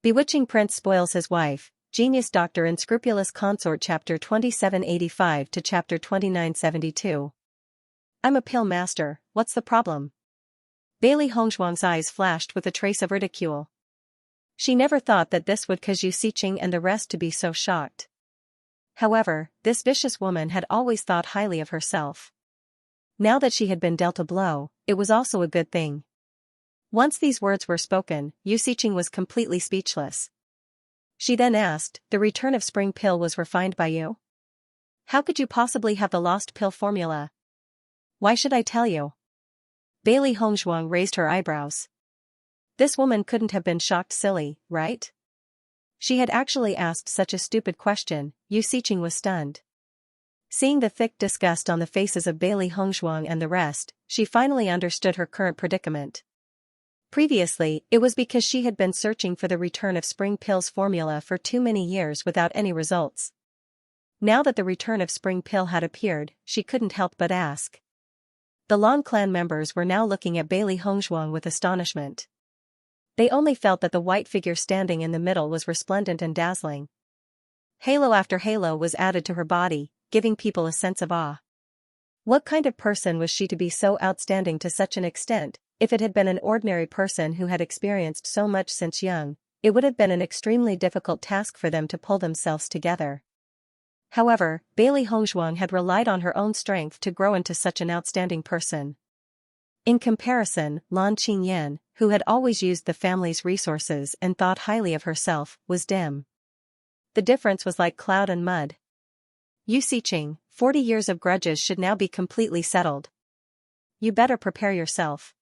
Bewitching Prince Spoils His Wife, Genius Doctor Unscrupulous Consort Chapter 2785 to Chapter 2972. I'm a pill master, what's the problem? Bailey Hongzhuang's eyes flashed with a trace of ridicule. She never thought that this would cause Xianxia and the rest to be so shocked. However, this vicious woman had always thought highly of herself. Now that she had been dealt a blow, it was also a good thing. Once these words were spoken, Xianxia was completely speechless. She then asked, "The return of spring pill was refined by you? How could you possibly have the lost pill formula? Why should I tell you?" Bailey Hongzhuang raised her eyebrows. This woman couldn't have been shocked silly, right? She had actually asked such a stupid question. Xianxia was stunned. Seeing the thick disgust on the faces of Bailey Hongzhuang and the rest, she finally understood her current predicament. Previously, it was because she had been searching for the return of spring pill's formula for too many years without any results. Now that the return of spring pill had appeared, she couldn't help but ask. The Lan clan members were now looking at Bailey Hongzhuang with astonishment. They only felt that the white figure standing in the middle was resplendent and dazzling. Halo after halo was added to her body, giving people a sense of awe. What kind of person was she to be so outstanding to such an extent? If it had been an ordinary person who had experienced so much since young, it would have been an extremely difficult task for them to pull themselves together. However, Bailey Hongzhuang had relied on her own strength to grow into such an outstanding person. In comparison, Lan Qingyan, who had always used the family's resources and thought highly of herself, was dim. The difference was like cloud and mud. Xianxia, 40 years of grudges should now be completely settled. You better prepare yourself.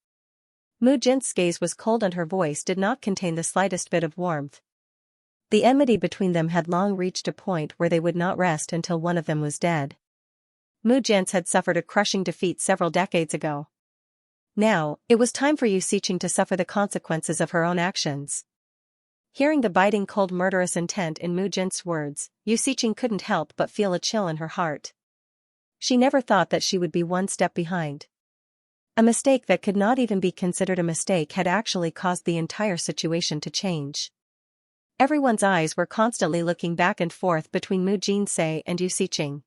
Mu Jin's gaze was cold and her voice did not contain the slightest bit of warmth. The enmity between them had long reached a point where they would not rest until one of them was dead. Mu Jin had suffered a crushing defeat several decades ago. Now, it was time for Xianxia to suffer the consequences of her own actions. Hearing the biting cold murderous intent in Mu Jin's words, Xianxia couldn't help but feel a chill in her heart. She never thought that she would be one step behind. A mistake that could not even be considered a mistake had actually caused the entire situation to change. Everyone's eyes were constantly looking back and forth between Mu Jin and Xianxia.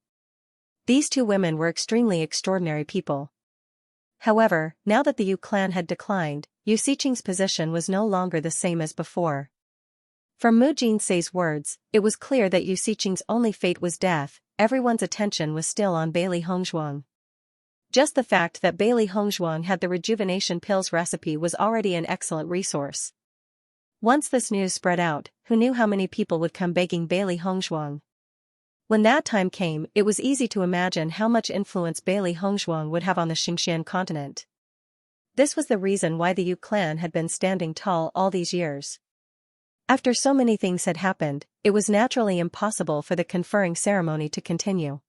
These two women were extremely extraordinary people. However, now that the Yu clan had declined, Xianxia's position was no longer the same as before. From Mu Jin's words, it was clear that Xianxia's only fate was death. Everyone's attention was still on Bailey Hongzhuang. Just the fact that Bailey Hongzhuang had the rejuvenation pills recipe was already an excellent resource. Once this news spread out, who knew how many people would come begging Bailey Hongzhuang? When that time came, it was easy to imagine how much influence Bailey Hongzhuang would have on the Xianxian continent. This was the reason why the Yu clan had been standing tall all these years. After so many things had happened, it was naturally impossible for the conferring ceremony to continue.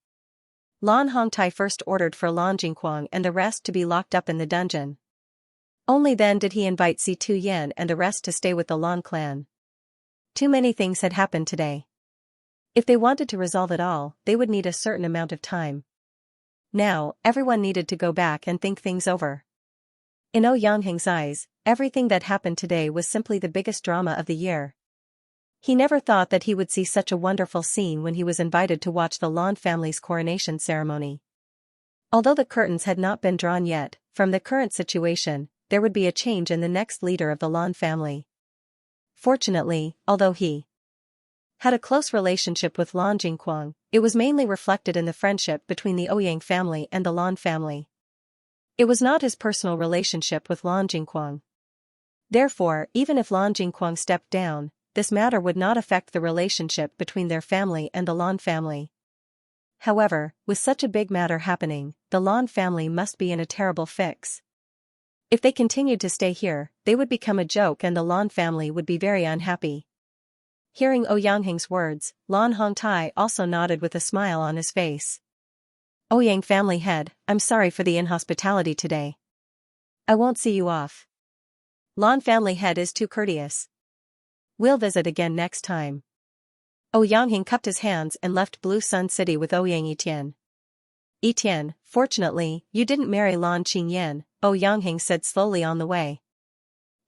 Lan Hongtai first ordered for Lan Jingquang and the rest to be locked up in the dungeon. Only then did he invite Si Tu Yan and the rest to stay with the Lan clan. Too many things had happened today. If they wanted to resolve it all, they would need a certain amount of time. Now, everyone needed to go back and think things over. In Ouyang's eyes, everything that happened today was simply the biggest drama of the year. He never thought that he would see such a wonderful scene when he was invited to watch the Lan family's coronation ceremony. Although the curtains had not been drawn yet, from the current situation, there would be a change in the next leader of the Lan family. Fortunately, although he had a close relationship with Lan Jingquang, it was mainly reflected in the friendship between the Ouyang family and the Lan family. It was not his personal relationship with Lan Jingquang. Therefore, even if Lan Jingquang stepped down, this matter would not affect the relationship between their family and the Lan family. However, with such a big matter happening, the Lan family must be in a terrible fix. If they continued to stay here, they would become a joke and the Lan family would be very unhappy. Hearing Ouyang's words, Lan Hongtai also nodded with a smile on his face. "Ouyang family head, I'm sorry for the inhospitality today. I won't see you off. Lan family head is too courteous. We'll visit again next time." Ouyang cupped his hands and left Blue Sun City with Ouyang Etienne. "Etienne, fortunately, you didn't marry Lan Qingyan," Ouyang said slowly on the way.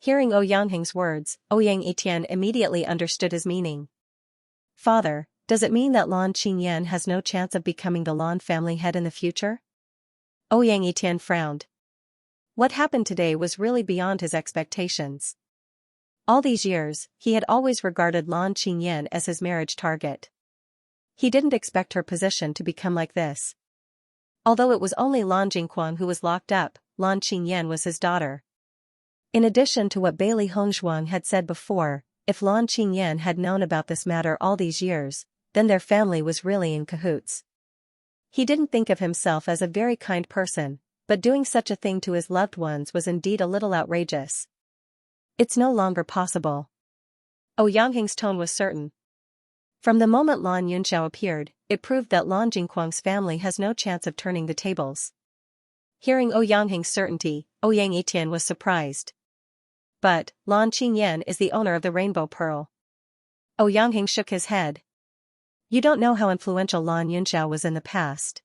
Hearing Ouyang words, Ouyang Etienne immediately understood his meaning. Father, does it mean that Lan Qingyan has no chance of becoming the Lan family head in the future? Ouyang Etienne frowned. What happened today was really beyond his expectations. All these years, he had always regarded Lan Qingyan as his marriage target. He didn't expect her position to become like this. Although it was only Lan Jingquan who was locked up, Lan Qingyan was his daughter. In addition to what Bailey Hongzhuang had said before, if Lan Qingyan had known about this matter all these years, then their family was really in cahoots. He didn't think of himself as a very kind person, but doing such a thing to his loved ones was indeed a little outrageous. It's no longer possible. Ouyang tone was certain. From the moment Lan Yunxiao appeared, it proved that Lan Jingquang's family has no chance of turning the tables. Hearing Ouyang certainty, Ouyang Etienne was surprised. But, Lan Qingyan is the owner of the Rainbow Pearl. Ouyang shook his head. You don't know how influential Lan Yunxiao was in the past.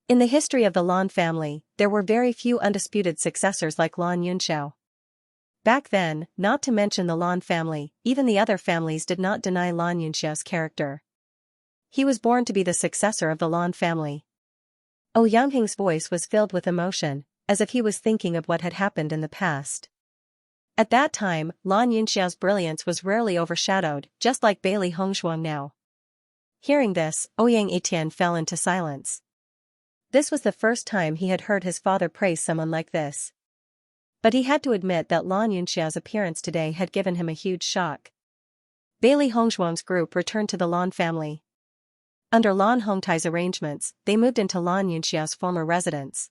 In the history of the Lan family, there were very few undisputed successors like Lan Yunxiao. Back then, not to mention the Lan family, even the other families did not deny Lan Yunxiao's character. He was born to be the successor of the Lan family. Ouyang voice was filled with emotion, as if he was thinking of what had happened in the past. At that time, Lan Yunxiao's brilliance was rarely overshadowed, just like Bailey Hongzhuang now. Hearing this, Ouyang Etienne fell into silence. This was the first time he had heard his father praise someone like this. But he had to admit that Lan Yunxiao's appearance today had given him a huge shock. Bailey Hongzhuang's group returned to the Lan family. Under Lan Hongtai's arrangements, they moved into Lan Yunxiao's former residence.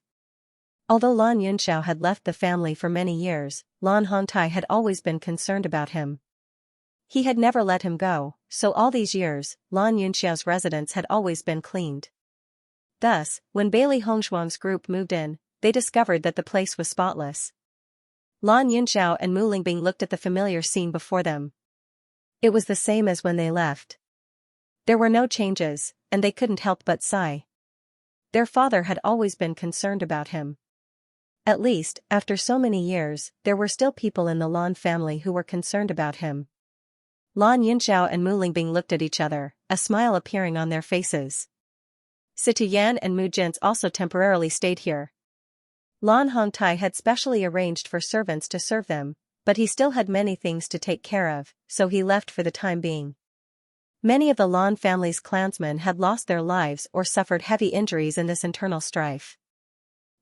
Although Lan Yunxiao had left the family for many years, Lan Hongtai had always been concerned about him. He had never let him go, so all these years, Lan Yunxiao's residence had always been cleaned. Thus, when Bailey Hongzhuang's group moved in, they discovered that the place was spotless. Lan Yunxiao and Mu Lingbing looked at the familiar scene before them. It was the same as when they left. There were no changes, and they couldn't help but sigh. Their father had always been concerned about him. At least, after so many years, there were still people in the Lan family who were concerned about him. Lan Yunxiao and Mu Lingbing looked at each other, a smile appearing on their faces. Situ Yan and Mu Jins also temporarily stayed here. Lan Hongtai had specially arranged for servants to serve them, but he still had many things to take care of, so he left for the time being. Many of the Lan family's clansmen had lost their lives or suffered heavy injuries in this internal strife.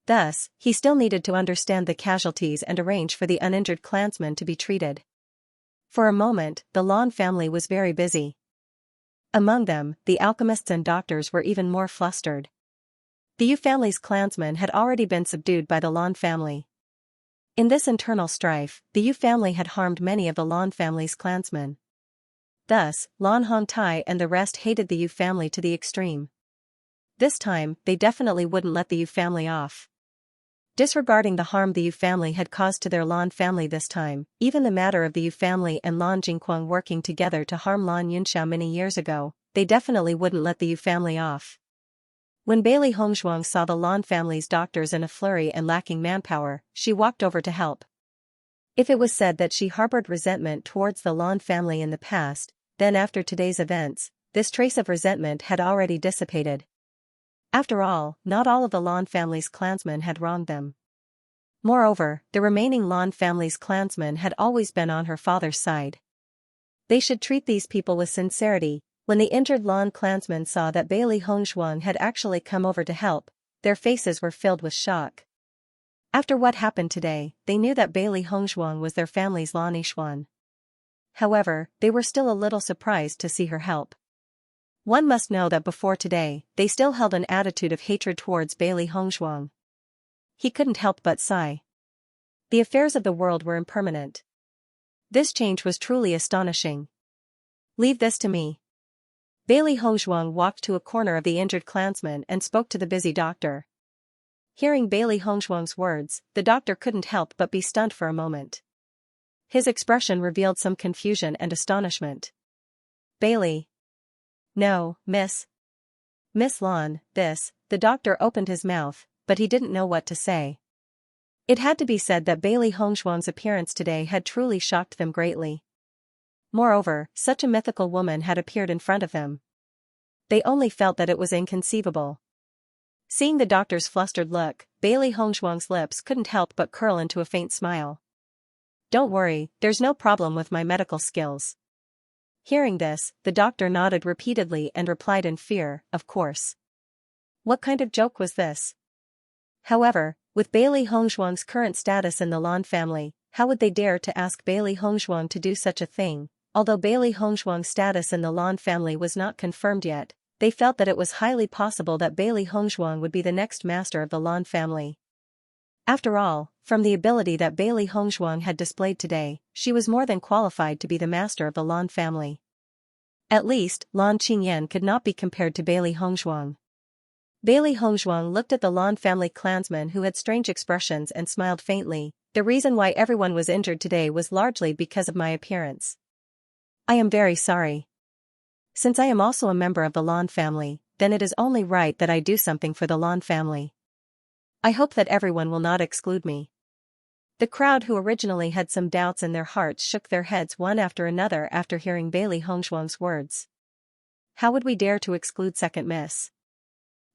Thus, he still needed to understand the casualties and arrange for the uninjured clansmen to be treated. For a moment, the Lan family was very busy. Among them, the alchemists and doctors were even more flustered. The Yu family's clansmen had already been subdued by the Lan family. In this internal strife, the Yu family had harmed many of the Lan family's clansmen. Thus, Lan Hongtai and the rest hated the Yu family to the extreme. This time, they definitely wouldn't let the Yu family off. Disregarding the harm the Yu family had caused to their Lan family this time, even the matter of the Yu family and Lan Jingquang working together to harm Lan Yunxiao many years ago, they definitely wouldn't let the Yu family off. When Bailey Hongzhuang saw the Lan family's doctors in a flurry and lacking manpower, she walked over to help. If it was said that she harbored resentment towards the Lan family in the past, then after today's events, this trace of resentment had already dissipated. After all, not all of the Lan family's clansmen had wronged them. Moreover, the remaining Lan family's clansmen had always been on her father's side. They should treat these people with sincerity. When the injured Lan clansmen saw that Bailey Hongzhuang had actually come over to help, their faces were filled with shock. After what happened today, they knew that Bailey Hongzhuang was their family's Lan Yishuan. However, they were still a little surprised to see her help. One must know that before today, they still held an attitude of hatred towards Bailey Hongzhuang. He couldn't help but sigh. The affairs of the world were impermanent. This change was truly astonishing. Leave this to me. Bailey Hongzhuang walked to a corner of the injured clansman and spoke to the busy doctor. Hearing Bailey Hongzhuang's words, the doctor couldn't help but be stunned for a moment. His expression revealed some confusion and astonishment. Bailey. No, Miss Lan, the doctor opened his mouth, but he didn't know what to say. It had to be said that Bailey Hongzhuang's appearance today had truly shocked them greatly. Moreover, such a mythical woman had appeared in front of them. They only felt that it was inconceivable. Seeing the doctor's flustered look, Bailey Hongzhuang's lips couldn't help but curl into a faint smile. "Don't worry, there's no problem with my medical skills." Hearing this, the doctor nodded repeatedly and replied in fear, "Of course." What kind of joke was this? However, with Bailey Hongzhuang's current status in the Lan family, how would they dare to ask Bailey Hongzhuang to do such a thing? Although Bailey Hongzhuang's status in the Lan family was not confirmed yet, they felt that it was highly possible that Bailey Hongzhuang would be the next master of the Lan family. After all, from the ability that Bailey Hongzhuang had displayed today, she was more than qualified to be the master of the Lan family. At least, Lan Qingyan could not be compared to Bailey Hongzhuang. Bailey Hongzhuang looked at the Lan family clansman who had strange expressions and smiled faintly. "The reason why everyone was injured today was largely because of my appearance. I am very sorry. Since I am also a member of the Lan family, then it is only right that I do something for the Lan family. I hope that everyone will not exclude me." The crowd, who originally had some doubts in their hearts, shook their heads one after another after hearing Bailey Hongzhuang's words. "How would we dare to exclude Second Miss?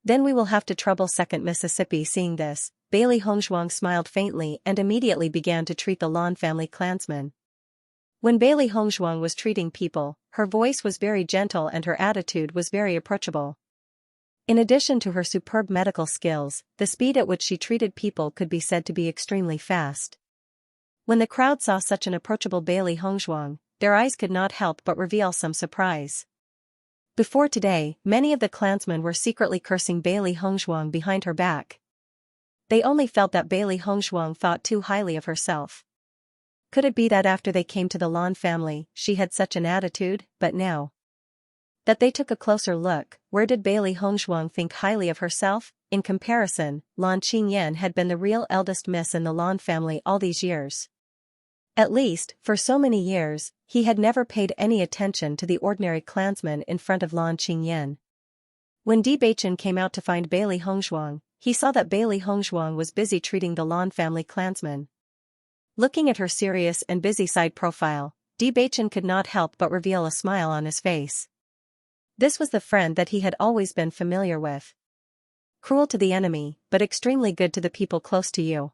Then we will have to trouble Second Mississippi." Seeing this, Bailey Hongzhuang smiled faintly and immediately began to treat the Lan family clansmen. When Bailey Hongzhuang was treating people, her voice was very gentle and her attitude was very approachable. In addition to her superb medical skills, the speed at which she treated people could be said to be extremely fast. When the crowd saw such an approachable Bailey Hongzhuang, their eyes could not help but reveal some surprise. Before today, many of the clansmen were secretly cursing Bailey Hongzhuang behind her back. They only felt that Bailey Hongzhuang thought too highly of herself. Could it be that after they came to the Lan family, she had such an attitude? But now that they took a closer look, where did Bailey Hongzhuang think highly of herself? In comparison, Lan Qingyan had been the real eldest miss in the Lan family all these years. At least, for so many years, he had never paid any attention to the ordinary clansman in front of Lan Qingyan. When Bewitching came out to find Bailey Hongzhuang, he saw that Bailey Hongzhuang was busy treating the Lan family clansman. Looking at her serious and busy side profile, Bewitching could not help but reveal a smile on his face. This was the friend that he had always been familiar with. Cruel to the enemy, but extremely good to the people close to you.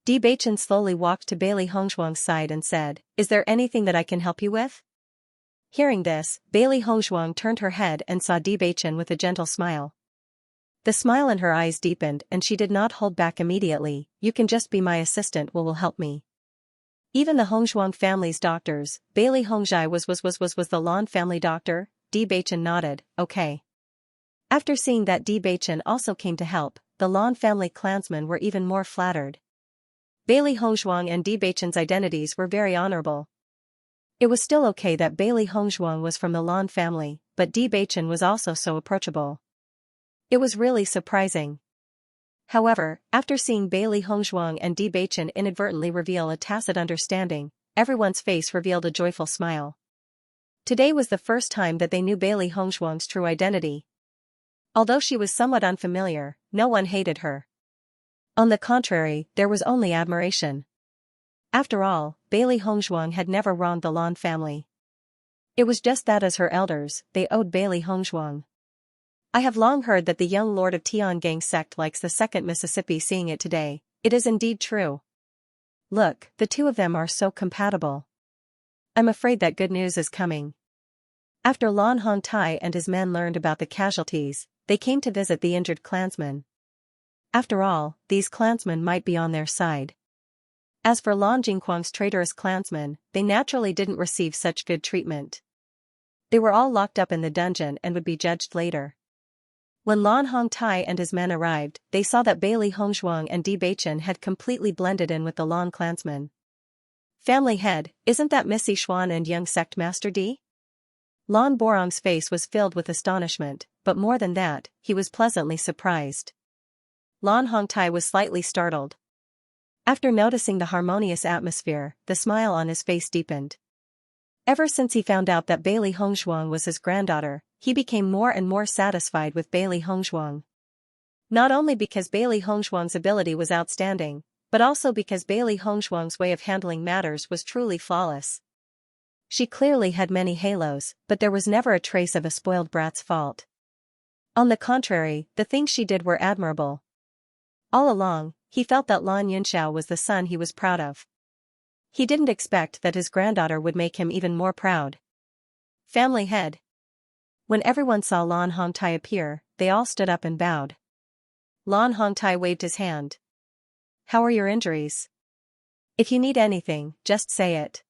Bewitching slowly walked to Bailey Hongzhuang's side and said, "Is there anything that I can help you with?" Hearing this, Bailey Hongzhuang turned her head and saw Bewitching with a gentle smile. The smile in her eyes deepened and she did not hold back immediately. "You can just be my assistant, will help me." Even the Hongzhuang family's doctors, Bailey Hongzhai was the Lan family doctor. Bewitching nodded, "Okay." After seeing that Bewitching also came to help, the Lan family clansmen were even more flattered. Bailey Hongzhuang and Bewitching's identities were very honorable. It was still okay that Bailey Hongzhuang was from the Lan family, but Bewitching was also so approachable. It was really surprising. However, after seeing Bailey Hongzhuang and Bewitching inadvertently reveal a tacit understanding, everyone's face revealed a joyful smile. Today was the first time that they knew Bailey Hongzhuang's true identity. Although she was somewhat unfamiliar, no one hated her. On the contrary, there was only admiration. After all, Bailey Hongzhuang had never wronged the Lan family. It was just that as her elders, they owed Bailey Hongzhuang. "I have long heard that the young lord of Tiangang sect likes the Second Mississippi." Seeing it today, it is indeed true. Look, the two of them are so compatible. I'm afraid that good news is coming. After Lan Hongtai and his men learned about the casualties, they came to visit the injured clansmen. After all, these clansmen might be on their side. As for Lan Jingquang's traitorous clansmen, they naturally didn't receive such good treatment. They were all locked up in the dungeon and would be judged later. When Lan Hongtai and his men arrived, they saw that Bailey Hongzhuang and Bewitching had completely blended in with the Lan clansmen. "Family head, isn't that Missy Xuan and young sect master D?" Lan Borong's face was filled with astonishment, but more than that, he was pleasantly surprised. Lan Hongtai was slightly startled. After noticing the harmonious atmosphere, the smile on his face deepened. Ever since he found out that Bailey Hongzhuang was his granddaughter, he became more and more satisfied with Bailey Hongzhuang. Not only because Bailey Hongzhuang's ability was outstanding, but also because Bailey Hongshuang's way of handling matters was truly flawless. She clearly had many halos, but there was never a trace of a spoiled brat's fault. On the contrary, the things she did were admirable. All along, he felt that Lan Yunxiao was the son he was proud of. He didn't expect that his granddaughter would make him even more proud. Family head. When everyone saw Lan Hongtai appear, they all stood up and bowed. Lan Hongtai waved his hand. How are your injuries? If you need anything, just say it.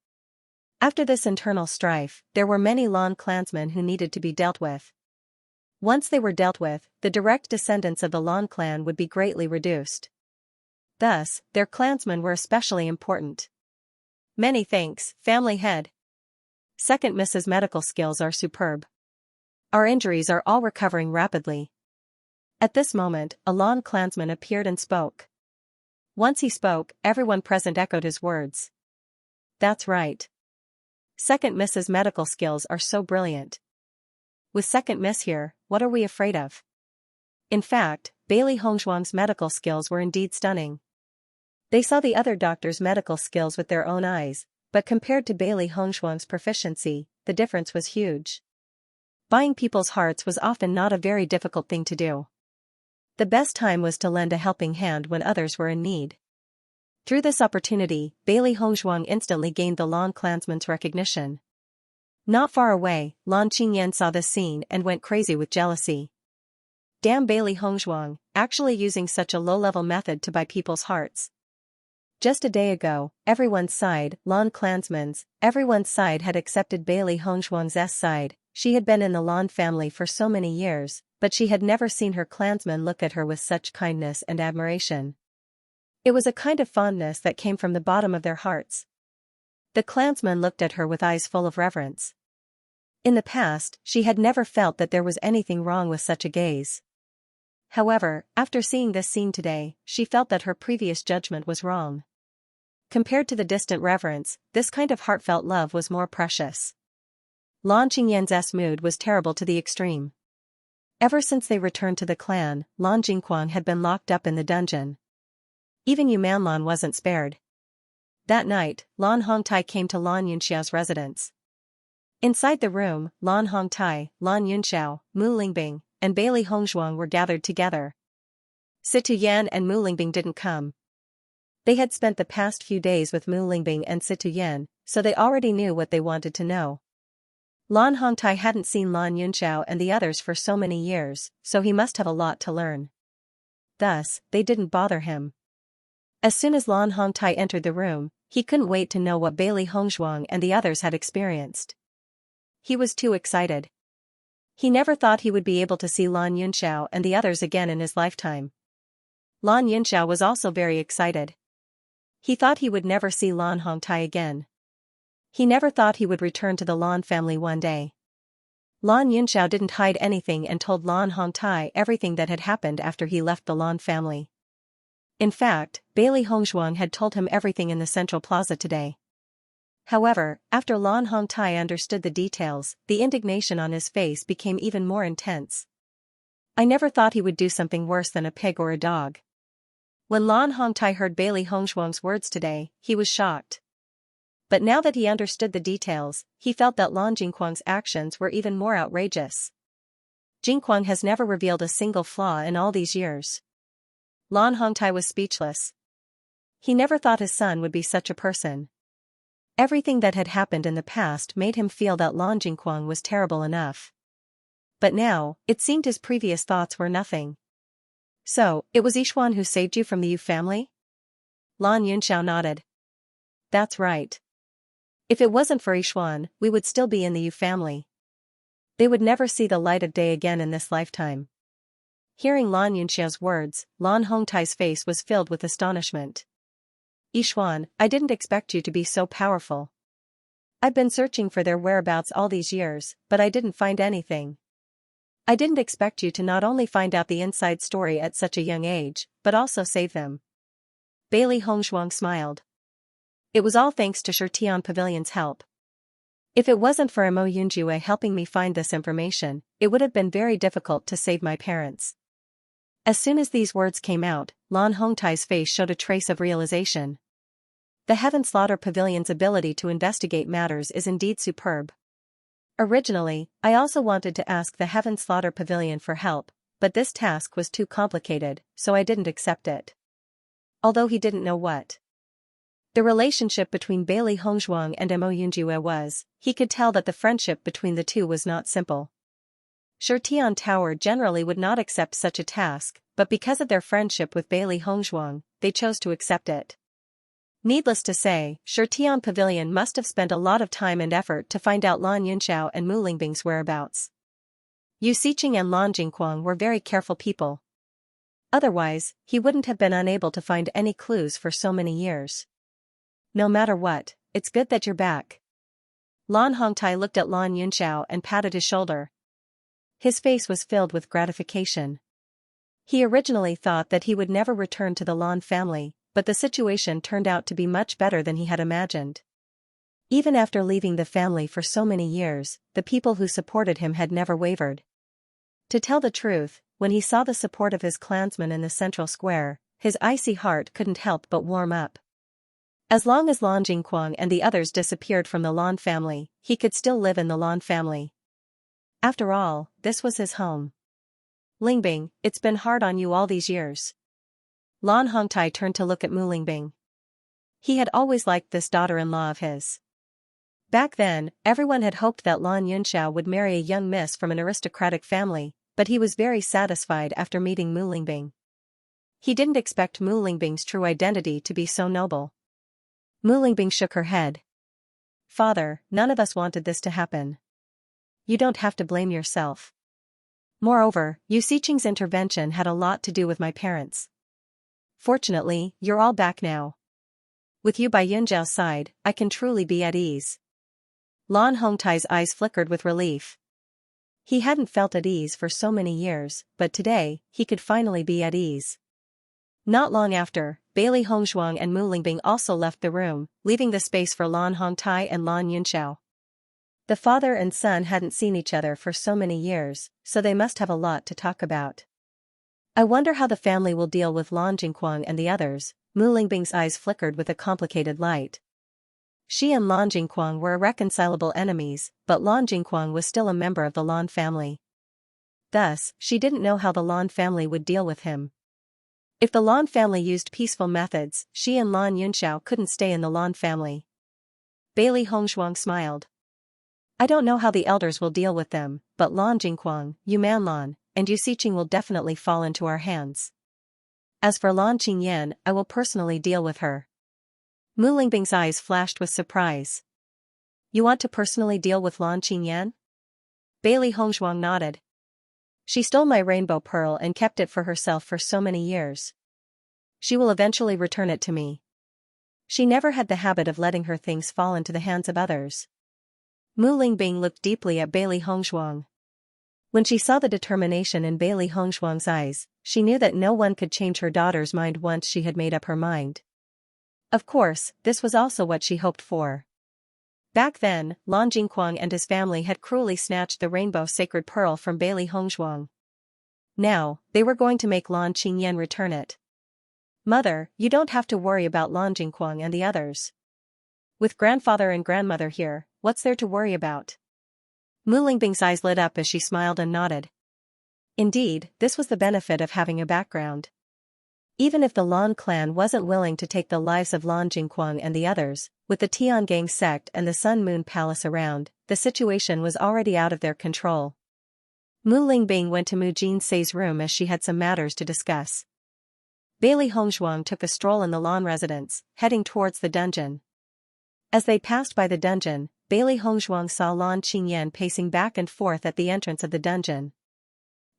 After this internal strife, there were many Lan clansmen who needed to be dealt with. Once they were dealt with, the direct descendants of the Lan clan would be greatly reduced. Thus, their clansmen were especially important. Many thanks, family head. Second Mrs. Medical skills are superb. Our injuries are all recovering rapidly. At this moment, a Lan clansman appeared and spoke. Once he spoke, everyone present echoed his words. That's right. Second Mrs. Medical skills are so brilliant. With Second Miss here, what are we afraid of? In fact, Bailey Hongshuang's medical skills were indeed stunning. They saw the other doctors' medical skills with their own eyes, but compared to Bailey Hongshuang's proficiency, the difference was huge. Buying people's hearts was often not a very difficult thing to do. The best time was to lend a helping hand when others were in need. Through this opportunity, Bailey Hongshuang instantly gained the Lan clansman's recognition. Not far away, Lan Qingyan saw this scene and went crazy with jealousy. Damn Bailey Hongshuang, actually using such a low-level method to buy people's hearts. Just a day ago, everyone's side had accepted Bailey Hongshuang's side. She had been in the Lan family for so many years, but she had never seen her clansmen look at her with such kindness and admiration. It was a kind of fondness that came from the bottom of their hearts. The clansmen looked at her with eyes full of reverence. In the past, she had never felt that there was anything wrong with such a gaze. However, after seeing this scene today, she felt that her previous judgment was wrong. Compared to the distant reverence, this kind of heartfelt love was more precious. Lan Qingyan's mood was terrible to the extreme. Ever since they returned to the clan, Lan Jingquang had been locked up in the dungeon. Even Yu Manlan wasn't spared. That night, Lan Hongtai came to Lan Yunxiao's residence. Inside the room, Lan Hongtai, Lan Yunxiao, Mu Lingbing, and Bailey Hongshuang were gathered together. Situ Yan and Mu Lingbing didn't come. They had spent the past few days with Mu Lingbing and Situ Yan, so they already knew what they wanted to know. Lan Hongtai hadn't seen Lan Yunxiao and the others for so many years, so he must have a lot to learn. Thus, they didn't bother him. As soon as Lan Hongtai entered the room, he couldn't wait to know what Bailey Hongshuang and the others had experienced. He was too excited. He never thought he would be able to see Lan Yunxiao and the others again in his lifetime. Lan Yunxiao was also very excited. He thought he would never see Lan Hongtai again. He never thought he would return to the Lan family one day. Lan Yunxiao didn't hide anything and told Lan Hongtai everything that had happened after he left the Lan family. In fact, Bailey Hongshuang had told him everything in the central plaza today. However, after Lan Hongtai understood the details, the indignation on his face became even more intense. I never thought he would do something worse than a pig or a dog. When Lan Hongtai heard Bailey Hongshuang's words today, he was shocked. But now that he understood the details, he felt that Lan Jingquang's actions were even more outrageous. Jingquang has never revealed a single flaw in all these years. Lan Hongtai was speechless. He never thought his son would be such a person. Everything that had happened in the past made him feel that Lan Jingquang was terrible enough. But now, it seemed his previous thoughts were nothing. So, it was Yixuan who saved you from the Yu family? Lan Yunxiao nodded. That's right. If it wasn't for Yixuan, we would still be in the Yu family. They would never see the light of day again in this lifetime. Hearing Lan Yunxiao's words, Lan Hongtai's face was filled with astonishment. Yixuan, I didn't expect you to be so powerful. I've been searching for their whereabouts all these years, but I didn't find anything. I didn't expect you to not only find out the inside story at such a young age, but also save them. Bailey Hongshuang smiled. It was all thanks to Shirtian Pavilion's help. If it wasn't for Mo Yunjue helping me find this information, it would have been very difficult to save my parents. As soon as these words came out, Lan Hongtai's face showed a trace of realization. The Heaven Slaughter Pavilion's ability to investigate matters is indeed superb. Originally, I also wanted to ask the Heaven Slaughter Pavilion for help, but this task was too complicated, so I didn't accept it. Although he didn't know what the relationship between Bailey Hongzhuang and Mo Yunjue was, he could tell that the friendship between the two was not simple. Shirtian Tower generally would not accept such a task, but because of their friendship with Bailey Hongzhuang, they chose to accept it. Needless to say, Shirtian Pavilion must have spent a lot of time and effort to find out Lan Yunxiao and Mu Lingbing's whereabouts. Yu Xiqing and Lan Jingquang were very careful people. Otherwise, he wouldn't have been unable to find any clues for so many years. No matter what, it's good that you're back. Lan Hongtai looked at Lan Yunxiao and patted his shoulder. His face was filled with gratification. He originally thought that he would never return to the Lan family, but the situation turned out to be much better than he had imagined. Even after leaving the family for so many years, the people who supported him had never wavered. To tell the truth, when he saw the support of his clansmen in the central square, his icy heart couldn't help but warm up. As long as Lan Jingquang and the others disappeared from the Lan family, he could still live in the Lan family. After all, this was his home. Lingbing, it's been hard on you all these years. Lan Hongtai turned to look at Mu Lingbing. He had always liked this daughter-in-law of his. Back then, everyone had hoped that Lan Yunxiao would marry a young miss from an aristocratic family, but he was very satisfied after meeting Mu Lingbing. He didn't expect Mu Lingbing's true identity to be so noble. Mu Lingbing shook her head. Father, none of us wanted this to happen. You don't have to blame yourself. Moreover, Yu Xiqing's intervention had a lot to do with my parents. Fortunately, you're all back now. With you by Yunjiao's side, I can truly be at ease. Lan Hongtai's eyes flickered with relief. He hadn't felt at ease for so many years, but today, he could finally be at ease. Not long after, Bailey Hongzhuang and Mu Lingbing also left the room, leaving the space for Lan Hongtai and Lan Yunxiao. The father and son hadn't seen each other for so many years, so they must have a lot to talk about. I wonder how the family will deal with Lan Jingquang and the others. Mu Lingbing's eyes flickered with a complicated light. She and Lan Jingquang were irreconcilable enemies, but Lan Jingquang was still a member of the Lan family. Thus, she didn't know how the Lan family would deal with him. If the Lan family used peaceful methods, she and Lan Yunxiao couldn't stay in the Lan family. Bailey Hongzhuang smiled. I don't know how the elders will deal with them, but Lan Jingquang, Yu Manlan, and Yu Xiqing will definitely fall into our hands. As for Lan Qingyan, I will personally deal with her. Mu Lingbing's eyes flashed with surprise. You want to personally deal with Lan Qingyan? Bailey Hongzhuang nodded. She stole my rainbow pearl and kept it for herself for so many years. She will eventually return it to me. She never had the habit of letting her things fall into the hands of others. Mu Lingbing looked deeply at Bailey Hongzhuang. When she saw the determination in Bailey Hongzhuang's eyes, she knew that no one could change her daughter's mind once she had made up her mind. Of course, this was also what she hoped for. Back then, Lan Jingquang and his family had cruelly snatched the rainbow sacred pearl from Bailey Hongzhuang. Now, they were going to make Lan Qingyan return it. Mother, you don't have to worry about Lan Jingquang and the others. With grandfather and grandmother here, what's there to worry about? Mu Lingbing's eyes lit up as she smiled and nodded. Indeed, this was the benefit of having a background. Even if the Lan clan wasn't willing to take the lives of Lan Jingquang and the others, with the Tiangang sect and the Sun Moon Palace around, the situation was already out of their control. Mu Lingbing went to Mu Jinsei's room as she had some matters to discuss. Bailey Hongzhuang took a stroll in the Lan residence, heading towards the dungeon. As they passed by the dungeon, Bailey Hongzhuang saw Lan Qingyan pacing back and forth at the entrance of the dungeon.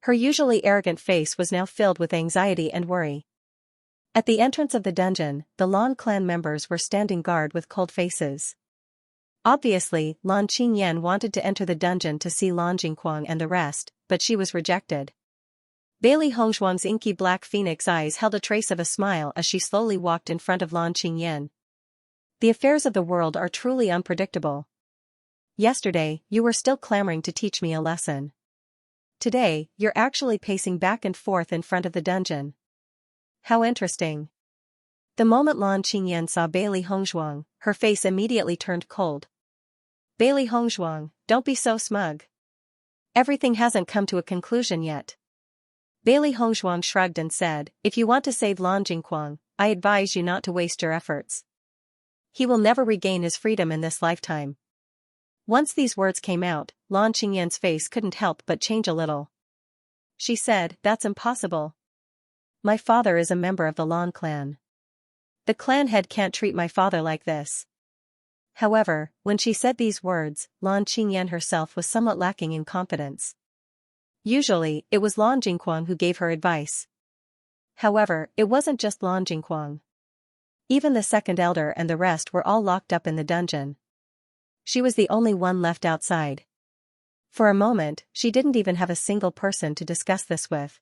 Her usually arrogant face was now filled with anxiety and worry. At the entrance of the dungeon, the Lan clan members were standing guard with cold faces. Obviously, Lan Qingyan wanted to enter the dungeon to see Lan Jingquang and the rest, but she was rejected. Bailey Hongzhuang's inky black phoenix eyes held a trace of a smile as she slowly walked in front of Lan Qingyan. The affairs of the world are truly unpredictable. Yesterday, you were still clamoring to teach me a lesson. Today, you're actually pacing back and forth in front of the dungeon. How interesting. The moment Lan Qingyan saw Bailey Hongzhuang, her face immediately turned cold. Bailey Hongzhuang, don't be so smug. Everything hasn't come to a conclusion yet. Bailey Hongzhuang shrugged and said, if you want to save Lan Jingquang, I advise you not to waste your efforts. He will never regain his freedom in this lifetime. Once these words came out, Lan Qingyan's face couldn't help but change a little. She said, that's impossible. My father is a member of the Lan clan. The clan head can't treat my father like this. However, when she said these words, Lan Qingyan herself was somewhat lacking in confidence. Usually, it was Lan Jingquang who gave her advice. However, it wasn't just Lan Jingquang. Even the second elder and the rest were all locked up in the dungeon. She was the only one left outside. For a moment, she didn't even have a single person to discuss this with.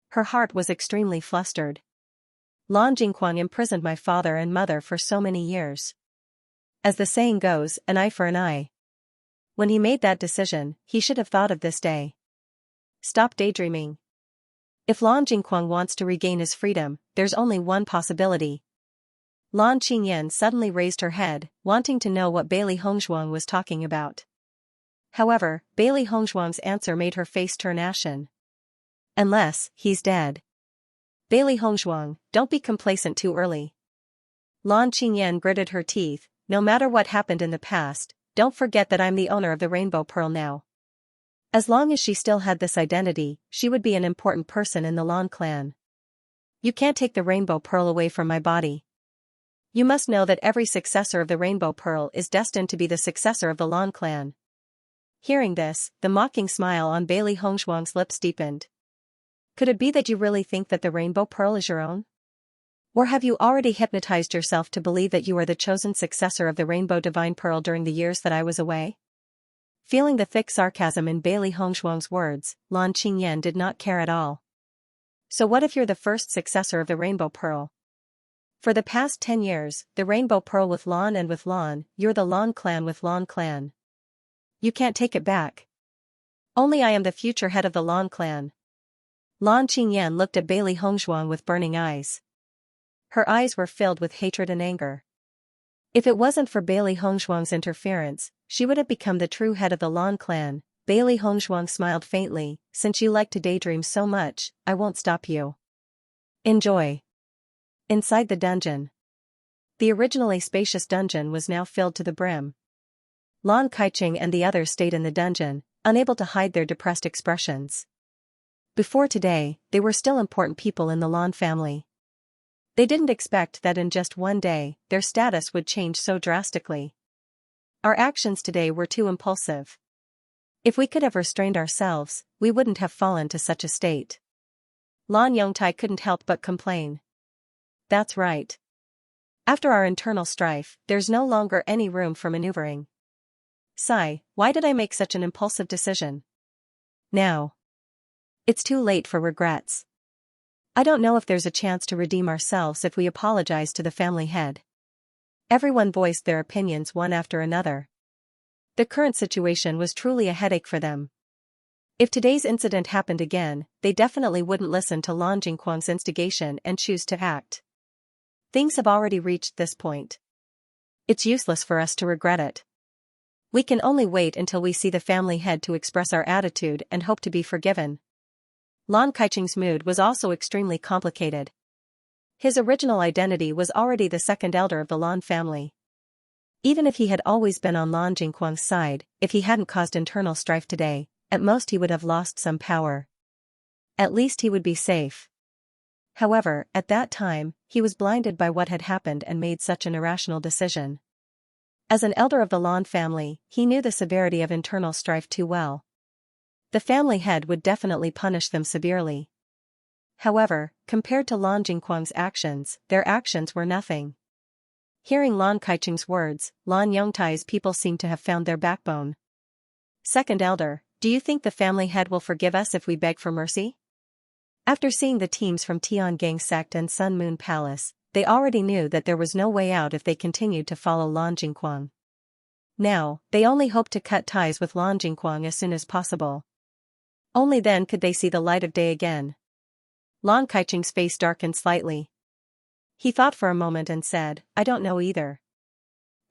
Her heart was extremely flustered. Lan Jingquang imprisoned my father and mother for so many years. As the saying goes, an eye for an eye. When he made that decision, he should have thought of this day. Stop daydreaming. If Lan Jingquang wants to regain his freedom, there's only one possibility. Lan Qingyan suddenly raised her head, wanting to know what Bailey Hongzhuang was talking about. However, Bailey Hongzhuang's answer made her face turn ashen. Unless, he's dead. Bailey Hongzhuang, don't be complacent too early. Lan Qingyan gritted her teeth, no matter what happened in the past, don't forget that I'm the owner of the Rainbow Pearl now. As long as she still had this identity, she would be an important person in the Lan clan. You can't take the Rainbow Pearl away from my body. You must know that every successor of the Rainbow Pearl is destined to be the successor of the Lan clan. Hearing this, the mocking smile on Bailey Hongzhuang's lips deepened. Could it be that you really think that the Rainbow Pearl is your own? Or have you already hypnotized yourself to believe that you are the chosen successor of the Rainbow Divine Pearl during the years that I was away? Feeling the thick sarcasm in Bailey Hongzhuang's words, Lan Qingyan did not care at all. So what if you're the first successor of the Rainbow Pearl? For the past 10 years, the Rainbow Pearl with Lan and with Lan, you're the Lan clan with Lan clan. You can't take it back. Only I am the future head of the Lan clan. Lan Qingyan looked at Bailey Hongzhuang with burning eyes. Her eyes were filled with hatred and anger. If it wasn't for Bailey Hongzhuang's interference, she would have become the true head of the Lan clan. Bailey Hongzhuang smiled faintly, since you like to daydream so much, I won't stop you. Enjoy. Inside the dungeon. The originally spacious dungeon was now filled to the brim. Lan Kaiching and the others stayed in the dungeon, unable to hide their depressed expressions. Before today, they were still important people in the Lan family. They didn't expect that in just one day, their status would change so drastically. Our actions today were too impulsive. If we could have restrained ourselves, we wouldn't have fallen to such a state. Lan Yongtai couldn't help but complain. That's right. After our internal strife, there's no longer any room for maneuvering. Sigh, why did I make such an impulsive decision? Now. It's too late for regrets. I don't know if there's a chance to redeem ourselves if we apologize to the family head. Everyone voiced their opinions one after another. The current situation was truly a headache for them. If today's incident happened again, they definitely wouldn't listen to Lan Jingquang's instigation and choose to act. Things have already reached this point. It's useless for us to regret it. We can only wait until we see the family head to express our attitude and hope to be forgiven. Lan Kaiching's mood was also extremely complicated. His original identity was already the second elder of the Lan family. Even if he had always been on Lan Jingquang's side, if he hadn't caused internal strife today, at most he would have lost some power. At least he would be safe. However, at that time, he was blinded by what had happened and made such an irrational decision. As an elder of the Lan family, he knew the severity of internal strife too well. The family head would definitely punish them severely. However, compared to Lan Jingquang's actions, their actions were nothing. Hearing Lan Kaiching's words, Lan Yongtai's people seemed to have found their backbone. Second elder, do you think the family head will forgive us if we beg for mercy? After seeing the teams from Tiangang Sect and Sun Moon Palace, they already knew that there was no way out if they continued to follow Lan Jingquang. Now, they only hoped to cut ties with Lan Jingquang as soon as possible. Only then could they see the light of day again. Lan Kaicheng's face darkened slightly. He thought for a moment and said, I don't know either.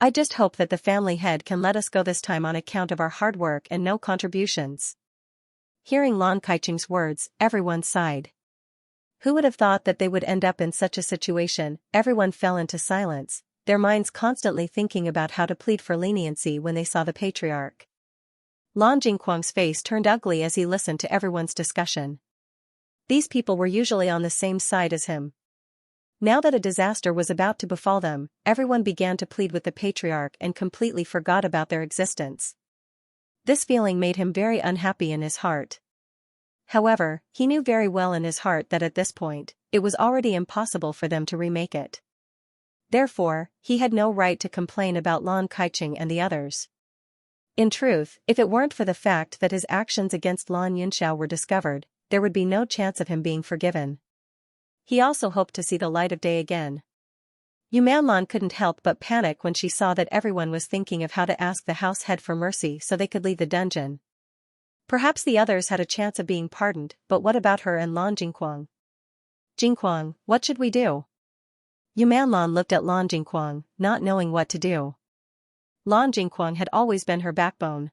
I just hope that the family head can let us go this time on account of our hard work and no contributions. Hearing Lan Kaicheng's words, everyone sighed. Who would have thought that they would end up in such a situation? Everyone fell into silence, their minds constantly thinking about how to plead for leniency when they saw the patriarch. Lan Jingquang's face turned ugly as he listened to everyone's discussion. These people were usually on the same side as him. Now that a disaster was about to befall them, everyone began to plead with the patriarch and completely forgot about their existence. This feeling made him very unhappy in his heart. However, he knew very well in his heart that at this point, it was already impossible for them to remake it. Therefore, he had no right to complain about Lan Kaicheng and the others. In truth, if it weren't for the fact that his actions against Lan Yunxiao were discovered, there would be no chance of him being forgiven. He also hoped to see the light of day again. Yu Manlan couldn't help but panic when she saw that everyone was thinking of how to ask the house head for mercy so they could leave the dungeon. Perhaps the others had a chance of being pardoned, but what about her and Lan Jingquang? Jingquang, what should we do? Yu Manlan looked at Lan Jingquang, not knowing what to do. Lan Jingquang had always been her backbone.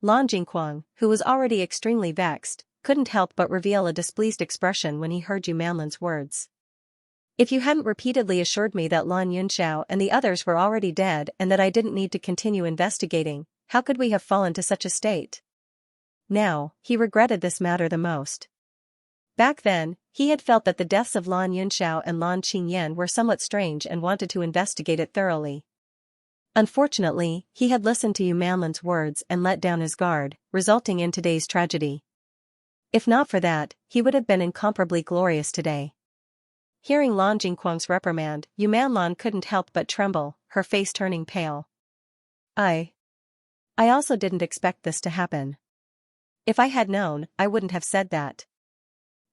Lan Jingquang, who was already extremely vexed, couldn't help but reveal a displeased expression when he heard Yu Manlan's words. If you hadn't repeatedly assured me that Lan Yunxiao and the others were already dead and that I didn't need to continue investigating, how could we have fallen to such a state? Now, he regretted this matter the most. Back then, he had felt that the deaths of Lan Yunxiao and Lan Qingyan were somewhat strange and wanted to investigate it thoroughly. Unfortunately, he had listened to Yu Manlan's words and let down his guard, resulting in today's tragedy. If not for that, he would have been incomparably glorious today. Hearing Lan Jingquang's reprimand, Yu Manlan couldn't help but tremble, her face turning pale. I also didn't expect this to happen. If I had known, I wouldn't have said that.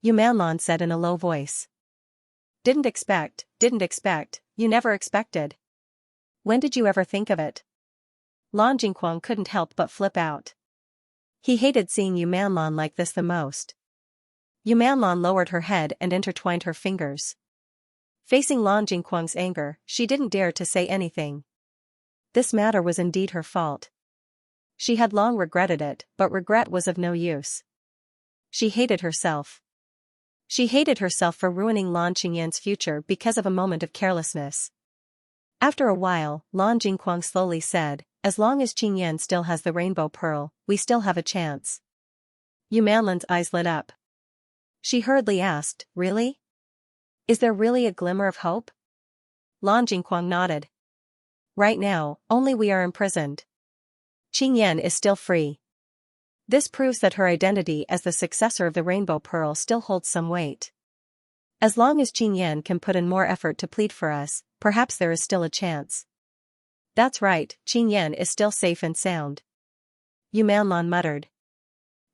Yu Manlan said in a low voice. Didn't expect, you never expected. When did you ever think of it? Lan Jingquang couldn't help but flip out. He hated seeing Yu Manlan like this the most. Yu Manlan lowered her head and intertwined her fingers. Facing Lan Jingquang's anger, she didn't dare to say anything. This matter was indeed her fault. She had long regretted it, but regret was of no use. She hated herself. She hated herself for ruining Lan Qingyan's future because of a moment of carelessness. After a while, Lan Jingquang slowly said, as long as Qingyan still has the rainbow pearl, we still have a chance. Yu Manlan's eyes lit up. She hurriedly asked, really? Is there really a glimmer of hope? Lan Jingquang nodded. Right now, only we are imprisoned. Qingyan is still free. This proves that her identity as the successor of the rainbow pearl still holds some weight. As long as Qingyan can put in more effort to plead for us, perhaps there is still a chance. That's right, Qingyan is still safe and sound. Yu Manlan muttered.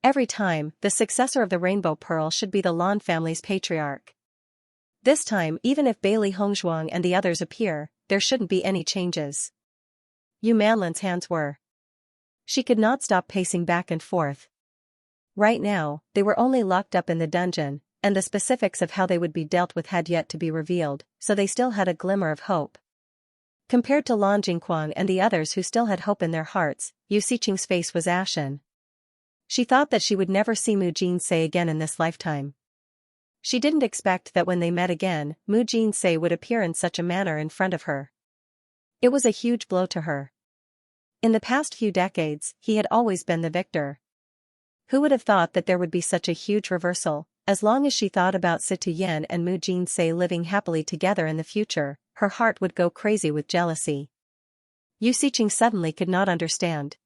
Every time, the successor of the rainbow pearl should be the Lan family's patriarch. This time, even if Bailey Hongzhuang and the others appear, there shouldn't be any changes. Yu Manlan's hands were. She could not stop pacing back and forth. Right now, they were only locked up in the dungeon, and the specifics of how they would be dealt with had yet to be revealed, so they still had a glimmer of hope. Compared to Lan Jingquang and the others who still had hope in their hearts, Yu Xiqing's face was ashen. She thought that she would never see Mu Jinsei again in this lifetime. She didn't expect that when they met again, Mu Jinsei would appear in such a manner in front of her. It was a huge blow to her. In the past few decades, he had always been the victor. Who would have thought that there would be such a huge reversal? As long as she thought about Situ Yen and Mu Jinsei living happily together in the future, her heart would go crazy with jealousy. Yu Xiqing suddenly could not understand.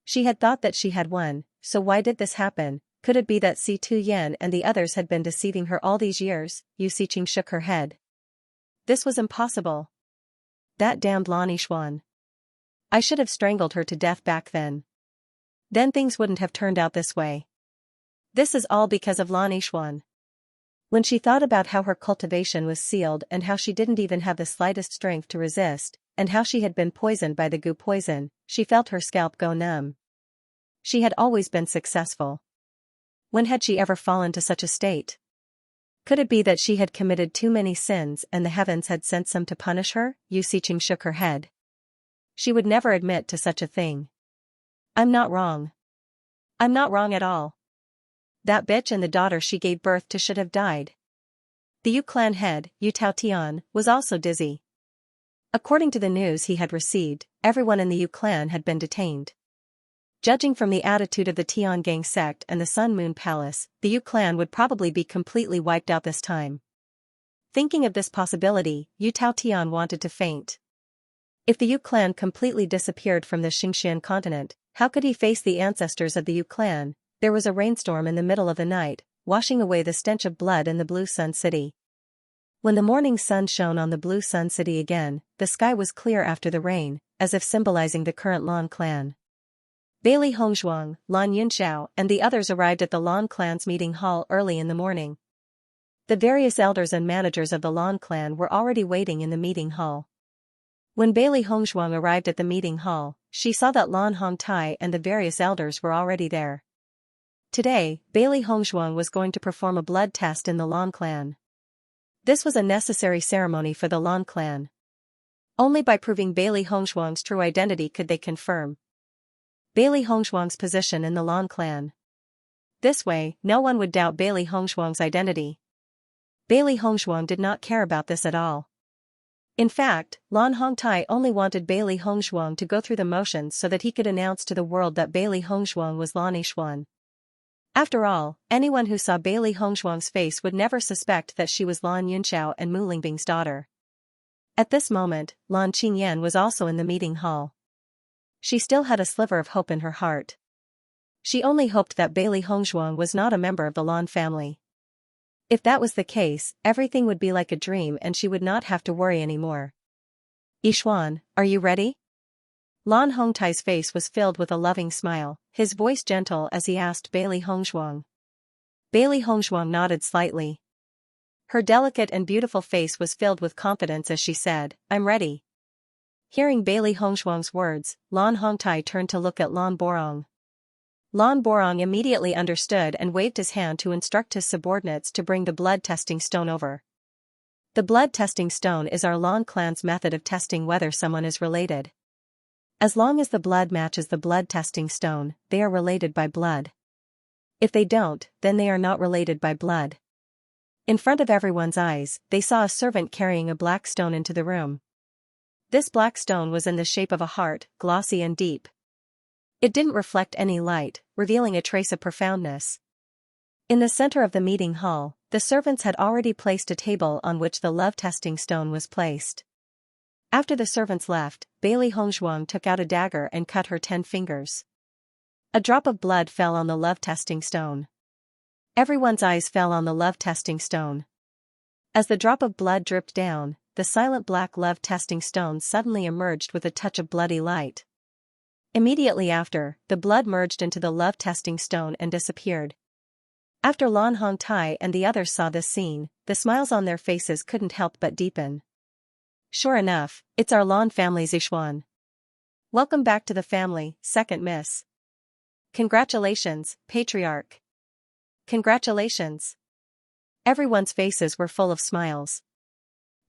She had thought that she had won, so why did this happen? Could it be that Situ Yen and the others had been deceiving her all these years? Yu Xiqing shook her head. This was impossible. That damned Lan Yixuan. I should have strangled her to death back then. Then things wouldn't have turned out this way. This is all because of Lan Yixuan. When she thought about how her cultivation was sealed and how she didn't even have the slightest strength to resist, and how she had been poisoned by the goo poison, she felt her scalp go numb. She had always been successful. When had she ever fallen to such a state? Could it be that she had committed too many sins and the heavens had sent some to punish her? Xianxia shook her head. She would never admit to such a thing. I'm not wrong. I'm not wrong at all. That bitch and the daughter she gave birth to should have died. The Yu clan head, Yu Taotian, was also dizzy. According to the news he had received, everyone in the Yu clan had been detained. Judging from the attitude of the Tian Gang sect and the Sun Moon Palace, the Yu clan would probably be completely wiped out this time. Thinking of this possibility, Yu Taotian wanted to faint. If the Yu clan completely disappeared from the Xingxian continent, how could he face the ancestors of the Yu clan? There was a rainstorm in the middle of the night, washing away the stench of blood in the Blue Sun City. When the morning sun shone on the Blue Sun City again, the sky was clear after the rain, as if symbolizing the current Lan clan. Bailey Hongzhuang, Lan Yunxiao, and the others arrived at the Lan clan's meeting hall early in the morning. The various elders and managers of the Lan clan were already waiting in the meeting hall. When Bailey Hongzhuang arrived at the meeting hall, she saw that Lan Hongtai and the various elders were already there. Today, Bailey Hongzhuang was going to perform a blood test in the Lan clan. This was a necessary ceremony for the Lan clan. Only by proving Bailey Hongzhuang's true identity could they confirm Bailey Hongzhuang's position in the Lan clan. This way, no one would doubt Bailey Hongzhuang's identity. Bailey Hongzhuang did not care about this at all. In fact, Lan Hongtai only wanted Bailey Hongzhuang to go through the motions so that he could announce to the world that Bailey Hongzhuang was Lan Yishuan. After all, anyone who saw Bailey Hongzhuang's face would never suspect that she was Lan Yunxiao and Mu Lingbing's daughter. At this moment, Lan Qingyan was also in the meeting hall. She still had a sliver of hope in her heart. She only hoped that Bailey Hongzhuang was not a member of the Lan family. If that was the case, everything would be like a dream and she would not have to worry anymore. Yishuan, are you ready? Lan Hongtai's face was filled with a loving smile, his voice gentle as he asked Bailey Hongzhuang. Bailey Hongzhuang nodded slightly. Her delicate and beautiful face was filled with confidence as she said, I'm ready. Hearing Bailey Hongzhuang's words, Lan Hongtai turned to look at Lan Borong. Lan Borong immediately understood and waved his hand to instruct his subordinates to bring the blood testing stone over. The blood testing stone is our Lan clan's method of testing whether someone is related. As long as the blood matches the blood testing stone, they are related by blood. If they don't, then they are not related by blood. In front of everyone's eyes, they saw a servant carrying a black stone into the room. This black stone was in the shape of a heart, glossy and deep. It didn't reflect any light, revealing a trace of profoundness. In the center of the meeting hall, the servants had already placed a table on which the love testing stone was placed. After the servants left, Bailey Hongzhuang took out a dagger and cut her 10 fingers. A drop of blood fell on the love testing stone. Everyone's eyes fell on the love testing stone. As the drop of blood dripped down, the silent black love testing stone suddenly emerged with a touch of bloody light. Immediately after, the blood merged into the love testing stone and disappeared. After Lan Hongtai and the others saw this scene, the smiles on their faces couldn't help but deepen. Sure enough, it's our Lan family's Yishuan. Welcome back to the family, second miss. Congratulations, patriarch. Congratulations. Everyone's faces were full of smiles.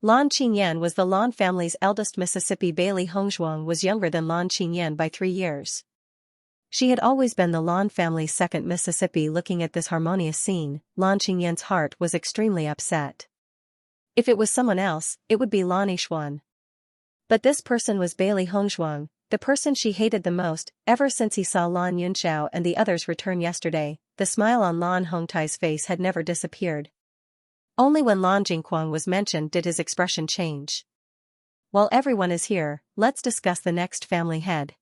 Lan Qingyan was the Lan family's eldest. Mississippi Bailey Hongzhuang was younger than Lan Qingyan by 3 years. She had always been the Lan family's second. Mississippi. Looking at this harmonious scene, Lan Qingyan's heart was extremely upset. If it was someone else, it would be Lan Yishuan. But this person was Bailey Hongzhuang, the person she hated the most, ever since he saw Lan Yunxiao and the others return yesterday. The smile on Lan Hongtai's face had never disappeared. Only when Lan Jingquang was mentioned did his expression change. While everyone is here, let's discuss the next family head.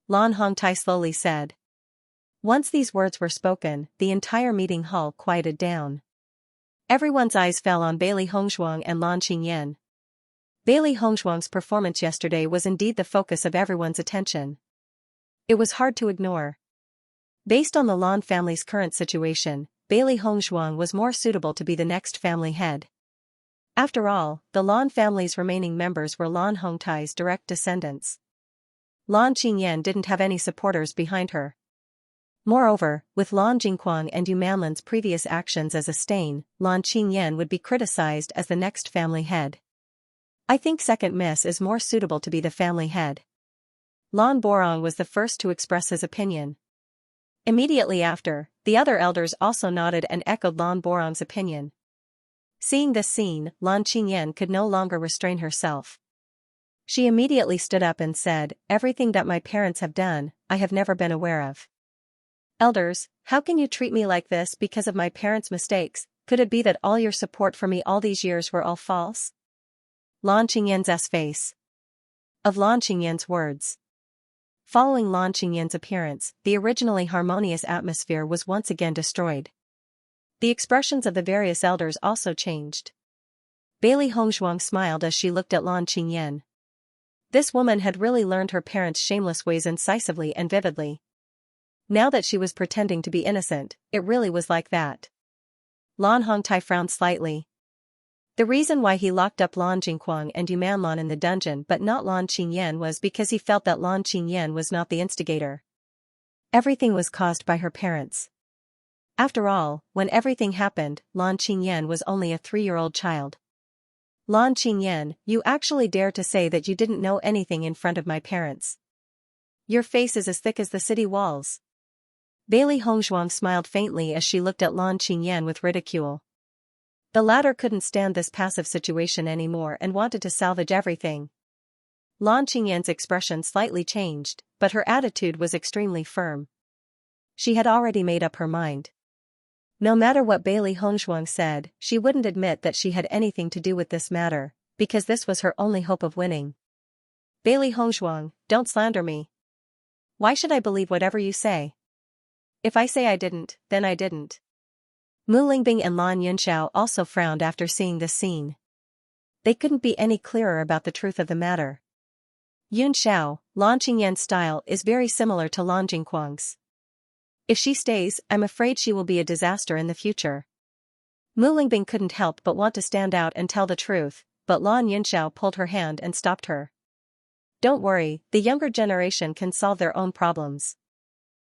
Lan Hongtai slowly said. Once these words were spoken, the entire meeting hall quieted down. Everyone's eyes fell on Bailey Hongzhuang and Lan Qingyan. Bailey Hongzhuang's performance yesterday was indeed the focus of everyone's attention. It was hard to ignore. Based on the Lan family's current situation, Bailey Hongzhuang was more suitable to be the next family head. After all, the Lan family's remaining members were Lan Hongtai's direct descendants. Lan Qingyan didn't have any supporters behind her. Moreover, with Lan Jingquang and Yu Manlin's previous actions as a stain, Lan Qingyan would be criticized as the next family head. I think second miss is more suitable to be the family head. Lan Borong was the first to express his opinion. Immediately after, the other elders also nodded and echoed Lan Borong's opinion. Seeing this scene, Lan Qingyan could no longer restrain herself. She immediately stood up and said, "Everything that my parents have done, I have never been aware of. Elders, how can you treat me like this because of my parents' mistakes? Could it be that all your support for me all these years were all false?" Lan Qingyan's face. Of Lan Qingyan's words. Following Lan Qingyan's appearance, the originally harmonious atmosphere was once again destroyed. The expressions of the various elders also changed. Bailey Hongzhuang smiled as she looked at Lan Qingyan. This woman had really learned her parents' shameless ways incisively and vividly. Now that she was pretending to be innocent, it really was like that. Lan Hongtai frowned slightly. The reason why he locked up Lan Jingquang and Yu Manlan in the dungeon but not Lan Qingyan was because he felt that Lan Qingyan was not the instigator. Everything was caused by her parents. After all, when everything happened, Lan Qingyan was only a 3-year-old child. Lan Qingyan, you actually dare to say that you didn't know anything in front of my parents. Your face is as thick as the city walls. Bailey Hongzhuang smiled faintly as she looked at Lan Qingyan with ridicule. The latter couldn't stand this passive situation anymore and wanted to salvage everything. Lan Qingyan's expression slightly changed, but her attitude was extremely firm. She had already made up her mind. No matter what Bailey Hongzhuang said, she wouldn't admit that she had anything to do with this matter, because this was her only hope of winning. Bailey Hongzhuang, don't slander me. Why should I believe whatever you say? If I say I didn't, then I didn't. Mu Lingbing and Lan Yunxiao also frowned after seeing this scene. They couldn't be any clearer about the truth of the matter. Yunxiao, Lan Qingyan's style is very similar to Lan Jingquang's. If she stays, I'm afraid she will be a disaster in the future. Mu Lingbing couldn't help but want to stand out and tell the truth, but Lan Yunxiao pulled her hand and stopped her. Don't worry, the younger generation can solve their own problems.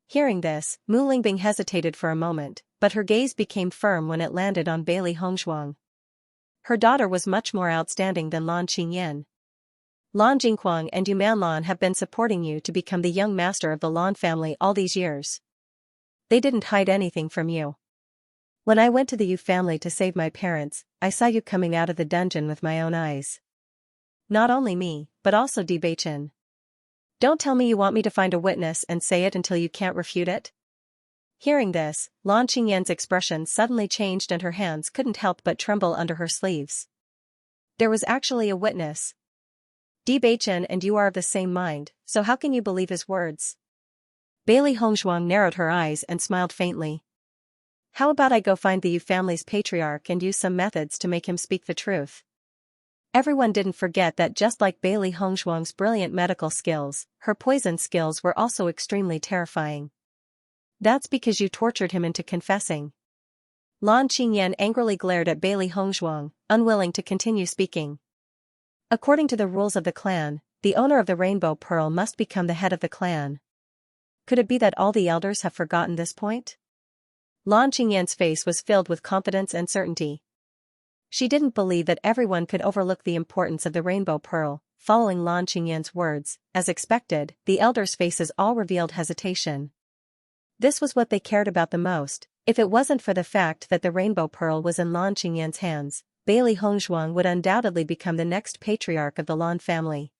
Hearing this, Mu Lingbing hesitated for a moment, but her gaze became firm when it landed on Bailey Hongzhuang. Her daughter was much more outstanding than Lan Qingyan. Lan Jingquang and Yu Manlan have been supporting you to become the young master of the Lan family all these years. They didn't hide anything from you. When I went to the Yu family to save my parents, I saw you coming out of the dungeon with my own eyes. Not only me, but also Bewitching. Don't tell me you want me to find a witness and say it until you can't refute it? Hearing this, Lan Qingyan's expression suddenly changed and her hands couldn't help but tremble under her sleeves. There was actually a witness. Bewitching and you are of the same mind, so how can you believe his words? Bailey Hongzhuang narrowed her eyes and smiled faintly. How about I go find the Yu family's patriarch and use some methods to make him speak the truth? Everyone didn't forget that just like Bailey Hongzhuang's brilliant medical skills, her poison skills were also extremely terrifying. That's because you tortured him into confessing. Lan Qingyan angrily glared at Bailey Hongzhuang, unwilling to continue speaking. According to the rules of the clan, the owner of the Rainbow Pearl must become the head of the clan. Could it be that all the elders have forgotten this point? Lan Qingyan's face was filled with confidence and certainty. She didn't believe that everyone could overlook the importance of the Rainbow Pearl. Following Lan Qingyan's words, as expected, the elders' faces all revealed hesitation. This was what they cared about the most. If it wasn't for the fact that the Rainbow Pearl was in Lan Qingyan's hands, Bailey Hongzhuang would undoubtedly become the next patriarch of the Lan family.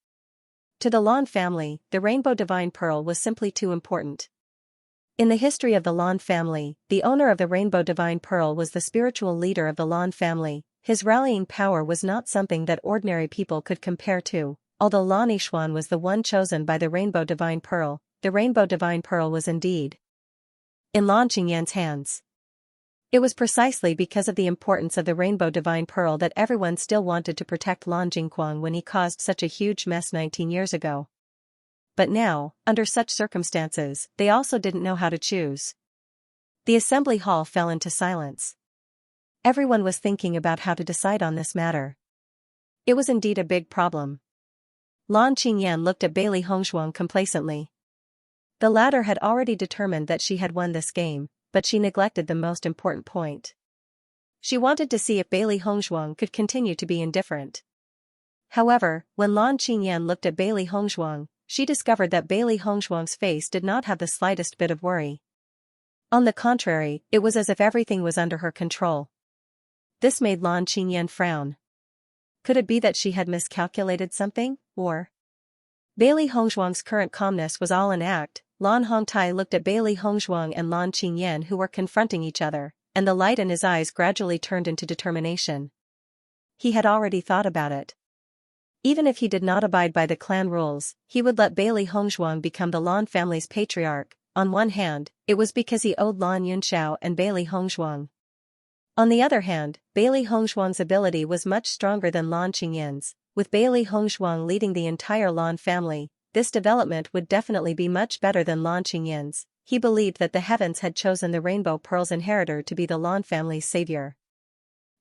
To the Lan family, the Rainbow Divine Pearl was simply too important. In the history of the Lan family, the owner of the Rainbow Divine Pearl was the spiritual leader of the Lan family. His rallying power was not something that ordinary people could compare to. Although Lan Yixuan was the one chosen by the Rainbow Divine Pearl, the Rainbow Divine Pearl was indeed in Lan Qingyan's hands. It was precisely because of the importance of the Rainbow Divine Pearl that everyone still wanted to protect Lan Jingquang when he caused such a huge mess 19 years ago. But now, under such circumstances, they also didn't know how to choose. The assembly hall fell into silence. Everyone was thinking about how to decide on this matter. It was indeed a big problem. Lan Qingyan looked at Bailey Hongzhuang complacently. The latter had already determined that she had won this game, but she neglected the most important point. She wanted to see if Bailey Hongzhuang could continue to be indifferent. However, when Lan Qingyan looked at Bailey Hongzhuang, she discovered that Bailey Hongzhuang's face did not have the slightest bit of worry. On the contrary, it was as if everything was under her control. This made Lan Qingyan frown. Could it be that she had miscalculated something, or? Bailey Hongzhuang's current calmness was all an act. Lan Hongtai looked at Bailey Hongzhuang and Lan Qingyan, who were confronting each other, and the light in his eyes gradually turned into determination. He had already thought about it. Even if he did not abide by the clan rules, he would let Bailey Hongzhuang become the Lan family's patriarch. On one hand, it was because he owed Lan Yunxiao and Bailey Hongzhuang. On the other hand, Bailey Hongzhuang's ability was much stronger than Lan Qingyan's. With Bailey Hongzhuang leading the entire Lan family, this development would definitely be much better than Lan Qingyan's. He believed that the heavens had chosen the Rainbow Pearl's inheritor to be the Lan family's savior.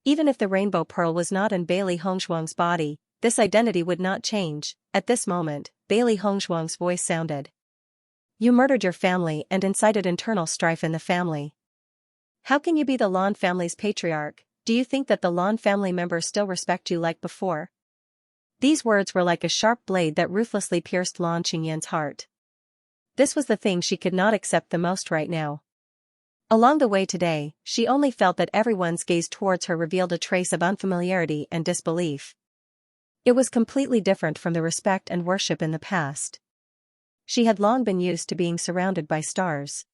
Even if the Rainbow Pearl was not in Bailey Hongzhuang's body, this identity would not change. At this moment, Bailey Hongzhuang's voice sounded. You murdered your family and incited internal strife in the family. How can you be the Lan family's patriarch? Do you think that the Lan family members still respect you like before? These words were like a sharp blade that ruthlessly pierced Lan Qingyan's heart. This was the thing she could not accept the most right now. Along the way today, she only felt that everyone's gaze towards her revealed a trace of unfamiliarity and disbelief. It was completely different from the respect and worship in the past. She had long been used to being surrounded by stars.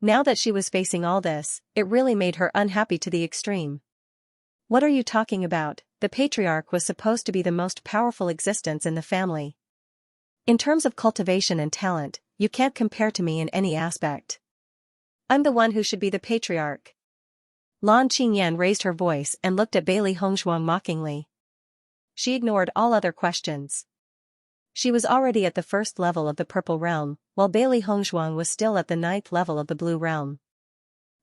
Now that she was facing all this, it really made her unhappy to the extreme. What are you talking about? The patriarch was supposed to be the most powerful existence in the family. In terms of cultivation and talent, you can't compare to me in any aspect. I'm the one who should be the patriarch. Lan Qingyan raised her voice and looked at Bailey Hongzhuang mockingly. She ignored all other questions. She was already at the first level of the Purple Realm, while Bailey Hongzhuang was still at the 9th level of the Blue Realm.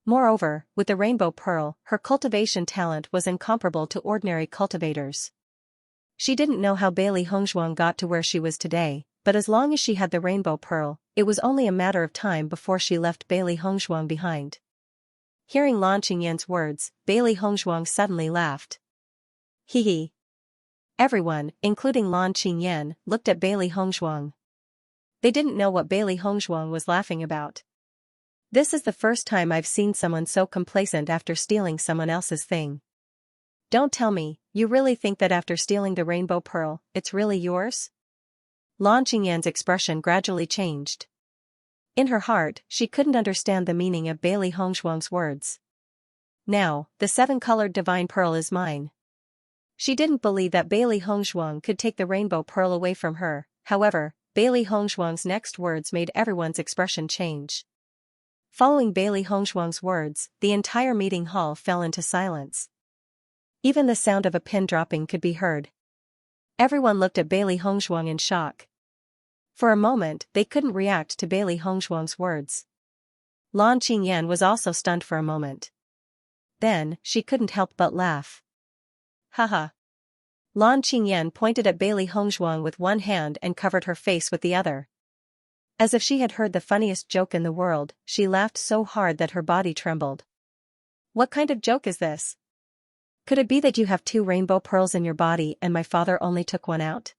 Moreover, with the Rainbow Pearl, her cultivation talent was incomparable to ordinary cultivators. She didn't know how Bailey Hongzhuang got to where she was today, but as long as she had the Rainbow Pearl, it was only a matter of time before she left Bailey Hongzhuang behind. Hearing Lan Qingyan's words, Bailey Hongzhuang suddenly laughed. Hee hee. Everyone, including Lan Qingyan, looked at Bailey Hongzhuang. They didn't know what Bailey Hongzhuang was laughing about. This is the first time I've seen someone so complacent after stealing someone else's thing. Don't tell me, you really think that after stealing the Rainbow Pearl, it's really yours? Lan Qingyan's expression gradually changed. In her heart, she couldn't understand the meaning of Bailey Hongzhuang's words. Now, the 7-colored divine pearl is mine. She didn't believe that Bailey Hongzhuang could take the Rainbow Pearl away from her. However, Bailey Hongzhuang's next words made everyone's expression change. Following Bailey Hongzhuang's words, the entire meeting hall fell into silence. Even the sound of a pin dropping could be heard. Everyone looked at Bailey Hongzhuang in shock. For a moment, they couldn't react to Bailey Hongzhuang's words. Lan Qingyan was also stunned for a moment. Then, she couldn't help but laugh. Haha. Lan Qingyan pointed at Bailey Hongzhuang with one hand and covered her face with the other. As if she had heard the funniest joke in the world, she laughed so hard that her body trembled. What kind of joke is this? Could it be that you have 2 rainbow pearls in your body and my father only took one out?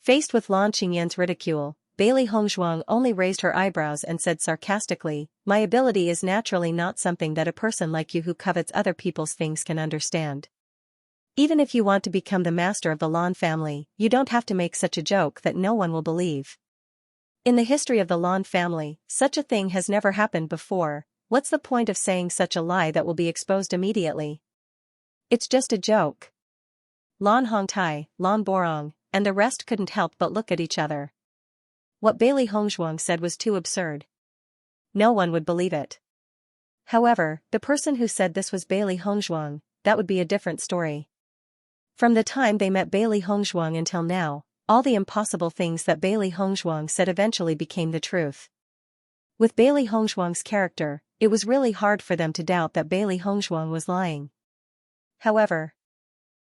Faced with Lan Qingyan's ridicule, Bailey Hongzhuang only raised her eyebrows and said sarcastically, my ability is naturally not something that a person like you who covets other people's things can understand. Even if you want to become the master of the Lan family, you don't have to make such a joke that no one will believe. In the history of the Lan family, such a thing has never happened before. What's the point of saying such a lie that will be exposed immediately? It's just a joke. Lan Hongtai, Lan Borong, and the rest couldn't help but look at each other. What Bailey Hongzhuang said was too absurd. No one would believe it. However, the person who said this was Bailey Hongzhuang. That would be a different story. From the time they met Bailey Hongzhuang until now, all the impossible things that Bailey Hongzhuang said eventually became the truth. With Bailey Hongzhuang's character, it was really hard for them to doubt that Bailey Hongzhuang was lying. However,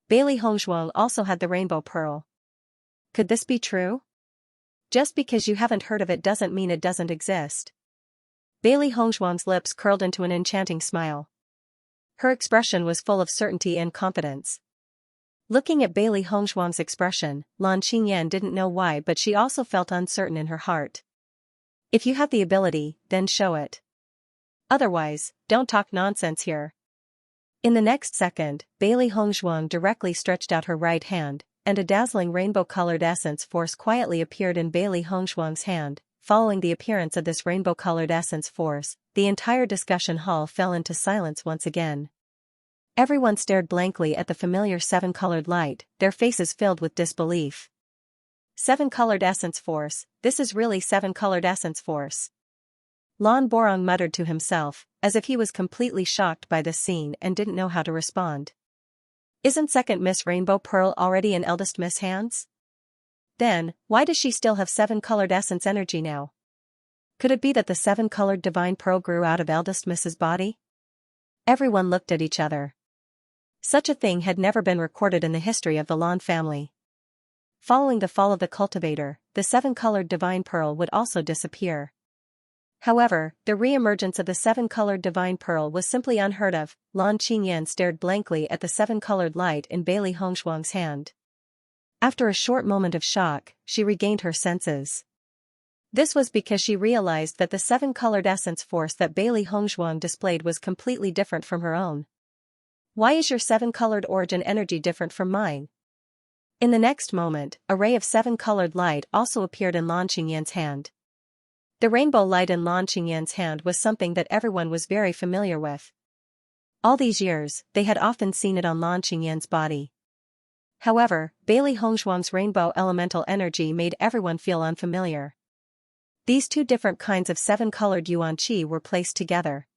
Bailey Hongzhuang also had the Rainbow Pearl. Could this be true? Just because you haven't heard of it doesn't mean it doesn't exist. Bailey Hongzhuang's lips curled into an enchanting smile. Her expression was full of certainty and confidence. Looking at Bailey Hongzhuang's expression, Lan Qingyan didn't know why, but she also felt uncertain in her heart. If you have the ability, then show it. Otherwise, don't talk nonsense here. In the next second, Bailey Hongzhuang directly stretched out her right hand, and a dazzling rainbow-colored essence force quietly appeared in Bailey Hongzhuang's hand. Following the appearance of this rainbow-colored essence force, the entire discussion hall fell into silence once again. Everyone stared blankly at the familiar seven-colored light, their faces filled with disbelief. Seven-colored essence force, this is really seven-colored essence force. Lan Borong muttered to himself, as if he was completely shocked by this scene and didn't know how to respond. Isn't second Miss Rainbow Pearl already in eldest Miss hands? Then, why does she still have seven-colored essence energy now? Could it be that the seven-colored divine pearl grew out of eldest Miss's body? Everyone looked at each other. Such a thing had never been recorded in the history of the Lan family. Following the fall of the cultivator, the seven-colored divine pearl would also disappear. However, the re-emergence of the seven-colored divine pearl was simply unheard of. Lan Qingyan stared blankly at the seven-colored light in Bailey Hongzhuang's hand. After a short moment of shock, she regained her senses. This was because she realized that the seven-colored essence force that Bailey Hongzhuang displayed was completely different from her own. Why is your seven-colored origin energy different from mine? In the next moment, a ray of seven-colored light also appeared in Lan Qingyan's hand. The rainbow light in Lan Qingyan's hand was something that everyone was very familiar with. All these years, they had often seen it on Lan Qingyan's body. However, Bailey Hongzhuang's rainbow elemental energy made everyone feel unfamiliar. These two different kinds of seven-colored yuan qi were placed together.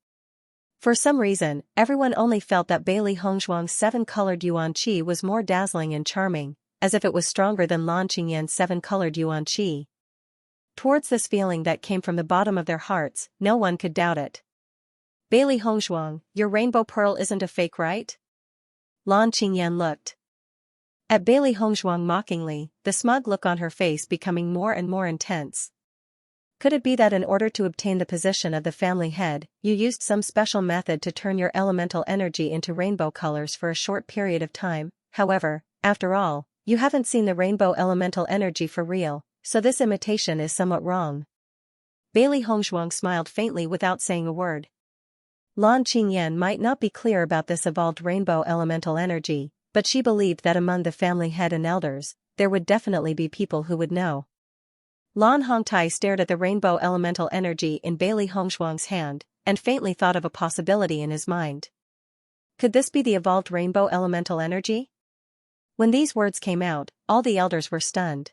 For some reason, everyone only felt that Bailey Hongzhuang's seven-colored yuan qi was more dazzling and charming, as if it was stronger than Lan Qingyan's seven-colored yuan qi. Towards this feeling that came from the bottom of their hearts, no one could doubt it. Bailey Hongzhuang, your rainbow pearl isn't a fake, right? Lan Qingyan looked at Bailey Hongzhuang mockingly, the smug look on her face becoming more and more intense. Could it be that in order to obtain the position of the family head, you used some special method to turn your elemental energy into rainbow colors for a short period of time? However, after all, you haven't seen the rainbow elemental energy for real, so this imitation is somewhat wrong. Bailey Hongzhuang smiled faintly without saying a word. Lan Qingyan might not be clear about this evolved rainbow elemental energy, but she believed that among the family head and elders, there would definitely be people who would know. Lan Hongtai stared at the rainbow elemental energy in Bailey Hongzhuang's hand, and faintly thought of a possibility in his mind. Could this be the evolved rainbow elemental energy? When these words came out, all the elders were stunned.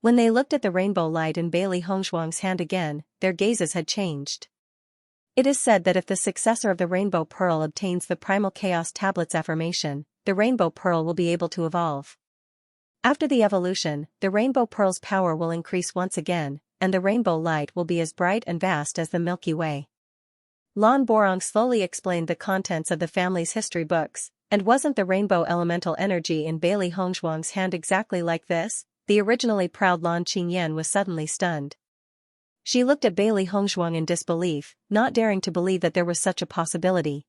When they looked at the rainbow light in Bailey Hongzhuang's hand again, their gazes had changed. It is said that if the successor of the Rainbow Pearl obtains the Primal Chaos Tablet's affirmation, the Rainbow Pearl will be able to evolve. After the evolution, the Rainbow Pearl's power will increase once again, and the rainbow light will be as bright and vast as the Milky Way. Lan Borong slowly explained the contents of the family's history books, and wasn't the rainbow elemental energy in Bailey Hongzhuang's hand exactly like this? The originally proud Lan Qingyan was suddenly stunned. She looked at Bailey Hongzhuang in disbelief, not daring to believe that there was such a possibility.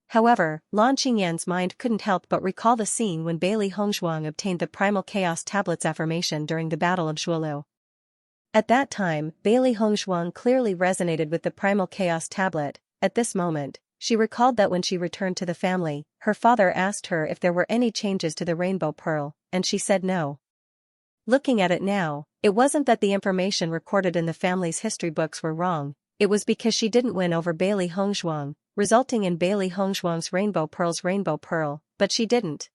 However, Lan Qingyan's mind couldn't help but recall the scene when Bailey Hongzhuang obtained the Primal Chaos Tablet's affirmation during the Battle of Zhuolu. At that time, Bailey Hongzhuang clearly resonated with the Primal Chaos Tablet. At this moment, she recalled that when she returned to the family, her father asked her if there were any changes to the Rainbow Pearl, and she said no. Looking at it now, it wasn't that the information recorded in the family's history books were wrong, it was because she didn't win over Bailey Hongzhuang, resulting in Bailey Hongzhuang's Rainbow Pearl's Rainbow Pearl, but she didn't.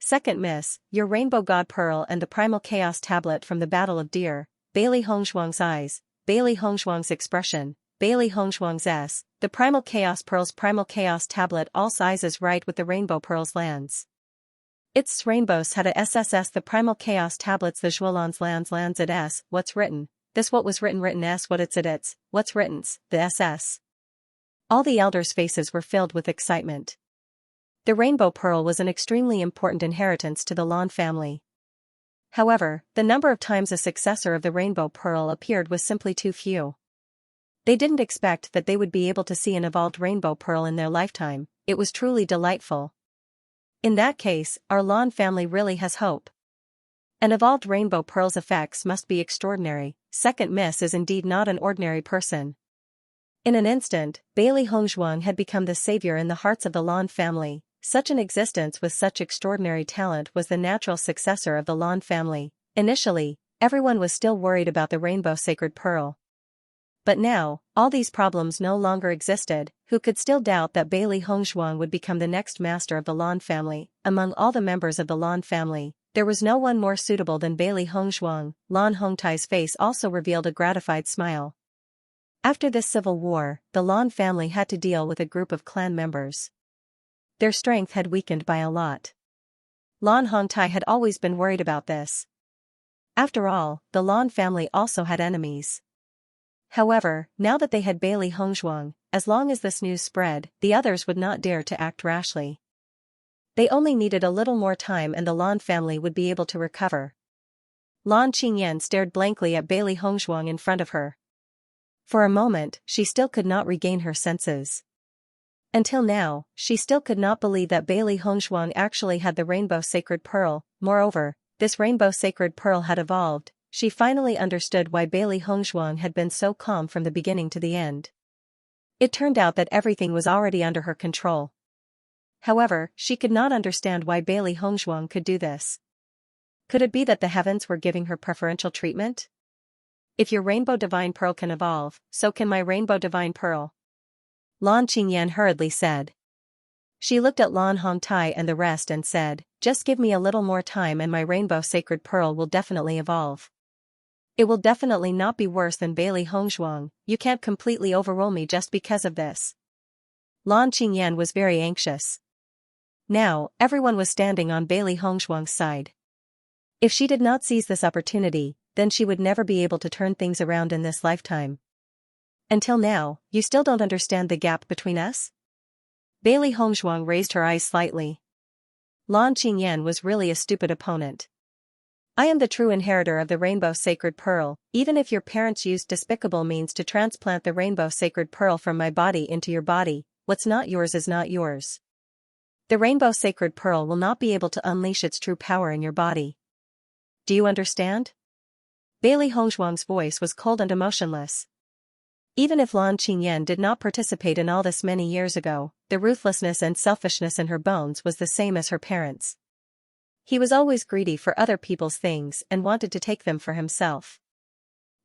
Second Miss, your Rainbow God Pearl and the Primal Chaos Tablet from the Battle of Deer, Bailey Hongzhuang's eyes, Bailey Hongzhuang's expression, Bailey Hongzhuang's the Primal Chaos Pearl's Primal Chaos Tablet all sizes right with the Rainbow Pearl's lands. Its rainbows had a SSS the Primal Chaos Tablets the Zhuolan's lands at S, what's written, this what was written S what it's at its, what's written's, the SS. All the elders' faces were filled with excitement. The Rainbow Pearl was an extremely important inheritance to the Lan family. However, the number of times a successor of the Rainbow Pearl appeared was simply too few. They didn't expect that they would be able to see an evolved Rainbow Pearl in their lifetime. It was truly delightful. In that case, our Lan family really has hope. An evolved Rainbow Pearl's effects must be extraordinary. Second Miss is indeed not an ordinary person. In an instant, Bailey Hongzhuang had become the savior in the hearts of the Lan family. Such an existence with such extraordinary talent was the natural successor of the Lan family. Initially, everyone was still worried about the Rainbow Sacred Pearl. But now, all these problems no longer existed. Who could still doubt that Bailey Hongzhuang would become the next master of the Lan family? Among all the members of the Lan family, there was no one more suitable than Bailey Hongzhuang. Lan Hongtai's face also revealed a gratified smile. After this civil war, the Lan family had to deal with a group of clan members. Their strength had weakened by a lot. Lan Hongtai had always been worried about this. After all, the Lan family also had enemies. However, now that they had Bailey Hongzhuang, as long as this news spread, the others would not dare to act rashly. They only needed a little more time and the Lan family would be able to recover. Lan Qingyan stared blankly at Bailey Hongzhuang in front of her. For a moment, she still could not regain her senses. Until now, she still could not believe that Bailey Hongzhuang actually had the Rainbow Sacred Pearl. Moreover, this Rainbow Sacred Pearl had evolved. She finally understood why Bailey Hongzhuang had been so calm from the beginning to the end. It turned out that everything was already under her control. However, she could not understand why Bailey Hongzhuang could do this. Could it be that the heavens were giving her preferential treatment? If your Rainbow Divine Pearl can evolve, so can my Rainbow Divine Pearl. Lan Qingyan hurriedly said. She looked at Lan Hongtai and the rest and said, just give me a little more time and my Rainbow Sacred Pearl will definitely evolve. It will definitely not be worse than Bailey Hongzhuang. You can't completely overrule me just because of this. Lan Qingyan was very anxious. Now, everyone was standing on Bailey Hongzhuang's side. If she did not seize this opportunity, then she would never be able to turn things around in this lifetime. Until now, you still don't understand the gap between us? Bailey Hongzhuang raised her eyes slightly. Lan Qingyan was really a stupid opponent. I am the true inheritor of the Rainbow Sacred Pearl. Even if your parents used despicable means to transplant the Rainbow Sacred Pearl from my body into your body, what's not yours is not yours. The Rainbow Sacred Pearl will not be able to unleash its true power in your body. Do you understand? Bailey Hongzhuang's voice was cold and emotionless. Even if Lan Qingyan did not participate in all this many years ago, the ruthlessness and selfishness in her bones was the same as her parents. He was always greedy for other people's things and wanted to take them for himself.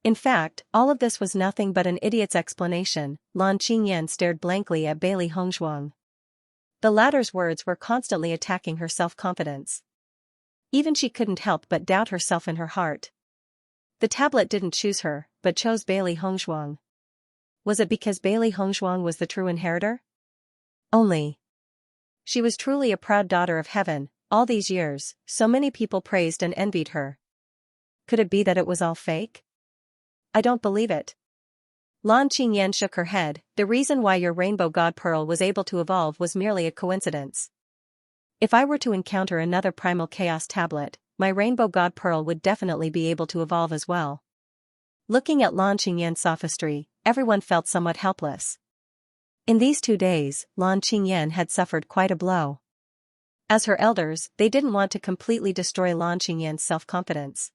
In fact, all of this was nothing but an idiot's explanation. Lan Qingyan stared blankly at Bailey Hongzhuang. The latter's words were constantly attacking her self-confidence. Even she couldn't help but doubt herself in her heart. The tablet didn't choose her, but chose Bailey Hongzhuang. Was it because Bailey Hongzhuang was the true inheritor? Only. She was truly a proud daughter of heaven. All these years, so many people praised and envied her. Could it be that it was all fake? I don't believe it. Lan Qingyan shook her head. The reason why your Rainbow God Pearl was able to evolve was merely a coincidence. If I were to encounter another Primal Chaos tablet, my Rainbow God Pearl would definitely be able to evolve as well. Looking at Lan Qingyan's sophistry, everyone felt somewhat helpless. In these 2 days, Lan Qingyan had suffered quite a blow. As her elders, they didn't want to completely destroy Lan Qingyan's self-confidence.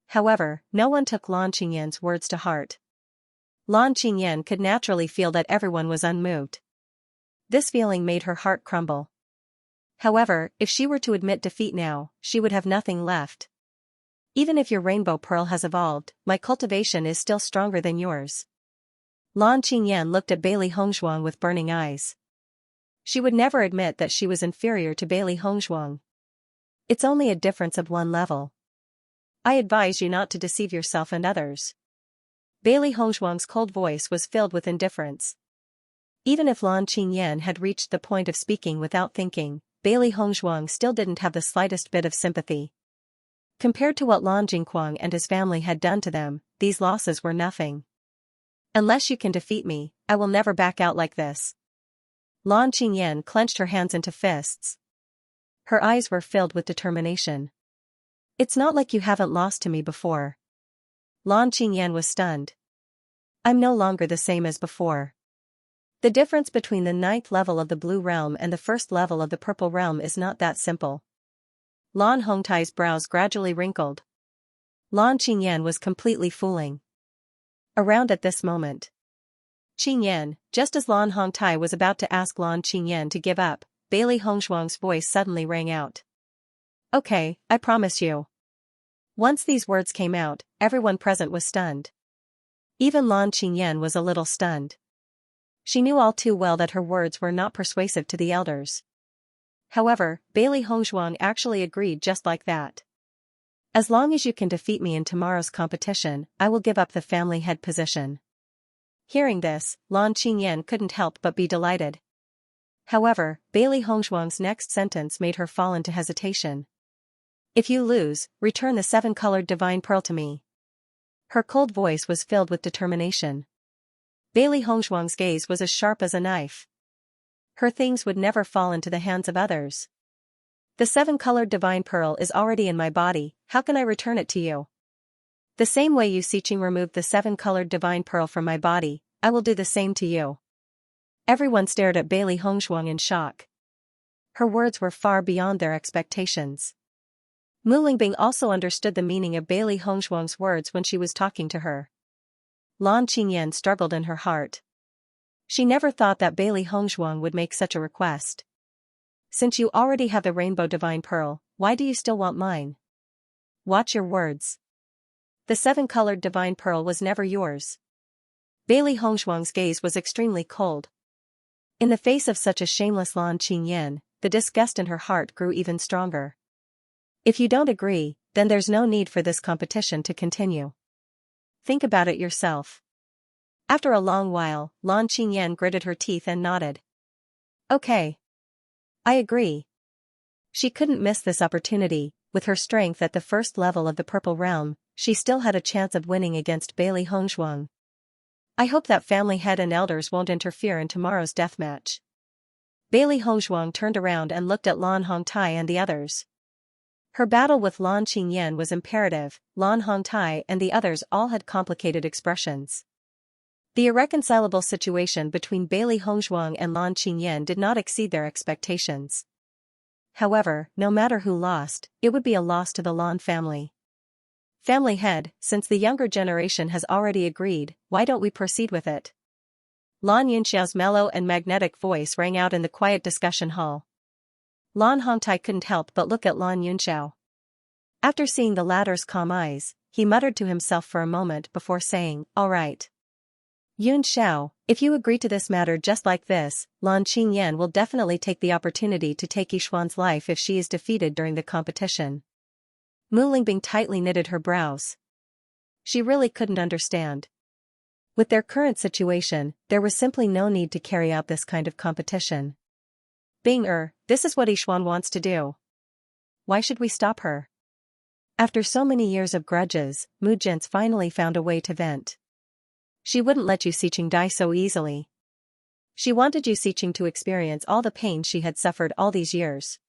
However, no one took Lan Qingyan's words to heart. Lan Qingyan could naturally feel that everyone was unmoved. This feeling made her heart crumble. However, if she were to admit defeat now, she would have nothing left. Even if your Rainbow Pearl has evolved, my cultivation is still stronger than yours. Lan Qingyan looked at Bailey Hongzhuang with burning eyes. She would never admit that she was inferior to Bailey Hongzhuang. It's only a difference of 1 level. I advise you not to deceive yourself and others. Bailey Hongzhuang's cold voice was filled with indifference. Even if Lan Qingyan had reached the point of speaking without thinking, Bailey Hongzhuang still didn't have the slightest bit of sympathy. Compared to what Lan Jingquang and his family had done to them, these losses were nothing. Unless you can defeat me, I will never back out like this. Lan Qingyan clenched her hands into fists. Her eyes were filled with determination. It's not like you haven't lost to me before. Lan Qingyan was stunned. I'm no longer the same as before. The difference between the 9th level of the Blue Realm and the 1st level of the Purple Realm is not that simple. Lan Hongtai's brows gradually wrinkled. Lan Qingyan was completely fooling around at this moment. Qingyan, just as Lan Hongtai was about to ask Lan Qingyan to give up, Bailey Hongshuang's voice suddenly rang out. Okay, I promise you. Once these words came out, everyone present was stunned. Even Lan Qingyan was a little stunned. She knew all too well that her words were not persuasive to the elders. However, Bailey Hongshuang actually agreed just like that. As long as you can defeat me in tomorrow's competition, I will give up the family head position. Hearing this, Lan Qingyan couldn't help but be delighted. However, Bailey Hongshuang's next sentence made her fall into hesitation. If you lose, return the 7-colored divine pearl to me. Her cold voice was filled with determination. Bailey Hongshuang's gaze was as sharp as a knife. Her things would never fall into the hands of others. The 7-colored divine pearl is already in my body, how can I return it to you? The same way Yu Xiqing removed the 7-colored divine pearl from my body, I will do the same to you. Everyone stared at Bailey Hongshuang in shock. Her words were far beyond their expectations. Mu Lingbing also understood the meaning of Bailey Hongshuang's words when she was talking to her. Lan Qingyan struggled in her heart. She never thought that Bailey Hongshuang would make such a request. Since you already have the Rainbow Divine Pearl, why do you still want mine? Watch your words. The 7-colored Divine Pearl was never yours. Bailey Hongshuang's gaze was extremely cold. In the face of such a shameless Lan Qingyan, the disgust in her heart grew even stronger. If you don't agree, then there's no need for this competition to continue. Think about it yourself. After a long while, Lan Qingyan gritted her teeth and nodded. Okay. I agree. She couldn't miss this opportunity. With her strength at the 1st level of the Purple Realm, she still had a chance of winning against Bailey Hongshuang. I hope that family head and elders won't interfere in tomorrow's deathmatch. Bailey Hongshuang turned around and looked at Lan Hongtai and the others. Her battle with Lan Qingyan was imperative. Lan Hongtai and the others all had complicated expressions. The irreconcilable situation between Bailey Hongshuang and Lan Qingyan did not exceed their expectations. However, no matter who lost, it would be a loss to the Lan family. Family head, since the younger generation has already agreed, why don't we proceed with it? Lan Yunxiao's mellow and magnetic voice rang out in the quiet discussion hall. Lan Hongtai couldn't help but look at Lan Yunxiao. After seeing the latter's calm eyes, he muttered to himself for a moment before saying, all right. Yunxiao, if you agree to this matter just like this, Lan Qingyan will definitely take the opportunity to take Yishuan's life if she is defeated during the competition. Mu Lingbing tightly knitted her brows. She really couldn't understand. With their current situation, there was simply no need to carry out this kind of competition. This is what Yishuan wants to do. Why should we stop her? After so many years of grudges, Mu Jintz finally found a way to vent. She wouldn't let Yu Xiqing die so easily. She wanted Yu Xiqing to experience all the pain she had suffered all these years.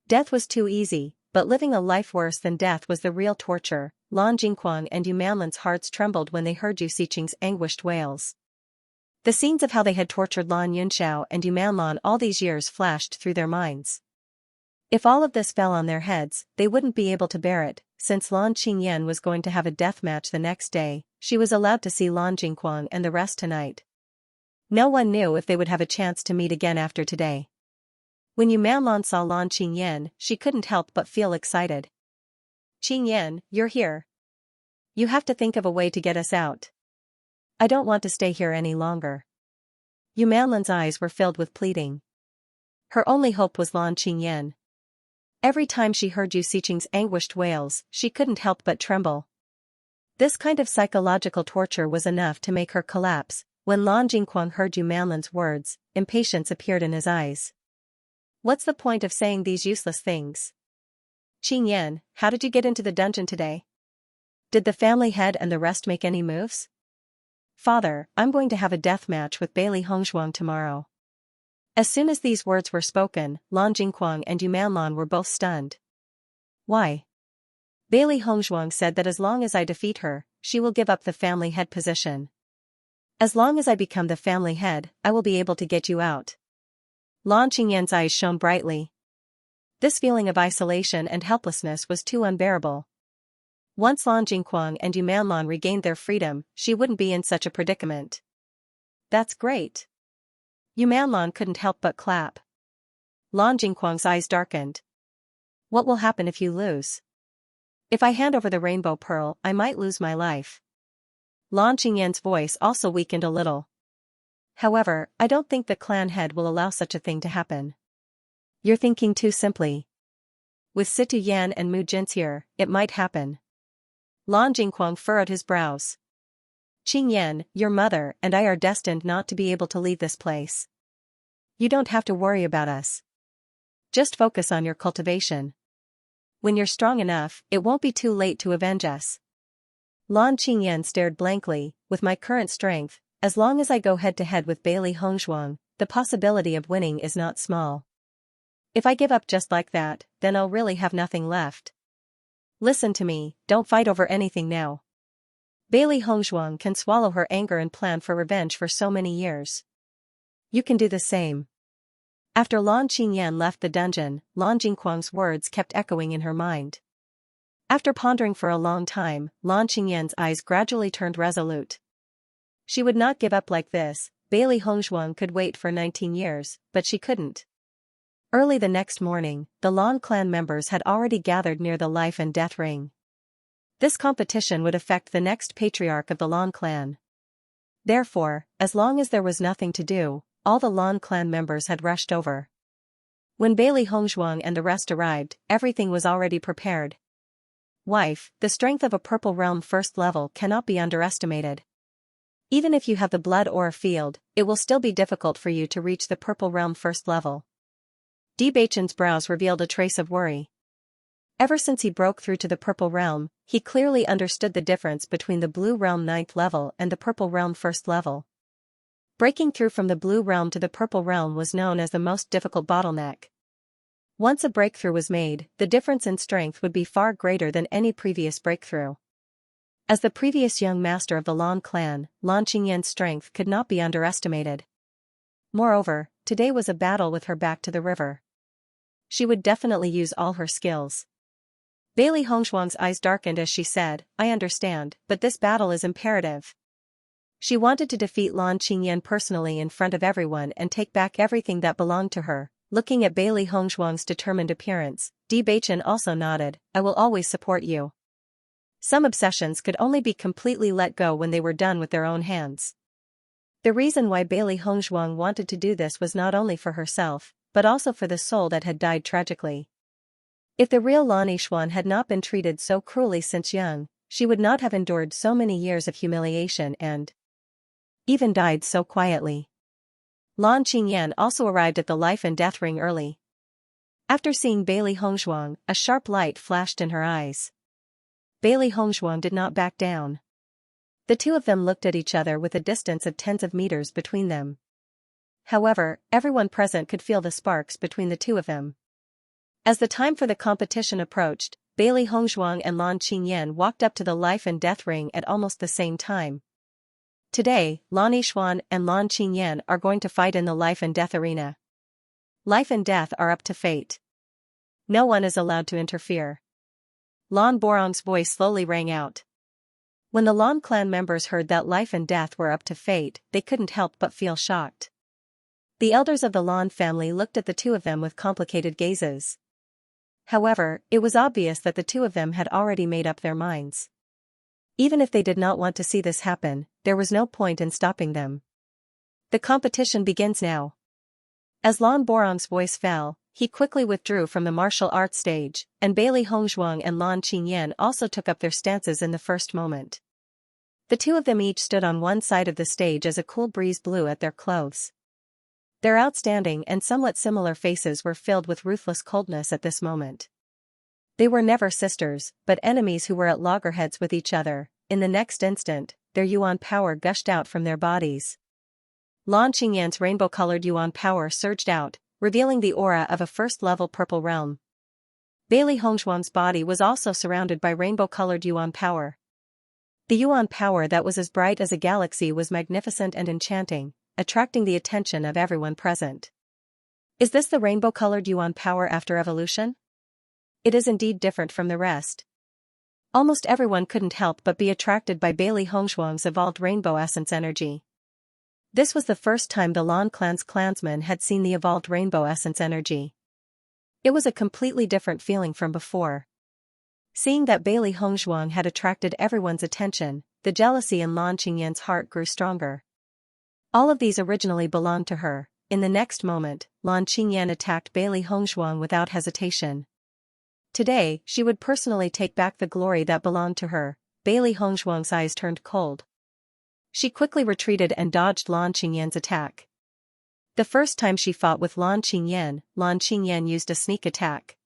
Death was too easy, but living a life worse than death was the real torture. Lan Jingquang and Yu Manlan's hearts trembled when they heard Yu Xiqing's anguished wails. The scenes of how they had tortured Lan Yunxiao and Yu Manlan all these years flashed through their minds. If all of this fell on their heads, they wouldn't be able to bear it. Since Lan Qingyan was going to have a death match the next day, she was allowed to see Lan Jingquang and the rest tonight. No one knew if they would have a chance to meet again after today. When Yu Manlan saw Lan Qingyan, she couldn't help but feel excited. Qingyan, you're here. You have to think of a way to get us out. I don't want to stay here any longer. Yu Manlan's eyes were filled with pleading. Her only hope was Lan Qingyan. Every time she heard Yu Xiqing's anguished wails, she couldn't help but tremble. This kind of psychological torture was enough to make her collapse. When Lan Jingquang heard Yu Manlan's words, impatience appeared in his eyes. What's the point of saying these useless things? Qingyan, how did you get into the dungeon today? Did the family head and the rest make any moves? Father, I'm going to have a death match with Bailey Hongshuang tomorrow. As soon as these words were spoken, Lan Jingquang and Yu Manlan were both stunned. Why? Bailey Hongzhuang said that as long as I defeat her, she will give up the family head position. As long as I become the family head, I will be able to get you out. Lan Qingyan's eyes shone brightly. This feeling of isolation and helplessness was too unbearable. Once Lan Jingquang and Yu Manlan regained their freedom, she wouldn't be in such a predicament. That's great. Yu Manlan couldn't help but clap. Lan Jingquang's eyes darkened. What will happen if you lose? If I hand over the rainbow pearl, I might lose my life. Lan Qingyan's voice also weakened a little. However, I don't think the clan head will allow such a thing to happen. You're thinking too simply. With Situ Yan and Mu Jinxier, it might happen. Lan Jingquang furrowed his brows. Qing Yan, your mother and I are destined not to be able to leave this place. You don't have to worry about us. Just focus on your cultivation. When you're strong enough, it won't be too late to avenge us. Lan Qingyan stared blankly. With my current strength, as long as I go head-to-head with Bailey Hongzhuang, the possibility of winning is not small. If I give up just like that, then I'll really have nothing left. Listen to me, don't fight over anything now. Bailey Hongzhuang can swallow her anger and plan for revenge for so many years. You can do the same. After Lan Qingyan left the dungeon, Lan Jingquang's words kept echoing in her mind. After pondering for a long time, Lan Qingyan's eyes gradually turned resolute. She would not give up like this. Bailey Hongzhuang could wait for 19 years, but she couldn't. Early the next morning, the Lan clan members had already gathered near the life and death ring. This competition would affect the next patriarch of the Lan clan. Therefore, as long as there was nothing to do, all the Lan clan members had rushed over. When Bailey Hongzhuang and the rest arrived, everything was already prepared. Wife, the strength of a Purple Realm first level cannot be underestimated. Even if you have the blood aura field, it will still be difficult for you to reach the Purple Realm first level. Bewitching's brows revealed a trace of worry. Ever since he broke through to the Purple Realm, he clearly understood the difference between the Blue Realm 9th level and the Purple Realm first level. Breaking through from the Blue Realm to the Purple Realm was known as the most difficult bottleneck. Once a breakthrough was made, the difference in strength would be far greater than any previous breakthrough. As the previous young master of the Lan clan, Lan Qingyan's strength could not be underestimated. Moreover, today was a battle with her back to the river. She would definitely use all her skills. Bailey Hongzhuang's eyes darkened as she said, I understand, but this battle is imperative. She wanted to defeat Lan Qingyan personally in front of everyone and take back everything that belonged to her. Looking at Bailey Hongzhuang's determined appearance, Bewitching also nodded, I will always support you. Some obsessions could only be completely let go when they were done with their own hands. The reason why Bailey Hongzhuang wanted to do this was not only for herself, but also for the soul that had died tragically. If the real Lan Yixuan had not been treated so cruelly since young, she would not have endured so many years of humiliation and even died so quietly. Lan Qingyan also arrived at the life and death ring early. After seeing Bailey Hongzhuang, a sharp light flashed in her eyes. Bailey Hongzhuang did not back down. The two of them looked at each other with a distance of tens of meters between them. However, everyone present could feel the sparks between the two of them. As the time for the competition approached, Bailey Hongzhuang and Lan Qingyan walked up to the life and death ring at almost the same time. Today, Lan Yixuan and Lan Qingyan are going to fight in the life and death arena. Life and death are up to fate. No one is allowed to interfere. Lan Borong's voice slowly rang out. When the Lan clan members heard that life and death were up to fate, they couldn't help but feel shocked. The elders of the Lan family looked at the two of them with complicated gazes. However, it was obvious that the two of them had already made up their minds. Even if they did not want to see this happen, there was no point in stopping them. The competition begins now. As Lan Borong's voice fell, he quickly withdrew from the martial arts stage, and Bailey Hongzhuang and Lan Qingyan also took up their stances in the first moment. The two of them each stood on one side of the stage as a cool breeze blew at their clothes. Their outstanding and somewhat similar faces were filled with ruthless coldness at this moment. They were never sisters, but enemies who were at loggerheads with each other. In the next instant, their yuan power gushed out from their bodies. Lan Qingyan's rainbow-colored yuan power surged out, revealing the aura of a first-level purple realm. Bailey Hongzhuang's body was also surrounded by rainbow-colored yuan power. The yuan power that was as bright as a galaxy was magnificent and enchanting, attracting the attention of everyone present. Is this the rainbow-colored yuan power after evolution? It is indeed different from the rest. Almost everyone couldn't help but be attracted by Bailey Hongzhuang's evolved rainbow essence energy. This was the first time the Lan clan's clansmen had seen the evolved rainbow essence energy. It was a completely different feeling from before. Seeing that Bailey Hongzhuang had attracted everyone's attention, the jealousy in Lan Qingyan's heart grew stronger. All of these originally belonged to her. In the next moment, Lan Qingyan attacked Bailey Hongzhuang without hesitation. Today, she would personally take back the glory that belonged to her. Bailey Hongzhuang's eyes turned cold. She quickly retreated and dodged Lan Qingyan's attack. The first time she fought with Lan Qingyan used a sneak attack.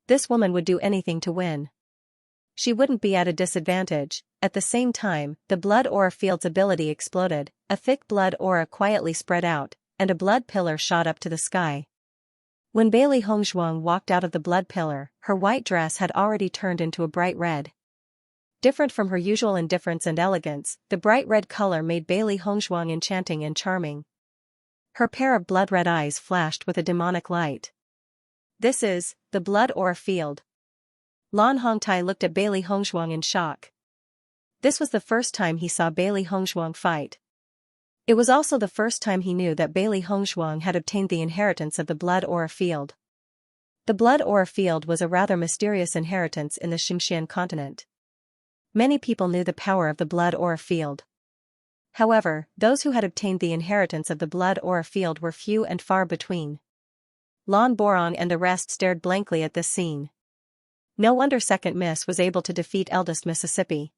This woman would do anything to win. She wouldn't be at a disadvantage. At the same time, the blood aura field's ability exploded, a thick blood aura quietly spread out, and a blood pillar shot up to the sky. When Bailey Hongzhuang walked out of the blood pillar, her white dress had already turned into a bright red. Different from her usual indifference and elegance, the bright red color made Bailey Hongzhuang enchanting and charming. Her pair of blood-red eyes flashed with a demonic light. This is the blood aura field. Lan Hongtai looked at Bailey Hongzhuang in shock. This was the first time he saw Bailey Hongzhuang fight. It was also the first time he knew that Bailey Hongzhuang had obtained the inheritance of the blood aura field. The blood aura field was a rather mysterious inheritance in the Xianxia continent. Many people knew the power of the blood aura field. However, those who had obtained the inheritance of the blood aura field were few and far between. Lan Borong and the rest stared blankly at this scene. No wonder Second Miss was able to defeat Eldest Mississippi.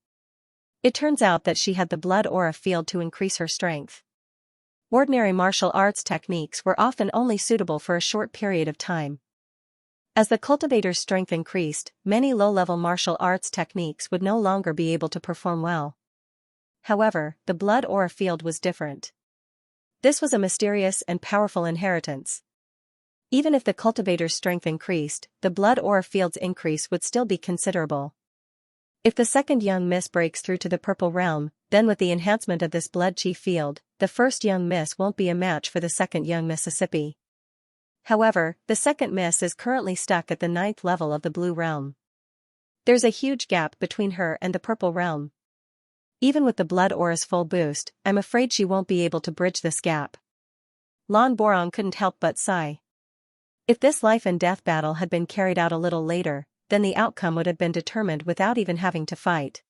It turns out that she had the blood aura field to increase her strength. Ordinary martial arts techniques were often only suitable for a short period of time. As the cultivator's strength increased, many low-level martial arts techniques would no longer be able to perform well. However, the blood aura field was different. This was a mysterious and powerful inheritance. Even if the cultivator's strength increased, the blood aura field's increase would still be considerable. If the second young miss breaks through to the purple realm, then with the enhancement of this blood chi field, the first young miss won't be a match for the second young Mississippi. However, the second miss is currently stuck at the 9th level of the blue realm. There's a huge gap between her and the purple realm. Even with the blood aura's full boost, I'm afraid she won't be able to bridge this gap. Lan Borong couldn't help but sigh. If this life and death battle had been carried out a little later, then the outcome would have been determined without even having to fight.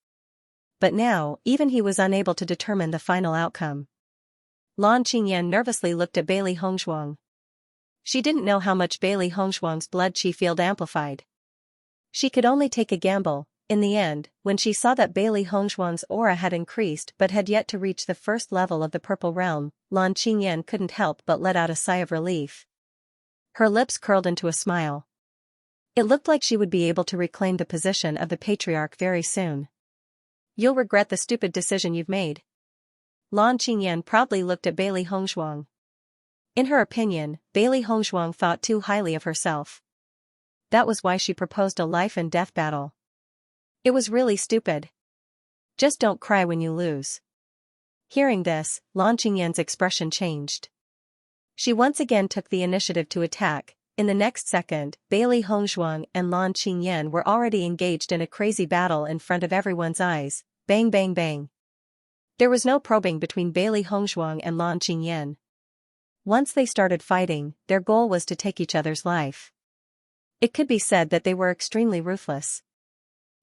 But now, even he was unable to determine the final outcome. Lan Qingyan nervously looked at Bailey Hongzhuang. She didn't know how much Bailey Hongzhuang's blood chi field amplified. She could only take a gamble. In the end, when she saw that Bailey Hongzhuang's aura had increased but had yet to reach the first level of the purple realm, Lan Qingyan couldn't help but let out a sigh of relief. Her lips curled into a smile. It looked like she would be able to reclaim the position of the patriarch very soon. You'll regret the stupid decision you've made. Lan Qingyan proudly looked at Bailey Hongzhuang. In her opinion, Bailey Hongzhuang thought too highly of herself. That was why she proposed a life and death battle. It was really stupid. Just don't cry when you lose. Hearing this, Lan Qingyan's expression changed. She once again took the initiative to attack. In the next second, Bailey Hongzhuang and Lan Qingyan were already engaged in a crazy battle in front of everyone's eyes. Bang bang bang. There was no probing between Bailey Hongzhuang and Lan Qingyan. Once they started fighting, their goal was to take each other's life. It could be said that they were extremely ruthless.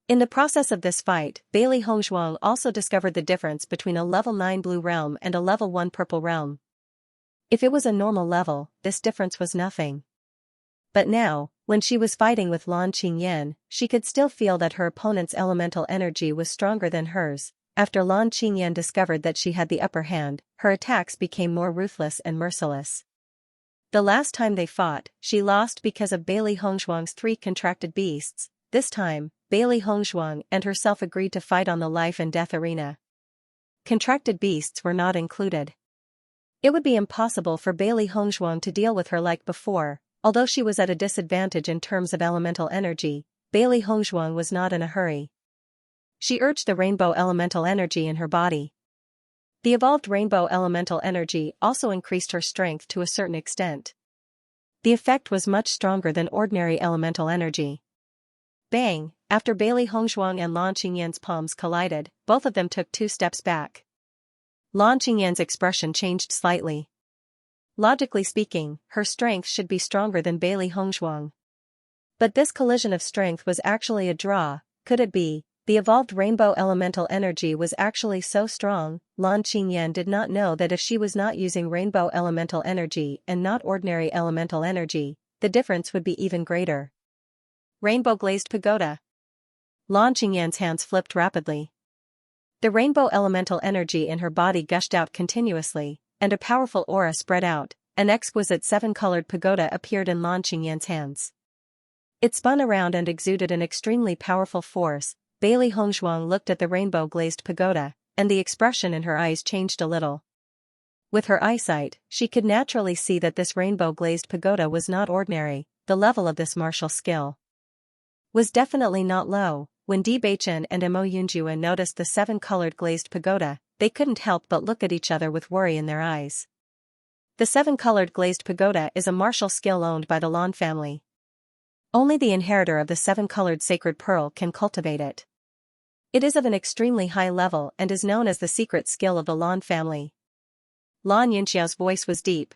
In the process of this fight, Bailey Hongzhuang also discovered the difference between a level 9 blue realm and a level 1 purple realm. If it was a normal level, this difference was nothing. But now, when she was fighting with Lan Qingyan, she could still feel that her opponent's elemental energy was stronger than hers. After Lan Qingyan discovered that she had the upper hand, her attacks became more ruthless and merciless. The last time they fought, she lost because of Bailey Hongzhuang's 3 contracted beasts. This time, Bailey Hongzhuang and herself agreed to fight on the life and death arena. Contracted beasts were not included. It would be impossible for Bailey Hongzhuang to deal with her like before. Although she was at a disadvantage in terms of elemental energy, Bailey Hongzhuang was not in a hurry. She urged the rainbow elemental energy in her body. The evolved rainbow elemental energy also increased her strength to a certain extent. The effect was much stronger than ordinary elemental energy. Bang! After Bailey Hongzhuang and Lan Qingyan's palms collided, both of them took 2 steps back. Lan Qingyan's expression changed slightly. Logically speaking, her strength should be stronger than Bailey Hongzhuang. But this collision of strength was actually a draw. Could it be? The evolved rainbow elemental energy was actually so strong. Lan Qingyan did not know that if she was not using rainbow elemental energy and not ordinary elemental energy, the difference would be even greater. Rainbow glazed pagoda. Lan Qingyan's hands flipped rapidly. The rainbow elemental energy in her body gushed out continuously, and a powerful aura spread out. An exquisite 7-colored pagoda appeared in Lan Qingyan's hands. It spun around and exuded an extremely powerful force. Bailey Hongzhuang looked at the rainbow-glazed pagoda, and the expression in her eyes changed a little. With her eyesight, she could naturally see that this rainbow-glazed pagoda was not ordinary. The level of this martial skill was definitely not low. When Di Beichen and Mo Yunjue noticed the 7-colored glazed pagoda, they couldn't help but look at each other with worry in their eyes. The 7-colored glazed pagoda is a martial skill owned by the Lan family. Only the inheritor of the 7-colored sacred pearl can cultivate it. It is of an extremely high level and is known as the secret skill of the Lan family. Lan Yunxiao's voice was deep.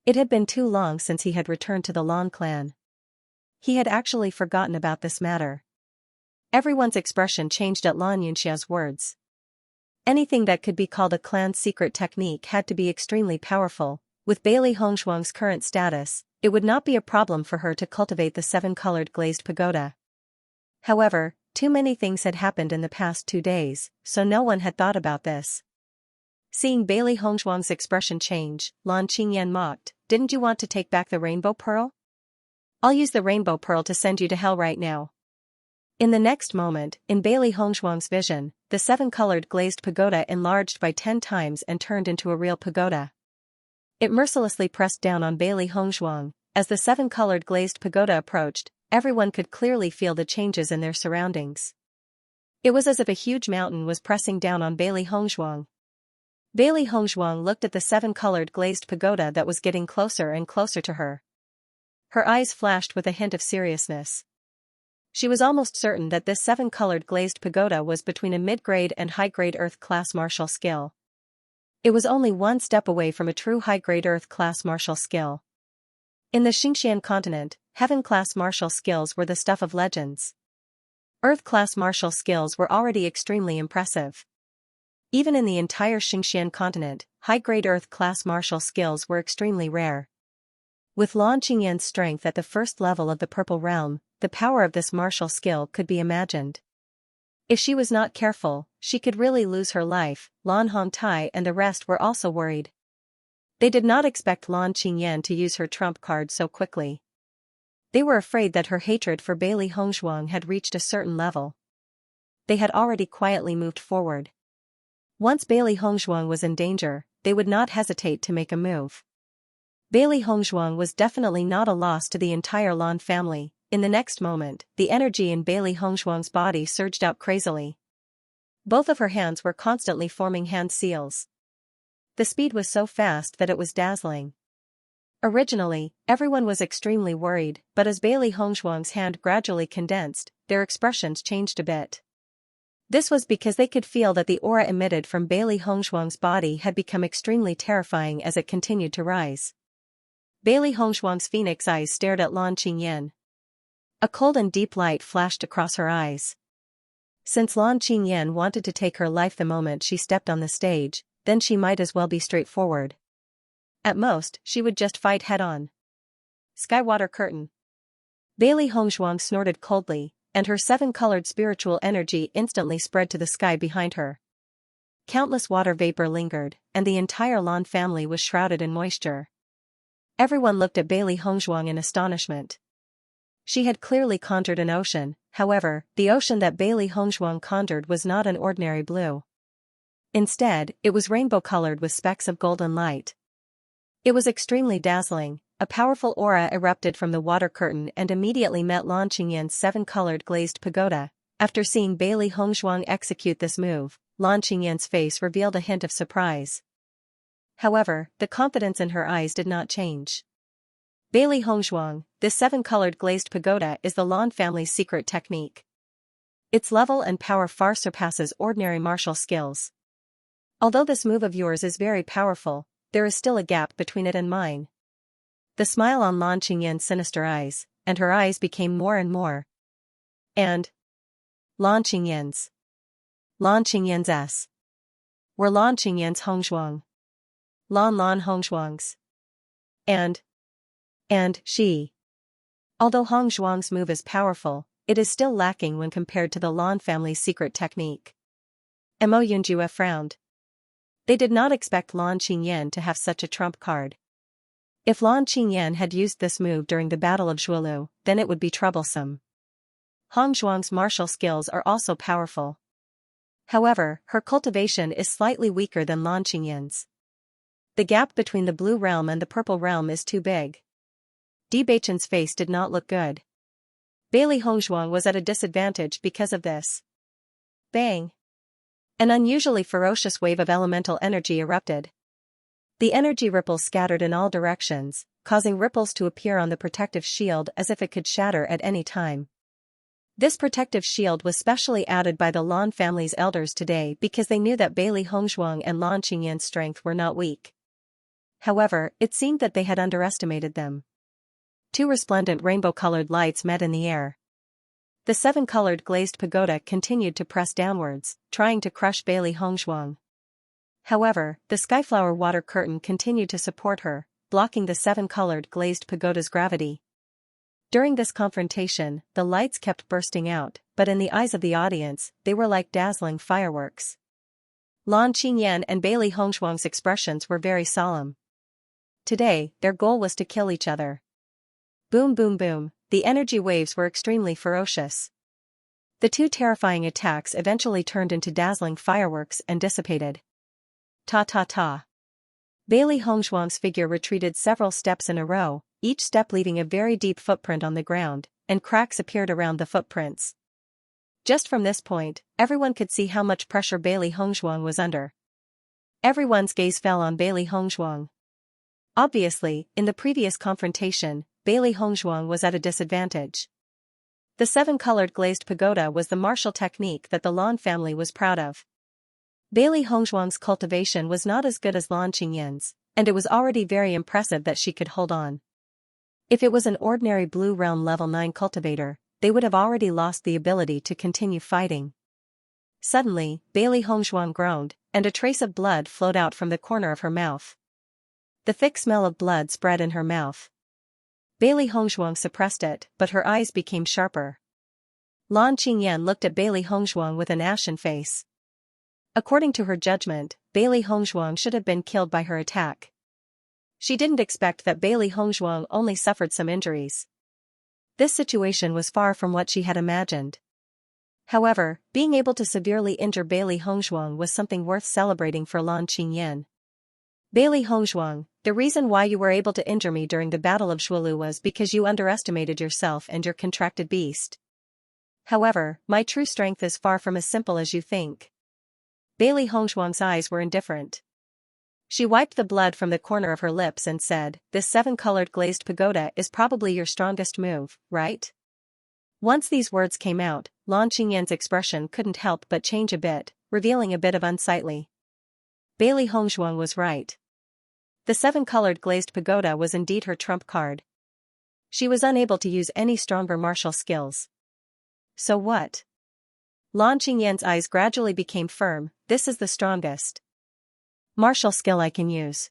It had been too long since he had returned to the Lan clan. He had actually forgotten about this matter. Everyone's expression changed at Lan Yunxiao's words. Anything that could be called a clan's secret technique had to be extremely powerful. With Bailey Hongzhuang's current status, it would not be a problem for her to cultivate the 7-colored glazed pagoda. However, too many things had happened in the past 2 days, so no one had thought about this. Seeing Bailey Hongzhuang's expression change, Lan Qingyan mocked, "Didn't you want to take back the rainbow pearl? I'll use the rainbow pearl to send you to hell right now." In the next moment, in Bailey Hongzhuang's vision, the 7-colored glazed pagoda enlarged by 10 times and turned into a real pagoda. It mercilessly pressed down on Bailey Hongzhuang. As the 7-colored glazed pagoda approached, everyone could clearly feel the changes in their surroundings. It was as if a huge mountain was pressing down on Bailey Hongzhuang. Bailey Hongzhuang looked at the 7-colored glazed pagoda that was getting closer and closer to her. Her eyes flashed with a hint of seriousness. She was almost certain that this 7-colored glazed pagoda was between a mid-grade and high-grade Earth-class martial skill. It was only 1 step away from a true high-grade Earth-class martial skill. In the Xianxia continent, Heaven-class martial skills were the stuff of legends. Earth-class martial skills were already extremely impressive. Even in the entire Xianxia continent, high-grade Earth-class martial skills were extremely rare. With Lan Qingyan's strength at the first level of the Purple Realm, the power of this martial skill could be imagined. If she was not careful, she could really lose her life. Lan Hongtai and the rest were also worried. They did not expect Lan Qingyan to use her trump card so quickly. They were afraid that her hatred for Bailey Hongzhuang had reached a certain level. They had already quietly moved forward. Once Bailey Hongzhuang was in danger, they would not hesitate to make a move. Bailey Hongzhuang was definitely not a loss to the entire Lan family. In the next moment, the energy in Bailey Hongzhuang's body surged out crazily. Both of her hands were constantly forming hand seals. The speed was so fast that it was dazzling. Originally, everyone was extremely worried, but as Bailey Hongzhuang's hand gradually condensed, their expressions changed a bit. This was because they could feel that the aura emitted from Bailey Hongzhuang's body had become extremely terrifying as it continued to rise. Bailey Hongzhuang's phoenix eyes stared at Lan Qingyan. A cold and deep light flashed across her eyes. Since Lan Qingyan wanted to take her life the moment she stepped on the stage, then she might as well be straightforward. At most, she would just fight head-on. Skywater curtain. Bailey Hongzhuang snorted coldly, and her 7-colored spiritual energy instantly spread to the sky behind her. Countless water vapor lingered, and the entire Lan family was shrouded in moisture. Everyone looked at Bailey Hongzhuang in astonishment. She had clearly conjured an ocean, however, the ocean that Bailey Hongzhuang conjured was not an ordinary blue. Instead, it was rainbow-colored with specks of golden light. It was extremely dazzling. a powerful aura erupted from the water curtain and immediately met Lan Qingyan's seven-colored glazed pagoda. After seeing Bailey Hongzhuang execute this move, Lan Qingyan's face revealed a hint of surprise. However, the confidence in her eyes did not change. Bailey Hongzhuang, this seven-colored glazed pagoda is the Lan family's secret technique. Its level and power far surpasses ordinary martial skills. Although this move of yours is very powerful, there is still a gap between it and mine. The smile on Lan Qingyan's sinister eyes, and her eyes became more and more. And Lan Qingyan's S. Were Lan Qingyan's Hongzhuang. Lan Hongzhuang's. And she. Although Hongzhuang's move is powerful, it is still lacking when compared to the Lan family's secret technique. Mo Yunjue frowned. They did not expect Lan Qingyan to have such a trump card. If Lan Qingyan had used this move during the Battle of Zhuolu, then it would be troublesome. Hongzhuang's martial skills are also powerful. However, her cultivation is slightly weaker than Lan Qingyan's. The gap between the blue realm and the purple realm is too big. Bewitching's face did not look good. Bailey Hongzhuang was at a disadvantage because of this. Bang! An unusually ferocious wave of elemental energy erupted. The energy ripples scattered in all directions, causing ripples to appear on the protective shield as if it could shatter at any time. This protective shield was specially added by the Lan family's elders today because they knew that Bailey Hongzhuang and Lan Qingyan's strength were not weak. However, it seemed that they had underestimated them. Two resplendent rainbow-colored lights met in the air. The seven-colored glazed pagoda continued to press downwards, trying to crush Bailey Hongzhuang. However, the skyflower water curtain continued to support her, blocking the seven-colored glazed pagoda's gravity. During this confrontation, the lights kept bursting out, but in the eyes of the audience, they were like dazzling fireworks. Lan Qingyan and Bailey Hongzhuang's expressions were very solemn. Today, their goal was to kill each other. Boom boom boom, the energy waves were extremely ferocious. The two terrifying attacks eventually turned into dazzling fireworks and dissipated. Ta ta ta. Bailey Hongzhuang's figure retreated several steps in a row, each step leaving a very deep footprint on the ground, and cracks appeared around the footprints. Just from this point, everyone could see how much pressure Bailey Hongzhuang was under. Everyone's gaze fell on Bailey Hongzhuang. Obviously, in the previous confrontation, Bailey Hongzhuang was at a disadvantage. The seven-colored glazed pagoda was the martial technique that the Lan family was proud of. Bailey Hongzhuang's cultivation was not as good as Lan Qingyan's, and it was already very impressive that she could hold on. If it was an ordinary Blue Realm level 9 cultivator, they would have already lost the ability to continue fighting. Suddenly, Bailey Hongzhuang groaned, and a trace of blood flowed out from the corner of her mouth. The thick smell of blood spread in her mouth. Bailey Hongzhuang suppressed it, but her eyes became sharper. Lan Qingyan looked at Bailey Hongzhuang with an ashen face. According to her judgment, Bailey Hongzhuang should have been killed by her attack. She didn't expect that Bailey Hongzhuang only suffered some injuries. This situation was far from what she had imagined. However, being able to severely injure Bailey Hongzhuang was something worth celebrating for Lan Qingyan. Bailey Hongzhuang, the reason why you were able to injure me during the Battle of Zhuolu was because you underestimated yourself and your contracted beast. However, my true strength is far from as simple as you think. Bailey Hongzhuang's eyes were indifferent. She wiped the blood from the corner of her lips and said, "This seven-colored glazed pagoda is probably your strongest move, right?" Once these words came out, Lan Qingyan's expression couldn't help but change a bit, revealing a bit of unsightly. Bailey Hongzhuang was right. The seven-colored glazed pagoda was indeed her trump card. She was unable to use any stronger martial skills. So what? Lan Qingyan's eyes gradually became firm. This is the strongest martial skill I can use.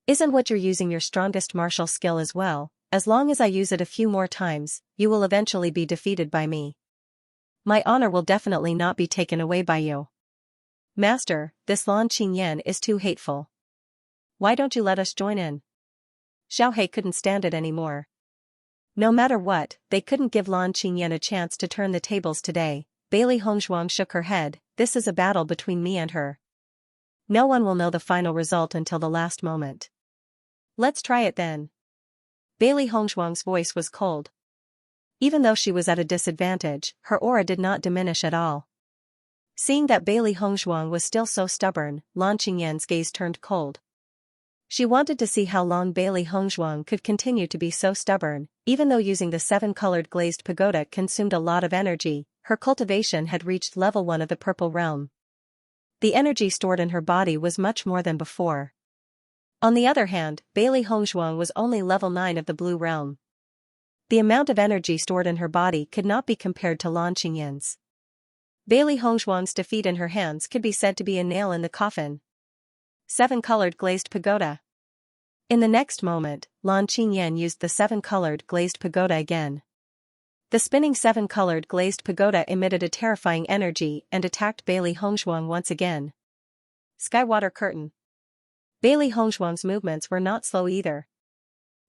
Isn't what you're using your strongest martial skill as well? As long as I use it a few more times, you will eventually be defeated by me. My honor will definitely not be taken away by you. Master, this Lan Qingyan is too hateful. Why don't you let us join in? Xiaohe couldn't stand it anymore. No matter what, they couldn't give Lan Qingyan a chance to turn the tables today. Bailey Hongzhuang shook her head. This is a battle between me and her. No one will know the final result until the last moment. Let's try it then. Bailey Hongzhuang's voice was cold. Even though she was at a disadvantage, her aura did not diminish at all. Seeing that Bailey Hongzhuang was still so stubborn, Lan Qingyan's gaze turned cold. She wanted to see how long Bailey Hongzhuang could continue to be so stubborn. Even though using the 7-colored glazed pagoda consumed a lot of energy, her cultivation had reached level 1 of the purple realm. The energy stored in her body was much more than before. On the other hand, Bailey Hongzhuang was only level 9 of the blue realm. The amount of energy stored in her body could not be compared to Lan Qingyan's. Bailey Hongzhuang's defeat in her hands could be said to be a nail in the coffin. 7-colored glazed pagoda. In the next moment, Lan Qingyan used the 7-colored glazed pagoda again. The spinning 7-colored glazed pagoda emitted a terrifying energy and attacked Bailey Hongzhuang once again. Skywater curtain. Bailey Hongzhuang's movements were not slow either.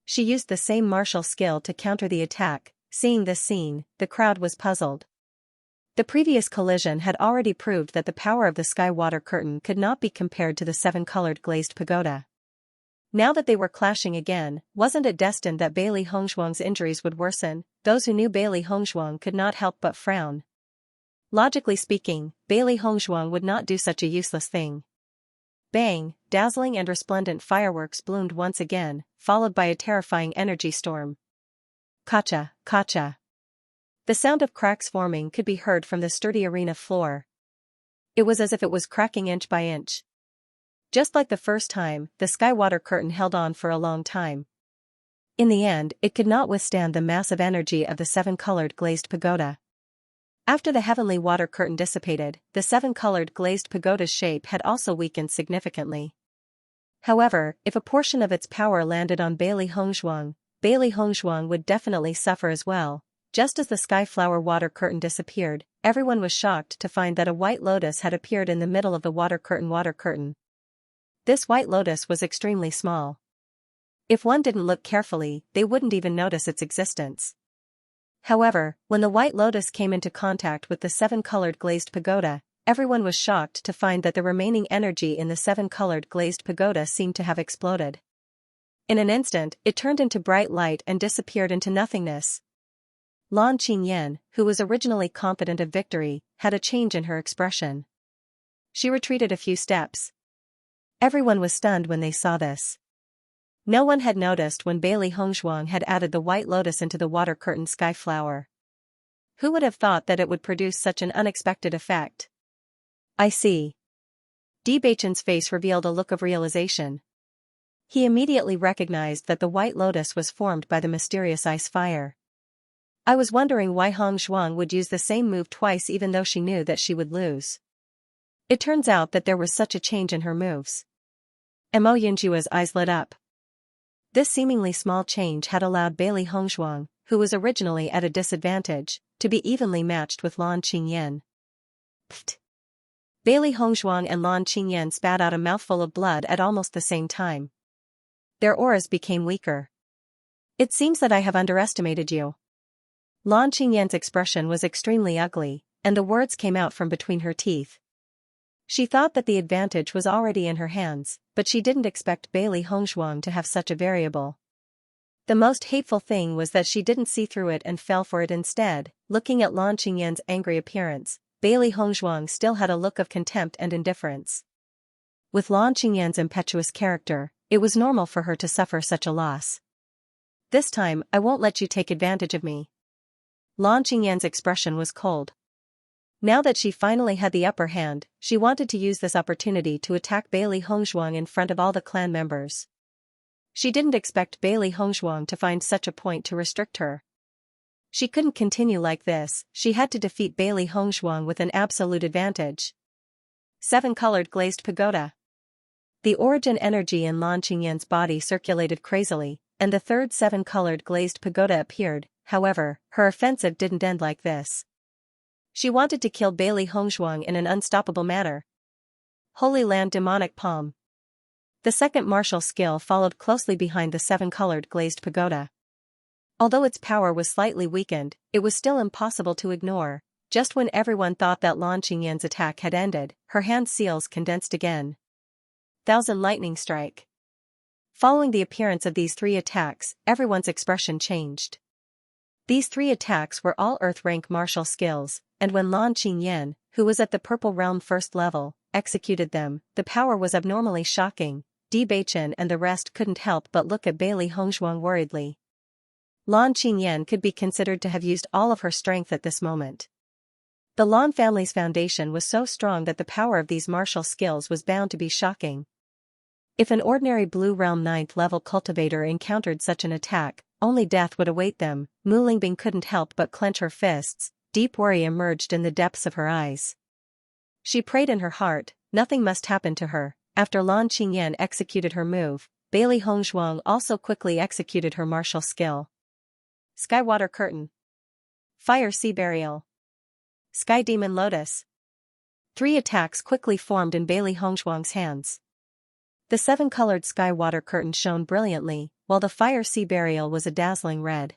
She used the same martial skill to counter the attack. Seeing this scene, the crowd was puzzled. The previous collision had already proved that the power of the Skywater curtain could not be compared to the 7-colored glazed pagoda. Now that they were clashing again, wasn't it destined that Bailey Hongzhuang's injuries would worsen? Those who knew Bailey Hongzhuang could not help but frown. Logically speaking, Bailey Hongzhuang would not do such a useless thing. Bang! Dazzling and resplendent fireworks bloomed once again, followed by a terrifying energy storm. Kacha, kacha. The sound of cracks forming could be heard from the sturdy arena floor. It was as if it was cracking inch by inch. Just like the first time, the Skywater curtain held on for a long time. In the end, it could not withstand the massive energy of the 7-colored glazed pagoda. After the heavenly water curtain dissipated, the 7-colored glazed pagoda's shape had also weakened significantly. However, if a portion of its power landed on Bailey Hongzhuang would definitely suffer as well. Just as the skyflower water curtain disappeared, everyone was shocked to find that a white lotus had appeared in the middle of the water curtain. This white lotus was extremely small. If one didn't look carefully, they wouldn't even notice its existence. However, when the white lotus came into contact with the 7-colored glazed pagoda, everyone was shocked to find that the remaining energy in the 7-colored glazed pagoda seemed to have exploded. In an instant, it turned into bright light and disappeared into nothingness. Lan Qingyan, who was originally confident of victory, had a change in her expression. She retreated a few steps. Everyone was stunned when they saw this. No one had noticed when Bailey Hongzhuang had added the white lotus into the water curtain sky flower. Who would have thought that it would produce such an unexpected effect? I see. Bewitching's face revealed a look of realization. He immediately recognized that the white lotus was formed by the mysterious ice fire. I was wondering why Hongzhuang would use the same move twice even though she knew that she would lose. It turns out that there was such a change in her moves. Mo Yinjua's eyes lit up. This seemingly small change had allowed Bailey Hongzhuang, who was originally at a disadvantage, to be evenly matched with Lan Qingyan. Pfft. Bailey Hongzhuang and Lan Qingyan spat out a mouthful of blood at almost the same time. Their auras became weaker. It seems that I have underestimated you. Lan Qingyan's expression was extremely ugly, and the words came out from between her teeth. She thought that the advantage was already in her hands, but she didn't expect Bailey Hongzhuang to have such a variable. The most hateful thing was that she didn't see through it and fell for it instead. Looking at Lan Qingyan's angry appearance, Bailey Hongzhuang still had a look of contempt and indifference. With Lan Qingyan's impetuous character, it was normal for her to suffer such a loss. This time, I won't let you take advantage of me. Lan Qingyan's expression was cold. Now that she finally had the upper hand, she wanted to use this opportunity to attack Bailey Hongzhuang in front of all the clan members. She didn't expect Bailey Hongzhuang to find such a point to restrict her. She couldn't continue like this, she had to defeat Bailey Hongzhuang with an absolute advantage. 7-colored glazed pagoda. The origin energy in Lan Qingyan's body circulated crazily, and the third 7-colored glazed pagoda appeared. However, her offensive didn't end like this. She wanted to kill Bailey Hongzhuang in an unstoppable manner. Holy Land Demonic Palm. The second martial skill followed closely behind the 7-colored glazed pagoda. Although its power was slightly weakened, it was still impossible to ignore. Just when everyone thought that Lan Qingyan's attack had ended, her hand seals condensed again. Thousand Lightning Strike. Following the appearance of these 3 attacks, everyone's expression changed. These 3 attacks were all Earth-rank martial skills, and when Lan Qingyan, who was at the Purple Realm first level, executed them, the power was abnormally shocking. Bewitching and the rest couldn't help but look at Bailey Hongzhuang worriedly. Lan Qingyan could be considered to have used all of her strength at this moment. The Lan family's foundation was so strong that the power of these martial skills was bound to be shocking. If an ordinary Blue Realm 9th level cultivator encountered such an attack, only death would await them. Mu Lingbing couldn't help but clench her fists. Deep worry emerged in the depths of her eyes. She prayed in her heart, nothing must happen to her. After Lan Qingyan executed her move, Bailey Hongzhuang also quickly executed her martial skill. Sky Water Curtain. Fire Sea Burial. Sky Demon Lotus. 3 attacks quickly formed in Bailey Hongzhuang's hands. The 7-colored Sky Water Curtain shone brilliantly, while the Fire Sea Burial was a dazzling red.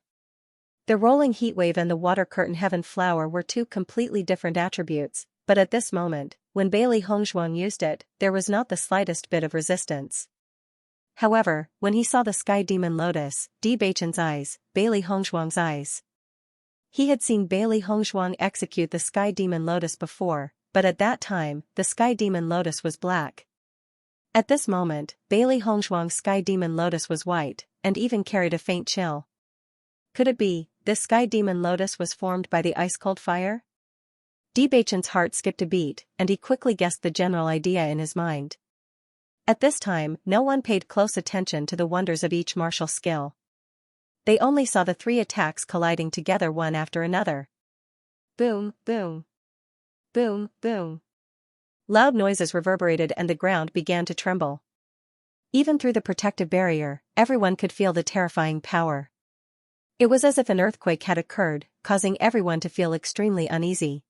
The Rolling Heatwave and the Water Curtain Heaven Flower were 2 completely different attributes, but at this moment, when Bailey Hongzhuang used it, there was not the slightest bit of resistance. However, when he saw the Sky Demon Lotus, Bewitching's eyes, Bailey Hongzhuang's eyes. He had seen Bailey Hongzhuang execute the Sky Demon Lotus before, but at that time, the Sky Demon Lotus was black. At this moment, Bailey Hongzhuang's Sky Demon Lotus was white, and even carried a faint chill. Could it be, this Sky Demon Lotus was formed by the ice-cold fire? Bewitching's heart skipped a beat, and he quickly guessed the general idea in his mind. At this time, no one paid close attention to the wonders of each martial skill. They only saw the 3 attacks colliding together one after another. Boom, boom. Boom, boom. Loud noises reverberated and the ground began to tremble. Even through the protective barrier, everyone could feel the terrifying power. It was as if an earthquake had occurred, causing everyone to feel extremely uneasy.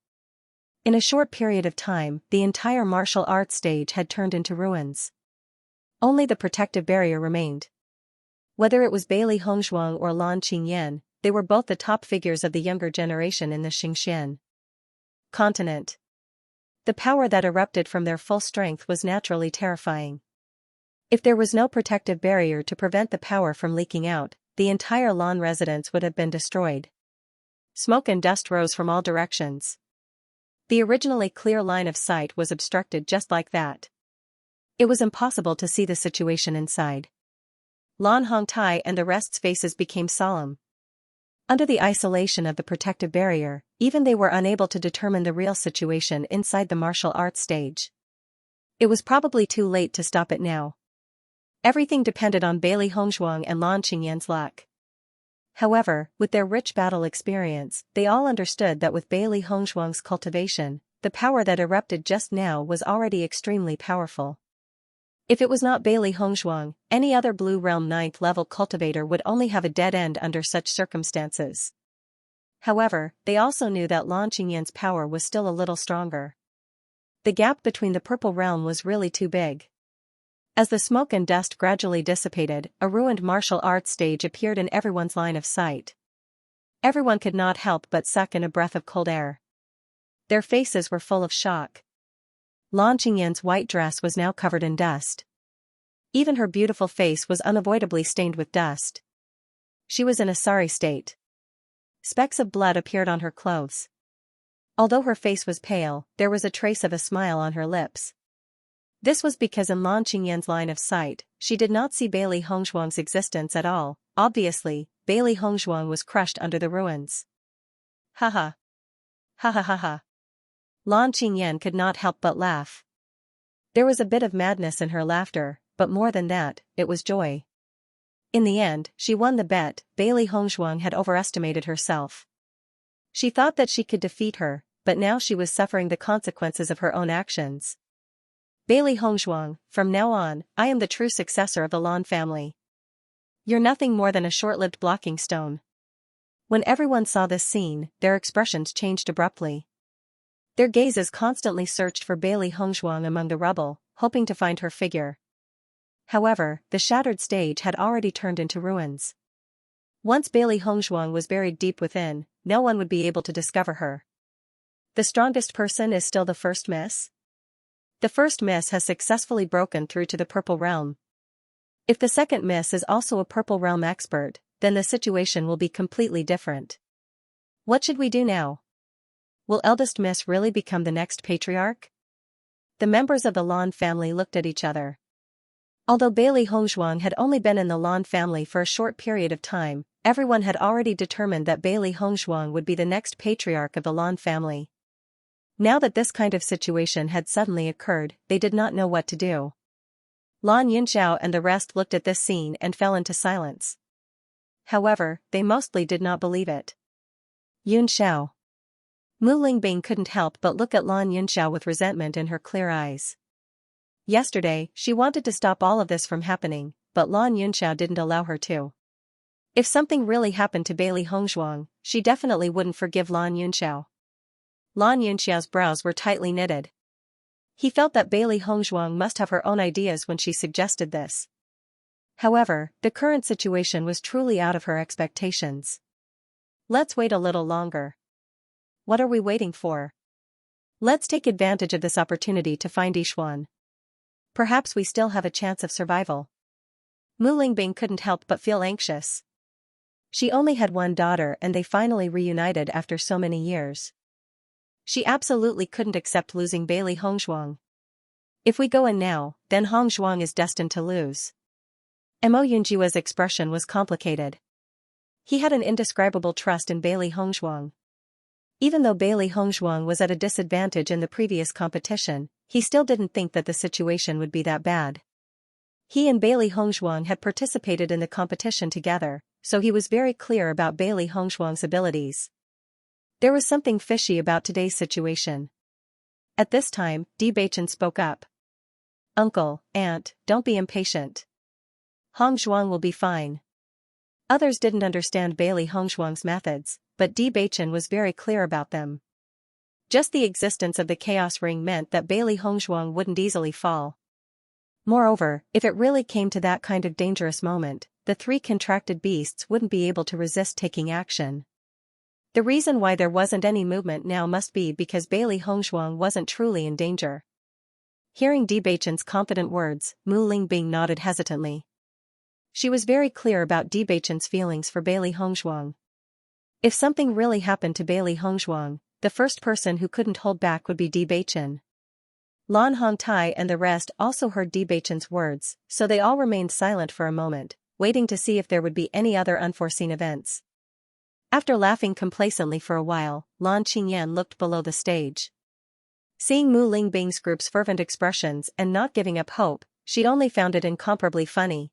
In a short period of time, the entire martial arts stage had turned into ruins. Only the protective barrier remained. Whether it was Bailey Hongzhuang or Lan Qingyan, they were both the top figures of the younger generation in the Xianxia continent. The power that erupted from their full strength was naturally terrifying. If there was no protective barrier to prevent the power from leaking out, the entire Lan residence would have been destroyed. Smoke and dust rose from all directions. The originally clear line of sight was obstructed just like that. It was impossible to see the situation inside. Lan Hongtai and the rest's faces became solemn. Under the isolation of the protective barrier, even they were unable to determine the real situation inside the martial arts stage. It was probably too late to stop it now. Everything depended on Bailey Hongzhuang and Lan Qingyan's luck. However, with their rich battle experience, they all understood that with Bailey Hongzhuang's cultivation, the power that erupted just now was already extremely powerful. If it was not Bailey Hongzhuang, any other Blue Realm 9th level cultivator would only have a dead end under such circumstances. However, they also knew that Lan Qingyan's power was still a little stronger. The gap between the Purple Realm was really too big. As the smoke and dust gradually dissipated, a ruined martial arts stage appeared in everyone's line of sight. Everyone could not help but suck in a breath of cold air. Their faces were full of shock. Lan Qingyan's white dress was now covered in dust. Even her beautiful face was unavoidably stained with dust. She was in a sorry state. Specks of blood appeared on her clothes. Although her face was pale, there was a trace of a smile on her lips. This was because in Lan Qingyan's line of sight, she did not see Bailey Hongzhuang's existence at all. Obviously, Bailey Hongzhuang was crushed under the ruins. Ha ha. Ha ha ha ha. Lan Qingyan could not help but laugh. There was a bit of madness in her laughter, but more than that, it was joy. In the end, she won the bet. Bailey Hongzhuang had overestimated herself. She thought that she could defeat her, but now she was suffering the consequences of her own actions. Bailey Hongzhuang, from now on, I am the true successor of the Lan family. You're nothing more than a short-lived blocking stone. When everyone saw this scene, their expressions changed abruptly. Their gazes constantly searched for Bailey Hongzhuang among the rubble, hoping to find her figure. However, the shattered stage had already turned into ruins. Once Bailey Hongzhuang was buried deep within, no one would be able to discover her. The strongest person is still the first miss? The first miss has successfully broken through to the Purple Realm. If the second miss is also a Purple Realm expert, then the situation will be completely different. What should we do now? Will eldest miss really become the next patriarch? The members of the Lan family looked at each other. Although Bailey Hongzhuang had only been in the Lan family for a short period of time, everyone had already determined that Bailey Hongzhuang would be the next patriarch of the Lan family. Now that this kind of situation had suddenly occurred, they did not know what to do. Lan Yunxiao and the rest looked at this scene and fell into silence. However, they mostly did not believe it. Yunxiao. Mu Lingbing couldn't help but look at Lan Yunxiao with resentment in her clear eyes. Yesterday, she wanted to stop all of this from happening, but Lan Yunxiao didn't allow her to. If something really happened to Bailey Hongzhuang, she definitely wouldn't forgive Lan Yunxiao. Lan Yunxiao's brows were tightly knitted. He felt that Bailey Hongzhuang must have her own ideas when she suggested this. However, the current situation was truly out of her expectations. Let's wait a little longer. What are we waiting for? Let's take advantage of this opportunity to find Yixuan. Perhaps we still have a chance of survival. Mu Lingbing couldn't help but feel anxious. She only had one daughter and they finally reunited after so many years. She absolutely couldn't accept losing Bailey Hongzhuang. If we go in now, then Hongzhuang is destined to lose. Mo Yunjia's expression was complicated. He had an indescribable trust in Bailey Hongzhuang. Even though Bailey Hongzhuang was at a disadvantage in the previous competition, he still didn't think that the situation would be that bad. He and Bailey Hongzhuang had participated in the competition together, so he was very clear about Bailey Hongzhuang's abilities. There was something fishy about today's situation. At this time, Bewitching spoke up. Uncle, aunt, don't be impatient. Hongzhuang will be fine. Others didn't understand Bailey Hongzhuang's methods, but Bewitching was very clear about them. Just the existence of the Chaos Ring meant that Bailey Hongzhuang wouldn't easily fall. Moreover, if it really came to that kind of dangerous moment, the three contracted beasts wouldn't be able to resist taking action. The reason why there wasn't any movement now must be because Bailey Hongzhuang wasn't truly in danger. Hearing Bewitching's confident words, Mu Lingbing nodded hesitantly. She was very clear about Bewitching's feelings for Bailey Hongzhuang. If something really happened to Bailey Hongzhuang, the first person who couldn't hold back would be Bewitching. Lan Hongtai and the rest also heard Bewitching's words, so they all remained silent for a moment, waiting to see if there would be any other unforeseen events. After laughing complacently for a while, Lan Qingyan looked below the stage. Seeing Mu Lingbing's group's fervent expressions and not giving up hope, she only found it incomparably funny.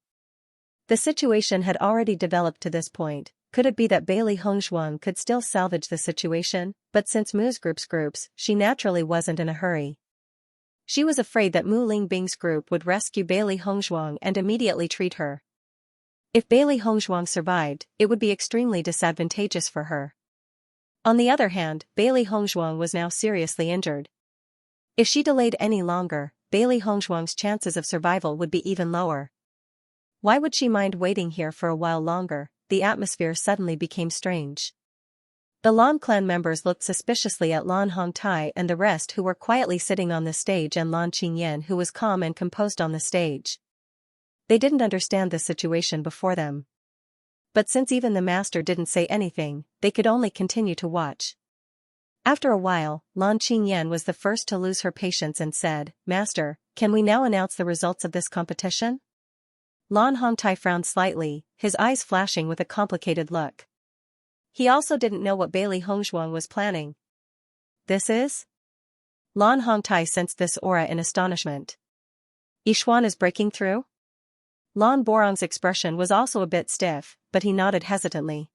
The situation had already developed to this point. Could it be that Bailey Hongzhuang could still salvage the situation? But since Mu's groups, she naturally wasn't in a hurry. She was afraid that Mu Lingbing's group would rescue Bailey Hongzhuang and immediately treat her. If Bailey Hongzhuang survived, it would be extremely disadvantageous for her. On the other hand, Bailey Hongzhuang was now seriously injured. If she delayed any longer, Bailey Hongzhuang's chances of survival would be even lower. Why would she mind waiting here for a while longer? The atmosphere suddenly became strange. The Lan clan members looked suspiciously at Lan Hongtai and the rest who were quietly sitting on the stage and Lan Qingyan who was calm and composed on the stage. They didn't understand the situation before them. But since even the master didn't say anything, they could only continue to watch. After a while, Lan Qingyan was the first to lose her patience and said, "Master, can we now announce the results of this competition?" Lan Hongtai frowned slightly, his eyes flashing with a complicated look. He also didn't know what Bailey Hongzhuang was planning. This is? Lan Hongtai sensed this aura in astonishment. Yixuan is breaking through? Lan Borong's expression was also a bit stiff, but he nodded hesitantly.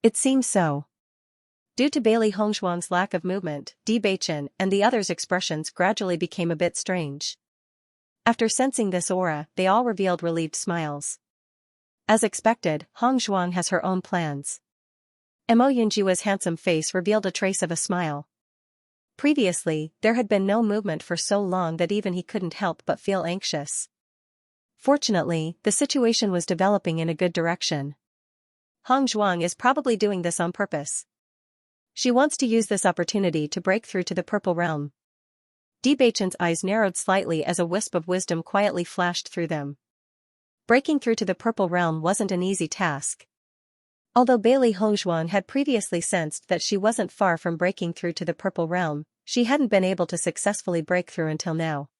It seems so. Due to Bailey Hongzhuang's lack of movement, Bewitching and the others' expressions gradually became a bit strange. After sensing this aura, they all revealed relieved smiles. As expected, Hongzhuang has her own plans. Mo Yunjia's handsome face revealed a trace of a smile. Previously, there had been no movement for so long that even he couldn't help but feel anxious. Fortunately, the situation was developing in a good direction. Hongzhuang is probably doing this on purpose. She wants to use this opportunity to break through to the Purple Realm. Bewitching's eyes narrowed slightly as a wisp of wisdom quietly flashed through them. Breaking through to the Purple Realm wasn't an easy task. Although Bailey Hongzhuang had previously sensed that she wasn't far from breaking through to the Purple Realm, she hadn't been able to successfully break through until now.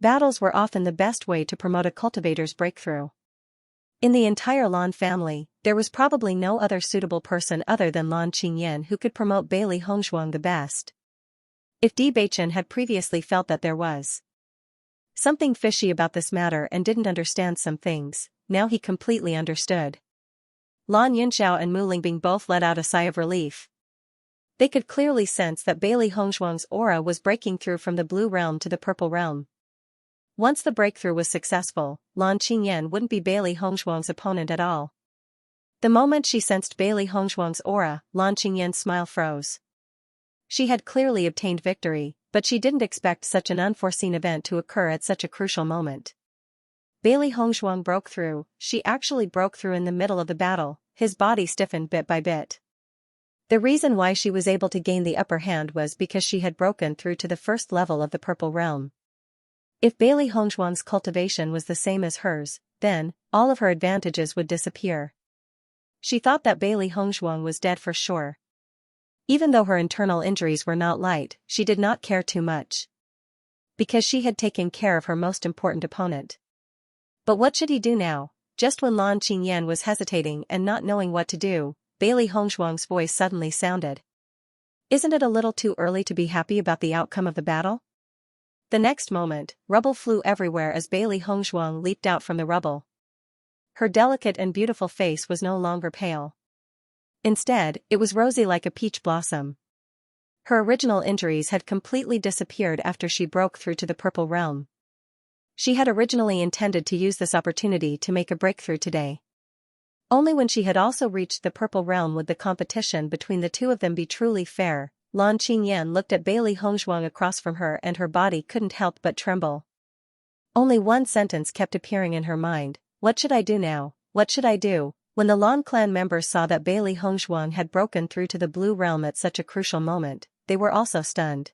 Battles were often the best way to promote a cultivator's breakthrough. In the entire Lan family, there was probably no other suitable person other than Lan Qingyan who could promote Bailey Hongzhuang the best. If Bewitching had previously felt that there was something fishy about this matter and didn't understand some things, now he completely understood. Lan Yunxiao and Mu Lingbing both let out a sigh of relief. They could clearly sense that Bailey Hongzhuang's aura was breaking through from the Blue Realm to the Purple Realm. Once the breakthrough was successful, Lan Qingyan wouldn't be Bailey Hongzhuang's opponent at all. The moment she sensed Bailey Hongzhuang's aura, Lan Qingyan's smile froze. She had clearly obtained victory, but she didn't expect such an unforeseen event to occur at such a crucial moment. Bailey Hongzhuang broke through. She actually broke through in the middle of the battle. His body stiffened bit by bit. The reason why she was able to gain the upper hand was because she had broken through to the first level of the Purple Realm. If Bailey Hongzhuang's cultivation was the same as hers, then all of her advantages would disappear. She thought that Bailey Hongzhuang was dead for sure. Even though her internal injuries were not light, she did not care too much. Because she had taken care of her most important opponent. But what should he do now? Just when Lan Qingyan was hesitating and not knowing what to do, Bailey Hongzhuang's voice suddenly sounded. Isn't it a little too early to be happy about the outcome of the battle? The next moment, rubble flew everywhere as Bailey Hongzhuang leaped out from the rubble. Her delicate and beautiful face was no longer pale. Instead, it was rosy like a peach blossom. Her original injuries had completely disappeared after she broke through to the Purple Realm. She had originally intended to use this opportunity to make a breakthrough today. Only when she had also reached the Purple Realm would the competition between the two of them be truly fair. Lan Qingyan looked at Bailey Hongzhuang across from her and her body couldn't help but tremble. Only one sentence kept appearing in her mind: what should I do now? What should I do? When the Lan clan members saw that Bailey Hongzhuang had broken through to the Blue Realm at such a crucial moment, they were also stunned.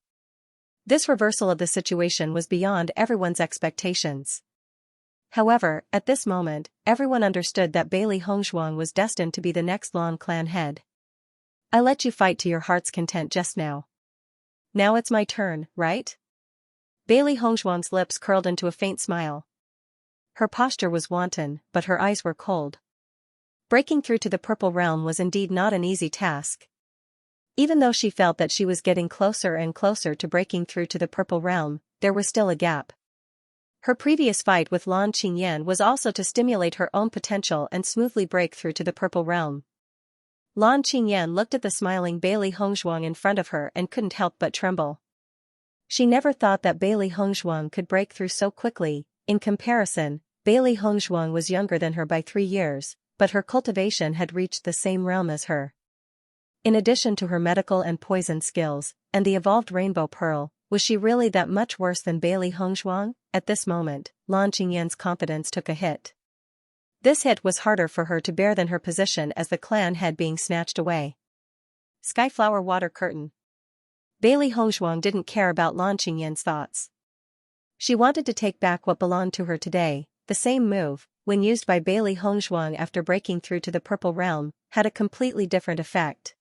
This reversal of the situation was beyond everyone's expectations. However, at this moment, everyone understood that Bailey Hongzhuang was destined to be the next Lan clan head. I let you fight to your heart's content just now. Now it's my turn, right? Bailey Hongzhuang's lips curled into a faint smile. Her posture was wanton, but her eyes were cold. Breaking through to the Purple Realm was indeed not an easy task. Even though she felt that she was getting closer and closer to breaking through to the Purple Realm, there was still a gap. Her previous fight with Lan Qingyan was also to stimulate her own potential and smoothly break through to the Purple Realm. Lan Qingyan looked at the smiling Bailey Hongzhuang in front of her and couldn't help but tremble. She never thought that Bailey Hongzhuang could break through so quickly. In comparison, Bailey Hongzhuang was younger than her by 3 years, but her cultivation had reached the same realm as her. In addition to her medical and poison skills, and the evolved rainbow pearl, was she really that much worse than Bailey Hongzhuang? At this moment, Lan Qingyan's confidence took a hit. This hit was harder for her to bear than her position as the clan head being snatched away. Skyflower water curtain. Bailey Hongzhuang didn't care about Lan Qingyan's thoughts. She wanted to take back what belonged to her today. The same move, when used by Bailey Hongzhuang after breaking through to the Purple Realm, had a completely different effect.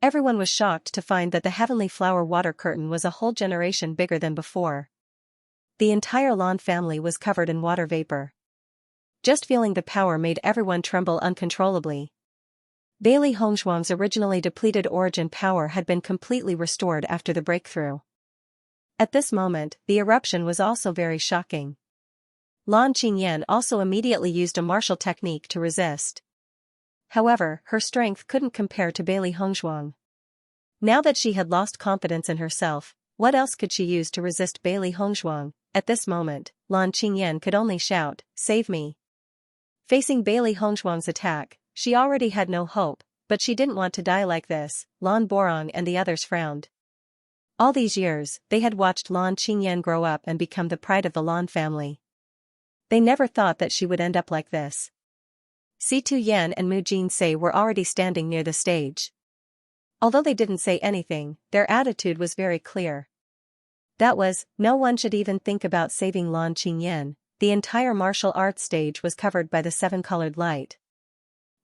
Everyone was shocked to find that the heavenly flower water curtain was a whole generation bigger than before. The entire Lan family was covered in water vapor. Just feeling the power made everyone tremble uncontrollably. Bailey Hongzhuang's originally depleted origin power had been completely restored after the breakthrough. At this moment, the eruption was also very shocking. Lan Qingyan also immediately used a martial technique to resist. However, her strength couldn't compare to Bailey Hongzhuang. Now that she had lost confidence in herself, what else could she use to resist Bailey Hongzhuang? At this moment, Lan Qingyan could only shout, "Save me!" Facing Bailey Hongzhuang's attack, she already had no hope, but she didn't want to die like this. Lan Borong and the others frowned. All these years, they had watched Lan Qingyan grow up and become the pride of the Lan family. They never thought that she would end up like this. Si Tu Yan and Mu Jinsei were already standing near the stage. Although they didn't say anything, their attitude was very clear. That was, no one should even think about saving Lan Qingyan. the entire martial arts stage was covered by the seven-colored light.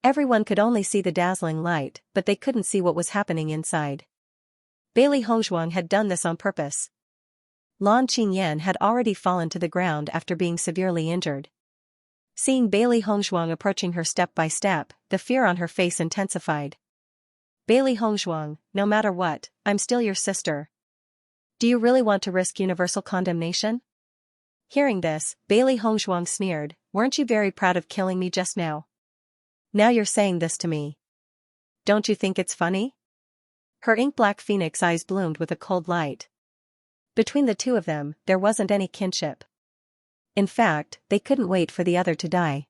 Everyone could only see the dazzling light, but they couldn't see what was happening inside. Bailey Hongzhuang had done this on purpose. Lan Qingyan had already fallen to the ground after being severely injured. Seeing Bailey Hongzhuang approaching her step by step, the fear on her face intensified. Bailey Hongzhuang, no matter what, I'm still your sister. Do you really want to risk universal condemnation? Hearing this, Bailey Hongzhuang sneered, weren't you very proud of killing me just now? Now you're saying this to me. Don't you think it's funny? Her ink-black phoenix eyes bloomed with a cold light. Between the two of them, there wasn't any kinship. In fact, they couldn't wait for the other to die.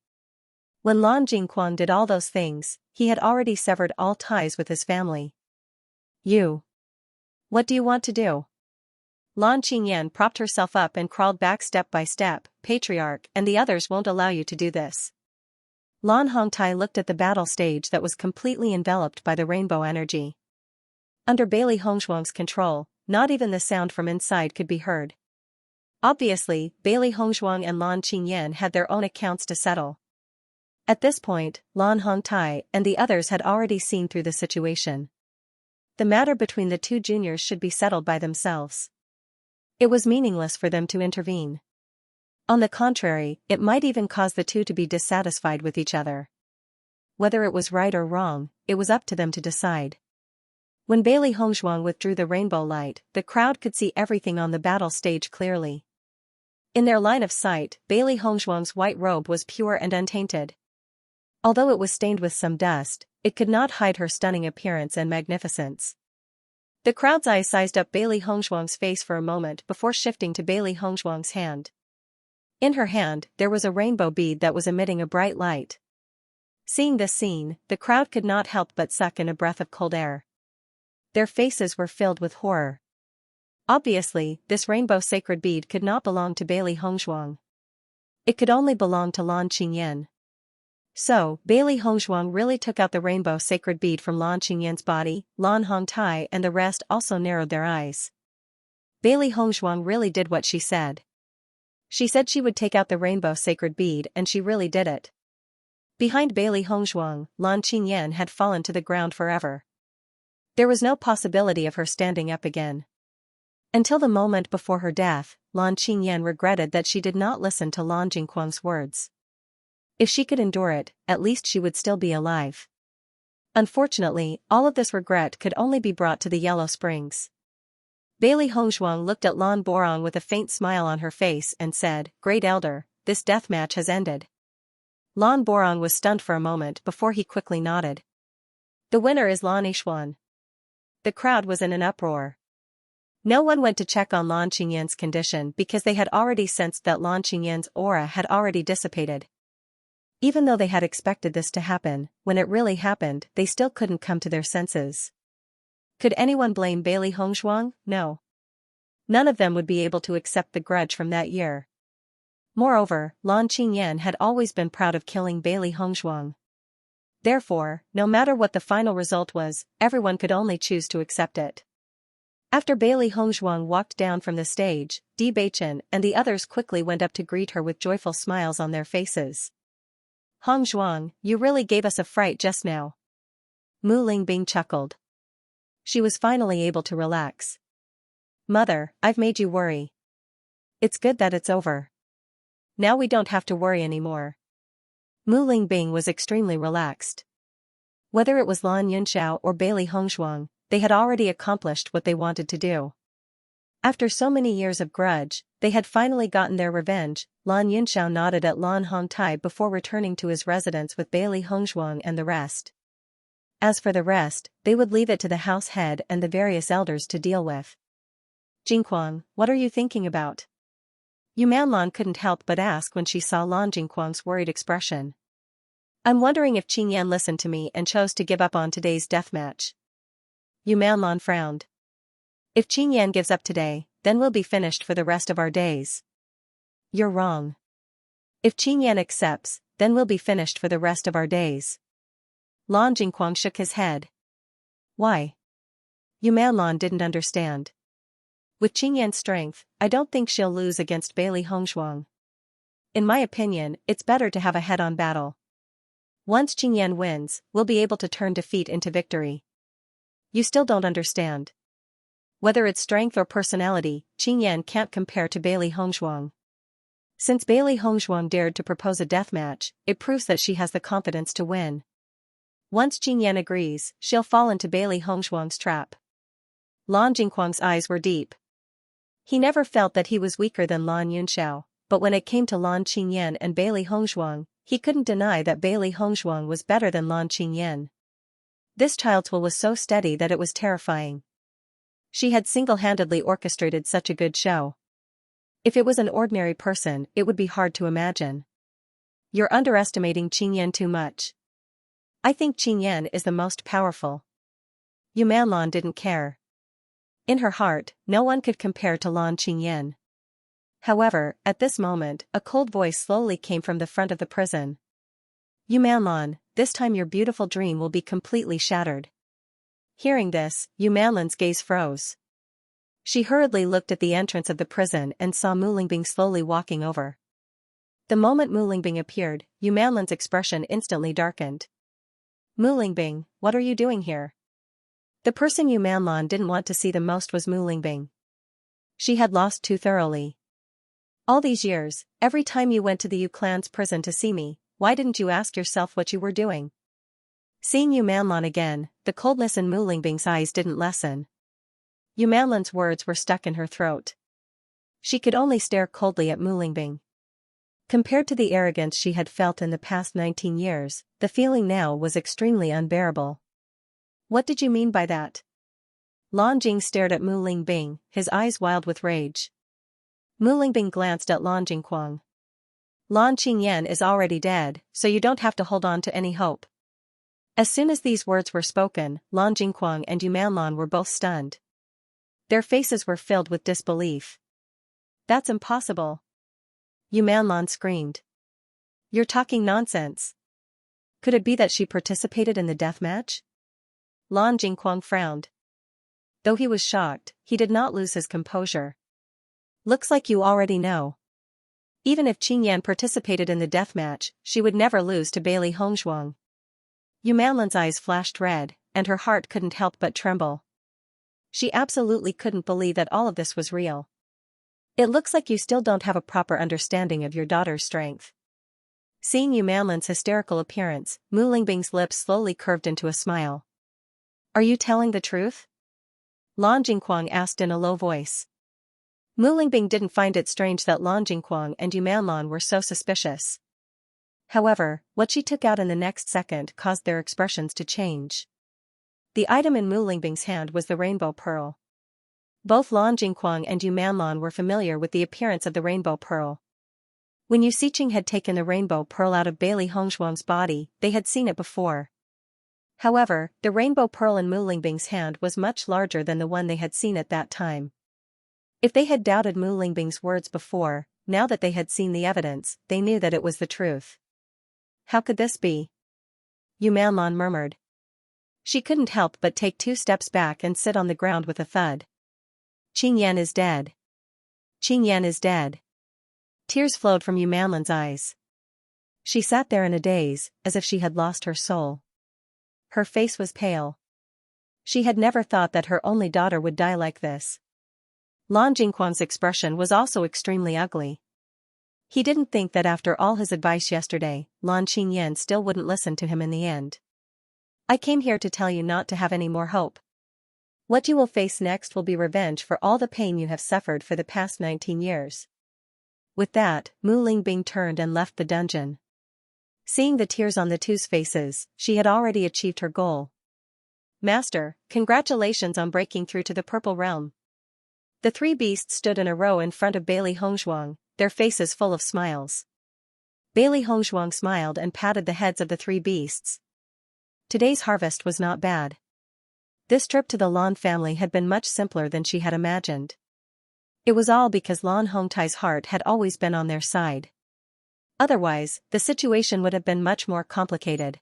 When Lan Jingquan did all those things, he had already severed all ties with his family. You. What do you want to do? Lan Qingyan propped herself up and crawled back step by step. Patriarch and the others won't allow you to do this. Lan Hongtai looked at the battle stage that was completely enveloped by the rainbow energy. Under Bailey Hongzhuang's control, not even the sound from inside could be heard. Obviously, Bailey Hongzhuang and Lan Qingyan had their own accounts to settle. At this point, Lan Hongtai and the others had already seen through the situation. The matter between the two juniors should be settled by themselves. It was meaningless for them to intervene. On the contrary, it might even cause the two to be dissatisfied with each other. Whether it was right or wrong, it was up to them to decide. When Bailey Hongzhuang withdrew the rainbow light, the crowd could see everything on the battle stage clearly. In their line of sight, Bailey Hongzhuang's white robe was pure and untainted. Although it was stained with some dust, it could not hide her stunning appearance and magnificence. The crowd's eyes sized up Bailey Hongzhuang's face for a moment before shifting to Bailey Hongzhuang's hand. In her hand, there was a rainbow bead that was emitting a bright light. Seeing this scene, the crowd could not help but suck in a breath of cold air. Their faces were filled with horror. Obviously, this rainbow sacred bead could not belong to Bailey Hongzhuang. It could only belong to Lan Qingyan. So, Bailey Hongzhuang really took out the rainbow sacred bead from Lan Qingyan's body. Lan Hongtai and the rest also narrowed their eyes. Bailey Hongzhuang really did what she said. She said she would take out the rainbow sacred bead and she really did it. Behind Bailey Hongzhuang, Lan Qingyan had fallen to the ground forever. There was no possibility of her standing up again. Until the moment before her death, Lan Qingyan regretted that she did not listen to Lan Jingquan's words. If she could endure it, at least she would still be alive. Unfortunately, all of this regret could only be brought to the Yellow Springs. Bailey Hongzhuang looked at Lan Borong with a faint smile on her face and said, "Great Elder, this deathmatch has ended." Lan Borong was stunned for a moment before he quickly nodded. The winner is Lan Yixuan. The crowd was in an uproar. No one went to check on Lan Qingyan's condition because they had already sensed that Lan Qingyan's aura had already dissipated. Even though they had expected this to happen, when it really happened, they still couldn't come to their senses. Could anyone blame Bailey Hongzhuang? No. None of them would be able to accept the grudge from that year. Moreover, Lan Qingyan had always been proud of killing Bailey Hongzhuang. Therefore, no matter what the final result was, everyone could only choose to accept it. After Bailey Hongzhuang walked down from the stage, Bewitching and the others quickly went up to greet her with joyful smiles on their faces. "Hongzhuang, you really gave us a fright just now." Mu Lingbing chuckled. She was finally able to relax. "Mother, I've made you worry. It's good that it's over. Now we don't have to worry anymore." Mu Lingbing was extremely relaxed. Whether it was Lan Yunxiao or Bailey Hongzhuang, they had already accomplished what they wanted to do. After so many years of grudge, they had finally gotten their revenge. Lan Yunxiao nodded at Lan Hongtai before returning to his residence with Bailey Hongzhuang and the rest. As for the rest, they would leave it to the house head and the various elders to deal with. "Jingquang, what are you thinking about?" Yu Manlan couldn't help but ask when she saw Lan Jingquang's worried expression. "I'm wondering if Qingyan listened to me and chose to give up on today's deathmatch." Yu Manlan frowned. "If Qingyan gives up today, then we'll be finished for the rest of our days." "You're wrong. If Qingyan accepts, then we'll be finished for the rest of our days." Lan Jingquang shook his head. "Why?" Yu Manlan didn't understand. "With Qingyan's strength, I don't think she'll lose against Bailey Hongzhuang." In my opinion, it's better to have a head-on battle. Once Qingyan wins, we'll be able to turn defeat into victory. You still don't understand. Whether it's strength or personality, Qingyan can't compare to Bailey Hongzhuang. Since Bailey Hongzhuang dared to propose a deathmatch, it proves that she has the confidence to win. Once Qingyan agrees, she'll fall into Bailey Hongzhuang's trap. Lan Jingquang's eyes were deep. He never felt that he was weaker than Lan Yunxiao, but when it came to Lan Qingyan and Bailey Hongzhuang, he couldn't deny that Bailey Hongzhuang was better than Lan Qingyan. This child's will was so steady that it was terrifying. She had single-handedly orchestrated such a good show. If it was an ordinary person, it would be hard to imagine. You're underestimating Qingyan too much. I think Qingyan is the most powerful. Yu Manlan didn't care. In her heart, no one could compare to Lan Qingyan. However, at this moment, a cold voice slowly came from the front of the prison. Yu Manlan, this time your beautiful dream will be completely shattered. Hearing this, Yu Manlan's gaze froze. She hurriedly looked at the entrance of the prison and saw Mu Lingbing slowly walking over. The moment Mu Lingbing appeared, Yu Manlan's expression instantly darkened. Mu Lingbing, what are you doing here? The person Yu Manlan didn't want to see the most was Mu Lingbing. She had lost too thoroughly. All these years, every time you went to the Yu clan's prison to see me, why didn't you ask yourself what you were doing? Seeing Yu Manlan again, the coldness in Mu Lingbing's eyes didn't lessen. Yu Manlan's words were stuck in her throat. She could only stare coldly at Mu Lingbing. Compared to the arrogance she had felt in the past 19 years, the feeling now was extremely unbearable. What did you mean by that? Lan Jing stared at Mu Lingbing, his eyes wild with rage. Mu Lingbing glanced at Lan Jingquang. Lan Qingyan is already dead, so you don't have to hold on to any hope. As soon as these words were spoken, Lan Jingquang and Yu Manlan were both stunned. Their faces were filled with disbelief. That's impossible. Yu Manlan screamed. You're talking nonsense. Could it be that she participated in the deathmatch? Lan Jingquang frowned. Though he was shocked, he did not lose his composure. Looks like you already know. Even if Qingyan participated in the deathmatch, she would never lose to Bailey Hongzhuang. Yu Manlan's eyes flashed red, and her heart couldn't help but tremble. She absolutely couldn't believe that all of this was real. It looks like you still don't have a proper understanding of your daughter's strength. Seeing Yu Manlan's hysterical appearance, Mu Lingbing's lips slowly curved into a smile. Are you telling the truth? Lan Jingquang asked in a low voice. Mu Lingbing didn't find it strange that Lan Jingquang and Yu Manlan were so suspicious. However, what she took out in the next second caused their expressions to change. The item in Mu Lingbing's hand was the rainbow pearl. Both Lan Jingquang and Yu Manlan were familiar with the appearance of the rainbow pearl. When Yu Xiqing had taken the rainbow pearl out of Bailey Hongzhuang's body, they had seen it before. However, the rainbow pearl in Mu Lingbing's hand was much larger than the one they had seen at that time. If they had doubted Mu Lingbing's words before, now that they had seen the evidence, they knew that it was the truth. How could this be? Yu Manlan murmured. She couldn't help but take 2 steps back and sit on the ground with a thud. Qingyan is dead. Qingyan is dead. Tears flowed from Yu Manlan's eyes. She sat there in a daze, as if she had lost her soul. Her face was pale. She had never thought that her only daughter would die like this. Lan Jingquang's expression was also extremely ugly. He didn't think that after all his advice yesterday, Lan Qingyan still wouldn't listen to him in the end. I came here to tell you not to have any more hope. What you will face next will be revenge for all the pain you have suffered for the past 19 years. With that, Mu Lingbing turned and left the dungeon. Seeing the tears on the 2's faces, she had already achieved her goal. Master, congratulations on breaking through to the Purple Realm. The 3 beasts stood in a row in front of Bailey Hongzhuang, their faces full of smiles. Bailey Hongzhuang smiled and patted the heads of the 3 beasts. Today's harvest was not bad. This trip to the Lan family had been much simpler than she had imagined. It was all because Lan Hongtai's heart had always been on their side. Otherwise, the situation would have been much more complicated.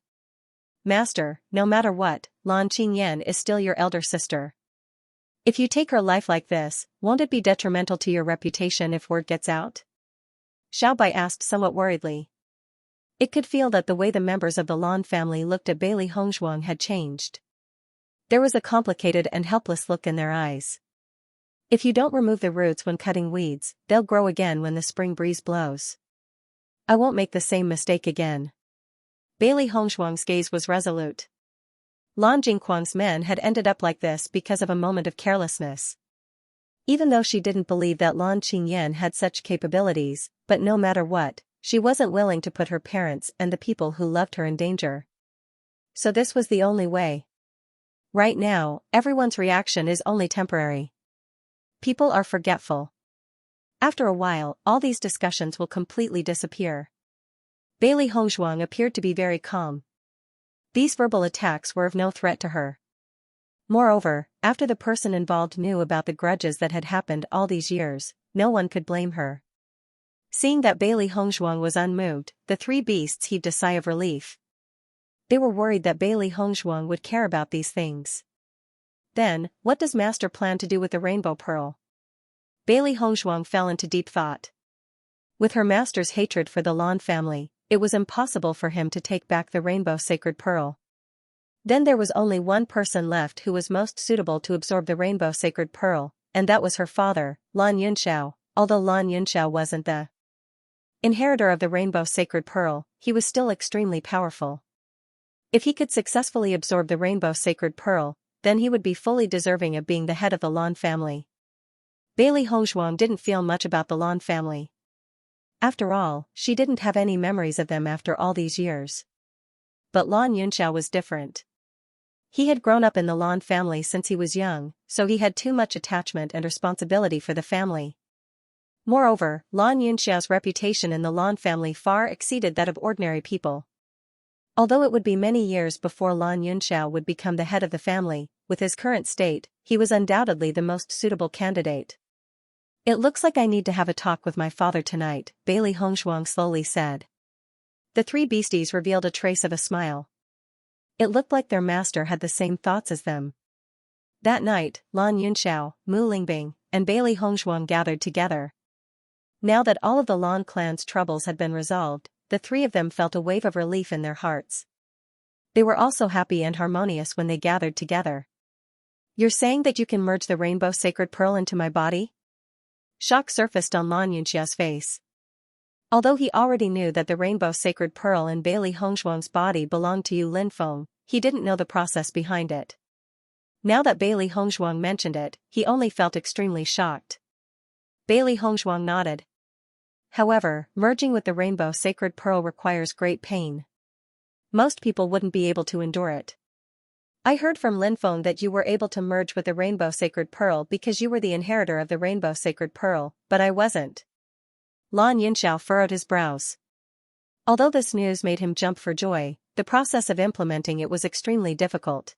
Master, no matter what, Lan Qingyan is still your elder sister. If you take her life like this, won't it be detrimental to your reputation if word gets out? Xiaobai asked somewhat worriedly. It could feel that the way the members of the Lan family looked at Bailey Hongzhuang had changed. There was a complicated and helpless look in their eyes. If you don't remove the roots when cutting weeds, they'll grow again when the spring breeze blows. I won't make the same mistake again. Bailey Hongzhuang's gaze was resolute. Lan Jingquang's men had ended up like this because of a moment of carelessness. Even though she didn't believe that Lan Qingyan had such capabilities, but no matter what, she wasn't willing to put her parents and the people who loved her in danger. So this was the only way. Right now, everyone's reaction is only temporary. People are forgetful. After a while, all these discussions will completely disappear. Bailey Hongzhuang appeared to be very calm. These verbal attacks were of no threat to her. Moreover, after the person involved knew about the grudges that had happened all these years, no one could blame her. Seeing that Bailey Hongzhuang was unmoved, the three beasts heaved a sigh of relief. They were worried that Bailey Hongzhuang would care about these things. Then, what does Master plan to do with the rainbow pearl? Bailey Hongzhuang fell into deep thought. With her master's hatred for the Lan family, it was impossible for him to take back the rainbow sacred pearl. Then there was only one person left who was most suitable to absorb the rainbow sacred pearl, and that was her father, Lan Yunxiao. Although Lan Yunxiao wasn't the inheritor of the rainbow sacred pearl, he was still extremely powerful. If he could successfully absorb the rainbow sacred pearl, then he would be fully deserving of being the head of the Lan family. Bailey Hongzhuang didn't feel much about the Lan family. After all, she didn't have any memories of them after all these years. But Lan Yunxiao was different. He had grown up in the Lan family since he was young, so he had too much attachment and responsibility for the family. Moreover, Lan Yunxiao's reputation in the Lan family far exceeded that of ordinary people. Although it would be many years before Lan Yunxiao would become the head of the family, with his current state, he was undoubtedly the most suitable candidate. It looks like I need to have a talk with my father tonight, Bailey Hongzhuang slowly said. The three beasties revealed a trace of a smile. It looked like their master had the same thoughts as them. That night, Lan Yunxiao, Mu Lingbing, and Bailey Hongzhuang gathered together. Now that all of the Lan clan's troubles had been resolved, the three of them felt a wave of relief in their hearts. They were also happy and harmonious when they gathered together. You're saying that you can merge the rainbow sacred pearl into my body? Shock surfaced on Lan Yunxia's face. Although he already knew that the rainbow sacred pearl in Bailey Hongzhuang's body belonged to Yu Linfeng, he didn't know the process behind it. Now that Bailey Hongzhuang mentioned it, he only felt extremely shocked. Bailey Hongzhuang nodded. However, merging with the rainbow sacred pearl requires great pain. Most people wouldn't be able to endure it. I heard from Linfeng that you were able to merge with the rainbow sacred pearl because you were the inheritor of the rainbow sacred pearl, but I wasn't. Lan Yunxiao furrowed his brows. Although this news made him jump for joy, the process of implementing it was extremely difficult.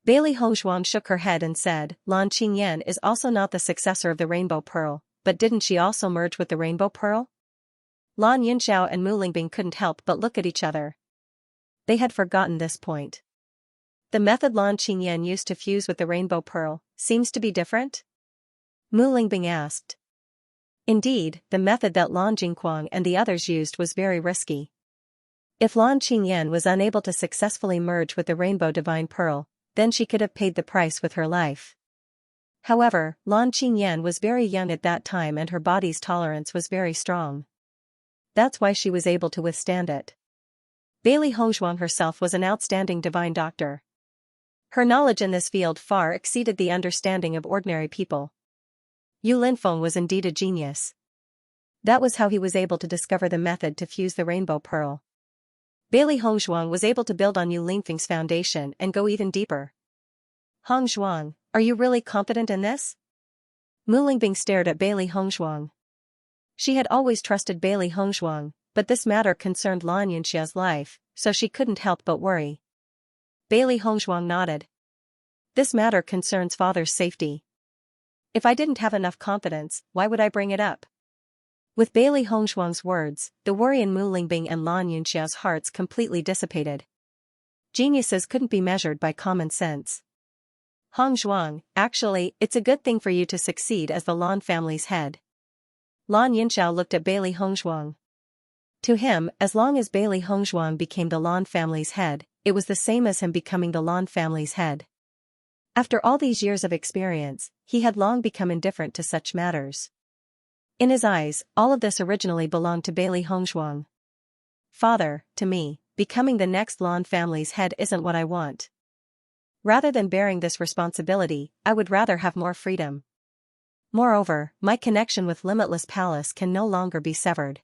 Bailey Hongzhuang shook her head and said, Lan Qingyan is also not the successor of the rainbow pearl, but didn't she also merge with the rainbow pearl? Lan Yunxiao and Mu Lingbing couldn't help but look at each other. They had forgotten this point. The method Lan Qingyan used to fuse with the rainbow pearl seems to be different? Mu Lingbing asked. Indeed, the method that Lan Jingquang and the others used was very risky. If Lan Qingyan was unable to successfully merge with the rainbow divine pearl, then she could have paid the price with her life. However, Lan Qingyan was very young at that time and her body's tolerance was very strong. That's why she was able to withstand it. Bailey Hongzhuang herself was an outstanding divine doctor. Her knowledge in this field far exceeded the understanding of ordinary people. Yu Linfeng was indeed a genius. That was how he was able to discover the method to fuse the rainbow pearl. Bailey Hongzhuang was able to build on Yu Linfeng's foundation and go even deeper. Hongzhuang, are you really confident in this? Mu Lingbing stared at Bailey Hongzhuang. She had always trusted Bailey Hongzhuang, but this matter concerned Lan Yunxia's life, so she couldn't help but worry. Bailey Hongzhuang nodded. This matter concerns father's safety. If I didn't have enough confidence, why would I bring it up? With Bailey Hongzhuang's words, the worry in Mu Lingbing and Lan Yunxia's hearts completely dissipated. Geniuses couldn't be measured by common sense. Hongzhuang, actually, it's a good thing for you to succeed as the Lan family's head. Lan Yinxiao looked at Bailey Hongzhuang. To him, as long as Bailey Hongzhuang became the Lan family's head, it was the same as him becoming the Lan family's head. After all these years of experience, he had long become indifferent to such matters. In his eyes, all of this originally belonged to Bailey Hongzhuang. Father, to me, becoming the next Lan family's head isn't what I want. Rather than bearing this responsibility, I would rather have more freedom. Moreover, my connection with Limitless Palace can no longer be severed.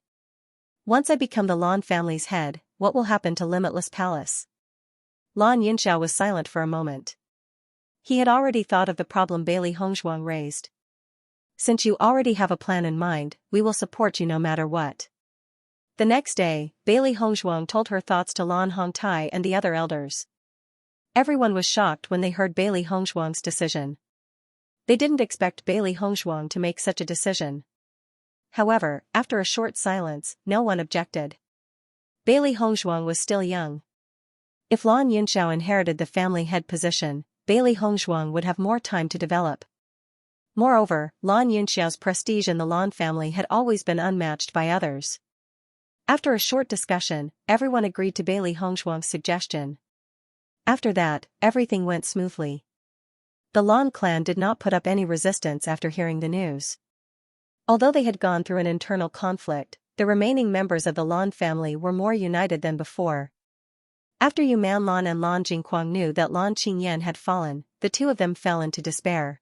Once I become the Lan family's head, what will happen to Limitless Palace? Lan Yinxiao was silent for a moment. He had already thought of the problem Bailey Hongzhuang raised. Since you already have a plan in mind, we will support you no matter what. The next day, Bailey Hongzhuang told her thoughts to Lan Hongtai and the other elders. Everyone was shocked when they heard Bailey Hongzhuang's decision. They didn't expect Bailey Hongzhuang to make such a decision. However, after a short silence, no one objected. Bailey Hongzhuang was still young. If Lan Yinxiao inherited the family head position, Bailey Hongzhuang would have more time to develop. Moreover, Lan Yinxiao's prestige in the Lan family had always been unmatched by others. After a short discussion, everyone agreed to Bailey Hongzhuang's suggestion. After that, everything went smoothly. The Lan clan did not put up any resistance after hearing the news. Although they had gone through an internal conflict, the remaining members of the Lan family were more united than before. After Yu Manlan and Lan Jingquang knew that Lan Qingyan had fallen, the two of them fell into despair.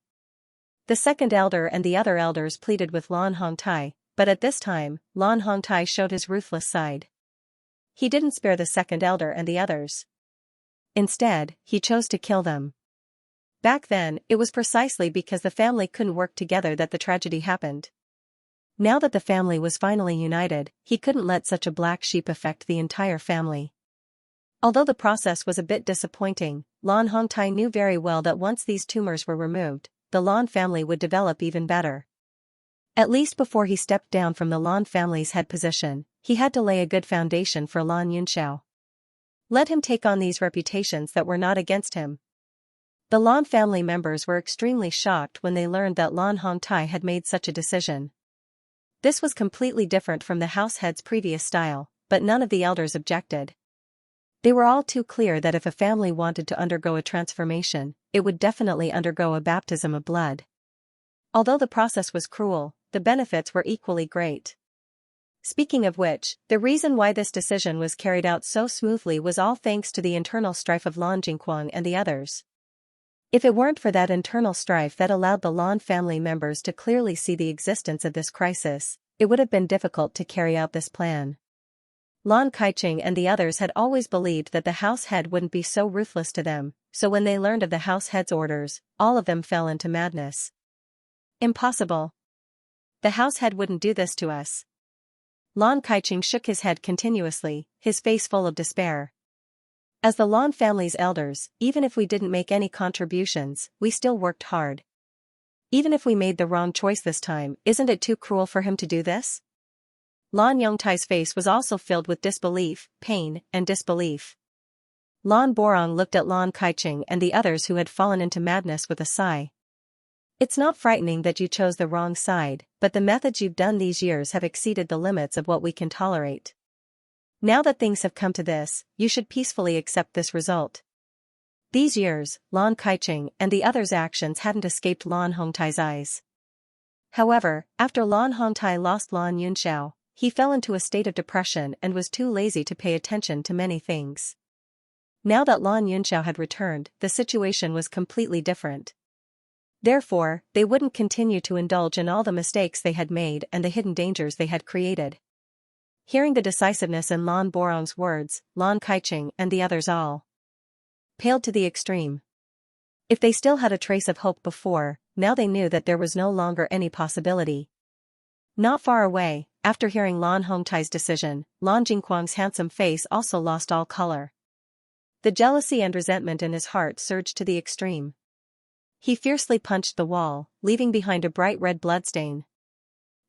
The second elder and the other elders pleaded with Lan Hongtai, but at this time, Lan Hongtai showed his ruthless side. He didn't spare the second elder and the others. Instead, he chose to kill them. Back then, it was precisely because the family couldn't work together that the tragedy happened. Now that the family was finally united, he couldn't let such a black sheep affect the entire family. Although the process was a bit disappointing, Lan Hongtai knew very well that once these tumors were removed, the Lan family would develop even better. At least before he stepped down from the Lan family's head position, he had to lay a good foundation for Lan Yinxiao. Let him take on these reputations that were not against him. The Lan family members were extremely shocked when they learned that Lan Hongtai had made such a decision. This was completely different from the house head's previous style, but none of the elders objected. They were all too clear that if a family wanted to undergo a transformation, it would definitely undergo a baptism of blood. Although the process was cruel, the benefits were equally great. Speaking of which, the reason why this decision was carried out so smoothly was all thanks to the internal strife of Lan Jingquang and the others. If it weren't for that internal strife that allowed the Lan family members to clearly see the existence of this crisis, it would have been difficult to carry out this plan. Lan Kaiqing and the others had always believed that the house head wouldn't be so ruthless to them, so when they learned of the house head's orders, all of them fell into madness. Impossible. The house head wouldn't do this to us. Lan Kaiqing shook his head continuously, his face full of despair. As the Lan family's elders, even if we didn't make any contributions, we still worked hard. Even if we made the wrong choice this time, isn't it too cruel for him to do this? Lan Yongtai's face was also filled with disbelief, pain, and disbelief. Lan Borong looked at Lan Kaiqing and the others who had fallen into madness with a sigh. It's not frightening that you chose the wrong side, but the methods you've done these years have exceeded the limits of what we can tolerate. Now that things have come to this, you should peacefully accept this result. These years, Lan Kaiqing and the others' actions hadn't escaped Lan Hongtai's eyes. However, after Lan Hongtai lost Lan Yunxiao, he fell into a state of depression and was too lazy to pay attention to many things. Now that Lan Yunxiao had returned, the situation was completely different. Therefore, they wouldn't continue to indulge in all the mistakes they had made and the hidden dangers they had created. Hearing the decisiveness in Lan Borong's words, Lan Kaiqing and the others all paled to the extreme. If they still had a trace of hope before, now they knew that there was no longer any possibility. Not far away, after hearing Lan Hongtai's decision, Lan Jingquang's handsome face also lost all color. The jealousy and resentment in his heart surged to the extreme. He fiercely punched the wall, leaving behind a bright red bloodstain.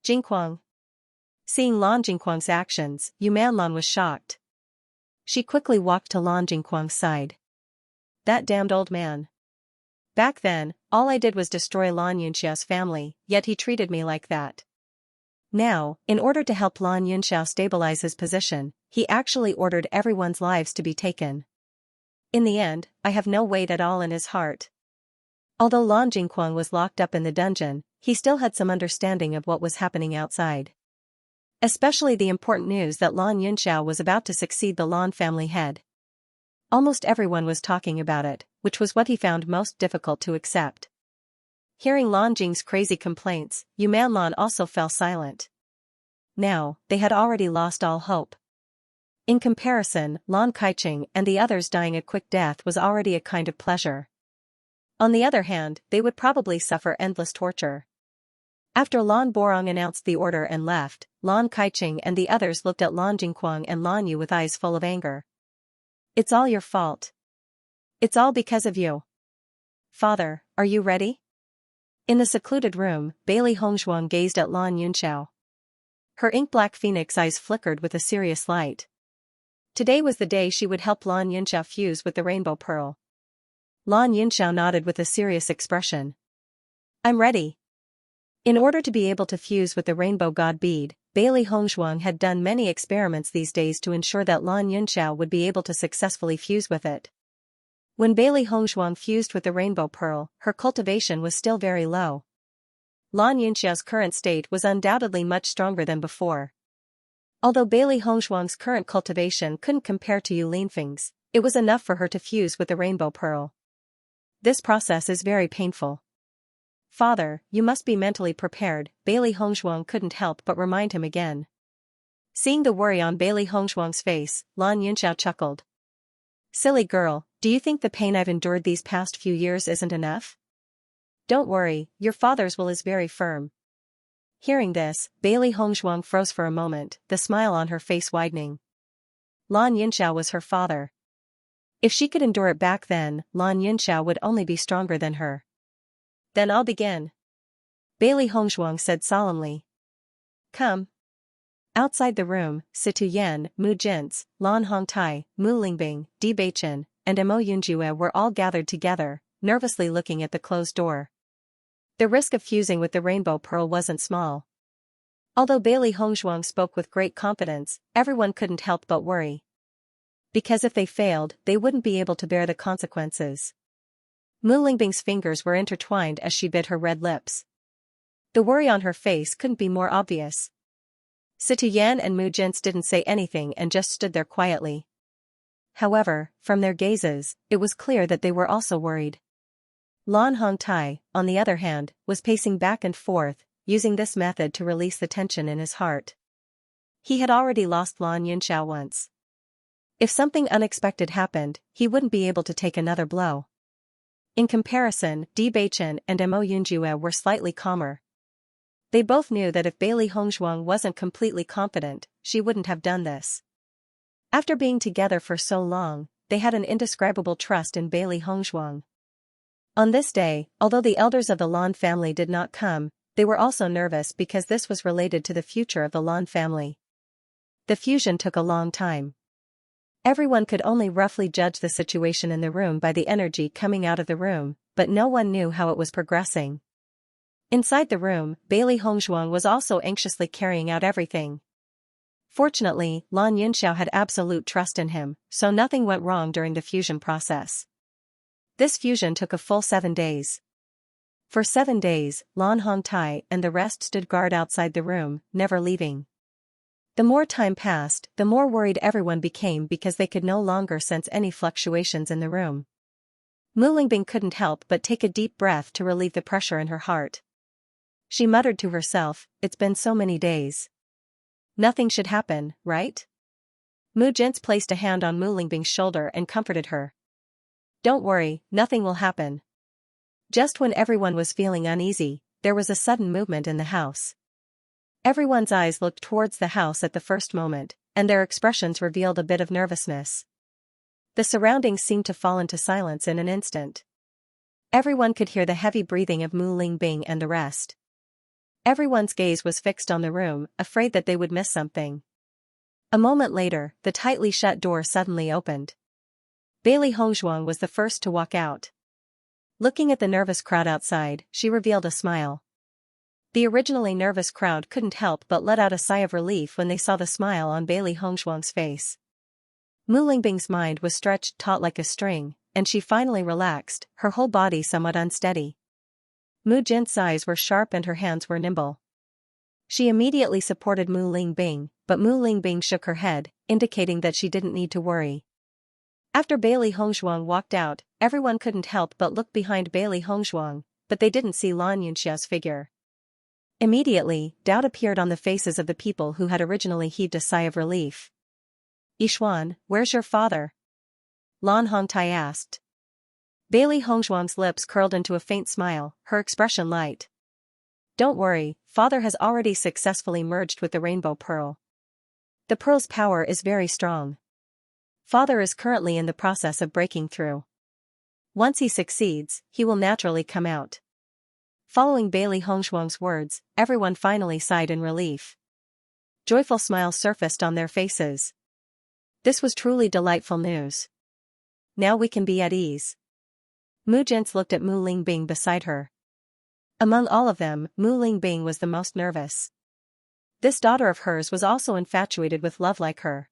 Jingquang. Seeing Lan Jingquang's actions, Yu Manlan was shocked. She quickly walked to Lan Jingquang's side. That damned old man. Back then, all I did was destroy Lan Yunxia's family, yet he treated me like that. Now, in order to help Lan Yunxiao stabilize his position, he actually ordered everyone's lives to be taken. In the end, I have no weight at all in his heart. Although Lan Jingquang was locked up in the dungeon, he still had some understanding of what was happening outside. Especially the important news that Lan Yunxiao was about to succeed the Lan family head. Almost everyone was talking about it, which was what he found most difficult to accept. Hearing Lan Jing's crazy complaints, Yu Manlan also fell silent. Now, they had already lost all hope. In comparison, Lan Kaicheng and the others dying a quick death was already a kind of pleasure. On the other hand, they would probably suffer endless torture. After Lan Borong announced the order and left, Lan Kaicheng and the others looked at Lan Jingquang and Lan Yu with eyes full of anger. It's all your fault. It's all because of you. Father, are you ready? In the secluded room, Bailey Hongzhuang gazed at Lan Yunxiao. Her ink-black phoenix eyes flickered with a serious light. Today was the day she would help Lan Yunxiao fuse with the rainbow pearl. Lan Yunxiao nodded with a serious expression. I'm ready. In order to be able to fuse with the rainbow god bead, Bailey Hongzhuang had done many experiments these days to ensure that Lan Yunxiao would be able to successfully fuse with it. When Bailey Hongzhuang fused with the rainbow pearl, her cultivation was still very low. Lan Yunxiao's current state was undoubtedly much stronger than before. Although Bailey Hongzhuang's current cultivation couldn't compare to Yu Linfeng's, it was enough for her to fuse with the rainbow pearl. This process is very painful. Father, you must be mentally prepared, Bailey Hongzhuang couldn't help but remind him again. Seeing the worry on Bailey Hongzhuang's face, Lan Yunxiao chuckled. Silly girl, do you think the pain I've endured these past few years isn't enough? Don't worry, your father's will is very firm. Hearing this, Bailey Hongzhuang froze for a moment, the smile on her face widening. Lan Yunxiao was her father. If she could endure it back then, Lan Yunxiao would only be stronger than her. Then I'll begin. Bailey Hongzhuang said solemnly. Come. Outside the room, Situ Yan, Mu Jintz, Lan Hongtai, Mu Lingbing, Di Beichen, and Mo Yunjue were all gathered together, nervously looking at the closed door. The risk of fusing with the rainbow pearl wasn't small. Although Bailey Hongzhuang spoke with great confidence, everyone couldn't help but worry. Because if they failed, they wouldn't be able to bear the consequences. Mu Lingbing's fingers were intertwined as she bit her red lips. The worry on her face couldn't be more obvious. Situ Yan and Mu Jintz didn't say anything and just stood there quietly. However, from their gazes, it was clear that they were also worried. Lan Hongtai, on the other hand, was pacing back and forth, using this method to release the tension in his heart. He had already lost Lan Yunxiao once. If something unexpected happened, he wouldn't be able to take another blow. In comparison, Di Beichen and Mo Yunjue were slightly calmer. They both knew that if Bailey Hongzhuang wasn't completely confident, she wouldn't have done this. After being together for so long, they had an indescribable trust in Bailey Hongzhuang. On this day, although the elders of the Lan family did not come, they were also nervous because this was related to the future of the Lan family. The fusion took a long time. Everyone could only roughly judge the situation in the room by the energy coming out of the room, but no one knew how it was progressing. Inside the room, Bailey Hongzhuang was also anxiously carrying out everything. Fortunately, Lan Yunxiao had absolute trust in him, so nothing went wrong during the fusion process. This fusion took a full 7 days. For 7 days, Lan Hongtai and the rest stood guard outside the room, never leaving. The more time passed, the more worried everyone became because they could no longer sense any fluctuations in the room. Mu Lingbing couldn't help but take a deep breath to relieve the pressure in her heart. She muttered to herself, it's been so many days. Nothing should happen, right? Mu Jintz placed a hand on Mu Lingbing's shoulder and comforted her. Don't worry, nothing will happen. Just when everyone was feeling uneasy, there was a sudden movement in the house. Everyone's eyes looked towards the house at the first moment, and their expressions revealed a bit of nervousness. The surroundings seemed to fall into silence in an instant. Everyone could hear the heavy breathing of Mu Lingbing and the rest. Everyone's gaze was fixed on the room, afraid that they would miss something. A moment later, the tightly shut door suddenly opened. Bailey Hongzhuang was the first to walk out. Looking at the nervous crowd outside, she revealed a smile. The originally nervous crowd couldn't help but let out a sigh of relief when they saw the smile on Bailey Hongshuang's face. Mu Lingbing's mind was stretched taut like a string, and she finally relaxed, her whole body somewhat unsteady. Mu Jin's eyes were sharp and her hands were nimble. She immediately supported Mu Lingbing, but Mu Lingbing shook her head, indicating that she didn't need to worry. After Bailey Hongshuang walked out, everyone couldn't help but look behind Bailey Hongshuang, but they didn't see Lan Yunxia's figure. Immediately, doubt appeared on the faces of the people who had originally heaved a sigh of relief. "Yixuan, where's your father?" Lan Hongtai asked. Bailey Hongshuang's lips curled into a faint smile, her expression light. "Don't worry, father has already successfully merged with the rainbow pearl. The pearl's power is very strong. Father is currently in the process of breaking through. Once he succeeds, he will naturally come out." Following Bailey Hongshuang's words, everyone finally sighed in relief. Joyful smiles surfaced on their faces. This was truly delightful news. Now we can be at ease. Mu Jins looked at Mu Lingbing beside her. Among all of them, Mu Lingbing was the most nervous. This daughter of hers was also infatuated with love like her.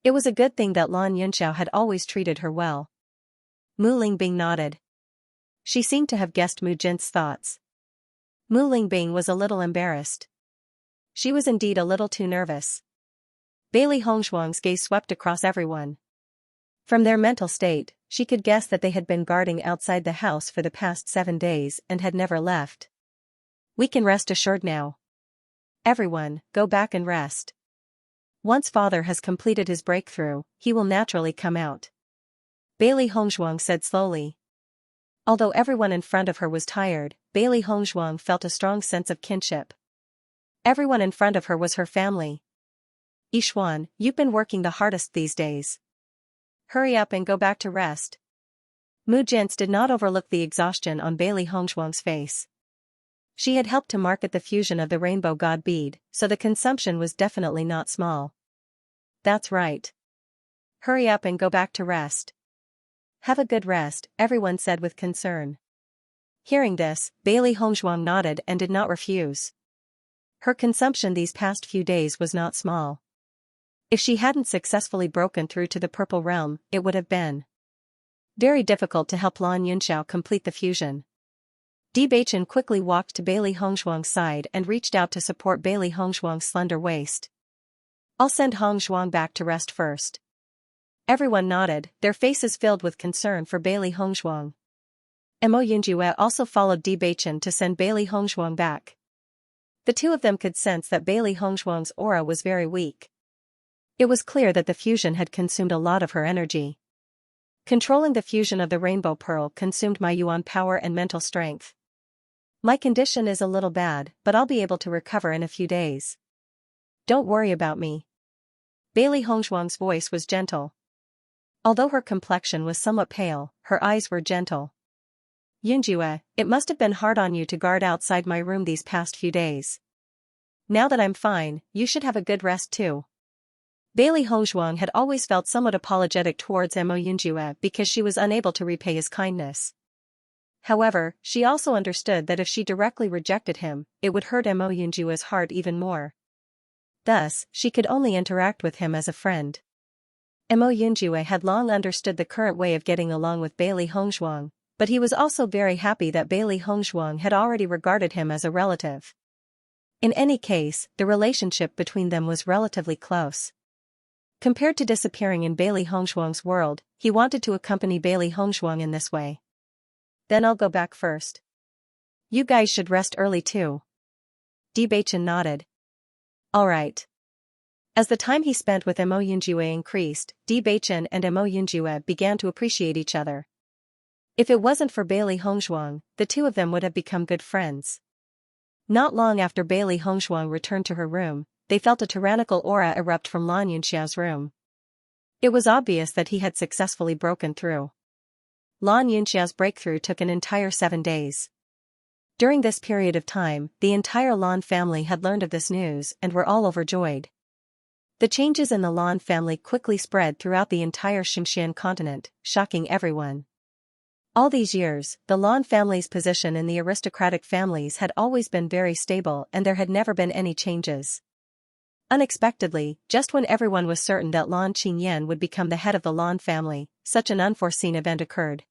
It was a good thing that Lan Yunxiao had always treated her well. Mu Lingbing nodded. She seemed to have guessed Mu Jin's thoughts. Mu Lingbing was a little embarrassed. She was indeed a little too nervous. Bailey Hongshuang's gaze swept across everyone. From their mental state, she could guess that they had been guarding outside the house for the past 7 days and had never left. "We can rest assured now. Everyone, go back and rest. Once father has completed his breakthrough, he will naturally come out," Bailey Hongshuang said slowly. Although everyone in front of her was tired, Bailey Hongshuang felt a strong sense of kinship. Everyone in front of her was her family. "Yixuan, you've been working the hardest these days. Hurry up and go back to rest." Mu Jins did not overlook the exhaustion on Bailey Hongshuang's face. She had helped to market the fusion of the rainbow god bead, so the consumption was definitely not small. "That's right. Hurry up and go back to rest." "Have a good rest," everyone said with concern. Hearing this, Bailey Hongshuang nodded and did not refuse. Her consumption these past few days was not small. If she hadn't successfully broken through to the Purple Realm, it would have been very difficult to help Lan Yunxiao complete the fusion. Bewitching quickly walked to Bailey Hongshuang's side and reached out to support Bailey Hongshuang's slender waist. "I'll send Hongshuang back to rest first." Everyone nodded, their faces filled with concern for Bailey Hongshuang. Mo Yunjue also followed Bewitching to send Bailey Hongshuang back. The two of them could sense that Bailey Hongshuang's aura was very weak. It was clear that the fusion had consumed a lot of her energy. Controlling the fusion of the rainbow pearl consumed my yuan power and mental strength. "My condition is a little bad, but I'll be able to recover in a few days. Don't worry about me." Bailey Hongshuang's voice was gentle. Although her complexion was somewhat pale, her eyes were gentle. "Yunjue, it must have been hard on you to guard outside my room these past few days. Now that I'm fine, you should have a good rest too." Bailey Hongshuang had always felt somewhat apologetic towards Mo Yunjue because she was unable to repay his kindness. However, she also understood that if she directly rejected him, it would hurt Mo Yunjue's heart even more. Thus, she could only interact with him as a friend. Mo Yunjue had long understood the current way of getting along with Bailey Hongshuang, but he was also very happy that Bailey Hongshuang had already regarded him as a relative. In any case, the relationship between them was relatively close. Compared to disappearing in Bailey Hongshuang's world, he wanted to accompany Bailey Hongshuang in this way. "Then I'll go back first. You guys should rest early too." Bewitching nodded. "All right." As the time he spent with Mo Yunjue increased, Bewitching and Mo Yunjue began to appreciate each other. If it wasn't for Bailey Hongshuang, the two of them would have become good friends. Not long after Bailey Hongshuang returned to her room, they felt a tyrannical aura erupt from Lan Yunxiao's room. It was obvious that he had successfully broken through. Lan Yunxiao's breakthrough took an entire 7 days. During this period of time, the entire Lan family had learned of this news and were all overjoyed. The changes in the Lan family quickly spread throughout the entire Xianxia continent, shocking everyone. All these years, the Lan family's position in the aristocratic families had always been very stable and there had never been any changes. Unexpectedly, just when everyone was certain that Lan Qingyan would become the head of the Lan family, such an unforeseen event occurred.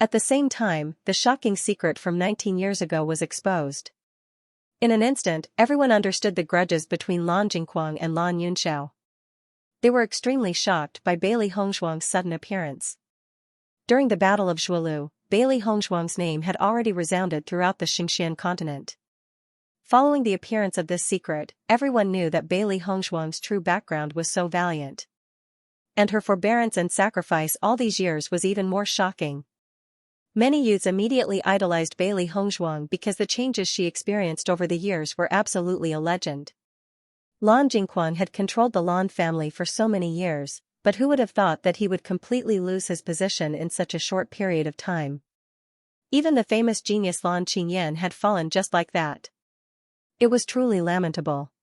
At the same time, the shocking secret from 19 years ago was exposed. In an instant, everyone understood the grudges between Lan Jingquang and Lan Yunxiao. They were extremely shocked by Bailey Hongshuang's sudden appearance. During the Battle of Zhuolu, Bailey Hongshuang's name had already resounded throughout the Xianxia continent. Following the appearance of this secret, everyone knew that Bailey Hongshuang's true background was so valiant. And her forbearance and sacrifice all these years was even more shocking. Many youths immediately idolized Bailey Hongshuang because the changes she experienced over the years were absolutely a legend. Lan Jingquan had controlled the Lan family for so many years, but who would have thought that he would completely lose his position in such a short period of time? Even the famous genius Lan Qingyan had fallen just like that. It was truly lamentable.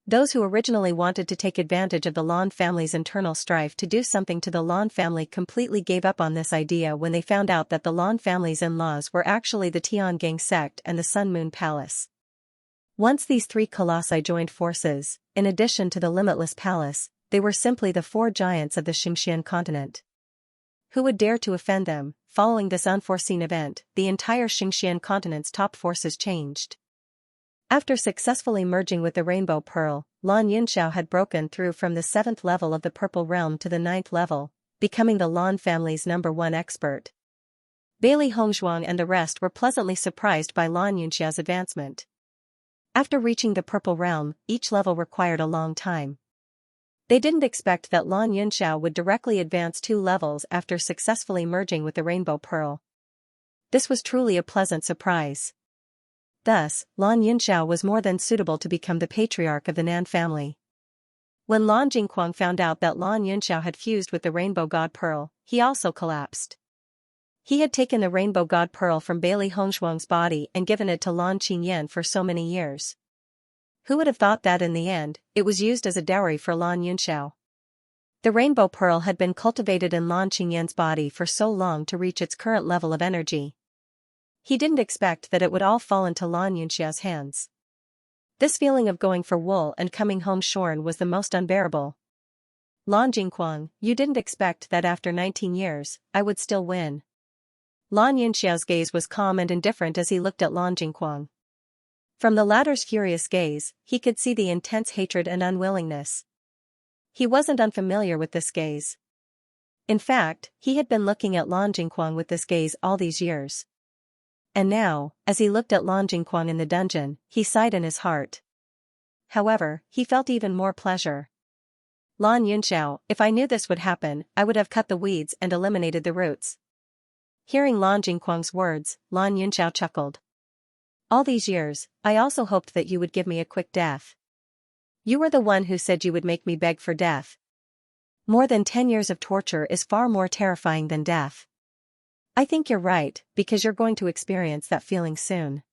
Those who originally wanted to take advantage of the Lan family's internal strife to do something to the Lan family completely gave up on this idea when they found out that the Lan family's in-laws were actually the Tiangang sect and the Sun Moon Palace. Once these three colossi joined forces, in addition to the Limitless Palace, they were simply the four giants of the Xianxian continent. Who would dare to offend them? Following this unforeseen event, the entire Xianxian continent's top forces changed. After successfully merging with the Rainbow Pearl, Lan Yunxiao had broken through from the 7th level of the Purple Realm to the 9th level, becoming the Lan family's #1 expert. Bailey Hongshuang and the rest were pleasantly surprised by Lan Yunxiao's advancement. After reaching the Purple Realm, each level required a long time. They didn't expect that Lan Yunxiao would directly advance 2 levels after successfully merging with the Rainbow Pearl. This was truly a pleasant surprise. Thus, Lan Yunxiao was more than suitable to become the patriarch of the Nan family. When Lan Jingquang found out that Lan Yunxiao had fused with the Rainbow God Pearl, he also collapsed. He had taken the Rainbow God Pearl from Bailey Hongshuang's body and given it to Lan Qingyan for so many years. Who would have thought that in the end, it was used as a dowry for Lan Yunxiao? The Rainbow Pearl had been cultivated in Lan Qingyan's body for so long to reach its current level of energy. He didn't expect that it would all fall into Lan Yunxiao's hands. This feeling of going for wool and coming home shorn was the most unbearable. Lan Jingquang, you didn't expect that after 19 years, I would still win. Lan Yunxiao's gaze was calm and indifferent as he looked at Lan Jingquang. From the latter's furious gaze, he could see the intense hatred and unwillingness. He wasn't unfamiliar with this gaze. In fact, he had been looking at Lan Jingquang with this gaze all these years. And now, as he looked at Lan Jingquang in the dungeon, he sighed in his heart. However, he felt even more pleasure. Lan Yunxiao, if I knew this would happen, I would have cut the weeds and eliminated the roots. Hearing Lan Jingquang's words, Lan Yunxiao chuckled. All these years, I also hoped that you would give me a quick death. You were the one who said you would make me beg for death. More than 10 years of torture is far more terrifying than death. I think you're right, because you're going to experience that feeling soon.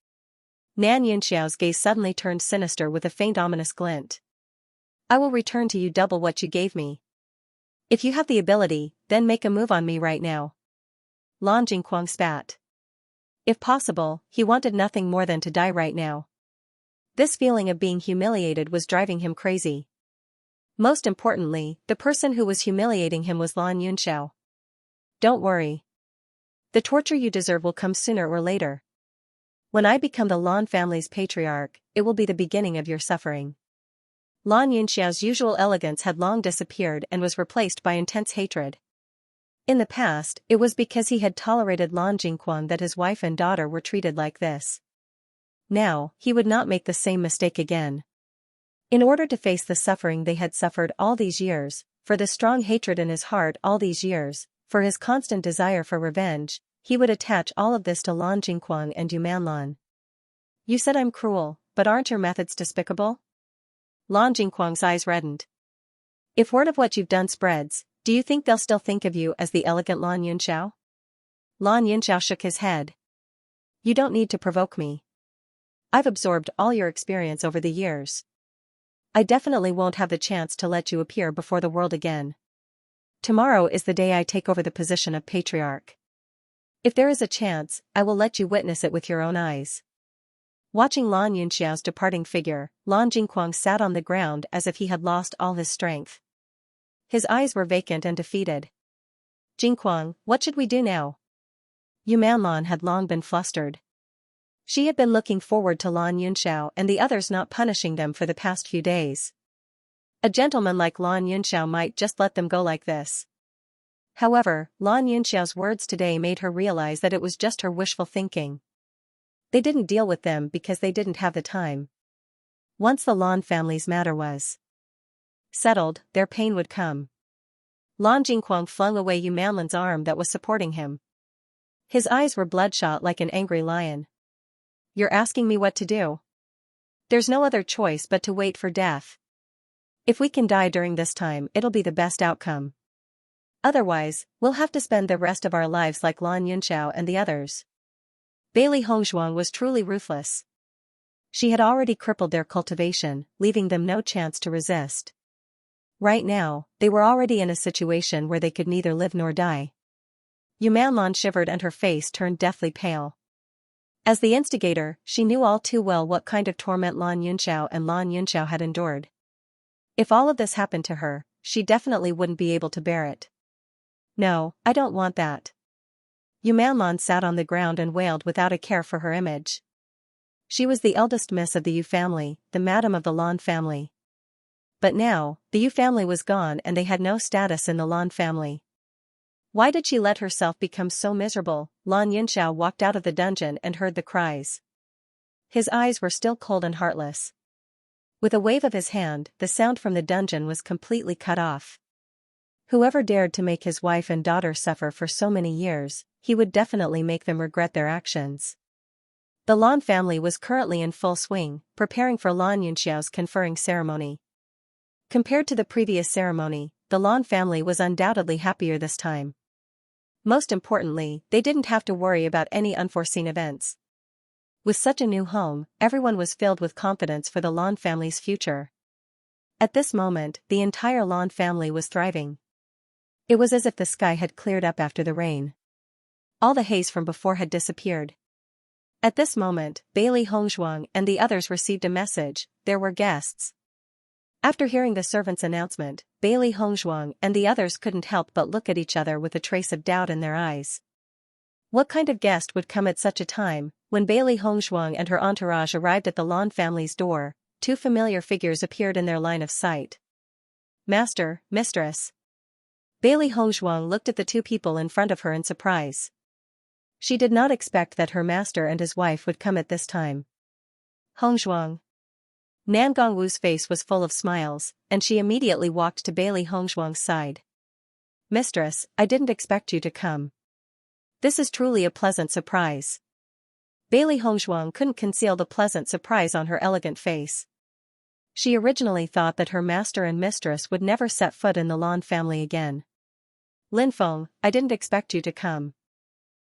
Nan Yunxiao's gaze suddenly turned sinister with a faint ominous glint. I will return to you double what you gave me. If you have the ability, then make a move on me right now. Lan Jingquang spat. If possible, he wanted nothing more than to die right now. This feeling of being humiliated was driving him crazy. Most importantly, the person who was humiliating him was Lan Yunxiao. Don't worry. The torture you deserve will come sooner or later. When I become the Lan family's patriarch, it will be the beginning of your suffering. Lan Yunxiao's usual elegance had long disappeared and was replaced by intense hatred. In the past, it was because he had tolerated Lan Jingquang that his wife and daughter were treated like this. Now, he would not make the same mistake again. In order to face the suffering they had suffered all these years, for the strong hatred in his heart all these years, for his constant desire for revenge, he would attach all of this to Lan Jingquang and Yumanlan. You said I'm cruel, but aren't your methods despicable? Lan Jingquang's eyes reddened. If word of what you've done spreads, do you think they'll still think of you as the elegant Lan Yunxiao? Lan Yunxiao shook his head. You don't need to provoke me. I've absorbed all your experience over the years. I definitely won't have the chance to let you appear before the world again. Tomorrow is the day I take over the position of patriarch. If there is a chance, I will let you witness it with your own eyes. Watching Lan Yunxiao's departing figure, Lan Jingquang sat on the ground as if he had lost all his strength. His eyes were vacant and defeated. Jingquang, what should we do now? Yu Manlan had long been flustered. She had been looking forward to Lan Yunxiao and the others not punishing them for the past few days. A gentleman like Lan Yunxiao might just let them go like this. However, Lan Yunxiao's words today made her realize that it was just her wishful thinking. They didn't deal with them because they didn't have the time. Once the Lan family's matter was settled, their pain would come. Lan Jingquang flung away Yu Manlan's arm that was supporting him. His eyes were bloodshot like an angry lion. You're asking me what to do? There's no other choice but to wait for death. If we can die during this time, it'll be the best outcome. Otherwise, we'll have to spend the rest of our lives like Lan Yunxiao and the others. Bailey Hongzhuang was truly ruthless. She had already crippled their cultivation, leaving them no chance to resist. Right now, they were already in a situation where they could neither live nor die. Yu Manlan shivered and her face turned deathly pale. As the instigator, she knew all too well what kind of torment Lan Yunxiao and Lan Yunxiao had endured. If all of this happened to her, she definitely wouldn't be able to bear it. No, I don't want that. Yu Manlan sat on the ground and wailed without a care for her image. She was the eldest miss of the Yu family, the madam of the Lan family. But now, the Yu family was gone and they had no status in the Lan family. Why did she let herself become so miserable? Lan Yunxiao walked out of the dungeon and heard the cries. His eyes were still cold and heartless. With a wave of his hand, the sound from the dungeon was completely cut off. Whoever dared to make his wife and daughter suffer for so many years, he would definitely make them regret their actions. The Lan family was currently in full swing, preparing for Lan Yunxiao's conferring ceremony. Compared to the previous ceremony, the Lan family was undoubtedly happier this time. Most importantly, they didn't have to worry about any unforeseen events. With such a new home, everyone was filled with confidence for the Lan family's future. At this moment, the entire Lan family was thriving. It was as if the sky had cleared up after the rain. All the haze from before had disappeared. At this moment, Bailey Hongzhuang and the others received a message. There were guests. After hearing the servant's announcement, Bailey Hongzhuang and the others couldn't help but look at each other with a trace of doubt in their eyes. What kind of guest would come at such a time? When Bailey Hongzhuang and her entourage arrived at the Lan family's door, two familiar figures appeared in their line of sight. Master, mistress. Bailey Hongzhuang looked at the two people in front of her in surprise. She did not expect that her master and his wife would come at this time. Hongzhuang. Nan Gongwu's face was full of smiles, and she immediately walked to Bailey Hongzhuang's side. Mistress, I didn't expect you to come. This is truly a pleasant surprise. Bailey Hongzhuang couldn't conceal the pleasant surprise on her elegant face. She originally thought that her master and mistress would never set foot in the Lan family again. Linfeng, I didn't expect you to come.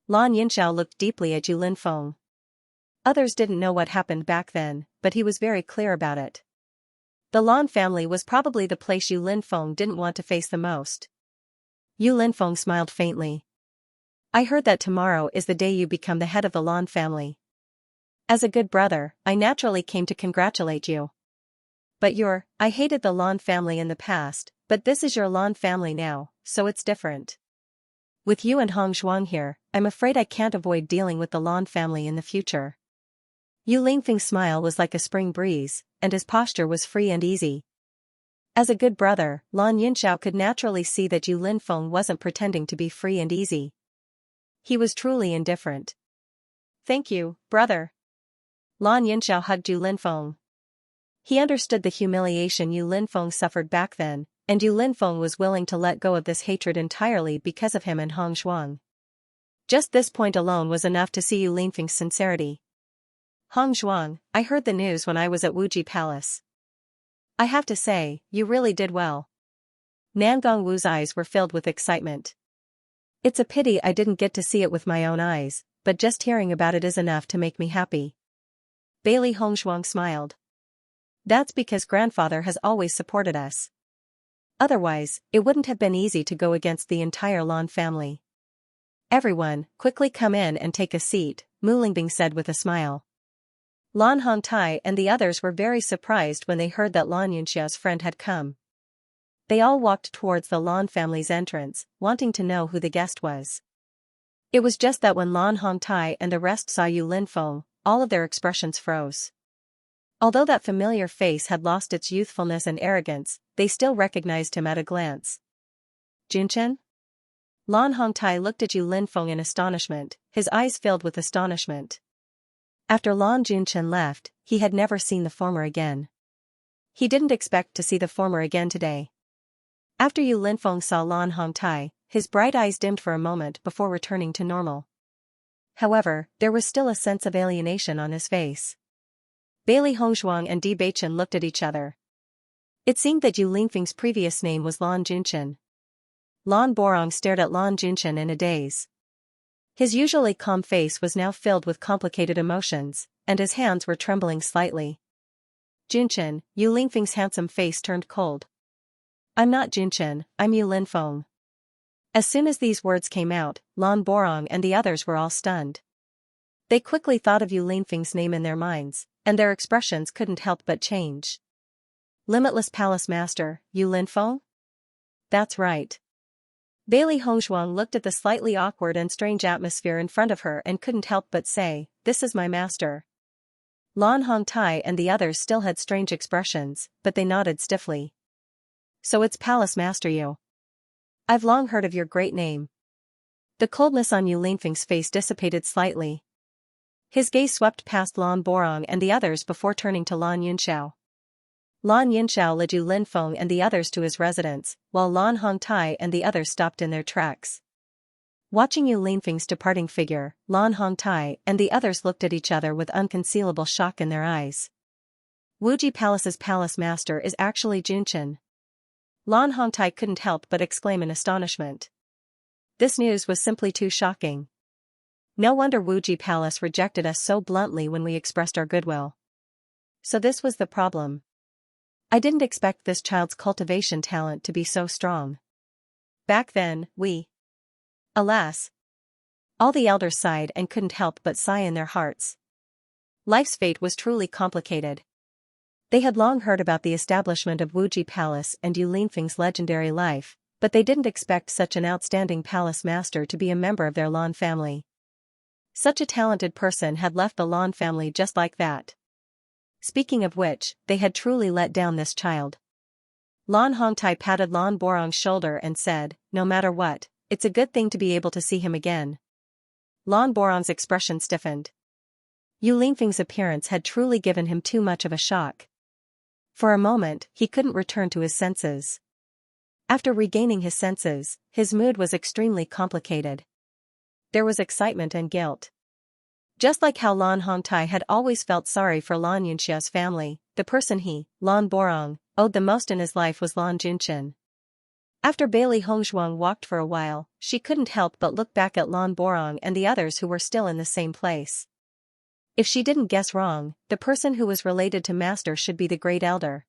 Lan Yunxiao looked deeply at Yu Linfeng. Others didn't know what happened back then, but he was very clear about it. The Lan family was probably the place Yu Linfeng didn't want to face the most. Yu Linfeng smiled faintly. I heard that tomorrow is the day you become the head of the Lan family. As a good brother, I naturally came to congratulate you. But I hated the Lan family in the past, but this is your Lan family now, so it's different. With you and Hongzhuang here, I'm afraid I can't avoid dealing with the Lan family in the future. Yu Lingfeng's smile was like a spring breeze, and his posture was free and easy. As a good brother, Lan Yunxiao could naturally see that Yu Linfeng wasn't pretending to be free and easy. He was truly indifferent. Thank you, brother. Lan Yunxiao hugged Yu Linfeng. He understood the humiliation Yu Linfeng suffered back then, and Yu Linfeng was willing to let go of this hatred entirely because of him and Hongzhuang. Just this point alone was enough to see Yu Linfeng's sincerity. Hongzhuang, I heard the news when I was at Wuji Palace. I have to say, you really did well. Nan Gongwu's eyes were filled with excitement. It's a pity I didn't get to see it with my own eyes, but just hearing about it is enough to make me happy. Bailey Hongzhuang smiled. That's because grandfather has always supported us. Otherwise, it wouldn't have been easy to go against the entire Lan family. Everyone, quickly come in and take a seat, Mu Lingbing said with a smile. Lan Hongtai and the others were very surprised when they heard that Lan Yunxia's friend had come. They all walked towards the Lan family's entrance, wanting to know who the guest was. It was just that when Lan Hongtai and the rest saw Yu Linfeng, all of their expressions froze. Although that familiar face had lost its youthfulness and arrogance, they still recognized him at a glance. Junchen? Lan Hongtai looked at Yu Linfeng in astonishment, his eyes filled with astonishment. After Lan Junchen left, he had never seen the former again. He didn't expect to see the former again today. After Yu Linfeng saw Lan Hongtai, his bright eyes dimmed for a moment before returning to normal. However, there was still a sense of alienation on his face. Bailey Hongzhuang and Di Beichen looked at each other. It seemed that Yu Linfeng's previous name was Lan Junchen. Lan Borong stared at Lan Junchen in a daze. His usually calm face was now filled with complicated emotions, and his hands were trembling slightly. Junchen, Yu Linfeng's handsome face turned cold. I'm not Junchen, I'm Yu Linfeng. As soon as these words came out, Lan Borong and the others were all stunned. They quickly thought of Yu Linfeng's name in their minds, and their expressions couldn't help but change. Limitless Palace Master, Yu Linfeng? That's right. Bailey Hongzhuang looked at the slightly awkward and strange atmosphere in front of her and couldn't help but say, "This is my master." Lan Hongtai and the others still had strange expressions, but they nodded stiffly. So it's Palace Master Yu. I've long heard of your great name. The coldness on Yu Linfeng's face dissipated slightly. His gaze swept past Lan Borong and the others before turning to Lan Yunxiao. Lan Yunxiao led Yu Linfeng and the others to his residence, while Lan Hongtai and the others stopped in their tracks. Watching Yu Linfeng's departing figure, Lan Hongtai and the others looked at each other with unconcealable shock in their eyes. Wuji Palace's palace master is actually Junchen. Lan Hongtai couldn't help but exclaim in astonishment. This news was simply too shocking. No wonder Wuji Palace rejected us so bluntly when we expressed our goodwill. So this was the problem. I didn't expect this child's cultivation talent to be so strong. Back then, Alas. All the elders sighed and couldn't help but sigh in their hearts. Life's fate was truly complicated. They had long heard about the establishment of Wuji Palace and Yu Linfeng's legendary life, but they didn't expect such an outstanding palace master to be a member of their Lan family. Such a talented person had left the Lan family just like that. Speaking of which, they had truly let down this child. Lan Hongtai patted Lan Borong's shoulder and said, "No matter what, it's a good thing to be able to see him again." Lan Borong's expression stiffened. Yu Linfeng's appearance had truly given him too much of a shock. For a moment, he couldn't return to his senses. After regaining his senses, his mood was extremely complicated. There was excitement and guilt. Just like how Lan Hongtai had always felt sorry for Lan Yunxia's family, the person he, Lan Borong, owed the most in his life was Lan Junchen. After Bailey Hongzhuang walked for a while, she couldn't help but look back at Lan Borong and the others who were still in the same place. If she didn't guess wrong, the person who was related to Master should be the Great Elder.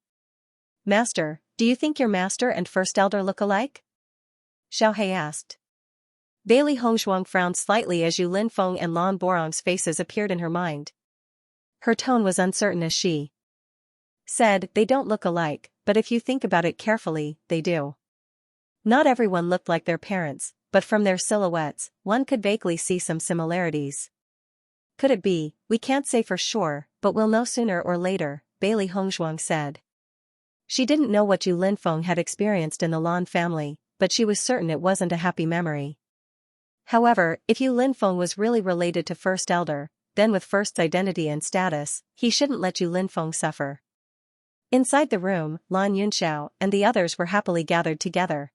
"Master, do you think your Master and First Elder look alike?" Xiao He asked. Bailey Hongzhuang frowned slightly as Yu Linfeng and Lan Borong's faces appeared in her mind. Her tone was uncertain as she said, "They don't look alike, but if you think about it carefully, they do." Not everyone looked like their parents, but from their silhouettes, one could vaguely see some similarities. "Could it be? We can't say for sure, but we'll know sooner or later," Bailey Hongzhuang said. She didn't know what Yu Linfeng had experienced in the Lan family, but she was certain it wasn't a happy memory. However, if Yu Linfeng was really related to First Elder, then with First's identity and status, he shouldn't let Yu Linfeng suffer. Inside the room, Lan Yunxiao and the others were happily gathered together.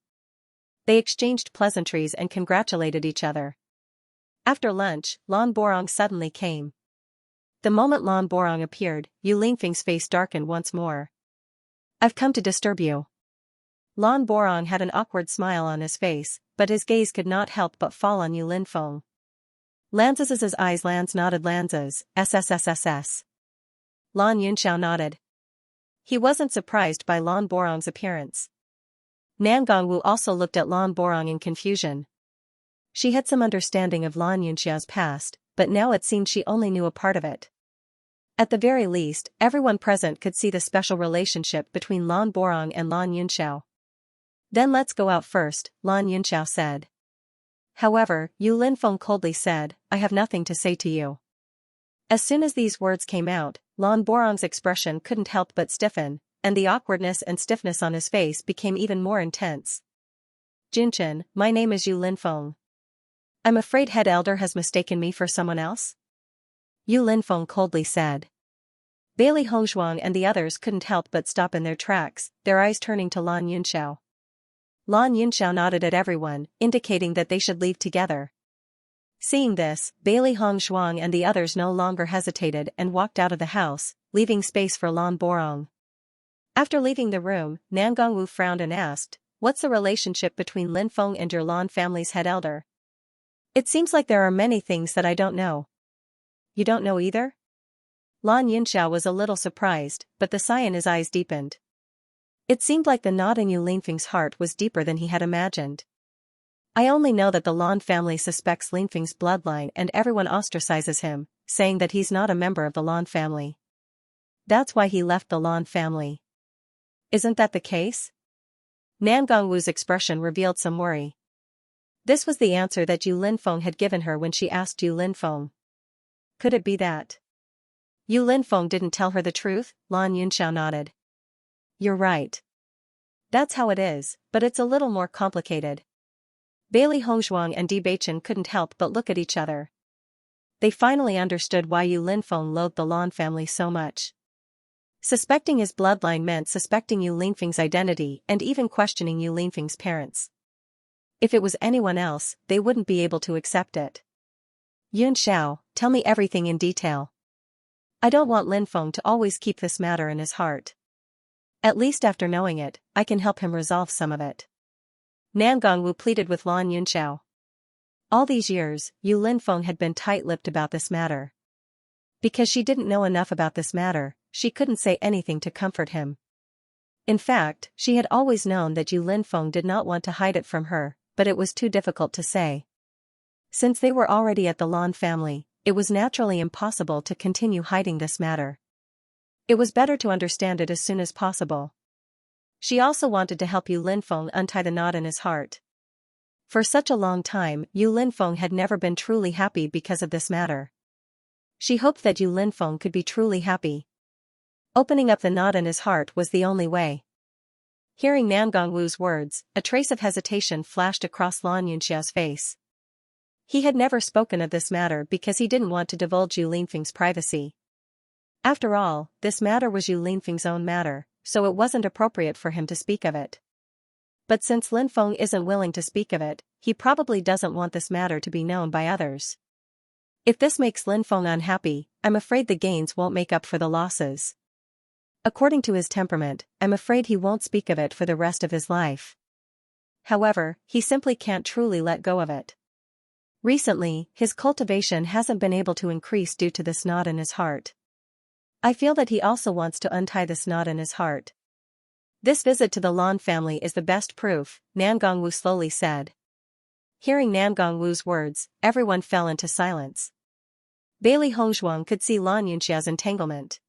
They exchanged pleasantries and congratulated each other. After lunch, Lan Borong suddenly came. The moment Lan Borong appeared, Yu Linfeng's face darkened once more. "I've come to disturb you." Lan Borong had an awkward smile on his face, but his gaze could not help but fall on Yu Linfeng. Lanz's eyes nodded Lanz's, SSSSS. Lan Yunxiao nodded. He wasn't surprised by Lan Borong's appearance. Nan Gongwu also looked at Lan Borong in confusion. She had some understanding of Lan Yunxia's past, but now it seemed she only knew a part of it. At the very least, everyone present could see the special relationship between Lan Borong and Lan Yunxiao. Then let's go out first, Lan Yunxiao said. However, Yu Linfeng coldly said, I have nothing to say to you. As soon as these words came out, Lan Borong's expression couldn't help but stiffen, and the awkwardness and stiffness on his face became even more intense. Junchen, my name is Yu Linfeng. I'm afraid head elder has mistaken me for someone else? Yu Linfeng coldly said. Bailey Hongzhuang and the others couldn't help but stop in their tracks, their eyes turning to Lan Yunxiao. Lan Yunxiao nodded at everyone, indicating that they should leave together. Seeing this, Bailey Hongzhuang and the others no longer hesitated and walked out of the house, leaving space for Lan Borong. After leaving the room, Nan Gongwu frowned and asked, what's the relationship between Linfeng and your Lan family's head elder? It seems like there are many things that I don't know. You don't know either? Lan Yunxiao was a little surprised, but the sigh in his eyes deepened. It seemed like the knot in Yu Linfeng's heart was deeper than he had imagined. I only know that the Lan family suspects Linfeng's bloodline and everyone ostracizes him, saying that he's not a member of the Lan family. That's why he left the Lan family. Isn't that the case? Nan Gongwu's expression revealed some worry. This was the answer that Yu Linfeng had given her when she asked Yu Linfeng. Could it be that Yu Linfeng didn't tell her the truth? Lan Yunxiao nodded. You're right. That's how it is, but it's a little more complicated. Bailey Hongzhuang and Bewitching couldn't help but look at each other. They finally understood why Yu Linfeng loathed the Lan family so much. Suspecting his bloodline meant suspecting Yu Linfeng's identity and even questioning Yu Linfeng's parents. If it was anyone else, they wouldn't be able to accept it. Yun Xiao, tell me everything in detail. I don't want Linfeng to always keep this matter in his heart. At least after knowing it, I can help him resolve some of it. Nan Gongwu pleaded with Lan Yunxiao. All these years, Yu Linfeng had been tight-lipped about this matter. Because she didn't know enough about this matter, she couldn't say anything to comfort him. In fact, she had always known that Yu Linfeng did not want to hide it from her, but it was too difficult to say. Since they were already at the Lan family, it was naturally impossible to continue hiding this matter. It was better to understand it as soon as possible. She also wanted to help Yu Linfeng untie the knot in his heart. For such a long time, Yu Linfeng had never been truly happy because of this matter. She hoped that Yu Linfeng could be truly happy. Opening up the knot in his heart was the only way. Hearing Nan Gongwu's words, a trace of hesitation flashed across Lan Yunxiao's face. He had never spoken of this matter because he didn't want to divulge Yu Linfeng's privacy. After all, this matter was Yu Linfeng's own matter, so it wasn't appropriate for him to speak of it. But since Linfeng isn't willing to speak of it, he probably doesn't want this matter to be known by others. If this makes Linfeng unhappy, I'm afraid the gains won't make up for the losses. According to his temperament, I'm afraid he won't speak of it for the rest of his life. However, he simply can't truly let go of it. Recently, his cultivation hasn't been able to increase due to this knot in his heart. I feel that he also wants to untie this knot in his heart. This visit to the Lan family is the best proof, Nan Gongwu slowly said. Hearing Nan Gongwu's words, everyone fell into silence. Bailey Hongzhuang could see Lan Yunxiao's entanglement.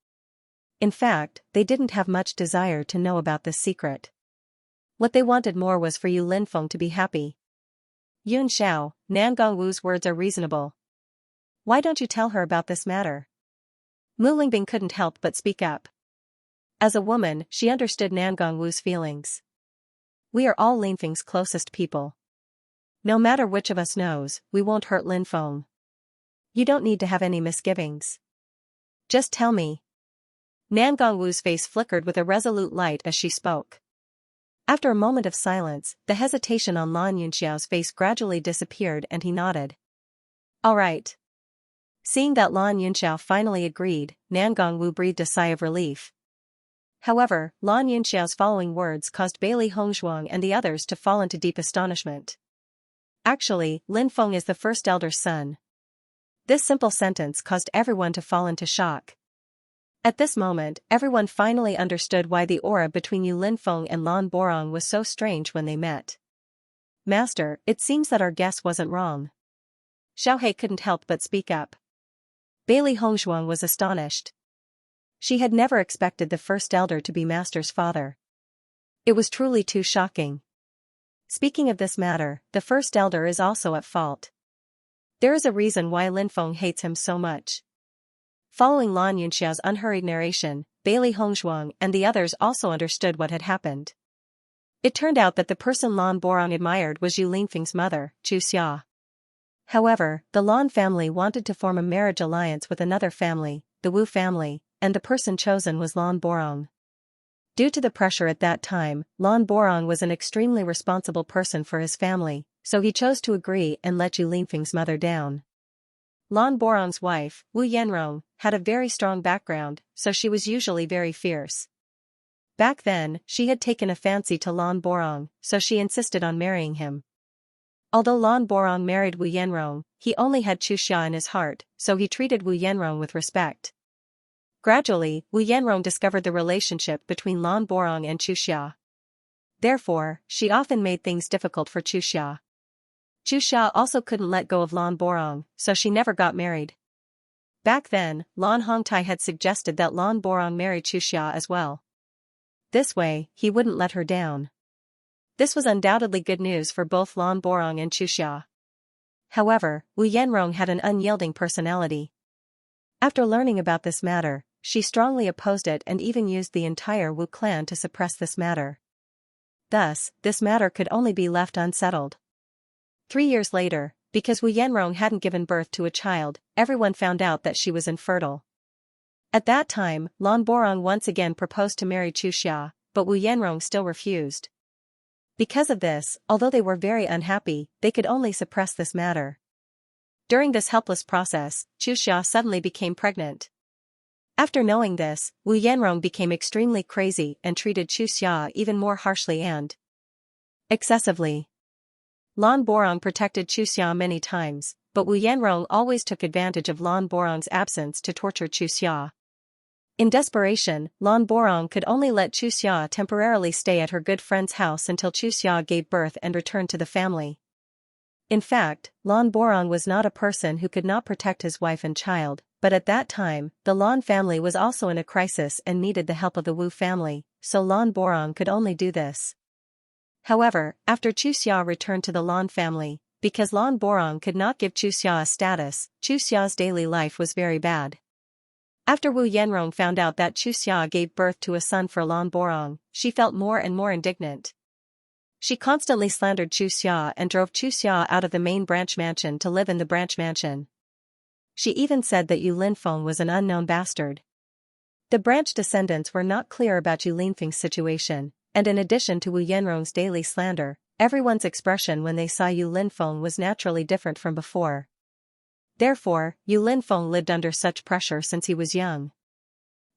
In fact, they didn't have much desire to know about this secret. What they wanted more was for Yu Linfeng to be happy. Yun Xiao, Nan Gongwu's words are reasonable. Why don't you tell her about this matter? Mu Lingbing couldn't help but speak up. As a woman, she understood Nan Gongwu's feelings. We are all Linfeng's closest people. No matter which of us knows, we won't hurt Linfeng. You don't need to have any misgivings. Just tell me. Nan Gongwu's face flickered with a resolute light as she spoke. After a moment of silence, the hesitation on Lan Yunxiao's face gradually disappeared and he nodded. All right. Seeing that Lan Yunxiao finally agreed, Nan Gongwu breathed a sigh of relief. However, Lan Yunxiao's following words caused Bailey Hongzhuang and the others to fall into deep astonishment. Actually, Linfeng is the first elder son. This simple sentence caused everyone to fall into shock. At this moment, everyone finally understood why the aura between Yu Linfeng and Lan Borong was so strange when they met. "Master, it seems that our guess wasn't wrong." Xiaohei couldn't help but speak up. Bailey Hongzhuang was astonished. She had never expected the first elder to be Master's father. It was truly too shocking. Speaking of this matter, the first elder is also at fault. There is a reason why Linfeng hates him so much. Following Lan Yunxia's unhurried narration, Bailey Hongzhuang and the others also understood what had happened. It turned out that the person Lan Borong admired was Yu Linfeng's mother, Chu Xia. However, the Lan family wanted to form a marriage alliance with another family, the Wu family, and the person chosen was Lan Borong. Due to the pressure at that time, Lan Borong was an extremely responsible person for his family, so he chose to agree and let Yu Linfeng's mother down. Lan Borong's wife, Wu Yanrong, had a very strong background, so she was usually very fierce. Back then, she had taken a fancy to Lan Borong, so she insisted on marrying him. Although Lan Borong married Wu Yanrong, he only had Chu Xia in his heart, so he treated Wu Yanrong with respect. Gradually, Wu Yanrong discovered the relationship between Lan Borong and Chu Xia. Therefore, she often made things difficult for Chu Xia. Chu Xia also couldn't let go of Lan Borong, so she never got married. Back then, Lan Hongtai had suggested that Lan Borong marry Chu Xia as well. This way, he wouldn't let her down. This was undoubtedly good news for both Lan Borong and Chu Xia. However, Wu Yanrong had an unyielding personality. After learning about this matter, she strongly opposed it and even used the entire Wu clan to suppress this matter. Thus, this matter could only be left unsettled. 3 years later, because Wu Yanrong hadn't given birth to a child, everyone found out that she was infertile. At that time, Lan Borong once again proposed to marry Chu Xia, but Wu Yanrong still refused. Because of this, although they were very unhappy, they could only suppress this matter. During this helpless process, Chu Xia suddenly became pregnant. After knowing this, Wu Yanrong became extremely crazy and treated Chu Xia even more harshly and excessively. Lan Borong protected Chu Xia many times, but Wu Yanrong always took advantage of Lan Borong's absence to torture Chu Xia. In desperation, Lan Borong could only let Chu Xia temporarily stay at her good friend's house until Chu Xia gave birth and returned to the family. In fact, Lan Borong was not a person who could not protect his wife and child, but at that time, the Lan family was also in a crisis and needed the help of the Wu family, so Lan Borong could only do this. However, after Chu Xia returned to the Lan family, because Lan Borong could not give Chu Xia a status, Chu Xia's daily life was very bad. After Wu Yanrong found out that Chu Xia gave birth to a son for Lan Borong, she felt more and more indignant. She constantly slandered Chu Xia and drove Chu Xia out of the main branch mansion to live in the branch mansion. She even said that Yu Linfeng was an unknown bastard. The branch descendants were not clear about Yu Linfeng's situation, and in addition to Wu Yanrong's daily slander, everyone's expression when they saw Yu Linfeng was naturally different from before. Therefore, Yu Linfeng lived under such pressure since he was young.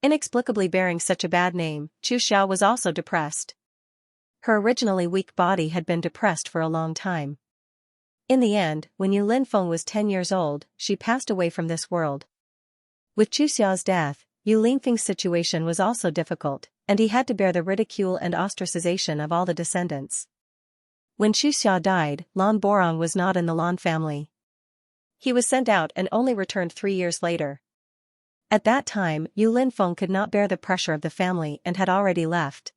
Inexplicably bearing such a bad name, Chu Xia was also depressed. Her originally weak body had been depressed for a long time. In the end, when Yu Linfeng was 10 years old, she passed away from this world. With Chu Xia's death, Yu Linfeng's situation was also difficult, and he had to bear the ridicule and ostracization of all the descendants. When Chu Xia died, Lan Borong was not in the Lan family. He was sent out and only returned 3 years later. At that time, Yu Linfeng could not bear the pressure of the family and had already left.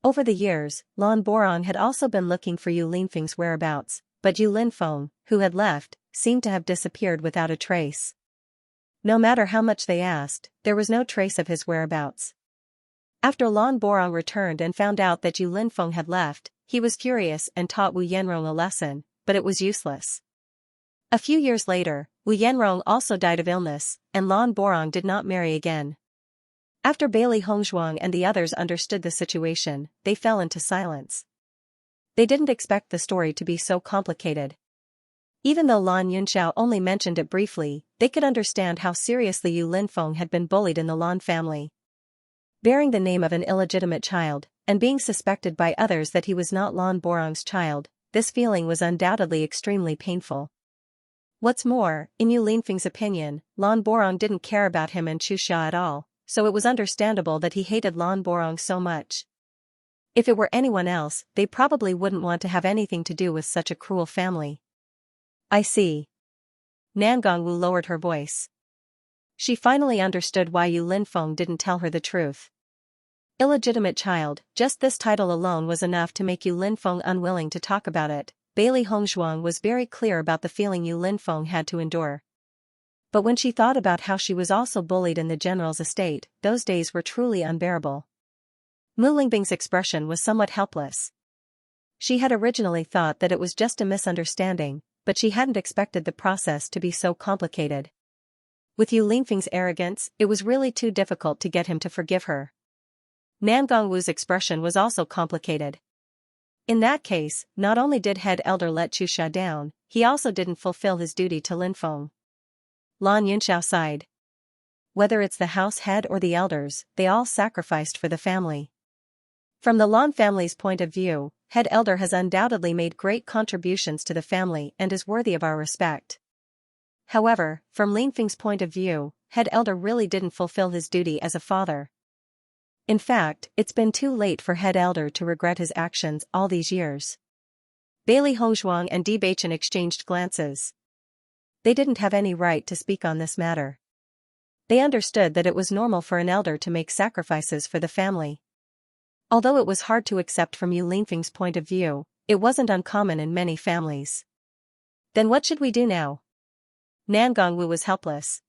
Over the years, Lan Borong had also been looking for Yu Linfeng's whereabouts, but Yu Linfeng, who had left, seemed to have disappeared without a trace. No matter how much they asked, there was no trace of his whereabouts. After Lan Borong returned and found out that Yu Linfeng had left, he was furious and taught Wu Yanrong a lesson, but it was useless. A few years later, Wu Yanrong also died of illness, and Lan Borong did not marry again. After Bailey Hongzhuang and the others understood the situation, they fell into silence. They didn't expect the story to be so complicated. Even though Lan Yunxiao only mentioned it briefly, they could understand how seriously Yu Linfeng had been bullied in the Lan family. Bearing the name of an illegitimate child, and being suspected by others that he was not Lan Borong's child, this feeling was undoubtedly extremely painful. What's more, in Yu Linfeng's opinion, Lan Borong didn't care about him and Chu Xia at all, so it was understandable that he hated Lan Borong so much. If it were anyone else, they probably wouldn't want to have anything to do with such a cruel family. I see. Nan Gongwu lowered her voice. She finally understood why Yu Linfeng didn't tell her the truth. Illegitimate child, just this title alone was enough to make Yu Linfeng unwilling to talk about it. Bailey Hongzhuang was very clear about the feeling Yu Linfeng had to endure. But when she thought about how she was also bullied in the general's estate, those days were truly unbearable. Mu Lingbing's expression was somewhat helpless. She had originally thought that it was just a misunderstanding, but she hadn't expected the process to be so complicated. With Yu Linfeng's arrogance, it was really too difficult to get him to forgive her. Nan Gongwu's expression was also complicated. In that case, not only did head elder let Xianxia down, he also didn't fulfill his duty to Linfeng. Lan Yunxiao sighed. Whether it's the house head or the elders, they all sacrificed for the family. From the Lan family's point of view, head elder has undoubtedly made great contributions to the family and is worthy of our respect. However, from Linfeng's point of view, head elder really didn't fulfill his duty as a father. In fact, it's been too late for head elder to regret his actions all these years. Bailey Hongzhuang and Bewitching exchanged glances. They didn't have any right to speak on this matter. They understood that it was normal for an elder to make sacrifices for the family. Although it was hard to accept from Yu Linfeng's point of view, it wasn't uncommon in many families. Then what should we do now? Nan Gongwu was helpless.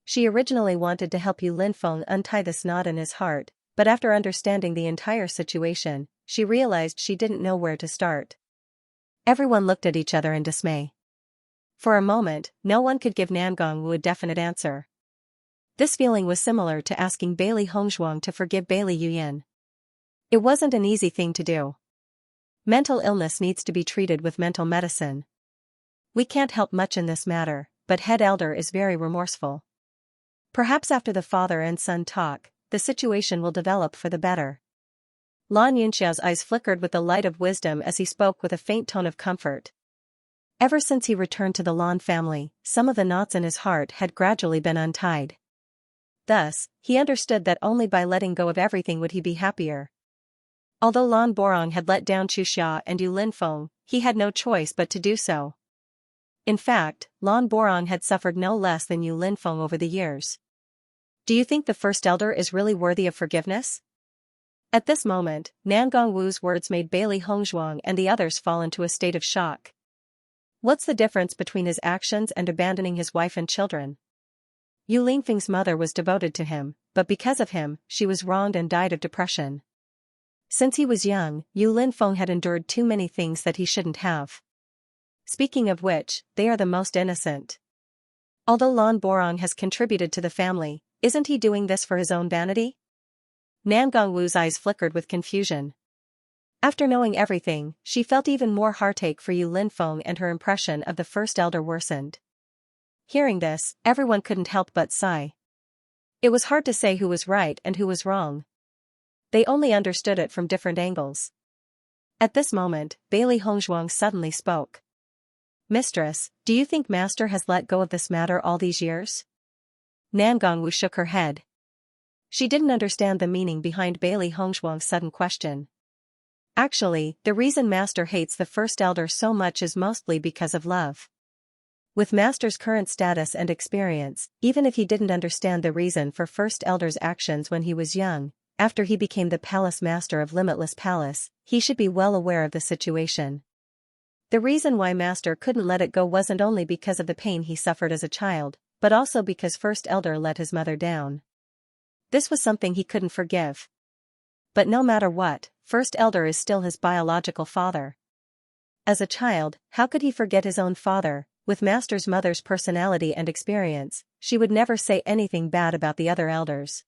She originally wanted to help Yu Linfeng untie this knot in his heart, but after understanding the entire situation, she realized she didn't know where to start. Everyone looked at each other in dismay. For a moment, no one could give Nan Gongwu a definite answer. This feeling was similar to asking Bailey Hongzhuang to forgive Bailey Yuyin. It wasn't an easy thing to do. Mental illness needs to be treated with mental medicine. We can't help much in this matter, but head elder is very remorseful. Perhaps after the father and son talk, the situation will develop for the better. Lan Yunxiao's eyes flickered with the light of wisdom as he spoke with a faint tone of comfort. Ever since he returned to the Lan family, some of the knots in his heart had gradually been untied. Thus, he understood that only by letting go of everything would he be happier. Although Lan Borong had let down Xianxia and Yu Linfeng, he had no choice but to do so. In fact, Lan Borong had suffered no less than Yu Linfeng over the years. Do you think the first elder is really worthy of forgiveness? At this moment, Nan Gongwu's words made Bailey Hongzhuang and the others fall into a state of shock. What's the difference between his actions and abandoning his wife and children? Yu Linfeng's mother was devoted to him, but because of him, she was wronged and died of depression. Since he was young, Yu Linfeng had endured too many things that he shouldn't have. Speaking of which, they are the most innocent. Although Lan Borong has contributed to the family, isn't he doing this for his own vanity? Nan Gongwu's eyes flickered with confusion. After knowing everything, she felt even more heartache for Yu Linfeng and her impression of the first elder worsened. Hearing this, everyone couldn't help but sigh. It was hard to say who was right and who was wrong. They only understood it from different angles. At this moment, Bailey Hongzhuang suddenly spoke. Mistress, do you think Master has let go of this matter all these years? Nan Gongwu shook her head. She didn't understand the meaning behind Bailey Hongzhuang's sudden question. Actually, the reason Master hates the first elder so much is mostly because of love. With Master's current status and experience, even if he didn't understand the reason for first elder's actions when he was young, after he became the palace master of Limitless Palace, he should be well aware of the situation. The reason why Master couldn't let it go wasn't only because of the pain he suffered as a child, but also because first elder let his mother down. This was something he couldn't forgive. But no matter what, first elder is still his biological father. As a child, how could he forget his own father? With Master's mother's personality and experience, she would never say anything bad about the other elders.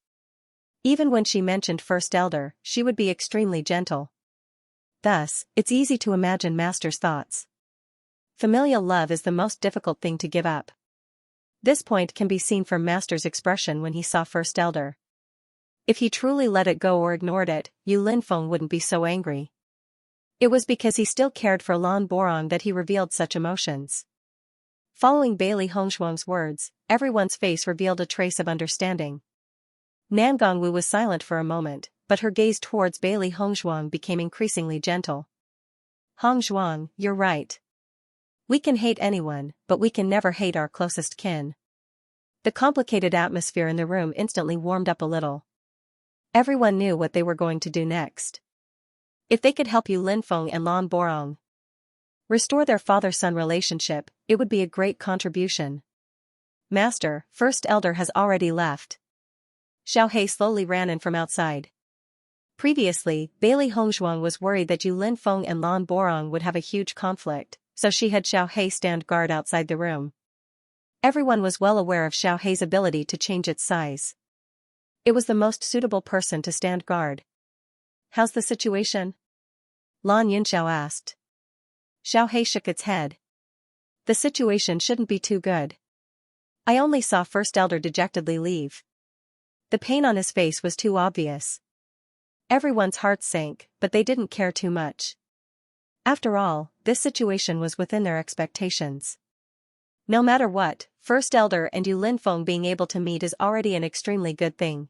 Even when she mentioned first elder, she would be extremely gentle. Thus, it's easy to imagine Master's thoughts. Familial love is the most difficult thing to give up. This point can be seen from Master's expression when he saw first elder. If he truly let it go or ignored it, Yu Linfeng wouldn't be so angry. It was because he still cared for Lan Borong that he revealed such emotions. Following Bailey Hongzhuang's words, everyone's face revealed a trace of understanding. Nan Gongwu was silent for a moment, but her gaze towards Bailey Hongzhuang became increasingly gentle. Hongzhuang, you're right. We can hate anyone, but we can never hate our closest kin. The complicated atmosphere in the room instantly warmed up a little. Everyone knew what they were going to do next. If they could help Yu Linfeng and Lan Borong restore their father-son relationship, it would be a great contribution. Master, First Elder has already left. Xiao He slowly ran in from outside. Previously, Bailey Hongzhuang was worried that Yu Linfeng and Lan Borong would have a huge conflict, so she had Xiao He stand guard outside the room. Everyone was well aware of Xiao He's ability to change its size. It was the most suitable person to stand guard. How's the situation? Lan Yunxiao asked. Xiao He shook its head. The situation shouldn't be too good. I only saw First Elder dejectedly leave. The pain on his face was too obvious. Everyone's hearts sank, but they didn't care too much. After all, this situation was within their expectations. No matter what, First Elder and Yu Linfeng being able to meet is already an extremely good thing.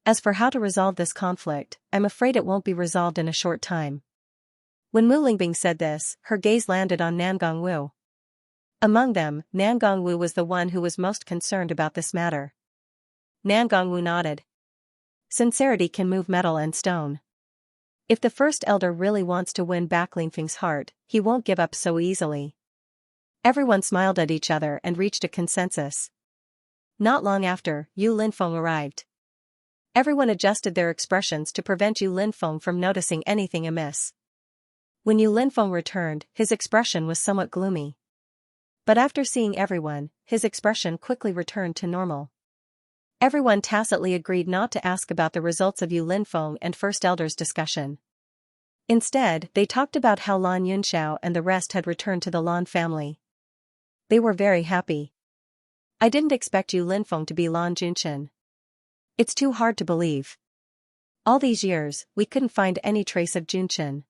As for how to resolve this conflict, I'm afraid it won't be resolved in a short time. When Mu Lingbing said this, her gaze landed on Nangong Wu. Among them, Nangong Wu was the one who was most concerned about this matter. Nangong Wu nodded. Sincerity can move metal and stone. If the First Elder really wants to win back Linfeng's heart, he won't give up so easily. Everyone smiled at each other and reached a consensus. Not long after, Yu Linfeng arrived. Everyone adjusted their expressions to prevent Yu Linfeng from noticing anything amiss. When Yu Linfeng returned, his expression was somewhat gloomy. But after seeing everyone, his expression quickly returned to normal. Everyone tacitly agreed not to ask about the results of Yu Linfeng and First Elder's discussion. Instead, they talked about how Lan Yunxiao and the rest had returned to the Lan family. They were very happy. I didn't expect Yu Linfeng to be Lan Junchen. It's too hard to believe. All these years, we couldn't find any trace of Junchen.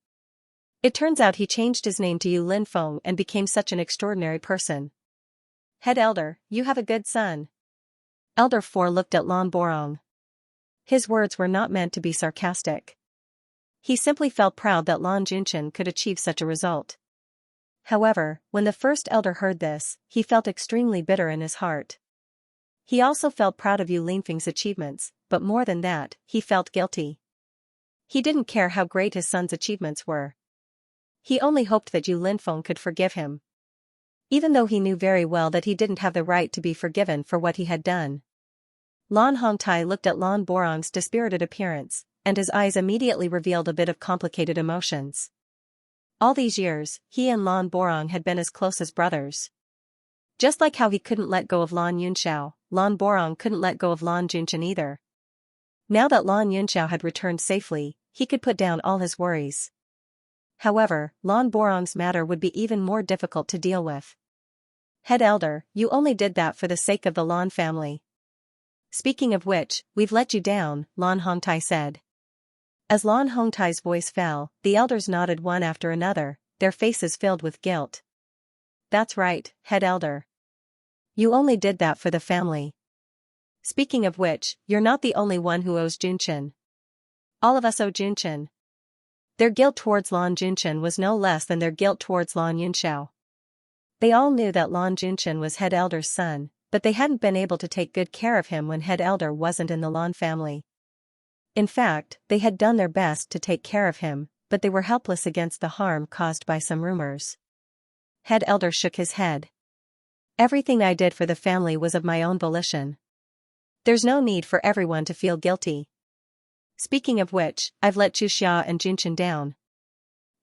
It turns out he changed his name to Yu Linfeng and became such an extraordinary person. Head Elder, you have a good son. Elder 4 looked at Lan Borong. His words were not meant to be sarcastic. He simply felt proud that Lan Junchen could achieve such a result. However, when the First Elder heard this, he felt extremely bitter in his heart. He also felt proud of Yu Linfeng's achievements, but more than that, he felt guilty. He didn't care how great his son's achievements were. He only hoped that Yu Linfeng could forgive him. Even though he knew very well that he didn't have the right to be forgiven for what he had done. Lan Hongtai looked at Lan Borong's dispirited appearance, and his eyes immediately revealed a bit of complicated emotions. All these years, he and Lan Borong had been as close as brothers. Just like how he couldn't let go of Lan Yunxiao, Lan Borong couldn't let go of Lan Junchen either. Now that Lan Yunxiao had returned safely, he could put down all his worries. However, Lan Borong's matter would be even more difficult to deal with. Head Elder, you only did that for the sake of the Lan family. Speaking of which, we've let you down, Lan Hongtai said. As Lan Hongtai's voice fell, the elders nodded one after another, their faces filled with guilt. That's right, Head Elder. You only did that for the family. Speaking of which, you're not the only one who owes Junchen. All of us owe Junchen. Their guilt towards Lan Junchen was no less than their guilt towards Lan Yunxiao. They all knew that Lan Junchen was Head Elder's son, but they hadn't been able to take good care of him when Head Elder wasn't in the Lan family. In fact, they had done their best to take care of him, but they were helpless against the harm caused by some rumors. Head Elder shook his head. Everything I did for the family was of my own volition. There's no need for everyone to feel guilty. Speaking of which, I've let Chuxia and Junchen down.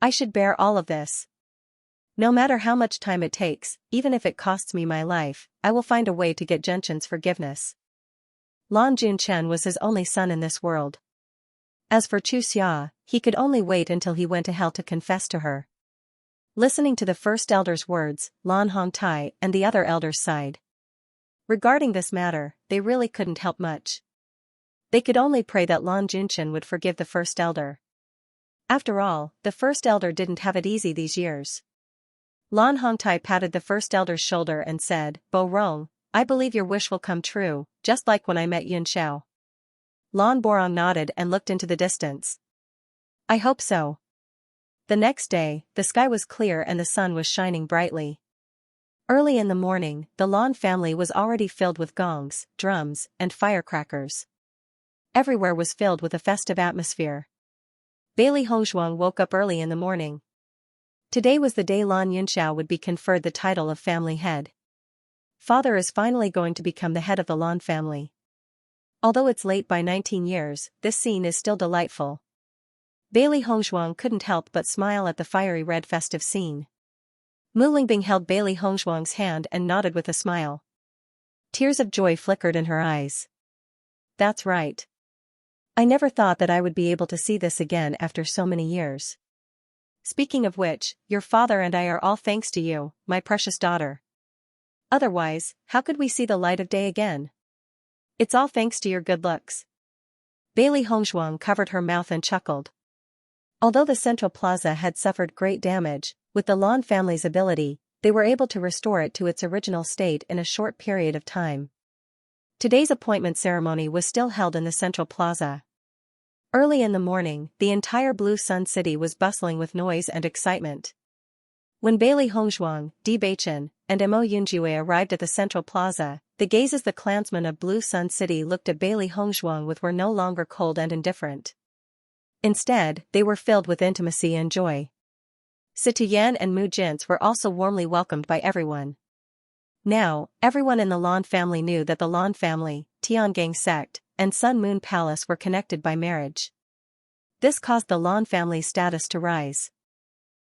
I should bear all of this. No matter how much time it takes, even if it costs me my life, I will find a way to get Junchen's forgiveness. Lan Junchen was his only son in this world. As for Chuxia, he could only wait until he went to hell to confess to her. Listening to the First Elder's words, Lan Hongtai and the other elders sighed. Regarding this matter, they really couldn't help much. They could only pray that Lan Junchen would forgive the First Elder. After all, the First Elder didn't have it easy these years. Lan Hongtai patted the First Elder's shoulder and said, Bo Rong, I believe your wish will come true, just like when I met Yun Xiao. Lan Borong nodded and looked into the distance. I hope so. The next day, the sky was clear and the sun was shining brightly. Early in the morning, the Lan family was already filled with gongs, drums, and firecrackers. Everywhere was filled with a festive atmosphere. Bailey Hongzhuang woke up early in the morning. Today was the day Lan Yunxiao would be conferred the title of family head. Father is finally going to become the head of the Lan family. Although it's late by 19 years, this scene is still delightful. Bailey Hongzhuang couldn't help but smile at the fiery red festive scene. Mu Lingbing held Bailey Hongzhuang's hand and nodded with a smile. Tears of joy flickered in her eyes. That's right. I never thought that I would be able to see this again after so many years. Speaking of which, your father and I are all thanks to you, my precious daughter. Otherwise, how could we see the light of day again? It's all thanks to your good looks. Bailey Hongzhuang covered her mouth and chuckled. Although the central plaza had suffered great damage, with the Lan family's ability, they were able to restore it to its original state in a short period of time. Today's appointment ceremony was still held in the central plaza. Early in the morning, the entire Blue Sun City was bustling with noise and excitement. When Bailey Hongzhuang, Bewitching, and Mo Yunjue arrived at the central plaza, the gazes the clansmen of Blue Sun City looked at Bailey Hongzhuang with were no longer cold and indifferent. Instead, they were filled with intimacy and joy. Situ Yan and Mu Jintz were also warmly welcomed by everyone. Now, everyone in the Lan family knew that the Lan family, Tiangang sect, and Sun Moon Palace were connected by marriage. This caused the Lan family's status to rise.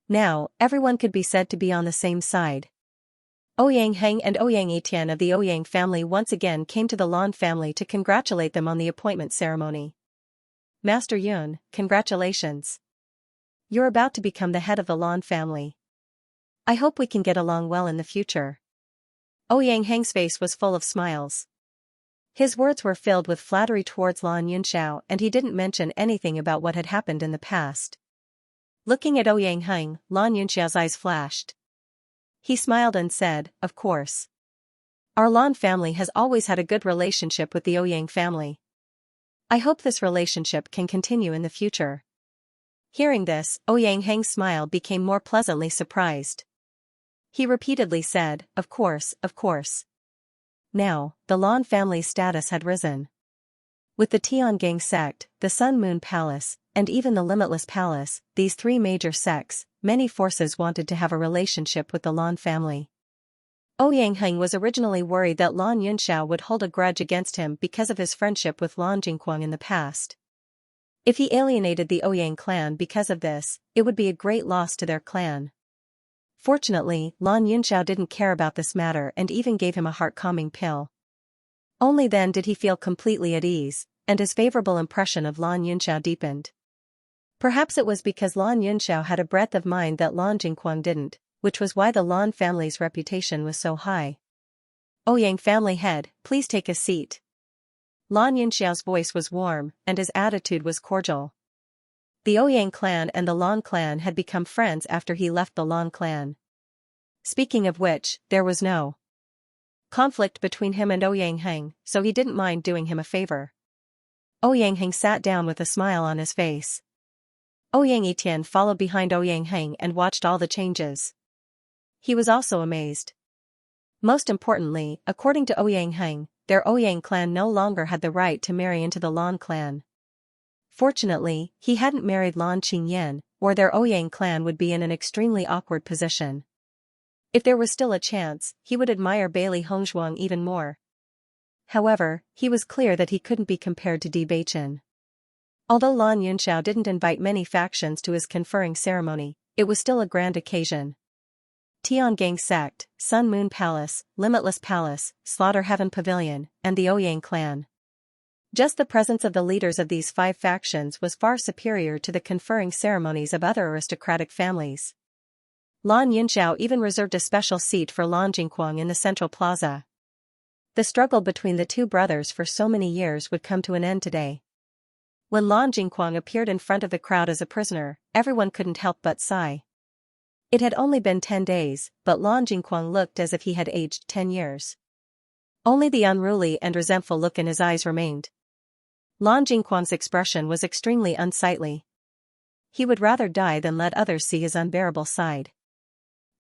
Now, everyone could be said to be on the same side. Ouyang Heng and Ouyang Etian of the Ouyang family once again came to the Lan family to congratulate them on the appointment ceremony. Master Yun, congratulations. You're about to become the head of the Lan family. I hope we can get along well in the future. Ouyang Heng's face was full of smiles. His words were filled with flattery towards Lan Yunxiao and he didn't mention anything about what had happened in the past. Looking at Ouyang Heng, Lan Yunxiao's eyes flashed. He smiled and said, of course. Our Lan family has always had a good relationship with the Ouyang family. I hope this relationship can continue in the future. Hearing this, Ouyang Heng's smile became more pleasantly surprised. He repeatedly said, of course, of course. Now, the Lan family's status had risen. With the Tiangang sect, the Sun Moon Palace, and even the Limitless Palace, these three major sects, many forces wanted to have a relationship with the Lan family. Ouyang Heng was originally worried that Lan Yunxiao would hold a grudge against him because of his friendship with Lan Jingquang in the past. If he alienated the Ouyang clan because of this, it would be a great loss to their clan. Fortunately, Lan Yunxiao didn't care about this matter and even gave him a heart-calming pill. Only then did he feel completely at ease, and his favorable impression of Lan Yunxiao deepened. Perhaps it was because Lan Yunxiao had a breadth of mind that Lan Jingquang didn't, which was why the Lan family's reputation was so high. Ouyang family head, please take a seat. Lan Yunxiao's voice was warm, and his attitude was cordial. The Ouyang clan and the Lan clan had become friends after he left the Lan clan. Speaking of which, there was no conflict between him and Ouyang Heng, so he didn't mind doing him a favor. Ouyang Heng sat down with a smile on his face. Ouyang Etian followed behind Ouyang Heng and watched all the changes. He was also amazed. Most importantly, according to Ouyang Heng, their Ouyang clan no longer had the right to marry into the Lan clan. Fortunately, he hadn't married Lan Qingyan, or their Ouyang clan would be in an extremely awkward position. If there was still a chance, he would admire Bailey Hongzhuang even more. However, he was clear that he couldn't be compared to Bewitching. Although Lan Yunxiao didn't invite many factions to his conferring ceremony, it was still a grand occasion. Tiangang sect, Sun Moon Palace, Limitless Palace, Slaughter Heaven Pavilion, and the Ouyang clan. Just the presence of the leaders of these 5 factions was far superior to the conferring ceremonies of other aristocratic families. Lan Yunxiao even reserved a special seat for Lan Jingquang in the central plaza. The struggle between the two brothers for so many years would come to an end today. When Lan Jingquang appeared in front of the crowd as a prisoner, everyone couldn't help but sigh. It had only been 10 days, but Lan Jingquang looked as if he had aged 10 years. Only the unruly and resentful look in his eyes remained. Lan Jingquang's expression was extremely unsightly. He would rather die than let others see his unbearable side.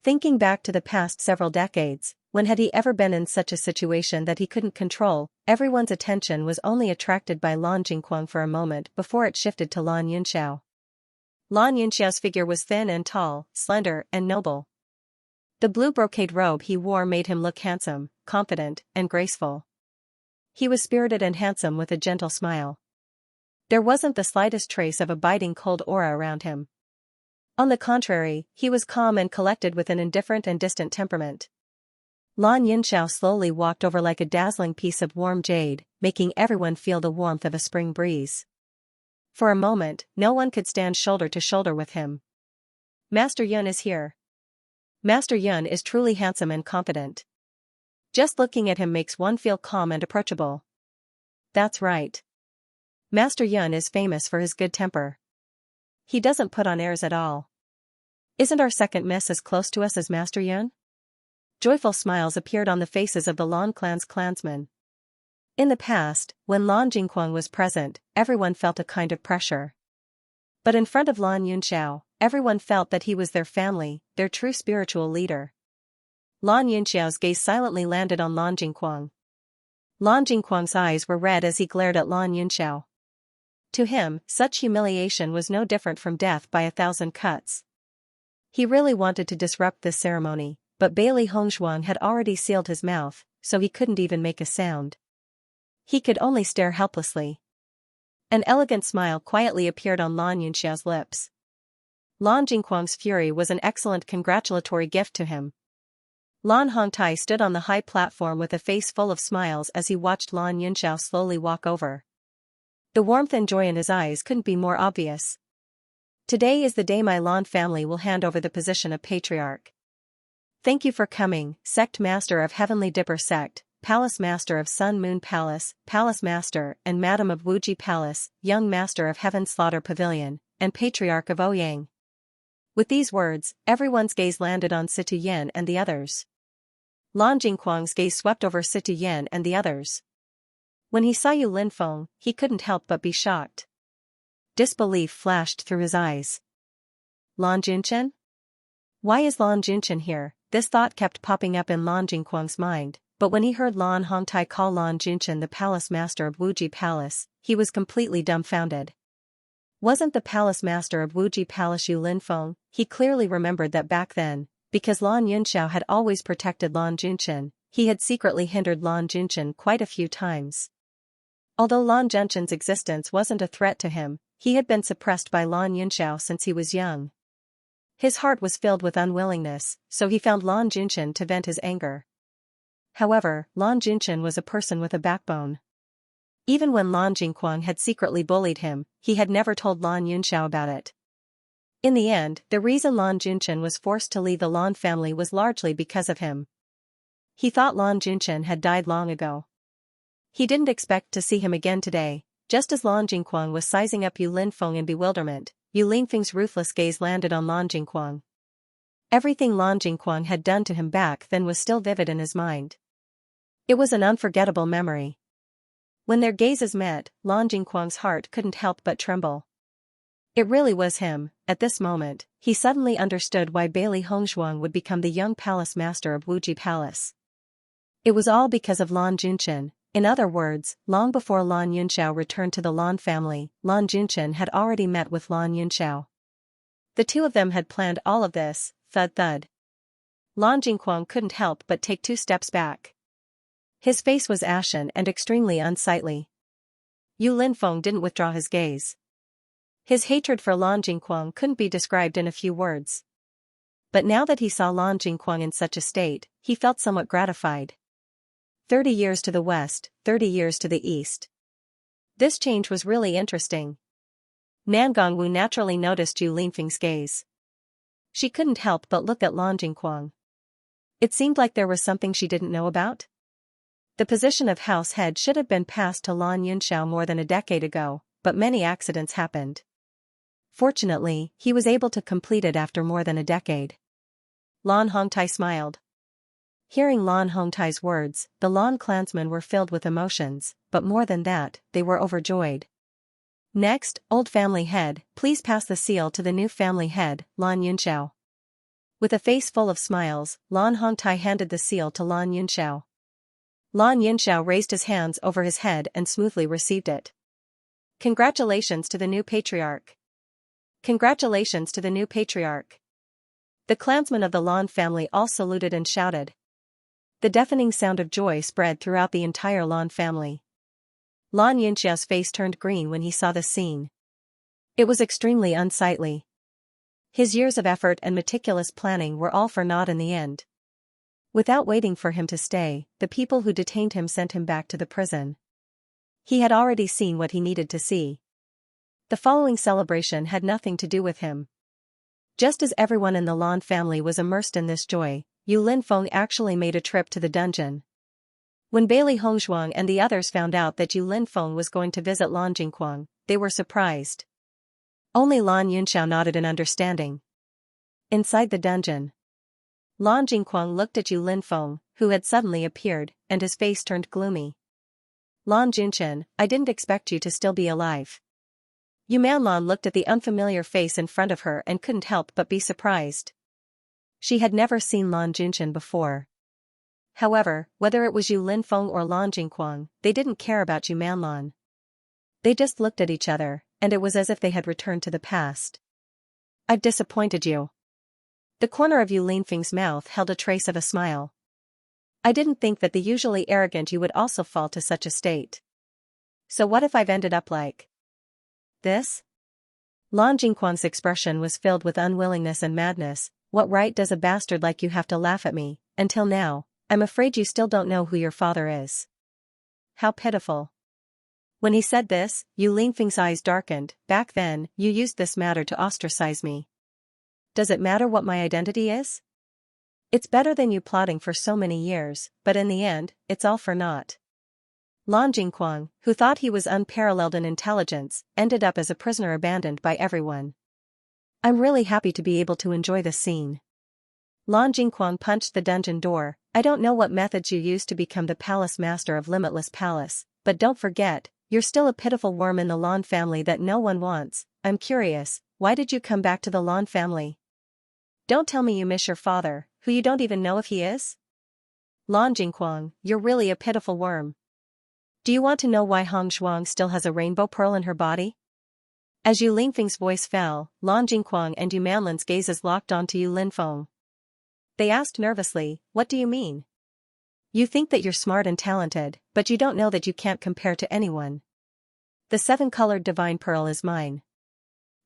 Thinking back to the past several decades, when had he ever been in such a situation that he couldn't control? Everyone's attention was only attracted by Lan Jingquang for a moment before it shifted to Lan Yunxiao. Lan Yunxiao's figure was thin and tall, slender and noble. The blue brocade robe he wore made him look handsome, confident, and graceful. He was spirited and handsome with a gentle smile. There wasn't the slightest trace of a biting cold aura around him. On the contrary, he was calm and collected with an indifferent and distant temperament. Lan Yunxiao slowly walked over like a dazzling piece of warm jade, making everyone feel the warmth of a spring breeze. For a moment, no one could stand shoulder to shoulder with him. Master Yun is here. Master Yun is truly handsome and confident. Just looking at him makes one feel calm and approachable. That's right. Master Yun is famous for his good temper. He doesn't put on airs at all. Isn't our second miss as close to us as Master Yun? Joyful smiles appeared on the faces of the Lan clan's clansmen. In the past, when Lan Jingquang was present, everyone felt a kind of pressure. But in front of Lan Yunxiao, everyone felt that he was their family, their true spiritual leader. Lan Yunxiao's gaze silently landed on Lan Jingquang. Lan Jingquang's eyes were red as he glared at Lan Yunxiao. To him, such humiliation was no different from death by 1,000 cuts. He really wanted to disrupt this ceremony, but Bailey Hongzhuang had already sealed his mouth, so he couldn't even make a sound. He could only stare helplessly. An elegant smile quietly appeared on Lan Yunxiao's lips. Lan Jingquang's fury was an excellent congratulatory gift to him. Lan Hongtai stood on the high platform with a face full of smiles as he watched Lan Yunxiao slowly walk over. The warmth and joy in his eyes couldn't be more obvious. Today is the day my Lan family will hand over the position of patriarch. Thank you for coming, Sect Master of Heavenly Dipper Sect, Palace Master of Sun Moon Palace, Palace Master and Madam of Wuji Palace, Young Master of Heaven Slaughter Pavilion, and Patriarch of Ouyang. With these words, everyone's gaze landed on Situ Yen and the others. Lan Jingquang's gaze swept over Situ Yen and the others. When he saw Yu Linfeng, he couldn't help but be shocked. Disbelief flashed through his eyes. Lan Junchen? Why is Lan Junchen here? This thought kept popping up in Lan Jingquang's mind, but when he heard Lan Hongtai call Lan Junchen the Palace Master of Wuji Palace, he was completely dumbfounded. Wasn't the Palace Master of Wuji Palace Yu Linfeng? He clearly remembered that back then, because Lan Yunxiao had always protected Lan Junchen, he had secretly hindered Lan Junchen quite a few times. Although Lan Junchen's existence wasn't a threat to him, he had been suppressed by Lan Yunxiao since he was young. His heart was filled with unwillingness, so he found Lan Junchen to vent his anger. However, Lan Junchen was a person with a backbone. Even when Lan Jingquang had secretly bullied him, he had never told Lan Yunxiao about it. In the end, the reason Lan Junchen was forced to leave the Lan family was largely because of him. He thought Lan Junchen had died long ago. He didn't expect to see him again today. Just as Lan Jingquang was sizing up Yu Linfeng in bewilderment, Yu Linfeng's ruthless gaze landed on Lan Jingquang. Everything Lan Jingquang had done to him back then was still vivid in his mind. It was an unforgettable memory. When their gazes met, Lan Jingquang's heart couldn't help but tremble. It really was him. At this moment, he suddenly understood why Bailey Hongzhuang would become the young palace master of Wuji Palace. It was all because of Lan Junchen. In other words, long before Lan Yunxiao returned to the Lan family, Lan Junchen had already met with Lan Yunxiao. The two of them had planned all of this. Thud thud. Lan Jingquang couldn't help but take 2 steps back. His face was ashen and extremely unsightly. Yu Linfeng didn't withdraw his gaze. His hatred for Lan Jingquang couldn't be described in a few words. But now that he saw Lan Jingquang in such a state, he felt somewhat gratified. 30 years to the west, 30 years to the east. This change was really interesting. Nan Gongwu naturally noticed Yu Linfeng's gaze. She couldn't help but look at Lan Jingquang. It seemed like there was something she didn't know about. The position of house head should have been passed to Lan Yunxiao more than a decade ago, but many accidents happened. Fortunately, he was able to complete it after more than a decade. Lan Hongtai smiled. Hearing Lan Hongtai's words, the Lan clansmen were filled with emotions, but more than that, they were overjoyed. Next, old family head, please pass the seal to the new family head, Lan Yunxiao. With a face full of smiles, Lan Hongtai handed the seal to Lan Yunxiao. Lan Yunxiao raised his hands over his head and smoothly received it. Congratulations to the new patriarch. Congratulations to the new patriarch. The clansmen of the Lan family all saluted and shouted. The deafening sound of joy spread throughout the entire Lan family. Lan Yunxiao's face turned green when he saw the scene. It was extremely unsightly. His years of effort and meticulous planning were all for naught in the end. Without waiting for him to stay, the people who detained him sent him back to the prison. He had already seen what he needed to see. The following celebration had nothing to do with him. Just as everyone in the Lan family was immersed in this joy, Yu Linfeng actually made a trip to the dungeon. When Bailey Hongzhuang and the others found out that Yu Linfeng was going to visit Lan Jingquang, they were surprised. Only Lan Yunxiao nodded in understanding. Inside the dungeon, Lan Jingquang looked at Yu Linfeng, who had suddenly appeared, and his face turned gloomy. Lan Junchen, I didn't expect you to still be alive. Yu Manlan looked at the unfamiliar face in front of her and couldn't help but be surprised. She had never seen Lan Junchen before. However, whether it was Yu Linfeng or Lan Jingquang, they didn't care about Yu Manlan. They just looked at each other, and it was as if they had returned to the past. I've disappointed you. The corner of Yu Linfeng's mouth held a trace of a smile. I didn't think that the usually arrogant you would also fall to such a state. So what if I've ended up like this? Lan Jingquang's expression was filled with unwillingness and madness. What right does a bastard like you have to laugh at me? Until now, I'm afraid you still don't know who your father is. How pitiful. When he said this, Yu Linfeng's eyes darkened. Back then, you used this matter to ostracize me. Does it matter what my identity is? It's better than you plotting for so many years, but in the end, it's all for naught. Lan Jingquang, who thought he was unparalleled in intelligence, ended up as a prisoner abandoned by everyone. I'm really happy to be able to enjoy the scene. Lan Jingquang punched the dungeon door. I don't know what methods you used to become the palace master of Limitless Palace, but don't forget, you're still a pitiful worm in the Lan family that no one wants. I'm curious, why did you come back to the Lan family? Don't tell me you miss your father, who you don't even know if he is? Lan Jingquang, you're really a pitiful worm. Do you want to know why Hongzhuang still has a rainbow pearl in her body? As Yu Linfeng's voice fell, Lan Jingquang and Yu Manlan's gazes locked onto Yu Linfeng. They asked nervously, what do you mean? You think that you're smart and talented, but you don't know that you can't compare to anyone. The 7-colored divine pearl is mine.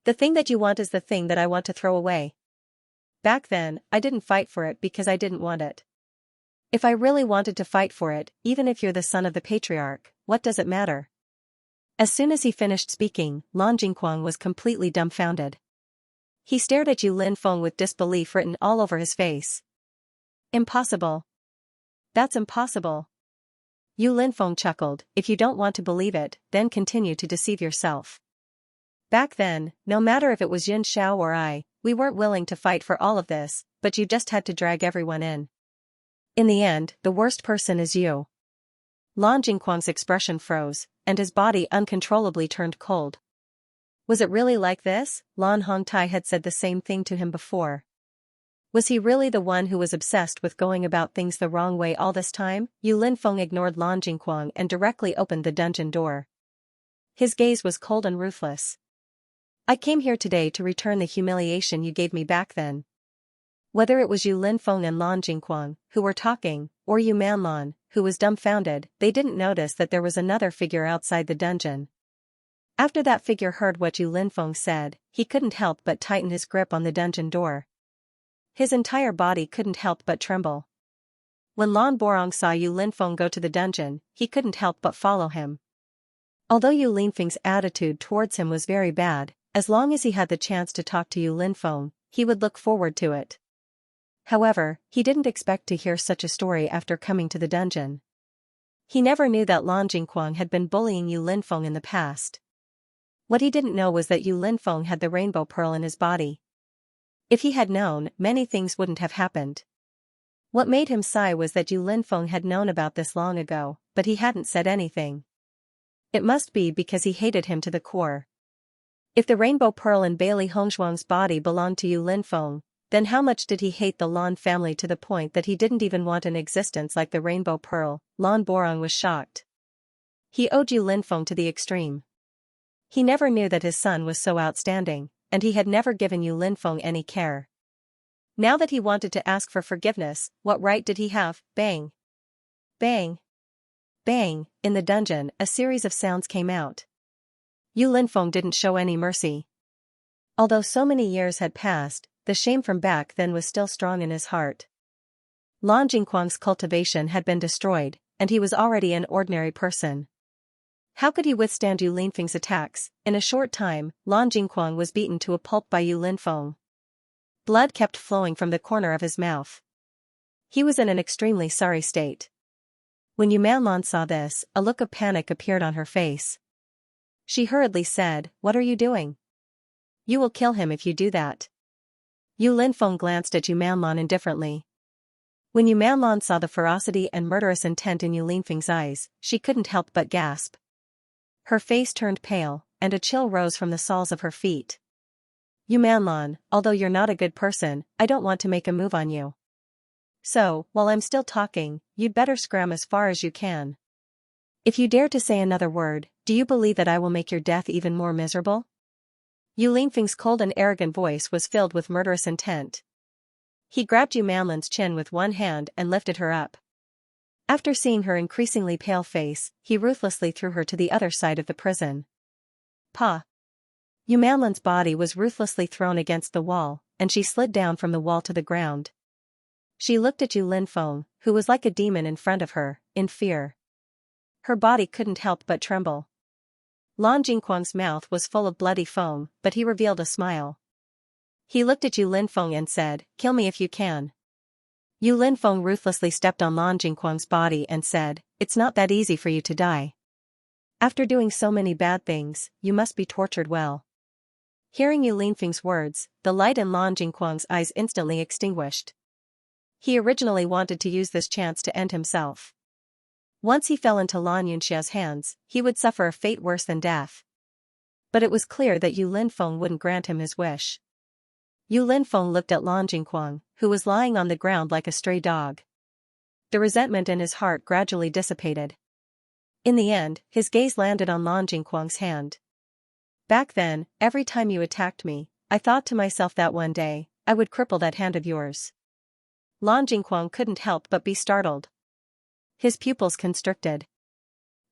The thing that you want is the thing that I want to throw away. Back then, I didn't fight for it because I didn't want it. If I really wanted to fight for it, even if you're the son of the patriarch, what does it matter? As soon as he finished speaking, Lan Jingquang was completely dumbfounded. He stared at Yu Linfeng with disbelief written all over his face. Impossible. That's impossible. Yu Linfeng chuckled, if you don't want to believe it, then continue to deceive yourself. Back then, no matter if it was Yin Xiao or I, we weren't willing to fight for all of this, but you just had to drag everyone in. In the end, the worst person is you. Lan Jingquang's expression froze, and his body uncontrollably turned cold. Was it really like this? Lan Hongtai had said the same thing to him before. Was he really the one who was obsessed with going about things the wrong way all this time? Yu Linfeng ignored Lan Jingquang and directly opened the dungeon door. His gaze was cold and ruthless. I came here today to return the humiliation you gave me back then. Whether it was Yu Linfeng and Lan Jingquang, who were talking, or Yu Manlan, who was dumbfounded, they didn't notice that there was another figure outside the dungeon. After that figure heard what Yu Linfeng said, he couldn't help but tighten his grip on the dungeon door. His entire body couldn't help but tremble. When Lan Borong saw Yu Linfeng go to the dungeon, he couldn't help but follow him. Although Yu Linfeng's attitude towards him was very bad, as long as he had the chance to talk to Yu Linfeng, he would look forward to it. However, he didn't expect to hear such a story after coming to the dungeon. He never knew that Lan Jingquang had been bullying Yu Linfeng in the past. What he didn't know was that Yu Linfeng had the rainbow pearl in his body. If he had known, many things wouldn't have happened. What made him sigh was that Yu Linfeng had known about this long ago, but he hadn't said anything. It must be because he hated him to the core. If the rainbow pearl in Bailey Hongshuang's body belonged to Yu Linfeng, then how much did he hate the Lan family to the point that he didn't even want an existence like the rainbow pearl? Lan Borong was shocked. He owed Yu Linfeng to the extreme. He never knew that his son was so outstanding, and he had never given Yu Linfeng any care. Now that he wanted to ask for forgiveness, what right did he have? Bang! Bang! Bang! In the dungeon, a series of sounds came out. Yu Linfeng didn't show any mercy. Although so many years had passed, the shame from back then was still strong in his heart. Lan Jingquang's cultivation had been destroyed, and he was already an ordinary person. How could he withstand Yu Linfeng's attacks? In a short time, Lan Jingquang was beaten to a pulp by Yu Linfeng. Blood kept flowing from the corner of his mouth. He was in an extremely sorry state. When Yu Manlan saw this, a look of panic appeared on her face. She hurriedly said, "What are you doing? You will kill him if you do that." Yu Linfeng glanced at Yu Manlan indifferently. When Yu Manlan saw the ferocity and murderous intent in Yu Linfeng's eyes, she couldn't help but gasp. Her face turned pale, and a chill rose from the soles of her feet. Yu Manlan, although you're not a good person, I don't want to make a move on you. So, while I'm still talking, you'd better scram as far as you can. If you dare to say another word, do you believe that I will make your death even more miserable? Yu Linfeng's cold and arrogant voice was filled with murderous intent. He grabbed Yu Manlan's chin with one hand and lifted her up. After seeing her increasingly pale face, he ruthlessly threw her to the other side of the prison. Pa! Yu Manlan's body was ruthlessly thrown against the wall, and she slid down from the wall to the ground. She looked at Yu Linfeng, who was like a demon in front of her, in fear. Her body couldn't help but tremble. Lan Jingquang's mouth was full of bloody foam, but he revealed a smile. He looked at Yu Linfeng and said, "Kill me if you can." Yu Linfeng ruthlessly stepped on Lan Jingquang's body and said, "It's not that easy for you to die. After doing so many bad things, you must be tortured well." Hearing Yu Linfeng's words, the light in Lan Jingquang's eyes instantly extinguished. He originally wanted to use this chance to end himself. Once he fell into Lan Yunxia's hands, he would suffer a fate worse than death. But it was clear that Yu Linfeng wouldn't grant him his wish. Yu Linfeng looked at Lan Jingquang, who was lying on the ground like a stray dog. The resentment in his heart gradually dissipated. In the end, his gaze landed on Lan Jingquang's hand. "Back then, every time you attacked me, I thought to myself that one day, I would cripple that hand of yours." Lan Jingquang couldn't help but be startled. His pupils constricted.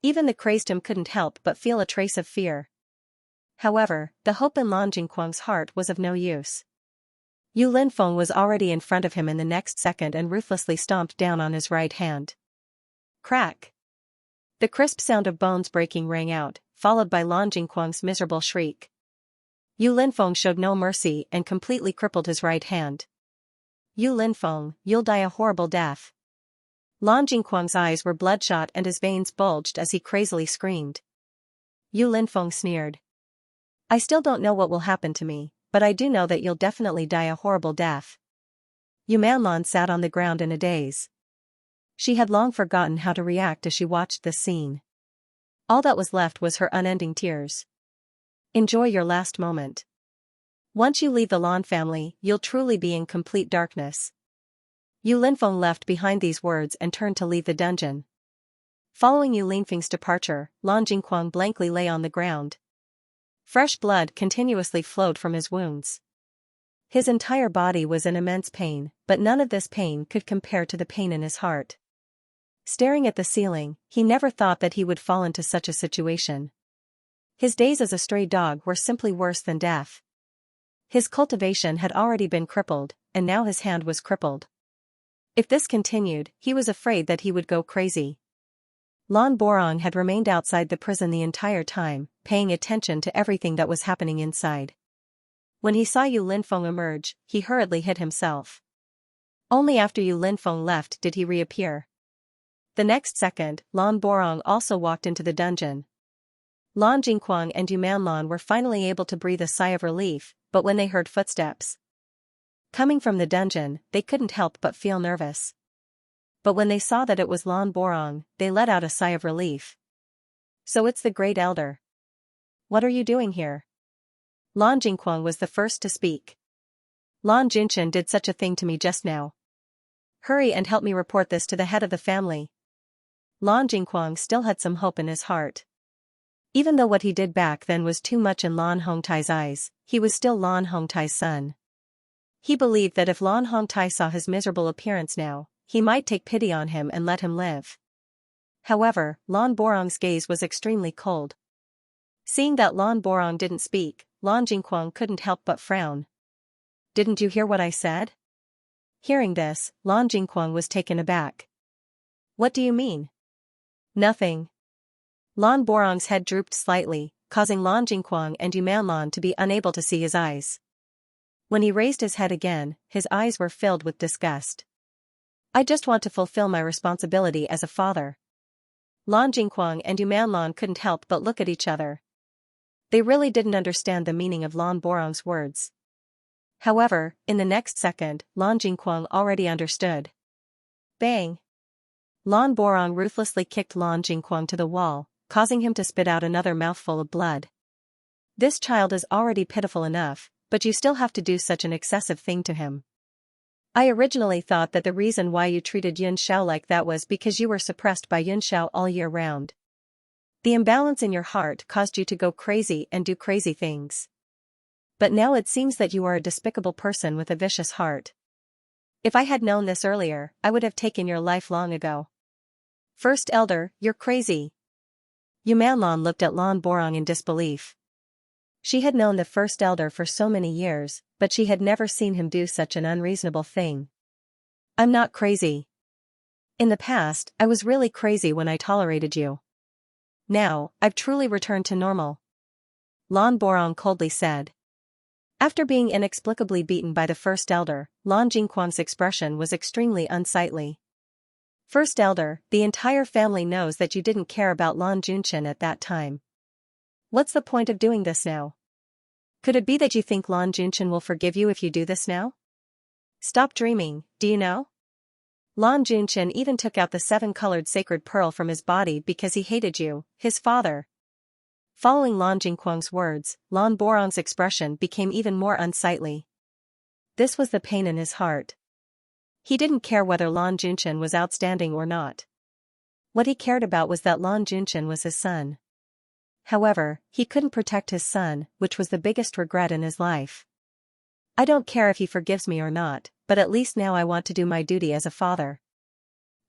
Even the crazed him couldn't help but feel a trace of fear. However, the hope in Lan Jingquang's heart was of no use. Yu Linfeng was already in front of him in the next second and ruthlessly stomped down on his right hand. Crack! The crisp sound of bones breaking rang out, followed by Lan Jingquang's miserable shriek. Yu Linfeng showed no mercy and completely crippled his right hand. "Yu Linfeng, you'll die a horrible death." Lan Jingquang's eyes were bloodshot and his veins bulged as he crazily screamed. Yu Linfeng sneered. "I still don't know what will happen to me, but I do know that you'll definitely die a horrible death." Yu Manlan sat on the ground in a daze. She had long forgotten how to react as she watched this scene. All that was left was her unending tears. Enjoy your last moment. Once you leave the Lan family, you'll truly be in complete darkness. Yu Linfeng left behind these words and turned to leave the dungeon. Following Yu Linfeng's departure, Lan Jingquang blankly lay on the ground. Fresh blood continuously flowed from his wounds. His entire body was in immense pain, but none of this pain could compare to the pain in his heart. Staring at the ceiling, he never thought that he would fall into such a situation. His days as a stray dog were simply worse than death. His cultivation had already been crippled, and now his hand was crippled. If this continued, he was afraid that he would go crazy. Lan Borong had remained outside the prison the entire time, paying attention to everything that was happening inside. When he saw Yu Linfeng emerge, he hurriedly hid himself. Only after Yu Linfeng left did he reappear. The next second, Lan Borong also walked into the dungeon. Lan Jingquang and Yu Manlan were finally able to breathe a sigh of relief, but when they heard footsteps coming from the dungeon, they couldn't help but feel nervous. but when they saw that it was Lan Borong, they let out a sigh of relief. So it's the Great Elder. What are you doing here? Lan Jingquang was the first to speak. Lan Junchen did such a thing to me just now. Hurry and help me report this to the head of the family. Lan Jingquang still had some hope in his heart. Even though what he did back then was too much in Lan Hongtai's eyes, he was still Lan Hongtai's son. He believed that if Lan Hongtai saw his miserable appearance now, he might take pity on him and let him live. However, Lan Borong's gaze was extremely cold. Seeing that Lan Borong didn't speak, Lan Jingquang couldn't help but frown. Didn't you hear what I said? Hearing this, Lan Jingquang was taken aback. What do you mean? Nothing. Lan Borong's head drooped slightly, causing Lan Jingquang and Yumanlan to be unable to see his eyes. When he raised his head again, his eyes were filled with disgust. I just want to fulfill my responsibility as a father. Lan Jingquang and Yumanlan couldn't help but look at each other. They really didn't understand the meaning of Lan Borong's words. However, in the next second, Lan Jingquang already understood. Bang! Lan Borong ruthlessly kicked Lan Jingquang to the wall, causing him to spit out another mouthful of blood. This child is already pitiful enough, but you still have to do such an excessive thing to him. I originally thought that the reason why you treated Yun Xiao like that was because you were suppressed by Yun Xiao all year round. The imbalance in your heart caused you to go crazy and do crazy things. But now it seems that you are a despicable person with a vicious heart. If I had known this earlier, I would have taken your life long ago. First Elder, you're crazy. Yumanlan looked at Lan Borong in disbelief. She had known the First Elder for so many years, but she had never seen him do such an unreasonable thing. I'm not crazy. In the past, I was really crazy when I tolerated you. Now, I've truly returned to normal. Lan Borong coldly said. After being inexplicably beaten by the First Elder, Lan Jingquang's expression was extremely unsightly. First Elder, the entire family knows that you didn't care about Lan Junchen at that time. What's the point of doing this now? Could it be that you think Lan Junchen will forgive you if you do this now? Stop dreaming, do you know? Lan Junchen even took out the 7-colored sacred pearl from his body because he hated you, his father. Following Lan Jingquang's words, Lan Borong's expression became even more unsightly. This was the pain in his heart. He didn't care whether Lan Junchen was outstanding or not. What he cared about was that Lan Junchen was his son. However, he couldn't protect his son, which was the biggest regret in his life. I don't care if he forgives me or not, but at least now I want to do my duty as a father.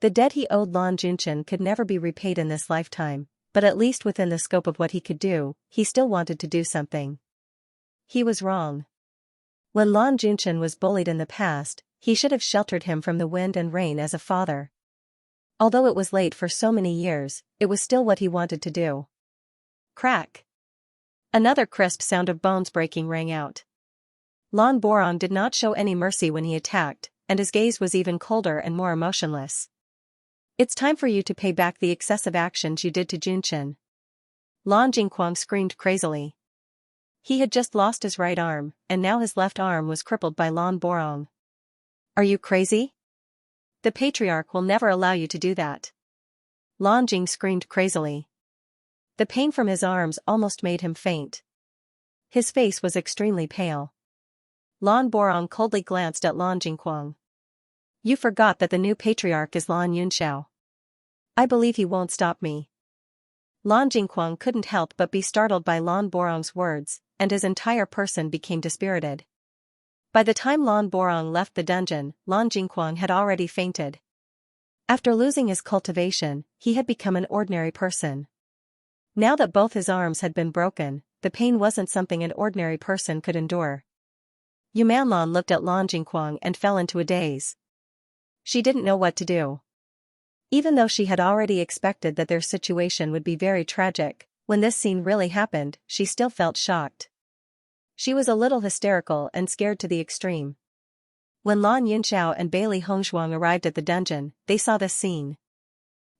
The debt he owed Lan Junchen could never be repaid in this lifetime, but at least within the scope of what he could do, he still wanted to do something. He was wrong. When Lan Junchen was bullied in the past, he should have sheltered him from the wind and rain as a father. Although it was late for so many years, it was still what he wanted to do. Crack! Another crisp sound of bones breaking rang out. Lan Borong did not show any mercy when he attacked, and his gaze was even colder and more emotionless. It's time for you to pay back the excessive actions you did to Junchen. Lan Jingquang screamed crazily. He had just lost his right arm, and now his left arm was crippled by Lan Borong. Are you crazy? The patriarch will never allow you to do that. Lan Jing screamed crazily. The pain from his arms almost made him faint. His face was extremely pale. Lan Borong coldly glanced at Lan Jingquang. You forgot that the new patriarch is Lan Yunxiao. I believe he won't stop me. Lan Jingquang couldn't help but be startled by Lan Borong's words, and his entire person became dispirited. By the time Lan Borong left the dungeon, Lan Jingquang had already fainted. After losing his cultivation, he had become an ordinary person. Now that both his arms had been broken, the pain wasn't something an ordinary person could endure. Yumanlan looked at Lan Jingquang and fell into a daze. She didn't know what to do. Even though she had already expected that their situation would be very tragic, when this scene really happened, she still felt shocked. She was a little hysterical and scared to the extreme. When Lan Yunxiao and Bailey Hongzhuang arrived at the dungeon, they saw this scene.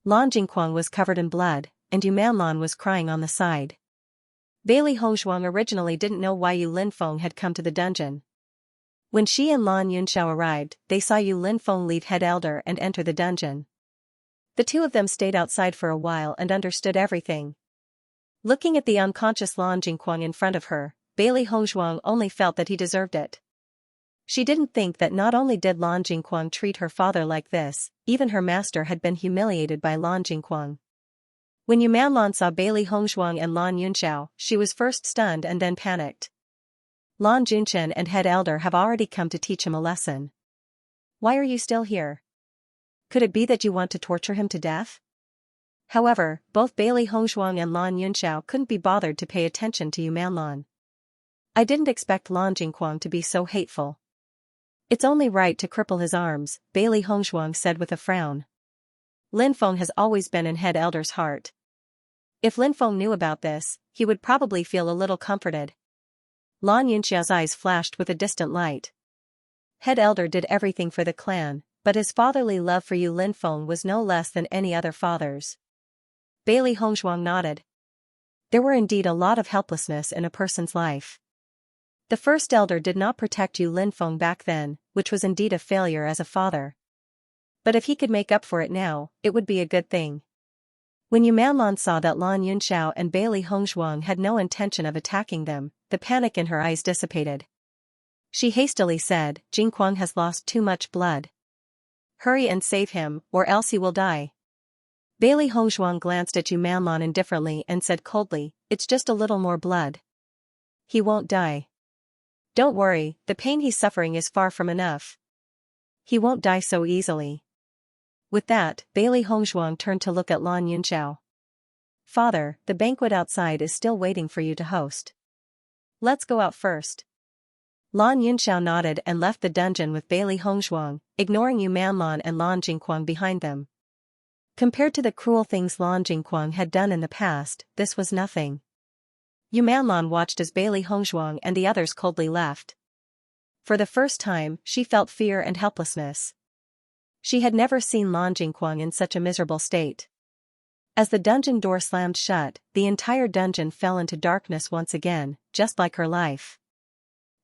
Lan Jingquang was covered in blood, and Yumanlan was crying on the side. Bailey Hongzhuang originally didn't know why Yu Linfeng had come to the dungeon. When she and Lan Yunxiao arrived, they saw Yu Linfeng leave head elder and enter the dungeon. The two of them stayed outside for a while and understood everything. Looking at the unconscious Lan Jingquang in front of her, Bailey Hongzhuang only felt that he deserved it. She didn't think that not only did Lan Jingquang treat her father like this, even her master had been humiliated by Lan Jingquang. When Yu Manlan saw Bailey Hongzhuang and Lan Yunxiao, she was first stunned and then panicked. Lan Junchen and head elder have already come to teach him a lesson. Why are you still here? Could it be that you want to torture him to death? However, both Bailey Hongzhuang and Lan Yunxiao couldn't be bothered to pay attention to Yu Manlan. I didn't expect Lan Jingquang to be so hateful. It's only right to cripple his arms, Bailey Hongzhuang said with a frown. Linfeng has always been in head elder's heart. If Linfeng knew about this, he would probably feel a little comforted. Lan Yunxiao's eyes flashed with a distant light. Head elder did everything for the clan, but his fatherly love for Yu Linfeng was no less than any other father's. Bailey Hongzhuang nodded. There were indeed a lot of helplessness in a person's life. The first elder did not protect Yu Linfeng back then, which was indeed a failure as a father. But if he could make up for it now, it would be a good thing. When Yu Manlan saw that Lan Yunxiao and Bailey Hongzhuang had no intention of attacking them, the panic in her eyes dissipated. She hastily said, Jingquang has lost too much blood. Hurry and save him, or else he will die. Bailey Hongzhuang glanced at Yu Manlan indifferently and said coldly, it's just a little more blood. He won't die. Don't worry, the pain he's suffering is far from enough. He won't die so easily. With that, Bailey Hongzhuang turned to look at Lan Yunxiao. Father, the banquet outside is still waiting for you to host. Let's go out first. Lan Yunxiao nodded and left the dungeon with Bailey Hongzhuang, ignoring Yu Manlan and Lan Jingquang behind them. Compared to the cruel things Lan Jingquang had done in the past, this was nothing. Yu Manlan watched as Bailey Hongzhuang and the others coldly left. For the first time, she felt fear and helplessness. She had never seen Lan Jingquang in such a miserable state. As the dungeon door slammed shut, the entire dungeon fell into darkness once again, just like her life.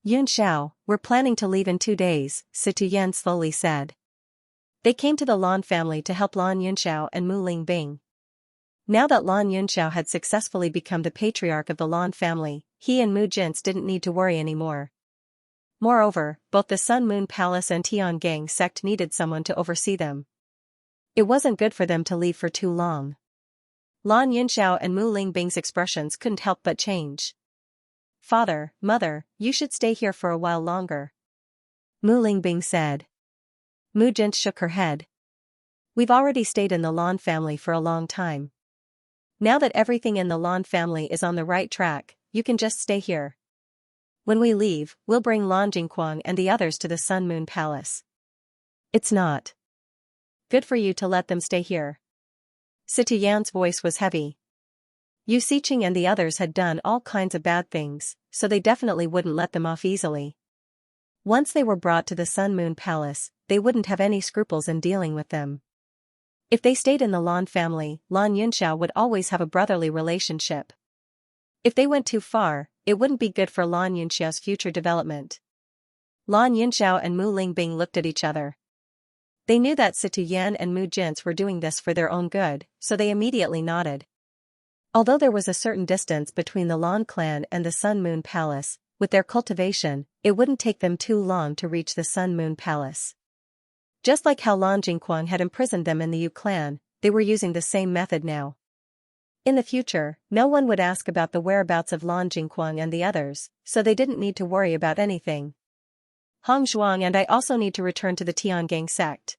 Yun Xiao, we're planning to leave in 2 days, Situ Yan slowly said. They came to the Lan family to help Lan Yunxiao and Mu Lingbing. Now that Lan Yunxiao had successfully become the patriarch of the Lan family, he and Mu Jintz didn't need to worry anymore. Moreover, both the Sun Moon Palace and Tiangang sect needed someone to oversee them. It wasn't good for them to leave for too long. Lan Yunxiao and Mu Lingbing's expressions couldn't help but change. Father, mother, you should stay here for a while longer. Mu Lingbing said. Mu Jintz shook her head. We've already stayed in the Lan family for a long time. Now that everything in the Lan family is on the right track, you can just stay here. When we leave, we'll bring Lan Jingquang and the others to the Sun Moon Palace. It's not good for you to let them stay here. Situ Yan's voice was heavy. Yu Siqing and the others had done all kinds of bad things, so they definitely wouldn't let them off easily. Once they were brought to the Sun Moon Palace, they wouldn't have any scruples in dealing with them. If they stayed in the Lan family, Lan Yunxiao would always have a brotherly relationship. If they went too far, it wouldn't be good for Lan Yunxiao's future development. Lan Yunxiao and Mu Lingbing looked at each other. They knew that Situ Yan and Mu Jintz were doing this for their own good, so they immediately nodded. Although there was a certain distance between the Lan clan and the Sun Moon Palace, with their cultivation, it wouldn't take them too long to reach the Sun Moon Palace. Just like how Lan Jingquang had imprisoned them in the Yu clan, they were using the same method now. In the future, no one would ask about the whereabouts of Lan Jingquang and the others, so they didn't need to worry about anything. Hongzhuang and I also need to return to the Tiangang sect.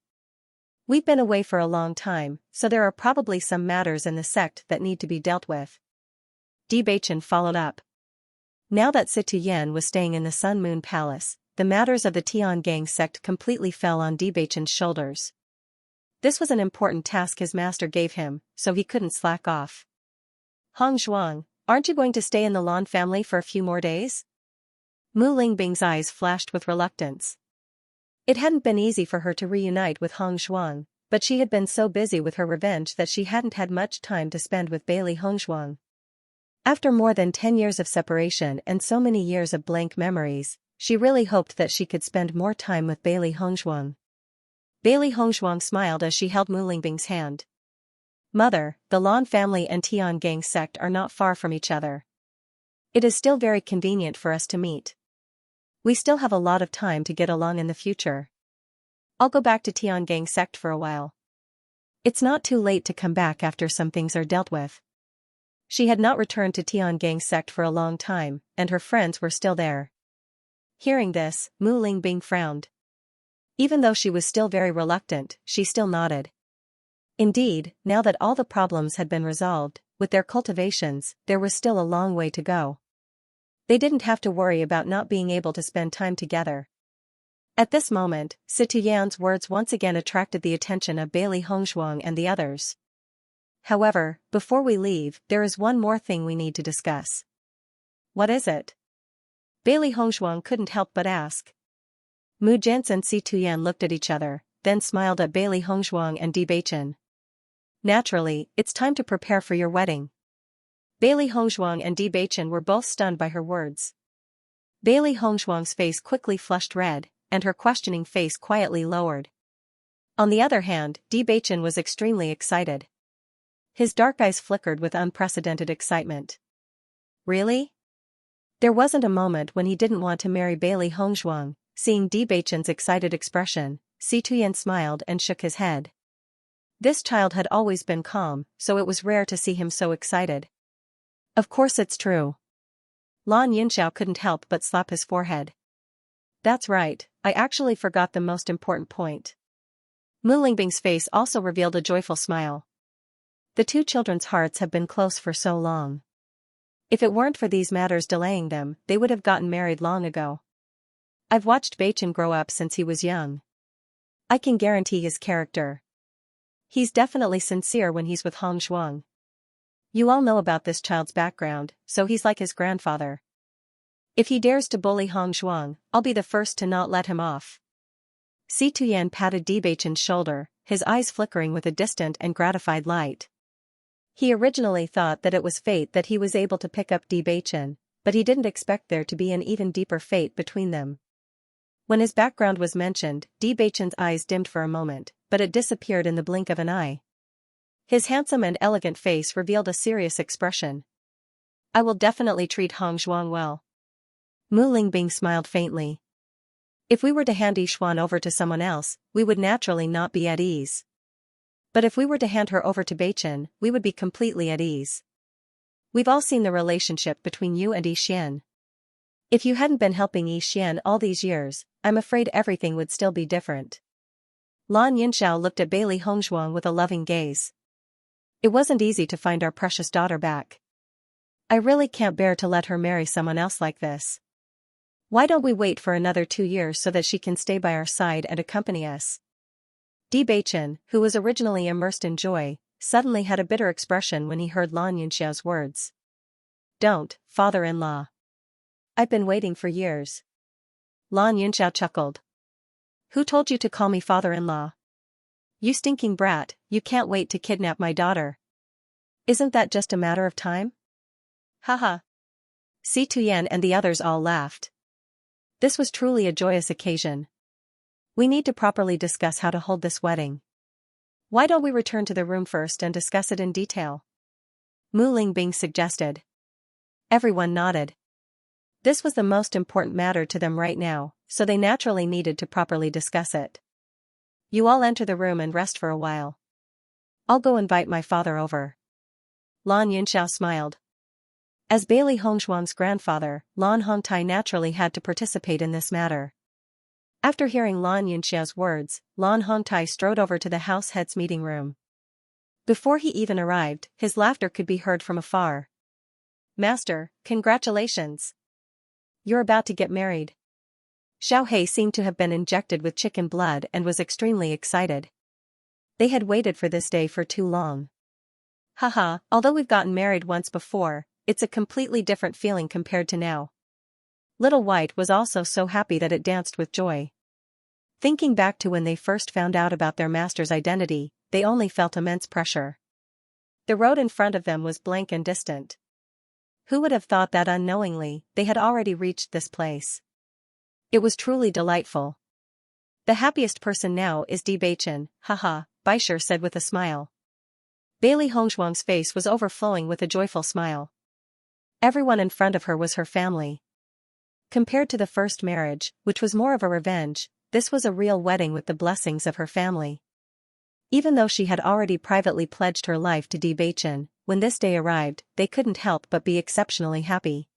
We've been away for a long time, so there are probably some matters in the sect that need to be dealt with. Bewitching followed up. Now that Situ Yan was staying in the Sun Moon Palace, the matters of the Tiangang sect completely fell on Bewitching's shoulders. This was an important task his master gave him, so he couldn't slack off. Hongzhuang, aren't you going to stay in the Lan family for a few more days? Mu Lingbing's eyes flashed with reluctance. It hadn't been easy for her to reunite with Hongzhuang, but she had been so busy with her revenge that she hadn't had much time to spend with Bailey Hongzhuang. After more than 10 years of separation and so many years of blank memories, she really hoped that she could spend more time with Bailey Hongzhuang. Bailey Hongzhuang smiled as she held Mu Lingbing's hand. Mother, the Lan family and Tian Gang sect are not far from each other. It is still very convenient for us to meet. We still have a lot of time to get along in the future. I'll go back to Tian Gang sect for a while. It's not too late to come back after some things are dealt with. She had not returned to Tian Gang sect for a long time, and her friends were still there. Hearing this, Mu Lingbing frowned. Even though she was still very reluctant, she still nodded. Indeed, now that all the problems had been resolved, with their cultivations, there was still a long way to go. They didn't have to worry about not being able to spend time together. At this moment, Situyan's words once again attracted the attention of Bailey Hongzhuang and the others. However, before we leave, there is one more thing we need to discuss. What is it? Bailey Hongzhuang couldn't help but ask. Mu Jens and Situyan looked at each other, then smiled at Bailey Hongzhuang and Bewitching. Naturally, it's time to prepare for your wedding. Bailey Hongzhuang and Bewitching were both stunned by her words. Bailey Hongzhuang's face quickly flushed red, and her questioning face quietly lowered. On the other hand, Bewitching was extremely excited. His dark eyes flickered with unprecedented excitement. Really? There wasn't a moment when he didn't want to marry Bailey Hongzhuang. Seeing Bewitching's excited expression, Situyan smiled and shook his head. This child had always been calm, so it was rare to see him so excited. Of course it's true. Lan Yinxiao couldn't help but slap his forehead. That's right, I actually forgot the most important point. Mu Lingbing's face also revealed a joyful smile. The two children's hearts have been close for so long. If it weren't for these matters delaying them, they would have gotten married long ago. I've watched Beichen grow up since he was young. I can guarantee his character. He's definitely sincere when he's with Hongzhuang. You all know about this child's background, so he's like his grandfather. If he dares to bully Hongzhuang, I'll be the first to not let him off. Situyan patted Beichen's shoulder, his eyes flickering with a distant and gratified light. He originally thought that it was fate that he was able to pick up Beichen, but he didn't expect there to be an even deeper fate between them. When his background was mentioned, Beichen's eyes dimmed for a moment, but it disappeared in the blink of an eye. His handsome and elegant face revealed a serious expression. I will definitely treat Hongzhuang well. Mu Lingbing smiled faintly. If we were to hand Yixuan over to someone else, we would naturally not be at ease. But if we were to hand her over to Beichen, we would be completely at ease. We've all seen the relationship between you and Yixian. If you hadn't been helping Yixian all these years, I'm afraid everything would still be different. Lan Yinxiao looked at Bailey Hongzhuang with a loving gaze. It wasn't easy to find our precious daughter back. I really can't bear to let her marry someone else like this. Why don't we wait for another 2 years so that she can stay by our side and accompany us? Beichen, who was originally immersed in joy, suddenly had a bitter expression when he heard Lan Yinxiao's words. Don't, father-in-law. I've been waiting for years. Lan Yinxiao chuckled. Who told you to call me father-in-law? You stinking brat, you can't wait to kidnap my daughter. Isn't that just a matter of time? Haha. Si Tuyen and the others all laughed. This was truly a joyous occasion. We need to properly discuss how to hold this wedding. Why don't we return to the room first and discuss it in detail? Mu Lingbing suggested. Everyone nodded. This was the most important matter to them right now, so they naturally needed to properly discuss it. You all enter the room and rest for a while. I'll go invite my father over. Lan Yinxiao smiled. As Bailey Hongzhuang's grandfather, Lan Hongtai naturally had to participate in this matter. After hearing Lan Yinxiao's words, Lan Hongtai strode over to the house head's meeting room. Before he even arrived, his laughter could be heard from afar. Master, congratulations. You're about to get married. Xiao He seemed to have been injected with chicken blood and was extremely excited. They had waited for this day for too long. Haha, although we've gotten married once before, it's a completely different feeling compared to now. Little White was also so happy that it danced with joy. Thinking back to when they first found out about their master's identity, they only felt immense pressure. The road in front of them was blank and distant. Who would have thought that unknowingly, they had already reached this place? It was truly delightful. The happiest person now is Bewitching, haha, Baisher said with a smile. Bailey Hongzhuang's face was overflowing with a joyful smile. Everyone in front of her was her family. Compared to the first marriage, which was more of a revenge, this was a real wedding with the blessings of her family. Even though she had already privately pledged her life to Bewitching, when this day arrived, they couldn't help but be exceptionally happy.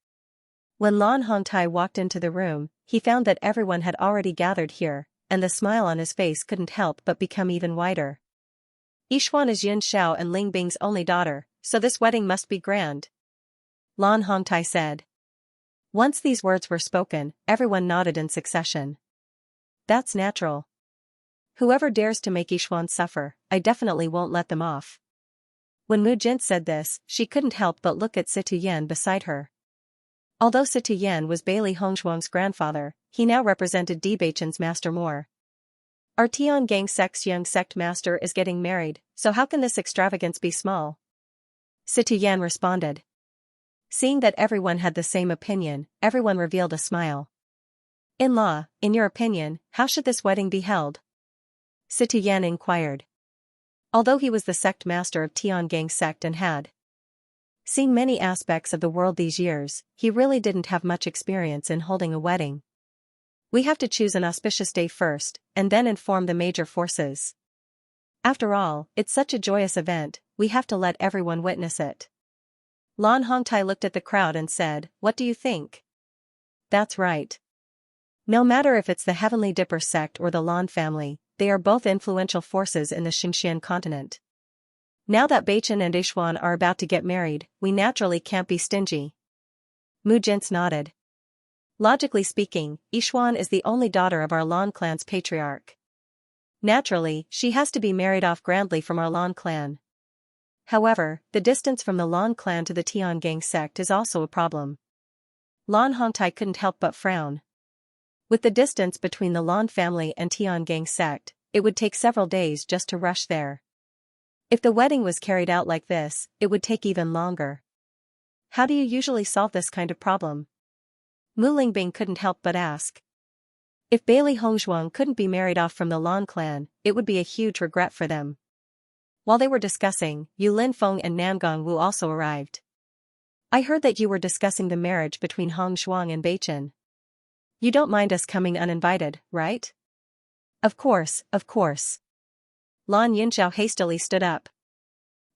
When Lan Hongtai walked into the room, he found that everyone had already gathered here, and the smile on his face couldn't help but become even wider. Yixuan is Xianxia and Ling Bing's only daughter, so this wedding must be grand, Lan Hongtai said. Once these words were spoken, everyone nodded in succession. That's natural. Whoever dares to make Yixuan suffer, I definitely won't let them off. When Mu Jin said this, she couldn't help but look at Situyen beside her. Although Situyen was Bailey Hongzhuang's grandfather, he now represented Bewitching's master more. Our Tiangang sect's young sect master is getting married, so how can this extravagance be small? Situyen responded. Seeing that everyone had the same opinion, everyone revealed a smile. In-law, in your opinion, how should this wedding be held? Situyen inquired. Although he was the sect master of Tiangang sect and had seen many aspects of the world these years, he really didn't have much experience in holding a wedding. We have to choose an auspicious day first, and then inform the major forces. After all, it's such a joyous event, we have to let everyone witness it. Lan Hongtai looked at the crowd and said, what do you think? That's right. No matter if it's the Heavenly Dipper sect or the Lan family, they are both influential forces in the Xinjiang continent. Now that Beichin and Yixuan are about to get married, we naturally can't be stingy. Mu Jintz nodded. Logically speaking, Yixuan is the only daughter of our Lan clan's patriarch. Naturally, she has to be married off grandly from our Lan clan. However, the distance from the Lan clan to the Tiangang sect is also a problem. Lan Hongtai couldn't help but frown. With the distance between the Lan family and Tiangang sect, it would take several days just to rush there. If the wedding was carried out like this, it would take even longer. How do you usually solve this kind of problem? Mu Lingbing couldn't help but ask. If Bailey Hongzhuang couldn't be married off from the Lan clan, it would be a huge regret for them. While they were discussing, Yu Linfeng and Nangang Wu also arrived. I heard that you were discussing the marriage between Hongzhuang and Beichin. You don't mind us coming uninvited, right? Of course, of course. Lan Yinzhao hastily stood up.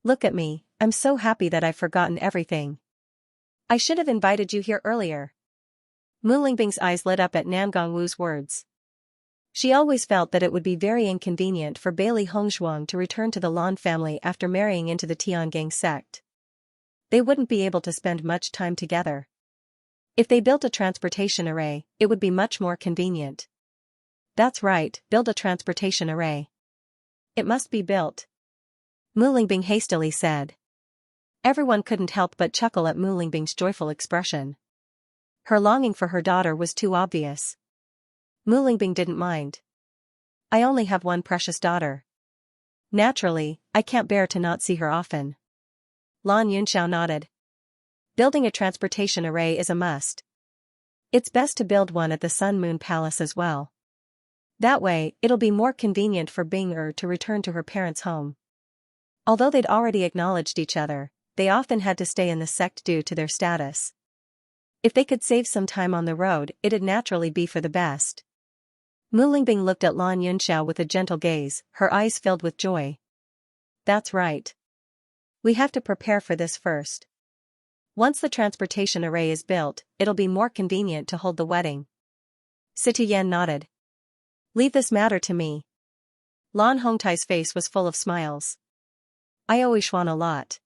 Look at me, I'm so happy that I've forgotten everything. I should have invited you here earlier. Mu Lingbing's eyes lit up at Nangang Wu's words. She always felt that it would be very inconvenient for Bailey Hongzhuang to return to the Lan family after marrying into the Tiangang sect. They wouldn't be able to spend much time together. If they built a transportation array, it would be much more convenient. That's right, build a transportation array. It must be built. Mu Lingbing hastily said. Everyone couldn't help but chuckle at Mu Lingbing's joyful expression. Her longing for her daughter was too obvious. Mu Lingbing didn't mind. I only have one precious daughter. Naturally, I can't bear to not see her often. Lan Yunxiao nodded. Building a transportation array is a must. It's best to build one at the Sun Moon Palace as well. That way, it'll be more convenient for Bing to return to her parents' home. Although they'd already acknowledged each other, they often had to stay in the sect due to their status. If they could save some time on the road, it'd naturally be for the best. Mu Lingbing looked at Lan Yunxiao with a gentle gaze, her eyes filled with joy. That's right. We have to prepare for this first. Once the transportation array is built, it'll be more convenient to hold the wedding. Situyen nodded. Leave this matter to me. Lan Hongtai's face was full of smiles. I owe Yixuan a lot.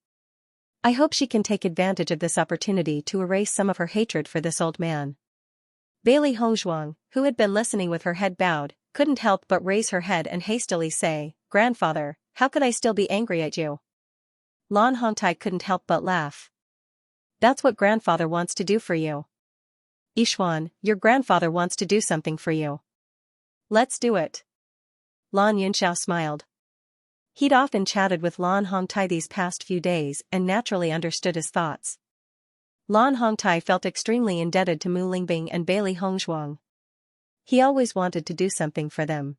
I hope she can take advantage of this opportunity to erase some of her hatred for this old man. Bailey Hongzhuang, who had been listening with her head bowed, couldn't help but raise her head and hastily say, Grandfather, how could I still be angry at you? Lan Hongtai couldn't help but laugh. That's what grandfather wants to do for you. Yixuan, your grandfather wants to do something for you. Let's do it. Lan Yunxiao smiled. He'd often chatted with Lan Hongtai these past few days and naturally understood his thoughts. Lan Hongtai felt extremely indebted to Mu Lingbing and Bailey Hongzhuang. He always wanted to do something for them.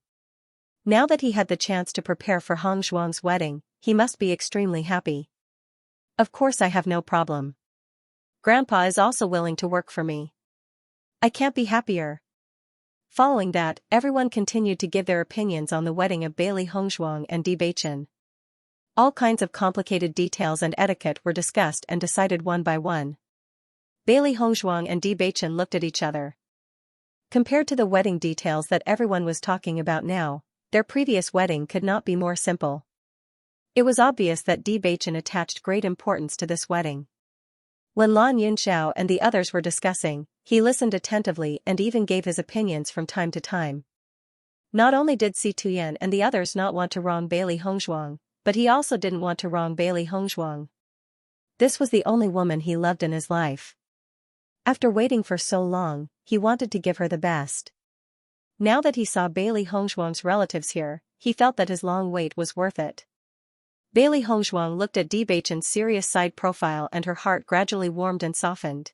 Now that he had the chance to prepare for Hong Zhuang's wedding, he must be extremely happy. Of course I have no problem. Grandpa is also willing to work for me. I can't be happier. Following that, everyone continued to give their opinions on the wedding of Bailey Hongzhuang and Bewitching. All kinds of complicated details and etiquette were discussed and decided one by one. Bailey Hongzhuang and Bewitching looked at each other. Compared to the wedding details that everyone was talking about now, their previous wedding could not be more simple. It was obvious that Bewitching attached great importance to this wedding. When Lan Yunxiao and the others were discussing, he listened attentively and even gave his opinions from time to time. Not only did Si Tuyen and the others not want to wrong Bailey Hongzhuang, but he also didn't want to wrong Bailey Hongzhuang. This was the only woman he loved in his life. After waiting for so long, he wanted to give her the best. Now that he saw Bailey Hongzhuang's relatives here, he felt that his long wait was worth it. Bailey Hongzhuang looked at Bewitching's serious side profile and her heart gradually warmed and softened.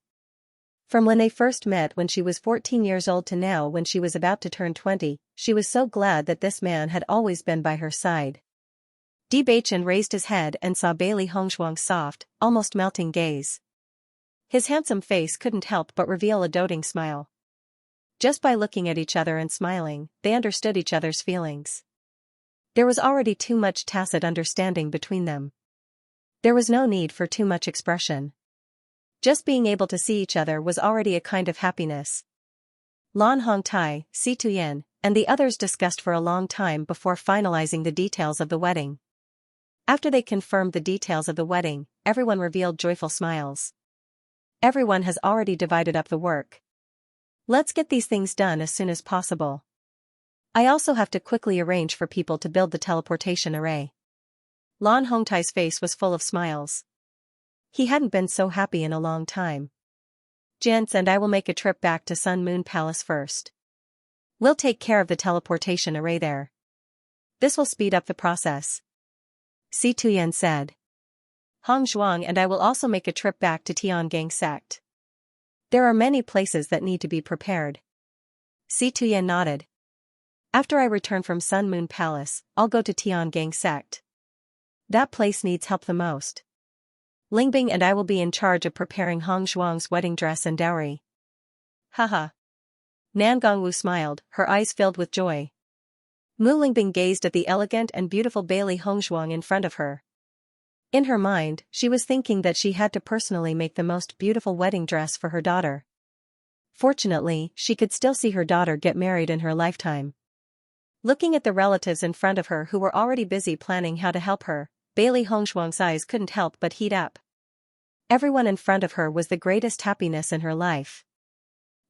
From when they first met when she was 14 years old to now when she was about to turn 20, she was so glad that this man had always been by her side. Bewitching raised his head and saw Bailey Hongzhuang's soft, almost melting gaze. His handsome face couldn't help but reveal a doting smile. Just by looking at each other and smiling, they understood each other's feelings. There was already too much tacit understanding between them. There was no need for too much expression. Just being able to see each other was already a kind of happiness. Lan Hongtai, Si Tuyen, and the others discussed for a long time before finalizing the details of the wedding. After they confirmed the details of the wedding, everyone revealed joyful smiles. Everyone has already divided up the work. Let's get these things done as soon as possible. I also have to quickly arrange for people to build the teleportation array. Lan Hongtai's face was full of smiles. He hadn't been so happy in a long time. Gents and I will make a trip back to Sun Moon Palace first. We'll take care of the teleportation array there. This will speed up the process. Si Tuyen said. Hong Zhuang and I will also make a trip back to Tiangang sect. There are many places that need to be prepared. Si Tuyen nodded. After I return from Sun Moon Palace, I'll go to Tiangang sect. That place needs help the most. Lingbing and I will be in charge of preparing Hong Zhuang's wedding dress and dowry. Haha. Nan Gongwu smiled, her eyes filled with joy. Mu Lingbing gazed at the elegant and beautiful Bailey Hongzhuang in front of her. In her mind, she was thinking that she had to personally make the most beautiful wedding dress for her daughter. Fortunately, she could still see her daughter get married in her lifetime. Looking at the relatives in front of her who were already busy planning how to help her, Bailey Hongzhuang's eyes couldn't help but heat up. Everyone in front of her was the greatest happiness in her life.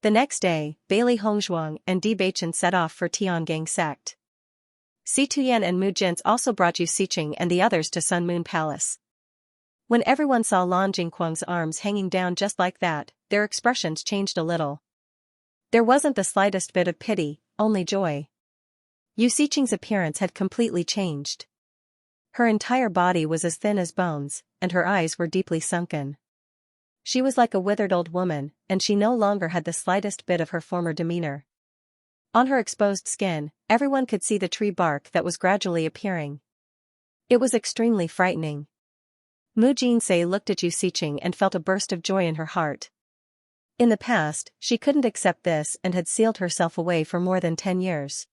The next day, Bailey Hongzhuang and Bewitching set off for Tiangang sect. Si Tuyen and Mu Jintz also brought Yu Siqing and the others to Sun Moon Palace. When everyone saw Lan Jingquang's arms hanging down just like that, their expressions changed a little. There wasn't the slightest bit of pity, only joy. Yu Siqing's appearance had completely changed. Her entire body was as thin as bones, and her eyes were deeply sunken. She was like a withered old woman, and she no longer had the slightest bit of her former demeanor. On her exposed skin, everyone could see the tree bark that was gradually appearing. It was extremely frightening. Mu Jinsei looked at Yu Siqing and felt a burst of joy in her heart. In the past, she couldn't accept this and had sealed herself away for more than 10 years.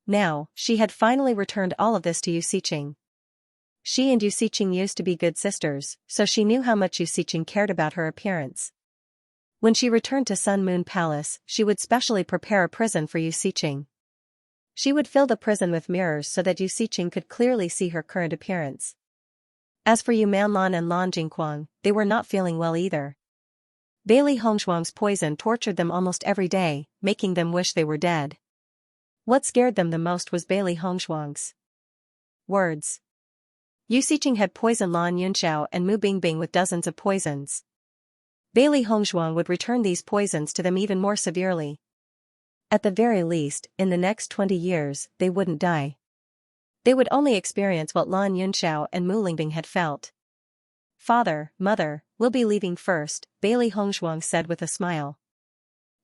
Now, she had finally returned all of this to Yu Siqing. She and Yu Siqing used to be good sisters, so she knew how much Yu Siqing cared about her appearance. When she returned to Sun Moon Palace, she would specially prepare a prison for Yu Siqing. She would fill the prison with mirrors so that Yu Siqing could clearly see her current appearance. As for Yu Manlan and Lan Jingquang, they were not feeling well either. Bailey Hongzhuang's poison tortured them almost every day, making them wish they were dead. What scared them the most was Bailey Hongzhuang's words. Yu Siqing had poisoned Lan Yunxiao and Mu Bingbing with dozens of poisons. Bailey Hongzhuang would return these poisons to them even more severely. At the very least, in the next 20 years, they wouldn't die. They would only experience what Lan Yunxiao and Mu Lingbing had felt. Father, mother, we'll be leaving first, Bailey Hongzhuang said with a smile.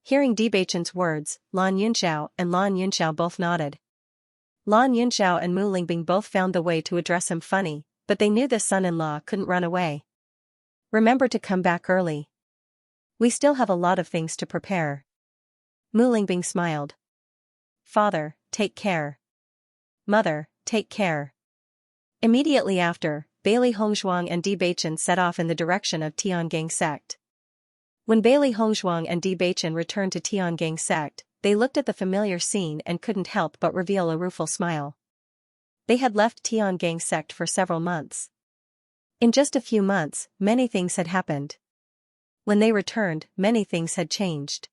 Hearing Debachen's words, Lan Yunxiao and Lan Yunxiao both nodded. Lan Yunxiao and Mu Lingbing both found the way to address him funny, but they knew the son-in-law couldn't run away. Remember to come back early. We still have a lot of things to prepare. Mu Lingbing smiled. Father, take care. Mother, take care. Immediately after, Bailey Hongzhuang and Debachen set off in the direction of Tiangang sect. When Bailey Hongzhuang and Debachen returned to Tiangang sect, they looked at the familiar scene and couldn't help but reveal a rueful smile. They had left Tiangang sect for several months. In just a few months, many things had happened. When they returned, many things had changed.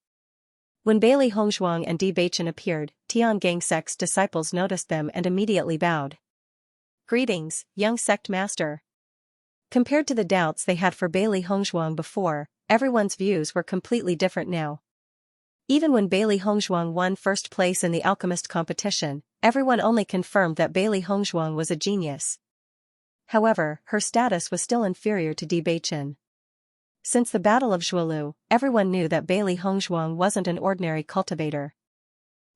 When Bailey Hongzhuang and Debachen appeared, Tiangang sect's disciples noticed them and immediately bowed. Greetings, young sect master. Compared to the doubts they had for Bailey Hongzhuang before, everyone's views were completely different now. Even when Bailey Hongzhuang won first place in the alchemist competition, everyone only confirmed that Bailey Hongzhuang was a genius. However, her status was still inferior to Debachen. Since the Battle of Zhuolu, everyone knew that Bailey Hongzhuang wasn't an ordinary cultivator.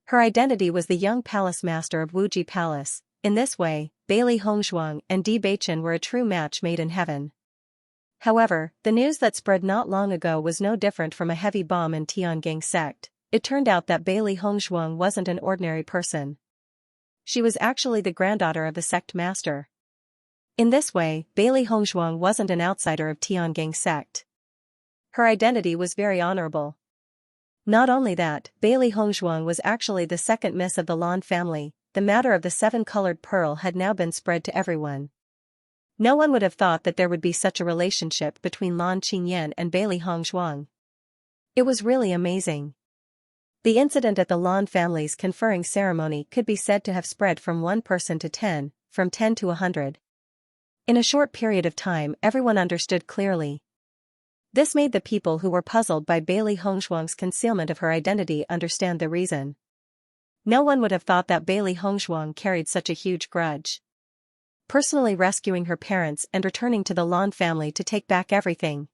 Her identity was the young palace master of Wuji Palace. In this way, Bailey Hongzhuang and Debachen were a true match made in heaven. However, the news that spread not long ago was no different from a heavy bomb in Tiangang sect. It turned out that Bailey Hongzhuang wasn't an ordinary person. She was actually the granddaughter of the sect master. In this way, Bailey Hongzhuang wasn't an outsider of Tiangang sect. Her identity was very honorable. Not only that, Bailey Hongzhuang was actually the second miss of the Lan family. The matter of the seven-colored pearl had now been spread to everyone. No one would have thought that there would be such a relationship between Lan Qingyan and Bailey Hongzhuang. It was really amazing. The incident at the Lan family's conferring ceremony could be said to have spread from one person to 10, from 10 to 100. In a short period of time, everyone understood clearly. This made the people who were puzzled by Bailey Hongzhuang's concealment of her identity understand the reason. No one would have thought that Bailey Hongzhuang carried such a huge grudge. Personally rescuing her parents and returning to the Lan family to take back everything.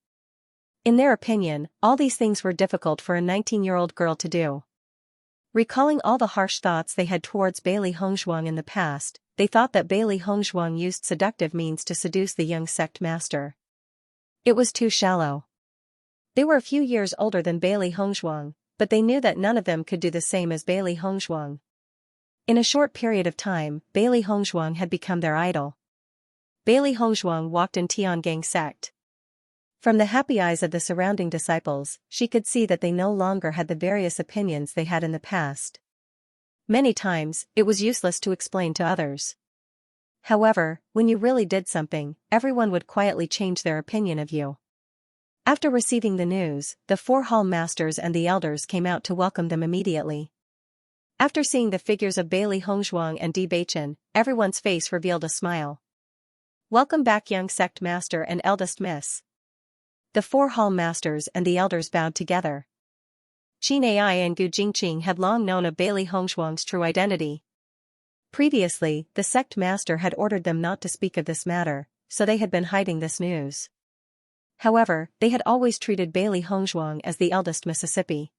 In their opinion, all these things were difficult for a 19-year-old girl to do. Recalling all the harsh thoughts they had towards Bailey Hongzhuang in the past, they thought that Bailey Hongzhuang used seductive means to seduce the young sect master. It was too shallow. They were a few years older than Bailey Hongzhuang, but they knew that none of them could do the same as Bailey Hongzhuang. In a short period of time, Bailey Hongzhuang had become their idol. Bailey Hongzhuang walked in Tiangang sect. From the happy eyes of the surrounding disciples, she could see that they no longer had the various opinions they had in the past. Many times, it was useless to explain to others. However, when you really did something, everyone would quietly change their opinion of you. After receiving the news, the 4 hall masters and the elders came out to welcome them immediately. After seeing the figures of Bailey Hongzhuang and Debachen, everyone's face revealed a smile. Welcome back, young sect master and eldest miss. The 4 hall masters and the elders bowed together. Qin Ai and Gu Jingqing had long known of Bailey Hongzhuang's true identity. Previously, the sect master had ordered them not to speak of this matter, so they had been hiding this news. However, they had always treated Bailey Hongzhuang as the eldest Mississippi.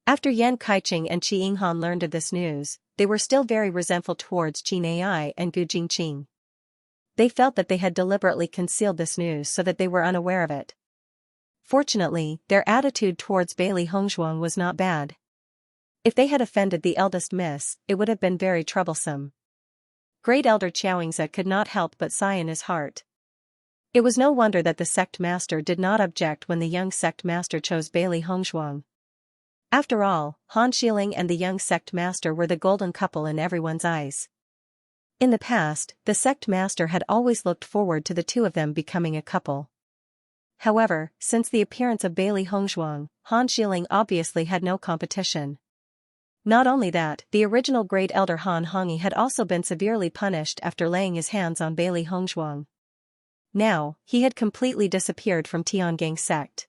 After Yan Kaiqing and Qi Yinghan learned of this news, they were still very resentful towards Qin Ai and Gu Jingqing. They felt that they had deliberately concealed this news so that they were unaware of it. Fortunately, their attitude towards Bailey Hongzhuang was not bad. If they had offended the eldest miss, it would have been very troublesome. Great Elder Xianxia could not help but sigh in his heart. It was no wonder that the sect master did not object when the young sect master chose Bailey Hongzhuang. After all, Han Xiling and the young sect master were the golden couple in everyone's eyes. In the past, the sect master had always looked forward to the two of them becoming a couple. However, since the appearance of Bailey Hongzhuang, Han Xiling obviously had no competition. Not only that, the original Great Elder Han Hongyi had also been severely punished after laying his hands on Bailey Hongzhuang. Now, he had completely disappeared from Tiangang sect.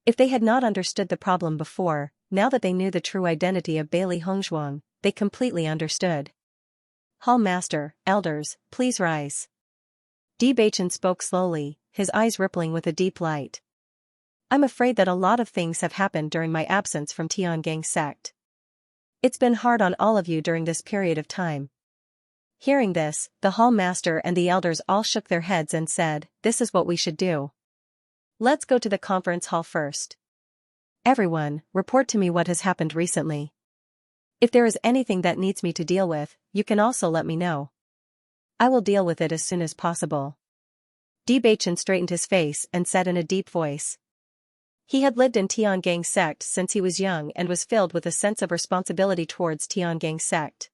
If they had not understood the problem before, now that they knew the true identity of Bailey Hongzhuang, they completely understood. Hall master, elders, please rise. Debachen spoke slowly, his eyes rippling with a deep light. I'm afraid that a lot of things have happened during my absence from Tiangong sect. It's been hard on all of you during this period of time. Hearing this, the hall master and the elders all shook their heads and said, this is what we should do. Let's go to the conference hall first. Everyone, report to me what has happened recently. If there is anything that needs me to deal with, you can also let me know. I will deal with it as soon as possible. Bewitching straightened his face and said in a deep voice. He had lived in Tiangong sect since he was young and was filled with a sense of responsibility towards Tiangong sect.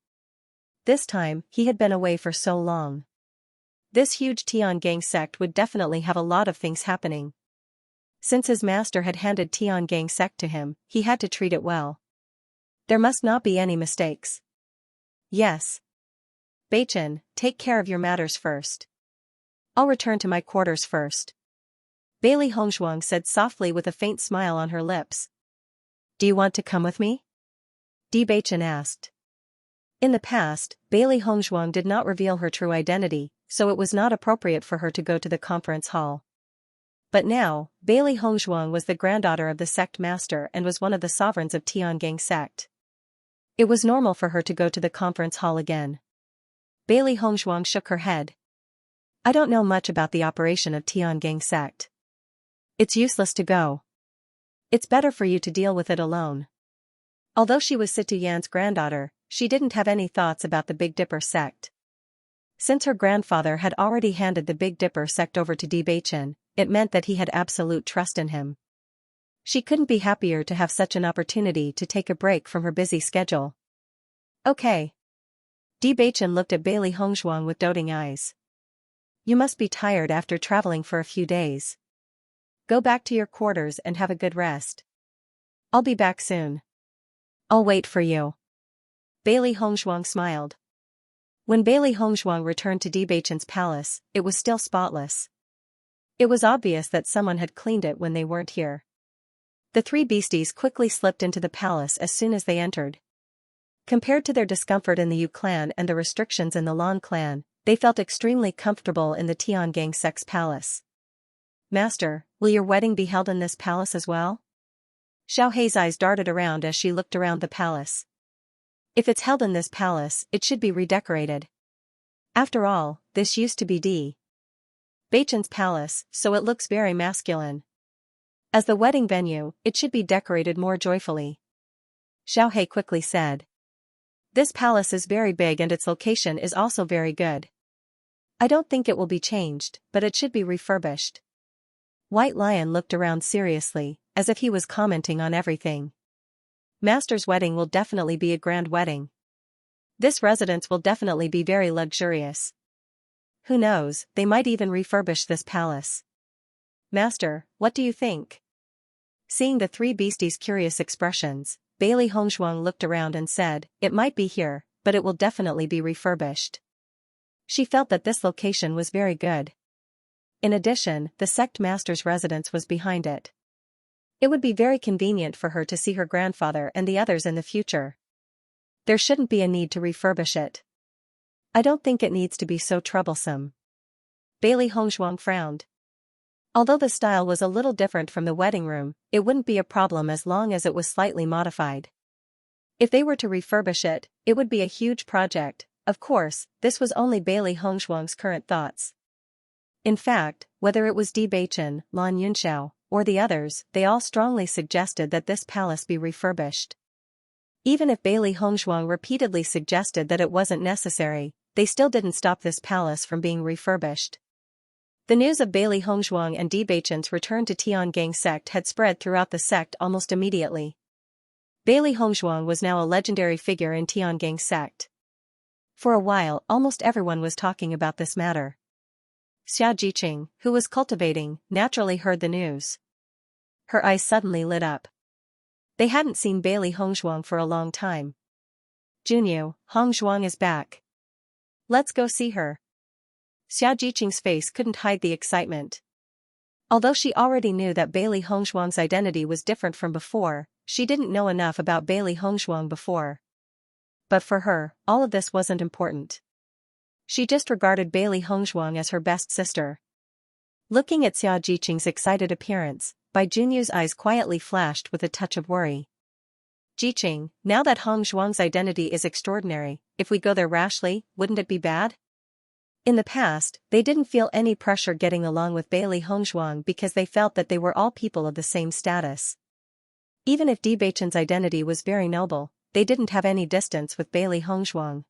This time, he had been away for so long. This huge Tiangong sect would definitely have a lot of things happening. Since his master had handed Tiangong sect to him, he had to treat it well. There must not be any mistakes. Yes. Beichin, take care of your matters first. I'll return to my quarters first. Bailey Hongzhuang said softly with a faint smile on her lips. Do you want to come with me? Di Beichin asked. In the past, Bailey Hongzhuang did not reveal her true identity, so it was not appropriate for her to go to the conference hall. But now, Bailey Hongzhuang was the granddaughter of the sect master and was one of the sovereigns of Tiangong sect. It was normal for her to go to the conference hall again. Bailey Hongzhuang shook her head. I don't know much about the operation of Tiangong sect. It's useless to go. It's better for you to deal with it alone. Although she was Situ Yan's granddaughter, she didn't have any thoughts about the Big Dipper sect. Since her grandfather had already handed the Big Dipper sect over to Di Beichin, it meant that he had absolute trust in him. She couldn't be happier to have such an opportunity to take a break from her busy schedule. Okay. Di Beichin looked at Bailey Hongzhuang with doting eyes. You must be tired after traveling for a few days. Go back to your quarters and have a good rest. I'll be back soon. I'll wait for you. Bailey Hongzhuang smiled. When Bailey Hongzhuang returned to Di Beichin's palace, it was still spotless. It was obvious that someone had cleaned it when they weren't here. The three beasties quickly slipped into the palace as soon as they entered. Compared to their discomfort in the Yu clan and the restrictions in the Lan clan, they felt extremely comfortable in the Tiangong sect's palace. Master, will your wedding be held in this palace as well? Xiao Hei's eyes darted around as she looked around the palace. If it's held in this palace, it should be redecorated. After all, this used to be Di Beichin's palace, so it looks very masculine. As the wedding venue, it should be decorated more joyfully. Xiao Hei quickly said. This palace is very big and its location is also very good. I don't think it will be changed, but it should be refurbished. White Lion looked around seriously, as if he was commenting on everything. Master's wedding will definitely be a grand wedding. This residence will definitely be very luxurious. Who knows, they might even refurbish this palace. Master, what do you think? Seeing the three beasties' curious expressions, Bailey Hongzhuang looked around and said, it might be here, but it will definitely be refurbished. She felt that this location was very good. In addition, the sect master's residence was behind it. It would be very convenient for her to see her grandfather and the others in the future. There shouldn't be a need to refurbish it. I don't think it needs to be so troublesome. Bailey Hongzhuang frowned. Although the style was a little different from the wedding room, it wouldn't be a problem as long as it was slightly modified. If they were to refurbish it, it would be a huge project. Of course, this was only Bailey Hongzhuang's current thoughts. In fact, whether it was Di Beichin, Lan Yunxiao, or the others, they all strongly suggested that this palace be refurbished. Even if Bailey Hongzhuang repeatedly suggested that it wasn't necessary, they still didn't stop this palace from being refurbished. The news of Bailey Hongzhuang and Di Beichin's return to Tiangong sect had spread throughout the sect almost immediately. Bailey Hongzhuang was now a legendary figure in Tiangong sect. For a while, almost everyone was talking about this matter. Xiaojiqing, who was cultivating, naturally heard the news. Her eyes suddenly lit up. They hadn't seen Bailey Hongzhuang for a long time. Junyu, Hongzhuang is back. Let's go see her. Xiaojiqing's face couldn't hide the excitement. Although she already knew that Bailey Hongzhuang's identity was different from before, she didn't know enough about Bailey Hongzhuang before. But for her, all of this wasn't important. She just regarded Bailey Hongzhuang as her best sister. Looking at Xiaojiqing's excited appearance, Bai Junyu's eyes quietly flashed with a touch of worry. Jiqing, now that Hong Zhuang's identity is extraordinary, if we go there rashly, wouldn't it be bad? In the past, they didn't feel any pressure getting along with Bailey Hongzhuang because they felt that they were all people of the same status. Even if Bewitching's identity was very noble, they didn't have any distance with Bailey Hongzhuang.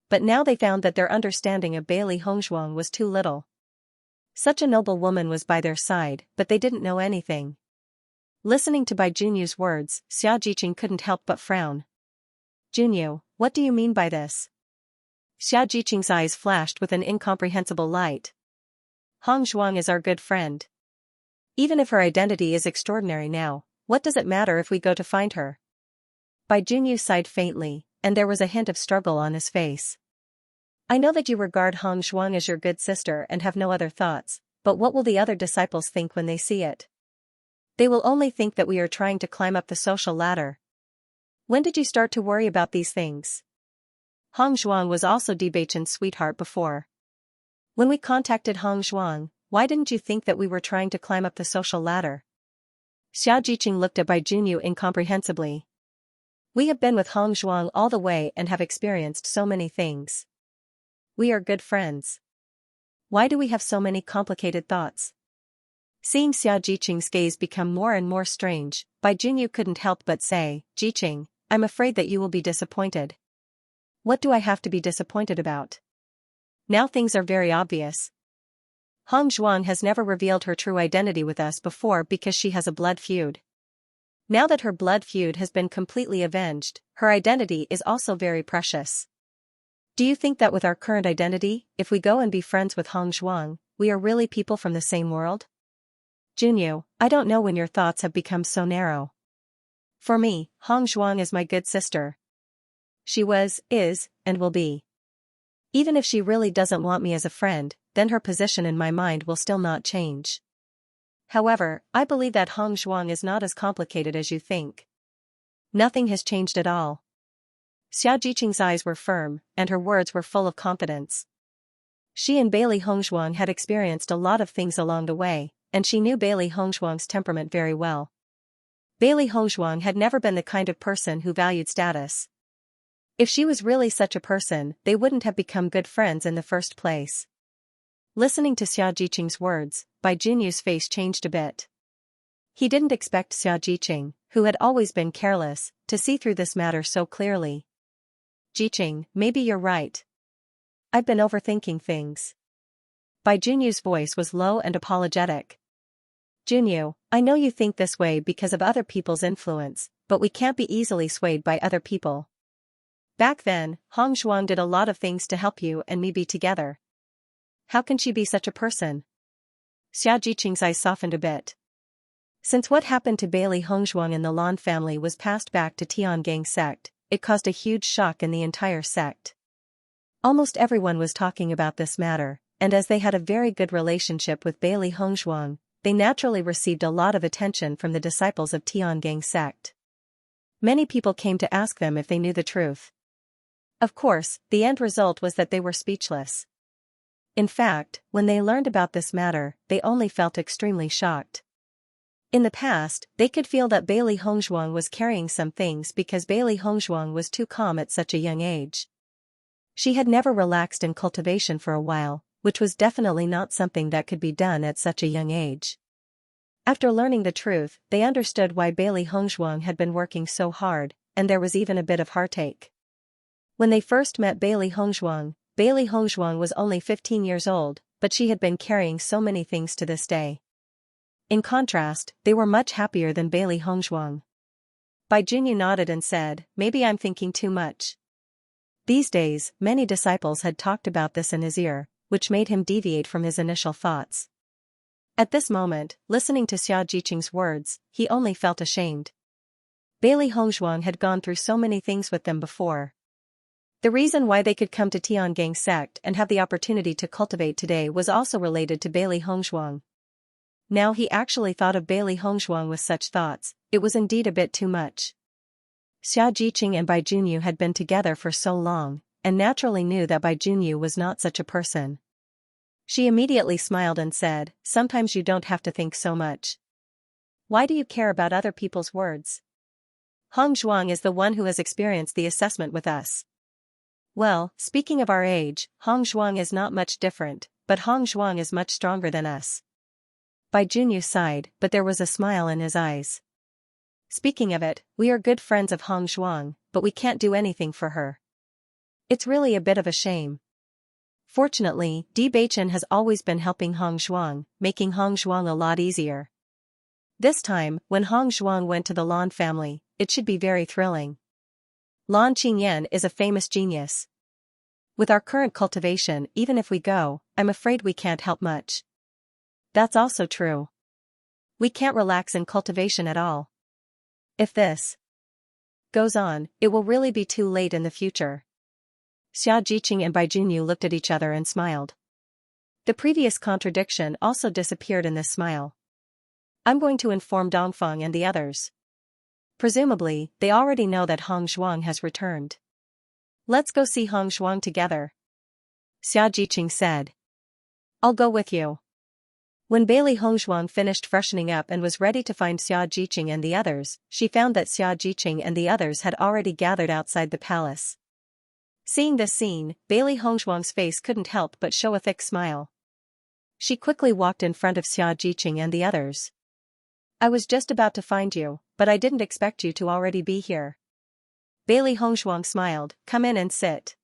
But now they found that their understanding of Bailey Hongzhuang was too little. Such a noble woman was by their side, but they didn't know anything. Listening to Bai Junyu's words, Xia Jiqing couldn't help but frown. Junyu, what do you mean by this? Xia Jiqing's eyes flashed with an incomprehensible light. Hong Zhuang is our good friend. Even if her identity is extraordinary now, what does it matter if we go to find her? Bai Junyu sighed faintly, and there was a hint of struggle on his face. I know that you regard Hong Zhuang as your good sister and have no other thoughts, but what will the other disciples think when they see it? They will only think that we are trying to climb up the social ladder. When did you start to worry about these things? Hong Zhuang was also Bewitching's sweetheart before. When we contacted Hong Zhuang, why didn't you think that we were trying to climb up the social ladder? Xia Jiqing looked at Bai Junyu incomprehensibly. We have been with Hong Zhuang all the way and have experienced so many things. We are good friends. Why do we have so many complicated thoughts? Seeing Xia Jiqing's gaze become more and more strange, Bai Junyu couldn't help but say, Jiqing, I'm afraid that you will be disappointed. What do I have to be disappointed about? Now things are very obvious. Hong Zhuang has never revealed her true identity with us before because she has a blood feud. Now that her blood feud has been completely avenged, her identity is also very precious. Do you think that with our current identity, if we go and be friends with Hong Zhuang, we are really people from the same world? Junyu, I don't know when your thoughts have become so narrow. For me, Hong Zhuang is my good sister. She was, is, and will be. Even if she really doesn't want me as a friend, then her position in my mind will still not change. However, I believe that Hong Zhuang is not as complicated as you think. Nothing has changed at all. Xia Jiqing's eyes were firm, and her words were full of confidence. She and Bailey Hongzhuang had experienced a lot of things along the way, and she knew Bailey Hongzhuang's temperament very well. Bailey Hongzhuang had never been the kind of person who valued status. If she was really such a person, they wouldn't have become good friends in the first place. Listening to Xia Jiqing's words, Bai Junyu's face changed a bit. He didn't expect Xia Jiqing, who had always been careless, to see through this matter so clearly. Jiqing, maybe you're right. I've been overthinking things. Bai Junyu's voice was low and apologetic. Junyu, I know you think this way because of other people's influence, but we can't be easily swayed by other people. Back then, Hong Zhuang did a lot of things to help you and me be together. How can she be such a person? Xia Jiqing's eyes softened a bit. Since what happened to Bailey Hongzhuang and the Lan family was passed back to Tiangang sect, it caused a huge shock in the entire sect. Almost everyone was talking about this matter, and as they had a very good relationship with Bailey Hongzhuang, they naturally received a lot of attention from the disciples of Tiangang sect. Many people came to ask them if they knew the truth. Of course, the end result was that they were speechless. In fact, when they learned about this matter, they only felt extremely shocked. In the past, they could feel that Bailey Hongzhuang was carrying some things because Bailey Hongzhuang was too calm at such a young age. She had never relaxed in cultivation for a while, which was definitely not something that could be done at such a young age. After learning the truth, they understood why Bailey Hongzhuang had been working so hard, and there was even a bit of heartache. When they first met Bailey Hongzhuang was only 15 years old, but she had been carrying so many things to this day. In contrast, they were much happier than Bailey Hongzhuang. Bai Junyu nodded and said, maybe I'm thinking too much. These days, many disciples had talked about this in his ear, which made him deviate from his initial thoughts. At this moment, listening to Xia Jiqing's words, he only felt ashamed. Bailey Hongzhuang had gone through so many things with them before. The reason why they could come to Tiangang sect and have the opportunity to cultivate today was also related to Bailey Hongzhuang. Now he actually thought of Bailey Hongzhuang with such thoughts, it was indeed a bit too much. Xia Jiqing and Bai Junyu had been together for so long, and naturally knew that Bai Junyu was not such a person. She immediately smiled and said, sometimes you don't have to think so much. Why do you care about other people's words? Hong Zhuang is the one who has experienced the assessment with us. Well, speaking of our age, Hong Zhuang is not much different, but Hong Zhuang is much stronger than us. Bai Junyu sighed, but there was a smile in his eyes. Speaking of it, we are good friends of Hong Zhuang, but we can't do anything for her. It's really a bit of a shame. Fortunately, Bewitching has always been helping Hong Zhuang, making Hong Zhuang a lot easier. This time, when Hong Zhuang went to the Lan family, it should be very thrilling. Lan Qingyan is a famous genius. With our current cultivation, even if we go, I'm afraid we can't help much. That's also true. We can't relax in cultivation at all. If this goes on, it will really be too late in the future. Xianxia and Bai Junyu looked at each other and smiled. The previous contradiction also disappeared in this smile. I'm going to inform Dongfeng and the others. Presumably, they already know that Hong Zhuang has returned. Let's go see Hong Zhuang together. Xianxia said. I'll go with you. When Bailey Hong Zhuang finished freshening up and was ready to find Xianxia and the others, she found that Xianxia and the others had already gathered outside the palace. Seeing this scene, Bailey Hong Zhuang's face couldn't help but show a thick smile. She quickly walked in front of Xianxia and the others. I was just about to find you, but I didn't expect you to already be here. Bailey Hong Zhuang smiled. Come in and sit.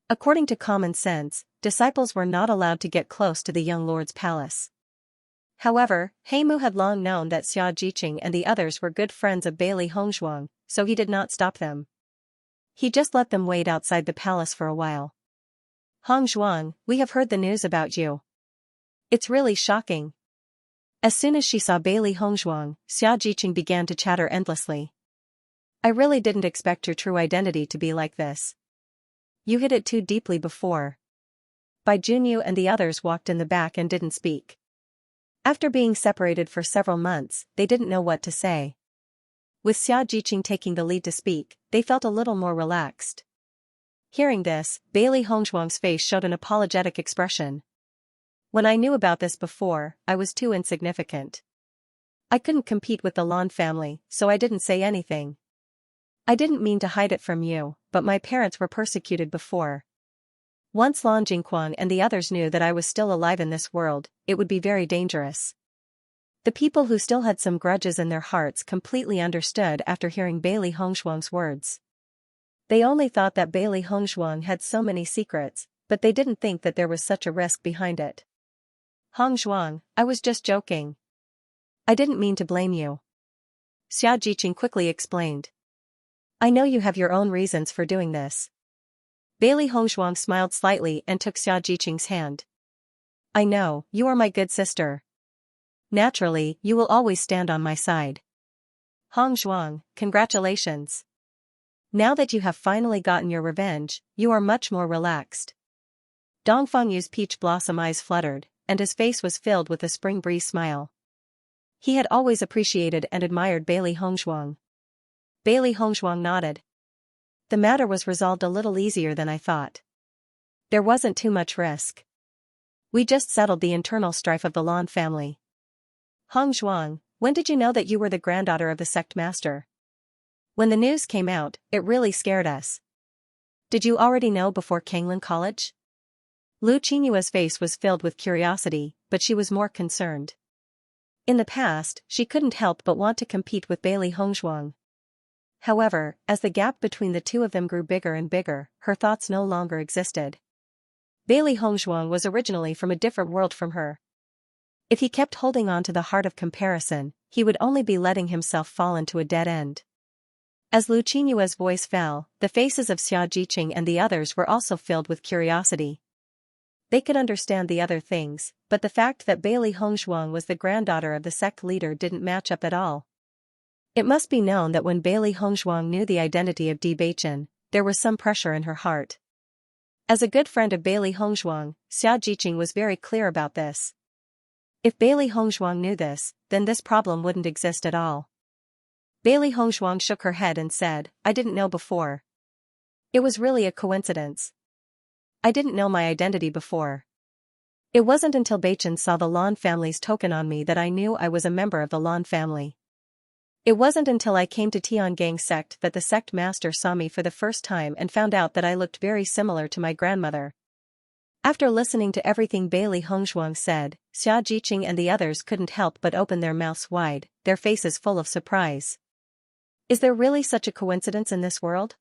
According to common sense, disciples were not allowed to get close to the young lord's palace. However, Heimu had long known that Xianxia and the others were good friends of Bailey Hong Zhuang, so he did not stop them. He just let them wait outside the palace for a while. Hong Zhuang, we have heard the news about you. It's really shocking. As soon as she saw Bailey Hong Zhuang, Xianxia began to chatter endlessly. I really didn't expect your true identity to be like this. You hid it too deeply before. Bai Junyu and the others walked in the back and didn't speak. After being separated for several months, they didn't know what to say. With Xianxia taking the lead to speak, they felt a little more relaxed. Hearing this, Bailey Hong Zhuang's face showed an apologetic expression. When I knew about this before, I was too insignificant. I couldn't compete with the Lan family, so I didn't say anything. I didn't mean to hide it from you, but my parents were persecuted before. Once Lan Jingquang and the others knew that I was still alive in this world, it would be very dangerous. The people who still had some grudges in their hearts completely understood after hearing Bailey Hong Zhuang's words. They only thought that Bailey Hong Zhuang had so many secrets, but they didn't think that there was such a risk behind it. Hong Zhuang, I was just joking. I didn't mean to blame you. Xianxia quickly explained. I know you have your own reasons for doing this. Bailey Hong Zhuang smiled slightly and took Xianxia's hand. I know, you are my good sister. Naturally, you will always stand on my side. Hong Zhuang, congratulations. Now that you have finally gotten your revenge, you are much more relaxed. Dongfengyu's peach blossom eyes fluttered, and his face was filled with a spring breeze smile. He had always appreciated and admired Bailey Hong Zhuang. Bailey Hong Zhuang nodded. The matter was resolved a little easier than I thought. There wasn't too much risk. We just settled the internal strife of the Lan family. Hong Zhuang, when did you know that you were the granddaughter of the sect master? When the news came out, it really scared us. Did you already know before Kanglin College? Lu Qinyua's face was filled with curiosity, but she was more concerned. In the past, she couldn't help but want to compete with Bailey Hong Zhuang. However, as the gap between the two of them grew bigger and bigger, her thoughts no longer existed. Bailey Hong Zhuang was originally from a different world from her. If he kept holding on to the heart of comparison, he would only be letting himself fall into a dead end. As Lu Qinyua's voice fell, the faces of Xianxia and the others were also filled with curiosity. They could understand the other things, but the fact that Bailey Hong Zhuang was the granddaughter of the sect leader didn't match up at all. It must be known that when Bailey Hong Zhuang knew the identity of Bewitching, there was some pressure in her heart. As a good friend of Bailey Hong Zhuang, Xianxia was very clear about this. If Bailey Hong Zhuang knew this, then this problem wouldn't exist at all. Bailey Hong Zhuang shook her head and said, I didn't know before. It was really a coincidence. I didn't know my identity before. It wasn't until Bachin saw the Lan family's token on me that I knew I was a member of the Lan family. It wasn't until I came to Tiangang sect that the sect master saw me for the first time and found out that I looked very similar to my grandmother. After listening to everything Bailey Hongzhuang said, Xiaojiqing and the others couldn't help but open their mouths wide, their faces full of surprise. Is there really such a coincidence in this world?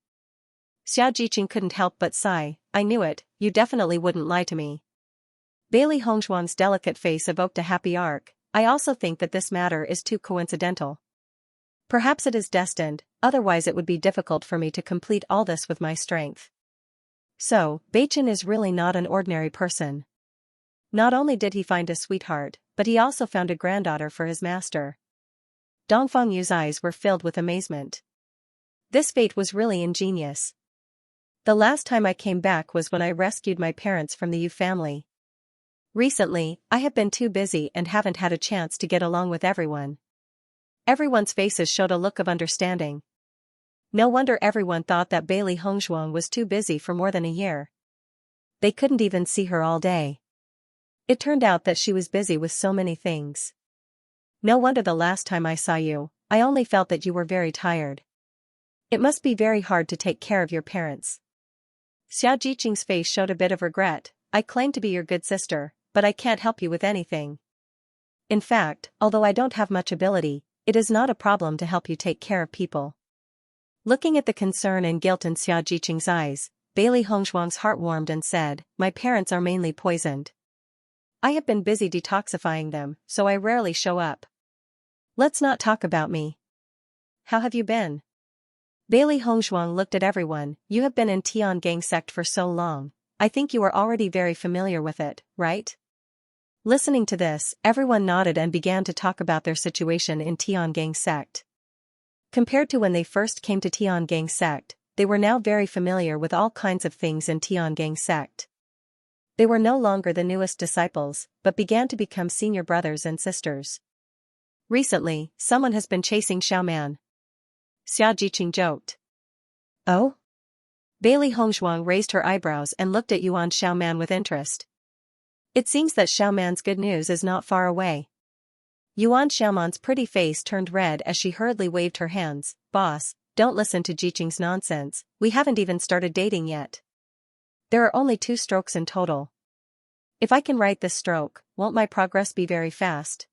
Xiaojiqing couldn't help but sigh. I knew it, you definitely wouldn't lie to me. Bailey Hongzhuang's delicate face evoked a happy arc. I also think that this matter is too coincidental. Perhaps it is destined, otherwise it would be difficult for me to complete all this with my strength. So, Bachin is really not an ordinary person. Not only did he find a sweetheart, but he also found a granddaughter for his master. Dongfang Yu's eyes were filled with amazement. This fate was really ingenious. The last time I came back was when I rescued my parents from the Yu family. Recently, I have been too busy and haven't had a chance to get along with everyone. Everyone's faces showed a look of understanding. No wonder everyone thought that Bailey Hongzhuang was too busy for more than a year. They couldn't even see her all day. It turned out that she was busy with so many things. No wonder the last time I saw you, I only felt that you were very tired. It must be very hard to take care of your parents. Xiaojiqing's face showed a bit of regret. I claim to be your good sister, but I can't help you with anything. In fact, although I don't have much ability, it is not a problem to help you take care of people. Looking at the concern and guilt in Xiaojiqing's eyes, Bailey Hongzhuang's heart warmed and said, my parents are mainly poisoned. I have been busy detoxifying them, so I rarely show up. Let's not talk about me. How have you been? Bailey Hongzhuang looked at everyone. You have been in Tiangang sect for so long. I think you are already very familiar with it, right? Listening to this, everyone nodded and began to talk about their situation in Tiangang sect. Compared to when they first came to Tiangang sect, they were now very familiar with all kinds of things in Tiangang sect. They were no longer the newest disciples, but began to become senior brothers and sisters. Recently, someone has been chasing Xiaoman. Xiaojiqing joked. Oh? Bailey Hongzhuang raised her eyebrows and looked at Yuan Xiaoman with interest. It seems that Xiaoman's good news is not far away. Yuan Xiaoman's pretty face turned red as she hurriedly waved her hands. Boss, don't listen to Jiqing's nonsense, we haven't even started dating yet. There are only 2 strokes in total. If I can write this stroke, won't my progress be very fast?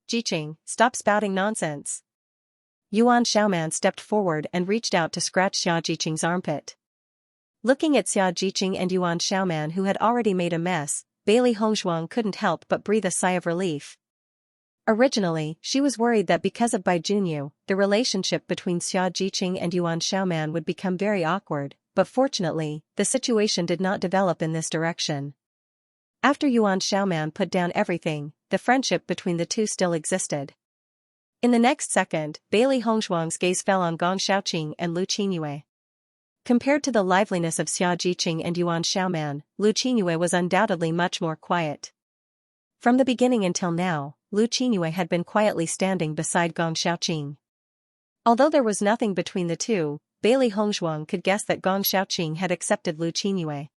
Jiqing, stop spouting nonsense. Yuan Xiaoman stepped forward and reached out to scratch Xiaojiqing's armpit. Looking at Xiaojiqing and Yuan Xiaoman who had already made a mess, Bailey Hongzhuang couldn't help but breathe a sigh of relief. Originally, she was worried that because of Bai Junyu, the relationship between Xiaojiqing and Yuan Xiaoman would become very awkward, but fortunately, the situation did not develop in this direction. After Yuan Xiaoman put down everything, the friendship between the two still existed. In the next second, Bailey Hongzhuang's gaze fell on Gong Xiaoqing and Lu Qinyue. Compared to the liveliness of Xiaojiqing and Yuan Xiaoman, Lu Qinyue was undoubtedly much more quiet. From the beginning until now, Lu Qinyue had been quietly standing beside Gong Xiaoqing. Although there was nothing between the two, Bailey Hongzhuang could guess that Gong Xiaoqing had accepted Lu Qinyue.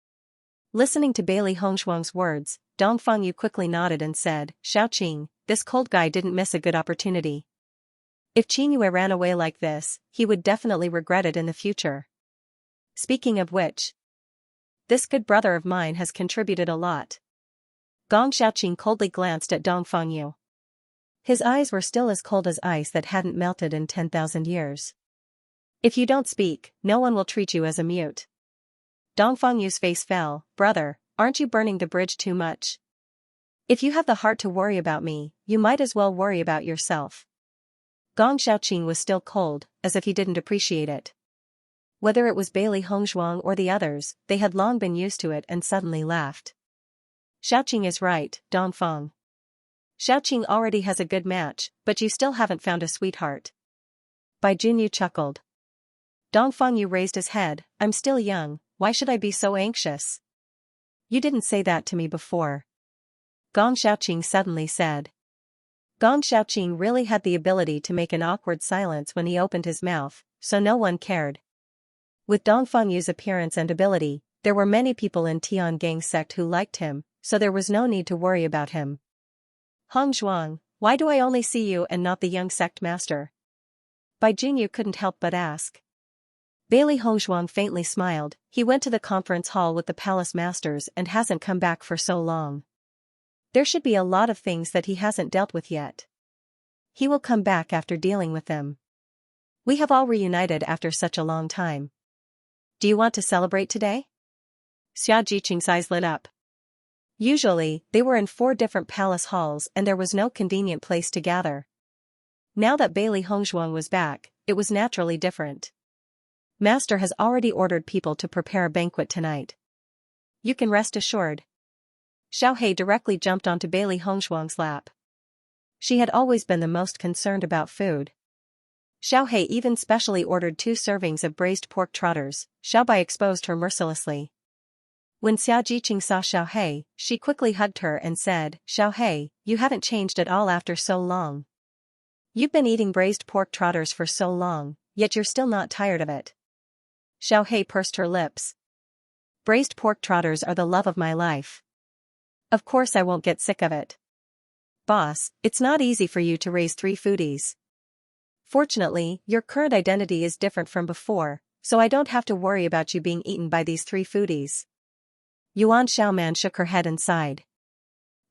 Listening to Bailey Hongzhuang's words, Dongfang Yu quickly nodded and said, Xiaoqing, this cold guy didn't miss a good opportunity. If Qinyue ran away like this, he would definitely regret it in the future. Speaking of which, this good brother of mine has contributed a lot. Gong Xiaoqing coldly glanced at Dongfang Yu. His eyes were still as cold as ice that hadn't melted in 10,000 years. If you don't speak, no one will treat you as a mute. Dongfang Yu's face fell. Brother, aren't you burning the bridge too much? If you have the heart to worry about me, you might as well worry about yourself. Gong Xiaoqing was still cold, as if he didn't appreciate it. Whether it was Bailey Hongzhuang or the others, they had long been used to it and suddenly laughed. Xiaoqing is right, Dongfang. Xiaoqing already has a good match, but you still haven't found a sweetheart. Bai Junyu chuckled. Dongfang Yu raised his head. I'm still young, why should I be so anxious? You didn't say that to me before. Gong Xiaoqing suddenly said. Gong Xiaoqing really had the ability to make an awkward silence when he opened his mouth, so no one cared. With Dongfang Yu's appearance and ability, there were many people in Tiangang sect who liked him, so there was no need to worry about him. Hong Zhuang, why do I only see you and not the young sect master? Bai Jingyu couldn't help but ask. Bailey Hongzhuang faintly smiled. He went to the conference hall with the palace masters and hasn't come back for so long. There should be a lot of things that he hasn't dealt with yet. He will come back after dealing with them. We have all reunited after such a long time. Do you want to celebrate today? Xia Jiqing's eyes lit up. Usually, they were in 4 different palace halls and there was no convenient place to gather. Now that Bailey Hongzhuang was back, it was naturally different. Master has already ordered people to prepare a banquet tonight. You can rest assured. Xiao He directly jumped onto Bailey Hongzhuang's lap. She had always been the most concerned about food. Xiao He even specially ordered 2 servings of braised pork trotters. Xiao Bai exposed her mercilessly. When Xia Jiqing saw Xiao He, she quickly hugged her and said, Xiao He, you haven't changed at all after so long. You've been eating braised pork trotters for so long, yet you're still not tired of it. Xiao He pursed her lips. Braised pork trotters are the love of my life. Of course I won't get sick of it. Boss, it's not easy for you to raise 3 foodies. Fortunately, your current identity is different from before, so I don't have to worry about you being eaten by these 3 foodies. Yuan Xiaoman shook her head and sighed.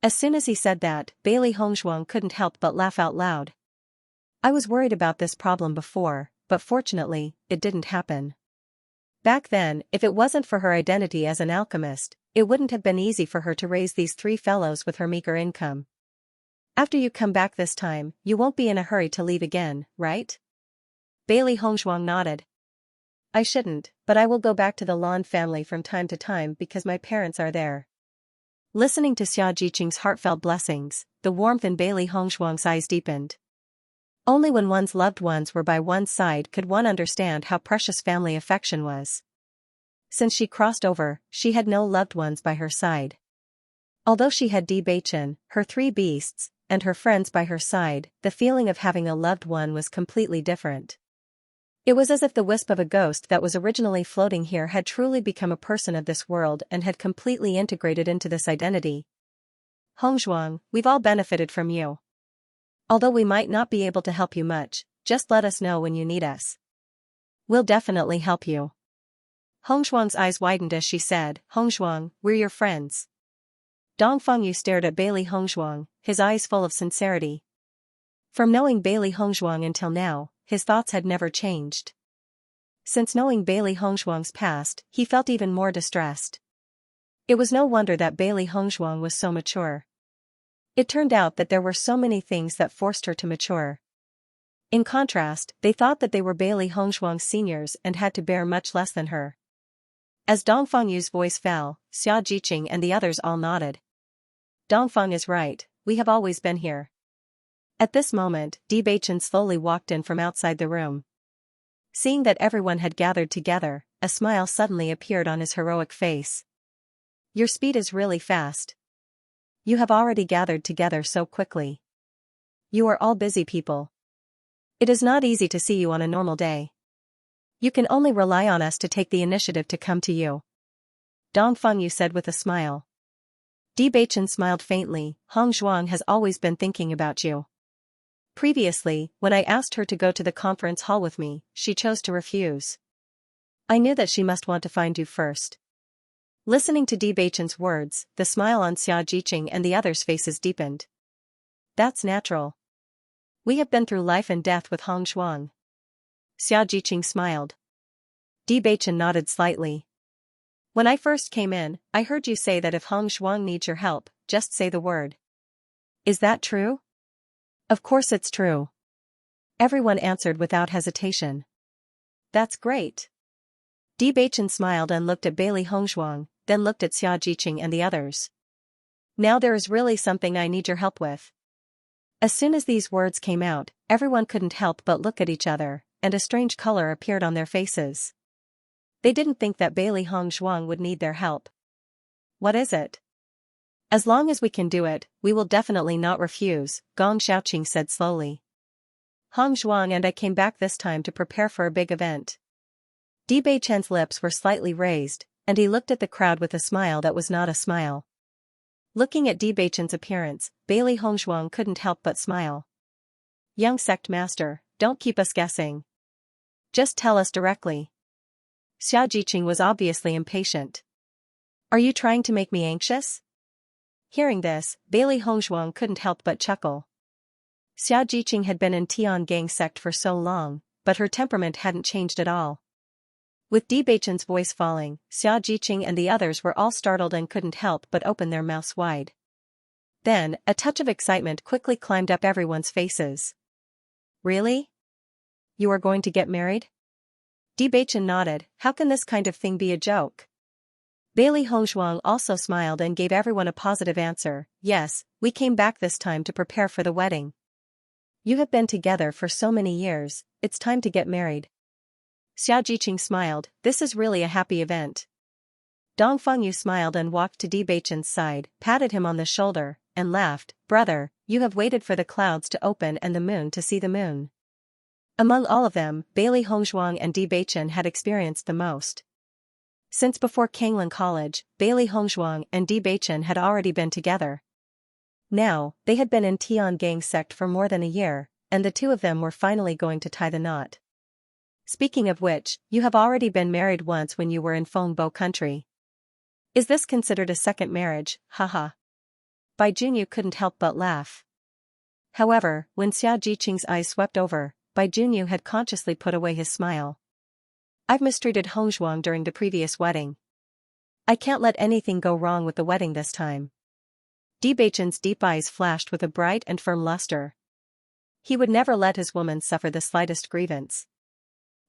As soon as he said that, Bailey Hongzhuang couldn't help but laugh out loud. I was worried about this problem before, but fortunately, it didn't happen. Back then, if it wasn't for her identity as an alchemist, it wouldn't have been easy for her to raise these 3 fellows with her meager income. After you come back this time, you won't be in a hurry to leave again, right? Bailey Hongzhuang nodded. I shouldn't, but I will go back to the Lan family from time to time because my parents are there. Listening to Xia Jiqing's heartfelt blessings, the warmth in Bailey Hongzhuang's eyes deepened. Only when one's loved ones were by one's side could one understand how precious family affection was. Since she crossed over, she had no loved ones by her side. Although she had Bewitching, her 3 beasts, and her friends by her side, the feeling of having a loved one was completely different. It was as if the wisp of a ghost that was originally floating here had truly become a person of this world and had completely integrated into this identity. Hongzhuang, we've all benefited from you. Although we might not be able to help you much, just let us know when you need us. We'll definitely help you. Hongzhuang's eyes widened as she said, Hongzhuang, we're your friends. Dong Fengyu stared at Bailey Hongzhuang, his eyes full of sincerity. From knowing Bailey Hongzhuang until now, his thoughts had never changed. Since knowing Bailey Hongzhuang's past, he felt even more distressed. It was no wonder that Bailey Hongzhuang was so mature. It turned out that there were so many things that forced her to mature. In contrast, they thought that they were Bailey Hongzhuang's seniors and had to bear much less than her. As Dong Fengyu's voice fell, Xia Jiqing and the others all nodded. Dongfeng is right, we have always been here. At this moment, Di Beichen slowly walked in from outside the room. Seeing that everyone had gathered together, a smile suddenly appeared on his heroic face. Your speed is really fast. You have already gathered together so quickly. You are all busy people. It is not easy to see you on a normal day. You can only rely on us to take the initiative to come to you. Dong Fengyu said with a smile. Di Beichen smiled faintly. Hong Zhuang has always been thinking about you. Previously, when I asked her to go to the conference hall with me, she chose to refuse. I knew that she must want to find you first. Listening to Di Beichen's words, the smile on Xia Jiqing and the others' faces deepened. That's natural. We have been through life and death with Hong Zhuang. Xia Jiqing smiled. Di Beichen nodded slightly. When I first came in, I heard you say that if Hong Zhuang needs your help, just say the word. Is that true? Of course it's true. Everyone answered without hesitation. That's great. Di Beichen smiled and looked at Bailey Hongzhuang, then looked at Xia Jiqing and the others. Now there is really something I need your help with. As soon as these words came out, everyone couldn't help but look at each other, and a strange color appeared on their faces. They didn't think that Bailey Hongzhuang would need their help. What is it? As long as we can do it, we will definitely not refuse, Gong Xiaoqing said slowly. Hong Zhuang and I came back this time to prepare for a big event. Di Beichen's lips were slightly raised, and he looked at the crowd with a smile that was not a smile. Looking at Beichen's appearance, Bailey Hongzhuang couldn't help but smile. Young sect master, don't keep us guessing. Just tell us directly. Xiaojiqing was obviously impatient. Are you trying to make me anxious? Hearing this, Bailey Hongzhuang couldn't help but chuckle. Xiaojiqing had been in Tiangang sect for so long, but her temperament hadn't changed at all. With Beichen's voice falling, Xiaojiqing and the others were all startled and couldn't help but open their mouths wide. Then, a touch of excitement quickly climbed up everyone's faces. Really? You are going to get married? Beichen nodded. How can this kind of thing be a joke? Bailey Hongzhuang also smiled and gave everyone a positive answer. Yes, we came back this time to prepare for the wedding. You have been together for so many years, it's time to get married. Xiaojiqing smiled. This is really a happy event. Dongfangyu smiled and walked to Beichen's side, patted him on the shoulder, and laughed. Brother, you have waited for the clouds to open and the moon to see the moon. Among all of them, Bailey Hongzhuang and Beichen had experienced the most. Since before Kanglan College, Bailey Hongzhuang and Beichen had already been together. Now, they had been in Tiangang sect for more than a year, and the two of them were finally going to tie the knot. Speaking of which, you have already been married once when you were in Fengbo country. Is this considered a second marriage? Haha. Bai Junyu couldn't help but laugh. However, when Xiaojiqing's eyes swept over, Bai Junyu had consciously put away his smile. I've mistreated Hongzhuang during the previous wedding. I can't let anything go wrong with the wedding this time. Beichen's deep eyes flashed with a bright and firm luster. He would never let his woman suffer the slightest grievance.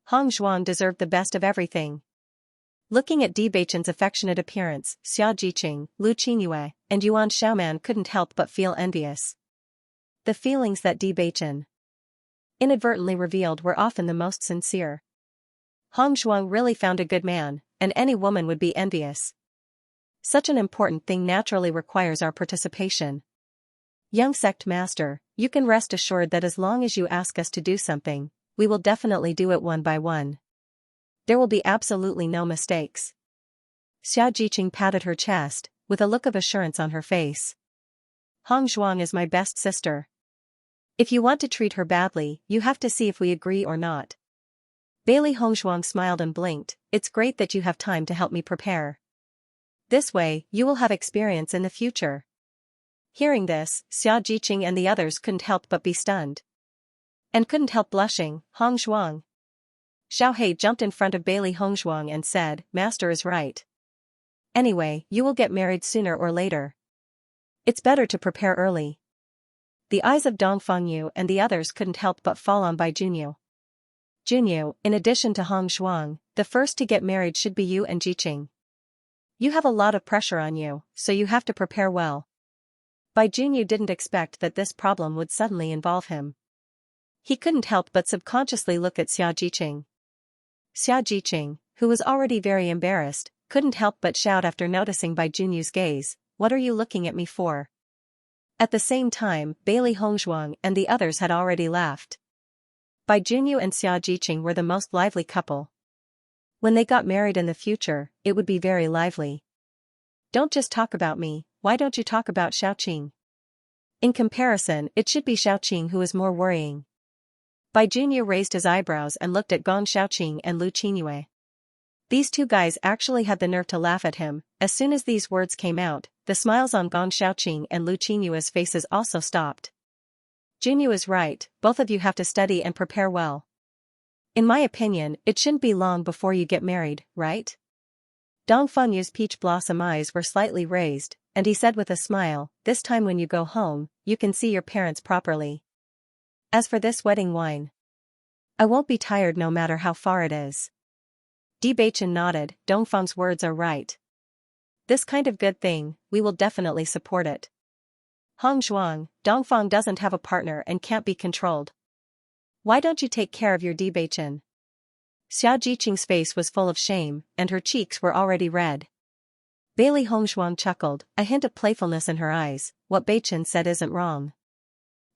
Hongzhuang deserved the best of everything. Looking at Beichen's affectionate appearance, Xiaojiqing, Lu Qingyue, and Yuan Xiaoman couldn't help but feel envious. The feelings that Beichen inadvertently revealed were often the most sincere. Hongzhuang really found a good man, and any woman would be envious. Such an important thing naturally requires our participation. Young sect master, you can rest assured that as long as you ask us to do something, we will definitely do it one by one. There will be absolutely no mistakes. Xiaojiqing patted her chest, with a look of assurance on her face. Hongzhuang is my best sister. If you want to treat her badly, you have to see if we agree or not. Bailey Hongzhuang smiled and blinked. It's great that you have time to help me prepare. This way, you will have experience in the future. Hearing this, Xiaojiqing and the others couldn't help but be stunned. And couldn't help blushing. Hongzhuang. Xiaohei jumped in front of Bailey Hongzhuang and said, Master is right. Anyway, you will get married sooner or later. It's better to prepare early. The eyes of Dongfangyu and the others couldn't help but fall on Bai Junyu. Junyu, in addition to Hongzhuang, the first to get married should be you and Jiqing. You have a lot of pressure on you, so you have to prepare well. Bai Junyu didn't expect that this problem would suddenly involve him. He couldn't help but subconsciously look at Xiaojiqing. Xiaojiqing, who was already very embarrassed, couldn't help but shout after noticing Bai Junyu's gaze, What are you looking at me for? At the same time, Bailey Hongzhuang and the others had already laughed. Bai Junyu and Xiaojiqing were the most lively couple. When they got married in the future, it would be very lively. Don't just talk about me, why don't you talk about Xiaoqing? In comparison, it should be Xiaoqing who is more worrying. Bai Junyu raised his eyebrows and looked at Gong Xiaoqing and Lu Qingyue. These two guys actually had the nerve to laugh at him. As soon as these words came out, the smiles on Gong Xiaoqing and Lu Qingyue's faces also stopped. Junyu is right, both of you have to study and prepare well. In my opinion, it shouldn't be long before you get married, right? Dongfengyu's peach blossom eyes were slightly raised, and he said with a smile, This time when you go home, you can see your parents properly. As for this wedding wine, I won't be tired no matter how far it is. Beichen nodded. Dongfeng's words are right. This kind of good thing, we will definitely support it. Hongzhuang, Dongfeng doesn't have a partner and can't be controlled. Why don't you take care of your Beichen? Xiaojiqing's face was full of shame, and her cheeks were already red. Bailey Hongzhuang chuckled, a hint of playfulness in her eyes. What Beichen said isn't wrong.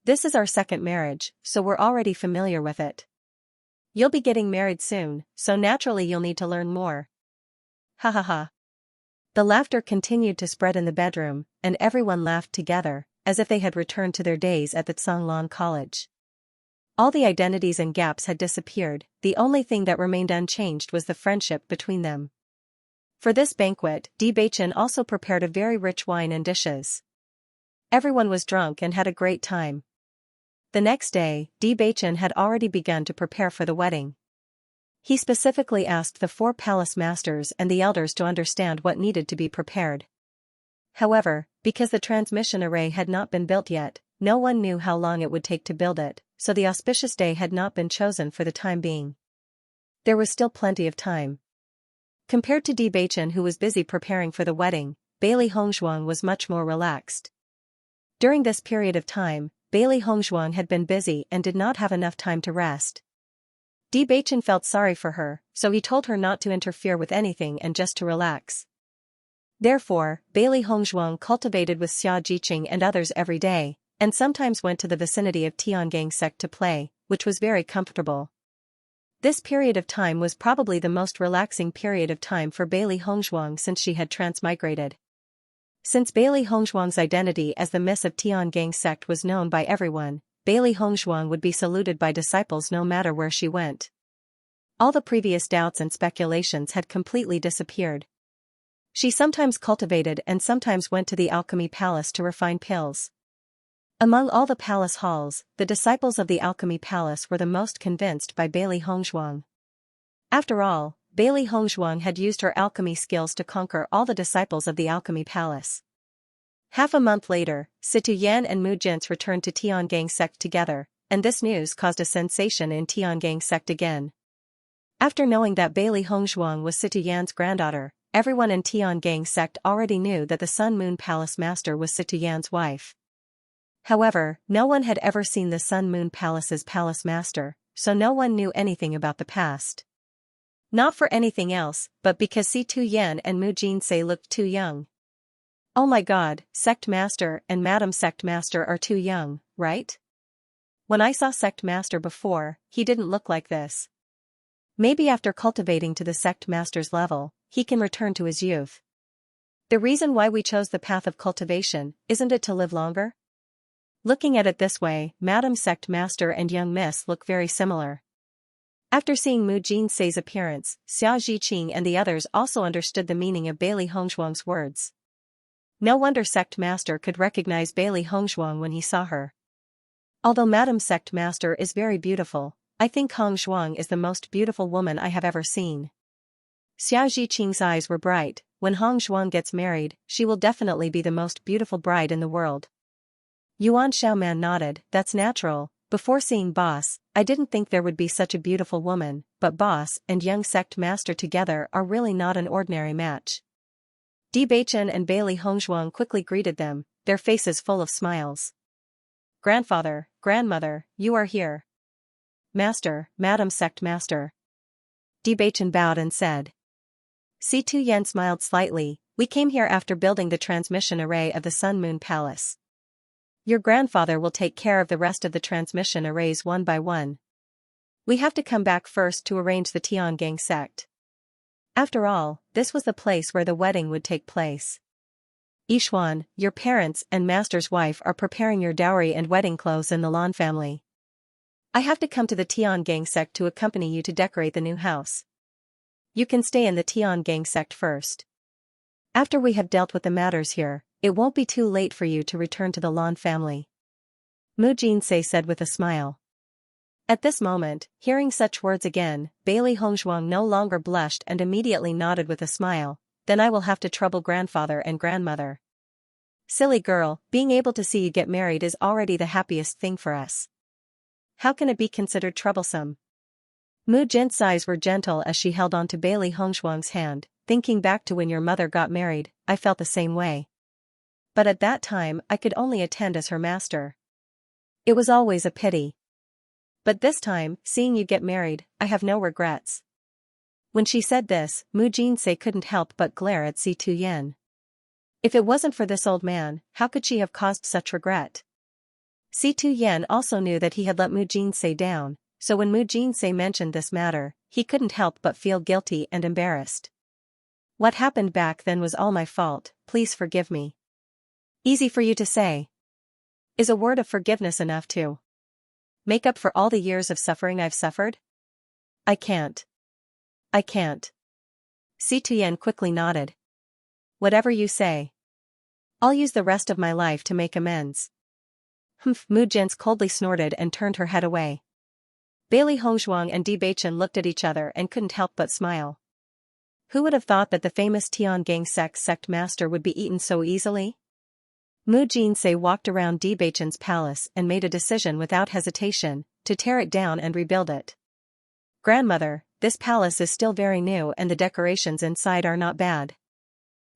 This is our second marriage, so we're already familiar with it. You'll be getting married soon, so naturally you'll need to learn more. Ha ha ha. The laughter continued to spread in the bedroom, and everyone laughed together, as if they had returned to their days at the Tsanglan College. All the identities and gaps had disappeared, the only thing that remained unchanged was the friendship between them. For this banquet, Bewitching also prepared a very rich wine and dishes. Everyone was drunk and had a great time. The next day, Bewitching had already begun to prepare for the wedding. He specifically asked the 4 palace masters and the elders to understand what needed to be prepared. However, because the transmission array had not been built yet, no one knew how long it would take to build it, so the auspicious day had not been chosen for the time being. There was still plenty of time. Compared to Bewitching, who was busy preparing for the wedding, Bailey Hongzhuang was much more relaxed. During this period of time, Bailey Hongzhuang had been busy and did not have enough time to rest. Bewitching felt sorry for her, so he told her not to interfere with anything and just to relax. Therefore, Bailey Hongzhuang cultivated with Xianxia and others every day, and sometimes went to the vicinity of Tiangang sect to play, which was very comfortable. This period of time was probably the most relaxing period of time for Bailey Hongzhuang since she had transmigrated. Since Bailey Hongzhuang's identity as the Miss of Tiangang sect was known by everyone, Bailey Hongzhuang would be saluted by disciples no matter where she went. All the previous doubts and speculations had completely disappeared. She sometimes cultivated and sometimes went to the alchemy palace to refine pills. Among all the palace halls, the disciples of the alchemy palace were the most convinced by Bailey Hongzhuang. After all, Bailey Hongzhuang had used her alchemy skills to conquer all the disciples of the alchemy palace. Half a month later, Situ Yan and Mu Jin's returned to Tiangang sect together, and this news caused a sensation in Tiangang sect again. After knowing that Bailey Hongzhuang was Situ Yan's granddaughter, everyone in Tiangang sect already knew that the Sun Moon Palace master was Situ Yan's wife. However, no one had ever seen the Sun Moon Palace's palace master, so no one knew anything about the past. Not for anything else, but because Situ Yan and Mu Jinsei looked too young. Oh my god, Sect Master and Madam Sect Master are too young, right? When I saw Sect Master before, he didn't look like this. Maybe after cultivating to the Sect Master's level, he can return to his youth. The reason why we chose the path of cultivation, isn't it to live longer? Looking at it this way, Madam Sect Master and Young Miss look very similar. After seeing Mu Jinsei's appearance, Xia Zhiqing and the others also understood the meaning of Bailey Hongzhuang's words. No wonder Sect Master could recognize Bailey Hongzhuang when he saw her. Although Madam Sect Master is very beautiful, I think Hongzhuang is the most beautiful woman I have ever seen. Xia Zhiqing's eyes were bright. When Hongzhuang gets married, she will definitely be the most beautiful bride in the world. Yuan Xiaoman nodded. That's natural. Before seeing Boss, I didn't think there would be such a beautiful woman, but Boss and young Sect Master together are really not an ordinary match. Bewitching and Bailey Hongzhuang quickly greeted them, their faces full of smiles. Grandfather, grandmother, you are here. Master, Madam Sect Master. Bewitching bowed and said. Situ Yan smiled slightly. We came here after building the transmission array of the Sun Moon Palace. Your grandfather will take care of the rest of the transmission arrays one by one. We have to come back first to arrange the Tiangang sect. After all, this was the place where the wedding would take place. Yixuan, your parents and master's wife are preparing your dowry and wedding clothes in the Lan family. I have to come to the Tiangang sect to accompany you to decorate the new house. You can stay in the Tiangang sect first. After we have dealt with the matters here, it won't be too late for you to return to the Lan family. Mu Jinsei said with a smile. At this moment, hearing such words again, Bailey Hongzhuang no longer blushed and immediately nodded with a smile. Then I will have to trouble grandfather and grandmother. Silly girl, being able to see you get married is already the happiest thing for us. How can it be considered troublesome? Mu Jin's eyes were gentle as she held on to Bailey Hongzhuang's hand. Thinking back to when your mother got married, I felt the same way. But at that time I could only attend as her master. It was always a pity. But this time, seeing you get married, I have no regrets. When she said this, Mu Jinsei couldn't help but glare at Situ Yan. If it wasn't for this old man, how could she have caused such regret? Situ Yan also knew that he had let Mu Jinsei down, so when Mu Jinsei mentioned this matter, he couldn't help but feel guilty and embarrassed. What happened back then was all my fault, please forgive me. Easy for you to say. Is a word of forgiveness enough to make up for all the years of suffering I've suffered? I can't. I can't. Si Tuyen quickly nodded. Whatever you say. I'll use the rest of my life to make amends. Humph, Mu Jins coldly snorted and turned her head away. Bailey Hongzhuang and Di Beichen looked at each other and couldn't help but smile. Who would have thought that the famous Tiangang sect master would be eaten so easily? Mu Jinsei walked around Di Beichen's palace and made a decision without hesitation, to tear it down and rebuild it. Grandmother, this palace is still very new and the decorations inside are not bad.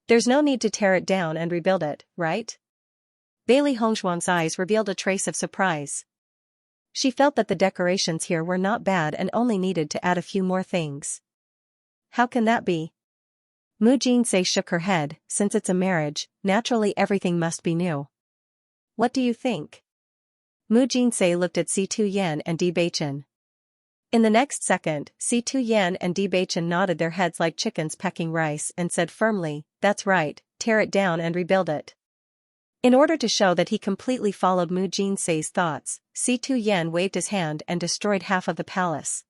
There's no need to tear it down and rebuild it, right? Bailey Hongzhuang's eyes revealed a trace of surprise. She felt that the decorations here were not bad and only needed to add a few more things. How can that be? Mu Jinsei shook her head. Since it's a marriage, naturally everything must be new. What do you think? Mu Jinsei looked at Si Tuyen and Di Beichen. In the next second, Si Tuyen and Di Beichen nodded their heads like chickens pecking rice and said firmly, that's right, tear it down and rebuild it. In order to show that he completely followed Mu Jinsei's thoughts, Si Tuyen waved his hand and destroyed half of the palace.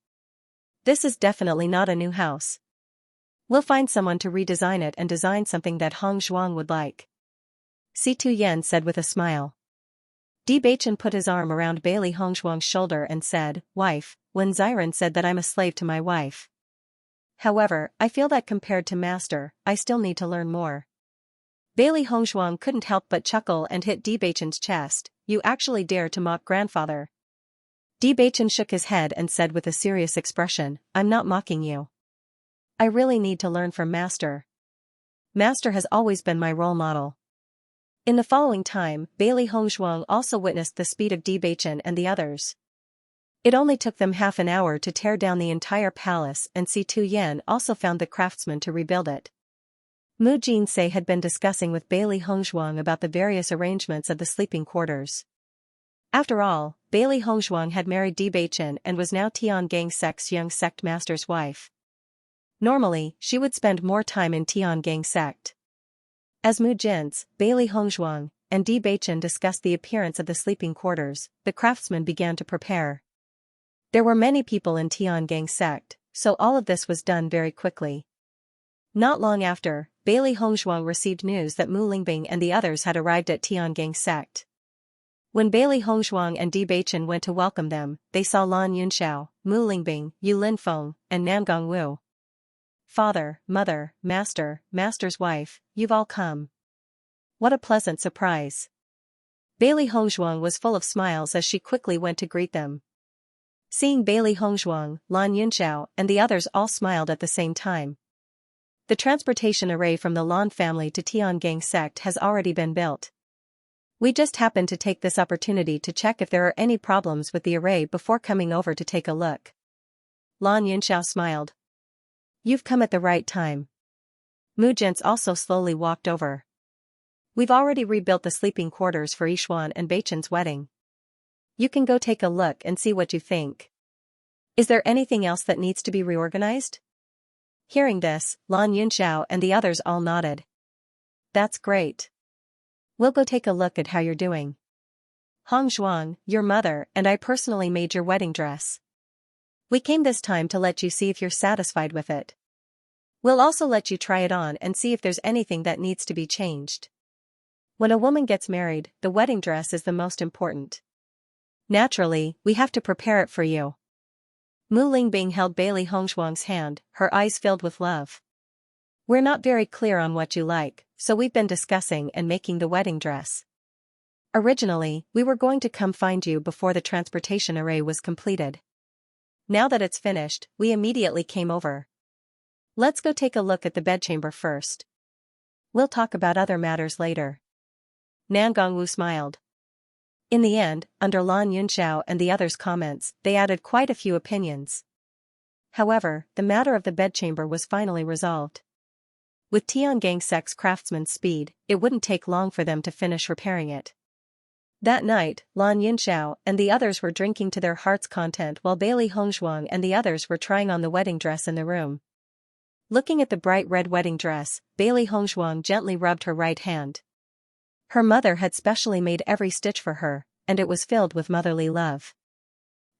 This is definitely not a new house. We'll find someone to redesign it and design something that Hong Zhuang would like. Si Tuyen said with a smile. Di Beichen put his arm around Bailey Hongzhuang's shoulder and said, Wife, when Xiren said that I'm a slave to my wife. However, I feel that compared to Master, I still need to learn more. Bailey Hongzhuang couldn't help but chuckle and hit Di Beichen's chest. You actually dare to mock grandfather. Di Beichen shook his head and said with a serious expression, I'm not mocking you. I really need to learn from Master. Master has always been my role model. In the following time, Bailey Hongzhuang also witnessed the speed of Di Beichen and the others. It only took them half an hour to tear down the entire palace, and Si Tuyen also found the craftsmen to rebuild it. Mu Jinsei had been discussing with Bailey Hongzhuang about the various arrangements of the sleeping quarters. After all, Bailey Hongzhuang had married Di Beichen and was now Tiangang sect's young sect master's wife. Normally, she would spend more time in Tiangang sect. As Mu Jins, Bailey Hongzhuang, and Di Beichen discussed the appearance of the sleeping quarters, the craftsmen began to prepare. There were many people in Tiangang sect, so all of this was done very quickly. Not long after, Bailey Hongzhuang received news that Mu Lingbing and the others had arrived at Tiangang sect. When Bailey Hongzhuang and Di Beichen went to welcome them, they saw Lan Yunxiao, Mu Lingbing, Yu Linfeng, and Namgong Wu. Father, mother, master, master's wife, you've all come. What a pleasant surprise. Bailey Hongzhuang was full of smiles as she quickly went to greet them. Seeing Bailey Hongzhuang, Lan Yunxiao, and the others all smiled at the same time. The transportation array from the Lan family to Tiangang sect has already been built. We just happened to take this opportunity to check if there are any problems with the array before coming over to take a look. Lan Yunxiao smiled. You've come at the right time. Mu Jins also slowly walked over. We've already rebuilt the sleeping quarters for Yishuan and Beichen's wedding. You can go take a look and see what you think. Is there anything else that needs to be reorganized? Hearing this, Lan Yunxiao and the others all nodded. That's great. We'll go take a look at how you're doing. Hong Zhuang, your mother, and I personally made your wedding dress. We came this time to let you see if you're satisfied with it. We'll also let you try it on and see if there's anything that needs to be changed. When a woman gets married, the wedding dress is the most important. Naturally, we have to prepare it for you. Mu Lingbing held Bailey Hongzhuang's hand, her eyes filled with love. We're not very clear on what you like, so we've been discussing and making the wedding dress. Originally, we were going to come find you before the transportation array was completed. Now that it's finished, we immediately came over. Let's go take a look at the bedchamber first. We'll talk about other matters later. Namgong Wu smiled. In the end, under Lan Yunxiao and the others' comments, they added quite a few opinions. However, the matter of the bedchamber was finally resolved. With Tiangang sect's craftsmen's speed, it wouldn't take long for them to finish repairing it. That night, Lan Yunxiao and the others were drinking to their heart's content while Bailey Hongzhuang and the others were trying on the wedding dress in the room. Looking at the bright red wedding dress, Bailey Hongzhuang gently rubbed her right hand. Her mother had specially made every stitch for her, and it was filled with motherly love.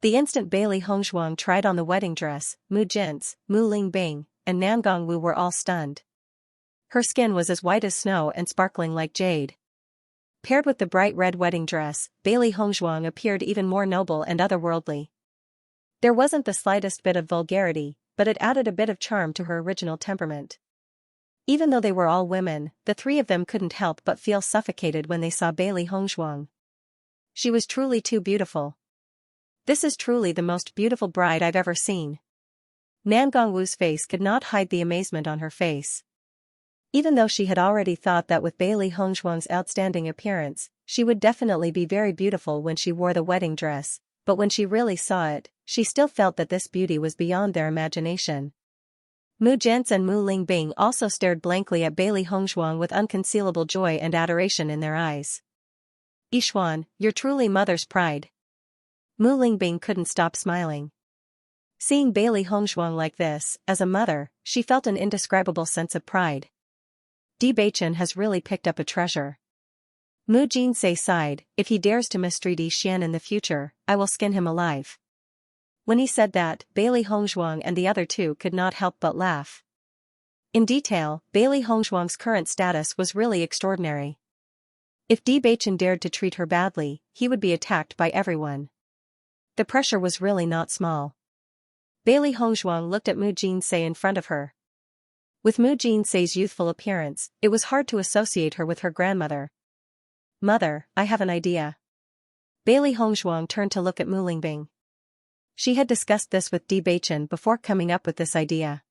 The instant Bailey Hongzhuang tried on the wedding dress, Mu Jin's, Mu Lingbing, and Nangong Wu were all stunned. Her skin was as white as snow and sparkling like jade. Paired with the bright red wedding dress, Bailey Hongzhuang appeared even more noble and otherworldly. There wasn't the slightest bit of vulgarity, but it added a bit of charm to her original temperament. Even though they were all women, the three of them couldn't help but feel suffocated when they saw Bailey Hongzhuang. She was truly too beautiful. This is truly the most beautiful bride I've ever seen. Nangong Wu's face could not hide the amazement on her face. Even though she had already thought that with Bailey Hongzhuang's outstanding appearance, she would definitely be very beautiful when she wore the wedding dress, but when she really saw it, she still felt that this beauty was beyond their imagination. Mu Jin's and Mu Lingbing also stared blankly at Bailey Hongzhuang with unconcealable joy and adoration in their eyes. "Yixuan, you're truly mother's pride." Mu Lingbing couldn't stop smiling. Seeing Bailey Hongzhuang like this, as a mother, she felt an indescribable sense of pride. Bewitching has really picked up a treasure. Mu Jinsei sighed, "If he dares to mistreat Xian in the future, I will skin him alive." When he said that, Bailey Hongzhuang and the other two could not help but laugh. In detail, Bailey Hongzhuang's current status was really extraordinary. If Bewitching dared to treat her badly, he would be attacked by everyone. The pressure was really not small. Bailey Hongzhuang looked at Mu Jinsei in front of her. With Mu Jinsei's youthful appearance, it was hard to associate her with her grandmother. "Mother, I have an idea." Bailey Hongzhuang turned to look at Mu Lingbing. She had discussed this with Bewitching before coming up with this idea.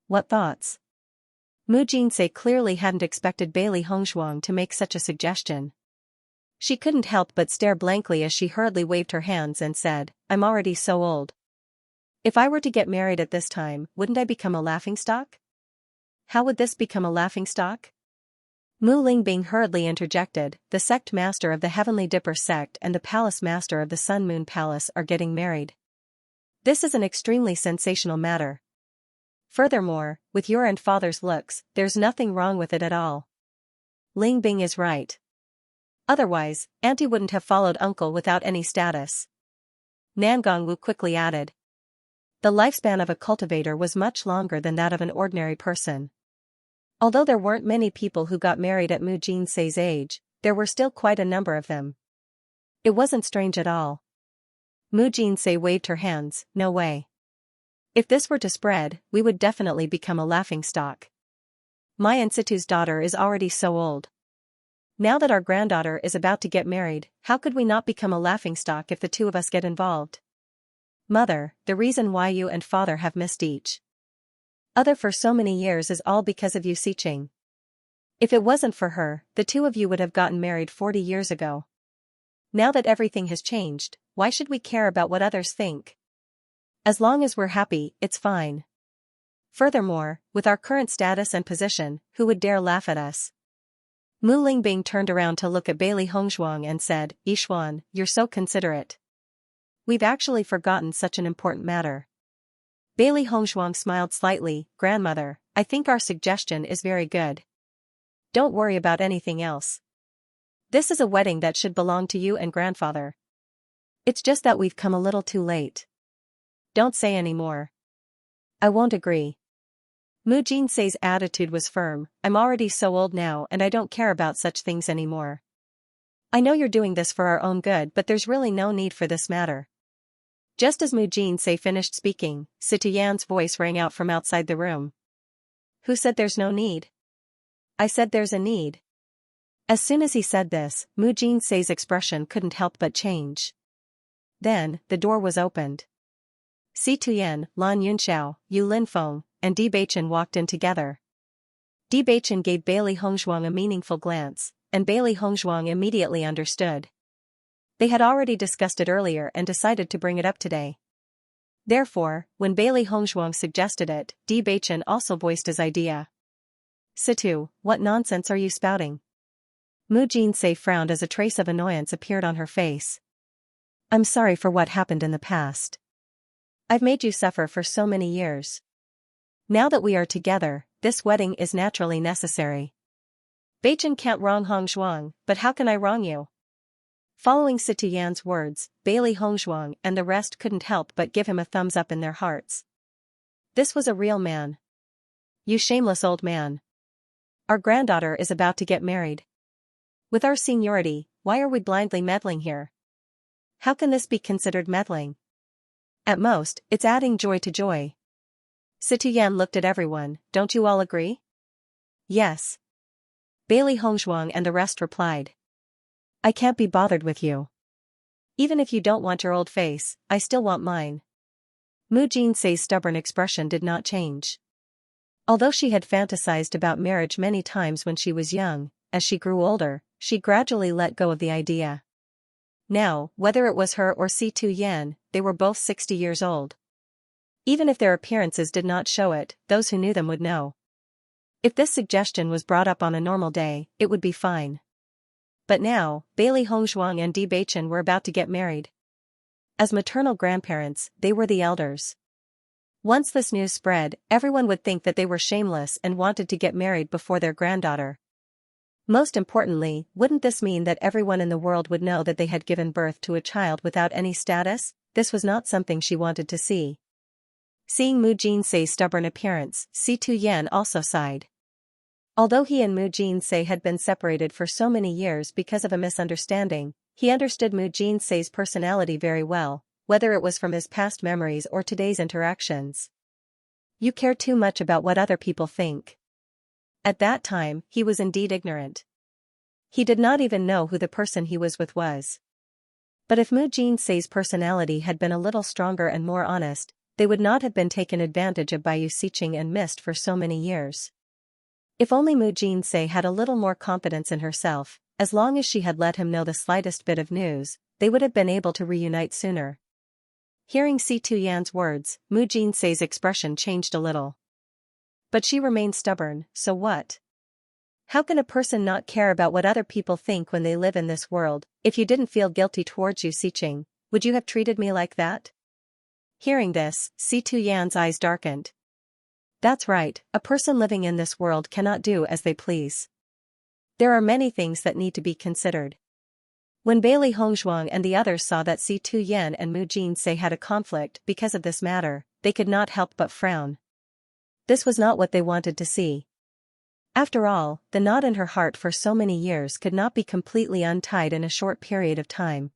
"What thoughts?" Mu Jinsei clearly hadn't expected Bailey Hongzhuang to make such a suggestion. She couldn't help but stare blankly as she hurriedly waved her hands and said, "I'm already so old. If I were to get married at this time, wouldn't I become a laughingstock?" "How would this become a laughingstock?" Mu Lingbing hurriedly interjected, "The sect master of the Heavenly Dipper sect and the palace master of the Sun Moon Palace are getting married. This is an extremely sensational matter. Furthermore, with your and father's looks, there's nothing wrong with it at all." Lingbing is right. Otherwise, Auntie wouldn't have followed Uncle without any status. Nangong Wu quickly added. The lifespan of a cultivator was much longer than that of an ordinary person. Although there weren't many people who got married at Mu Jinsei's age, there were still quite a number of them. It wasn't strange at all. Mu Jinsei waved her hands, "No way. If this were to spread, we would definitely become a laughingstock. My and Situ's daughter is already so old. Now that our granddaughter is about to get married, how could we not become a laughingstock if the two of us get involved? Mother, the reason why you and father have missed each other for so many years is all because of you Xiqing. If it wasn't for her, the two of you would have gotten married 40 years ago. Now that everything has changed, why should we care about what others think? As long as we're happy, it's fine. Furthermore, with our current status and position, who would dare laugh at us?" Mu Lingbing turned around to look at Bailey Hongzhuang and said, "Yixuan, you're so considerate. We've actually forgotten such an important matter." Bailey Hongzhuang smiled slightly, "Grandmother, I think our suggestion is very good. Don't worry about anything else. This is a wedding that should belong to you and grandfather. It's just that we've come a little too late. Don't say any more." "I won't agree." Mu Jinsei's attitude was firm, "I'm already so old now and I don't care about such things anymore. I know you're doing this for our own good, but there's really no need for this matter." Just as Mu Jinsei finished speaking, Situ Yan's voice rang out from outside the room. "Who said there's no need?" "I said there's a need." As soon as he said this, Mu Jinsei's expression couldn't help but change. Then, the door was opened. Si Tuyen, Lan Yunxiao, Yu Linfeng, and Bewitching walked in together. Bewitching gave Bailey Hongzhuang a meaningful glance, and Bailey Hongzhuang immediately understood. They had already discussed it earlier and decided to bring it up today. Therefore, when Bailey Hongzhuang suggested it, Bewitching also voiced his idea. "Situ, what nonsense are you spouting?" Mu Jinsei frowned as a trace of annoyance appeared on her face. "I'm sorry for what happened in the past. I've made you suffer for so many years. Now that we are together, this wedding is naturally necessary. Beichen can't wrong Hongzhuang, but how can I wrong you? Following Situ Yan's words, Bailey Hongzhuang and the rest couldn't help but give him a thumbs up in their hearts. This was a real man. You shameless old man. Our granddaughter is about to get married. With our seniority, why are we blindly meddling here? How can this be considered meddling? At most, it's adding joy to joy. Situ Yan looked at everyone, don't you all agree? Yes. Bailey Hongzhuang and the rest replied. I can't be bothered with you. Even if you don't want your old face, I still want mine. Mu Jinsei's stubborn expression did not change. Although she had fantasized about marriage many times when she was young, as she grew older, she gradually let go of the idea. Now, whether it was her or Situ Yan, they were both 60 years old. Even if their appearances did not show it, those who knew them would know. If this suggestion was brought up on a normal day, it would be fine. But now, Bailey Hongzhuang and Di Beichen were about to get married. As maternal grandparents, they were the elders. Once this news spread, everyone would think that they were shameless and wanted to get married before their granddaughter. Most importantly, wouldn't this mean that everyone in the world would know that they had given birth to a child without any status? This was not something she wanted to see. Seeing Mu Jinsei's stubborn appearance, Situ Yan also sighed. Although he and Mu Jinsei had been separated for so many years because of a misunderstanding, he understood Mu Jinsei's personality very well, whether it was from his past memories or today's interactions. You care too much about what other people think. At that time, he was indeed ignorant. He did not even know who the person he was with was. But if Mu Jinsei's personality had been a little stronger and more honest, they would not have been taken advantage of by Xianxia and missed for so many years. If only Mu Jinsei had a little more confidence in herself, as long as she had let him know the slightest bit of news, they would have been able to reunite sooner. Hearing Situ Yan's words, Mu Jinsei's expression changed a little. But she remained stubborn, so what? How can a person not care about what other people think when they live in this world? If you didn't feel guilty towards Xianxia, would you have treated me like that? Hearing this, Situ Yan's eyes darkened. That's right, a person living in this world cannot do as they please. There are many things that need to be considered. When Bailey Hongzhuang and the others saw that Situ Yan and Mu Jinsei had a conflict because of this matter, they could not help but frown. This was not what they wanted to see. After all, the knot in her heart for so many years could not be completely untied in a short period of time.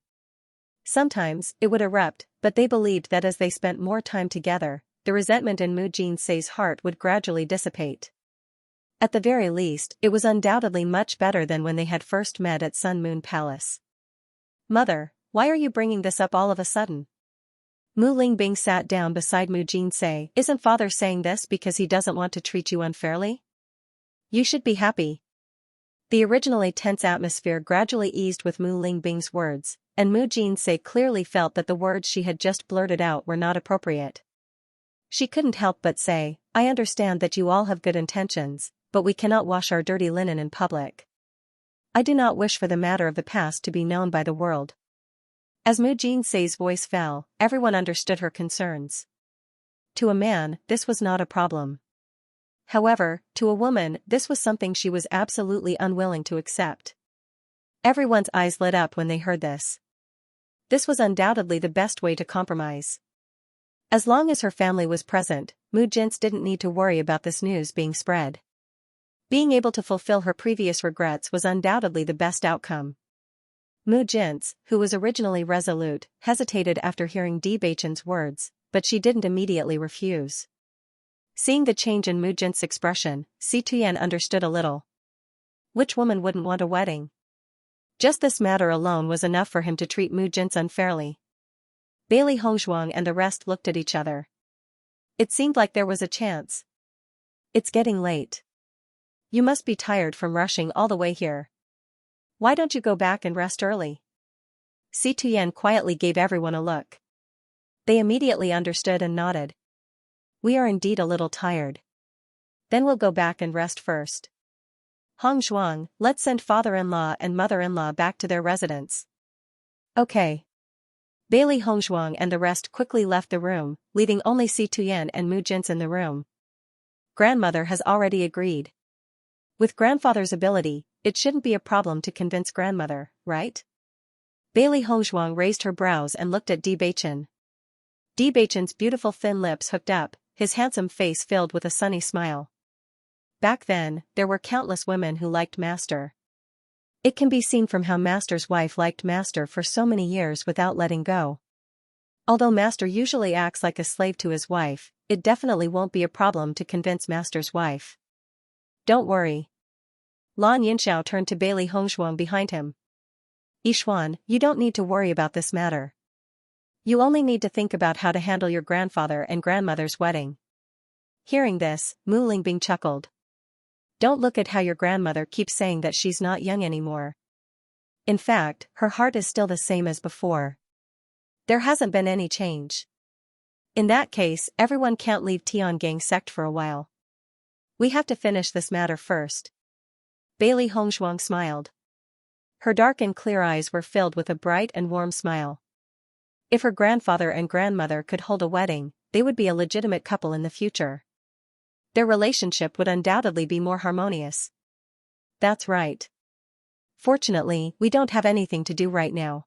Sometimes, it would erupt, but they believed that as they spent more time together, the resentment in Mu Jinsei's heart would gradually dissipate. At the very least, it was undoubtedly much better than when they had first met at Sun Moon Palace. Mother, why are you bringing this up all of a sudden? Mu Lingbing sat down beside Mu Jinsei. Isn't father saying this because he doesn't want to treat you unfairly? You should be happy. The originally tense atmosphere gradually eased with Mu Lingbing's words, and Mu Jinsei clearly felt that the words she had just blurted out were not appropriate. She couldn't help but say, I understand that you all have good intentions, but we cannot wash our dirty linen in public. I do not wish for the matter of the past to be known by the world. As Mu Jinsei's voice fell, everyone understood her concerns. To a man, this was not a problem. However, to a woman, this was something she was absolutely unwilling to accept. Everyone's eyes lit up when they heard this. This was undoubtedly the best way to compromise. As long as her family was present, Mu Jinsei didn't need to worry about this news being spread. Being able to fulfill her previous regrets was undoubtedly the best outcome. Mu Jinsei, who was originally resolute, hesitated after hearing Di Beichen's words, but she didn't immediately refuse. Seeing the change in Mu Jinsei's expression, Situ Yan understood a little. Which woman wouldn't want a wedding? Just this matter alone was enough for him to treat Mu Jinsei unfairly. Bailey Hongzhuang and the rest looked at each other. It seemed like there was a chance. It's getting late. You must be tired from rushing all the way here. Why don't you go back and rest early? Situ Yan quietly gave everyone a look. They immediately understood and nodded. We are indeed a little tired. Then we'll go back and rest first. Hongzhuang, let's send father-in-law and mother-in-law back to their residence. Okay. Bailey Hongzhuang and the rest quickly left the room, leaving only Situ Yan and Mu Jinsei in the room. Grandmother has already agreed. With grandfather's ability, it shouldn't be a problem to convince grandmother, right? Bailey Hongzhuang raised her brows and looked at Bewitching. Bewitching's beautiful thin lips hooked up, his handsome face filled with a sunny smile. Back then, there were countless women who liked Master. It can be seen from how Master's wife liked Master for so many years without letting go. Although Master usually acts like a slave to his wife, it definitely won't be a problem to convince Master's wife. Don't worry. Lan Yinxiao turned to Bailey Hongzhuang behind him. Yixuan, you don't need to worry about this matter. You only need to think about how to handle your grandfather and grandmother's wedding. Hearing this, Mu Lingbing chuckled. Don't look at how your grandmother keeps saying that she's not young anymore. In fact, her heart is still the same as before. There hasn't been any change. In that case, everyone can't leave Tiangang sect for a while. We have to finish this matter first. Bailey Hongzhuang smiled. Her dark and clear eyes were filled with a bright and warm smile. If her grandfather and grandmother could hold a wedding, they would be a legitimate couple in the future. Their relationship would undoubtedly be more harmonious. That's right. Fortunately, we don't have anything to do right now.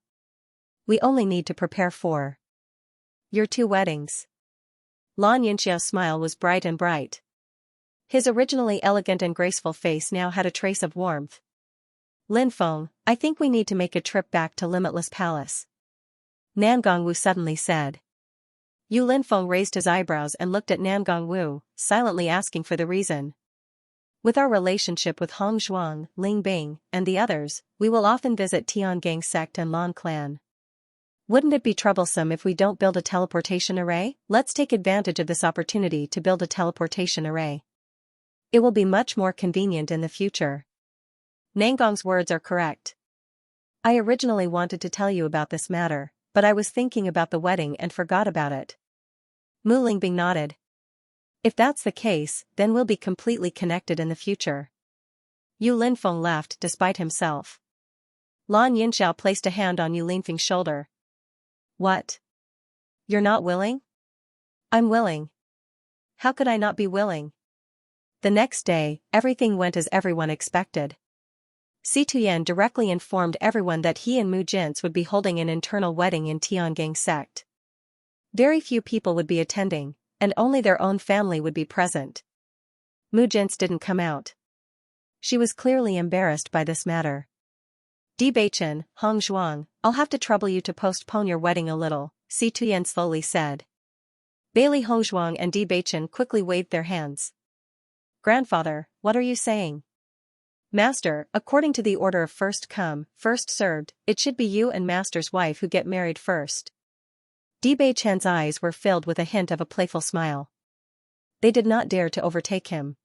We only need to prepare for your two weddings. Lan Yinxiao's smile was bright and bright. His originally elegant and graceful face now had a trace of warmth. Lin Feng, I think we need to make a trip back to Limitless Palace. Nan Gongwu suddenly said. Yu Linfeng raised his eyebrows and looked at Nan Gongwu, silently asking for the reason. With our relationship with Hong Zhuang, Ling Bing, and the others, we will often visit Tiangang sect and Lan clan. Wouldn't it be troublesome if we don't build a teleportation array? Let's take advantage of this opportunity to build a teleportation array. It will be much more convenient in the future. Nangong's words are correct. I originally wanted to tell you about this matter, but I was thinking about the wedding and forgot about it. Mu Lingbing nodded. If that's the case, then we'll be completely connected in the future. Yu Linfeng laughed despite himself. Lan Yinxiao placed a hand on Yu Linfeng's shoulder. What? You're not willing? I'm willing. How could I not be willing? The next day, everything went as everyone expected. Si Tuyen directly informed everyone that he and Mu Jin's would be holding an internal wedding in Tiangang sect. Very few people would be attending, and only their own family would be present. Mu Jin's didn't come out. She was clearly embarrassed by this matter. Bewitching, Hong Zhuang, I'll have to trouble you to postpone your wedding a little, Si Tuyen slowly said. Bailey Hongzhuang and Bewitching quickly waved their hands. Grandfather, what are you saying? Master, according to the order of first come, first served, it should be you and Master's wife who get married first. Bewitching's eyes were filled with a hint of a playful smile. They did not dare to overtake him.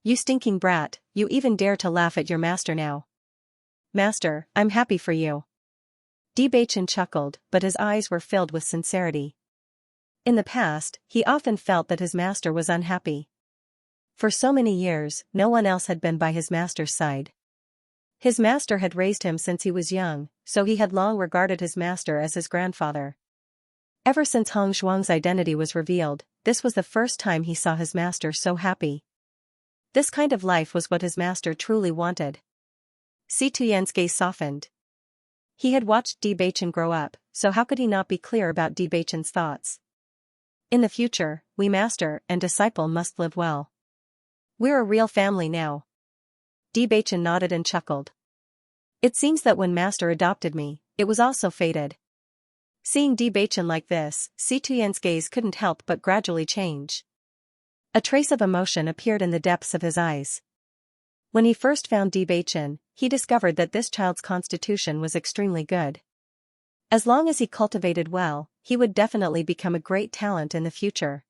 You stinking brat, you even dare to laugh at your master now. Master, I'm happy for you. Bewitching chuckled, but his eyes were filled with sincerity. In the past, he often felt that his master was unhappy. For so many years, no one else had been by his master's side. His master had raised him since he was young, so he had long regarded his master as his grandfather. Ever since Hong Zhuang's identity was revealed, this was the first time he saw his master so happy. This kind of life was what his master truly wanted. Si Tuyen's gaze softened. He had watched Bewitching grow up, so how could he not be clear about Bewitching's thoughts? In the future, we master and disciple must live well. We're a real family now. Bewitching nodded and chuckled. It seems that when Master adopted me, it was also fated. Seeing Bewitching like this, Si Tuyen's gaze couldn't help but gradually change. A trace of emotion appeared in the depths of his eyes. When he first found Bewitching, he discovered that this child's constitution was extremely good. As long as he cultivated well, he would definitely become a great talent in the future.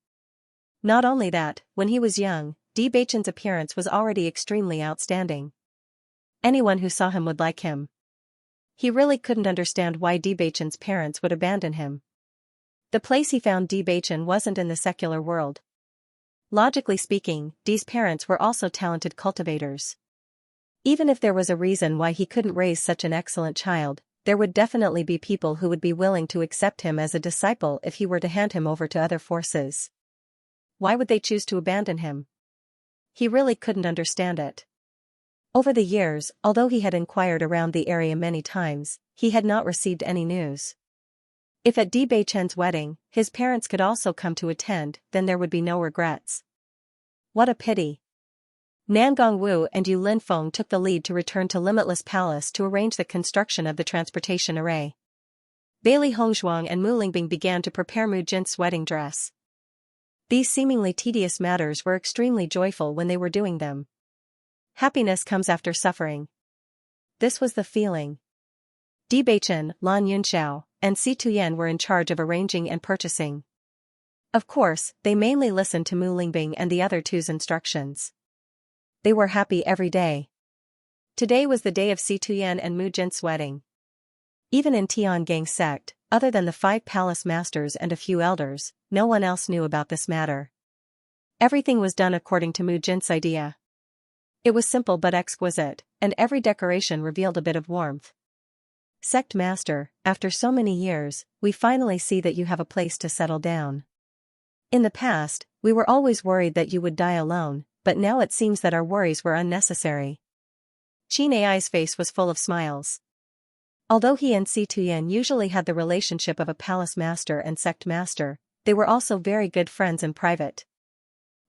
Not only that, when he was young, Bewitching's appearance was already extremely outstanding. Anyone who saw him would like him. He really couldn't understand why Bewitching's parents would abandon him. The place he found Bewitching wasn't in the secular world. Logically speaking, Dee's parents were also talented cultivators. Even if there was a reason why he couldn't raise such an excellent child, there would definitely be people who would be willing to accept him as a disciple if he were to hand him over to other forces. Why would they choose to abandon him? he really couldn't understand it. Over the years, although he had inquired around the area many times, he had not received any news. If at Bewitching's wedding, his parents could also come to attend, then there would be no regrets. What a pity. Nan Gongwu and Yu Linfeng took the lead to return to Limitless Palace to arrange the construction of the transportation array. Bailey Hongzhuang and Mu Lingbing began to prepare Mu Jin's wedding dress. These seemingly tedious matters were extremely joyful when they were doing them. Happiness comes after suffering. This was the feeling. Bewitching, Lan Yunxiao, and Si Tuyen were in charge of arranging and purchasing. Of course, they mainly listened to Mu Lingbing and the other two's instructions. They were happy every day. Today was the day of Si Tuyen and Mu Jin's wedding. Even in Tiangang sect, other than the 5 palace masters and a few elders, no one else knew about this matter. Everything was done according to Mu Jin's idea. It was simple but exquisite, and every decoration revealed a bit of warmth. Sect Master, after so many years, we finally see that you have a place to settle down. In the past, we were always worried that you would die alone, but now it seems that our worries were unnecessary. Qin Ai's face was full of smiles. Although he and Si Tuyen usually had the relationship of a palace master and sect master, they were also very good friends in private.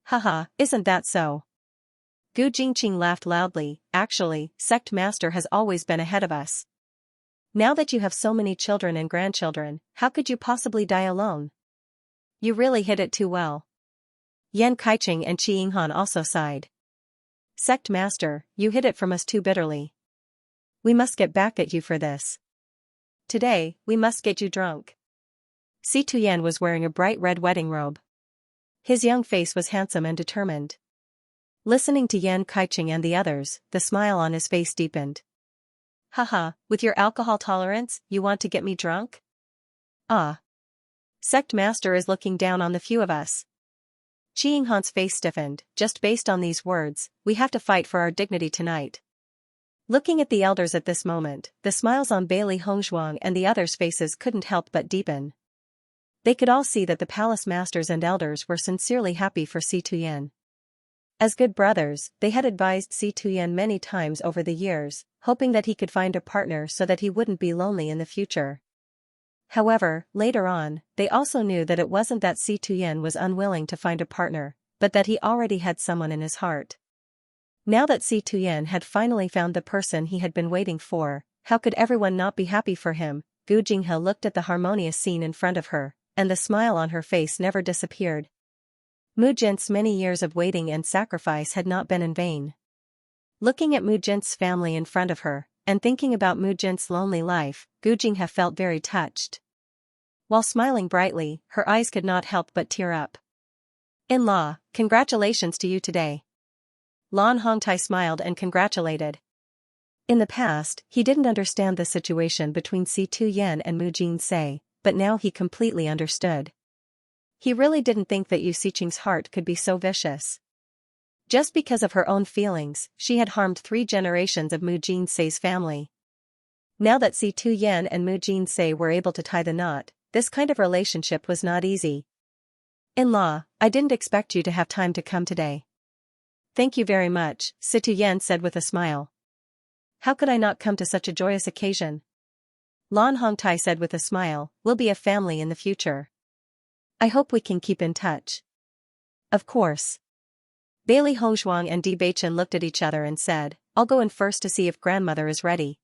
Haha, isn't that so? Gu Jingqing laughed loudly. Actually, sect master has always been ahead of us. Now that you have so many children and grandchildren, how could you possibly die alone? You really hit it too well. Yan Kaiching and Qi Yinghan also sighed. Sect master, you hid it from us too bitterly. We must get back at you for this. Today, we must get you drunk. Si Tuyen was wearing a bright red wedding robe. His young face was handsome and determined. Listening to Yan Kaiching and the others, the smile on his face deepened. Haha, with your alcohol tolerance, you want to get me drunk? Ah. Sect master is looking down on the few of us. Qi Yinghan's face stiffened. Just based on these words, we have to fight for our dignity tonight. Looking at the elders at this moment, the smiles on Bailey Hongzhuang and the others' faces couldn't help but deepen. They could all see that the palace masters and elders were sincerely happy for Si Tuyen. As good brothers, they had advised Si Tuyen many times over the years, hoping that he could find a partner so that he wouldn't be lonely in the future. However, later on, they also knew that it wasn't that Si Tuyen was unwilling to find a partner, but that he already had someone in his heart. Now that Si Tuyen had finally found the person he had been waiting for, how could everyone not be happy for him? Gu Jinghe looked at the harmonious scene in front of her, and the smile on her face never disappeared. Mu Jin's many years of waiting and sacrifice had not been in vain. Looking at Mu Jin's family in front of her, and thinking about Mu Jin's lonely life, Gu Jinghe felt very touched. While smiling brightly, her eyes could not help but tear up. In-law, congratulations to you today. Lan Hongtai smiled and congratulated. In the past, he didn't understand the situation between Si Tuyen and Mu Jinse, but now he completely understood. He really didn't think that Yu Siqing's heart could be so vicious. Just because of her own feelings, she had harmed 3 generations of Mu Jinse's family. Now that Si Tuyen and Mu Jinse were able to tie the knot, this kind of relationship was not easy. In-law, I didn't expect you to have time to come today. Thank you very much, Si Tuyen said with a smile. How could I not come to such a joyous occasion? Lan Hongtai said with a smile, we'll be a family in the future. I hope we can keep in touch. Of course. Bailey Hongzhuang and Bewitching looked at each other and said, I'll go in first to see if grandmother is ready.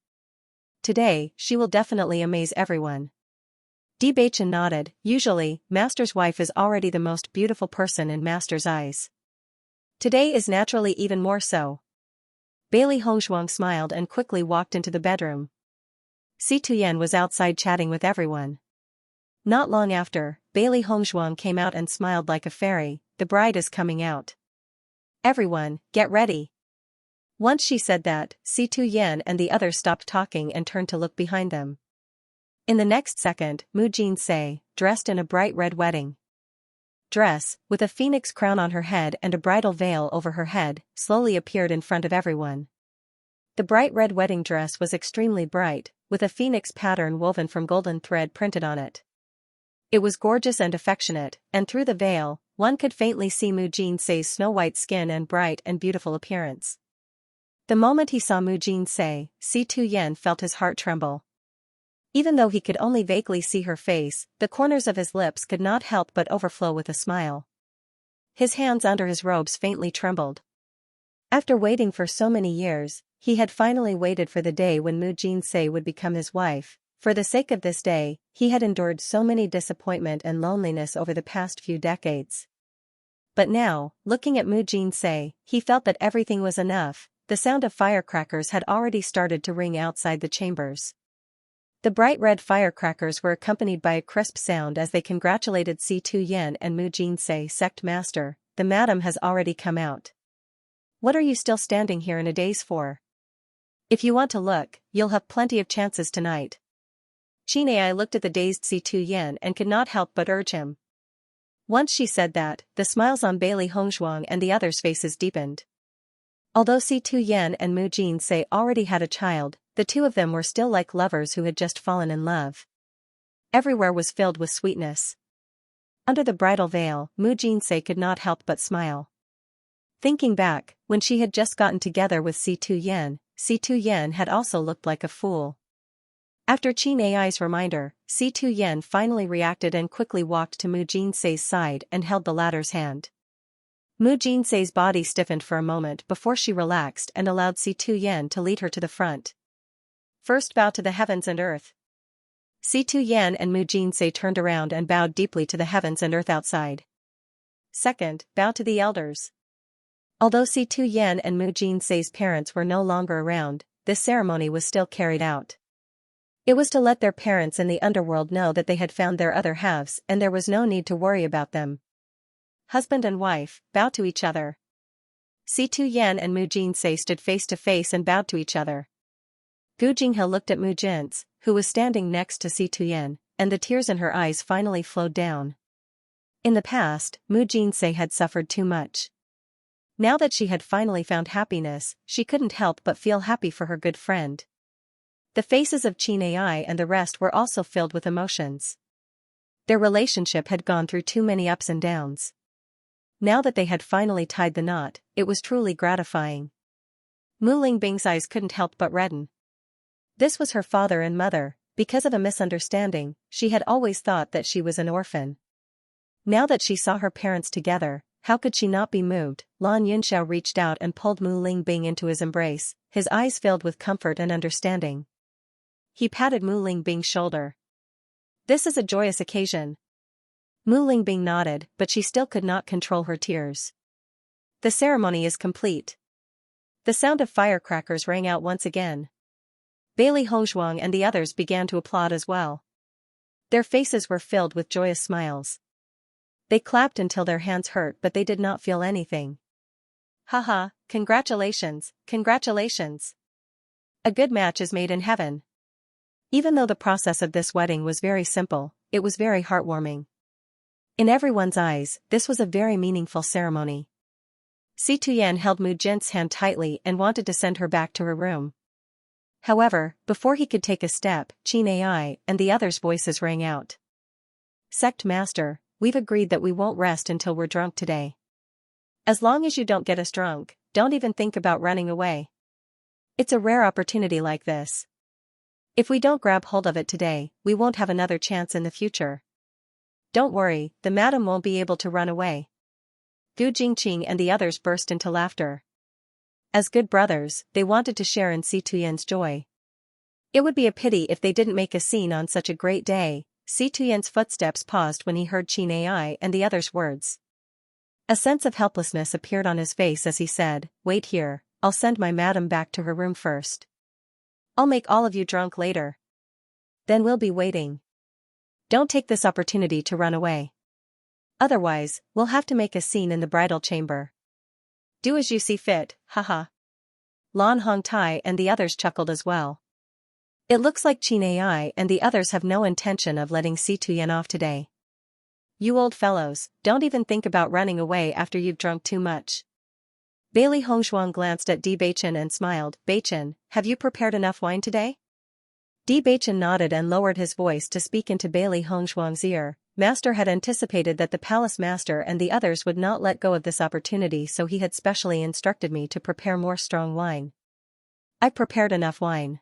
Today, she will definitely amaze everyone. Bewitching nodded. Usually, Master's wife is already the most beautiful person in Master's eyes. Today is naturally even more so. Bailey Hongzhuang smiled and quickly walked into the bedroom. Si Tuyen was outside chatting with everyone. Not long after, Bailey Hongzhuang came out and smiled like a fairy. The bride is coming out. Everyone, get ready. Once she said that, Si Tuyen and the others stopped talking and turned to look behind them. In the next second, Mu Jinse, dressed in a bright red wedding dress, with a phoenix crown on her head and a bridal veil over her head, slowly appeared in front of everyone. The bright red wedding dress was extremely bright, with a phoenix pattern woven from golden thread printed on it. It was gorgeous and affectionate, and through the veil, one could faintly see Mu Jinsei's snow-white skin and bright and beautiful appearance. The moment he saw Mu Jinsei, Si Tuyen felt his heart tremble. Even though he could only vaguely see her face, the corners of his lips could not help but overflow with a smile. His hands under his robes faintly trembled. After waiting for so many years, he had finally waited for the day when Mu Jinsei would become his wife. For the sake of this day, he had endured so many disappointment and loneliness over the past few decades. But now, looking at Mu Jinsei, he felt that everything was enough. The sound of firecrackers had already started to ring outside the chambers. The bright red firecrackers were accompanied by a crisp sound as they congratulated Si Tuyen and Mu Jinsei. Sect Master, the madam has already come out. What are you still standing here in a daze for? If you want to look, you'll have plenty of chances tonight. Qinei looked at the dazed Si Tuyen and could not help but urge him. Once she said that, the smiles on Bailey Hongzhuang and the others' faces deepened. Although Si Tuyen and Mu Jinsei already had a child, the two of them were still like lovers who had just fallen in love. Everywhere was filled with sweetness. Under the bridal veil, Mu Jinsei could not help but smile. Thinking back, when she had just gotten together with Si Tuyen had also looked like a fool. After Qinei's reminder, Si Tuyen finally reacted and quickly walked to Mu Jinsei's side and held the latter's hand. Mu Jinsei's body stiffened for a moment before she relaxed and allowed Si Tuyen to lead her to the front. First bow to the heavens and earth. Si Tuyen and Mu Jinsei turned around and bowed deeply to the heavens and earth outside. Second, bow to the elders. Although Si Tuyen and Mu Jinsei's parents were no longer around, this ceremony was still carried out. It was to let their parents in the underworld know that they had found their other halves and there was no need to worry about them. Husband and wife, bow to each other. Si Tuyen and Mu Jinsei stood face to face and bowed to each other. Gu Jinghe looked at Mu Jins, who was standing next to Si Tuyen, and the tears in her eyes finally flowed down. In the past, Mu Jinsei had suffered too much. Now that she had finally found happiness, she couldn't help but feel happy for her good friend. The faces of Qinei and the rest were also filled with emotions. Their relationship had gone through too many ups and downs. Now that they had finally tied the knot, it was truly gratifying. Mu Lingbing's eyes couldn't help but redden. This was her father and mother. Because of a misunderstanding, she had always thought that she was an orphan. Now that she saw her parents together, how could she not be moved? Lan Yunxiao reached out and pulled Mu Lingbing into his embrace, his eyes filled with comfort and understanding. He patted Mu Lingbing's shoulder. This is a joyous occasion. Mu Lingbing nodded, but she still could not control her tears. The ceremony is complete. The sound of firecrackers rang out once again. Bailey Hongzhuang and the others began to applaud as well. Their faces were filled with joyous smiles. They clapped until their hands hurt, but they did not feel anything. Haha, congratulations, congratulations. A good match is made in heaven. Even though the process of this wedding was very simple, it was very heartwarming. In everyone's eyes, this was a very meaningful ceremony. Si Tuyen held Mu Jin's hand tightly and wanted to send her back to her room. However, before he could take a step, Qinei and the others' voices rang out. Sect Master, we've agreed that we won't rest until we're drunk today. As long as you don't get us drunk, don't even think about running away. It's a rare opportunity like this. If we don't grab hold of it today, we won't have another chance in the future. Don't worry, the madam won't be able to run away. Gu Jingqing and the others burst into laughter. As good brothers, they wanted to share in Si Tuyen's joy. It would be a pity if they didn't make a scene on such a great day. Si Tuyen's footsteps paused when he heard Qinei and the others' words. A sense of helplessness appeared on his face as he said, "Wait here, I'll send my madam back to her room first. I'll make all of you drunk later. Then we'll be waiting. Don't take this opportunity to run away. Otherwise, we'll have to make a scene in the bridal chamber. Do as you see fit, haha." Lan Hongtai and the others chuckled as well. It looks like Qinei and the others have no intention of letting Si Tuyen off today. You old fellows, don't even think about running away after you've drunk too much. Bailey Hongzhuang glanced at Di Beichen and smiled. Beichen, have you prepared enough wine today? Di Beichen nodded and lowered his voice to speak into Bailey Hongzhuang's ear. Master had anticipated that the palace master and the others would not let go of this opportunity, so he had specially instructed me to prepare more strong wine. I prepared enough wine.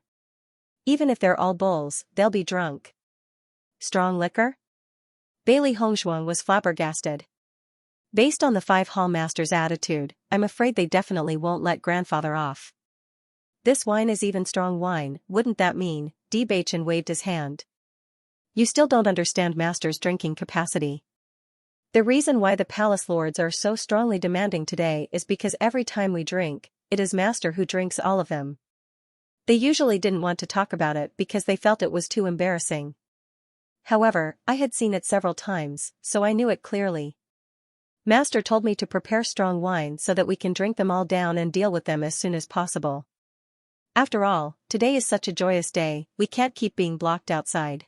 Even if they're all bulls, they'll be drunk. Strong liquor? Bailey Hongzhuang was flabbergasted. Based on the 5 hall masters' attitude, I'm afraid they definitely won't let grandfather off. This wine is even strong wine, wouldn't that mean? Bewitching waved his hand. You still don't understand master's drinking capacity. The reason why the palace lords are so strongly demanding today is because every time we drink, it is master who drinks all of them. They usually didn't want to talk about it because they felt it was too embarrassing. However, I had seen it several times, so I knew it clearly. Master told me to prepare strong wine so that we can drink them all down and deal with them as soon as possible. After all, today is such a joyous day, we can't keep being blocked outside.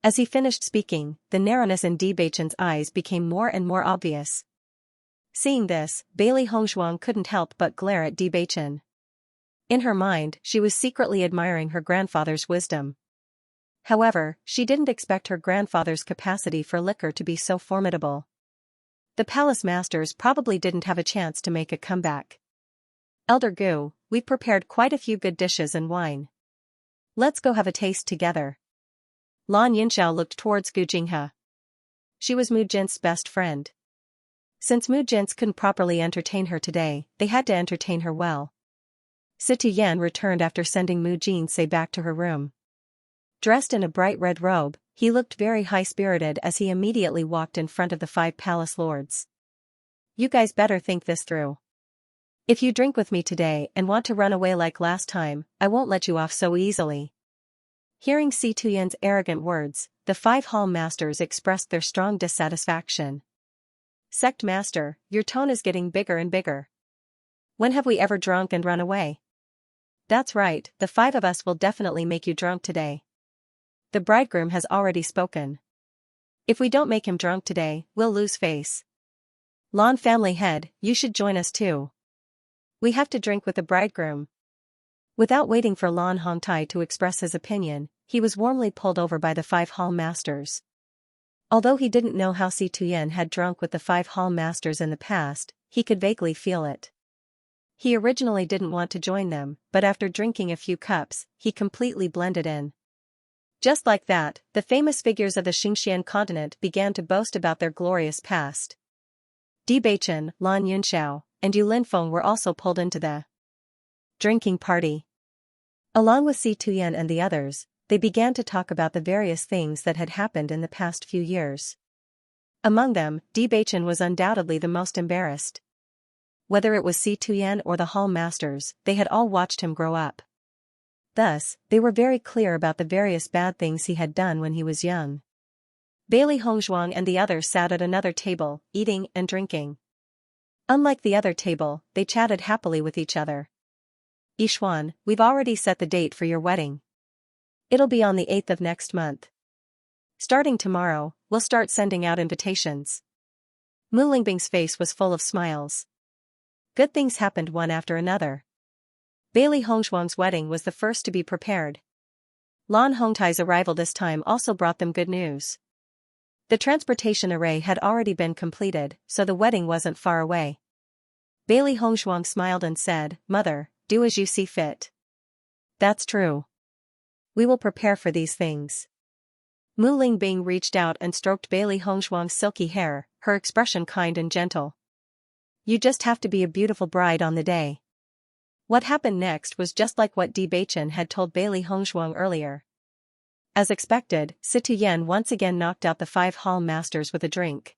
As he finished speaking, the narrowness in Bewitching's eyes became more and more obvious. Seeing this, Bailey Hongzhuang couldn't help but glare at Bewitching. In her mind, she was secretly admiring her grandfather's wisdom. However, she didn't expect her grandfather's capacity for liquor to be so formidable. The palace masters probably didn't have a chance to make a comeback. Elder Gu, we've prepared quite a few good dishes and wine. Let's go have a taste together. Lan Yunxiao looked towards Gu Jinghe. She was Mu Jin's best friend. Since Mu Jin couldn't properly entertain her today, they had to entertain her well. Situ Yan returned after sending Mu Jin back to her room. Dressed in a bright red robe, he looked very high-spirited as he immediately walked in front of the 5 palace lords. You guys better think this through. If you drink with me today and want to run away like last time, I won't let you off so easily. Hearing Situ Yan's arrogant words, the 5 hall masters expressed their strong dissatisfaction. Sect master, your tone is getting bigger and bigger. When have we ever drunk and run away? That's right, the 5 of us will definitely make you drunk today. The bridegroom has already spoken. If we don't make him drunk today, we'll lose face. Lan family head, you should join us too. We have to drink with the bridegroom. Without waiting for Lan Hongtai to express his opinion, he was warmly pulled over by the 5 hall masters. Although he didn't know how Situ Yan had drunk with the 5 hall masters in the past, he could vaguely feel it. He originally didn't want to join them, but after drinking a few cups, he completely blended in. Just like that, the famous figures of the Xianxia continent began to boast about their glorious past. Bewitching, Lan Yunxiao, and Yu Linfeng were also pulled into the drinking party. Along with Situ Yan and the others, they began to talk about the various things that had happened in the past few years. Among them, Bewitching was undoubtedly the most embarrassed. Whether it was Situ Yan or the hall masters, they had all watched him grow up. Thus, they were very clear about the various bad things he had done when he was young. Bailey Hongzhuang and the others sat at another table, eating and drinking. Unlike the other table, they chatted happily with each other. Yixuan, we've already set the date for your wedding. It'll be on the 8th of next month. Starting tomorrow, we'll start sending out invitations. Mu Lingbing's face was full of smiles. Good things happened one after another. Bailey Hongzhuang's wedding was the first to be prepared. Lan Hongtai's arrival this time also brought them good news. The transportation array had already been completed, so the wedding wasn't far away. Bailey Hongzhuang smiled and said, "Mother, do as you see fit." That's true. We will prepare for these things. Mu Lingbing reached out and stroked Bailey Hongzhuang's silky hair, her expression kind and gentle. You just have to be a beautiful bride on the day. What happened next was just like what Bewitching had told Bailey Hongzhuang earlier. As expected, Situ Yan once again knocked out the 5 hall masters with a drink.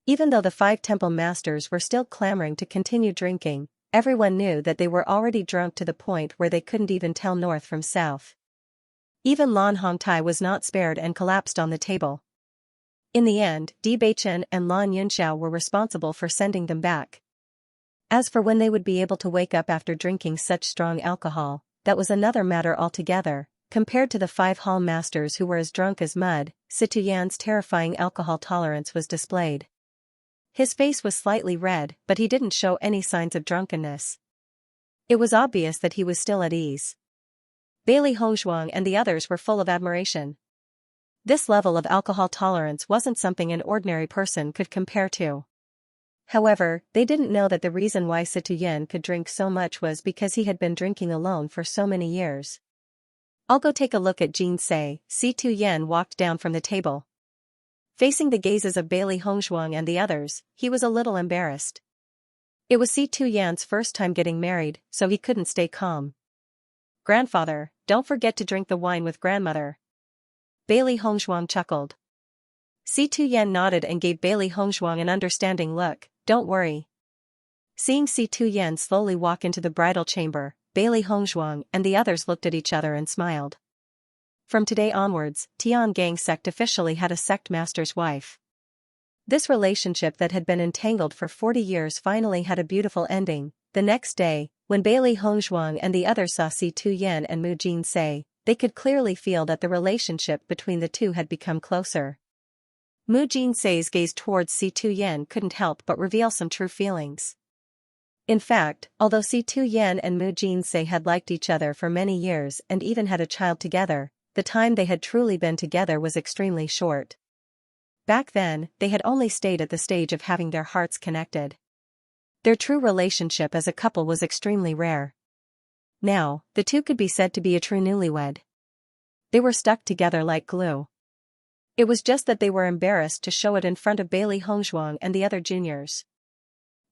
Even though the 5 temple masters were still clamoring to continue drinking, everyone knew that they were already drunk to the point where they couldn't even tell north from south. Even Lan Hongtai was not spared and collapsed on the table. In the end, Bewitching and Lan Yunxiao were responsible for sending them back. As for when they would be able to wake up after drinking such strong alcohol, that was another matter altogether. Compared to the 5 hall masters who were as drunk as mud, Situ Yan's terrifying alcohol tolerance was displayed. His face was slightly red, but he didn't show any signs of drunkenness. It was obvious that he was still at ease. Bailey Hongzhuang and the others were full of admiration. This level of alcohol tolerance wasn't something an ordinary person could compare to. However, they didn't know that the reason why Situyen could drink so much was because he had been drinking alone for so many years. "I'll go take a look at Xianxia," Situyen walked down from the table. Facing the gazes of Bailey Hongzhuang and the others, he was a little embarrassed. It was Situyen's first time getting married, so he couldn't stay calm. "Grandfather, don't forget to drink the wine with grandmother." Bailey Hongzhuang chuckled. Situyen nodded and gave Bailey Hongzhuang an understanding look. "Don't worry." Seeing Situyen slowly walk into the bridal chamber, Bailey Hongzhuang and the others looked at each other and smiled. From today onwards, Tiangang sect officially had a sect master's wife. This relationship that had been entangled for 40 years finally had a beautiful ending. The next day, when Bailey Hongzhuang and the others saw Situyen and Mu Jinsei, they could clearly feel that the relationship between the two had become closer. Mu Jinsei's gaze towards Situyen couldn't help but reveal some true feelings. In fact, although Situyen and Mu Jinsei had liked each other for many years and even had a child together, the time they had truly been together was extremely short. Back then, they had only stayed at the stage of having their hearts connected. Their true relationship as a couple was extremely rare. Now, the two could be said to be a true newlywed. They were stuck together like glue. It was just that they were embarrassed to show it in front of Bailey Hongzhuang and the other juniors.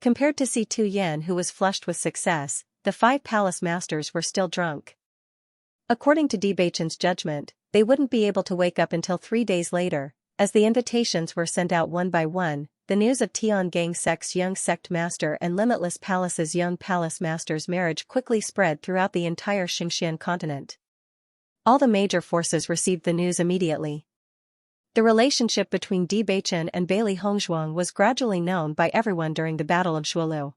Compared to Situyen, who was flushed with success, the 5 palace masters were still drunk. According to Bewitching's judgment, they wouldn't be able to wake up until 3 days later. As the invitations were sent out one by one, the news of Tiangang sect's young sect master and Limitless Palace's young palace master's marriage quickly spread throughout the entire Xianxia continent. All the major forces received the news immediately. The relationship between Bewitching and Bailey Hongzhuang was gradually known by everyone during the Battle of Shuolu.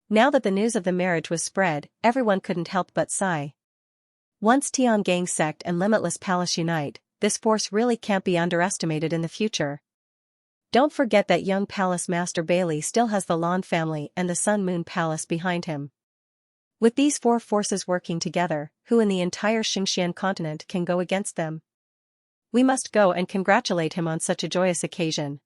Now that the news of the marriage was spread, everyone couldn't help but sigh. Once Tiangang sect and Limitless Palace unite, this force really can't be underestimated in the future. Don't forget that young palace master Bailey still has the Lan family and the Sun Moon Palace behind him. With these 4 forces working together, who in the entire Xianxia continent can go against them? We must go and congratulate him on such a joyous occasion.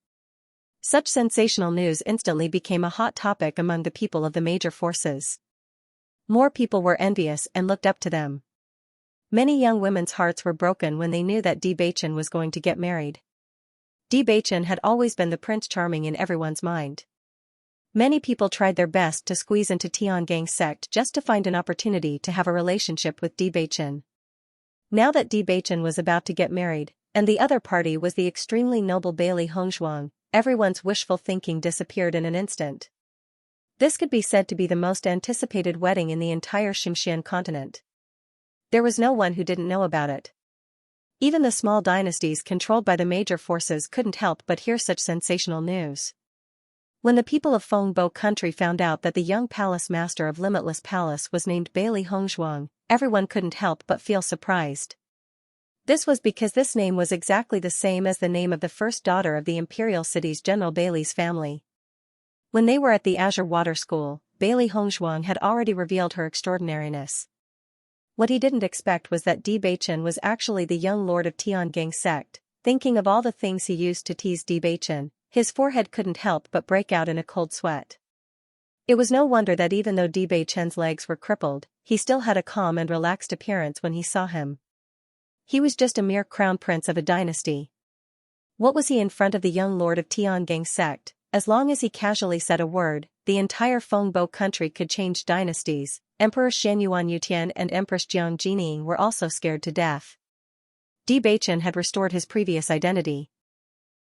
Such sensational news instantly became a hot topic among the people of the major forces. More people were envious and looked up to them. Many young women's hearts were broken when they knew that Bewitching was going to get married. Bewitching had always been the Prince Charming in everyone's mind. Many people tried their best to squeeze into Tiangang sect just to find an opportunity to have a relationship with Bewitching. Now that Bewitching was about to get married, and the other party was the extremely noble Bailey Hongzhuang, everyone's wishful thinking disappeared in an instant. This could be said to be the most anticipated wedding in the entire Xianxia continent. There was no one who didn't know about it. Even the small dynasties controlled by the major forces couldn't help but hear such sensational news. When the people of Fengbo country found out that the young palace master of Limitless Palace was named Bailey Hongzhuang, everyone couldn't help but feel surprised. This was because this name was exactly the same as the name of the first daughter of the imperial city's General Bailey's family. When they were at the Azure Water School, Bailey Hongzhuang had already revealed her extraordinariness. What he didn't expect was that Bewitching was actually the young lord of Tiangang sect. Thinking of all the things he used to tease Bewitching, his forehead couldn't help but break out in a cold sweat. It was no wonder that even though Bewitching's legs were crippled, he still had a calm and relaxed appearance when he saw him. He was just a mere crown prince of a dynasty. What was he in front of the young lord of Tiangang sect? As long as he casually said a word, the entire Fengbo country could change dynasties. Emperor Xianyuan Yutian and Empress Jiang Jining were also scared to death. Bewitching had restored his previous identity.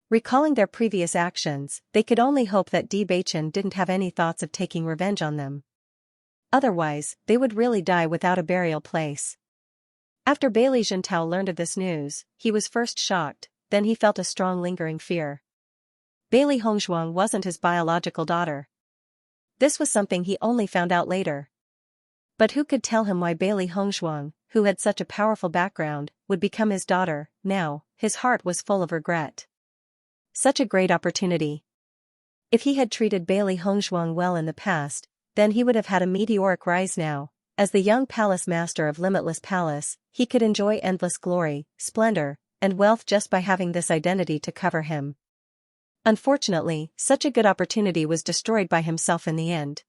Recalling their previous actions, they could only hope that Bewitching didn't have any thoughts of taking revenge on them. Otherwise, they would really die without a burial place. After Bailey Zhentao learned of this news, he was first shocked, then he felt a strong lingering fear. Bailey Hongzhuang wasn't his biological daughter. This was something he only found out later. But who could tell him why Bailey Hongzhuang, who had such a powerful background, would become his daughter? Now, his heart was full of regret. Such a great opportunity. If he had treated Bailey Hongzhuang well in the past, then he would have had a meteoric rise now. As the young palace master of Limitless Palace, he could enjoy endless glory, splendor, and wealth just by having this identity to cover him. Unfortunately, such a good opportunity was destroyed by himself in the end.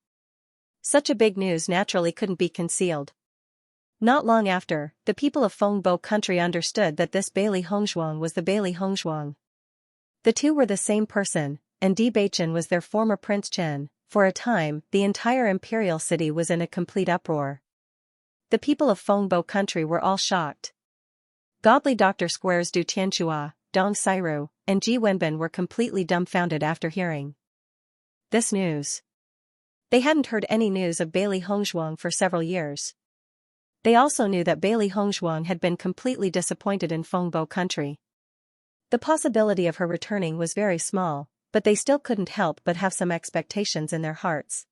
Such a big news naturally couldn't be concealed. Not long after, the people of Fengbo country understood that this Bailey Hongzhuang was the Bailey Hongzhuang. The two were the same person, and Bewitching was their former Prince Chen. For a time, the entire imperial city was in a complete uproar. The people of Fengbo country were all shocked. Godly Dr. Squares Du Tianxia, Dong Sairu, and Ji Wenbin were completely dumbfounded after hearing this news. They hadn't heard any news of Bailey Hongzhuang for several years. They also knew that Bailey Hongzhuang had been completely disappointed in Fengbo country. The possibility of her returning was very small, but they still couldn't help but have some expectations in their hearts.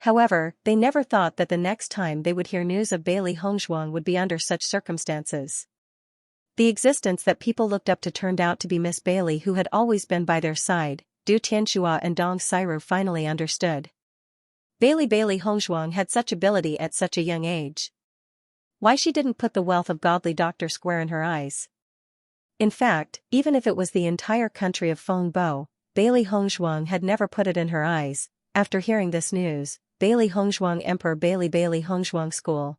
However, they never thought that the next time they would hear news of Bailey Hongzhuang would be under such circumstances. The existence that people looked up to turned out to be Miss Bailey, who had always been by their side. Du Tianxia and Dong Sairu finally understood. Bailey Hongzhuang had such ability at such a young age. Why she didn't put the wealth of godly Dr. Square in her eyes? In fact, even if it was the entire country of Fengbo, Bailey Hongzhuang had never put it in her eyes. After hearing this news, Bailey Hongzhuang Emperor Bailey Hongzhuang School.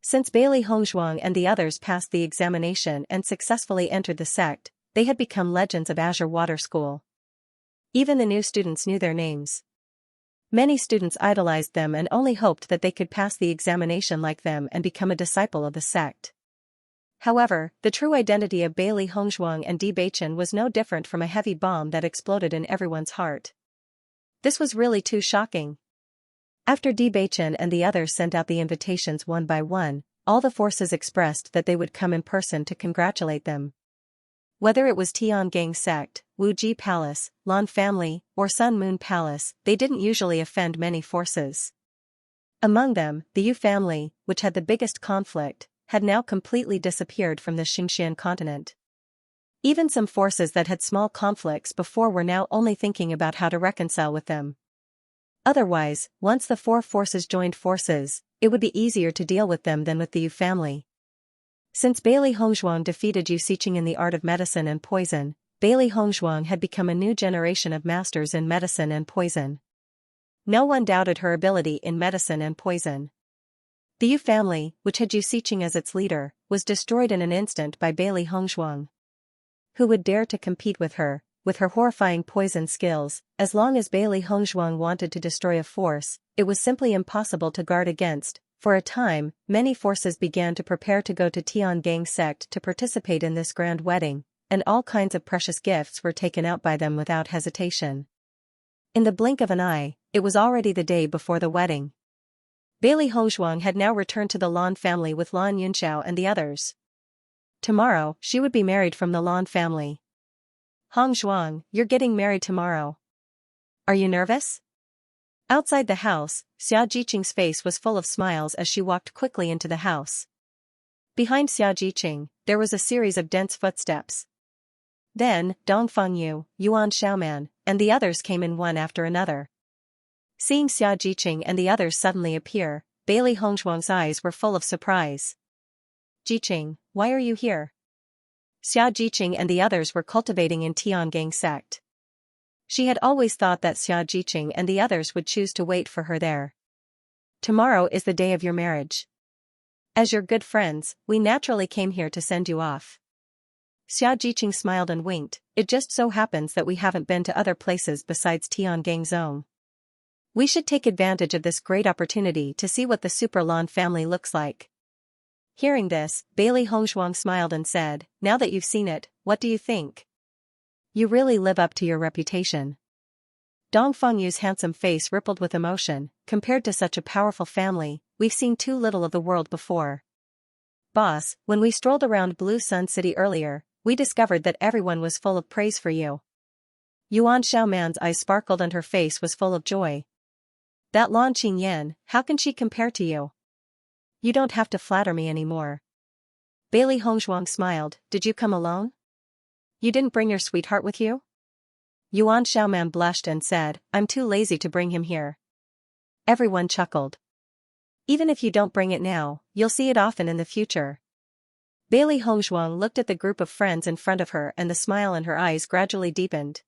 Since Bailey Hongzhuang and the others passed the examination and successfully entered the sect, they had become legends of Azure Water School. Even the new students knew their names. Many students idolized them and only hoped that they could pass the examination like them and become a disciple of the sect. However, the true identity of Bailey Hongzhuang and Bewitching was no different from a heavy bomb that exploded in everyone's heart. This was really too shocking. After Bewitching and the others sent out the invitations one by one, all the forces expressed that they would come in person to congratulate them. Whether it was Tiangang sect, Wuji Palace, Lan family, or Sun Moon Palace, they didn't usually offend many forces. Among them, the Yu family, which had the biggest conflict, had now completely disappeared from the Xianxia continent. Even some forces that had small conflicts before were now only thinking about how to reconcile with them. Otherwise, once the four forces joined forces, it would be easier to deal with them than with the Yu family. Since Bailey Hongzhuang defeated Xianxia in the art of medicine and poison, Bailey Hongzhuang had become a new generation of masters in medicine and poison. No one doubted her ability in medicine and poison. The Yu family, which had Xianxia as its leader, was destroyed in an instant by Bailey Hongzhuang. Who would dare to compete with her horrifying poison skills? As long as Bailey Hongzhuang wanted to destroy a force, it was simply impossible to guard against. For a time, many forces began to prepare to go to Tiangang sect to participate in this grand wedding, and all kinds of precious gifts were taken out by them without hesitation. In the blink of an eye, it was already the day before the wedding. Bailey Hongzhuang had now returned to the Lan family with Lan Yunxiao and the others. Tomorrow, she would be married from the Lan family. Hongzhuang, you're getting married tomorrow. Are you nervous? Outside the house, Xiaojiqing's face was full of smiles as she walked quickly into the house. Behind Xiaojiqing, there was a series of dense footsteps. Then, Dongfangyu, Yuan Xiaoman, and the others came in one after another. Seeing Xiaojiqing and the others suddenly appear, Bailey Hongzhuang's eyes were full of surprise. Jiqing, why are you here? Xiaojiqing and the others were cultivating in Tiangang sect. She had always thought that Xiaojiqing and the others would choose to wait for her there. Tomorrow is the day of your marriage. As your good friends, we naturally came here to send you off. Xiaojiqing smiled and winked. It just so happens that we haven't been to other places besides Tiangang Zone. We should take advantage of this great opportunity to see what the Super Lan family looks like. Hearing this, Bailey Hongzhuang smiled and said, now that you've seen it, what do you think? You really live up to your reputation. Dongfengyu's handsome face rippled with emotion. Compared to such a powerful family, we've seen too little of the world before. Boss, when we strolled around Blue Sun City earlier, we discovered that everyone was full of praise for you. Yuan Xiaoman's eyes sparkled and her face was full of joy. That Lan Qingyan, how can she compare to you? You don't have to flatter me anymore. Bailey Hongzhuang smiled. Did you come alone? You didn't bring your sweetheart with you? Yuan Xiaoman blushed and said, I'm too lazy to bring him here. Everyone chuckled. Even if you don't bring it now, you'll see it often in the future. Bailey Hongzhuang looked at the group of friends in front of her and the smile in her eyes gradually deepened.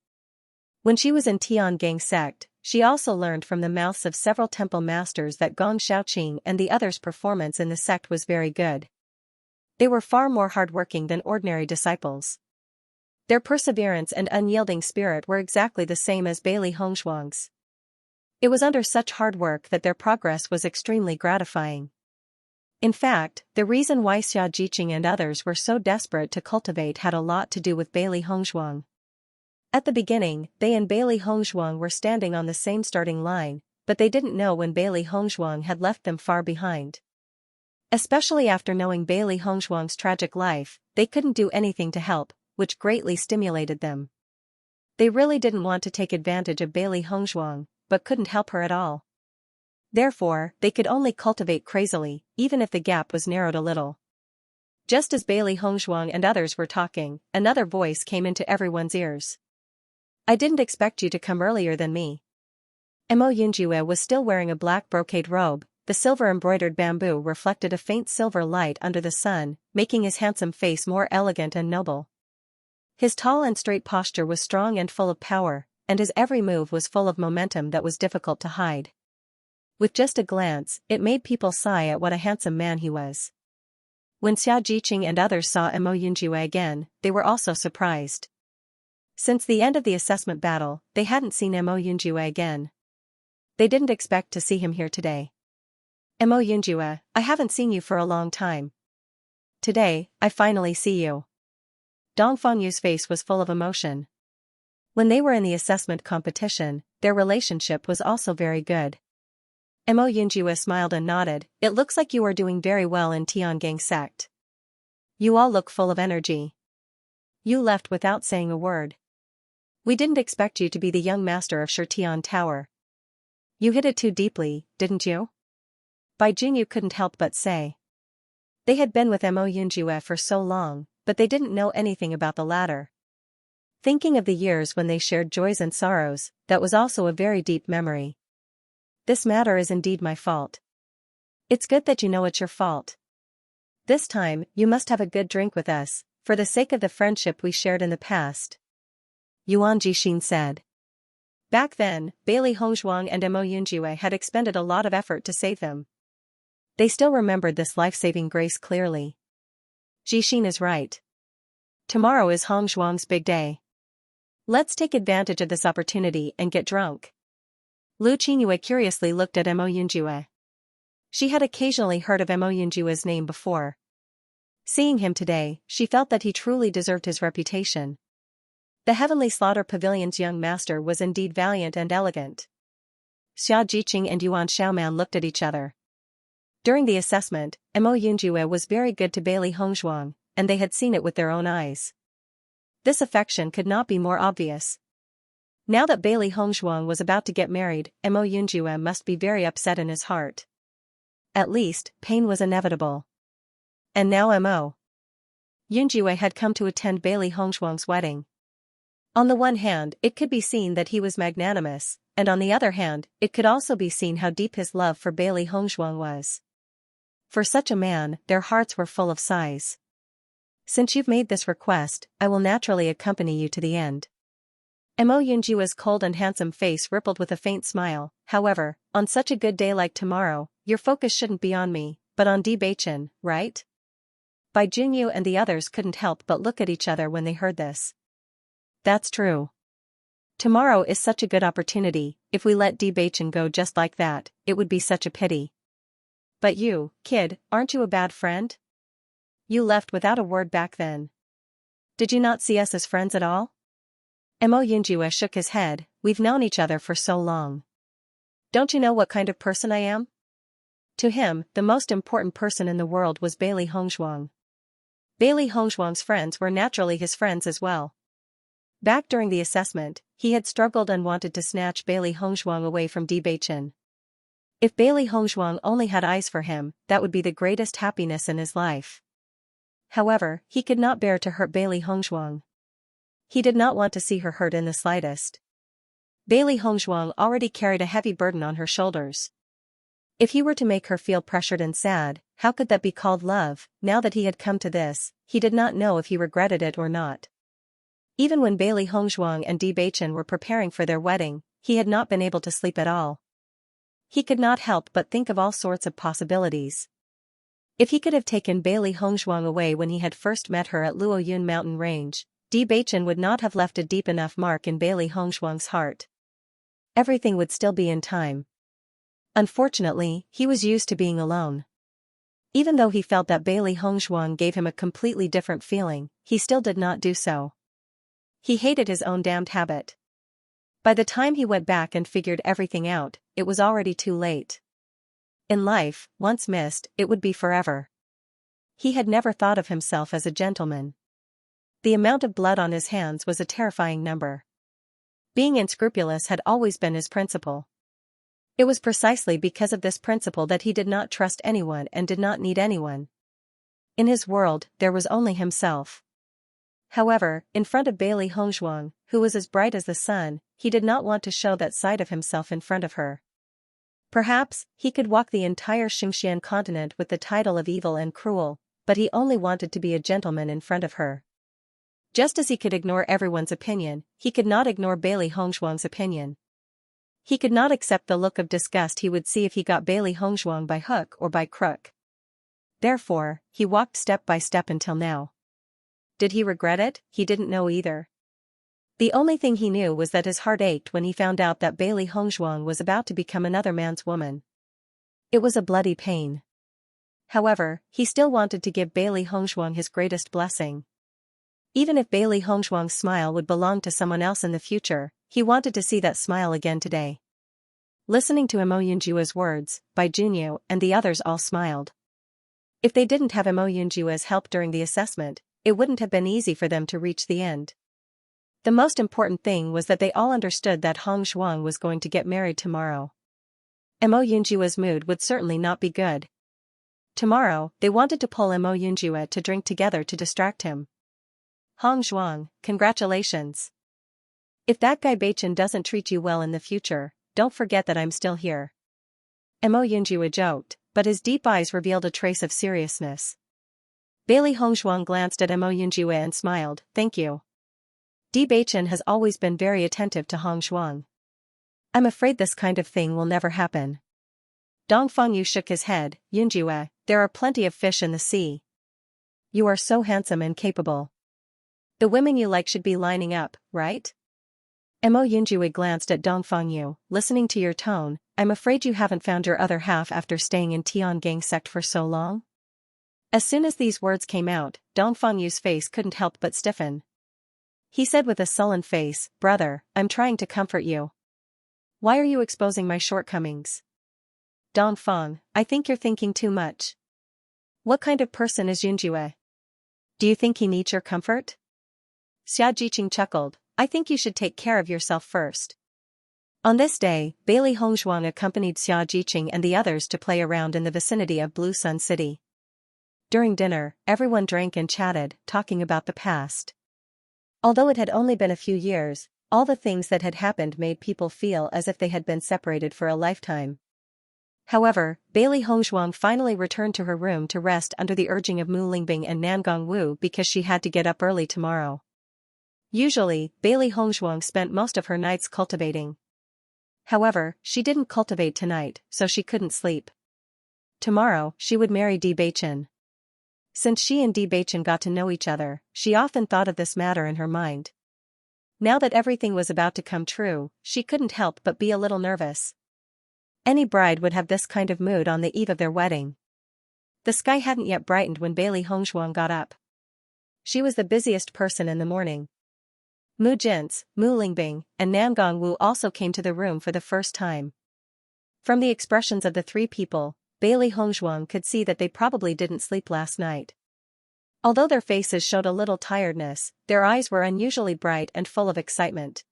When she was in Tiangang sect, she also learned from the mouths of several temple masters that Gong Shaoqing and the others' performance in the sect was very good. They were far more hardworking than ordinary disciples. Their perseverance and unyielding spirit were exactly the same as Bailey Hongzhuang's. It was under such hard work that their progress was extremely gratifying. In fact, the reason why Xianxia and others were so desperate to cultivate had a lot to do with Bailey Hongzhuang. At the beginning, they and Bailey Hongzhuang were standing on the same starting line, but they didn't know when Bailey Hongzhuang had left them far behind. Especially after knowing Bailey Hongzhuang's tragic life, they couldn't do anything to help, which greatly stimulated them. They really didn't want to take advantage of Bailey Hongzhuang, but couldn't help her at all. Therefore, they could only cultivate crazily, even if the gap was narrowed a little. Just as Bailey Hongzhuang and others were talking, another voice came into everyone's ears. I didn't expect you to come earlier than me. Mo Yunjue was still wearing a black brocade robe. The silver-embroidered bamboo reflected a faint silver light under the sun, making his handsome face more elegant and noble. His tall and straight posture was strong and full of power, and his every move was full of momentum that was difficult to hide. With just a glance, it made people sigh at what a handsome man he was. When Xianxia and others saw Mo Yunjue again, they were also surprised. Since the end of the assessment battle, they hadn't seen Mo Yunjue again. They didn't expect to see him here today. Mo Yunjue, I haven't seen you for a long time. Today, I finally see you. Dong Fangyu's face was full of emotion. When they were in the assessment competition, their relationship was also very good. Mo Yunjue smiled and nodded. It looks like you are doing very well in Tiangang sect. You all look full of energy. You left without saying a word. We didn't expect you to be the young master of Shitian Tower. You hit it too deeply, didn't you? Bai Junyu couldn't help but say. They had been with Mo Yunjue for so long, but they didn't know anything about the latter. Thinking of the years when they shared joys and sorrows, that was also a very deep memory. This matter is indeed my fault. It's good that you know it's your fault. This time, you must have a good drink with us, for the sake of the friendship we shared in the past. Yuan Jixin said. Back then, Bailey Hongzhuang and Mo Yunjue had expended a lot of effort to save them. They still remembered this life-saving grace clearly. Jixin is right. Tomorrow is Hongzhuang's big day. Let's take advantage of this opportunity and get drunk. Lu Qingyue curiously looked at Mo Yunjue. She had occasionally heard of Mo Yunjue's name before. Seeing him today, she felt that he truly deserved his reputation. The Heavenly Slaughter Pavilion's young master was indeed valiant and elegant. Xia Jiqing and Yuan Xiaoman looked at each other. During the assessment, Mo Yunjue was very good to Bailey Hongzhuang, and they had seen it with their own eyes. This affection could not be more obvious. Now that Bailey Hongzhuang was about to get married, Mo Yunjue must be very upset in his heart. At least, pain was inevitable. And now Mo Yunjue had come to attend Bailey Hongzhuang's wedding. On the one hand, it could be seen that he was magnanimous, and on the other hand, it could also be seen how deep his love for Bailey Hongzhuang was. For such a man, their hearts were full of sighs. Since you've made this request, I will naturally accompany you to the end. Mo Yunjue's cold and handsome face rippled with a faint smile. However, on such a good day like tomorrow, your focus shouldn't be on me, but on Bewitching, right? Bai Junyu and the others couldn't help but look at each other when they heard this. That's true. Tomorrow is such a good opportunity. If we let Bewitching go just like that, it would be such a pity. But you, kid, aren't you a bad friend? You left without a word back then. Did you not see us as friends at all? Mo Yunjue shook his head. We've known each other for so long. Don't you know what kind of person I am? To him, the most important person in the world was Bailey Hongzhuang. Bailey Hongzhuang's friends were naturally his friends as well. Back during the assessment, he had struggled and wanted to snatch Bailey Hongzhuang away from Bewitching. If Bailey Hongzhuang only had eyes for him, that would be the greatest happiness in his life. However, he could not bear to hurt Bailey Hongzhuang. He did not want to see her hurt in the slightest. Bailey Hongzhuang already carried a heavy burden on her shoulders. If he were to make her feel pressured and sad, how could that be called love? Now that he had come to this, he did not know if he regretted it or not. Even when Bailey Hongzhuang and Di Beichen were preparing for their wedding, he had not been able to sleep at all. He could not help but think of all sorts of possibilities. If he could have taken Bailey Hongzhuang away when he had first met her at Luoyun mountain range, Di Beichen would not have left a deep enough mark in Bailey Hongzhuang's heart. Everything would still be in time. Unfortunately, he was used to being alone. Even though he felt that Bailey Hongzhuang gave him a completely different feeling, he still did not do so. He hated his own damned habit. By the time he went back and figured everything out, it was already too late. In life, once missed, it would be forever. He had never thought of himself as a gentleman. The amount of blood on his hands was a terrifying number. Being unscrupulous had always been his principle. It was precisely because of this principle that he did not trust anyone and did not need anyone. In his world, there was only himself. However, in front of Bailey Hongzhuang, who was as bright as the sun, he did not want to show that side of himself in front of her. Perhaps, he could walk the entire Xianxia continent with the title of evil and cruel, but he only wanted to be a gentleman in front of her. Just as he could ignore everyone's opinion, he could not ignore Bailey Hongzhuang's opinion. He could not accept the look of disgust he would see if he got Bailey Hongzhuang by hook or by crook. Therefore, he walked step by step until now. Did he regret it? He didn't know either. The only thing he knew was that his heart ached when he found out that Bailey Hongzhuang was about to become another man's woman. It was a bloody pain. However, he still wanted to give Bailey Hongzhuang his greatest blessing. Even if Bailey Hongzhuang's smile would belong to someone else in the future, he wanted to see that smile again today. Listening to Mo Yunjua's words, Bai Junyu and the others all smiled. If they didn't have Mo Yunjua's help during the assessment, it wouldn't have been easy for them to reach the end. The most important thing was that they all understood that Hongzhuang was going to get married tomorrow. Mo Yunjua's mood would certainly not be good. Tomorrow, they wanted to pull Mo Yunjua to drink together to distract him. Hongzhuang, congratulations. If that guy Beichen doesn't treat you well in the future, don't forget that I'm still here. Mo Yunjua joked, but his deep eyes revealed a trace of seriousness. Bailey Hongzhuang glanced at Mo Yunjua and smiled, thank you. Di Beichen has always been very attentive to Hongzhuang. I'm afraid this kind of thing will never happen. Dong Fengyu shook his head, Yunjua, there are plenty of fish in the sea. You are so handsome and capable. The women you like should be lining up, right? Mo Yunjua glanced at Dong Fengyu, listening to your tone, I'm afraid you haven't found your other half after staying in Tiangang sect for so long? As soon as these words came out, Dong Fengyu's face couldn't help but stiffen. He said with a sullen face, brother, I'm trying to comfort you. Why are you exposing my shortcomings? Dong Feng, I think you're thinking too much. What kind of person is Yunjue? Do you think he needs your comfort? Xiajiqing chuckled, I think you should take care of yourself first. On this day, Bailey Hongzhuang accompanied Xiajiqing and the others to play around in the vicinity of Blue Sun City. During dinner, everyone drank and chatted, talking about the past. Although it had only been a few years, all the things that had happened made people feel as if they had been separated for a lifetime. However, Bailey Hongzhuang finally returned to her room to rest under the urging of Mu Lingbing and Nangong Wu because she had to get up early tomorrow. Usually, Bailey Hongzhuang spent most of her nights cultivating. However, she didn't cultivate tonight, so she couldn't sleep. Tomorrow, she would marry Di Beichen. Since she and Di Beichen got to know each other, she often thought of this matter in her mind. Now that everything was about to come true, she couldn't help but be a little nervous. Any bride would have this kind of mood on the eve of their wedding. The sky hadn't yet brightened when Bailey Hongzhuang got up. She was the busiest person in the morning. Mu Jintze, Mu Lingbing, and Nangong Wu also came to the room for the first time. From the expressions of the three people, Bailey Hongzhuang could see that they probably didn't sleep last night. Although their faces showed a little tiredness, their eyes were unusually bright and full of excitement.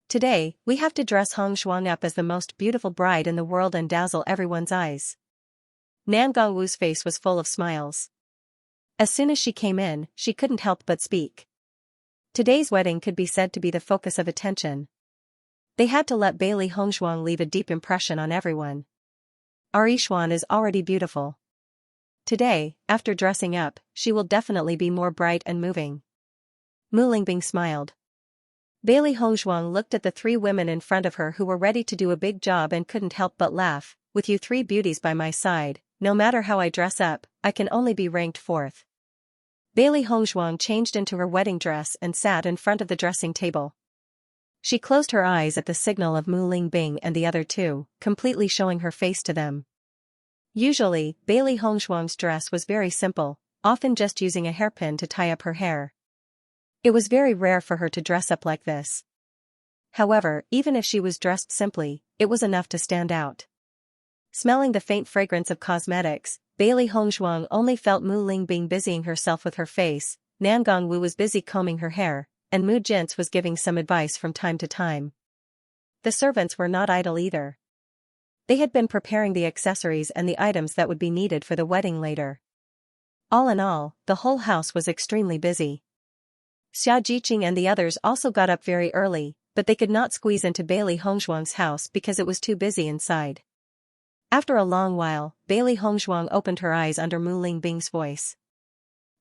Today, we have to dress Hongzhuang up as the most beautiful bride in the world and dazzle everyone's eyes. Nangong Wu's face was full of smiles. As soon as she came in, she couldn't help but speak. Today's wedding could be said to be the focus of attention. They had to let Bailey Hongzhuang leave a deep impression on everyone. Our Yixuan is already beautiful. Today, after dressing up, she will definitely be more bright and moving. Mu Lingbing smiled. Bailey Hongzhuang looked at the three women in front of her who were ready to do a big job and couldn't help but laugh. With you three beauties by my side, no matter how I dress up, I can only be ranked fourth. Bailey Hongzhuang changed into her wedding dress and sat in front of the dressing table. She closed her eyes at the signal of Mu Lingbing and the other two, completely showing her face to them. Usually, Bailey Hongzhuang's dress was very simple, often just using a hairpin to tie up her hair. It was very rare for her to dress up like this. However, even if she was dressed simply, it was enough to stand out. Smelling the faint fragrance of cosmetics, Bailey Hongzhuang only felt Mu Lingbing busying herself with her face, Nan Gongwu was busy combing her hair, and Mu Jintz was giving some advice from time to time. The servants were not idle either. They had been preparing the accessories and the items that would be needed for the wedding later. All in all, the whole house was extremely busy. Xiaojiqing and the others also got up very early, but they could not squeeze into Bailey Hongzhuang's house because it was too busy inside. After a long while, Bailey Hongzhuang opened her eyes under Mu Lingbing's voice.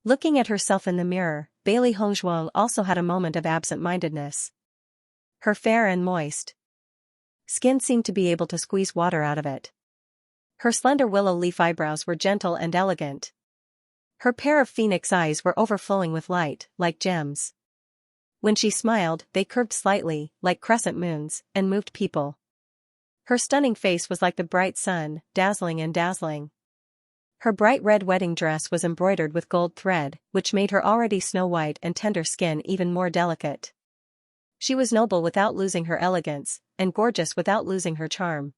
Looking at herself in the mirror, Bailey Hongzhuang also had a moment of absent-mindedness. Her fair and moist skin seemed to be able to squeeze water out of it. Her slender willow leaf eyebrows were gentle and elegant. Her pair of phoenix eyes were overflowing with light, like gems. When she smiled, they curved slightly, like crescent moons, and moved people. Her stunning face was like the bright sun, dazzling and dazzling. Her bright red wedding dress was embroidered with gold thread, which made her already snow-white and tender skin even more delicate. She was noble without losing her elegance, and gorgeous without losing her charm.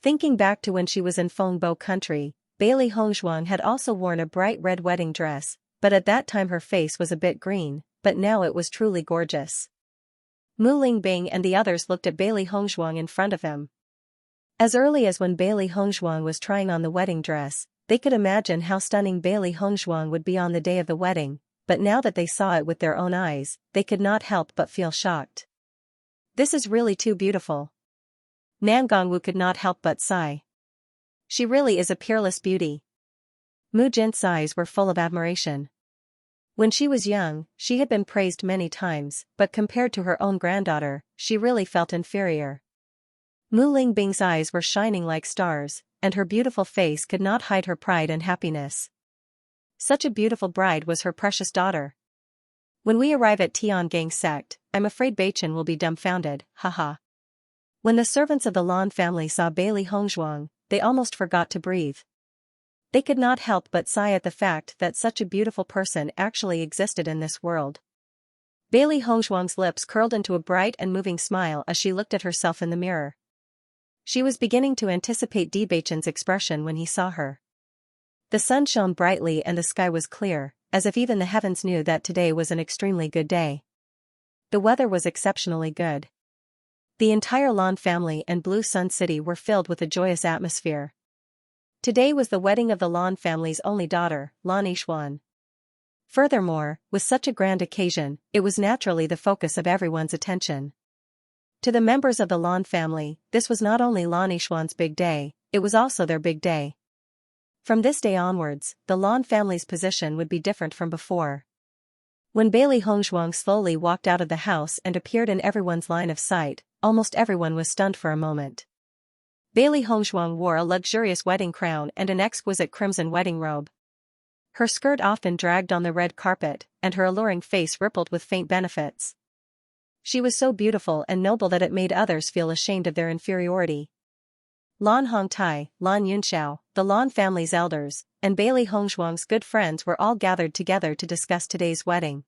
Thinking back to when she was in Fengbo country, Bailey Hongzhuang had also worn a bright red wedding dress, but at that time her face was a bit green, but now it was truly gorgeous. Mu Lingbing and the others looked at Bailey Hongzhuang in front of him. As early as when Bailey Hongzhuang was trying on the wedding dress, they could imagine how stunning Bailey Hongzhuang would be on the day of the wedding, but now that they saw it with their own eyes, they could not help but feel shocked. This is really too beautiful. Nan Gongwu could not help but sigh. She really is a peerless beauty. Mu Jintz's eyes were full of admiration. When she was young, she had been praised many times, but compared to her own granddaughter, she really felt inferior. Mu Lingbing's eyes were shining like stars, and her beautiful face could not hide her pride and happiness. Such a beautiful bride was her precious daughter. When we arrive at Tiangang sect, I'm afraid Beichen will be dumbfounded, haha. When the servants of the Lan family saw Bailey Hongzhuang, they almost forgot to breathe. They could not help but sigh at the fact that such a beautiful person actually existed in this world. Bailey Hongzhuang's lips curled into a bright and moving smile as she looked at herself in the mirror. She was beginning to anticipate Beichen's expression when he saw her. The sun shone brightly and the sky was clear, as if even the heavens knew that today was an extremely good day. The weather was exceptionally good. The entire Lan family and Blue Sun City were filled with a joyous atmosphere. Today was the wedding of the Lan family's only daughter, Lan Yixuan. Furthermore, with such a grand occasion, it was naturally the focus of everyone's attention. To the members of the Lan family, this was not only Lan Yixuan's big day, it was also their big day. From this day onwards, the Lan family's position would be different from before. When Bailey Hongzhuang slowly walked out of the house and appeared in everyone's line of sight, almost everyone was stunned for a moment. Bailey Hongzhuang wore a luxurious wedding crown and an exquisite crimson wedding robe. Her skirt often dragged on the red carpet, and her alluring face rippled with faint benefits. She was so beautiful and noble that it made others feel ashamed of their inferiority. Lan Hongtai, Lan Yunxiao, the Lan family's elders, and Bailey Hongzhuang's good friends were all gathered together to discuss today's wedding.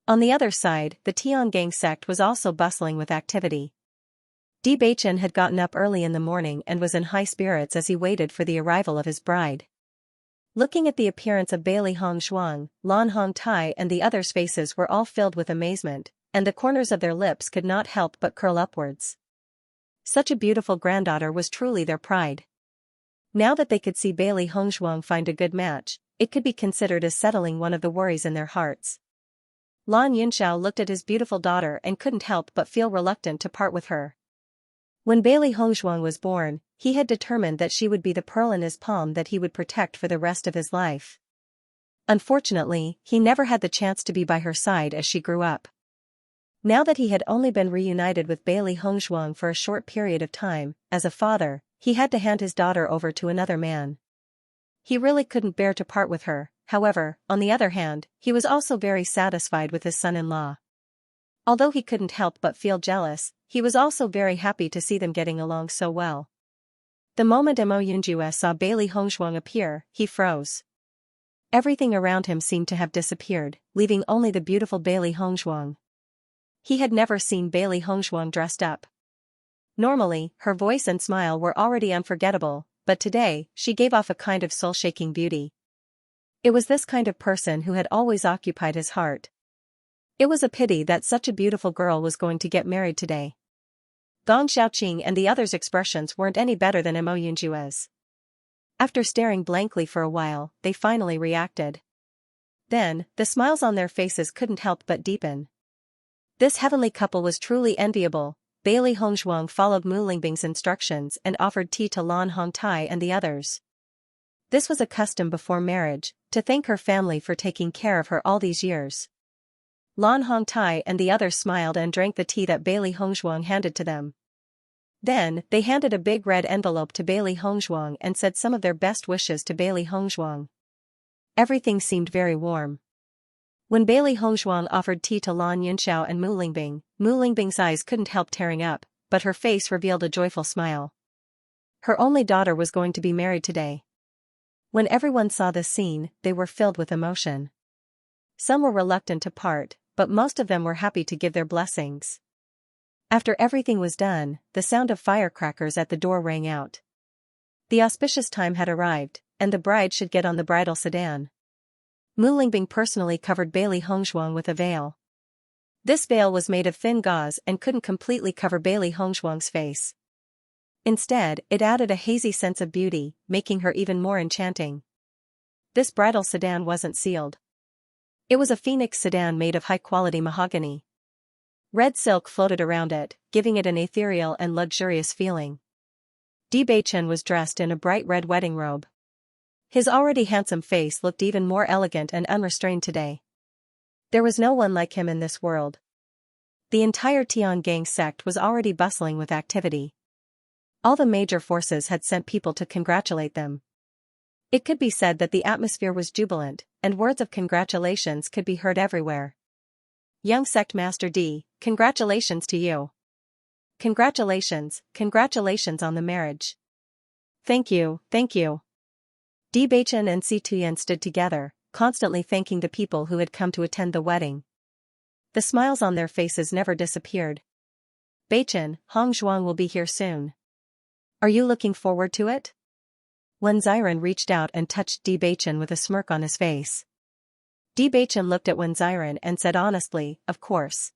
On the other side, the Tiangang sect was also bustling with activity. Beichen had gotten up early in the morning and was in high spirits as he waited for the arrival of his bride. Looking at the appearance of Bailey Hongzhuang, Lan Hongtai and the others' faces were all filled with amazement, and the corners of their lips could not help but curl upwards. Such a beautiful granddaughter was truly their pride. Now that they could see Bailey Hongzhuang find a good match, it could be considered as settling one of the worries in their hearts. Lan Yunxiao looked at his beautiful daughter and couldn't help but feel reluctant to part with her. When Bailey Hongzhuang was born, he had determined that she would be the pearl in his palm that he would protect for the rest of his life. Unfortunately, he never had the chance to be by her side as she grew up. Now that he had only been reunited with Bailey Hongzhuang for a short period of time, as a father, he had to hand his daughter over to another man. He really couldn't bear to part with her. However, on the other hand, he was also very satisfied with his son-in-law. Although he couldn't help but feel jealous, he was also very happy to see them getting along so well. The moment Mo Yunjue saw Bailey Hongzhuang appear, he froze. Everything around him seemed to have disappeared, leaving only the beautiful Bailey Hongzhuang. He had never seen Bailey Hongzhuang dressed up. Normally, her voice and smile were already unforgettable, but today, she gave off a kind of soul-shaking beauty. It was this kind of person who had always occupied his heart. It was a pity that such a beautiful girl was going to get married today. Gong Xiaoqing and the others' expressions weren't any better than Mo Yunjue's. After staring blankly for a while, they finally reacted. Then, the smiles on their faces couldn't help but deepen. This heavenly couple was truly enviable. Bailey Hongzhuang followed Mu Lingbing's instructions and offered tea to Lan Hongtai and the others. This was a custom before marriage, to thank her family for taking care of her all these years. Lan Hongtai and the others smiled and drank the tea that Bailey Hongzhuang handed to them. Then, they handed a big red envelope to Bailey Hongzhuang and said some of their best wishes to Bailey Hongzhuang. Everything seemed very warm. When Bailey Hongzhuang offered tea to Lan Yunxiao and Mu Lingbing's eyes couldn't help tearing up, but her face revealed a joyful smile. Her only daughter was going to be married today. When everyone saw this scene, they were filled with emotion. Some were reluctant to part, but most of them were happy to give their blessings. After everything was done, the sound of firecrackers at the door rang out. The auspicious time had arrived, and the bride should get on the bridal sedan. Mu Lingbing personally covered Bailey Hongzhuang with a veil. This veil was made of thin gauze and couldn't completely cover Bailey Hongzhuang's face. Instead, it added a hazy sense of beauty, making her even more enchanting. This bridal sedan wasn't sealed. It was a phoenix sedan made of high-quality mahogany. Red silk floated around it, giving it an ethereal and luxurious feeling. Bewitching was dressed in a bright red wedding robe. His already handsome face looked even more elegant and unrestrained today. There was no one like him in this world. The entire Tiangang sect was already bustling with activity. All the major forces had sent people to congratulate them. It could be said that the atmosphere was jubilant, and words of congratulations could be heard everywhere. Young sect master D, congratulations to you. Congratulations on the marriage. Thank you. Di Beichen and Si Tuyen stood together, constantly thanking the people who had come to attend the wedding. The smiles on their faces never disappeared. Beichen, Hongzhuang will be here soon. Are you looking forward to it? Wen Ziren reached out and touched Di Beichen with a smirk on his face. Di Beichen looked at Wen Ziren and said honestly, of course.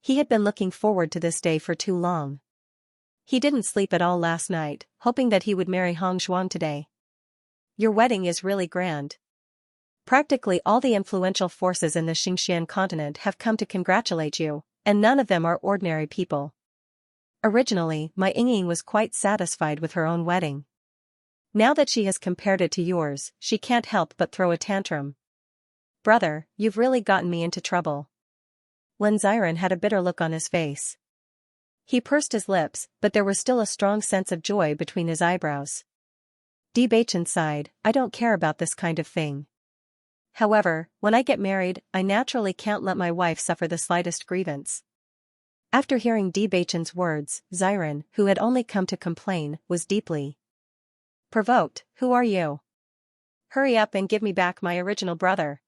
He had been looking forward to this day for too long. He didn't sleep at all last night, hoping that he would marry Hongzhuang today. Your wedding is really grand. Practically all the influential forces in the Xianxia continent have come to congratulate you, and none of them are ordinary people. Originally, my Yingying was quite satisfied with her own wedding. Now that she has compared it to yours, she can't help but throw a tantrum. Brother, you've really gotten me into trouble. Wen Ziren had a bitter look on his face. He pursed his lips, but there was still a strong sense of joy between his eyebrows. Di Beichen sighed, I don't care about this kind of thing. However, when I get married, I naturally can't let my wife suffer the slightest grievance. After hearing Di Beichen's words, Ziren, who had only come to complain, was deeply provoked. Who are you? Hurry up and give me back my original brother.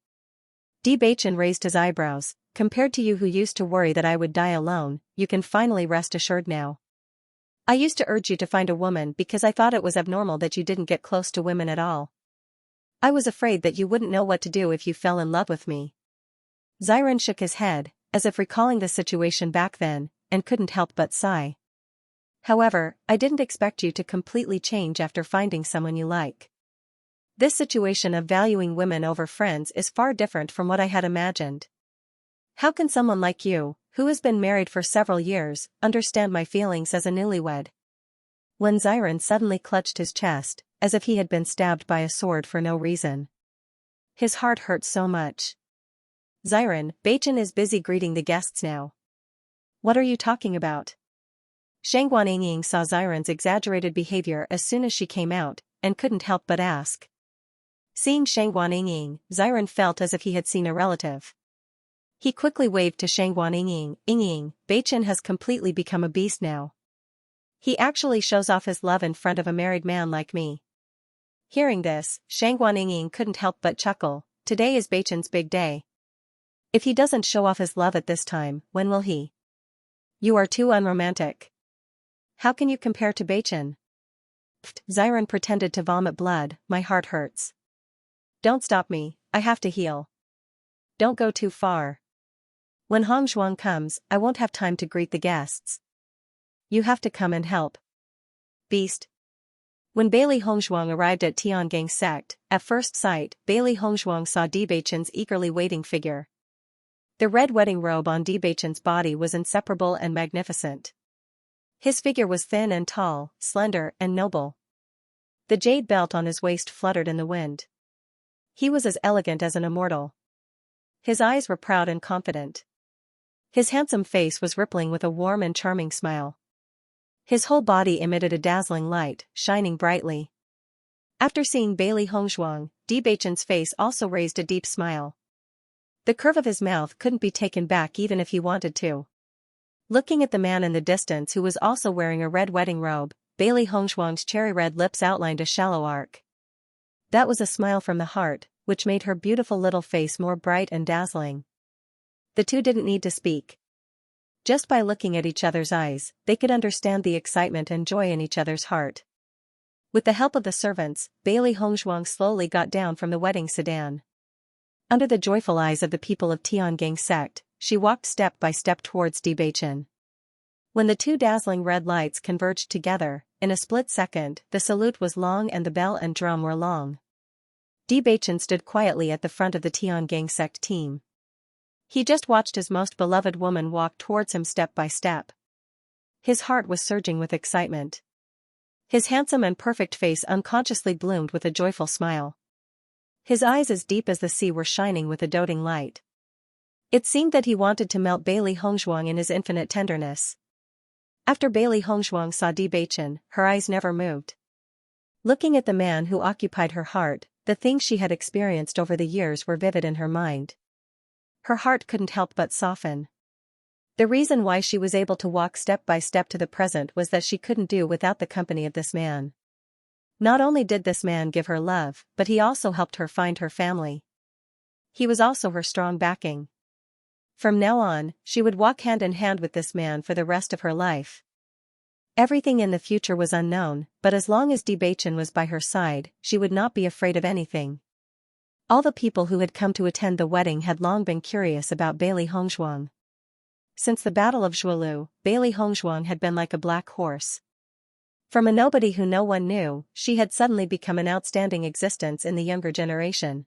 Di Beichen raised his eyebrows. Compared to you who used to worry that I would die alone, you can finally rest assured now. I used to urge you to find a woman because I thought it was abnormal that you didn't get close to women at all. I was afraid that you wouldn't know what to do if you fell in love with me. Ziren shook his head, as if recalling the situation back then, and couldn't help but sigh. However, I didn't expect you to completely change after finding someone you like. This situation of valuing women over friends is far different from what I had imagined. How can someone like you, who has been married for several years, understand my feelings as a newlywed. When Xiren suddenly clutched his chest, as if he had been stabbed by a sword for no reason. His heart hurt so much. Xiren, Beichin is busy greeting the guests now. What are you talking about? Shang Guanying saw Xiren's exaggerated behavior as soon as she came out, and couldn't help but ask. Seeing Shang Guanying, Xiren felt as if he had seen a relative. He quickly waved to Shang Guanying. Ying, Beichin has completely become a beast now. He actually shows off his love in front of a married man like me. Hearing this, Shang Guanying couldn't help but chuckle. Today is Beichin's big day. If he doesn't show off his love at this time, when will he? You are too unromantic. How can you compare to Beichin? Xiren pretended to vomit blood. My heart hurts. Don't stop me, I have to heal. Don't go too far. When Hongzhuang comes, I won't have time to greet the guests. You have to come and help. Beast. When Bailey Hongzhuang arrived at Tiangang sect, at first sight, Bailey Hongzhuang saw Beichin's eagerly waiting figure. The red wedding robe on Beichin's body was inseparable and magnificent. His figure was thin and tall, slender and noble. The jade belt on his waist fluttered in the wind. He was as elegant as an immortal. His eyes were proud and confident. His handsome face was rippling with a warm and charming smile. His whole body emitted a dazzling light, shining brightly. After seeing Bailey Hongzhuang, Beichin's face also raised a deep smile. The curve of his mouth couldn't be taken back even if he wanted to. Looking at the man in the distance who was also wearing a red wedding robe, Bailey Hongzhuang's cherry-red lips outlined a shallow arc. That was a smile from the heart, which made her beautiful little face more bright and dazzling. The two didn't need to speak. Just by looking at each other's eyes, they could understand the excitement and joy in each other's heart. With the help of the servants, Bailey Hongzhuang slowly got down from the wedding sedan. Under the joyful eyes of the people of Tiangang sect, she walked step by step towards Beichin. When the two dazzling red lights converged together, in a split second, the salute was long and the bell and drum were long. Beichin stood quietly at the front of the Tiangang sect team. He just watched his most beloved woman walk towards him step by step. His heart was surging with excitement. His handsome and perfect face unconsciously bloomed with a joyful smile. His eyes as deep as the sea were shining with a doting light. It seemed that he wanted to melt Bailey Hongzhuang in his infinite tenderness. After Bailey Hongzhuang saw Beichin, her eyes never moved. Looking at the man who occupied her heart, the things she had experienced over the years were vivid in her mind. Her heart couldn't help but soften. The reason why she was able to walk step by step to the present was that she couldn't do without the company of this man. Not only did this man give her love, but he also helped her find her family. He was also her strong backing. From now on, she would walk hand in hand with this man for the rest of her life. Everything in the future was unknown, but as long as Beichin was by her side, she would not be afraid of anything. All the people who had come to attend the wedding had long been curious about Bailey Hongzhuang. Since the Battle of Zhuolu, Bailey Hongzhuang had been like a black horse. From a nobody who no one knew, she had suddenly become an outstanding existence in the younger generation.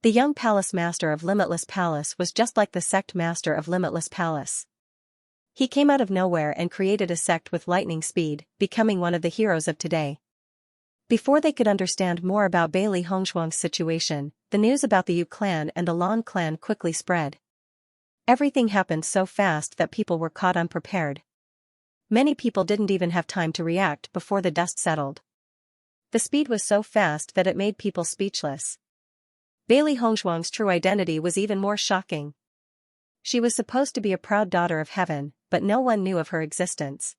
The young palace master of Limitless Palace was just like the sect master of Limitless Palace. He came out of nowhere and created a sect with lightning speed, becoming one of the heroes of today. Before they could understand more about Bailey Hongzhuang's situation, the news about the Yu clan and the Lan clan quickly spread. Everything happened so fast that people were caught unprepared. Many people didn't even have time to react before the dust settled. The speed was so fast that it made people speechless. Bailey Hongzhuang's true identity was even more shocking. She was supposed to be a proud daughter of heaven, but no one knew of her existence.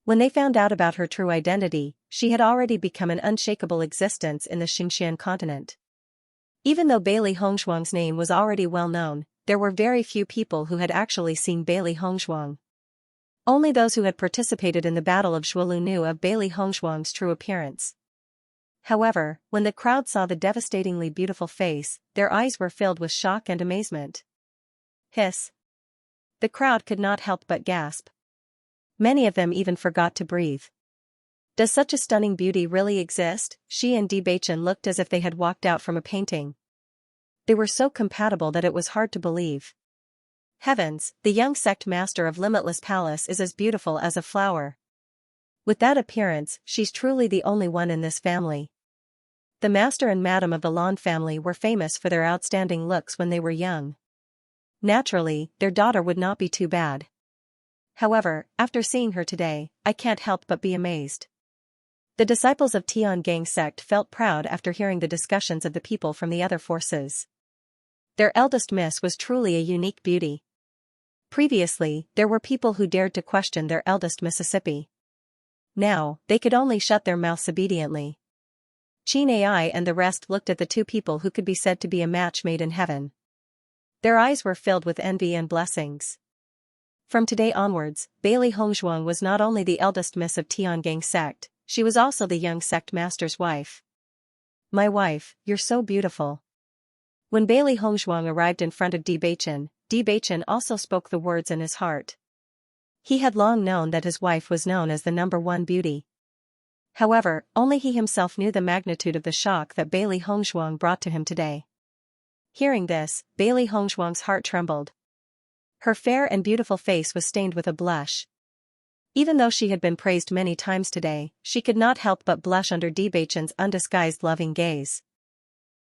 When they found out about her true identity, she had already become an unshakable existence in the Xianxia continent. Even though Bailey Hongzhuang's name was already well known, there were very few people who had actually seen Bailey Hongzhuang. Only those who had participated in the Battle of Zhuolu knew of Bailey Hongzhuang's true appearance. However, when the crowd saw the devastatingly beautiful face, their eyes were filled with shock and amazement. Hiss. The crowd could not help but gasp. Many of them even forgot to breathe. Does such a stunning beauty really exist? She and Beichin looked as if they had walked out from a painting. They were so compatible that it was hard to believe. Heavens, the young sect master of Limitless Palace is as beautiful as a flower. With that appearance, she's truly the only one in this family. The master and madam of the Lawn family were famous for their outstanding looks when they were young. Naturally, their daughter would not be too bad. However, after seeing her today, I can't help but be amazed. The disciples of Tiangang sect felt proud after hearing the discussions of the people from the other forces. Their eldest miss was truly a unique beauty. Previously, there were people who dared to question their eldest Mississippi. Now, they could only shut their mouths obediently. Qin Ai and the rest looked at the two people who could be said to be a match made in heaven. Their eyes were filled with envy and blessings. From today onwards, Bailey Hongzhuang was not only the eldest miss of Tiangang sect, she was also the young sect master's wife. My wife, you're so beautiful. When Bailey Hongzhuang arrived in front of Bewitching also spoke the words in his heart. He had long known that his wife was known as the #1 beauty. However, only he himself knew the magnitude of the shock that Bailey Hongzhuang brought to him today. Hearing this, Bailey Hongzhuang's heart trembled. Her fair and beautiful face was stained with a blush. Even though she had been praised many times today, she could not help but blush under Bewitching's undisguised loving gaze.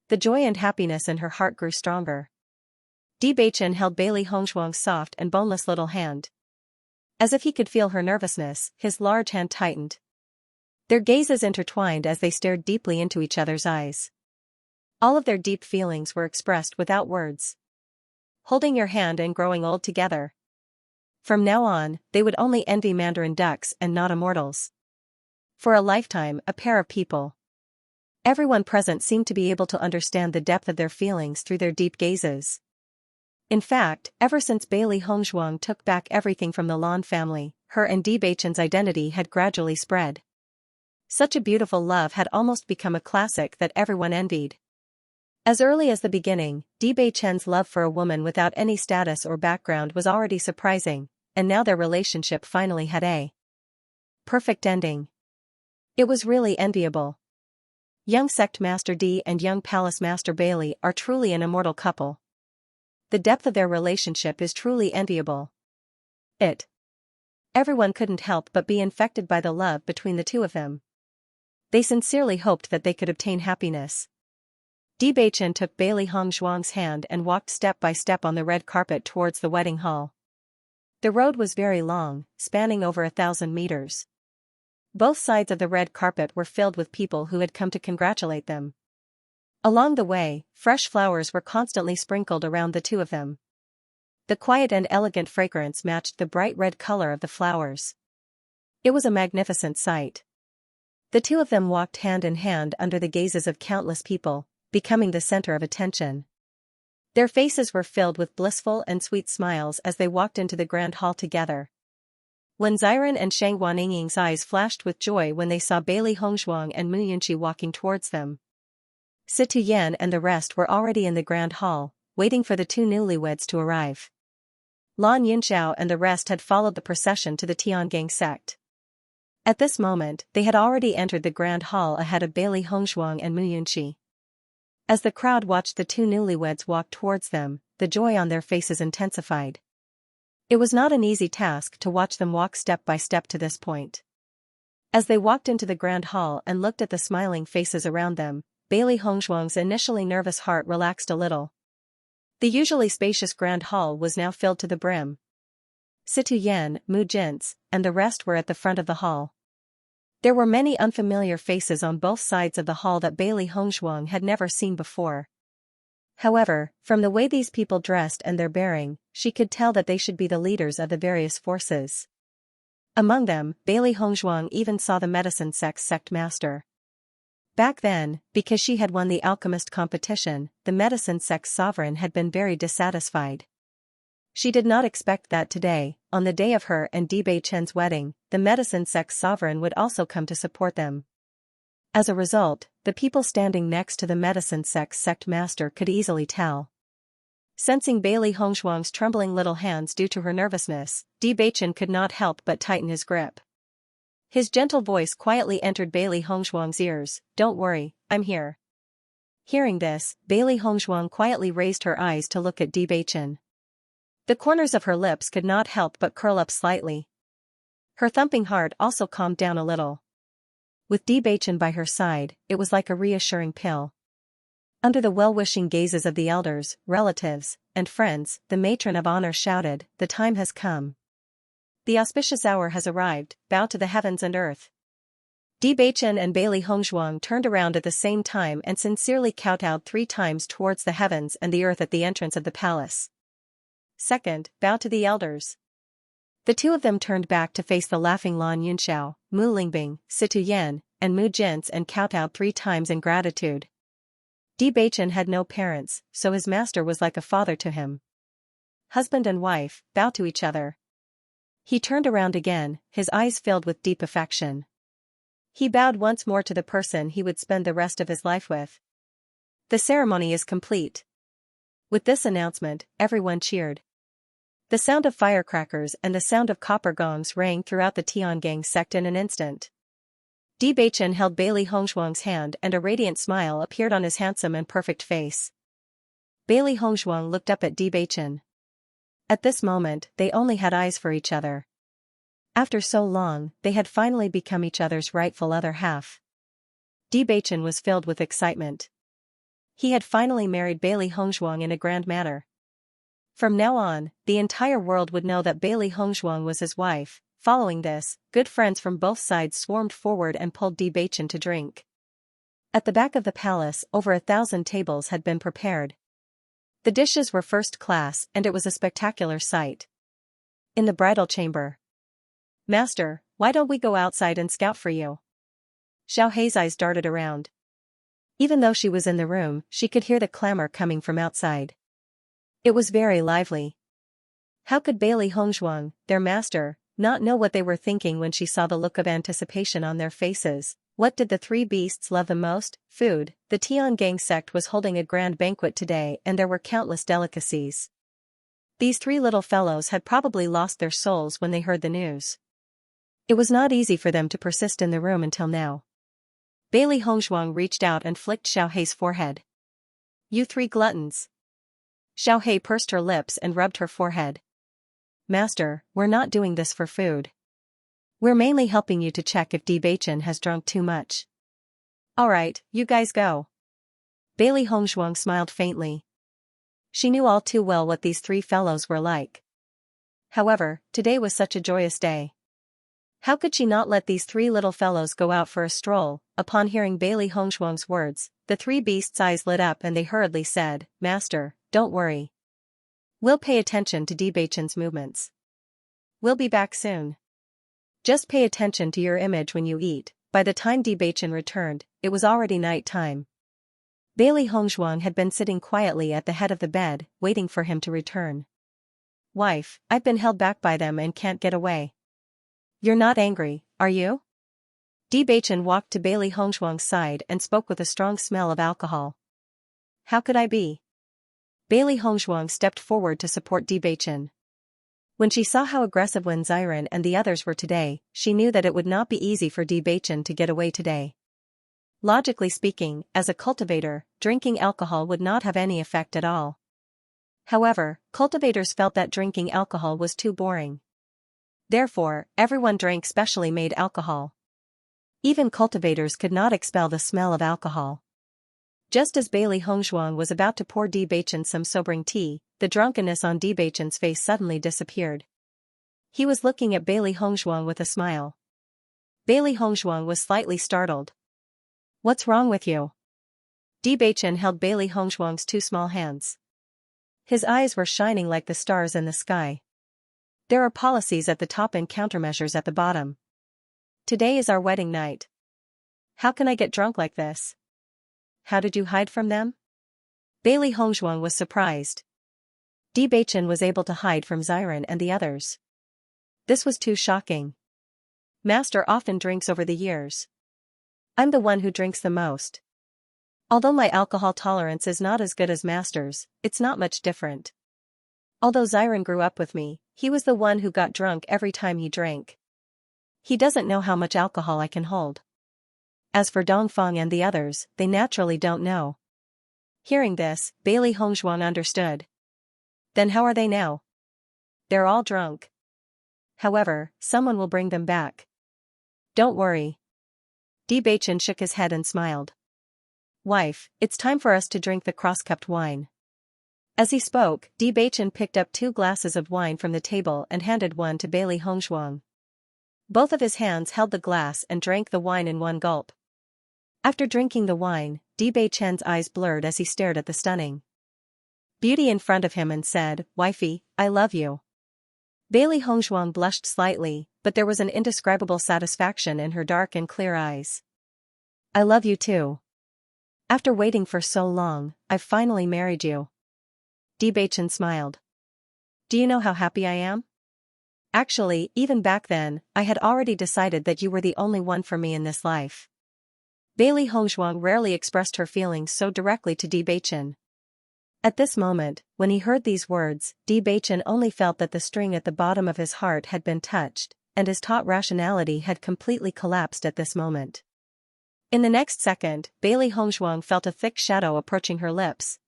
The joy and happiness in her heart grew stronger. Bewitching held Bailey Hongzhuang's soft and boneless little hand. As if he could feel her nervousness, his large hand tightened. Their gazes intertwined as they stared deeply into each other's eyes. All of their deep feelings were expressed without words. Holding your hand and growing old together. From now on, they would only envy Mandarin ducks and not immortals. For a lifetime, a pair of people. Everyone present seemed to be able to understand the depth of their feelings through their deep gazes. In fact, ever since Bailey Hongzhuang took back everything from the Lawn family, her and Bewitching's identity had gradually spread. Such a beautiful love had almost become a classic that everyone envied. As early as the beginning, Bewitching's love for a woman without any status or background was already surprising, and now their relationship finally had a perfect ending. It was really enviable. Young sect master D and young palace master Bailey are truly an immortal couple. The depth of their relationship is truly enviable. Everyone couldn't help but be infected by the love between the two of them. They sincerely hoped that they could obtain happiness. Bewitching took Bailey Hongzhuang's hand and walked step by step on the red carpet towards the wedding hall. The road was very long, spanning over 1,000 meters. Both sides of the red carpet were filled with people who had come to congratulate them. Along the way, fresh flowers were constantly sprinkled around the two of them. The quiet and elegant fragrance matched the bright red color of the flowers. It was a magnificent sight. The two of them walked hand in hand under the gazes of countless people, becoming the center of attention. Their faces were filled with blissful and sweet smiles as they walked into the grand hall together. Wen Ziren and Shang Guaniying's eyes flashed with joy when they saw Bailey Hongzhuang and Mu Yunqi walking towards them. Situ Yan and the rest were already in the grand hall, waiting for the two newlyweds to arrive. Lan Yunxiao and the rest had followed the procession to the Tiangang sect. At this moment, they had already entered the grand hall ahead of Bailey Hongzhuang and Mu Yunqi. As the crowd watched the two newlyweds walk towards them, the joy on their faces intensified. It was not an easy task to watch them walk step by step to this point. As they walked into the grand hall and looked at the smiling faces around them, Bailey Hongzhuang's initially nervous heart relaxed a little. The usually spacious grand hall was now filled to the brim. Situ Yan, Mu Jinzi, and the rest were at the front of the hall. There were many unfamiliar faces on both sides of the hall that Bailey Hongzhuang had never seen before. However, from the way these people dressed and their bearing, she could tell that they should be the leaders of the various forces. Among them, Bailey Hongzhuang even saw the medicine sect master. Back then, because she had won the alchemist competition, the medicine sect sovereign had been very dissatisfied. She did not expect that today, on the day of her and Bewitching's wedding, the medicine sect sovereign would also come to support them. As a result, the people standing next to the medicine sect master could easily tell. Sensing Bailey Hongzhuang's trembling little hands due to her nervousness, Bewitching could not help but tighten his grip. His gentle voice quietly entered Bailey Hongzhuang's ears, "Don't worry, I'm here." Hearing this, Bailey Hongzhuang quietly raised her eyes to look at Bewitching. The corners of her lips could not help but curl up slightly. Her thumping heart also calmed down a little. With Bewitching by her side, it was like a reassuring pill. Under the well-wishing gazes of the elders, relatives, and friends, the matron of honor shouted, "The time has come. The auspicious hour has arrived, bow to the heavens and earth." Bewitching and Bailey Hongzhuang turned around at the same time and sincerely kowtowed 3 times towards the heavens and the earth at the entrance of the palace. Second, bow to the elders. The 2 of them turned back to face the laughing Lan Yunxiao, Mu Lingbing, Situ Yan, and Mu Jins and kowtowed 3 times in gratitude. Bewitching had no parents, so his master was like a father to him. Husband and wife, bow to each other. He turned around again, his eyes filled with deep affection. He bowed once more to the person he would spend the rest of his life with. The ceremony is complete. With this announcement, everyone cheered. The sound of firecrackers and the sound of copper gongs rang throughout the Tiangang sect in an instant. Bewitching held Bailey Hongzhuang's hand and a radiant smile appeared on his handsome and perfect face. Bailey Hongzhuang looked up at Bewitching. At this moment, they only had eyes for each other. After so long, they had finally become each other's rightful other half. Bewitching was filled with excitement. He had finally married Bailey Hongzhuang in a grand manner. From now on, the entire world would know that Bailey Hongzhuang was his wife. Following this, good friends from both sides swarmed forward and pulled Bewitching to drink. At the back of the palace, over 1,000 tables had been prepared. The dishes were first class and it was a spectacular sight. In the bridal chamber. "Master, why don't we go outside and scout for you?" Xiaohei's eyes darted around. Even though she was in the room, she could hear the clamor coming from outside. It was very lively. How could Bailey Hongzhuang, their master, not know what they were thinking when she saw the look of anticipation on their faces? What did the 3 beasts love the most? Food. The Tiangang sect was holding a grand banquet today and there were countless delicacies. These 3 little fellows had probably lost their souls when they heard the news. It was not easy for them to persist in the room until now. Bailey Hongzhuang reached out and flicked Xiaohei's forehead. "You 3 gluttons." Xiaohei pursed her lips and rubbed her forehead. "Master, we're not doing this for food. We're mainly helping you to check if Bewitching has drunk too much." "Alright, you guys go." Bailey Hongzhuang smiled faintly. She knew all too well what these 3 fellows were like. However, today was such a joyous day. How could she not let these 3 little fellows go out for a stroll? Upon hearing Bailey Hongzhuang's words, the 3 beasts' eyes lit up and they hurriedly said, "Master, don't worry. We'll pay attention to Bewitching's movements. We'll be back soon. Just pay attention to your image when you eat." By the time Bewitching returned, it was already night time. Bailey Hongzhuang had been sitting quietly at the head of the bed, waiting for him to return. "Wife, I've been held back by them and can't get away." "You're not angry, are you?" Bewitching walked to Bailey Hongzhuang's side and spoke with a strong smell of alcohol. "How could I be?" Bailey Hongzhuang stepped forward to support Bewitching. When she saw how aggressive Wen Xiren and the others were today, she knew that it would not be easy for Bewitching to get away today. Logically speaking, as a cultivator, drinking alcohol would not have any effect at all. However, cultivators felt that drinking alcohol was too boring. Therefore, everyone drank specially made alcohol. Even cultivators could not expel the smell of alcohol. Just as Bailey Hongzhuang was about to pour Bewitching some sobering tea, the drunkenness on Bewitching's face suddenly disappeared. He was looking at Bailey Hongzhuang with a smile. Bailey Hongzhuang was slightly startled. "What's wrong with you?" Bewitching held Bailey Hongzhuang's 2 small hands. His eyes were shining like the stars in the sky. "There are policies at the top and countermeasures at the bottom. Today is our wedding night. How can I get drunk like this?" "How did you hide from them?" Bailey Hongzhuang was surprised. Bewitching was able to hide from Xiren and the others. This was too shocking. "Master often drinks over the years. I'm the one who drinks the most. Although my alcohol tolerance is not as good as Master's, it's not much different. Although Xiren grew up with me, he was the one who got drunk every time he drank. He doesn't know how much alcohol I can hold. As for Dongfang and the others, they naturally don't know." Hearing this, Bailey Hongzhuang understood. "Then how are they now?" they're all drunk. However, someone will bring them back. Don't worry. Bewitching shook his head and smiled. Wife, it's time for us to drink the cross-cupped wine. As he spoke, Bewitching picked up 2 glasses of wine from the table and handed one to Bailey Hongzhuang. Both of his hands held the glass and drank the wine in one gulp. After drinking the wine, Bewitching's eyes blurred as he stared at the stunning beauty in front of him and said, "Wifey, I love you." Bailey Hongzhuang blushed slightly, but there was an indescribable satisfaction in her dark and clear eyes. "I love you too. After waiting for so long, I've finally married you." Bewitching smiled. "Do you know how happy I am? Actually, even back then, I had already decided that you were the only one for me in this life." Bailey Hongzhuang rarely expressed her feelings so directly to Bewitching. At this moment, when he heard these words, Bewitching only felt that the string at the bottom of his heart had been touched, and his taut rationality had completely collapsed at this moment. In the next second, Bailey Hongzhuang felt a thick shadow approaching her lips.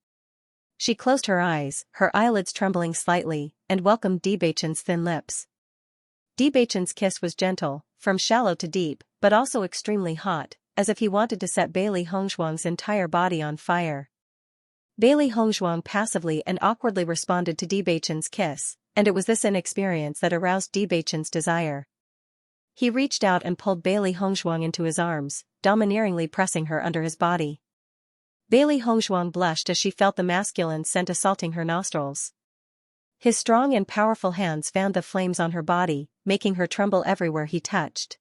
She closed her eyes, her eyelids trembling slightly, and welcomed Bewitching's thin lips. Bewitching's kiss was gentle, from shallow to deep, but also extremely hot, as if he wanted to set Bailey Hongzhuang's entire body on fire. Bailey Hongzhuang passively and awkwardly responded to Bewitching's kiss, and it was this inexperience that aroused Bewitching's desire. He reached out and pulled Bailey Hongzhuang into his arms, domineeringly pressing her under his body. Bailey Hongzhuang blushed as she felt the masculine scent assaulting her nostrils. His strong and powerful hands fanned the flames on her body, making her tremble everywhere he touched.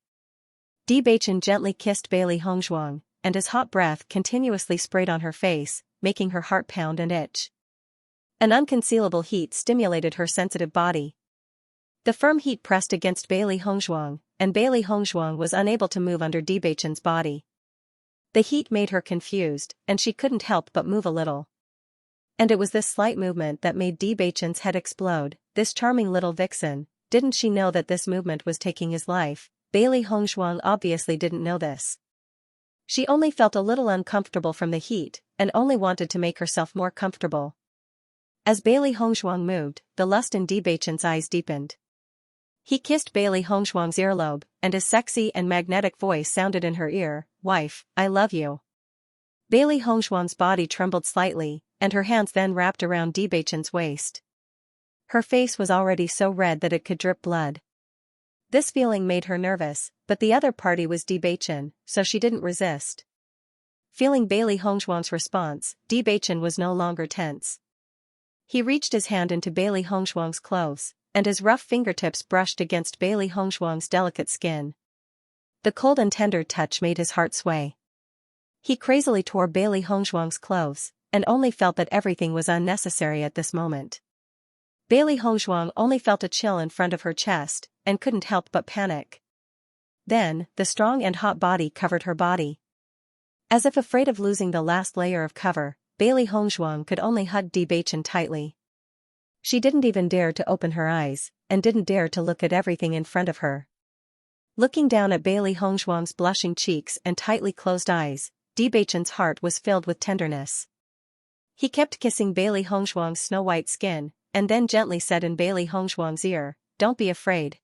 Bewitching gently kissed Bailey Hongzhuang, and his hot breath continuously sprayed on her face, making her heart pound and itch. An unconcealable heat stimulated her sensitive body. The firm heat pressed against Bailey Hongzhuang, and Bailey Hongzhuang was unable to move under Bewitching's body. The heat made her confused, and she couldn't help but move a little. And it was this slight movement that made Bewitching's head explode. This charming little vixen, didn't she know that this movement was taking his life? Bailey Hongzhuang obviously didn't know this. She only felt a little uncomfortable from the heat, and only wanted to make herself more comfortable. As Bailey Hongzhuang moved, the lust in Bewitching's eyes deepened. He kissed Bailey Hongzhuang's earlobe, and his sexy and magnetic voice sounded in her ear, "Wife, I love you." Bailey Hongzhuang's body trembled slightly, and her hands then wrapped around Bewitching's waist. Her face was already so red that it could drip blood. This feeling made her nervous, but the other party was Bewitching, so she didn't resist. Feeling Bailey Hongzhuang's response, Bewitching was no longer tense. He reached his hand into Bailey Hongzhuang's clothes, and his rough fingertips brushed against Bailey Hongzhuang's delicate skin. The cold and tender touch made his heart sway. He crazily tore Bailey Hongzhuang's clothes, and only felt that everything was unnecessary at this moment. Bailey Hongzhuang only felt a chill in front of her chest, and couldn't help but panic. Then, the strong and hot body covered her body. As if afraid of losing the last layer of cover, Bailey Hongzhuang could only hug Bewitching tightly. She didn't even dare to open her eyes, and didn't dare to look at everything in front of her. Looking down at Bailey Hongzhuang's blushing cheeks and tightly closed eyes, Bewitching's heart was filled with tenderness. He kept kissing Bailey Hongzhuang's snow-white skin, and then gently said in Bailey Hongzhuang's ear, "Don't be afraid."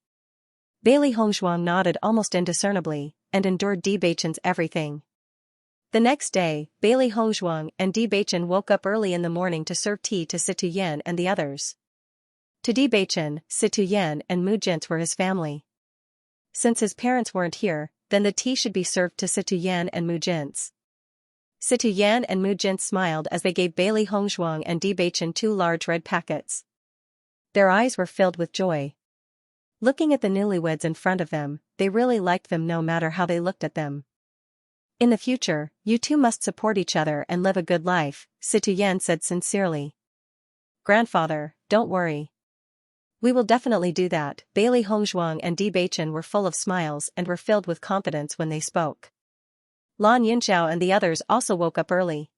Bailey Hongzhuang nodded almost indiscernibly, and endured Bewitching's everything. The next day, Bailey Hongzhuang and Bewitching woke up early in the morning to serve tea to Situyen and the others. To Bewitching, Situyen and Mujint were his family. Since his parents weren't here, then the tea should be served to Situyen and Mujint. Situyen and Mujint smiled as they gave Bailey Hongzhuang and Bewitching 2 large red packets. Their eyes were filled with joy. Looking at the newlyweds in front of them, they really liked them no matter how they looked at them. "In the future, you two must support each other and live a good life," Situyen said sincerely. "Grandfather, don't worry. We will definitely do that." Bailey Hongzhuang and Bewitching were full of smiles and were filled with confidence when they spoke. Lan Yunxiao and the others also woke up early.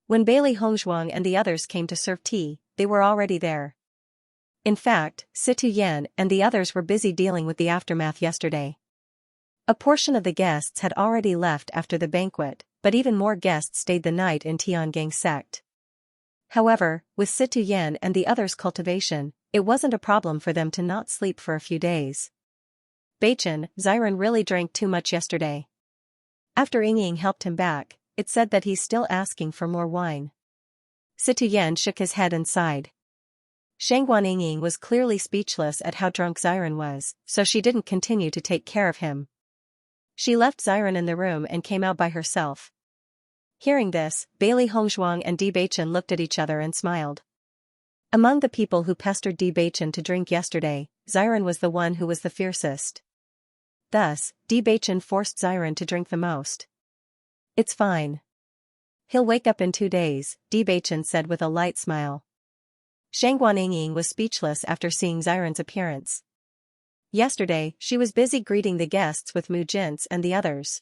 When Bailey Hongzhuang and the others came to serve tea, they were already there. In fact, Situyen and the others were busy dealing with the aftermath yesterday. A portion of the guests had already left after the banquet, but even more guests stayed the night in Tiangang sect. However, with Situyen and the others' cultivation, it wasn't a problem for them to not sleep for a few days. Bachin, Xiren really drank too much yesterday. After Ying helped him back, it said that he's still asking for more wine. Situyen shook his head and sighed. Shangguan Ying was clearly speechless at how drunk Xiren was, so she didn't continue to take care of him. She left Xiren in the room and came out by herself. Hearing this, Bailey Hongzhuang and Di Bachin looked at each other and smiled. Among the people who pestered Di Bachin to drink yesterday, Xiren was the one who was the fiercest. Thus, Di Bachin forced Xiren to drink the most. It's fine. He'll wake up in 2 days, Di Bachin said with a light smile. Shangguan Ying was speechless after seeing Xiren's appearance. Yesterday, she was busy greeting the guests with Mu Jints and the others.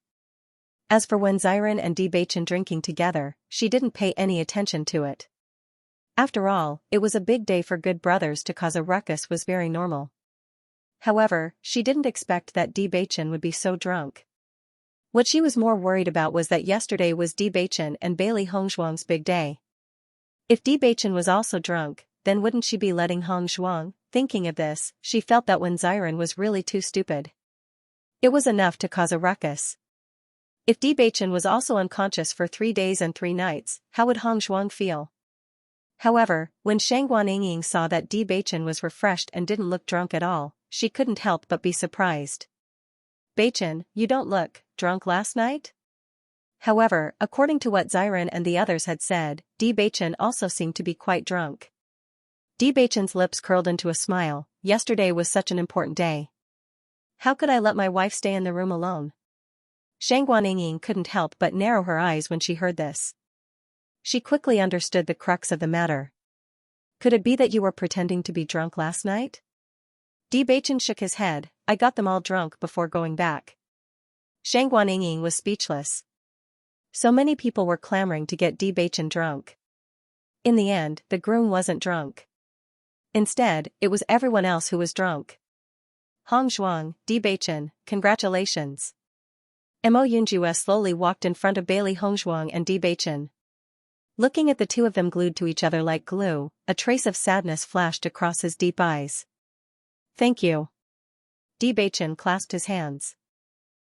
As for when Xiren and Di Bachin drinking together, she didn't pay any attention to it. After all, it was a big day for good brothers to cause a ruckus was very normal. However, she didn't expect that Di Bachin would be so drunk. What she was more worried about was that yesterday was Di Bachin and Bailey Hongzhuang's big day. If Di Bachin was also drunk, then wouldn't she be letting Hongzhuang? Thinking of this, she felt that when Xiren was really too stupid, it was enough to cause a ruckus. If Di Bachin was also unconscious for 3 days and 3 nights, how would Hongzhuang feel? However, when Shangguan Ying saw that Di Bachin was refreshed and didn't look drunk at all, she couldn't help but be surprised. Bachin, you don't look drunk last night? However, according to what Xiren and the others had said, Di Bachin also seemed to be quite drunk. Di Bachin's lips curled into a smile. Yesterday was such an important day. How could I let my wife stay in the room alone? Shangguan Ying couldn't help but narrow her eyes when she heard this. She quickly understood the crux of the matter. Could it be that you were pretending to be drunk last night? Di Bachin shook his head. I got them all drunk before going back. Shangguan Ying was speechless. So many people were clamoring to get Di Bachin drunk. In the end, the groom wasn't drunk. Instead, it was everyone else who was drunk. Hongzhuang, Di Bachin, congratulations. Mo Yunjue slowly walked in front of Bailey Hongzhuang and Di Bachin. Looking at the two of them glued to each other like glue, a trace of sadness flashed across his deep eyes. Thank you. Di Bachin clasped his hands.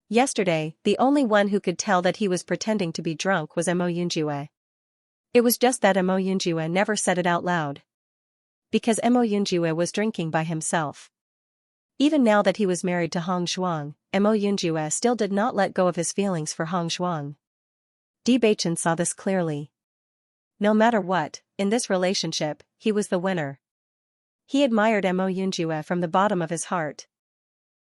Yesterday, the only one who could tell that he was pretending to be drunk was Mo Yunjue. It was just that Mo Yunjue never said it out loud. Because Mo Yunjue was drinking by himself. Even now that he was married to Hongzhuang, Mo Yunjue still did not let go of his feelings for Hongzhuang. Di Bachin saw this clearly. No matter what, in this relationship, he was the winner. He admired Mo Yunjue from the bottom of his heart.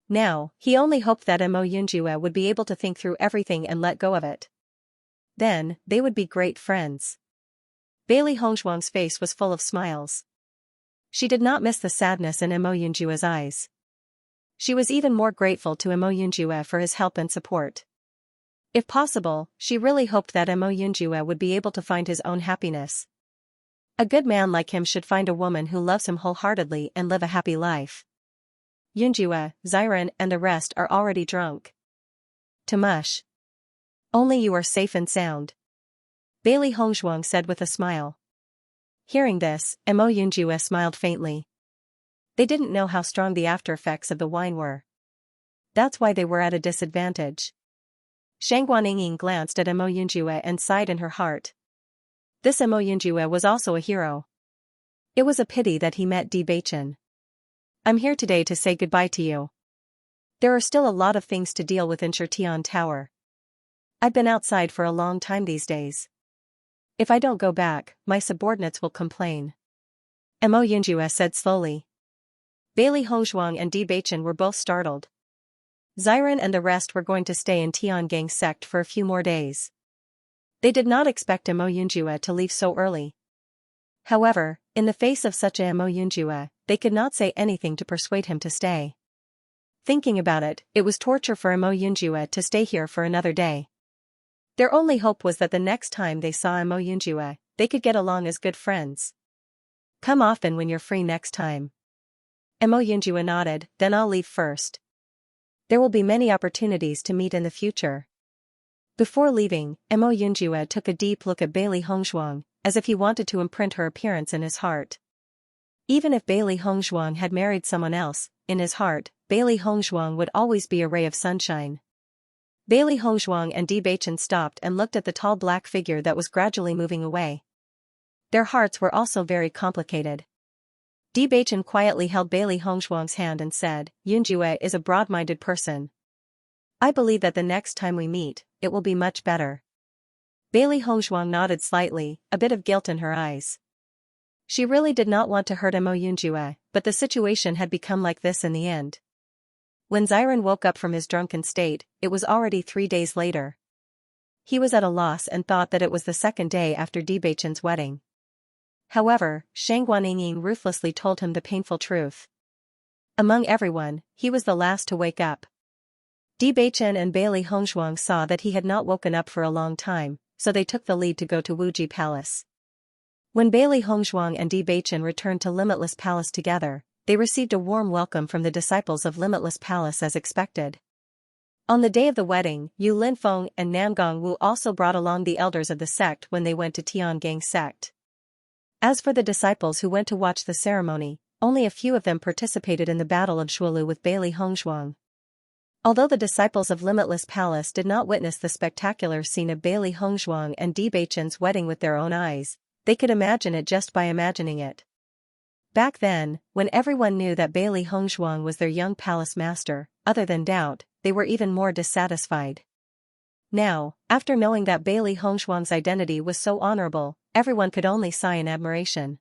Now, he only hoped that Mo Yunjue would be able to think through everything and let go of it. Then, they would be great friends. Bailey Hongzhuang's face was full of smiles. She did not miss the sadness in Mo Yunjue's eyes. She was even more grateful to Mo Yunjue for his help and support. If possible, she really hoped that Mo Yunjue would be able to find his own happiness. A good man like him should find a woman who loves him wholeheartedly and live a happy life. Yunjue, Xiren and the rest are already drunk. Tumush. Only you are safe and sound. Bailey Hongzhuang said with a smile. Hearing this, Mo Yunjue smiled faintly. They didn't know how strong the after-effects of the wine were. That's why they were at a disadvantage. Shangguan Ying glanced at Mo Yunjue and sighed in her heart. This Mo Yunjue was also a hero. It was a pity that he met Di Bachin. I'm here today to say goodbye to you. There are still a lot of things to deal with in Shirtian Tower. I've been outside for a long time these days. If I don't go back, my subordinates will complain. Mo Yunjue said slowly. Bailey Hongzhuang and Di Bachin were both startled. Xiren and the rest were going to stay in Tiangang sect for a few more days. They did not expect Mo Yunjue to leave so early. However, in the face of such a Mo Yunjue, they could not say anything to persuade him to stay. Thinking about it, it was torture for Mo Yunjue to stay here for another day. Their only hope was that the next time they saw Mo Yunjue, they could get along as good friends. Come often when you're free next time. Mo Yunjue nodded, then I'll leave first. There will be many opportunities to meet in the future. Before leaving, Mo Yunjue took a deep look at Bailey Hongzhuang, as if he wanted to imprint her appearance in his heart. Even if Bailey Hongzhuang had married someone else, in his heart, Bailey Hongzhuang would always be a ray of sunshine. Bailey Hongzhuang and Bewitching stopped and looked at the tall black figure that was gradually moving away. Their hearts were also very complicated. Bewitching quietly held Bailey Hongzhuang's hand and said, "Yunjue is a broad-minded person. I believe that the next time we meet, it will be much better." Bailey Hongzhuang nodded slightly, a bit of guilt in her eyes. She really did not want to hurt Mo Yunjue, but the situation had become like this in the end. When Xiren woke up from his drunken state, it was already 3 days later. He was at a loss and thought that it was the second day after Bewitching's wedding. However, Shang Guanyin ruthlessly told him the painful truth. Among everyone, he was the last to wake up. Bewitching and Bailey Hongzhuang saw that he had not woken up for a long time, so they took the lead to go to Wuji Palace. When Bailey Hongzhuang and Bewitching returned to Limitless Palace together, they received a warm welcome from the disciples of Limitless Palace as expected. On the day of the wedding, Yu Linfeng and Namgong Wu also brought along the elders of the sect when they went to Tiangang sect. As for the disciples who went to watch the ceremony, only a few of them participated in the Battle of Shuolu with Bailey Hongzhuang. Although the disciples of Limitless Palace did not witness the spectacular scene of Bailey Hongzhuang and Bewitching's wedding with their own eyes, they could imagine it just by imagining it. Back then, when everyone knew that Bailey Hongzhuang was their young palace master, other than doubt, they were even more dissatisfied. Now, after knowing that Bailey Hongzhuang's identity was so honorable, everyone could only sigh in admiration.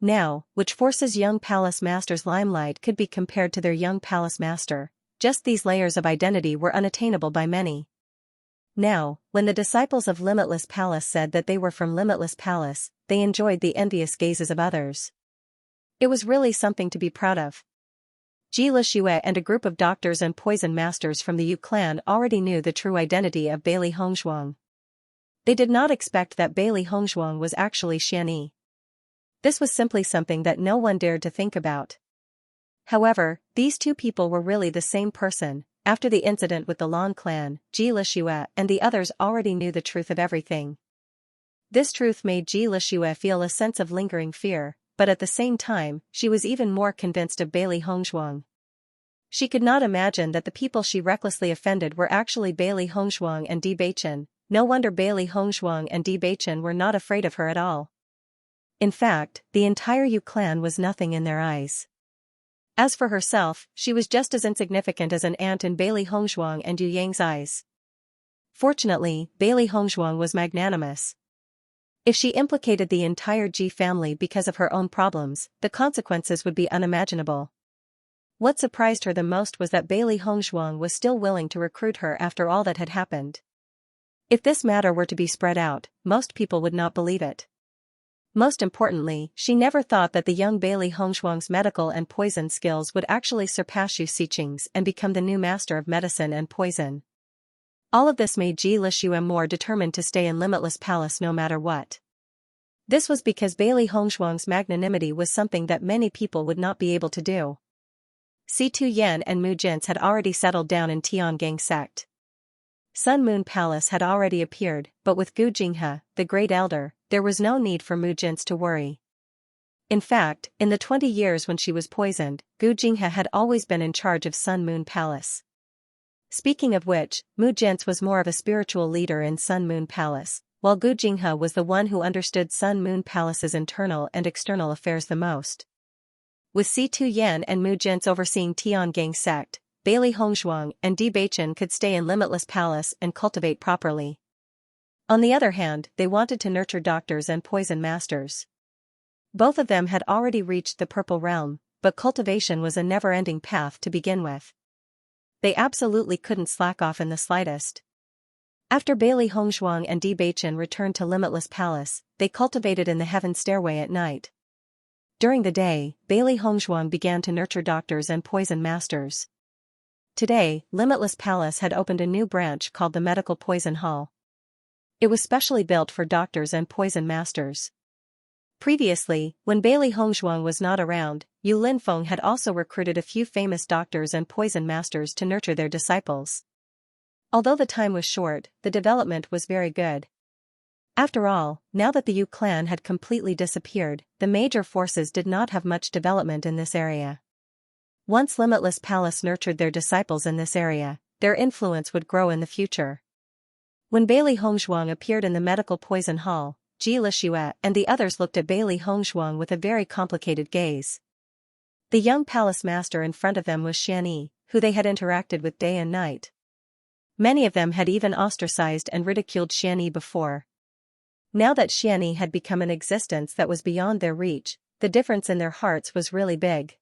Now, which forces young palace master's limelight could be compared to their young palace master, just these layers of identity were unattainable by many. Now, when the disciples of Limitless Palace said that they were from Limitless Palace, they enjoyed the envious gazes of others. It was really something to be proud of. Ji Lixue and a group of doctors and poison masters from the Yu clan already knew the true identity of Bailey Hongzhuang. They did not expect that Bailey Hongzhuang was actually Xianxia. This was simply something that no one dared to think about. However, these two people were really the same person. After the incident with the Lan clan, Ji Lixue and the others already knew the truth of everything. This truth made Ji Lixue feel a sense of lingering fear, but at the same time, she was even more convinced of Bailey Hongzhuang. She could not imagine that the people she recklessly offended were actually Bailey Hongzhuang and Bewitching. No wonder Bailey Hongzhuang and Bewitching were not afraid of her at all. In fact, the entire Yu clan was nothing in their eyes. As for herself, she was just as insignificant as an ant in Bailey Hongzhuang and Yu Yang's eyes. Fortunately, Bailey Hongzhuang was magnanimous. If she implicated the entire Ji family because of her own problems, the consequences would be unimaginable. What surprised her the most was that Bailey Hongzhuang was still willing to recruit her after all that had happened. If this matter were to be spread out, most people would not believe it. Most importantly, she never thought that the young Bailey Hongzhuang's medical and poison skills would actually surpass Yu Siqing's and become the new master of medicine and poison. All of this made Ji Lixue more determined to stay in Limitless Palace no matter what. This was because Bailey Hongzhuang's magnanimity was something that many people would not be able to do. Si Tuyen and Mu Jin's had already settled down in Tiangang sect. Sun Moon Palace had already appeared, but with Gu Jinghe, the Great Elder, there was no need for Mu Jin's to worry. In fact, in the 20 years when she was poisoned, Gu Jinghe had always been in charge of Sun Moon Palace. Speaking of which, Mu Jin's was more of a spiritual leader in Sun Moon Palace, while Gu Jinghe was the one who understood Sun Moon Palace's internal and external affairs the most. With Si Tuyen and Mu Jin's overseeing Tiangang sect, Bailey Hongzhuang and Bewitching could stay in Limitless Palace and cultivate properly. On the other hand, they wanted to nurture doctors and poison masters. Both of them had already reached the Purple Realm, but cultivation was a never-ending path to begin with. They absolutely couldn't slack off in the slightest. After Bailey Hongzhuang and Bewitching returned to Limitless Palace, they cultivated in the Heaven Stairway at night. During the day, Bailey Hongzhuang began to nurture doctors and poison masters. Today, Limitless Palace had opened a new branch called the Medical Poison Hall. It was specially built for doctors and poison masters. Previously, when Bailey Hongzhuang was not around, Yu Linfeng had also recruited a few famous doctors and poison masters to nurture their disciples. Although the time was short, the development was very good. After all, now that the Yu clan had completely disappeared, the major forces did not have much development in this area. Once Limitless Palace nurtured their disciples in this area, their influence would grow in the future. When Bailey Hongzhuang appeared in the medical poison hall, Ji Lixue and the others looked at Bailey Hongzhuang with a very complicated gaze. The young palace master in front of them was Xianxia, who they had interacted with day and night. Many of them had even ostracized and ridiculed Xianxia before. Now that Xianxia had become an existence that was beyond their reach, the difference in their hearts was really big.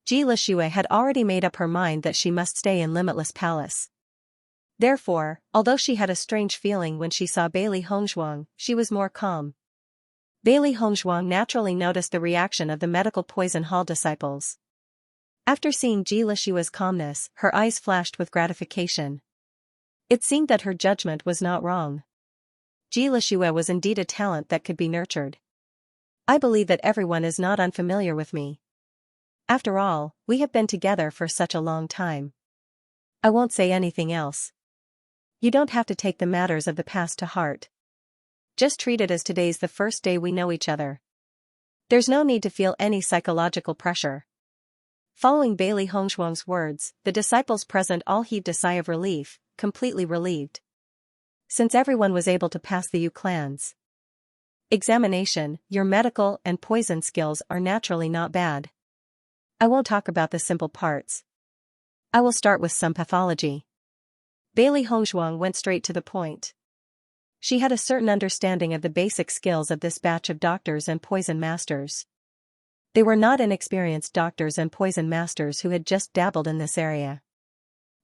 Ji Lixue had already made up her mind that she must stay in Limitless Palace. Therefore, although she had a strange feeling when she saw Bailey Hongzhuang, she was more calm. Bailey Hongzhuang naturally noticed the reaction of the medical poison hall disciples. After seeing Ji Lixue's calmness, her eyes flashed with gratification. It seemed that her judgment was not wrong. Ji Lixue was indeed a talent that could be nurtured. I believe that everyone is not unfamiliar with me. After all, we have been together for such a long time. I won't say anything else. You don't have to take the matters of the past to heart. Just treat it as today's the first day we know each other. There's no need to feel any psychological pressure. Following Bailey Hongzhuang's words, the disciples present all heaved a sigh of relief, completely relieved. Since everyone was able to pass the Yu clan's examination, your medical and poison skills are naturally not bad. I won't talk about the simple parts. I will start with some pathology. Bailey Hongzhuang went straight to the point. She had a certain understanding of the basic skills of this batch of doctors and poison masters. They were not inexperienced doctors and poison masters who had just dabbled in this area.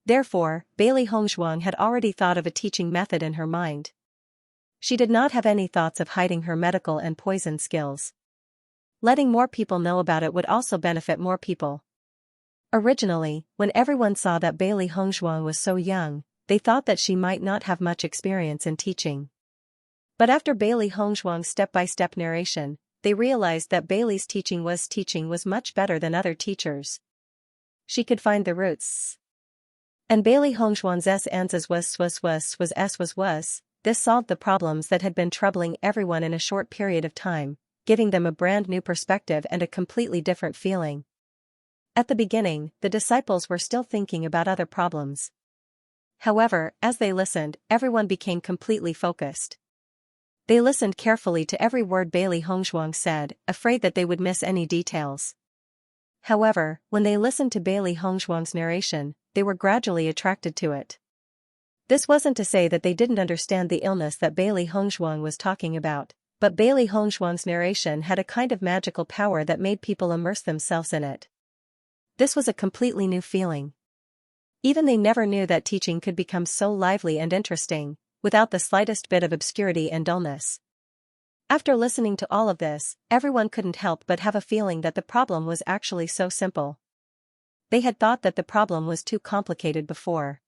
Therefore, Bailey Hongzhuang had already thought of a teaching method in her mind. She did not have any thoughts of hiding her medical and poison skills. Letting more people know about it would also benefit more people. Originally, when everyone saw that Bailey Hongzhuang was so young, they thought that she might not have much experience in teaching. But after Bailey Hongzhuang's step-by-step narration, they realized that Bailey's teaching was much better than other teachers. She could find the roots. And Bailey Hongzhuang's answers was. This solved the problems that had been troubling everyone in a short period of time, giving them a brand new perspective and a completely different feeling. At the beginning, the disciples were still thinking about other problems. However, as they listened, everyone became completely focused. They listened carefully to every word Bailey Hongzhuang said, afraid that they would miss any details. However, when they listened to Bailey Hongzhuang's narration, they were gradually attracted to it. This wasn't to say that they didn't understand the illness that Bailey Hongzhuang was talking about, but Bailey Hongzhuang's narration had a kind of magical power that made people immerse themselves in it. This was a completely new feeling. Even they never knew that teaching could become so lively and interesting, without the slightest bit of obscurity and dullness. After listening to all of this, everyone couldn't help but have a feeling that the problem was actually so simple. They had thought that the problem was too complicated before.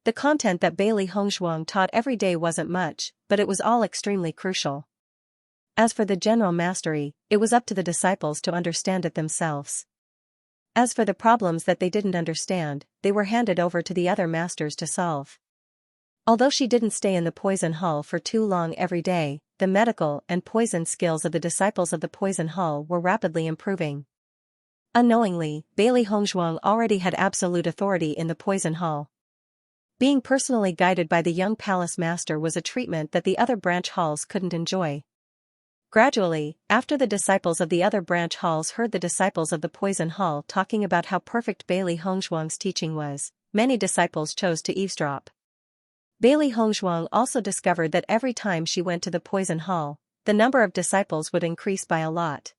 The content that Bailey Hongzhuang taught every day wasn't much, but it was all extremely crucial. As for the general mastery, it was up to the disciples to understand it themselves. As for the problems that they didn't understand, they were handed over to the other masters to solve. Although she didn't stay in the poison hall for too long every day, the medical and poison skills of the disciples of the poison hall were rapidly improving. Unknowingly, Bailey Hongzhuang already had absolute authority in the poison hall. Being personally guided by the young palace master was a treatment that the other branch halls couldn't enjoy. Gradually, after the disciples of the other branch halls heard the disciples of the poison hall talking about how perfect Bailey Hongzhuang's teaching was, many disciples chose to eavesdrop. Bailey Hongzhuang also discovered that every time she went to the poison hall, the number of disciples would increase by a lot.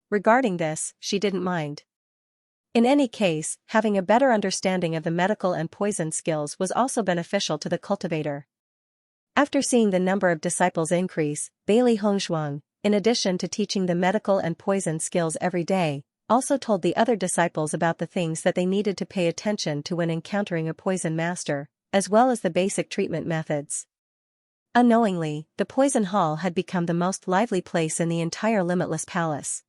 Regarding this, she didn't mind. In any case, having a better understanding of the medical and poison skills was also beneficial to the cultivator. After seeing the number of disciples increase, Bailey Hongzhuang, in addition to teaching the medical and poison skills every day, also told the other disciples about the things that they needed to pay attention to when encountering a poison master, as well as the basic treatment methods. Unknowingly, the poison hall had become the most lively place in the entire Limitless Palace.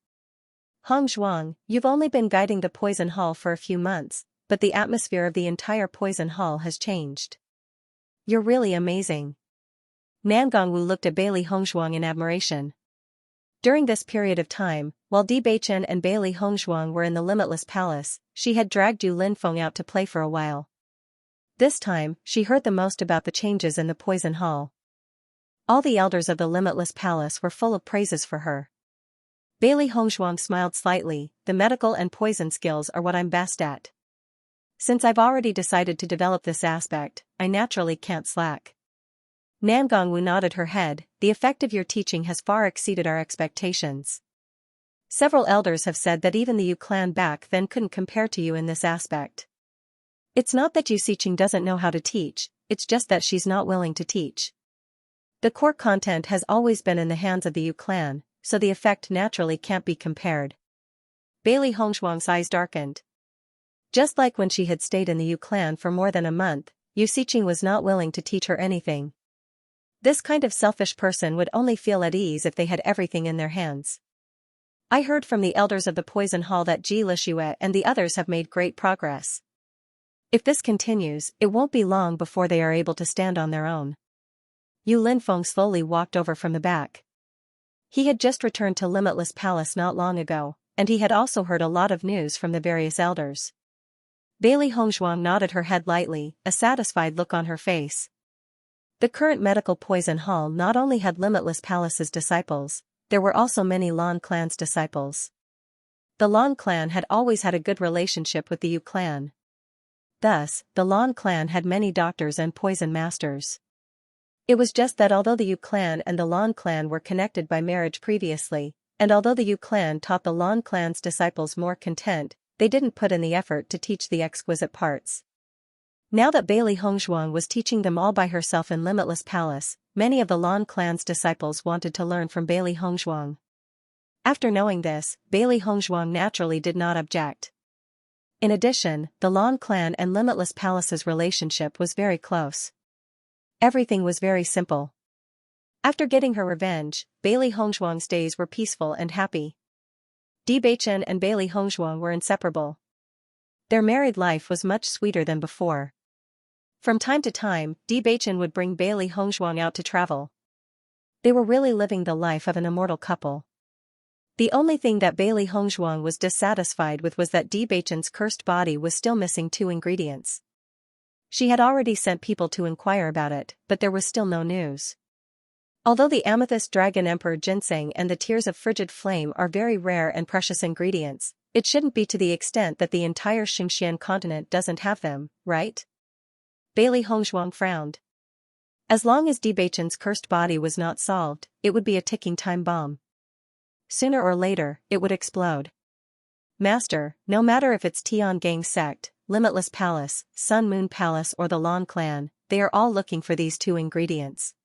Hongzhuang, you've only been guiding the poison hall for a few months, but the atmosphere of the entire poison hall has changed. You're really amazing. Nan Gongwu looked at Bailey Hongzhuang in admiration. During this period of time, while Di Beichen and Bailey Hongzhuang were in the Limitless Palace, she had dragged Yu Linfeng out to play for a while. This time, she heard the most about the changes in the Poison Hall. All the elders of the Limitless Palace were full of praises for her. Bailey Hongzhuang smiled slightly. The medical and poison skills are what I'm best at. Since I've already decided to develop this aspect, I naturally can't slack. Nan Gongwu nodded her head. The effect of your teaching has far exceeded our expectations. Several elders have said that even the Yu clan back then couldn't compare to you in this aspect. It's not that Yu Xiqing doesn't know how to teach, it's just that she's not willing to teach. The core content has always been in the hands of the Yu clan, so the effect naturally can't be compared. Bailey Hongzhuang's eyes darkened. Just like when she had stayed in the Yu clan for more than a month, Yu Xiqing was not willing to teach her anything. This kind of selfish person would only feel at ease if they had everything in their hands. I heard from the elders of the Poison Hall that Ji Lixue and the others have made great progress. If this continues, it won't be long before they are able to stand on their own. Yu Linfeng slowly walked over from the back. He had just returned to Limitless Palace not long ago, and he had also heard a lot of news from the various elders. Bailey Hongzhuang nodded her head lightly, a satisfied look on her face. The current medical Poison Hall not only had Limitless Palace's disciples, there were also many Lan clan's disciples. The Lan clan had always had a good relationship with the Yu clan. Thus, the Lan clan had many doctors and poison masters. It was just that although the Yu clan and the Lan clan were connected by marriage previously, and although the Yu clan taught the Lan clan's disciples more content, they didn't put in the effort to teach the exquisite parts. Now that Bailey Hongzhuang was teaching them all by herself in Limitless Palace, many of the Lan clan's disciples wanted to learn from Bailey Hongzhuang. After knowing this, Bailey Hongzhuang naturally did not object. In addition, the Lan clan and Limitless Palace's relationship was very close. Everything was very simple. After getting her revenge, Bailey Hongzhuang's days were peaceful and happy. Di Beichen and Bailey Hongzhuang were inseparable. Their married life was much sweeter than before. From time to time, Di Beichen would bring Bailey Hongzhuang out to travel. They were really living the life of an immortal couple. The only thing that Bailey Hongzhuang was dissatisfied with was that Di Beichen's cursed body was still missing 2 ingredients. She had already sent people to inquire about it, but there was still no news. Although the Amethyst Dragon Emperor Ginseng and the Tears of Frigid Flame are very rare and precious ingredients, it shouldn't be to the extent that the entire Xianxia continent doesn't have them, right? Bailey Hongzhuang frowned. As long as Di Beichen's cursed body was not solved, it would be a ticking time bomb. Sooner or later, it would explode. Master, no matter if it's Tian Gang sect, Limitless Palace, Sun Moon Palace or the Lan clan, they are all looking for these 2 ingredients.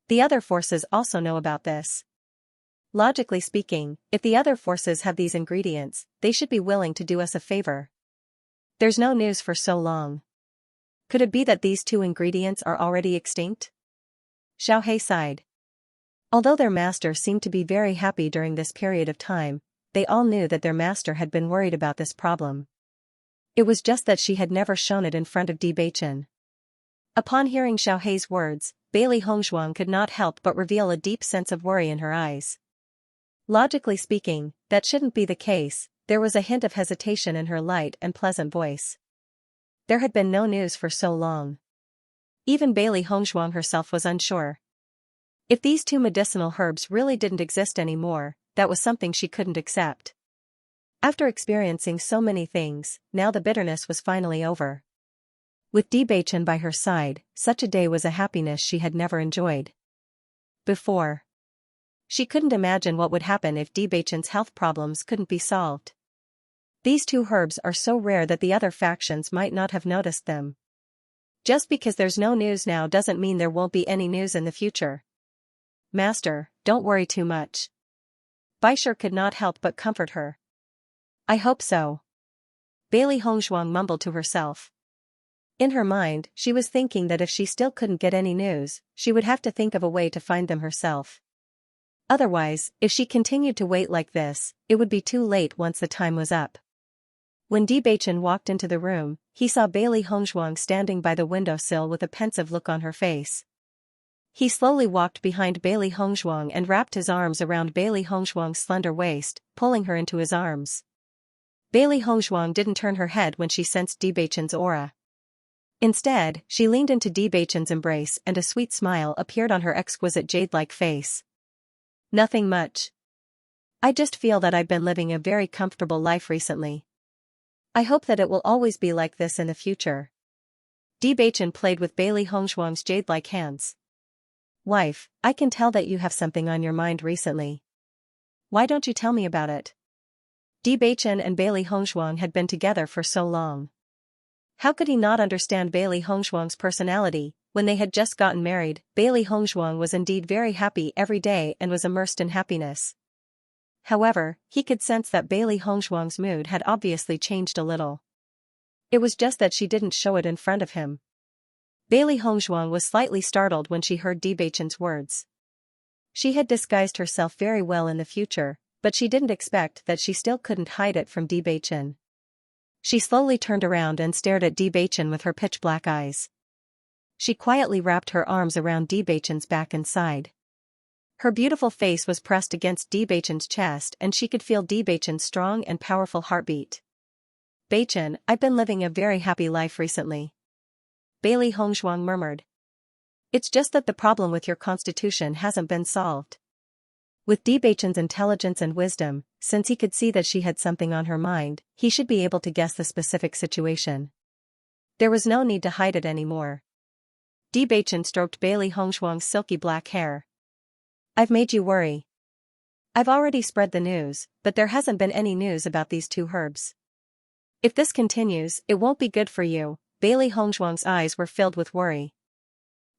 The other forces also know about this. Logically speaking, if the other forces have these ingredients, they should be willing to do us a favor. There's no news for so long. Could it be that these 2 ingredients are already extinct? Xiaohe sighed. Although their master seemed to be very happy during this period of time, they all knew that their master had been worried about this problem. It was just that she had never shown it in front of Di Beichen. Upon hearing Xiaohe's words, Bailey Hongzhuang could not help but reveal a deep sense of worry in her eyes. Logically speaking, that shouldn't be the case. There was a hint of hesitation in her light and pleasant voice. There had been no news for so long. Even Bailey Hongzhuang herself was unsure. If these 2 medicinal herbs really didn't exist anymore, that was something she couldn't accept. After experiencing so many things, now the bitterness was finally over. With Di Beichen by her side, such a day was a happiness she had never enjoyed before. She couldn't imagine what would happen if Di Beichen's health problems couldn't be solved. These 2 herbs are so rare that the other factions might not have noticed them. Just because there's no news now doesn't mean there won't be any news in the future. Master, don't worry too much. Baisher could not help but comfort her. I hope so. Bailey Hongzhuang mumbled to herself. In her mind, she was thinking that if she still couldn't get any news, she would have to think of a way to find them herself. Otherwise, if she continued to wait like this, it would be too late once the time was up. When Di Beichen walked into the room, he saw Bailey Hongzhuang standing by the windowsill with a pensive look on her face. He slowly walked behind Bailey Hongzhuang and wrapped his arms around Bailey Hongzhuang's slender waist, pulling her into his arms. Bailey Hongzhuang didn't turn her head when she sensed Dibachen's aura. Instead, she leaned into Dibachen's embrace and a sweet smile appeared on her exquisite jade-like face. Nothing much. I just feel that I've been living a very comfortable life recently. I hope that it will always be like this in the future. Dibachen played with Bailey Hongzhuang's jade-like hands. Wife, I can tell that you have something on your mind recently. Why don't you tell me about it? Dibachen and Bailey Hongzhuang had been together for so long. How could he not understand Bailey Hongzhuang's personality? When they had just gotten married, Bailey Hongzhuang was indeed very happy every day and was immersed in happiness. However, he could sense that Bailey Hongzhuang's mood had obviously changed a little. It was just that she didn't show it in front of him. Bailey Hongzhuang was slightly startled when she heard Dibachen's words. She had disguised herself very well in the future, but she didn't expect that she still couldn't hide it from Dibachen. She slowly turned around and stared at Dibachen with her pitch-black eyes. She quietly wrapped her arms around Dibachen's back and side. Her beautiful face was pressed against Dibachen's chest and she could feel Dibachen's strong and powerful heartbeat. Bacchen, I've been living a very happy life recently. Bailey Hongzhuang murmured. It's just that the problem with your constitution hasn't been solved. With Dibachen's intelligence and wisdom, since he could see that she had something on her mind, he should be able to guess the specific situation. There was no need to hide it anymore. Dibachen stroked Bailey Hongzhuang's silky black hair. I've made you worry. I've already spread the news, but there hasn't been any news about these two herbs. If this continues, it won't be good for you. Bailey Hongzhuang's eyes were filled with worry.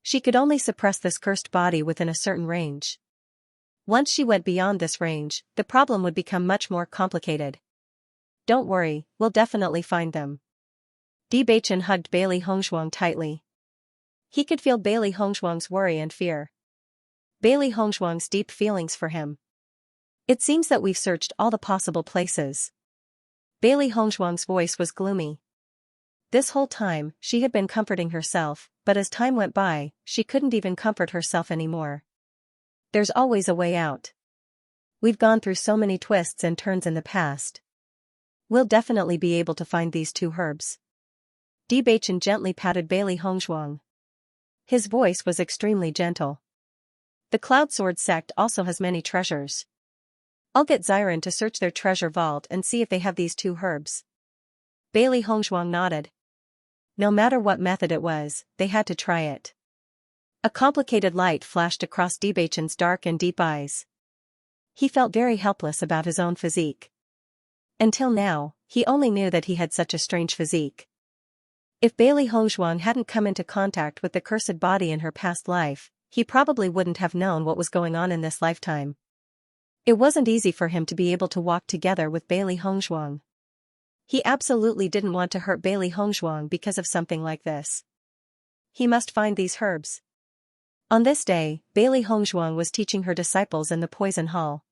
She could only suppress this cursed body within a certain range. Once she went beyond this range, the problem would become much more complicated. Don't worry, we'll definitely find them. Dibachen hugged Bailey Hongzhuang tightly. He could feel Bailey Hongzhuang's worry and fear. Bailey Hongzhuang's deep feelings for him. It seems that we've searched all the possible places. Bailey Hongzhuang's voice was gloomy. This whole time, she had been comforting herself, but as time went by, she couldn't even comfort herself anymore. There's always a way out. We've gone through so many twists and turns in the past. We'll definitely be able to find these two herbs. Dibachen gently patted Bailey Hongzhuang. His voice was extremely gentle. The Cloud Sword sect also has many treasures. I'll get Xiren to search their treasure vault and see if they have these two herbs. Bailey Hongzhuang nodded. No matter what method it was, they had to try it. A complicated light flashed across Dibachen's dark and deep eyes. He felt very helpless about his own physique. Until now, he only knew that he had such a strange physique. If Bailey Hongzhuang hadn't come into contact with the cursed body in her past life, he probably wouldn't have known what was going on in this lifetime. It wasn't easy for him to be able to walk together with Bailey Hongzhuang. He absolutely didn't want to hurt Bailey Hongzhuang because of something like this. He must find these herbs. On this day, Bailey Hongzhuang was teaching her disciples in the poison hall.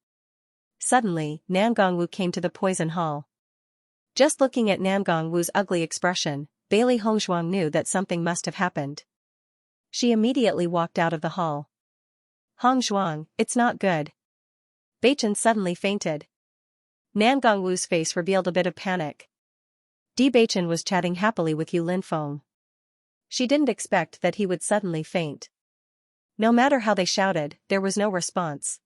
Suddenly, Namgongwu came to the poison hall. Just looking at Namgongwu's ugly expression, Bailey Hongzhuang knew that something must have happened. She immediately walked out of the hall. Hongzhuang, it's not good. Bacchen suddenly fainted. Namgongwu's face revealed a bit of panic. Dibacchen was chatting happily with Yu Linfeng. She didn't expect that he would suddenly faint. No matter how they shouted, there was no response.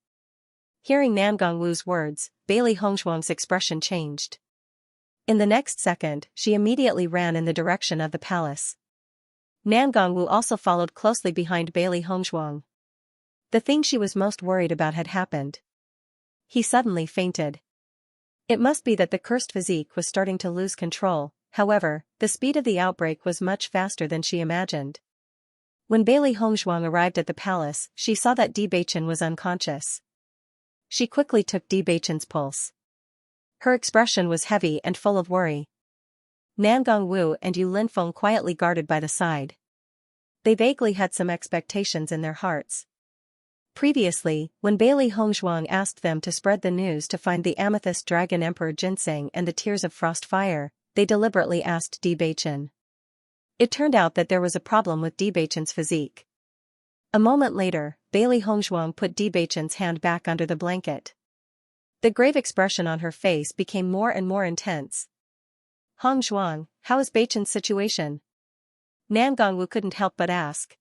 Hearing Namgongwu's words, Bailey Hongzhuang's expression changed. In the next second, she immediately ran in the direction of the palace. Namgongwu also followed closely behind Bailey Hongzhuang. The thing she was most worried about had happened. He suddenly fainted. It must be that the cursed physique was starting to lose control, however, the speed of the outbreak was much faster than she imagined. When Bailey Hongzhuang arrived at the palace, she saw that Dibacchen was unconscious. She quickly took Dibachen's pulse. Her expression was heavy and full of worry. Namgongwu and Yu Linfeng quietly guarded by the side. They vaguely had some expectations in their hearts. Previously, when Bailey Hongzhuang asked them to spread the news to find the Amethyst Dragon Emperor Ginseng and the Tears of Frost Fire, they deliberately asked Dibacchen. It turned out that there was a problem with Dibachen's physique. A moment later, Bailey Hongzhuang put Di Beichen's hand back under the blanket. The grave expression on her face became more and more intense. Hongzhuang, how is Beichen's situation? Nan Gongwu couldn't help but ask.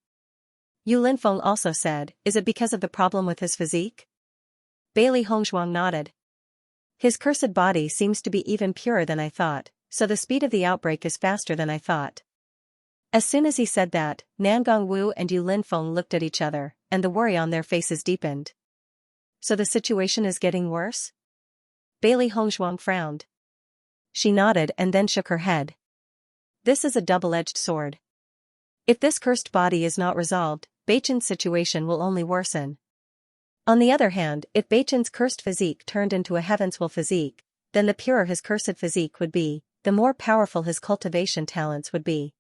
Yu Linfeng also said, is it because of the problem with his physique? Bailey Hongzhuang nodded. His cursed body seems to be even purer than I thought, so the speed of the outbreak is faster than I thought. As soon as he said that, Nan Gongwu and Yu Linfeng looked at each other, and the worry on their faces deepened. So the situation is getting worse? Bailey Hongzhuang frowned. She nodded and then shook her head. This is a double-edged sword. If this cursed body is not resolved, Beichen's situation will only worsen. On the other hand, if Beichen's cursed physique turned into a heaven's will physique, then the purer his cursed physique would be, the more powerful his cultivation talents would be.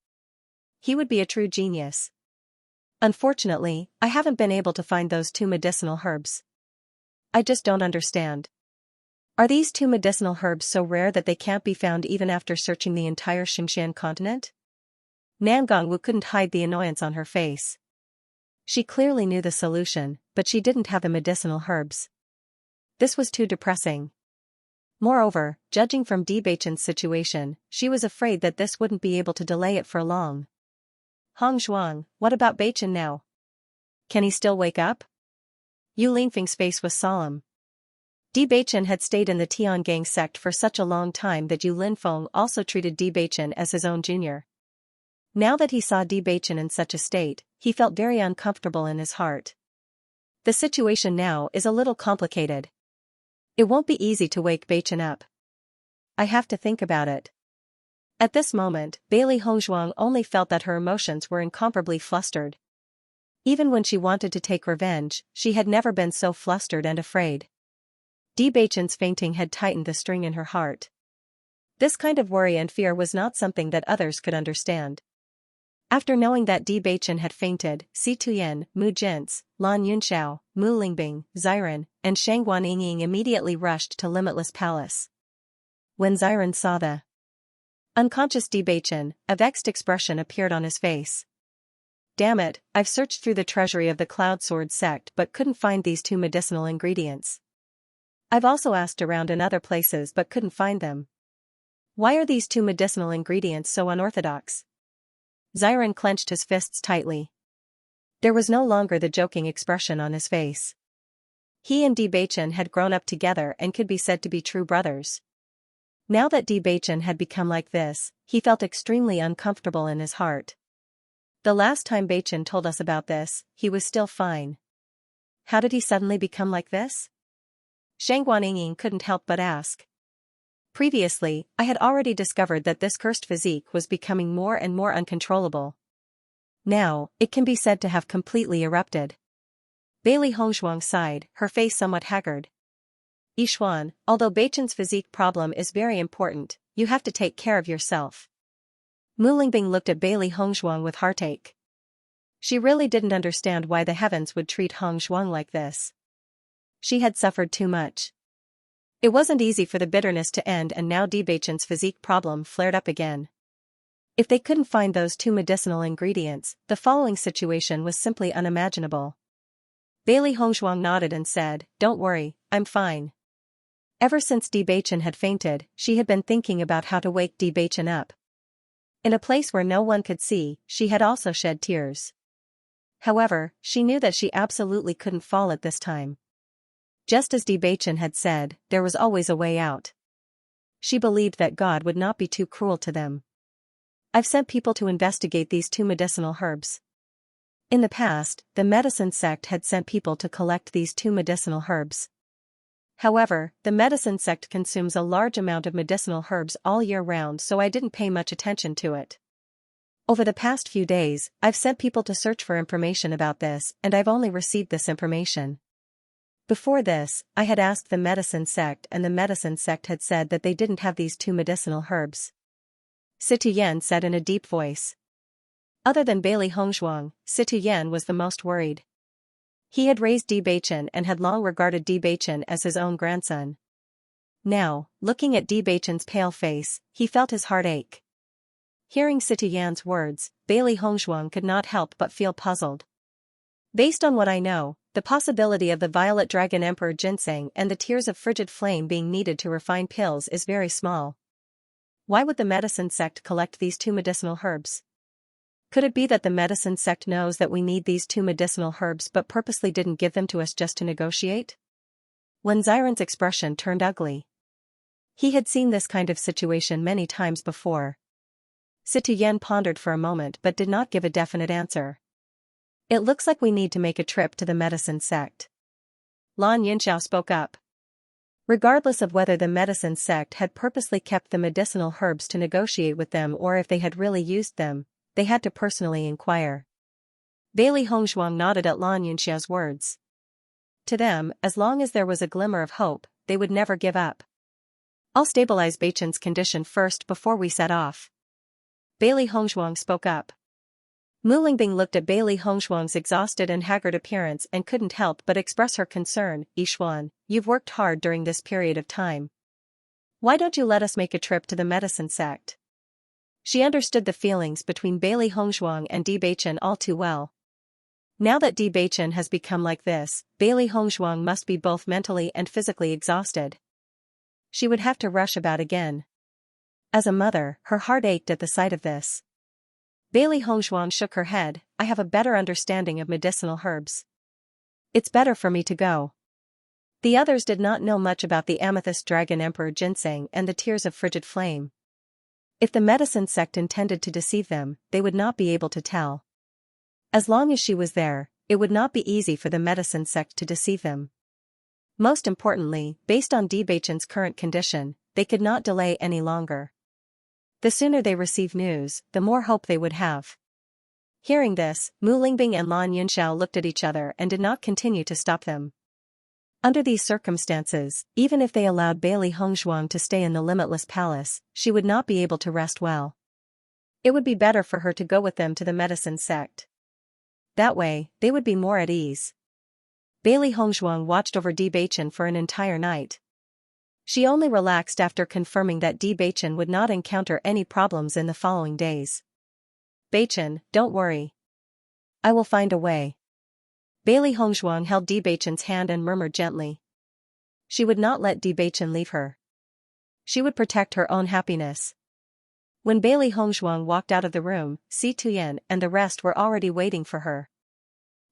He would be a true genius. Unfortunately, I haven't been able to find those 2 medicinal herbs. I just don't understand. Are these 2 medicinal herbs so rare that they can't be found even after searching the entire Xianxia continent? Nan Gongwu couldn't hide the annoyance on her face. She clearly knew the solution, but she didn't have the medicinal herbs. This was too depressing. Moreover, judging from Di Beichen's situation, she was afraid that this wouldn't be able to delay it for long. Hongzhuang, what about Beichen now? Can he still wake up? Yu Linfeng's face was solemn. Di Beichen had stayed in the Tiangang sect for such a long time that Yu Linfeng also treated Di Beichen as his own junior. Now that he saw Di Beichen in such a state, he felt very uncomfortable in his heart. The situation now is a little complicated. It won't be easy to wake Beichen up. I have to think about it. At this moment, Bailey Hongzhuang only felt that her emotions were incomparably flustered. Even when she wanted to take revenge, she had never been so flustered and afraid. Di Beichen's fainting had tightened the string in her heart. This kind of worry and fear was not something that others could understand. After knowing that Di Beichen had fainted, Si Tuyen, Mu Jintze, Lan Yunxiao, Mu Lingbing, Xiren, and Shang Guanying immediately rushed to Limitless Palace. When Xiren saw the unconscious Di Beichen, a vexed expression appeared on his face. Damn it, I've searched through the treasury of the Cloud Sword sect but couldn't find these 2 medicinal ingredients. I've also asked around in other places but couldn't find them. Why are these 2 medicinal ingredients so unorthodox? Xiren clenched his fists tightly. There was no longer the joking expression on his face. He and Di Beichen had grown up together and could be said to be true brothers. Now that Di Beichen had become like this, he felt extremely uncomfortable in his heart. The last time Beichen told us about this, he was still fine. How did he suddenly become like this? Shang Guanying couldn't help but ask. Previously, I had already discovered that this cursed physique was becoming more and more uncontrollable. Now, it can be said to have completely erupted. Bailey Hongzhuang sighed, her face somewhat haggard. Yixuan, although Beichen's physique problem is very important, you have to take care of yourself. Mu Lingbing looked at Bailey Hongzhuang with heartache. She really didn't understand why the heavens would treat Hongzhuang like this. She had suffered too much. It wasn't easy for the bitterness to end, and now Di Beichen's physique problem flared up again. If they couldn't find those 2 medicinal ingredients, the following situation was simply unimaginable. Bailey Hongzhuang nodded and said, "Don't worry, I'm fine." Ever since Di Beichen had fainted, she had been thinking about how to wake Di Beichen up. In a place where no one could see, she had also shed tears. However, she knew that she absolutely couldn't fall at this time. Just as Di Beichen had said, there was always a way out. She believed that God would not be too cruel to them. I've sent people to investigate these 2 medicinal herbs. In the past, the medicine sect had sent people to collect these 2 medicinal herbs. However, the medicine sect consumes a large amount of medicinal herbs all year round, so I didn't pay much attention to it. Over the past few days, I've sent people to search for information about this, and I've only received this information. Before this, I had asked the medicine sect, and the medicine sect had said that they didn't have these 2 medicinal herbs. Si Tuyen said in a deep voice. Other than Bailey Hongzhuang, Si Tuyen was the most worried. He had raised Di Beichen and had long regarded Di Beichen as his own grandson. Now, looking at Di Beichen's pale face, he felt his heart ache. Hearing Si Tuyen's words, Bailey Hongzhuang could not help but feel puzzled. Based on what I know, the possibility of the Violet Dragon Emperor ginseng and the tears of frigid flame being needed to refine pills is very small. Why would the medicine sect collect these two medicinal herbs? Could it be that the medicine sect knows that we need these two medicinal herbs but purposely didn't give them to us just to negotiate? When Xiren's expression turned ugly. He had seen this kind of situation many times before. Situyen pondered for a moment but did not give a definite answer. It looks like we need to make a trip to the medicine sect. Lan Yinxiao spoke up. Regardless of whether the medicine sect had purposely kept the medicinal herbs to negotiate with them or if they had really used them, they had to personally inquire. Bailey Hongzhuang nodded at Lan Yinxiao's words. To them, as long as there was a glimmer of hope, they would never give up. I'll stabilize Beichen's condition first before we set off. Bailey Hongzhuang spoke up. Mu Lingbing looked at Bailey Hongzhuang's exhausted and haggard appearance and couldn't help but express her concern. Yishuan, you've worked hard during this period of time. Why don't you let us make a trip to the medicine sect? She understood the feelings between Bailey Hongzhuang and Di Beichen all too well. Now that Di Beichen has become like this, Bailey Hongzhuang must be both mentally and physically exhausted. She would have to rush about again. As a mother, her heart ached at the sight of this. Bailey Hongzhuang shook her head. I have a better understanding of medicinal herbs. It's better for me to go. The others did not know much about the Amethyst Dragon Emperor ginseng and the tears of frigid flame. If the medicine sect intended to deceive them, they would not be able to tell. As long as she was there, it would not be easy for the medicine sect to deceive them. Most importantly, based on Di Beichen's current condition, they could not delay any longer. The sooner they receive news, the more hope they would have. Hearing this, Mu Lingbing and Lan Yinxiao looked at each other and did not continue to stop them. Under these circumstances, even if they allowed Bailey Hongzhuang to stay in the Limitless Palace, she would not be able to rest well. It would be better for her to go with them to the medicine sect. That way, they would be more at ease. Bailey Hongzhuang watched over Di Beichen for an entire night. She only relaxed after confirming that Di Beichen would not encounter any problems in the following days. Beichen, don't worry. I will find a way. Bailey Hongzhuang held Di Beichen's hand and murmured gently. She would not let Di Beichen leave her. She would protect her own happiness. When Bailey Hongzhuang walked out of the room, Si Tuyen and the rest were already waiting for her.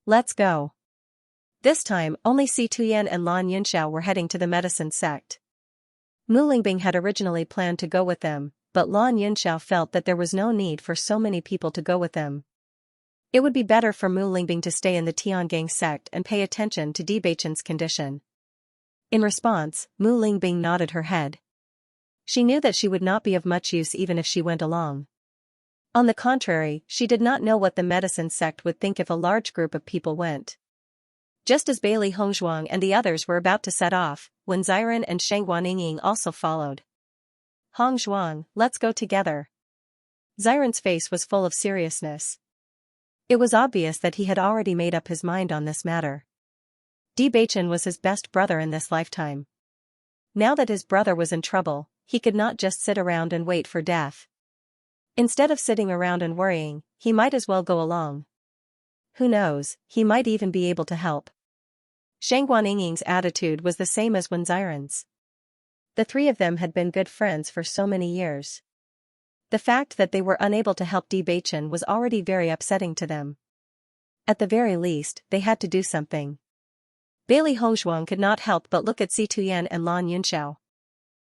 Let's go. This time, only Si Tuyen and Lan Yinxiao were heading to the medicine sect. Mu Lingbing had originally planned to go with them, but Lan Yinxiao felt that there was no need for so many people to go with them. It would be better for Mu Lingbing to stay in the Tiangang sect and pay attention to Di Beichen's condition. In response, Mu Lingbing nodded her head. She knew that she would not be of much use even if she went along. On the contrary, she did not know what the medicine sect would think if a large group of people went. Just as Bailey Hongzhuang and the others were about to set off, when Xiren and Shengguaninging also followed. Hongzhuang, let's go together. Xiren's face was full of seriousness. It was obvious that he had already made up his mind on this matter. Di Beichen was his best brother in this lifetime. Now that his brother was in trouble, he could not just sit around and wait for death. Instead of sitting around and worrying, he might as well go along. Who knows, he might even be able to help. Shengguaninging's attitude was the same as Xiren's. The three of them had been good friends for so many years. The fact that they were unable to help Di Beichen was already very upsetting to them. At the very least, they had to do something. Bailey Hongzhuang could not help but look at Si Tuyen and Lan Yinxiao.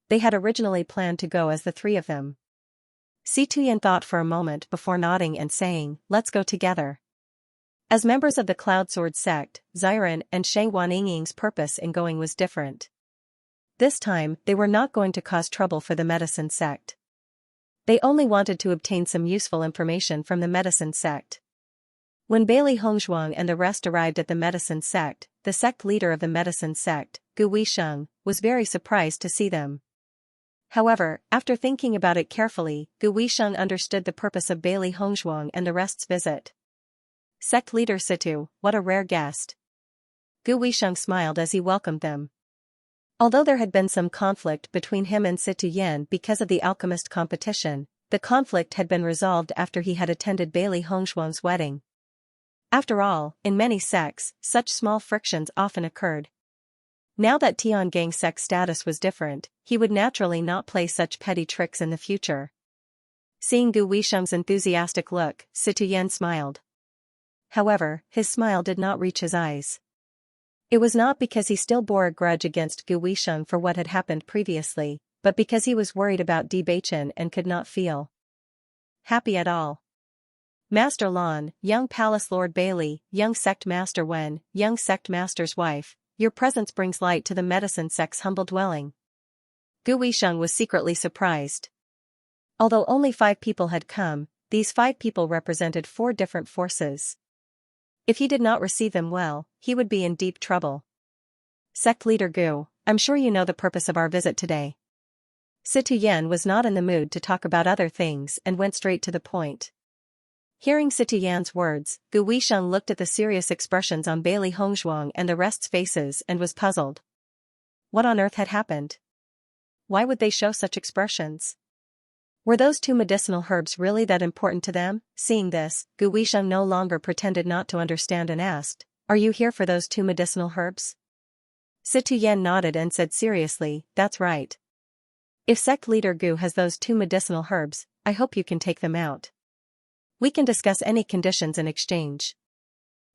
They had originally planned to go as the three of them. Si Tuyen thought for a moment before nodding and saying, let's go together. As members of the Cloud Sword sect, Xiren and Shengguaninging's purpose in going was different. This time, they were not going to cause trouble for the medicine sect. They only wanted to obtain some useful information from the medicine sect. When Bailey Hongzhuang and the rest arrived at the medicine sect, the sect leader of the medicine sect, Gu Weisheng, was very surprised to see them. However, after thinking about it carefully, Gu Weisheng understood the purpose of Bailey Hongzhuang and the rest's visit. Sect leader Situ, what a rare guest. Gu Weisheng smiled as he welcomed them. Although there had been some conflict between him and Situ Yen because of the alchemist competition, the conflict had been resolved after he had attended Bailey Hongzhuang's wedding. After all, in many sects, such small frictions often occurred. Now that Tiangang's sect status was different, he would naturally not play such petty tricks in the future. Seeing Gu Weisheng's enthusiastic look, Situyen smiled. However, his smile did not reach his eyes. It was not because he still bore a grudge against Gu Weisheng for what had happened previously, but because he was worried about Bewitching and could not feel happy at all. Master Lan, young Palace Lord Bailey, young Sect Master Wen, young Sect Master's wife, your presence brings light to the medicine sect's humble dwelling. Gu Weisheng was secretly surprised. Although only 5 people had come, these 5 people represented 4 different forces. If he did not receive them well, he would be in deep trouble. Sect leader Gu, I'm sure you know the purpose of our visit today. Situyen was not in the mood to talk about other things and went straight to the point. Hearing Situyen's words, Gu Weisheng looked at the serious expressions on Bailey Hongzhuang and the rest's faces and was puzzled. What on earth had happened? Why would they show such expressions? Were those 2 medicinal herbs really that important to them? Seeing this, Gu Weisheng no longer pretended not to understand and asked, Are you here for those 2 medicinal herbs? Situyen nodded and said seriously, That's right. If sect leader Gu has those 2 medicinal herbs, I hope you can take them out. We can discuss any conditions in exchange.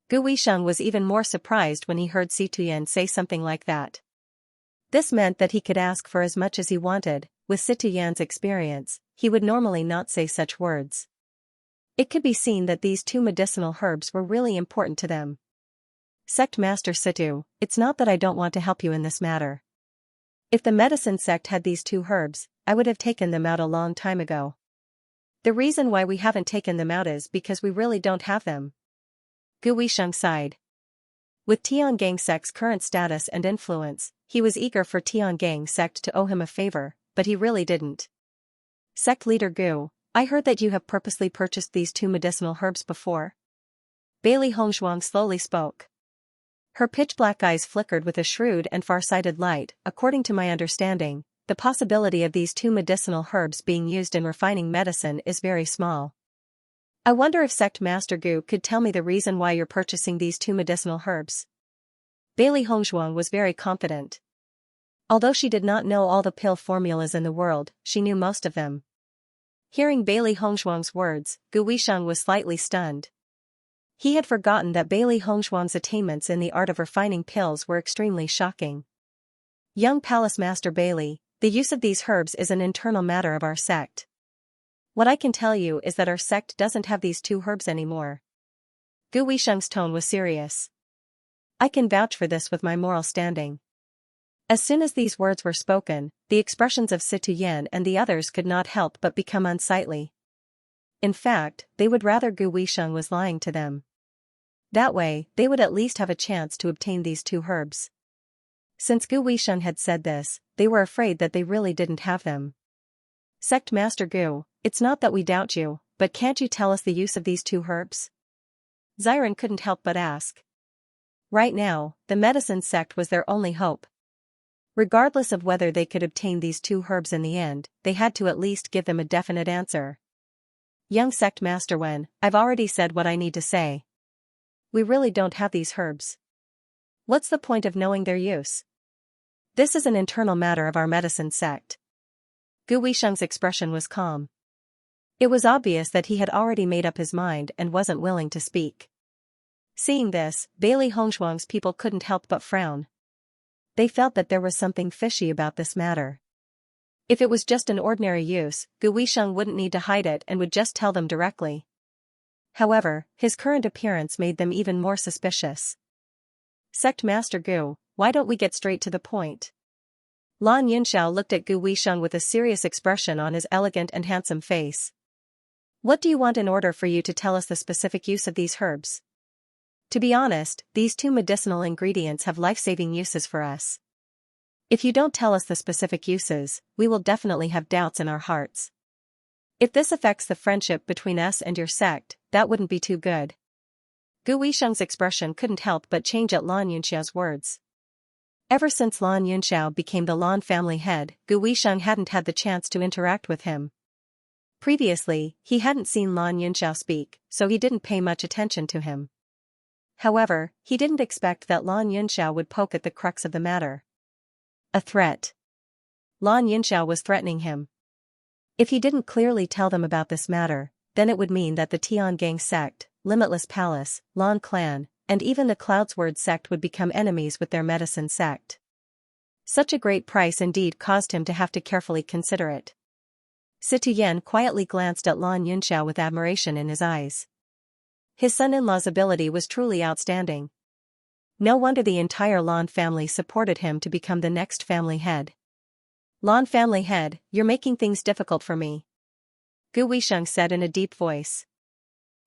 Gu Weisheng was even more surprised when he heard Situyen say something like that. This meant that he could ask for as much as he wanted. With Situyen's experience, he would normally not say such words. It could be seen that these 2 medicinal herbs were really important to them. Sect Master Situ, it's not that I don't want to help you in this matter. If the medicine sect had these 2 herbs, I would have taken them out a long time ago. The reason why we haven't taken them out is because we really don't have them. Gu Weisheng sighed. With Tiangang's sect's current status and influence, he was eager for Tiangang's sect to owe him a favor, but he really didn't. Sect leader Gu, I heard that you have purposely purchased these 2 medicinal herbs before. Bailey Hongzhuang slowly spoke. Her pitch-black eyes flickered with a shrewd and far-sighted light. According to my understanding, the possibility of these 2 medicinal herbs being used in refining medicine is very small. I wonder if Sect Master Gu could tell me the reason why you're purchasing these 2 medicinal herbs. Bailey Hongzhuang was very confident. Although she did not know all the pill formulas in the world, she knew most of them. Hearing Bailey Hongzhuang's words, Gu Weisheng was slightly stunned. He had forgotten that Bailey Hongzhuang's attainments in the art of refining pills were extremely shocking. Young Palace Master Bailey, the use of these herbs is an internal matter of our sect. What I can tell you is that our sect doesn't have these 2 herbs anymore. Gu Weisheng's tone was serious. I can vouch for this with my moral standing. As soon as these words were spoken, the expressions of Situyen and the others could not help but become unsightly. In fact, they would rather Gu Weisheng was lying to them. That way, they would at least have a chance to obtain these 2 herbs. Since Gu Weisheng had said this, they were afraid that they really didn't have them. Sect Master Gu, it's not that we doubt you, but can't you tell us the use of these 2 herbs? Xiren couldn't help but ask. Right now, the medicine sect was their only hope. Regardless of whether they could obtain these 2 herbs in the end, they had to at least give them a definite answer. Young Sect Master Wen, I've already said what I need to say. We really don't have these herbs. What's the point of knowing their use? This is an internal matter of our medicine sect. Gu Weisheng's expression was calm. It was obvious that he had already made up his mind and wasn't willing to speak. Seeing this, Bailey Hongzhuang's people couldn't help but frown. They felt that there was something fishy about this matter. If it was just an ordinary use, Gu Weisheng wouldn't need to hide it and would just tell them directly. However, his current appearance made them even more suspicious. Sect Master Gu, why don't we get straight to the point? Lan Yunxiao looked at Gu Weisheng with a serious expression on his elegant and handsome face. What do you want in order for you to tell us the specific use of these herbs? To be honest, these 2 medicinal ingredients have life-saving uses for us. If you don't tell us the specific uses, we will definitely have doubts in our hearts. If this affects the friendship between us and your sect, that wouldn't be too good. Gu Weisheng's expression couldn't help but change at Lan Yunxiao's words. Ever since Lan Yunxiao became the Lan family head, Gu Weisheng hadn't had the chance to interact with him. Previously, he hadn't seen Lan Yunxiao speak, so he didn't pay much attention to him. However, he didn't expect that Lan Yunxiao would poke at the crux of the matter. A threat. Lan Yunxiao was threatening him. If he didn't clearly tell them about this matter, then it would mean that the Tiangang sect, Limitless Palace, Lan clan, and even the Cloudsword sect would become enemies with their medicine sect. Such a great price indeed caused him to have to carefully consider it. Situyen quietly glanced at Lan Yunxiao with admiration in his eyes. His son-in-law's ability was truly outstanding. No wonder the entire Lan family supported him to become the next family head. Lan family head, you're making things difficult for me, Gu Weisheng said in a deep voice.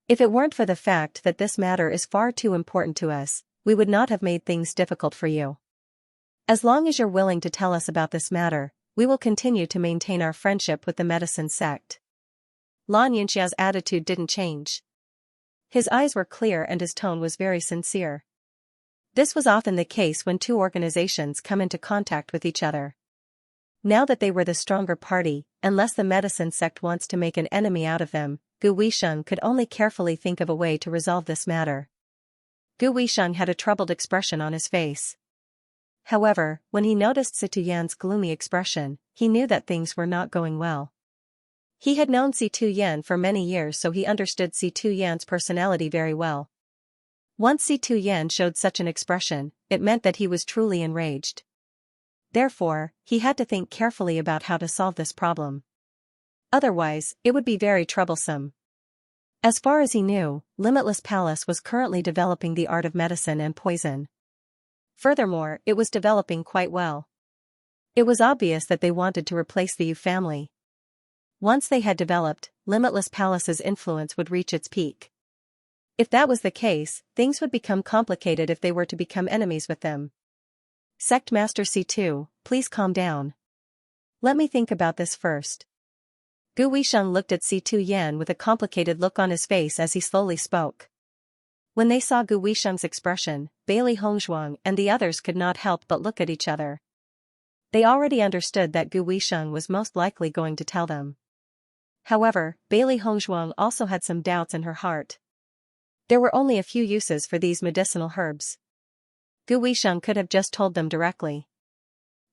If it weren't for the fact that this matter is far too important to us, we would not have made things difficult for you. As long as you're willing to tell us about this matter, we will continue to maintain our friendship with the medicine sect. Lan Yunxiao's attitude didn't change. His eyes were clear and his tone was very sincere. This was often the case when two organizations come into contact with each other. Now that they were the stronger party, unless the medicine sect wants to make an enemy out of them, Gu Weisheng could only carefully think of a way to resolve this matter. Gu Weisheng had a troubled expression on his face. However, when he noticed Situyen's gloomy expression, he knew that things were not going well. He had known Situyen for many years, so he understood Situyen's personality very well. Once Situyen showed such an expression, it meant that he was truly enraged. Therefore, he had to think carefully about how to solve this problem. Otherwise, it would be very troublesome. As far as he knew, Limitless Palace was currently developing the art of medicine and poison. Furthermore, it was developing quite well. It was obvious that they wanted to replace the Yu family. Once they had developed, Limitless Palace's influence would reach its peak. If that was the case, things would become complicated if they were to become enemies with them. Sect Master C2, please calm down. Let me think about this first. Gu Weisheng looked at Situyen with a complicated look on his face as he slowly spoke. When they saw Gu Weisheng's expression, Bailey Hongzhuang and the others could not help but look at each other. They already understood that Gu Weisheng was most likely going to tell them. However, Bailey Hongzhuang also had some doubts in her heart. There were only a few uses for these medicinal herbs. Gu Weisheng could have just told them directly.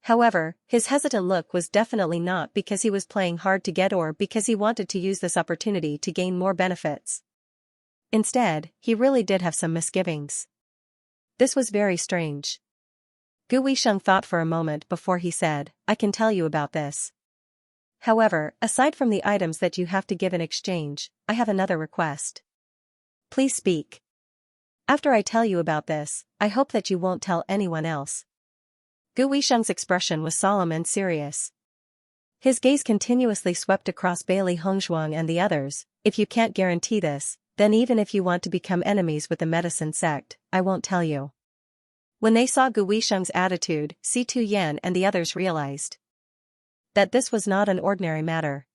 However, his hesitant look was definitely not because he was playing hard to get or because he wanted to use this opportunity to gain more benefits. Instead, he really did have some misgivings. This was very strange. Gu Weisheng thought for a moment before he said, I can tell you about this. However, aside from the items that you have to give in exchange, I have another request. Please speak. After I tell you about this, I hope that you won't tell anyone else. Gu Weisheng's expression was solemn and serious. His gaze continuously swept across Bailey Hongzhuang and the others. If you can't guarantee this, then even if you want to become enemies with the medicine sect, I won't tell you. When they saw Gu Weisheng's attitude, Situyen and the others realized that this was not an ordinary matter.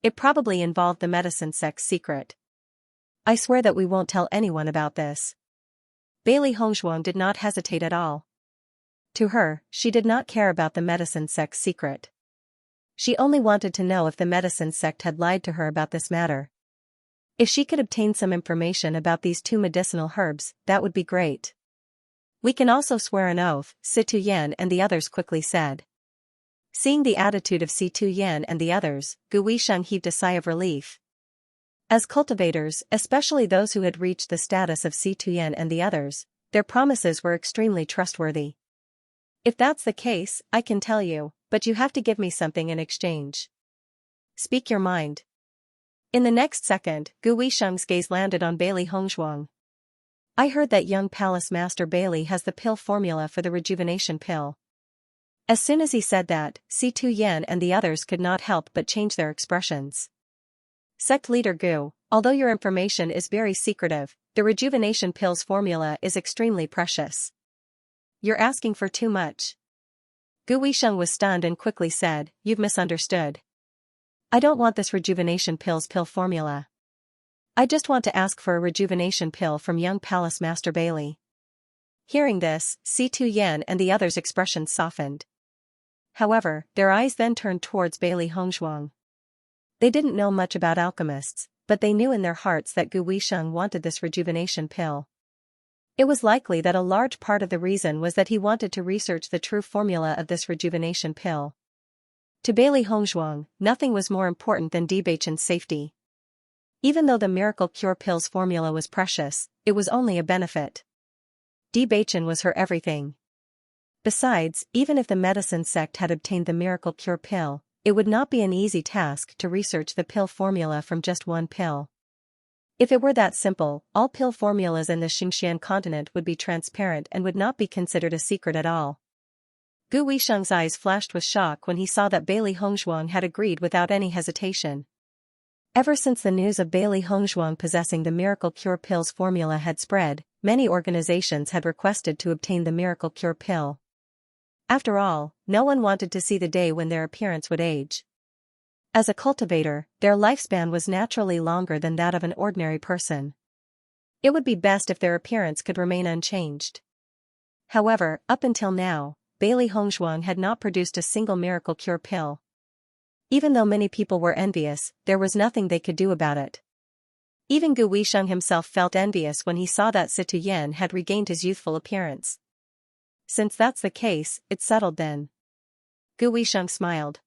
It probably involved the medicine sect's secret. I swear that we won't tell anyone about this. Bailey Hongzhuang did not hesitate at all. To her, she did not care about the medicine sect's secret. She only wanted to know if the medicine sect had lied to her about this matter. If she could obtain some information about these two medicinal herbs, that would be great. We can also swear an oath, Situyen and the others quickly said. Seeing the attitude of Situyen and the others, Gu Weisheng heaved a sigh of relief. As cultivators, especially those who had reached the status of Situyen and the others, their promises were extremely trustworthy. If that's the case, I can tell you, but you have to give me something in exchange. Speak your mind. In the next second, Gu Weisheng's gaze landed on Bailey Hongzhuang. I heard that young Palace Master Bailey has the pill formula for the rejuvenation pill. As soon as he said that, Situyen and the others could not help but change their expressions. Sect leader Gu, although your information is very secretive, the rejuvenation pill's formula is extremely precious. You're asking for too much. Gu Weisheng was stunned and quickly said, You've misunderstood. I don't want this rejuvenation pill's pill formula. I just want to ask for a rejuvenation pill from young Palace Master Bailey. Hearing this, Situyen and the others' expressions softened. However, their eyes then turned towards Bailey Hongzhuang. They didn't know much about alchemists, but they knew in their hearts that Gu Weisheng wanted this rejuvenation pill. It was likely that a large part of the reason was that he wanted to research the true formula of this rejuvenation pill. To Bailey Hongzhuang, nothing was more important than Bewitching's safety. Even though the miracle cure pill's formula was precious, it was only a benefit. Bewitching was her everything. Besides, even if the medicine sect had obtained the miracle cure pill, it would not be an easy task to research the pill formula from just one pill. If it were that simple, all pill formulas in the Xianxia continent would be transparent and would not be considered a secret at all. Gu Weisheng's eyes flashed with shock when he saw that Bailey Hongzhuang had agreed without any hesitation. Ever since the news of Bailey Hongzhuang possessing the miracle cure pill's formula had spread, many organizations had requested to obtain the miracle cure pill. After all, no one wanted to see the day when their appearance would age. As a cultivator, their lifespan was naturally longer than that of an ordinary person. It would be best if their appearance could remain unchanged. However, up until now, Bailey Hongzhuang had not produced a single miracle cure pill. Even though many people were envious, there was nothing they could do about it. Even Gu Weisheng himself felt envious when he saw that Situ Yan had regained his youthful appearance. Since that's the case, it's settled then. Gu Weisheng smiled.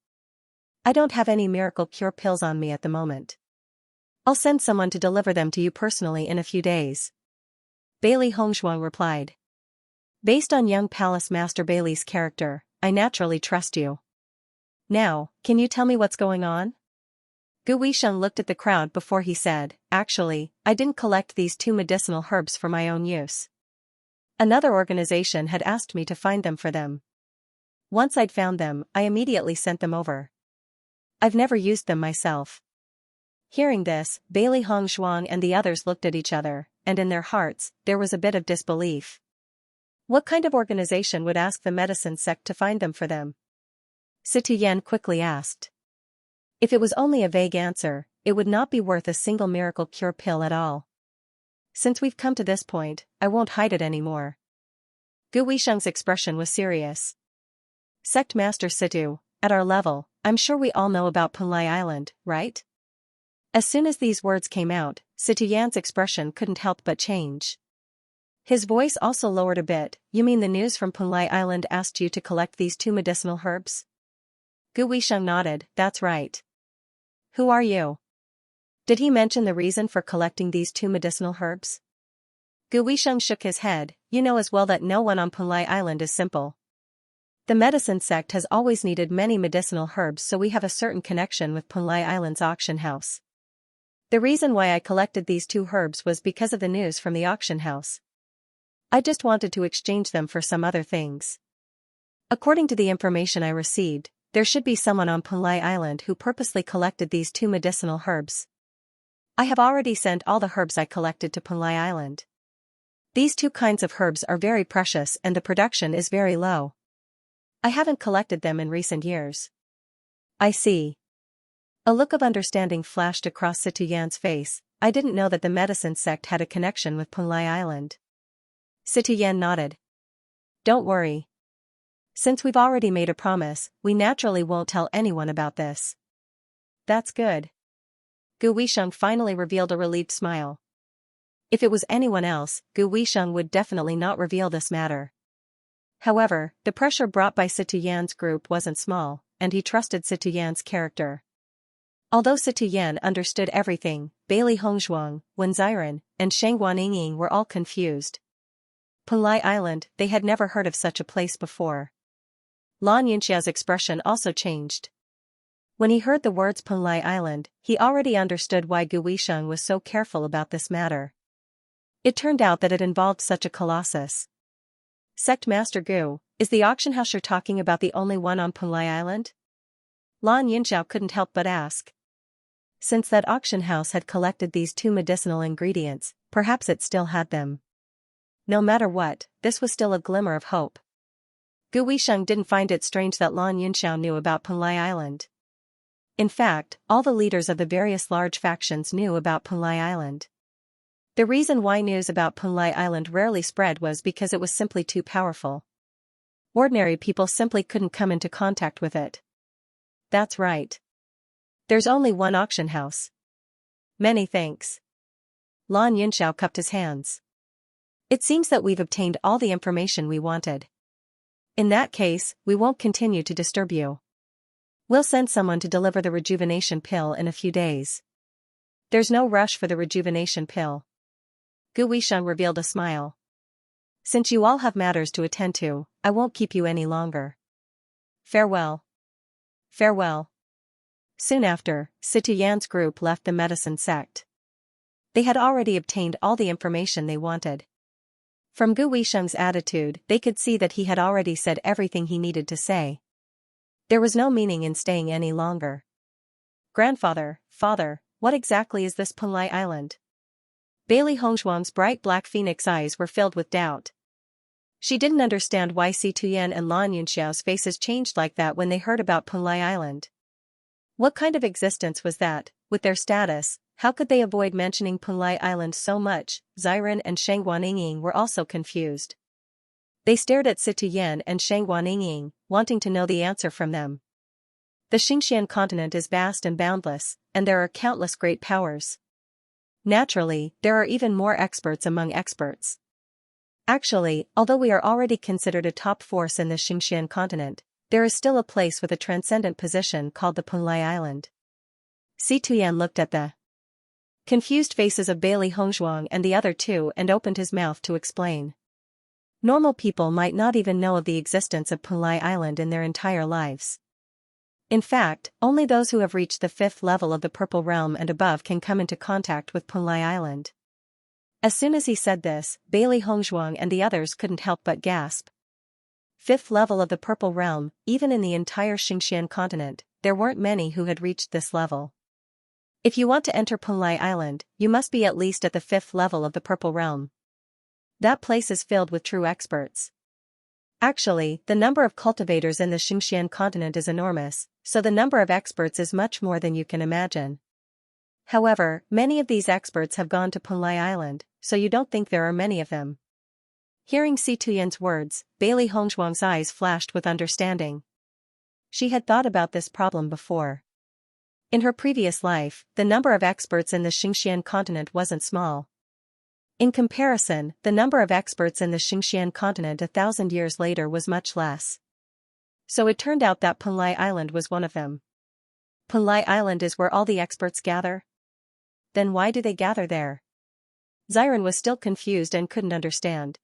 I don't have any miracle cure pills on me at the moment. I'll send someone to deliver them to you personally in a few days. Bailey Hongzhuang replied. Based on young Palace Master Bailey's character, I naturally trust you. Now, can you tell me what's going on? Gu Weisheng looked at the crowd before he said, Actually, I didn't collect these 2 medicinal herbs for my own use. Another organization had asked me to find them for them. Once I'd found them, I immediately sent them over. I've never used them myself. Hearing this, Bailey Hongzhuang and the others looked at each other, and in their hearts, there was a bit of disbelief. What kind of organization would ask the medicine sect to find them for them? Situ Yan quickly asked. If it was only a vague answer, it would not be worth a single miracle cure pill at all. Since we've come to this point, I won't hide it anymore. Gu Weisheng's expression was serious. Sect Master Situ, at our level, I'm sure we all know about Punlai Island, right? As soon as these words came out, Situ Yan's expression couldn't help but change. His voice also lowered a bit. You mean the news from Punlai Island asked you to collect these 2 medicinal herbs? Gu Weisheng nodded, that's right. Who are you? Did he mention the reason for collecting these 2 medicinal herbs? Gu Weisheng shook his head, you know as well that no one on Punlai Island is simple. The medicine sect has always needed many medicinal herbs, so we have a certain connection with Punlai Island's auction house. The reason why I collected these 2 herbs was because of the news from the auction house. I just wanted to exchange them for some other things. According to the information I received, there should be someone on Punlai Island who purposely collected these 2 medicinal herbs. I have already sent all the herbs I collected to Punlai Island. These 2 kinds of herbs are very precious and the production is very low. I haven't collected them in recent years. I see. A look of understanding flashed across Situ Yan's face. I didn't know that the medicine sect had a connection with Punlai Island. Situ Yan nodded. Don't worry. Since we've already made a promise, we naturally won't tell anyone about this. That's good. Gu Weisheng finally revealed a relieved smile. If it was anyone else, Gu Weisheng would definitely not reveal this matter. However, the pressure brought by Situ Yan's group wasn't small, and he trusted Situ Yan's character. Although Situ Yan understood everything, Bailey Hongzhuang, Wen Ziren, and Sheng Guanying were all confused. Punlai Island, they had never heard of such a place before. Lan Yunxia's expression also changed. When he heard the words Punlai Island, he already understood why Gu Weisheng was so careful about this matter. It turned out that it involved such a colossus. Sect Master Gu, is the auction house you're talking about the only one on Punlai Island? Lan Yunxiao couldn't help but ask. Since that auction house had collected these 2 medicinal ingredients, perhaps it still had them. No matter what, this was still a glimmer of hope. Gu Weisheng didn't find it strange that Lan Yunxiao knew about Punlai Island. In fact, all the leaders of the various large factions knew about Punlai Island. The reason why news about Punlai Island rarely spread was because it was simply too powerful. Ordinary people simply couldn't come into contact with it. That's right. There's only one auction house. Many thanks. Lan Yunxiao cupped his hands. It seems that we've obtained all the information we wanted. In that case, we won't continue to disturb you. We'll send someone to deliver the rejuvenation pill in a few days. There's no rush for the rejuvenation pill. Guisheng revealed a smile. Since you all have matters to attend to, I won't keep you any longer. Farewell. Farewell. Soon after, Situyan's group left the medicine sect. They had already obtained all the information they wanted. From Guisheng's attitude, they could see that he had already said everything he needed to say. There was no meaning in staying any longer. Grandfather, father, what exactly is this Punlai Island? Bailey Hongzhuang's bright black phoenix eyes were filled with doubt. She didn't understand why Situyan and Lan Yunxiao's faces changed like that when they heard about Punlai Island. What kind of existence was that? With their status, how could they avoid mentioning Punlai Island so much? Xiren and Sheng Guaniying were also confused. They stared at Situyan and Sheng Guaniying, wanting to know the answer from them. The Xianxia continent is vast and boundless, and there are countless great powers. Naturally, there are even more experts among experts. Actually, although we are already considered a top force in the Xianxia continent, there is still a place with a transcendent position called the Punlai Island. Situyan looked at the confused faces of Bailey Hongzhuang and the other two and opened his mouth to explain. Normal people might not even know of the existence of Punlai Island in their entire lives. In fact, only those who have reached the 5th level of the Purple Realm and above can come into contact with Punlai Island. As soon as he said this, Bailey Hongzhuang and the others couldn't help but gasp. 5th level of the Purple Realm, even in the entire Xianxia continent, there weren't many who had reached this level. If you want to enter Punlai Island, you must be at least at the 5th level of the Purple Realm. That place is filled with true experts. Actually, the number of cultivators in the Xianxia continent is enormous, so the number of experts is much more than you can imagine. However, many of these experts have gone to Punlai Island, so you don't think there are many of them. Hearing Situyan's words, Bailey Hongzhuang's eyes flashed with understanding. She had thought about this problem before. In her previous life, the number of experts in the Xianxia continent wasn't small. In comparison, the number of experts in the Xianxia continent 1,000 years later was much less. So it turned out that Punlai Island was one of them. Punlai Island is where all the experts gather? Then why do they gather there? Xiren was still confused and couldn't understand.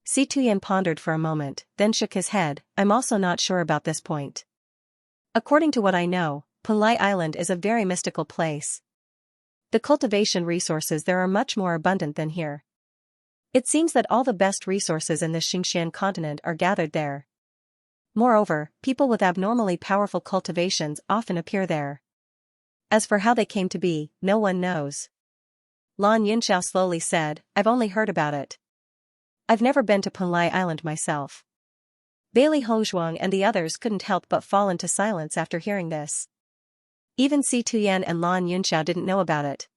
Situyan pondered for a moment, then shook his head. I'm also not sure about this point. According to what I know, Punlai Island is a very mystical place. The cultivation resources there are much more abundant than here. It seems that all the best resources in the Xianxia continent are gathered there. Moreover, people with abnormally powerful cultivations often appear there. As for how they came to be, no one knows. Lan Yunxiao slowly said, I've only heard about it. I've never been to Punlai Island myself. Bailey Hongzhuang and the others couldn't help but fall into silence after hearing this. Even Situyan and Lan Yunxiao didn't know about it.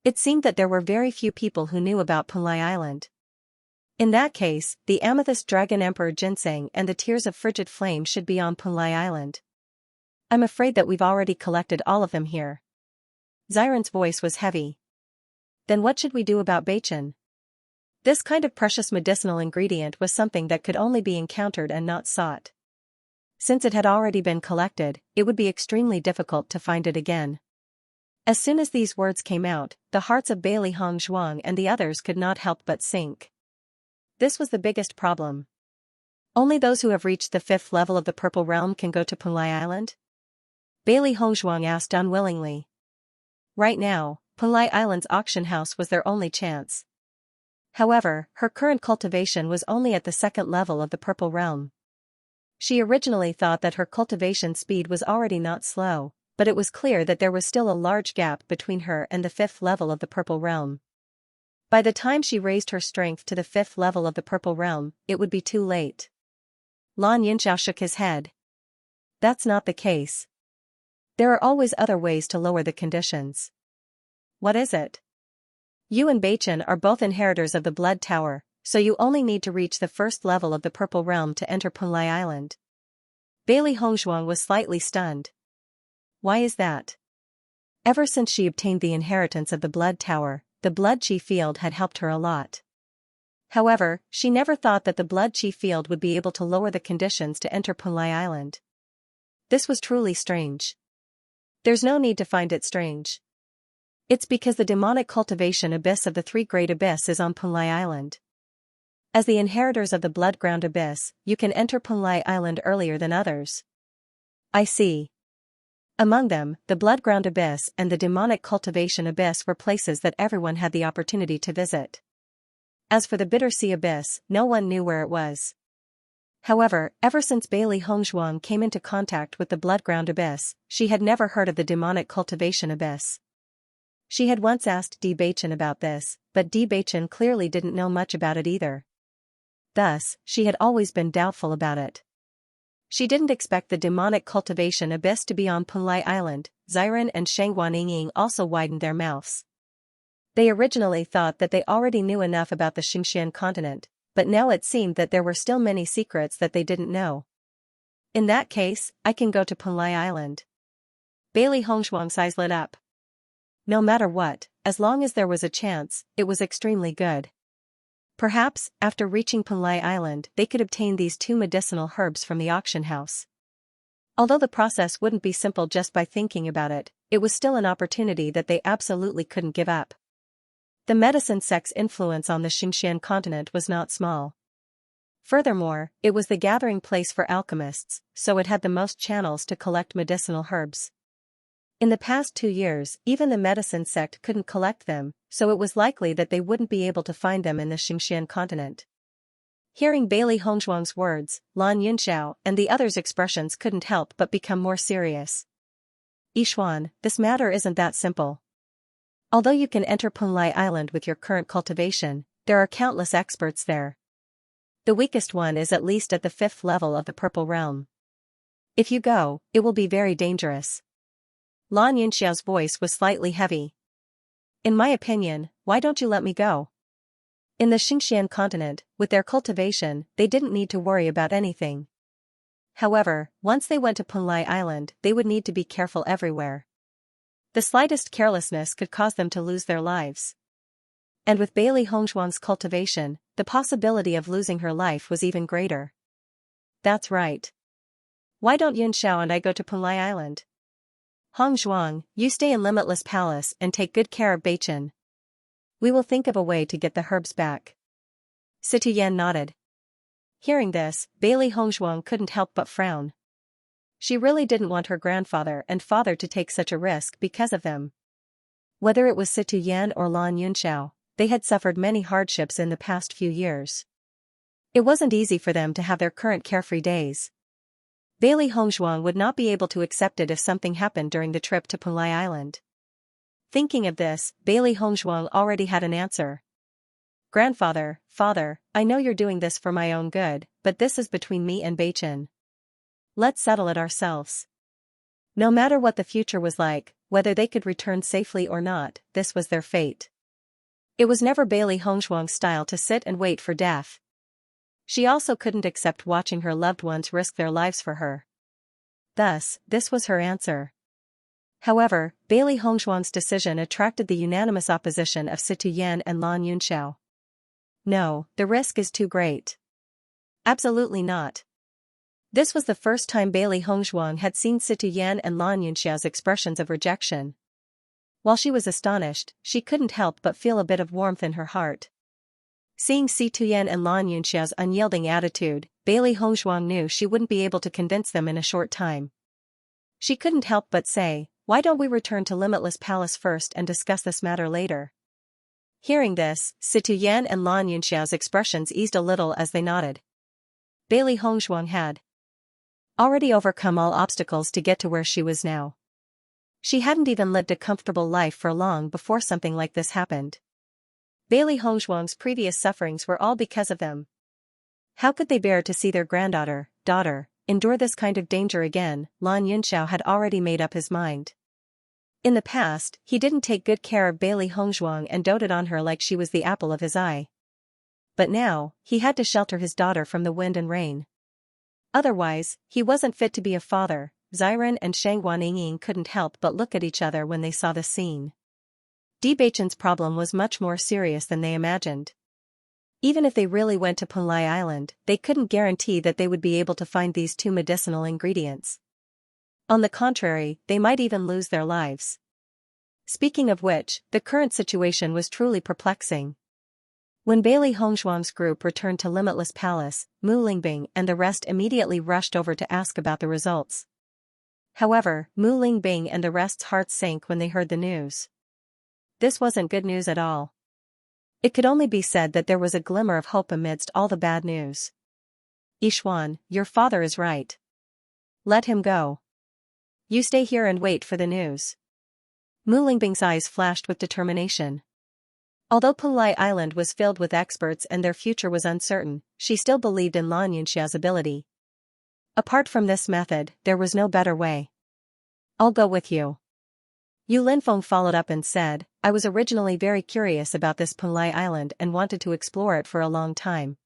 It seemed that there were very few people who knew about Punlai Island. In that case, the Amethyst Dragon Emperor Ginseng and the Tears of Frigid Flame should be on Punlai Island. I'm afraid that we've already collected all of them here. Xiren's voice was heavy. Then what should we do about Bewitching? This kind of precious medicinal ingredient was something that could only be encountered and not sought. Since it had already been collected, it would be extremely difficult to find it again. As soon as these words came out, the hearts of Bailey Hongzhuang and the others could not help but sink. This was the biggest problem. Only those who have reached the 5th level of the Purple Realm can go to Punlai Island? Bailey Hongzhuang asked unwillingly. Right now, Punlai Island's auction house was their only chance. However, her current cultivation was only at the 2nd level of the Purple Realm. She originally thought that her cultivation speed was already not slow, but it was clear that there was still a large gap between her and the 5th level of the Purple Realm. By the time she raised her strength to the 5th level of the Purple Realm, it would be too late. Lan Yunxiao shook his head. That's not the case. There are always other ways to lower the conditions. What is it? You and Bewitching are both inheritors of the Blood Tower, so you only need to reach the 1st level of the Purple Realm to enter Punlai Island. Bailey Hongzhuang was slightly stunned. Why is that? Ever since she obtained the inheritance of the Blood Tower, the Blood Chi field had helped her a lot. However, she never thought that the blood chi field would be able to lower the conditions to enter Punlai Island. This was truly strange. There's no need to find it strange. It's because the demonic cultivation abyss of the three great abyss is on Punlai Island. As the inheritors of the blood-ground abyss, you can enter Punlai Island earlier than others. I see. Among them, the blood-ground abyss and the demonic cultivation abyss were places that everyone had the opportunity to visit. As for the bitter sea abyss, no one knew where it was. However, ever since Bailey Hongzhuang came into contact with the blood-ground abyss, she had never heard of the demonic cultivation abyss. She had once asked Di Baichen about this, but Di Baichen clearly didn't know much about it either. Thus, she had always been doubtful about it. She didn't expect the demonic cultivation abyss to be on Punlai Island. Xiren and Shangguan also widened their mouths. They originally thought that they already knew enough about the Xianxia continent, but now it seemed that there were still many secrets that they didn't know. In that case, I can go to Punlai Island. Bailey Hongzhuang's eyes lit up. No matter what, as long as there was a chance, it was extremely good. Perhaps, after reaching Punlai Island, they could obtain these two medicinal herbs from the auction house. Although the process wouldn't be simple just by thinking about it, it was still an opportunity that they absolutely couldn't give up. The medicine sect's influence on the Xianxia continent was not small. Furthermore, it was the gathering place for alchemists, so it had the most channels to collect medicinal herbs. In the past 2 years, even the medicine sect couldn't collect them, so it was likely that they wouldn't be able to find them in the Xianxia continent. Hearing Bailey Hongzhuang's words, Lan Yunxiao and the others' expressions couldn't help but become more serious. Yixuan, this matter isn't that simple. Although you can enter Punlai Island with your current cultivation, there are countless experts there. The weakest one is at least at the 5th level of the Purple Realm. If you go, it will be very dangerous. Lan Yunxiao's voice was slightly heavy. In my opinion, why don't you let me go? In the Xianxia continent, with their cultivation, they didn't need to worry about anything. However, once they went to Punlai Island, they would need to be careful everywhere. The slightest carelessness could cause them to lose their lives. And with Bailey Hongzhuang's cultivation, the possibility of losing her life was even greater. That's right. Why don't Yunxiao and I go to Punlai Island? Hongzhuang, you stay in Limitless Palace and take good care of Baichen. We will think of a way to get the herbs back. Situyan nodded. Hearing this, Bailey Hongzhuang couldn't help but frown. She really didn't want her grandfather and father to take such a risk because of them. Whether it was Situyan or Lan Yunxiao, they had suffered many hardships in the past few years. It wasn't easy for them to have their current carefree days. Bailey Hongzhuang would not be able to accept it if something happened during the trip to Punlai Island. Thinking of this, Bailey Hongzhuang already had an answer. Grandfather, father, I know you're doing this for my own good, but this is between me and Baichen. Let's settle it ourselves. No matter what the future was like, whether they could return safely or not, this was their fate. It was never Bailey Hongzhuang's style to sit and wait for death. She also couldn't accept watching her loved ones risk their lives for her. Thus, this was her answer. However, Bailey Hongzhuang's decision attracted the unanimous opposition of Situyan and Lan Yunxiao. No, the risk is too great. Absolutely not. This was the first time Bailey Hongzhuang had seen Situyan and Lan Yunxiao's expressions of rejection. While she was astonished, she couldn't help but feel a bit of warmth in her heart. Seeing Situyan and Lan Yunxiao's unyielding attitude, Bailey Hongzhuang knew she wouldn't be able to convince them in a short time. She couldn't help but say, why don't we return to Limitless Palace first and discuss this matter later? Hearing this, Situyan and Lan Yunxiao's expressions eased a little as they nodded. Bailey Hongzhuang had already overcome all obstacles to get to where she was now. She hadn't even lived a comfortable life for long before something like this happened. Bailey Hongzhuang's previous sufferings were all because of them. How could they bear to see their daughter, endure this kind of danger again? Lan Yunxiao had already made up his mind. In the past, he didn't take good care of Bailey Hongzhuang and doted on her like she was the apple of his eye. But now, he had to shelter his daughter from the wind and rain. Otherwise, he wasn't fit to be a father. Xiren and Shangguan couldn't help but look at each other when they saw the scene. Di Baichen's problem was much more serious than they imagined. Even if they really went to Punlai Island, they couldn't guarantee that they would be able to find these two medicinal ingredients. On the contrary, they might even lose their lives. Speaking of which, the current situation was truly perplexing. When Bailey Hongzhuang's group returned to Limitless Palace, Mu Lingbing and the rest immediately rushed over to ask about the results. However, Mu Lingbing and the rest's hearts sank when they heard the news. This wasn't good news at all. It could only be said that there was a glimmer of hope amidst all the bad news. Yixuan, your father is right. Let him go. You stay here and wait for the news. Mu Lingbing's eyes flashed with determination. Although Punlai Island was filled with experts and their future was uncertain, she still believed in Lan Yunxia's ability. Apart from this method, there was no better way. I'll go with you. Yu Linfeng followed up and said, I was originally very curious about this Punlai Island and wanted to explore it for a long time.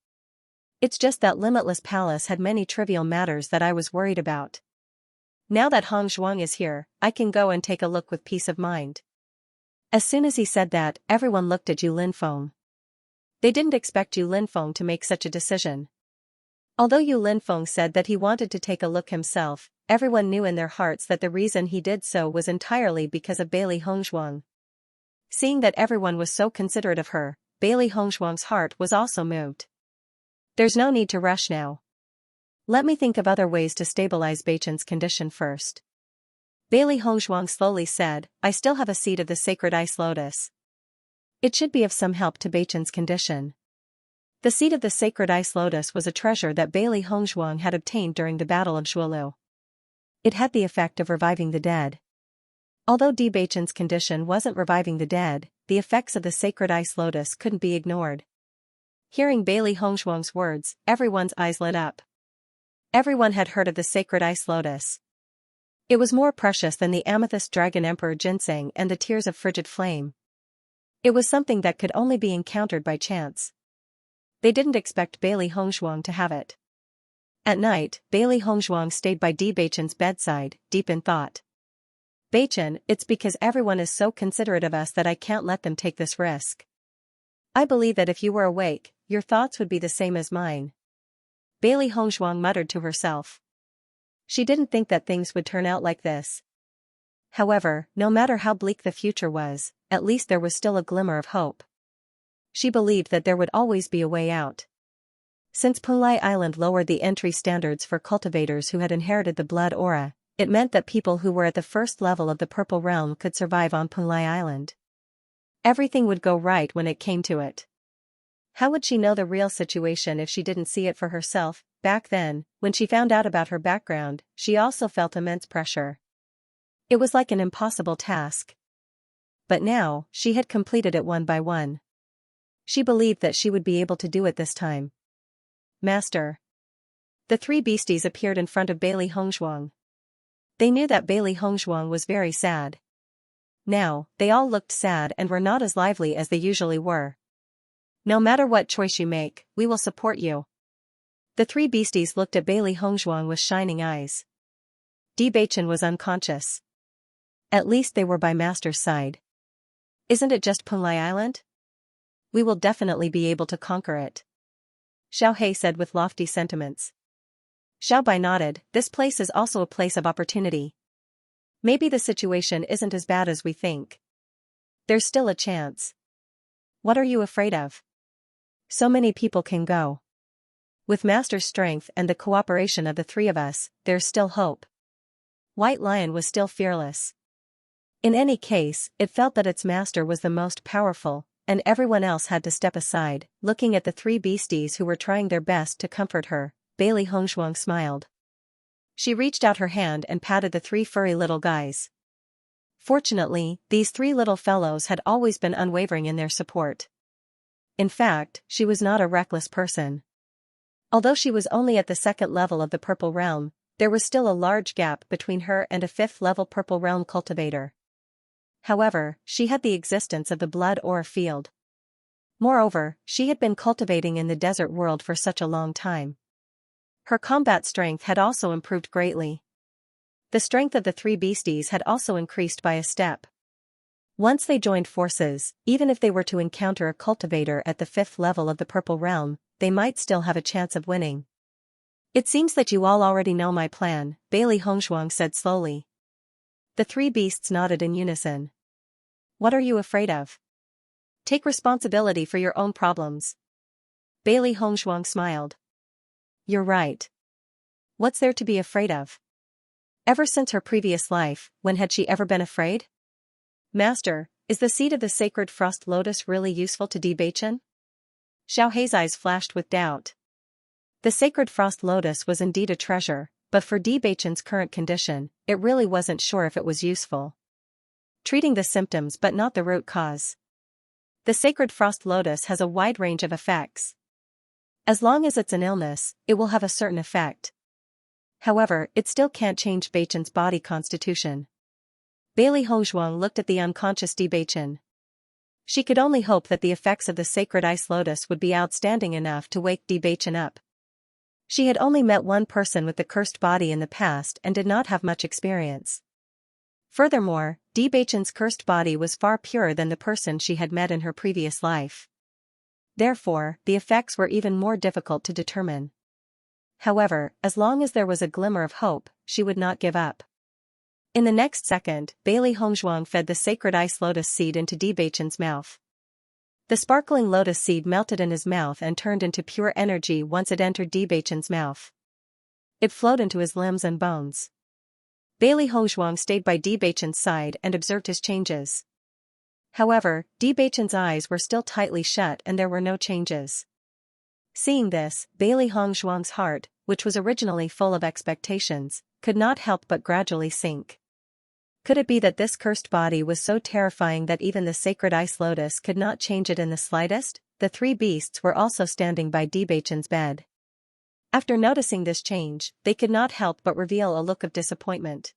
It's just that Limitless Palace had many trivial matters that I was worried about. Now that Hong Zhuang is here, I can go and take a look with peace of mind. As soon as he said that, everyone looked at Yu Linfeng. They didn't expect Yu Linfeng to make such a decision. Although Yu Linfeng said that he wanted to take a look himself, everyone knew in their hearts that the reason he did so was entirely because of Bailey Hongzhuang. Seeing that everyone was so considerate of her, Bailey Hongzhuang's heart was also moved. There's no need to rush now. Let me think of other ways to stabilize Beichen's condition first. Bailey Hongzhuang slowly said, I still have a seed of the sacred ice lotus. It should be of some help to Beichen's condition. The seed of the sacred ice lotus was a treasure that Bailey Hongzhuang had obtained during the Battle of Zhuolu. It had the effect of reviving the dead. Although Beichen's condition wasn't reviving the dead, the effects of the sacred ice lotus couldn't be ignored. Hearing Bailey Hongzhuang's words, everyone's eyes lit up. Everyone had heard of the sacred ice lotus. It was more precious than the amethyst dragon emperor ginseng and the tears of frigid flame. It was something that could only be encountered by chance. They didn't expect Bailey Hongzhuang to have it. At night, Bailey Hongzhuang stayed by Beichen's bedside, deep in thought. Beichen, it's because everyone is so considerate of us that I can't let them take this risk. I believe that if you were awake, your thoughts would be the same as mine. Bailey Hongzhuang muttered to herself. She didn't think that things would turn out like this. However, no matter how bleak the future was, at least there was still a glimmer of hope. She believed that there would always be a way out. Since Punlai Island lowered the entry standards for cultivators who had inherited the blood aura, it meant that people who were at the first level of the Purple Realm could survive on Punlai Island. Everything would go right when it came to it. How would she know the real situation if she didn't see it for herself? Back then, when she found out about her background, she also felt immense pressure. It was like an impossible task. But now, she had completed it one by one. She believed that she would be able to do it this time. Master. The three beasties appeared in front of Bailey Hongzhuang. They knew that Bailey Hongzhuang was very sad. Now, they all looked sad and were not as lively as they usually were. No matter what choice you make, we will support you. The three beasties looked at Bailey Hongzhuang with shining eyes. Beichen was unconscious. At least they were by Master's side. Isn't it just Punlai Island? We will definitely be able to conquer it. Xiao He said with lofty sentiments. Xiao Bai nodded, this place is also a place of opportunity. Maybe the situation isn't as bad as we think. There's still a chance. What are you afraid of? So many people can go. With Master's strength and the cooperation of the three of us, there's still hope. White Lion was still fearless. In any case, it felt that its master was the most powerful, and everyone else had to step aside. Looking at the three beasties who were trying their best to comfort her, Bailey Hongzhuang smiled. She reached out her hand and patted the three furry little guys. Fortunately, these three little fellows had always been unwavering in their support. In fact, she was not a reckless person. Although she was only at the second level of the Purple Realm, there was still a large gap between her and a fifth-level Purple Realm cultivator. However, she had the existence of the blood aura field. Moreover, she had been cultivating in the desert world for such a long time. Her combat strength had also improved greatly. The strength of the three beasties had also increased by a step. Once they joined forces, even if they were to encounter a cultivator at the 5th level of the Purple Realm, they might still have a chance of winning. It seems that you all already know my plan, Bailey Hongshuang said slowly. The three beasts nodded in unison. What are you afraid of? Take responsibility for your own problems. Bailey Hongshuang smiled. You're right. What's there to be afraid of? Ever since her previous life, when had she ever been afraid? Master, is the seed of the sacred frost lotus really useful to Bewitching? Xiao Hei's eyes flashed with doubt. The sacred frost lotus was indeed a treasure, but for Bewitching's current condition, it really wasn't sure if it was useful. Treating the symptoms but not the root cause. The sacred frost lotus has a wide range of effects. As long as it's an illness, it will have a certain effect. However, it still can't change Bewitching's body constitution. Bailey Hongshuang looked at the unconscious Bewitching. She could only hope that the effects of the sacred ice lotus would be outstanding enough to wake Bewitching up. She had only met one person with the cursed body in the past and did not have much experience. Furthermore, Bewitching's cursed body was far purer than the person she had met in her previous life. Therefore, the effects were even more difficult to determine. However, as long as there was a glimmer of hope, she would not give up. In the next second, Bailey Hongshuang fed the sacred ice lotus seed into Bewitching's mouth. The sparkling lotus seed melted in his mouth and turned into pure energy once it entered Bewitching's mouth. It flowed into his limbs and bones. Bailey Hongshuang stayed by Bewitching's side and observed his changes. However, Bewitching's eyes were still tightly shut and there were no changes. Seeing this, Bailey Hongshuang's heart, which was originally full of expectations, could not help but gradually sink. Could it be that this cursed body was so terrifying that even the sacred ice lotus could not change it in the slightest? The three beasts were also standing by Bewitching's bed. After noticing this change, they could not help but reveal a look of disappointment.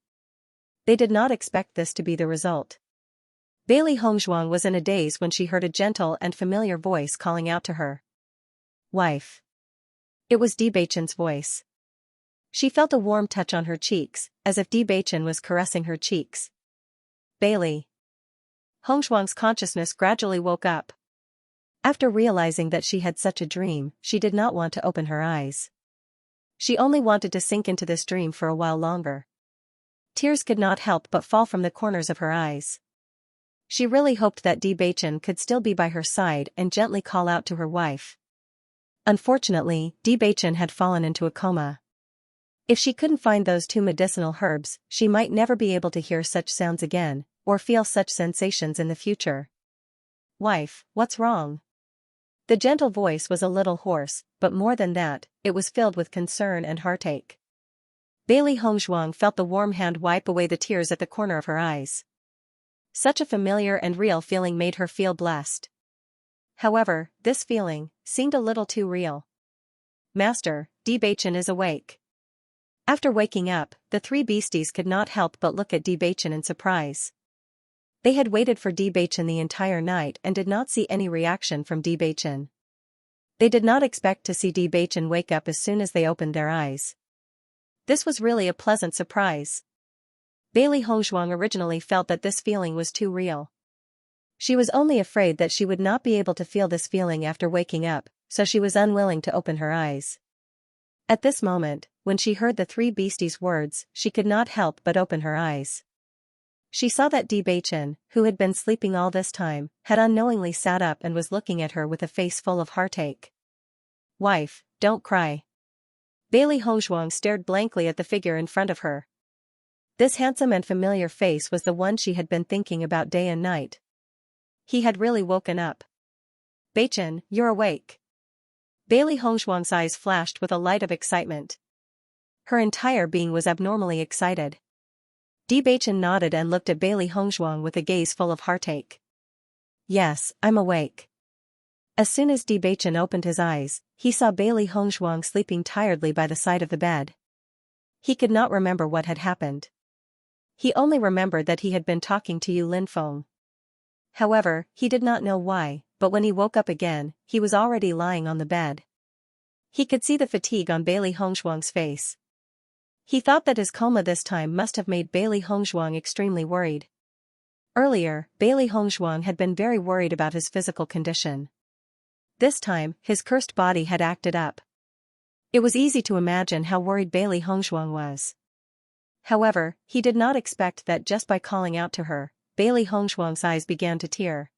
They did not expect this to be the result. Bailey Hongshuang was in a daze when she heard a gentle and familiar voice calling out to her. Wife. It was Bewitching's voice. She felt a warm touch on her cheeks, as if Bewitching was caressing her cheeks. Bailey. Hongshuang's consciousness gradually woke up. After realizing that she had such a dream, she did not want to open her eyes. She only wanted to sink into this dream for a while longer. Tears could not help but fall from the corners of her eyes. She really hoped that Bewitching could still be by her side and gently call out to her wife. Unfortunately, Bewitching had fallen into a coma. If she couldn't find those two medicinal herbs, she might never be able to hear such sounds again, or feel such sensations in the future. Wife, what's wrong? The gentle voice was a little hoarse, but more than that, it was filled with concern and heartache. Bailey Hongshuang felt the warm hand wipe away the tears at the corner of her eyes. Such a familiar and real feeling made her feel blessed. However, this feeling seemed a little too real. Master, Bewitching is awake. After waking up, the three beasties could not help but look at Bewitching in surprise. They had waited for Bewitching the entire night and did not see any reaction from Bewitching. They did not expect to see Bewitching wake up as soon as they opened their eyes. This was really a pleasant surprise. Bailey Hongshuang originally felt that this feeling was too real. She was only afraid that she would not be able to feel this feeling after waking up, so she was unwilling to open her eyes. At this moment, when she heard the three beasties' words, she could not help but open her eyes. She saw that Bewitching, who had been sleeping all this time, had unknowingly sat up and was looking at her with a face full of heartache. Wife, don't cry. Bailey Hongshuang stared blankly at the figure in front of her. This handsome and familiar face was the one she had been thinking about day and night. He had really woken up. Bewitching, you're awake. Bailey Hongshuang's eyes flashed with a light of excitement. Her entire being was abnormally excited. Bewitching nodded and looked at Bailey Hongshuang with a gaze full of heartache. Yes, I'm awake. As soon as Bewitching opened his eyes, he saw Bailey Hongshuang sleeping tiredly by the side of the bed. He could not remember what had happened. He only remembered that he had been talking to Yu Linfeng. However, he did not know why, but when he woke up again, he was already lying on the bed. He could see the fatigue on Bailey Hongshuang's face. He thought that his coma this time must have made Bailey Hongshuang extremely worried. Earlier, Bailey Hongzhuang had been very worried about his physical condition. This time, his cursed body had acted up. It was easy to imagine how worried Bailey Hongzhuang was. However, he did not expect that just by calling out to her, Bailey Hongzhuang's eyes began to tear.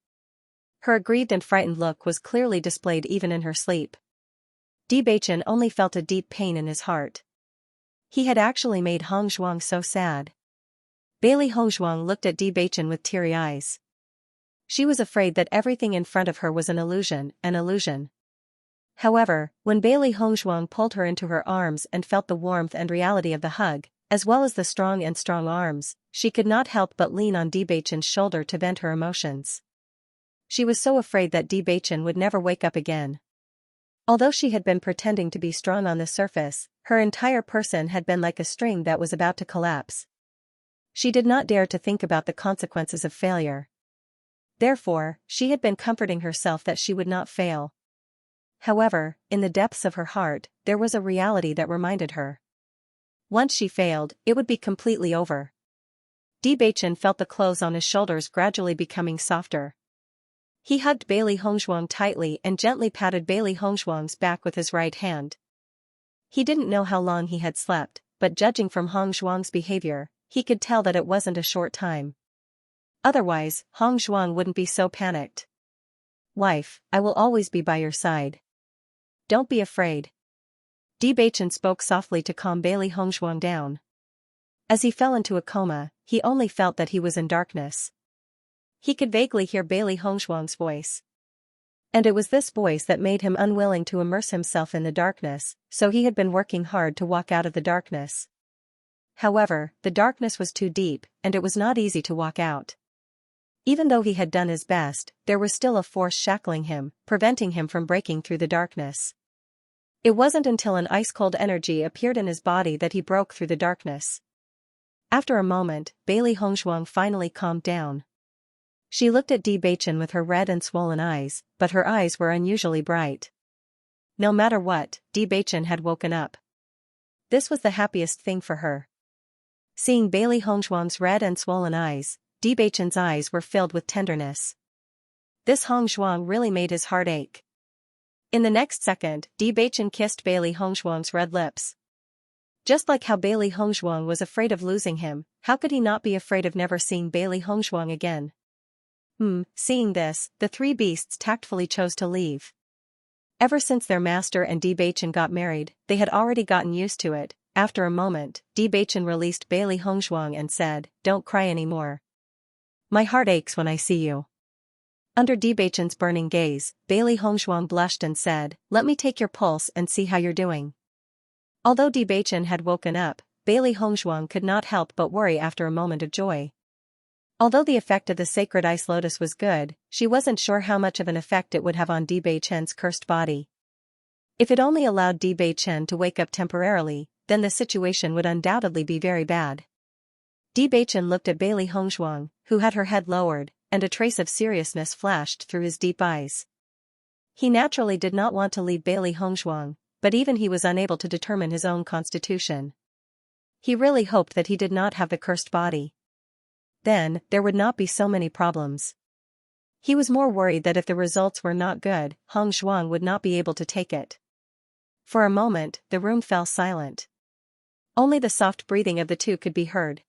Her aggrieved and frightened look was clearly displayed even in her sleep. Bewitching only felt a deep pain in his heart. He had actually made Hongzhuang so sad. Bailey Hongzhuang looked at Bewitching with teary eyes. She was afraid that everything in front of her was an illusion, an illusion. However, when Bailey Hongzhuang pulled her into her arms and felt the warmth and reality of the hug, as well as the strong arms, she could not help but lean on Bewitching's shoulder to vent her emotions. She was so afraid that Bewitching would never wake up again. Although she had been pretending to be strong on the surface, her entire person had been like a string that was about to collapse. She did not dare to think about the consequences of failure. Therefore, she had been comforting herself that she would not fail. However, in the depths of her heart, there was a reality that reminded her. Once she failed, it would be completely over. Bewitching felt the clothes on his shoulders gradually becoming softer. He hugged Bailey Hongzhuang tightly and gently patted Bailey Hongzhuang's back with his right hand. He didn't know how long he had slept, but judging from Hongzhuang's behavior, he could tell that it wasn't a short time. Otherwise, Hongzhuang wouldn't be so panicked. "Wife, I will always be by your side. Don't be afraid." Bewitching spoke softly to calm Bailey Hongzhuang down. As he fell into a coma, he only felt that he was in darkness. He could vaguely hear Bailey Hongzhuang's voice. And it was this voice that made him unwilling to immerse himself in the darkness, so he had been working hard to walk out of the darkness. However, the darkness was too deep, and it was not easy to walk out. Even though he had done his best, there was still a force shackling him, preventing him from breaking through the darkness. It wasn't until an ice-cold energy appeared in his body that he broke through the darkness. After a moment, Bailey Hongzhuang finally calmed down. She looked at Bewitching with her red and swollen eyes, but her eyes were unusually bright. No matter what, Bewitching had woken up. This was the happiest thing for her. Seeing Bailey Hongzhuang's red and swollen eyes, Bewitching's eyes were filled with tenderness. This Hongzhuang really made his heart ache. In the next second, Bewitching kissed Bailey Hongzhuang's red lips. Just like how Bailey Hongzhuang was afraid of losing him, how could he not be afraid of never seeing Bailey Hongzhuang again? Seeing this, the three beasts tactfully chose to leave. Ever since their master and Bewitching got married, they had already gotten used to it. After a moment, Bewitching released Bailey Hongzhuang and said, "Don't cry anymore. My heart aches when I see you." Under Bewitching's burning gaze, Bailey Hongzhuang blushed and said, "Let me take your pulse and see how you're doing." Although Bewitching had woken up, Bailey Hongzhuang could not help but worry after a moment of joy. Although the effect of the sacred ice lotus was good, she wasn't sure how much of an effect it would have on Bewitching's cursed body. If it only allowed Bewitching to wake up temporarily, then the situation would undoubtedly be very bad. Bewitching looked at Bailey Hongzhuang, who had her head lowered, and a trace of seriousness flashed through his deep eyes. He naturally did not want to leave Bailey Hongzhuang, but even he was unable to determine his own constitution. He really hoped that he did not have the cursed body. Then, there would not be so many problems. He was more worried that if the results were not good, Hongzhuang would not be able to take it. For a moment, the room fell silent. Only the soft breathing of the two could be heard.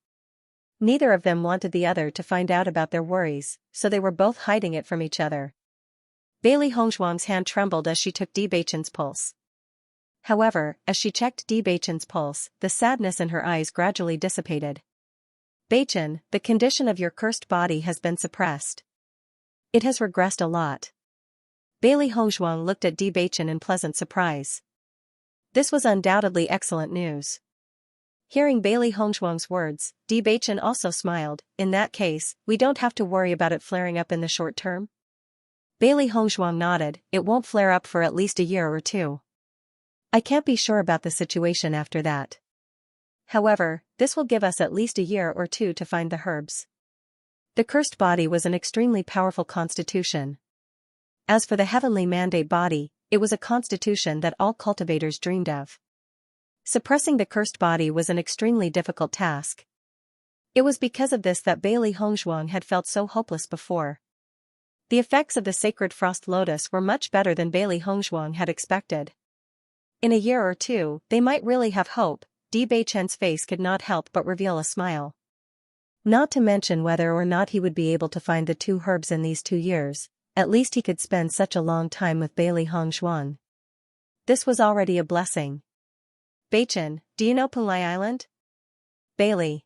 Neither of them wanted the other to find out about their worries, so they were both hiding it from each other. Bailey Hongzhuang's hand trembled as she took Bewitching's pulse. However, as she checked Bewitching's pulse, the sadness in her eyes gradually dissipated. "Bewitching, the condition of your cursed body has been suppressed. It has regressed a lot." Bailey Hongzhuang looked at Bewitching in pleasant surprise. This was undoubtedly excellent news. Hearing Bailey Hongzhuang's words, Bewitching also smiled. "In that case, we don't have to worry about it flaring up in the short term?" Bailey Hongzhuang nodded. "It won't flare up for at least a year or two. I can't be sure about the situation after that. However, this will give us at least a year or two to find the herbs." The cursed body was an extremely powerful constitution. As for the heavenly mandate body, it was a constitution that all cultivators dreamed of. Suppressing the cursed body was an extremely difficult task. It was because of this that Bailey Hongzhuang had felt so hopeless before. The effects of the sacred frost lotus were much better than Bailey Hongzhuang had expected. In a year or two, they might really have hope. Di Beichen's face could not help but reveal a smile. Not to mention whether or not he would be able to find the 2 herbs in these 2 years, at least he could spend such a long time with Bailey Hongzhuang. This was already a blessing. Beichen, do you know Punlai Island? Bailey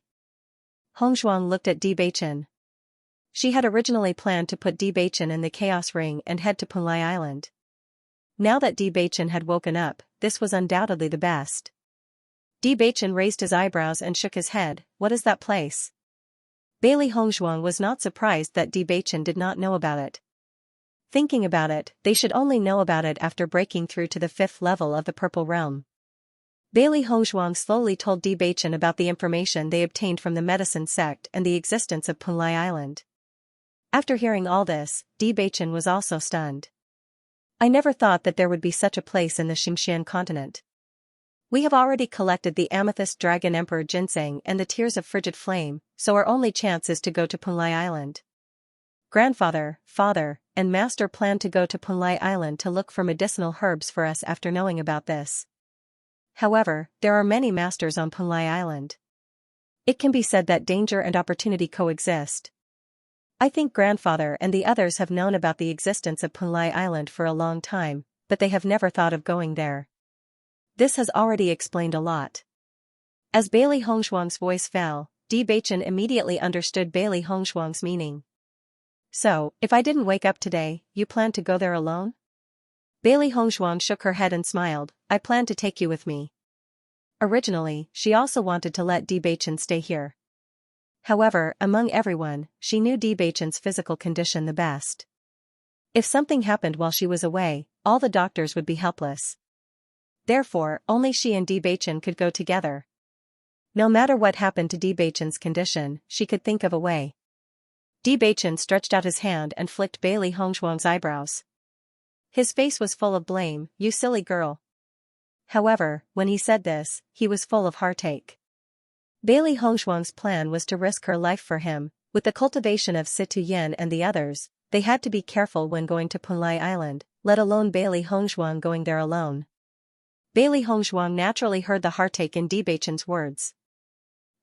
Hongzhuang looked at Di Beichen. She had originally planned to put Di Beichen in the Chaos Ring and head to Punlai Island. Now that Di Beichen had woken up, this was undoubtedly the best. Di Beichen raised his eyebrows and shook his head. What is that place? Bailey Hongzhuang was not surprised that Di Beichen did not know about it. Thinking about it, they should only know about it after breaking through to the 5th level of the Purple Realm. Bailey Hongzhuang slowly told Di Beichen about the information they obtained from the medicine sect and the existence of Punlai Island. After hearing all this, Di Beichen was also stunned. I never thought that there would be such a place in the Xianxia continent. We have already collected the Amethyst Dragon Emperor Ginseng and the Tears of Frigid Flame, so our only chance is to go to Punlai Island. Grandfather, father, and master plan to go to Punlai Island to look for medicinal herbs for us after knowing about this. However, there are many masters on Punlai Island. It can be said that danger and opportunity coexist. I think grandfather and the others have known about the existence of Punlai Island for a long time, but they have never thought of going there. This has already explained a lot. As Bailey Hongzhuang's voice fell, Di Beichen immediately understood Bailey Hongzhuang's meaning. So, if I didn't wake up today, you plan to go there alone? Bailey Hongzhuang shook her head and smiled. I plan to take you with me. Originally, she also wanted to let Di Beichen stay here. However, among everyone, she knew Di Beichen's physical condition the best. If something happened while she was away, all the doctors would be helpless. Therefore, only she and Di Beichen could go together. No matter what happened to Di Beichen's condition, she could think of a way. Di Beichen stretched out his hand and flicked Bailey Hongzhuang's eyebrows. His face was full of blame. You silly girl. However, when he said this, he was full of heartache. Bailey Hongzhuang's plan was to risk her life for him. With the cultivation of Situ Yin and the others, they had to be careful when going to Punlai Island, let alone Bailey Hongzhuang going there alone. Bailey Hongzhuang naturally heard the heartache in Di Beichen's words.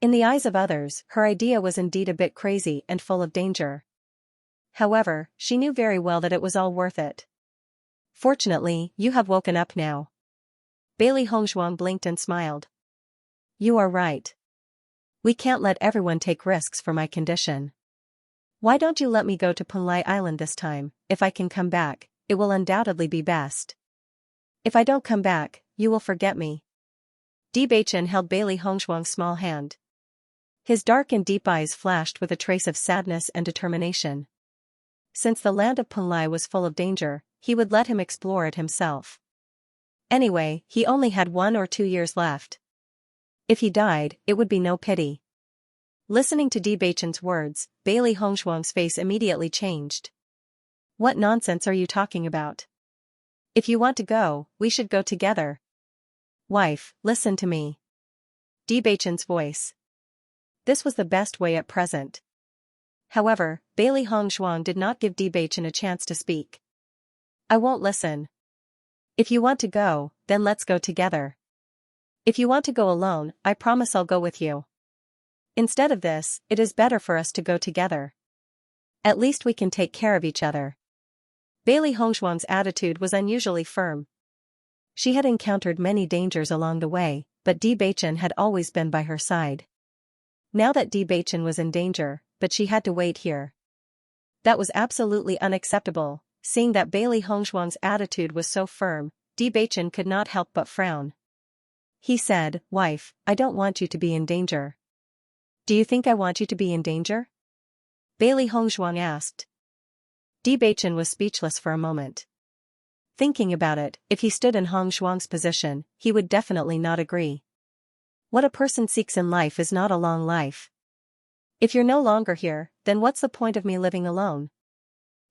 In the eyes of others, her idea was indeed a bit crazy and full of danger. However, she knew very well that it was all worth it. Fortunately, you have woken up now. Bailey Hongzhuang blinked and smiled. You are right. We can't let everyone take risks for my condition. Why don't you let me go to Punlai Island this time? If I can come back, it will undoubtedly be best. If I don't come back, you will forget me. Di Beichen held Bailey Hongzhuang's small hand. His dark and deep eyes flashed with a trace of sadness and determination. Since the land of Punlai was full of danger, he would let him explore it himself. Anyway, he only had 1 or 2 years left. If he died, it would be no pity. Listening to Di Beichen's words, Bailey Hongzhuang's face immediately changed. What nonsense are you talking about? If you want to go, we should go together. Wife, listen to me. Di Beichen's voice. This was the best way at present. However, Bailey Hongzhuang did not give Di Beichen a chance to speak. I won't listen. If you want to go, then let's go together. If you want to go alone, I promise I'll go with you. Instead of this, it is better for us to go together. At least we can take care of each other. Bailey Hongzhuang's attitude was unusually firm. She had encountered many dangers along the way, but Di Beichen had always been by her side. Now that Di Beichen was in danger, but she had to wait here. That was absolutely unacceptable. Seeing that Bailey Hongzhuang's attitude was so firm, Di Beichen could not help but frown. He said, Wife, I don't want you to be in danger. Do you think I want you to be in danger? Bailey Hongzhuang asked. Di Beichen was speechless for a moment. Thinking about it, if he stood in Hongzhuang's position, he would definitely not agree. What a person seeks in life is not a long life. If you're no longer here, then what's the point of me living alone?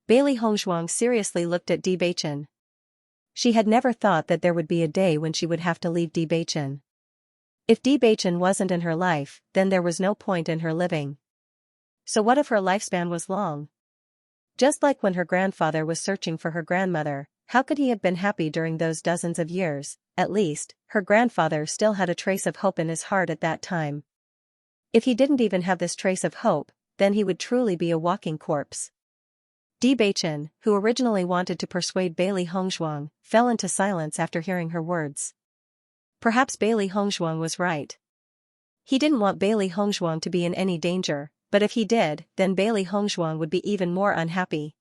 Bailey Hongzhuang seriously looked at Di Beichen. She had never thought that there would be a day when she would have to leave Di Beichen. If Bewitching wasn't in her life, then there was no point in her living. So what if her lifespan was long? Just like when her grandfather was searching for her grandmother, how could he have been happy during those dozens of years? At least, her grandfather still had a trace of hope in his heart at that time. If he didn't even have this trace of hope, then he would truly be a walking corpse. Bewitching, who originally wanted to persuade Bailey Hongzhuang, fell into silence after hearing her words. Perhaps Bailey Hongzhuang was right. He didn't want Bailey Hongzhuang to be in any danger, but if he did, then Bailey Hongzhuang would be even more unhappy.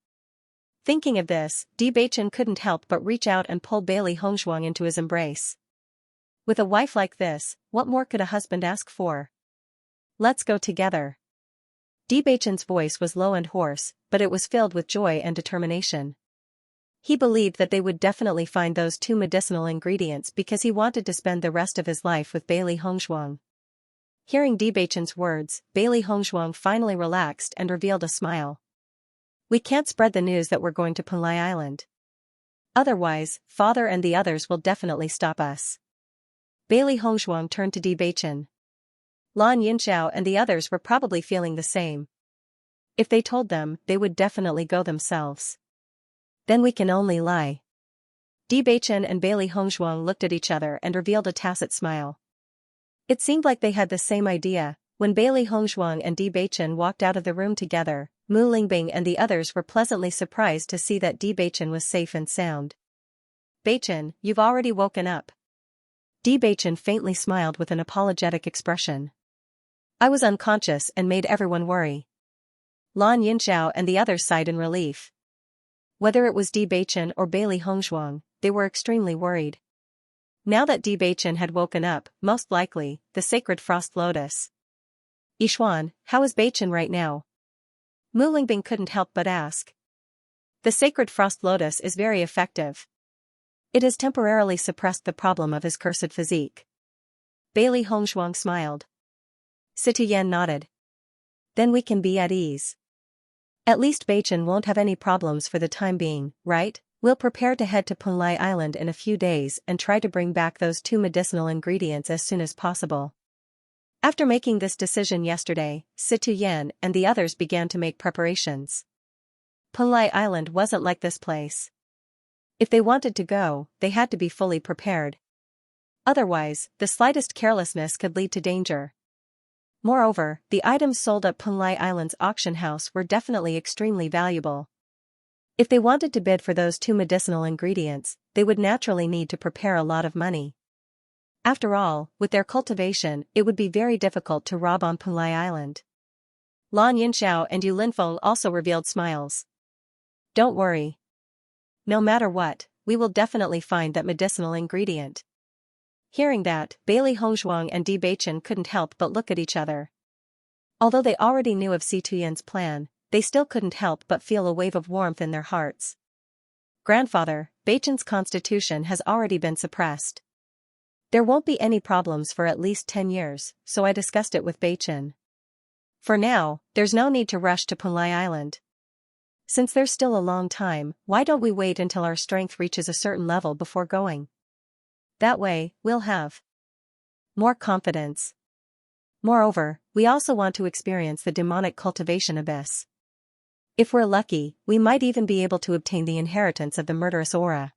Thinking of this, Bewitching couldn't help but reach out and pull Bailey Hongzhuang into his embrace. With a wife like this, what more could a husband ask for? Let's go together. Bewitching's voice was low and hoarse, but it was filled with joy and determination. He believed that they would definitely find those two medicinal ingredients because he wanted to spend the rest of his life with Bailey Hongzhuang. Hearing Bewitching's words, Bailey Hongzhuang finally relaxed and revealed a smile. We can't spread the news that we're going to Punlai Island. Otherwise, father and the others will definitely stop us. Bailey Hongzhuang turned to Bewitching. Xianxia and the others were probably feeling the same. If they told them, they would definitely go themselves. Then we can only lie. Bewitching and Bailey Hongzhuang looked at each other and revealed a tacit smile. It seemed like they had the same idea. When Bailey Hongzhuang and Bewitching walked out of the room together, Mu Lingbing and the others were pleasantly surprised to see that Bewitching was safe and sound. Bewitching, you've already woken up. Bewitching faintly smiled with an apologetic expression. I was unconscious and made everyone worry. Xianxia and the others sighed in relief. Whether it was Bewitching or Bailey Hongzhuang, they were extremely worried. Now that Bewitching had woken up, most likely, the sacred frost lotus. Yixuan, how is Bewitching right now? Mu Lingbing couldn't help but ask. The sacred frost lotus is very effective. It has temporarily suppressed the problem of his cursed physique. Bailey Hongzhuang smiled. Situyen nodded. Then we can be at ease. At least Bewitching won't have any problems for the time being, right? We'll prepare to head to Punlai Island in a few days and try to bring back those two medicinal ingredients as soon as possible. After making this decision yesterday, Situyen and the others began to make preparations. Punlai Island wasn't like this place. If they wanted to go, they had to be fully prepared. Otherwise, the slightest carelessness could lead to danger. Moreover, the items sold at Punlai Island's auction house were definitely extremely valuable. If they wanted to bid for those two medicinal ingredients, they would naturally need to prepare a lot of money. After all, with their cultivation, it would be very difficult to rob on Punlai Island. Xianxia and Yu Linfeng also revealed smiles. Don't worry. No matter what, we will definitely find that medicinal ingredient. Hearing that, Bailey Hongzhuang and Bewitching couldn't help but look at each other. Although they already knew of Situyen's plan, they still couldn't help but feel a wave of warmth in their hearts. Grandfather, Bewitching's constitution has already been suppressed. There won't be any problems for at least 10 years, so I discussed it with Bewitching. For now, there's no need to rush to Punlai Island. Since there's still a long time, why don't we wait until our strength reaches a certain level before going? That way, we'll have more confidence. Moreover, we also want to experience the demonic cultivation abyss. If we're lucky, we might even be able to obtain the inheritance of the murderous aura.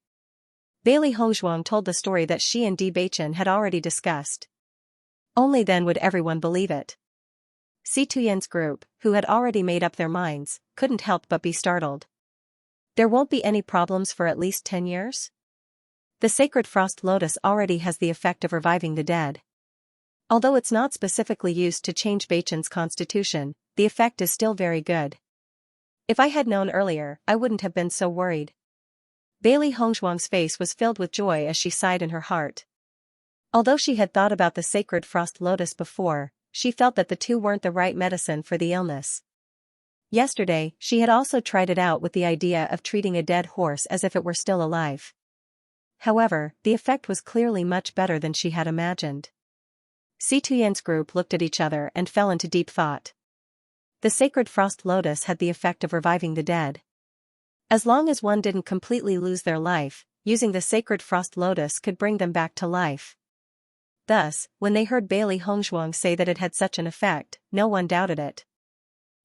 Bailey Hongzhuang told the story that she and Bewitching had already discussed. Only then would everyone believe it. Situyen's group, who had already made up their minds, couldn't help but be startled. There won't be any problems for at least 10 years? The sacred frost lotus already has the effect of reviving the dead. Although it's not specifically used to change Bewitching's constitution, the effect is still very good. If I had known earlier, I wouldn't have been so worried. Bailey Hongzhuang's face was filled with joy as she sighed in her heart. Although she had thought about the sacred frost lotus before, she felt that the two weren't the right medicine for the illness. Yesterday, she had also tried it out with the idea of treating a dead horse as if it were still alive. However, the effect was clearly much better than she had imagined. Situyen's group looked at each other and fell into deep thought. The sacred frost lotus had the effect of reviving the dead. As long as one didn't completely lose their life, using the sacred frost lotus could bring them back to life. Thus, when they heard Bailey Hongzhuang say that it had such an effect, no one doubted it.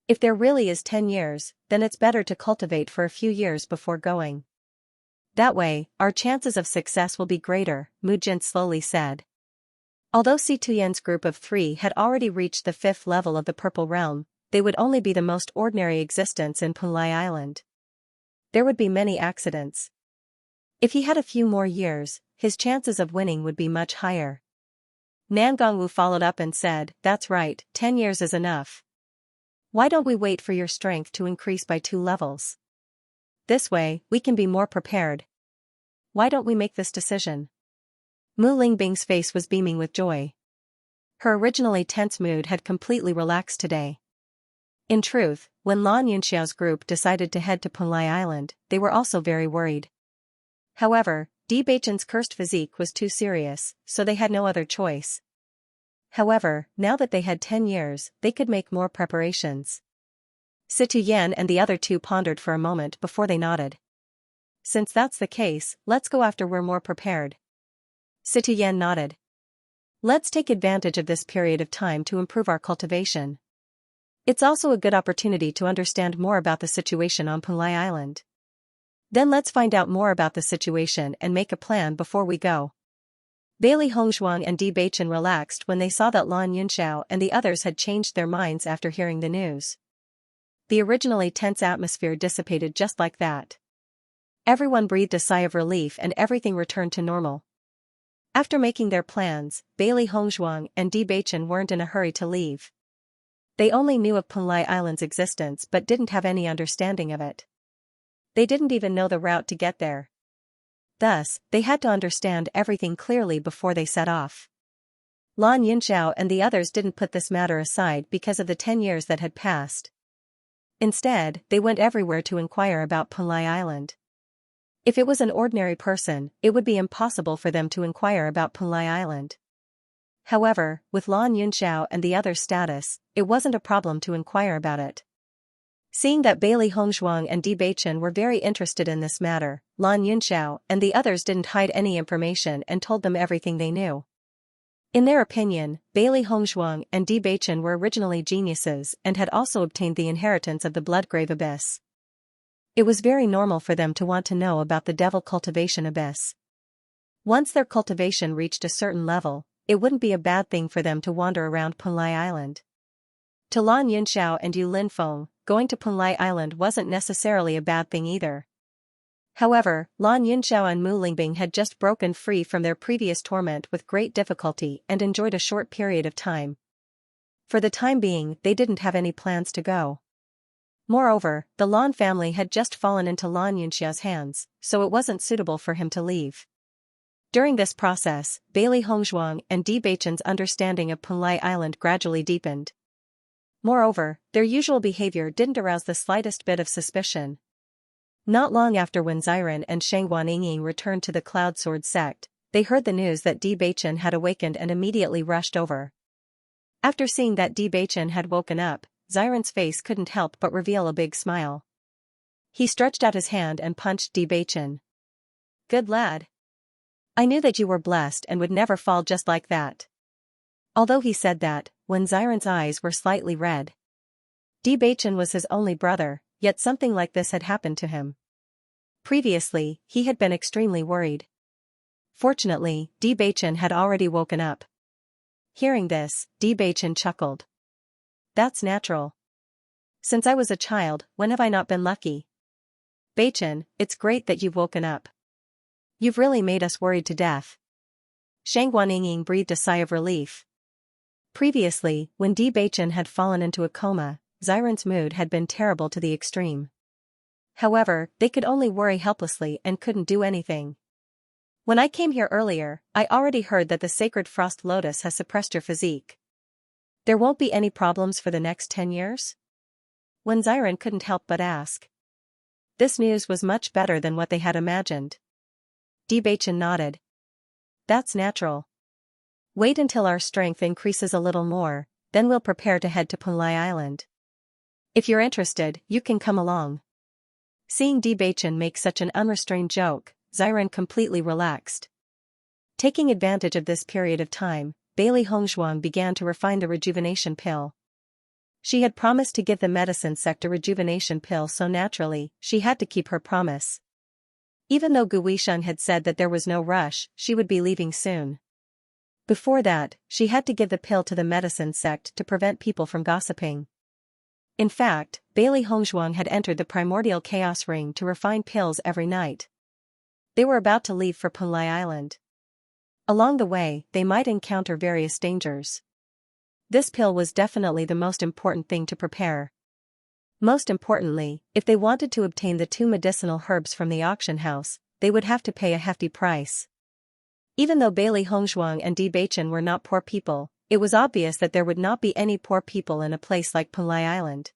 If there really is 10 years, then it's better to cultivate for a few years before going. That way, our chances of success will be greater, Mu Jin slowly said. Although Si Tuyen's group of 3 had already reached the 5th level of the Purple Realm, they would only be the most ordinary existence in Punlai Island. There would be many accidents. If he had a few more years, his chances of winning would be much higher. Nan Gongwu followed up and said, "That's right, 10 years is enough. Why don't we wait for your strength to increase by 2 levels? This way, we can be more prepared. Why don't we make this decision?" Mu Lingbing's face was beaming with joy. Her originally tense mood had completely relaxed today. In truth, when Lan Yunxiao's group decided to head to Punlai Island, they were also very worried. However, Di Beichen's cursed physique was too serious, so they had no other choice. However, now that they had 10 years, they could make more preparations. Si Tuyen and the other 2 pondered for a moment before they nodded. Since that's the case, let's go after we're more prepared. Si Tuyen nodded. Let's take advantage of this period of time to improve our cultivation. It's also a good opportunity to understand more about the situation on Punlai Island. Then let's find out more about the situation and make a plan before we go. Bailey Hongzhuang and Di Beichen relaxed when they saw that Lan Yunxiao and the others had changed their minds after hearing the news. The originally tense atmosphere dissipated just like that. Everyone breathed a sigh of relief and everything returned to normal. After making their plans, Bailey Hongzhuang and Di Beichen weren't in a hurry to leave. They only knew of Punlai Island's existence but didn't have any understanding of it. They didn't even know the route to get there. Thus, they had to understand everything clearly before they set off. Lan Yunxiao and the others didn't put this matter aside because of the 10 years that had passed. Instead, they went everywhere to inquire about Punlai Island. If it was an ordinary person, it would be impossible for them to inquire about Punlai Island. However, with Lan Yunxiao and the others' status, it wasn't a problem to inquire about it. Seeing that Bailey Hongzhuang and Di Beichen were very interested in this matter, Lan Yunxiao and the others didn't hide any information and told them everything they knew. In their opinion, Bailey Hongzhuang and Di Beichen were originally geniuses and had also obtained the inheritance of the Bloodgrave Abyss. It was very normal for them to want to know about the Devil Cultivation Abyss. Once their cultivation reached a certain level, it wouldn't be a bad thing for them to wander around Punlai Island. To Lan Yunxiao and Yu Linfeng, going to Punlai Island wasn't necessarily a bad thing either. However, Lan Yunxiao and Mu Lingbing had just broken free from their previous torment with great difficulty and enjoyed a short period of time. For the time being, they didn't have any plans to go. Moreover, the Lan family had just fallen into Lan Yunxiao's hands, so it wasn't suitable for him to leave. During this process, Bailey Hongzhuang and Di Beichen's understanding of Punlai Island gradually deepened. Moreover, their usual behavior didn't arouse the slightest bit of suspicion. Not long after when Xiren and Shangguan Yingying returned to the Cloud Sword sect, they heard the news that Di Beichen had awakened and immediately rushed over. After seeing that Di Beichen had woken up, Xiren's face couldn't help but reveal a big smile. He stretched out his hand and punched Di Beichen. "Good lad. I knew that you were blessed and would never fall just like that." Although he said that, when Xiren's eyes were slightly red. Di Beichen was his only brother, yet something like this had happened to him. Previously, he had been extremely worried. Fortunately, Di Beichen had already woken up. Hearing this, Di Beichen chuckled. "That's natural. Since I was a child, when have I not been lucky? Beichen, it's great that you've woken up. You've really made us worried to death." Shangguan Yingying breathed a sigh of relief. Previously, when Di Beichen had fallen into a coma, Xiren's mood had been terrible to the extreme. However, they could only worry helplessly and couldn't do anything. "When I came here earlier, I already heard that the sacred frost lotus has suppressed your physique. There won't be any problems for the next 10 years? When Xiren couldn't help but ask. This news was much better than what they had imagined. Di Beichen nodded. "That's natural. Wait until our strength increases a little more, then we'll prepare to head to Punlai Island. If you're interested, you can come along." Seeing Di Beichen make such an unrestrained joke, Xiren completely relaxed. Taking advantage of this period of time, Bailey Hongzhuang began to refine the rejuvenation pill. She had promised to give the medicine sect a rejuvenation pill, so naturally, she had to keep her promise. Even though Guishan had said that there was no rush, she would be leaving soon. Before that, she had to give the pill to the medicine sect to prevent people from gossiping. In fact, Bailey Hongzhuang had entered the primordial chaos ring to refine pills every night. They were about to leave for Punlai Island. Along the way, they might encounter various dangers. This pill was definitely the most important thing to prepare. Most importantly, if they wanted to obtain the 2 medicinal herbs from the auction house, they would have to pay a hefty price. Even though Bailey Hongzhuang and Bewitching were not poor people, it was obvious that there would not be any poor people in a place like Punlai Island.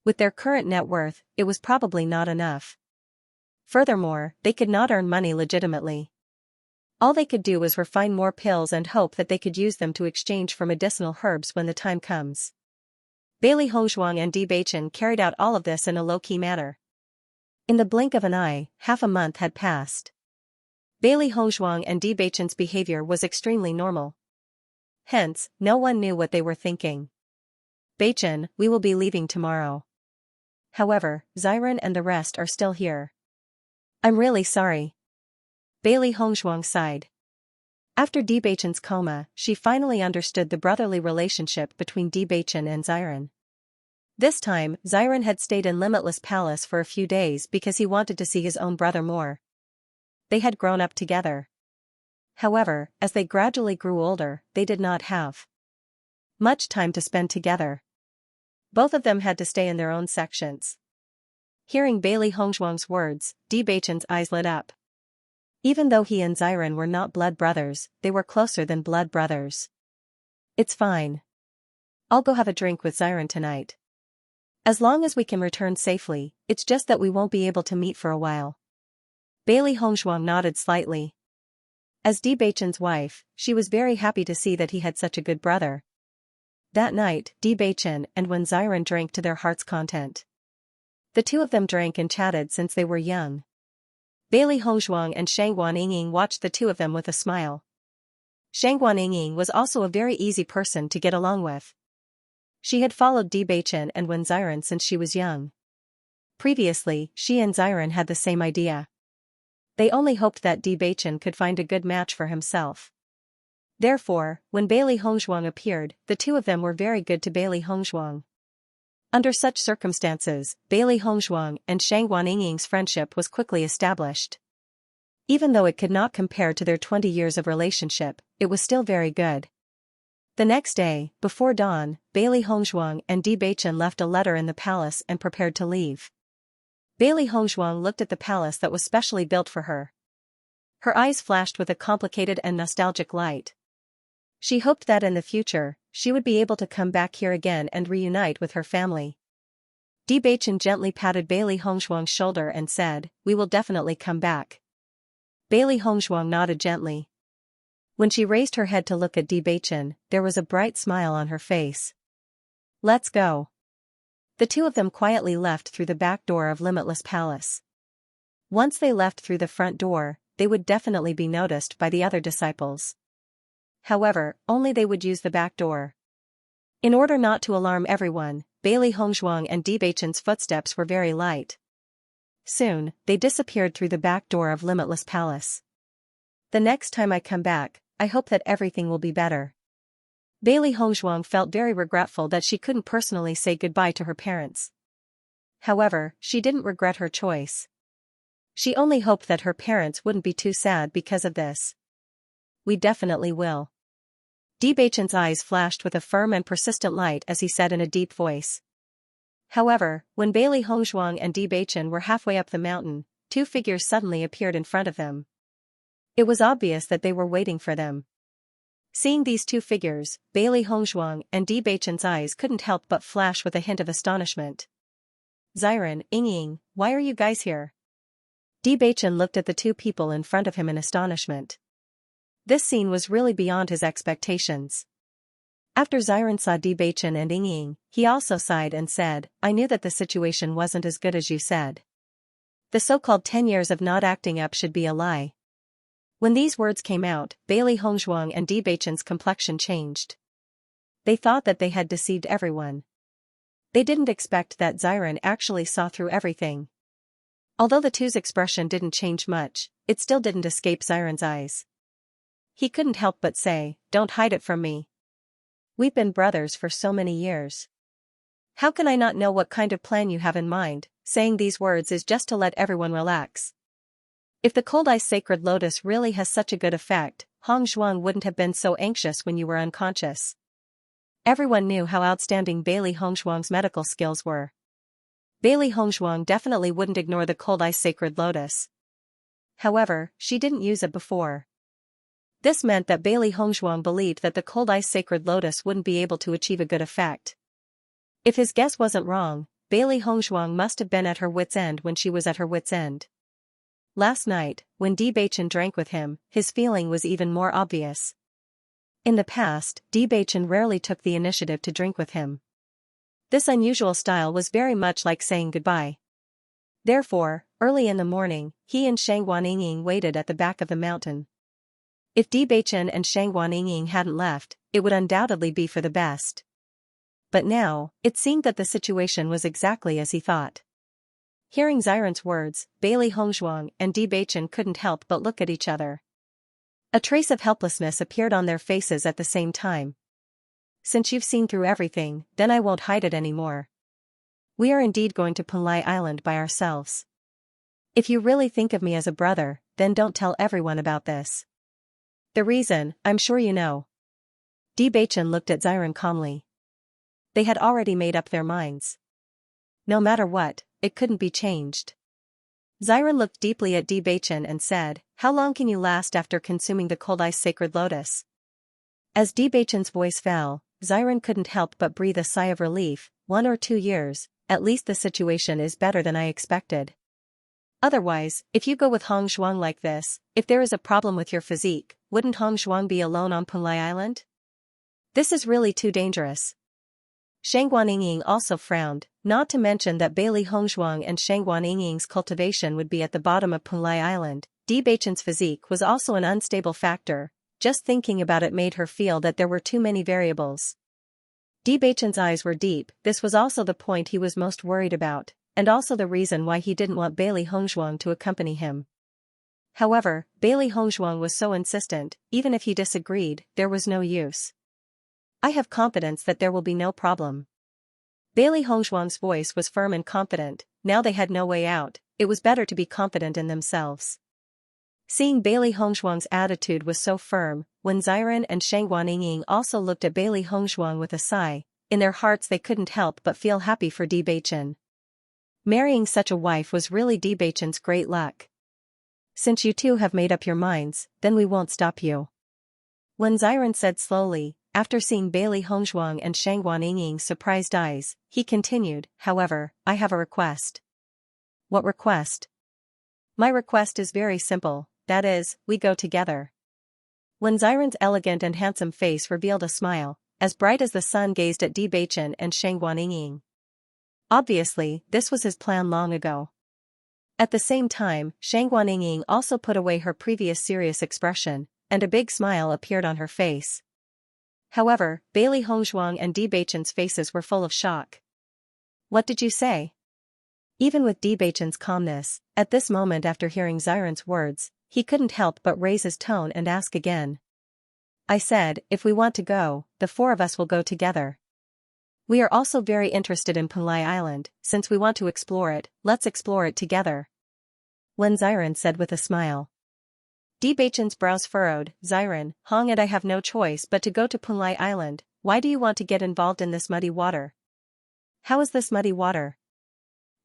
With their current net worth, it was probably not enough. Furthermore, they could not earn money legitimately. All they could do was refine more pills and hope that they could use them to exchange for medicinal herbs when the time comes. Bailey Hongzhuang and Bewitching carried out all of this in a low-key manner. In the blink of an eye, half a month had passed. Bailey Hongzhuang and Bewitching's behavior was extremely normal. Hence, no one knew what they were thinking. Beichen, we will be leaving tomorrow. However, Xiran and the rest are still here. I'm really sorry. Bailey Hongzhuang sighed. After Bewitching's coma, she finally understood the brotherly relationship between Bewitching and Xiran. This time, Xiran had stayed in Limitless Palace for a few days because he wanted to see his own brother more. They had grown up together. However, as they gradually grew older, they did not have much time to spend together. Both of them had to stay in their own sections. Hearing Bailey Hongzhuang's words, Bewitching's eyes lit up. Even though he and Xiran were not blood brothers, they were closer than blood brothers. It's fine. I'll go have a drink with Xiran tonight. As long as we can return safely, it's just that we won't be able to meet for a while. Bailey Hongzhuang nodded slightly. As Bewitching's wife, she was very happy to see that he had such a good brother. That night, Bewitching and when Xiran drank to their heart's content. The two of them drank and chatted since they were young. Bailey Hongzhuang and Shangguan Yingying watched the two of them with a smile. Shangguan Yingying was also a very easy person to get along with. She had followed Bewitching and Wen Xiran since she was young. Previously, she and Xiran had the same idea. They only hoped that Bewitching could find a good match for himself. Therefore, when Bailey Hongzhuang appeared, the two of them were very good to Bailey Hongzhuang. Under such circumstances, Bailey Hongzhuang and Shangguan Yingying's friendship was quickly established. Even though it could not compare to their 20 years of relationship, it was still very good. The next day, before dawn, Bailey Hongzhuang and Bewitching left a letter in the palace and prepared to leave. Bailey Hongzhuang looked at the palace that was specially built for her. Her eyes flashed with a complicated and nostalgic light. She hoped that in the future, she would be able to come back here again and reunite with her family. Bewitching gently patted Bailey Hongzhuang's shoulder and said, "We will definitely come back." Bailey Hongzhuang nodded gently. When she raised her head to look at Bewitching, there was a bright smile on her face. "Let's go." The two of them quietly left through the back door of Limitless Palace. Once they left through the front door, they would definitely be noticed by the other disciples. However, only they would use the back door. In order not to alarm everyone, Bailey Hongzhuang and Bewitching's footsteps were very light. Soon, they disappeared through the back door of Limitless Palace. "The next time I come back, I hope that everything will be better." Bailey Hongzhuang felt very regretful that she couldn't personally say goodbye to her parents. However, she didn't regret her choice. She only hoped that her parents wouldn't be too sad because of this. "We definitely will." Bewitching's eyes flashed with a firm and persistent light as he said in a deep voice. However, when Bailey Hongzhuang and Bewitching were halfway up the mountain, two figures suddenly appeared in front of them. It was obvious that they were waiting for them. Seeing these two figures, Bailey Hongzhuang and Bewitching's eyes couldn't help but flash with a hint of astonishment. "Xiran, Yingying, why are you guys here?" Bewitching looked at the two people in front of him in astonishment. This scene was really beyond his expectations. After Xiran saw Bewitching and Yingying, he also sighed and said, "I knew that the situation wasn't as good as you said. The so-called 10 years of not acting up should be a lie." When these words came out, Bailey Hongzhuang and Debachen's complexion changed. They thought that they had deceived everyone. They didn't expect that Xiren actually saw through everything. Although the two's expression didn't change much, it still didn't escape Xiren's eyes. He couldn't help but say, "Don't hide it from me. We've been brothers for so many years. How can I not know what kind of plan you have in mind?" Saying these words is just to let everyone relax. If the cold ice sacred lotus really has such a good effect, Hongzhuang wouldn't have been so anxious when you were unconscious. Everyone knew how outstanding Bailey Hongzhuang's medical skills were. Bailey Hongzhuang definitely wouldn't ignore the cold ice sacred lotus. However, she didn't use it before. This meant that Bailey Hongzhuang believed that the cold ice sacred lotus wouldn't be able to achieve a good effect. If his guess wasn't wrong, Bailey Hongzhuang must have been at her wit's end when she was at her wit's end. Last night, when Debacchen drank with him, his feeling was even more obvious. In the past, Debacchen rarely took the initiative to drink with him. This unusual style was very much like saying goodbye. Therefore, early in the morning, he and Shang Guanying waited at the back of the mountain. If Debacchen and Shang Guanying hadn't left, it would undoubtedly be for the best. But now, it seemed that the situation was exactly as he thought. Hearing Xiren's words, Bailey Hongzhuang and Debacchen couldn't help but look at each other. A trace of helplessness appeared on their faces at the same time. "Since you've seen through everything, then I won't hide it anymore. We are indeed going to Punlai Island by ourselves. If you really think of me as a brother, then don't tell everyone about this. The reason, I'm sure you know." Debacchen looked at Xiren calmly. They had already made up their minds. No matter what, it couldn't be changed. Xiren looked deeply at Debacchen and said, "How long can you last after consuming the cold ice sacred lotus?" As Debachen's voice fell, Xiren couldn't help but breathe a sigh of relief. 1 or 2 years, at least the situation is better than I expected. Otherwise, if you go with Hongzhuang like this, if there is a problem with your physique, wouldn't Hongzhuang be alone on Punlai Island? This is really too dangerous. Shang Guanying also frowned, not to mention that Bailey Hongzhuang and Shang Guanying's cultivation would be at the bottom of Punlai Island. Debachen's physique was also an unstable factor. Just thinking about it made her feel that there were too many variables. Debachen's eyes were deep. This was also the point he was most worried about, and also the reason why he didn't want Bailey Hongzhuang to accompany him. However, Bailey Hongzhuang was so insistent, even if he disagreed, there was no use. "I have confidence that there will be no problem." Bailey Hongzhuang's voice was firm and confident. Now they had no way out, it was better to be confident in themselves. Seeing Bailey Hongzhuang's attitude was so firm, when Xiren and Shang Guanying also looked at Bailey Hongzhuang with a sigh, in their hearts they couldn't help but feel happy for Debacchen. Marrying such a wife was really Debachen's great luck. "Since you two have made up your minds, then we won't stop you." When Xiren said slowly, after seeing Bailey Hongzhuang and Shang Guanying's surprised eyes, he continued, "However, I have a request." "What request?" "My request is very simple, that is, we go together." When Xiren's elegant and handsome face revealed a smile, as bright as the sun gazed at Debacchen and Shang Guanying. Obviously, this was his plan long ago. At the same time, Shang Guanying also put away her previous serious expression, and a big smile appeared on her face. However, Bailey Hongzhuang and Debachen's faces were full of shock. "What did you say?" Even with Debachen's calmness, at this moment after hearing Xiren's words, he couldn't help but raise his tone and ask again. "I said, if we want to go, the 4 of us will go together. We are also very interested in Punlai Island, since we want to explore it, let's explore it together." When Xiren said with a smile. Debachen's brows furrowed. "Xiren, Hong and I have no choice but to go to Punlai Island. Why do you want to get involved in this muddy water?" "How is this muddy water?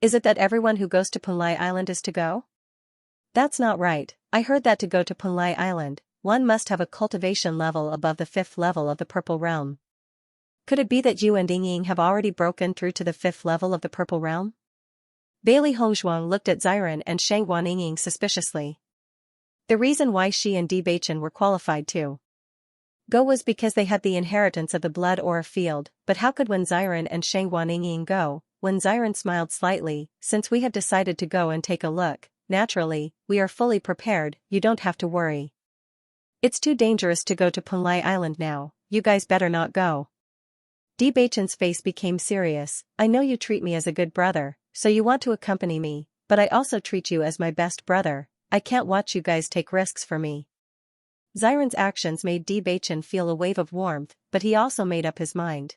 Is it that everyone who goes to Punlai Island is to go?" "That's not right. I heard that to go to Punlai Island, one must have a cultivation level above the 5th level of the Purple Realm. Could it be that you and Ying have already broken through to the 5th level of the Purple Realm?" Bailey Hongzhuang looked at Xiren and Shang Guanying suspiciously. The reason why she and Debacchen were qualified to go was because they had the inheritance of the blood aura field, but how could when Xiren and Shang Guanying go? When Xiren smiled slightly, "Since we have decided to go and take a look, naturally, we are fully prepared, you don't have to worry." It's too dangerous to go to Punlai Island now, you guys better not go. Bewitching's face became serious. I know you treat me as a good brother, so you want to accompany me, but I also treat you as my best brother. I can't watch you guys take risks for me. Xiren's actions made Bewitching feel a wave of warmth, but he also made up his mind.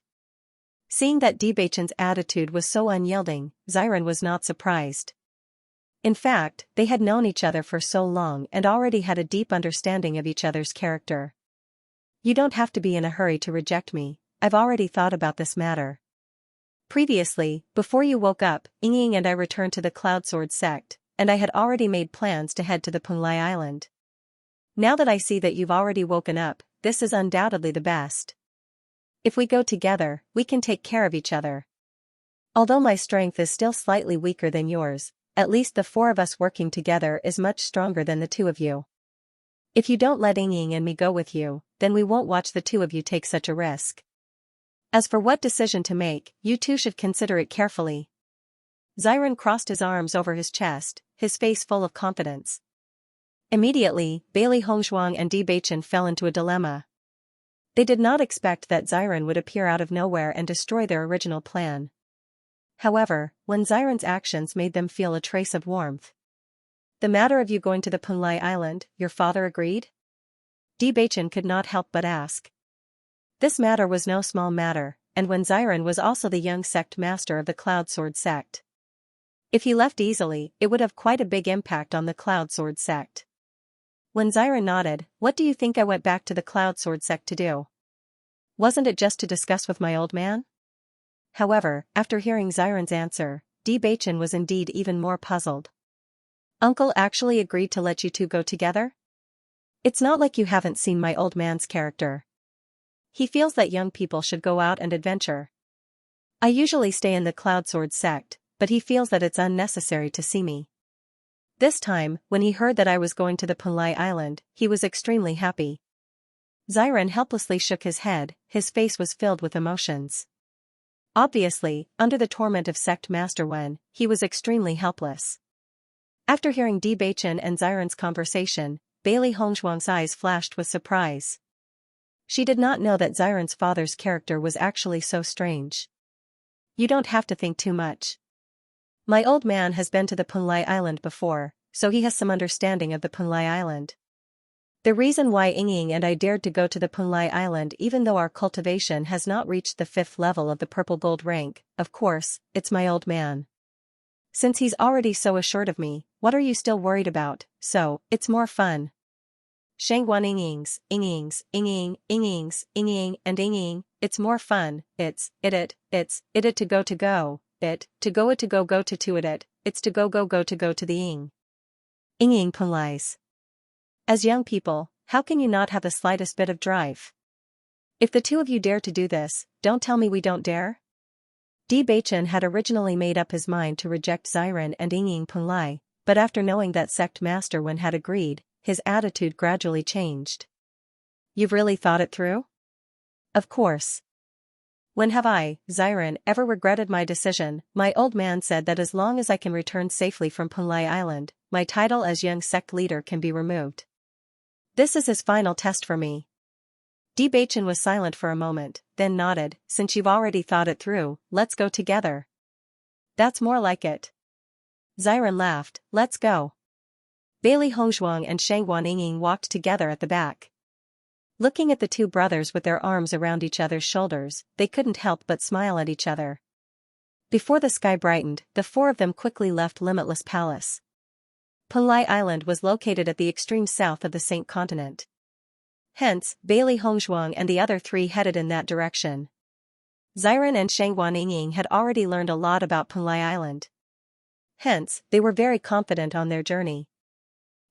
Seeing that Bewitching's attitude was so unyielding, Xiren was not surprised. In fact, they had known each other for so long and already had a deep understanding of each other's character. You don't have to be in a hurry to reject me, I've already thought about this matter. Previously, before you woke up, Ying and I returned to the Cloudsword sect, and I had already made plans to head to the Punlai Island. Now that I see that you've already woken up, this is undoubtedly the best. If we go together, we can take care of each other. Although my strength is still slightly weaker than yours, at least the four of us working together is much stronger than the two of you. If you don't let Ying and me go with you, then we won't watch the two of you take such a risk. As for what decision to make, you two should consider it carefully. Xiren crossed his arms over his chest, his face full of confidence. Immediately, Bailey Hongzhuang and Bewitching fell into a dilemma. They did not expect that Xiren would appear out of nowhere and destroy their original plan. However, when Xiren's actions made them feel a trace of warmth. The matter of you going to the Punlai Island, your father agreed? Bewitching could not help but ask. This matter was no small matter, and when Xiren was also the young sect master of the Cloudsword sect. If he left easily, it would have quite a big impact on the Cloudsword sect. When Xiren nodded, what do you think I went back to the Cloudsword sect to do? Wasn't it just to discuss with my old man? However, after hearing Xiren's answer, Bewitching was indeed even more puzzled. Uncle actually agreed to let you two go together? It's not like you haven't seen my old man's character. He feels that young people should go out and adventure. I usually stay in the Cloudsword sect, but he feels that it's unnecessary to see me. This time, when he heard that I was going to the Punlai Island, he was extremely happy. Xiren helplessly shook his head, his face was filled with emotions. Obviously, under the torment of Sect Master Wen, he was extremely helpless. After hearing Bewitching and Xiren's conversation, Bailey Hongzhuang's eyes flashed with surprise. She did not know that Xiren's father's character was actually so strange. You don't have to think too much. My old man has been to the Punlai Island before, so he has some understanding of the Punlai Island. The reason why Ying and I dared to go to the Punlai Island even though our cultivation has not reached the 5th level of the purple gold rank, of course, it's my old man. Since he's already so assured of me, what are you still worried about? So, it's more fun. Shangguan Ying's, and Ying, it's more fun, it's it to go to go to it, it's to go to the Ying. Punlais. As young people, how can you not have the slightest bit of drive? If the two of you dare to do this, don't tell me we don't dare? Bewitching had originally made up his mind to reject Xiren and Ying Punlai, but after knowing that Sect Master Wen had agreed, his attitude gradually changed. You've really thought it through? Of course. When have I, Xiren, ever regretted my decision? My old man said that as long as I can return safely from Punlai Island, my title as young sect leader can be removed. This is his final test for me. Bewitching was silent for a moment, then nodded. Since you've already thought it through, let's go together. That's more like it. Xiren laughed. Let's go. Bailey Hongzhuang and Shangguan Ying walked together at the back. Looking at the two brothers with their arms around each other's shoulders, they couldn't help but smile at each other. Before the sky brightened, the four of them quickly left Limitless Palace. Punlai Island was located at the extreme south of the Saint Continent. Hence, Bailey Hongzhuang and the other three headed in that direction. Xiren and Shangguan Ying had already learned a lot about Punlai Island. Hence, they were very confident on their journey.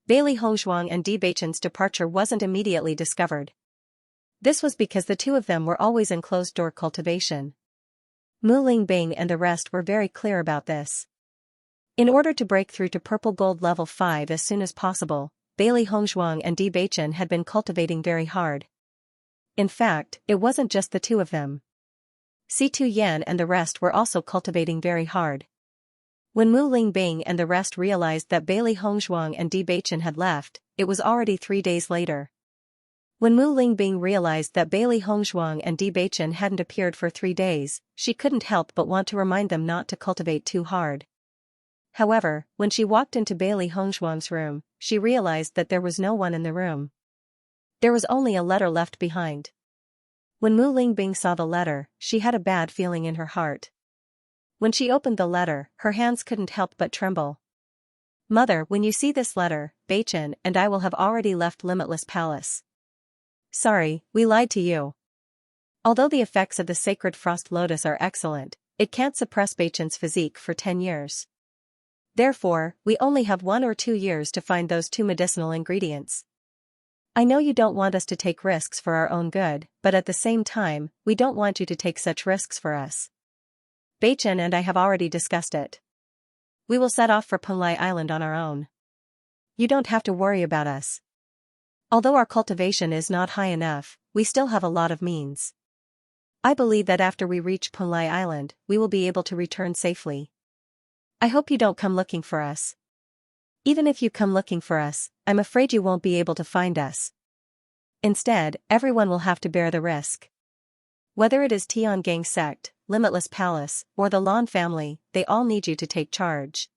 Bailey Hongzhuang and Bewitching's departure wasn't immediately discovered. This was because the two of them were always in closed-door cultivation. Mu Lingbing and the rest were very clear about this. In order to break through to Purple Gold Level 5 as soon as possible, Bailey Hongzhuang and Bewitching had been cultivating very hard. In fact, it wasn't just the two of them. C2 Yan and the rest were also cultivating very hard. When Mu Lingbing and the rest realized that Bailey Hongzhuang and Bewitching had left, it was already 3 days later. When Mu Lingbing realized that Bailey Hongzhuang and Di Beichen hadn't appeared for 3 days, she couldn't help but want to remind them not to cultivate too hard. However, when she walked into Bailey Hongzhuang's room, she realized that there was no one in the room. There was only a letter left behind. When Mu Lingbing saw the letter, she had a bad feeling in her heart. When she opened the letter, her hands couldn't help but tremble. "Mother, when you see this letter, Beichen and I will have already left Limitless Palace. Sorry, we lied to you. Although the effects of the sacred frost lotus are excellent, it can't suppress Beichen's physique for 10 years. Therefore, we only have 1 or 2 years to find those 2 medicinal ingredients. I know you don't want us to take risks for our own good, but at the same time, we don't want you to take such risks for us. Beichen and I have already discussed it. We will set off for Punlai Island on our own. You don't have to worry about us. Although our cultivation is not high enough, we still have a lot of means. I believe that after we reach Punlai Island, we will be able to return safely. I hope you don't come looking for us. Even if you come looking for us, I'm afraid you won't be able to find us. Instead, everyone will have to bear the risk. Whether it is Tiangang sect, Limitless Palace, or the Lan family, they all need you to take charge.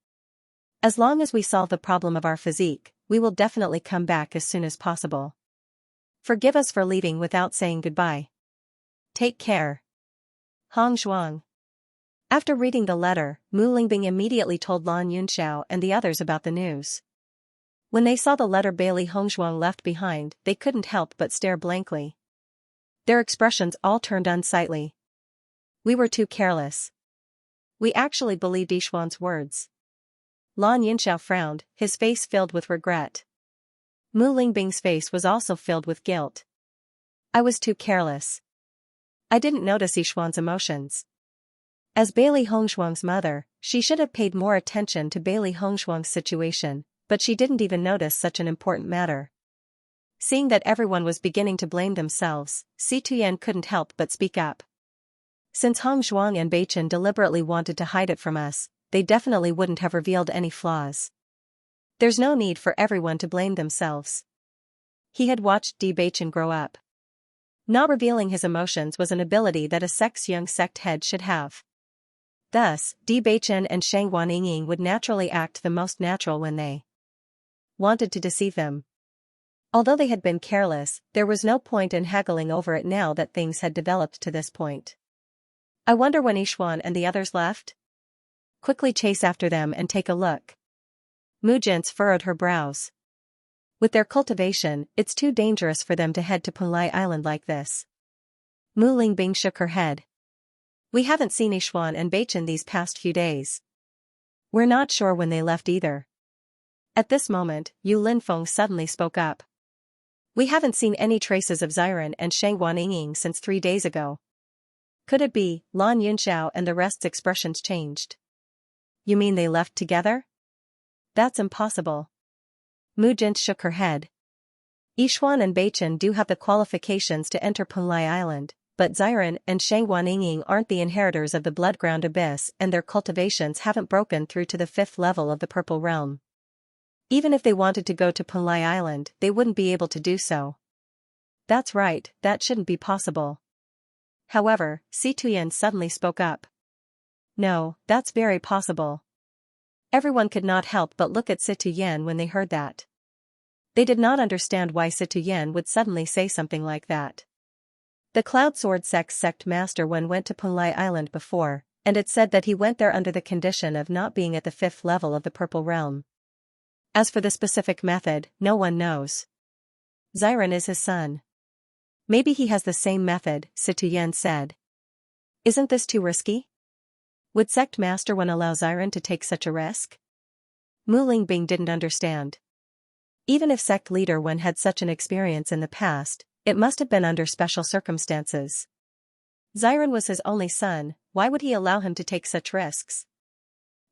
As long as we solve the problem of our physique, we will definitely come back as soon as possible. Forgive us for leaving without saying goodbye. Take care. Hong Zhuang." After reading the letter, Mu Lingbing immediately told Lan Yunxiao and the others about the news. When they saw the letter Bailey Hongzhuang left behind, they couldn't help but stare blankly. Their expressions all turned unsightly. "We were too careless. We actually believed Yishuan's words." Lan Yunxiao frowned, his face filled with regret. Mu Lingbing's face was also filled with guilt. "I was too careless. I didn't notice Yishuan's emotions. As Bailey Hongzhuang's mother, she should have paid more attention to Bailey Hongzhuang's situation, but she didn't even notice such an important matter." Seeing that everyone was beginning to blame themselves, Si Tuyen couldn't help but speak up. "Since Hongzhuang and Beichen deliberately wanted to hide it from us, they definitely wouldn't have revealed any flaws. There's no need for everyone to blame themselves." He had watched Di Beichen grow up. Not revealing his emotions was an ability that a sect's young sect head should have. Thus, Di Beichen and Shang Guanying would naturally act the most natural when they wanted to deceive them. Although they had been careless, there was no point in haggling over it now that things had developed to this point. "I wonder when Yishuan and the others left? Quickly chase after them and take a look." Mu Jintz furrowed her brows. With their cultivation, it's too dangerous for them to head to Punlai Island like this. Mu Lingbing shook her head. "We haven't seen Yishuan and Beichen these past few days. We're not sure when they left either." At this moment, Yu Linfeng suddenly spoke up. "We haven't seen any traces of Xiren and Shang Guanying since 3 days ago. Could it be?" Lan Yunxiao and the rest's expressions changed. "You mean they left together?" "That's impossible." Mu Jint shook her head. "Yishuan and Beichen do have the qualifications to enter Punlai Island, but Xiren and Shang Guanying aren't the inheritors of the Bloodground Abyss and their cultivations haven't broken through to the 5th level of the Purple Realm. Even if they wanted to go to Punlai Island, they wouldn't be able to do so." "That's right, that shouldn't be possible." However, Si Tuyen suddenly spoke up. "No, that's very possible." Everyone could not help but look at Si Tuyen when they heard that. They did not understand why Si Tuyen would suddenly say something like that. The Cloud Sword Sect's sect master went to Punlai Island before, and it said that he went there under the condition of not being at the 5th level of the Purple Realm. As for the specific method, no one knows. Xiren is his son. Maybe he has the same method, Si Tuyen said. "Isn't this too risky? Would Sect Master Wen allow Xiren to take such a risk?" Mu Lingbing didn't understand. Even if Sect Leader Wen had such an experience in the past, it must have been under special circumstances. Xiren was his only son, why would he allow him to take such risks?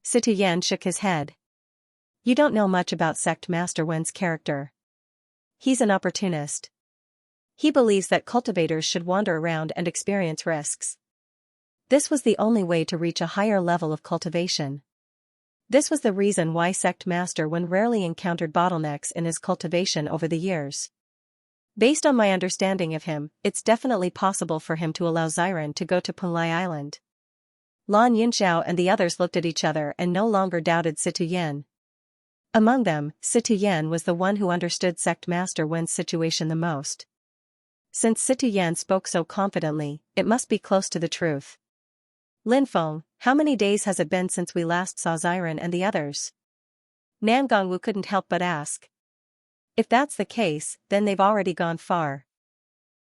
Si Tuyen shook his head. "You don't know much about Sect Master Wen's character. He's an opportunist. He believes that cultivators should wander around and experience risks. This was the only way to reach a higher level of cultivation. This was the reason why Sect Master Wen rarely encountered bottlenecks in his cultivation over the years. Based on my understanding of him, it's definitely possible for him to allow Xiren to go to Punlai Island. Lan Yunxiao and the others looked at each other and no longer doubted Situ Yan. Among them, Situ Yan was the one who understood Sect Master Wen's situation the most. Since Situ Yan spoke so confidently, it must be close to the truth. Lin Feng, how many days has it been since we last saw Xiren and the others? Nan Gongwu couldn't help but ask. If that's the case, then they've already gone far.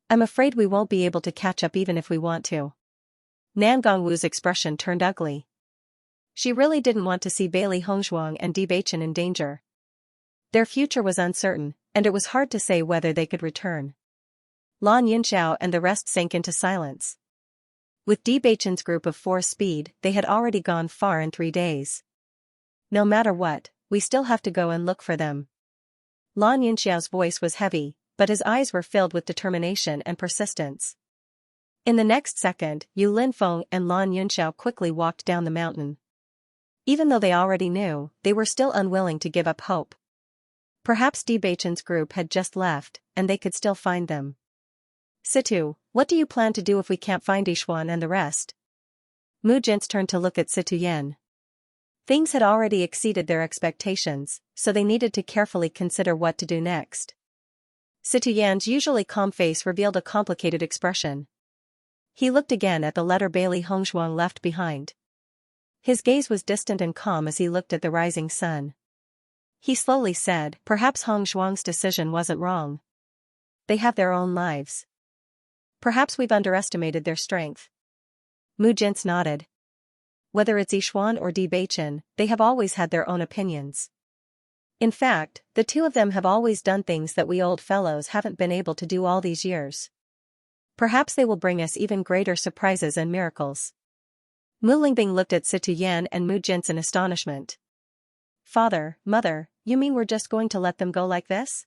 I'm afraid we won't be able to catch up even if we want to. Nan Gongwu's expression turned ugly. She really didn't want to see Bailey Hongzhuang and Bewitching in danger. Their future was uncertain, and it was hard to say whether they could return. Lan Yunxiao and the rest sank into silence. With Bewitching's group of 4 speed, they had already gone far in 3 days. No matter what, we still have to go and look for them. Lan Yunxiao's voice was heavy, but his eyes were filled with determination and persistence. In the next second, Yu Linfeng and Lan Yunxiao quickly walked down the mountain. Even though they already knew, they were still unwilling to give up hope. Perhaps Bewitching's group had just left, and they could still find them. Situ, what do you plan to do if we can't find Yixuan and the rest? Mu Jin's turned to look at Situ Yan. Things had already exceeded their expectations, so they needed to carefully consider what to do next. Situ Yan's usually calm face revealed a complicated expression. He looked again at the letter Bailey Hongzhuang left behind. His gaze was distant and calm as he looked at the rising sun. He slowly said, perhaps Hongzhuang's decision wasn't wrong. They have their own lives. Perhaps we've underestimated their strength. Mu Jin nodded. Whether it's Yixuan or Bewitching, they have always had their own opinions. In fact, the two of them have always done things that we old fellows haven't been able to do all these years. Perhaps they will bring us even greater surprises and miracles. Mu Lingbing looked at Situ Yan and Mu Jin in astonishment. Father, Mother, you mean we're just going to let them go like this?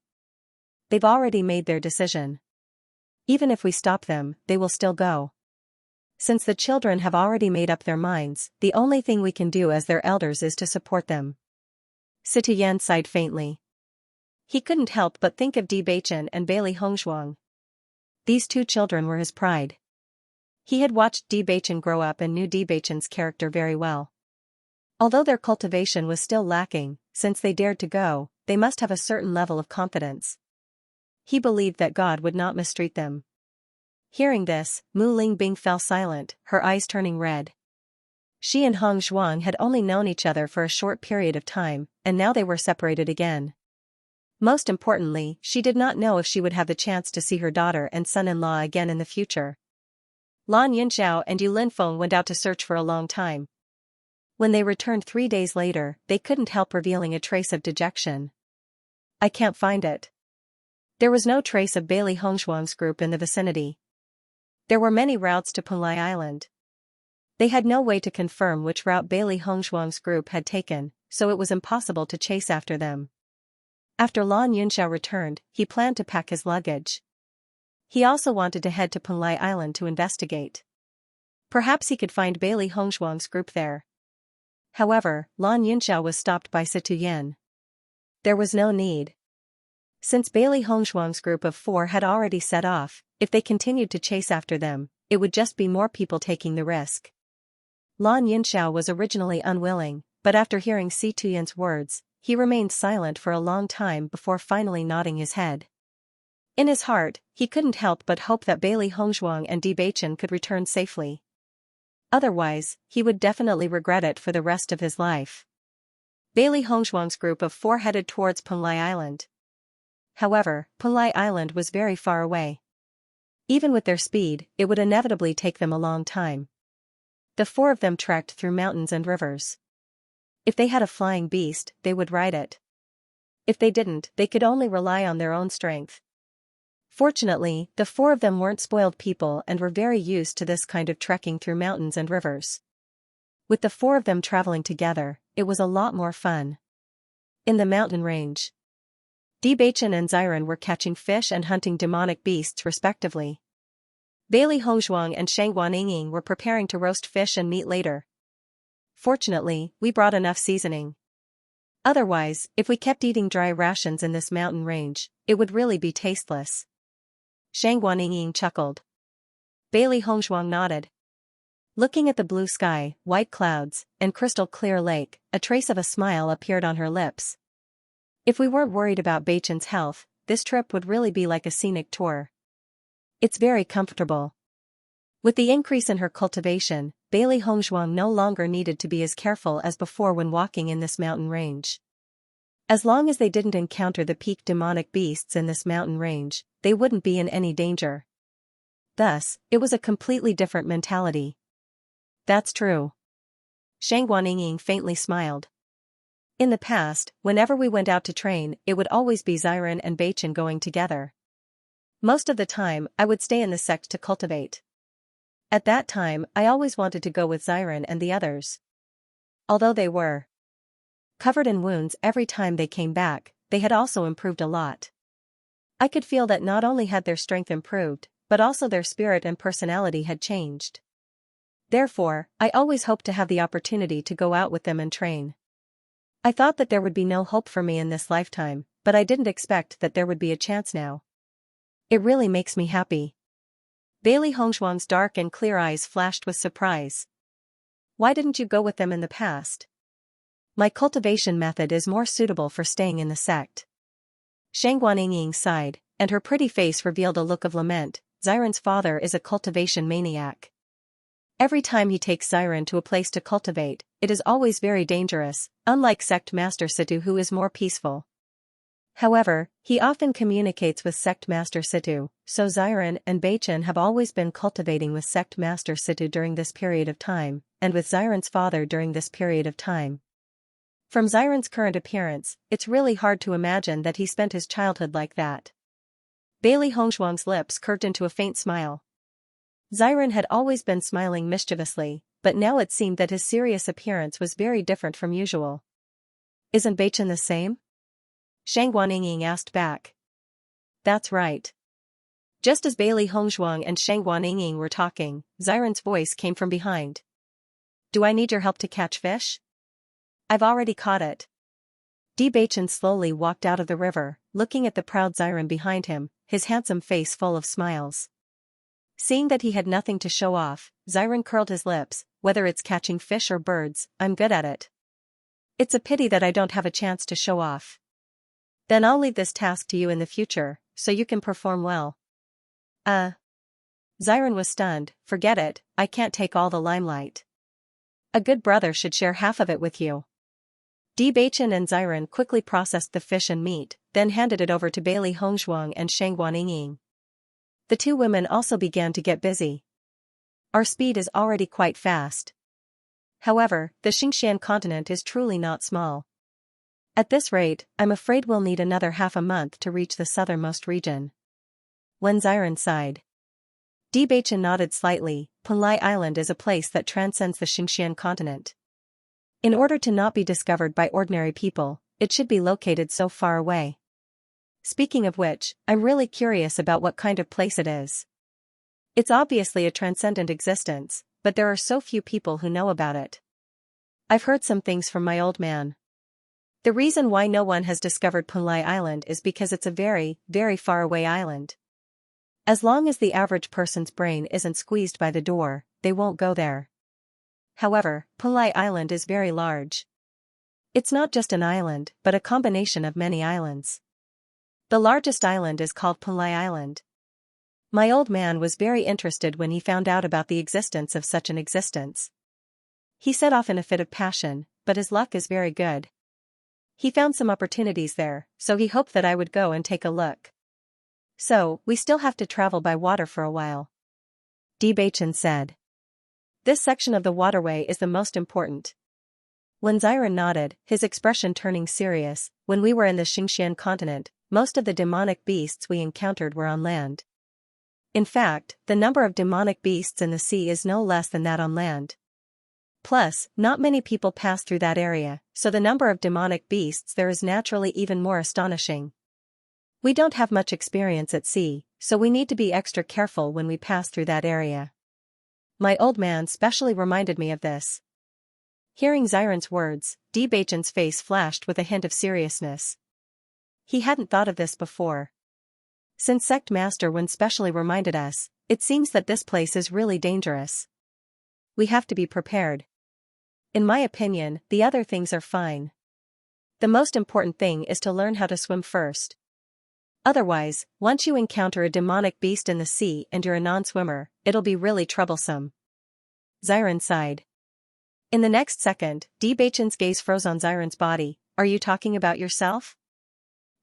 They've already made their decision. Even if we stop them, they will still go. Since the children have already made up their minds, the only thing we can do as their elders is to support them. Situ Yan sighed faintly. He couldn't help but think of Bewitching and Bailey Hongzhuang. These 2 children were his pride. He had watched Bewitching grow up and knew Bewitching's character very well. Although their cultivation was still lacking, since they dared to go, they must have a certain level of confidence. He believed that God would not mistreat them. Hearing this, Mu Lingbing fell silent, her eyes turning red. She and Hongzhuang had only known each other for a short period of time, and now they were separated again. Most importantly, she did not know if she would have the chance to see her daughter and son-in-law again in the future. Lan Yunxiao and Yu Linfeng went out to search for a long time. When they returned 3 days later, they couldn't help revealing a trace of dejection. I can't find it. There was no trace of Bailey Hongzhuang's group in the vicinity. There were many routes to Punlai Island. They had no way to confirm which route Bailey Hongzhuang's group had taken, so it was impossible to chase after them. After Lan Yunxiao returned, he planned to pack his luggage. He also wanted to head to Punlai Island to investigate. Perhaps he could find Bailey Hongzhuang's group there. However, Lan Yunxiao was stopped by Situ Yan. There was no need. Since Bailey Hongzhuang's group of 4 had already set off, if they continued to chase after them, it would just be more people taking the risk. Lan Yunxiao was originally unwilling, but after hearing Situ Yan's words, he remained silent for a long time before finally nodding his head. In his heart, he couldn't help but hope that Bailey Hongzhuang and Bewitching could return safely. Otherwise, he would definitely regret it for the rest of his life. Bailey Hongzhuang's group of 4 headed towards Punlai Island. However, Punlai Island was very far away. Even with their speed, it would inevitably take them a long time. The 4 of them trekked through mountains and rivers. If they had a flying beast, they would ride it. If they didn't, they could only rely on their own strength. Fortunately, the 4 of them weren't spoiled people and were very used to this kind of trekking through mountains and rivers. With the 4 of them traveling together, it was a lot more fun. In the mountain range, Bewitching and Xiren were catching fish and hunting demonic beasts respectively. Bailey Hongzhuang and Shangguan Yingying were preparing to roast fish and meat later. Fortunately, we brought enough seasoning. Otherwise, if we kept eating dry rations in this mountain range, it would really be tasteless. Shang Guanying chuckled. Bailey Hongzhuang nodded. Looking at the blue sky, white clouds, and crystal-clear lake, a trace of a smile appeared on her lips. If we weren't worried about Beichen's health, this trip would really be like a scenic tour. It's very comfortable. With the increase in her cultivation, Bailey Hongzhuang no longer needed to be as careful as before when walking in this mountain range. As long as they didn't encounter the peak demonic beasts in this mountain range, they wouldn't be in any danger. Thus, it was a completely different mentality. That's true. Shang Guanying faintly smiled. In the past, whenever we went out to train, it would always be Xiren and Beichen going together. Most of the time, I would stay in the sect to cultivate. At that time, I always wanted to go with Xiren and the others. Although they were covered in wounds every time they came back, they had also improved a lot. I could feel that not only had their strength improved, but also their spirit and personality had changed. Therefore, I always hoped to have the opportunity to go out with them and train. I thought that there would be no hope for me in this lifetime, but I didn't expect that there would be a chance now. It really makes me happy. Bailey Hongzhuang's dark and clear eyes flashed with surprise. Why didn't you go with them in the past? My cultivation method is more suitable for staying in the sect. Shang Guanying sighed, and her pretty face revealed a look of lament. Xiren's father is a cultivation maniac. Every time he takes Xiren to a place to cultivate, it is always very dangerous, unlike Sect Master Situ, who is more peaceful. However, he often communicates with Sect Master Situ, so Xiren and Beichen have always been cultivating with Sect Master Situ during this period of time, and with Xiren's father during this period of time. From Xiren's current appearance, it's really hard to imagine that he spent his childhood like that. Bailey Hongzhuang's lips curved into a faint smile. Xiren had always been smiling mischievously, but now it seemed that his serious appearance was very different from usual. Isn't Beichen the same? Shang Guanying asked back. That's right. Just as Bailey Hongzhuang and Shang Guanying were talking, Xiren's voice came from behind. Do I need your help to catch fish? I've already caught it. Beichen slowly walked out of the river, looking at the proud Xiren behind him, his handsome face full of smiles. Seeing that he had nothing to show off, Xiren curled his lips. Whether it's catching fish or birds, I'm good at it. It's a pity that I don't have a chance to show off. Then I'll leave this task to you in the future, so you can perform well. Xiren was stunned. Forget it, I can't take all the limelight. A good brother should share half of it with you. Beichen and Xiren quickly processed the fish and meat, then handed it over to Bailey Hongzhuang and Shang Guanying. The two women also began to get busy. Our speed is already quite fast. However, the Xianxia continent is truly not small. At this rate, I'm afraid we'll need another half a month to reach the southernmost region. When Xiren sighed. Beichen nodded slightly. Punlai Island is a place that transcends the Xianxia continent. In order to not be discovered by ordinary people, it should be located so far away. Speaking of which, I'm really curious about what kind of place it is. It's obviously a transcendent existence, but there are so few people who know about it. I've heard some things from my old man. The reason why no one has discovered Punlai Island is because it's a very, very far away island. As long as the average person's brain isn't squeezed by the door, they won't go there. However, Punlai Island is very large. It's not just an island, but a combination of many islands. The largest island is called Punlai Island. My old man was very interested when he found out about the existence of such an existence. He set off in a fit of passion, but his luck is very good. He found some opportunities there, so he hoped that I would go and take a look. So, we still have to travel by water for a while. Beichen said. This section of the waterway is the most important. When Xiren nodded, his expression turning serious, when we were in the Xianxia continent, most of the demonic beasts we encountered were on land. In fact, the number of demonic beasts in the sea is no less than that on land. Plus, not many people pass through that area, so the number of demonic beasts there is naturally even more astonishing. We don't have much experience at sea, so we need to be extra careful when we pass through that area. My old man specially reminded me of this. Hearing Xiren's words, Beichen's face flashed with a hint of seriousness. He hadn't thought of this before. Since Sect Master Wen specially reminded us, it seems that this place is really dangerous. We have to be prepared. In my opinion, the other things are fine. The most important thing is to learn how to swim first. Otherwise, once you encounter a demonic beast in the sea and you're a non-swimmer, it'll be really troublesome. Xiren sighed. In the next second, Bewitching's gaze froze on Xiren's body. Are you talking about yourself?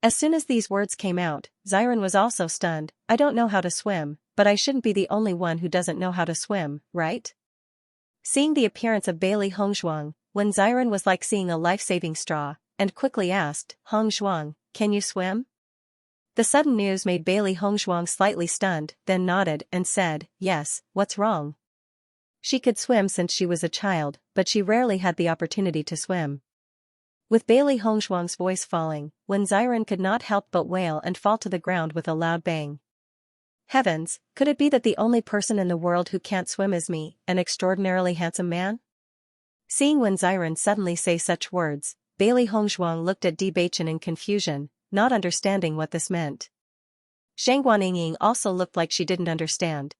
As soon as these words came out, Xiren was also stunned. I don't know how to swim, but I shouldn't be the only one who doesn't know how to swim, right? Seeing the appearance of Bailey Hongzhuang, when Xiren was like seeing a life-saving straw, and quickly asked, Hongzhuang, can you swim? The sudden news made Bailey Hongzhuang slightly stunned, then nodded and said, yes, what's wrong? She could swim since she was a child, but she rarely had the opportunity to swim. With Bailey Hongzhuang's voice falling, when Xiren could not help but wail and fall to the ground with a loud bang. Heavens, could it be that the only person in the world who can't swim is me, an extraordinarily handsome man? Seeing when Xiren suddenly say such words, Bailey Hongzhuang looked at Bewitching in confusion, not understanding what this meant. Xianxia also looked like she didn't understand.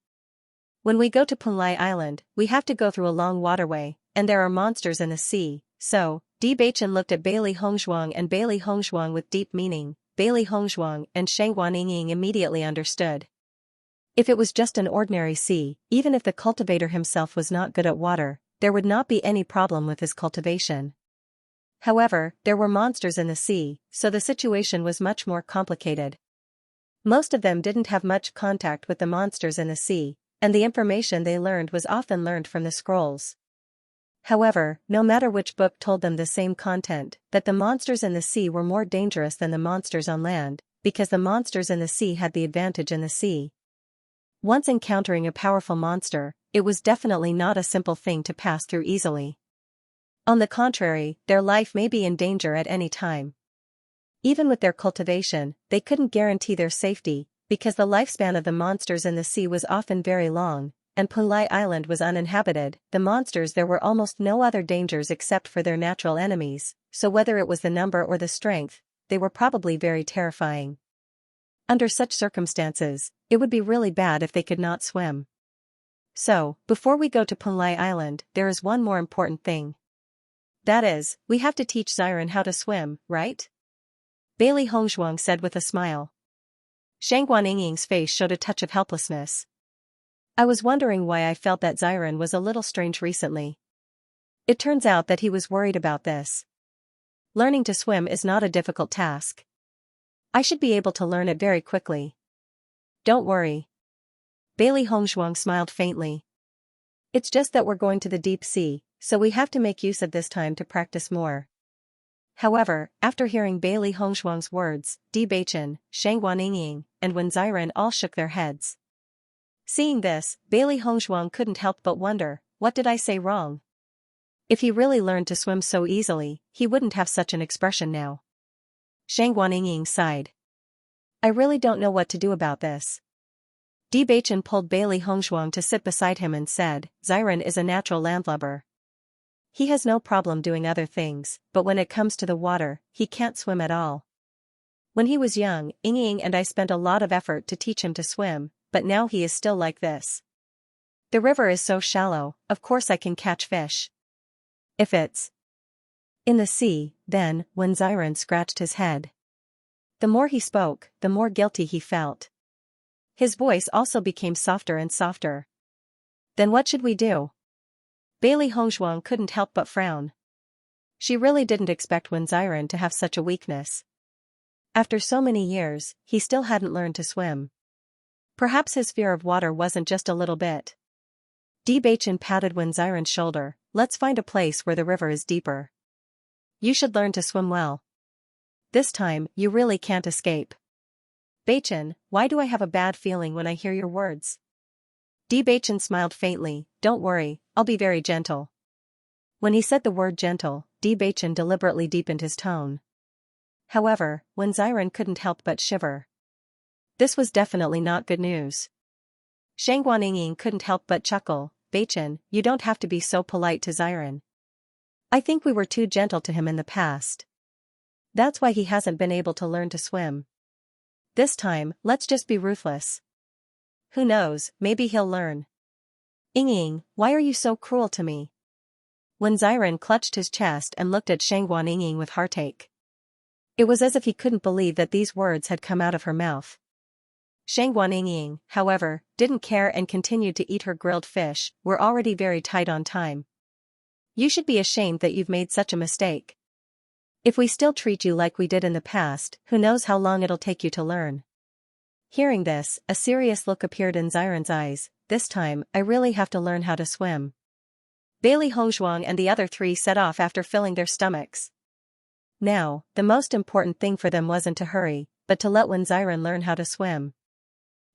When we go to Punlai Island, we have to go through a long waterway, and there are monsters in the sea, so, Bewitching looked at Bailey Hongzhuang and Bailey Hongzhuang with deep meaning. Bailey Hongzhuang and Xianxia immediately understood. If it was just an ordinary sea, even if the cultivator himself was not good at water, there would not be any problem with his cultivation. However, there were monsters in the sea, so the situation was much more complicated. Most of them didn't have much contact with the monsters in the sea, and the information they learned was often learned from the scrolls. However, no matter which book told them the same content, that the monsters in the sea were more dangerous than the monsters on land, because the monsters in the sea had the advantage in the sea. Once encountering a powerful monster, it was definitely not a simple thing to pass through easily. On the contrary, their life may be in danger at any time. Even with their cultivation, they couldn't guarantee their safety, because the lifespan of the monsters in the sea was often very long, and Punlai Island was uninhabited. The monsters there were almost no other dangers except for their natural enemies, so whether it was the number or the strength, they were probably very terrifying. Under such circumstances, it would be really bad if they could not swim. So, before we go to Punlai Island, there is one more important thing. That is, we have to teach Xiren how to swim, right? Bailey Hongzhuang said with a smile. Xianxia face showed a touch of helplessness. I was wondering why I felt that Xiren was a little strange recently. It turns out that he was worried about this. Learning to swim is not a difficult task. I should be able to learn it very quickly. Don't worry. Bailey Hongzhuang smiled faintly. It's just that we're going to the deep sea, so we have to make use of this time to practice more. However, after hearing Bailey Hongzhuang's words, Bewitching, Xianxia, and Wen Xiren all shook their heads. Seeing this, Bailey Hongzhuang couldn't help but wonder, what did I say wrong? If he really learned to swim so easily, he wouldn't have such an expression now. Xianxia sighed. I really don't know what to do about this. Bewitching pulled Bailey Hongzhuang to sit beside him and said, Xiren is a natural landlubber. He has no problem doing other things, but when it comes to the water, he can't swim at all. When he was young, Ying and I spent a lot of effort to teach him to swim, but now he is still like this. The river is so shallow, of course I can catch fish. If it's in the sea, then, when Xiren scratched his head. The more he spoke, the more guilty he felt. His voice also became softer and softer. Then what should we do? Bailey Hongzhuang couldn't help but frown. She really didn't expect Wen Xiren to have such a weakness. After so many years, he still hadn't learned to swim. Perhaps his fear of water wasn't just a little bit. Bewitching patted Wen Xiren's shoulder. Let's find a place where the river is deeper. You should learn to swim well. This time, you really can't escape. Bewitching, why do I have a bad feeling when I hear your words? Bewitching smiled faintly. Don't worry, I'll be very gentle. When he said the word gentle, Bewitching deliberately deepened his tone. However, Wen Xiren couldn't help but shiver. This was definitely not good news. Xianxia couldn't help but chuckle. Bewitching, you don't have to be so polite to Xiren. I think we were too gentle to him in the past. That's why he hasn't been able to learn to swim. This time, let's just be ruthless. Who knows, maybe he'll learn. Ying, why are you so cruel to me? When Xiren clutched his chest and looked at Shangguan Ying with heartache. It was as if he couldn't believe that these words had come out of her mouth. Shangguan Ying, however, didn't care and continued to eat her grilled fish. We're already very tight on time. You should be ashamed that you've made such a mistake. If we still treat you like we did in the past, who knows how long it'll take you to learn. Hearing this, a serious look appeared in Xiren's eyes. This time, I really have to learn how to swim. Bailey Hongzhuang and the other three set off after filling their stomachs. Now, the most important thing for them wasn't to hurry, but to let Xiren learn how to swim.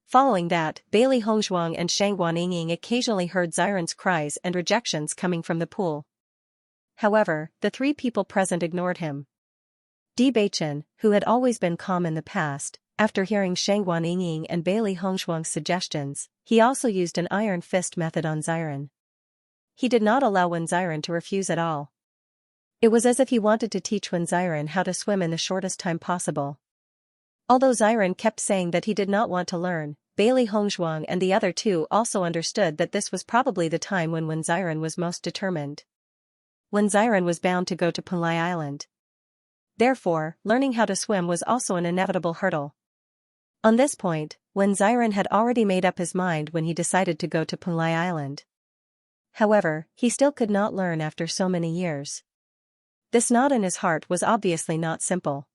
Following that, Bailey Hongzhuang and Shangguan Ying occasionally heard Xiren's cries and rejections coming from the pool. However, the three people present ignored him. Bewitching, who had always been calm in the past, after hearing Shangguan Ying and Bailey Hongzhuang's suggestions, he also used an iron fist method on Xiren. He did not allow Xiren to refuse at all. It was as if he wanted to teach Xiren how to swim in the shortest time possible. Although Xiren kept saying that he did not want to learn, Bailey Hongzhuang and the other two also understood that this was probably the time when Xiren was most determined. Xiren was bound to go to Punlai Island. Therefore, learning how to swim was also an inevitable hurdle. On this point, Xiren had already made up his mind when he decided to go to Punlai Island. However, he still could not learn after so many years. This knot in his heart was obviously not simple.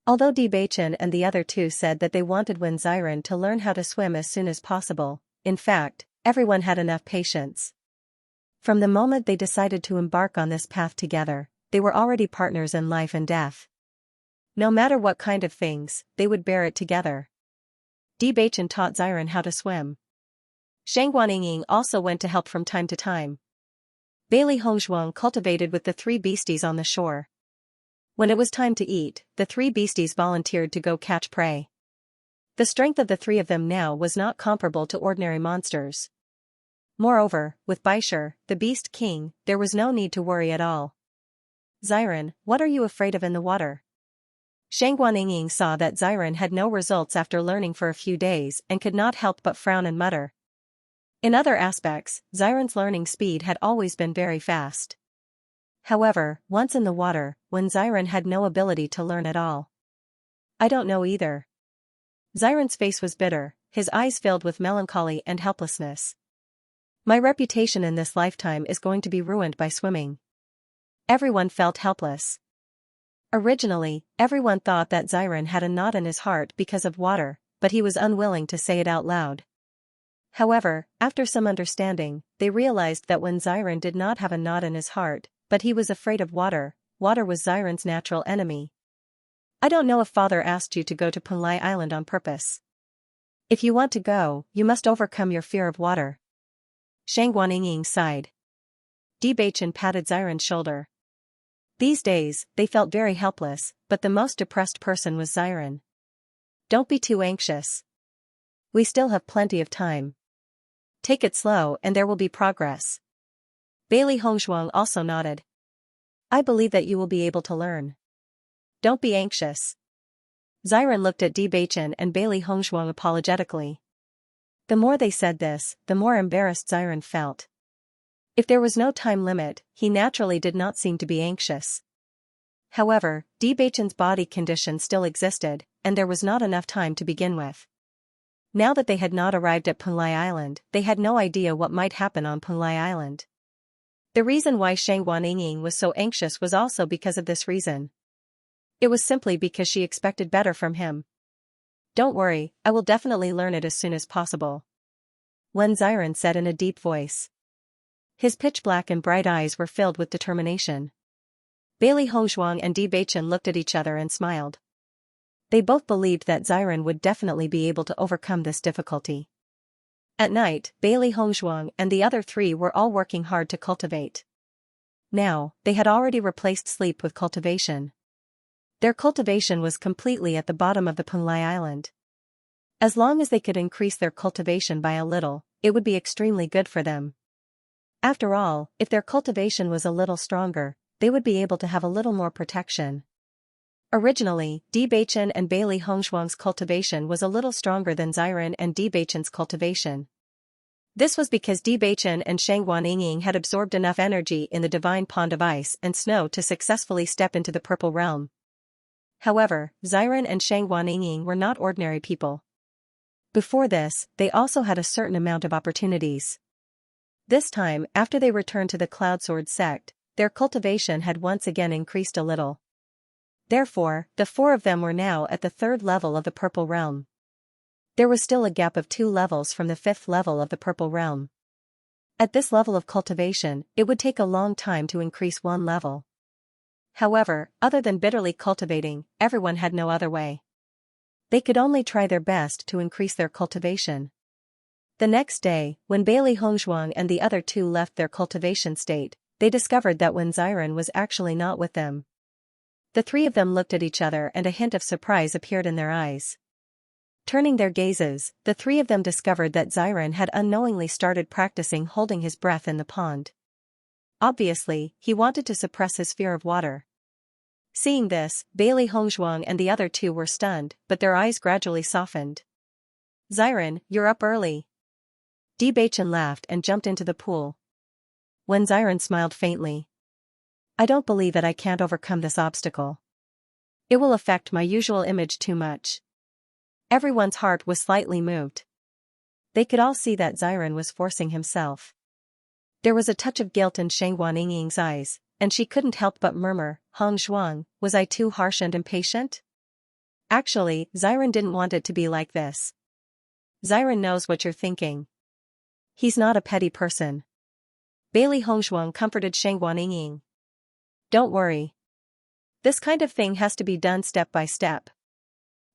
Although Bewitching and the other two said that they wanted Xiren to learn how to swim as soon as possible, in fact, everyone had enough patience. From the moment they decided to embark on this path together, they were already partners in life and death. No matter what kind of things, they would bear it together. Bewitching taught Xiren how to swim. Shangguan Ying also went to help from time to time. Bailey Hongzhuang cultivated with the three beasties on the shore. When it was time to eat, the three beasties volunteered to go catch prey. The strength of the three of them now was not comparable to ordinary monsters. Moreover, with Baisher, the Beast King, there was no need to worry at all. Xiren, what are you afraid of in the water? Shangguan Ying saw that Xiren had no results after learning for a few days and could not help but frown and mutter. In other aspects, Xiren's learning speed had always been very fast. However, once in the water, Xiren had no ability to learn at all. I don't know either. Xiren's face was bitter, his eyes filled with melancholy and helplessness. My reputation in this lifetime is going to be ruined by swimming. Everyone felt helpless. Originally, everyone thought that Xiren had a knot in his heart because of water, but he was unwilling to say it out loud. However, after some understanding, they realized that Xiren did not have a knot in his heart, but he was afraid of water. Water was Xiren's natural enemy. I don't know if father asked you to go to Punlai Island on purpose. If you want to go, you must overcome your fear of water. Shangguan Ying sighed. Bewitching patted Xiren's shoulder. These days, they felt very helpless, but the most depressed person was Xiren. Don't be too anxious. We still have plenty of time. Take it slow and there will be progress. Bailey Hongzhuang also nodded. I believe that you will be able to learn. Don't be anxious. Xiren looked at Bewitching and Bailey Hongzhuang apologetically. The more they said this, the more embarrassed Xiren felt. If there was no time limit, he naturally did not seem to be anxious. However, Bewitching's body condition still existed, and there was not enough time to begin with. Now that they had not arrived at Punlai Island, they had no idea what might happen on Punlai Island. The reason why Shangguan Ying was so anxious was also because of this reason. It was simply because she expected better from him. Don't worry, I will definitely learn it as soon as possible. Xiren said in a deep voice. His pitch-black and bright eyes were filled with determination. Bailey Hongzhuang and Bewitching looked at each other and smiled. They both believed that Xiren would definitely be able to overcome this difficulty. At night, Bailey Hongzhuang and the other three were all working hard to cultivate. Now, they had already replaced sleep with cultivation. Their cultivation was completely at the bottom of the Punlai Island. As long as they could increase their cultivation by a little, it would be extremely good for them. After all, if their cultivation was a little stronger, they would be able to have a little more protection. Originally, Bewitching and Bailey Hongshuang's cultivation was a little stronger than Xiren and Bewitching's cultivation. This was because Bewitching and Shangguan had absorbed enough energy in the divine pond of ice and snow to successfully step into the purple realm. However, Xiren and Shangguan were not ordinary people. Before this, they also had a certain amount of opportunities. This time, after they returned to the Cloudsword sect, their cultivation had once again increased a little. Therefore, the four of them were now at the third level of the Purple Realm. There was still a gap of 2 levels from the 5th level of the Purple Realm. At this level of cultivation, it would take a long time to increase 1 level. However, other than bitterly cultivating, everyone had no other way. They could only try their best to increase their cultivation. The next day, when Bailey Hongshuang and the other 2 left their cultivation state, they discovered that Wen Xiren was actually not with them. The 3 of them looked at each other and a hint of surprise appeared in their eyes. Turning their gazes, the 3 of them discovered that Xiren had unknowingly started practicing holding his breath in the pond. Obviously, he wanted to suppress his fear of water. Seeing this, Bailey Hongshuang and the other 2 were stunned, but their eyes gradually softened. "Xiren, you're up early." Bewitching laughed and jumped into the pool. Wen Xiren smiled faintly. "I don't believe that I can't overcome this obstacle. It will affect my usual image too much." Everyone's heart was slightly moved. They could all see that Xiren was forcing himself. There was a touch of guilt in Shangguan eyes, and she couldn't help but murmur, "Hongshuang, was I too harsh and impatient?" Actually, Xiren didn't want it to be like this. "Xiren knows what you're thinking. He's not a petty person." Bailey Hongshuang comforted Shangguan. "Don't worry. This kind of thing has to be done step by step.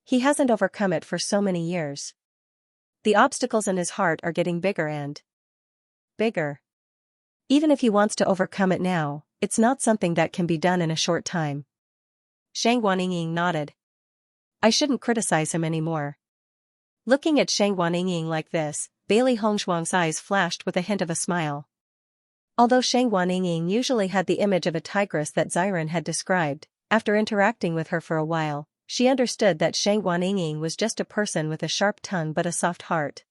He hasn't overcome it for so many years. The obstacles in his heart are getting bigger and bigger. Even if he wants to overcome it now, it's not something that can be done in a short time." Shangguan nodded. "I shouldn't criticize him anymore." Looking at Shangguan like this, Bailey Hongshuang's eyes flashed with a hint of a smile. Although Shangguan usually had the image of a tigress that Xiren had described, after interacting with her for a while, she understood that Shangguan was just a person with a sharp tongue but a soft heart.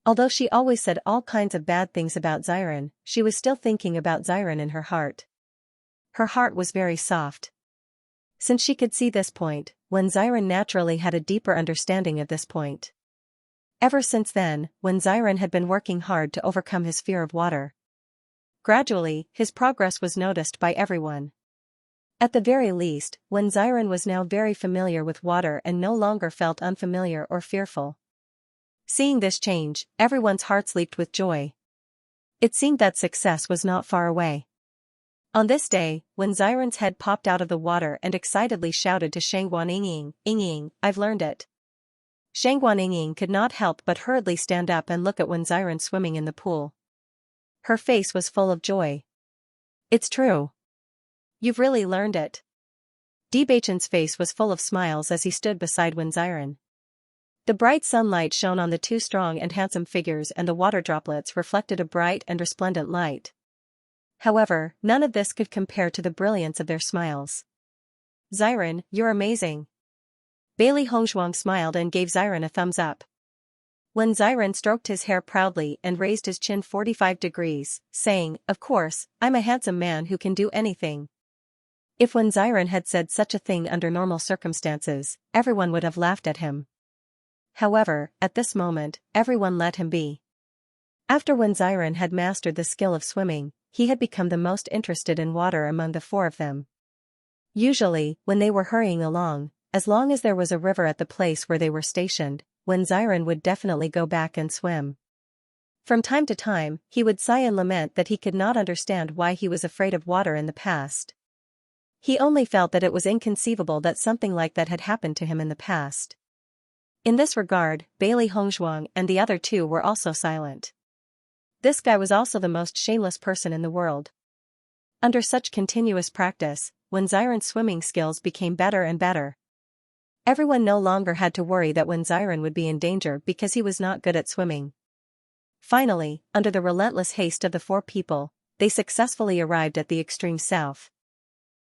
Although she always said all kinds of bad things about Xiren, she was still thinking about Xiren in her heart. Her heart was very soft. Since she could see this point, Wen Xiren naturally had a deeper understanding of this point. Ever since then, Wen Xiren had been working hard to overcome his fear of water. Gradually, his progress was noticed by everyone. At the very least, Wen Xiren was now very familiar with water and no longer felt unfamiliar or fearful. Seeing this change, everyone's hearts leaped with joy. It seemed that success was not far away. On this day, Wen Xiren's head popped out of the water and excitedly shouted to Shangguan, "Ying, I've learned it." Shangguan could not help but hurriedly stand up and look at Wen Xiren swimming in the pool. Her face was full of joy. "It's true. You've really learned it." Bewitching's face was full of smiles as he stood beside Wen Xiren. The bright sunlight shone on the 2 strong and handsome figures and the water droplets reflected a bright and resplendent light. However, none of this could compare to the brilliance of their smiles. "Xiren, you're amazing." Bailey Hongshuang smiled and gave Xiren a thumbs up. When Xiren stroked his hair proudly and raised his chin 45 degrees, saying, "Of course, I'm a handsome man who can do anything." If Wen Xiren had said such a thing under normal circumstances, everyone would have laughed at him. However, at this moment, everyone let him be. After Wen Xiren had mastered the skill of swimming, he had become the most interested in water among the 4 of them. Usually, when they were hurrying along, as long as there was a river at the place where they were stationed, Wen Xiren would definitely go back and swim. From time to time, he would sigh and lament that he could not understand why he was afraid of water in the past. He only felt that it was inconceivable that something like that had happened to him in the past. In this regard, Bailey Hongshuang and the other 2 were also silent. This guy was also the most shameless person in the world. Under such continuous practice, Wen Xiren's swimming skills became better and better. Everyone no longer had to worry that Wen Xiren would be in danger because he was not good at swimming. Finally, under the relentless haste of the 4 people, they successfully arrived at the extreme south.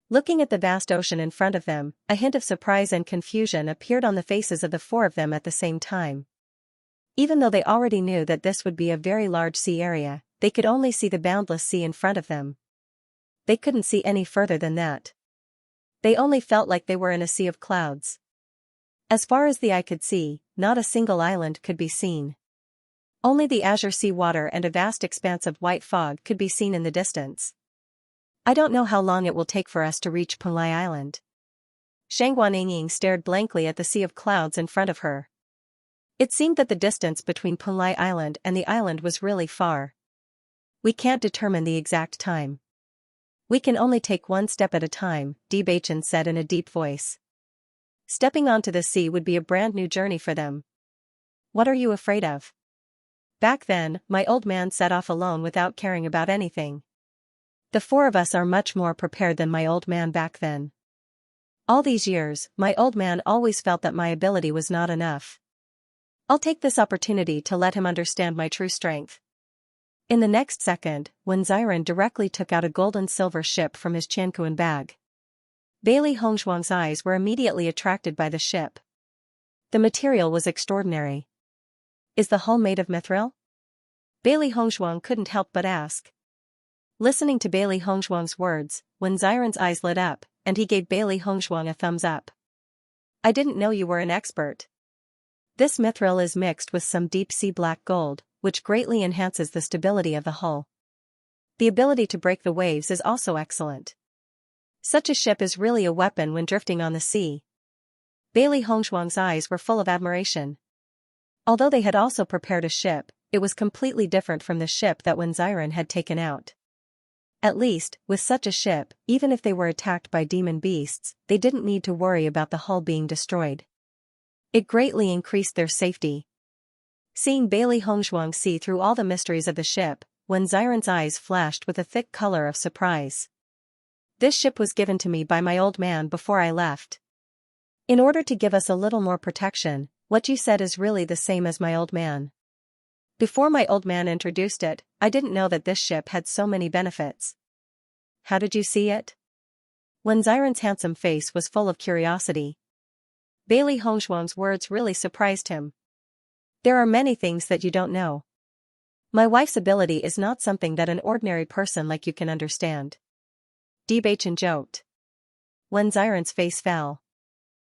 Looking at the vast ocean in front of them, a hint of surprise and confusion appeared on the faces of the four of them at the same time. Even though they already knew that this would be a very large sea area, they could only see the boundless sea in front of them. They couldn't see any further than that. They only felt like they were in a sea of clouds. As far as the eye could see, not a single island could be seen. Only the azure sea water and a vast expanse of white fog could be seen in the distance. I don't know how long it will take for us to reach Punlai Island. Xianxia stared blankly at the sea of clouds in front of her. It seemed that the distance between Punlai Island and the island was really far. We can't determine the exact time. We can only take one step at a time, Bewitching said in a deep voice. Stepping onto the sea would be a brand new journey for them. What are you afraid of? Back then, my old man set off alone without caring about anything. The four of us are much more prepared than my old man back then. All these years, my old man always felt that my ability was not enough. I'll take this opportunity to let him understand my true strength. In the next second, when Xiran directly took out a gold-and-silver ship from his Qianquan bag. Bailey Hongzhuang's eyes were immediately attracted by the ship. The material was extraordinary. Is the hull made of mithril? Bailey Hongzhuang couldn't help but ask. Listening to Bailey Hongzhuang's words, when Xiran's eyes lit up, and he gave Bailey Hongzhuang a thumbs up. I didn't know you were an expert. This mithril is mixed with some deep-sea black gold, which greatly enhances the stability of the hull. The ability to break the waves is also excellent. Such a ship is really a weapon when drifting on the sea. Bailey Hongzhuang's eyes were full of admiration. Although they had also prepared a ship, it was completely different from the ship that Xiran had taken out. At least, with such a ship, even if they were attacked by demon beasts, they didn't need to worry about the hull being destroyed. It greatly increased their safety. Seeing Bailey Hongzhuang see through all the mysteries of the ship, Xiran's eyes flashed with a thick color of surprise. This ship was given to me by my old man before I left. In order to give us a little more protection, what you said is really the same as my old man. Before my old man introduced it, I didn't know that this ship had so many benefits. How did you see it? Xiran's handsome face was full of curiosity. Bailey Hongzhuang's words really surprised him. There are many things that you don't know. My wife's ability is not something that an ordinary person like you can understand. Bewitching joked. Xiran's face fell.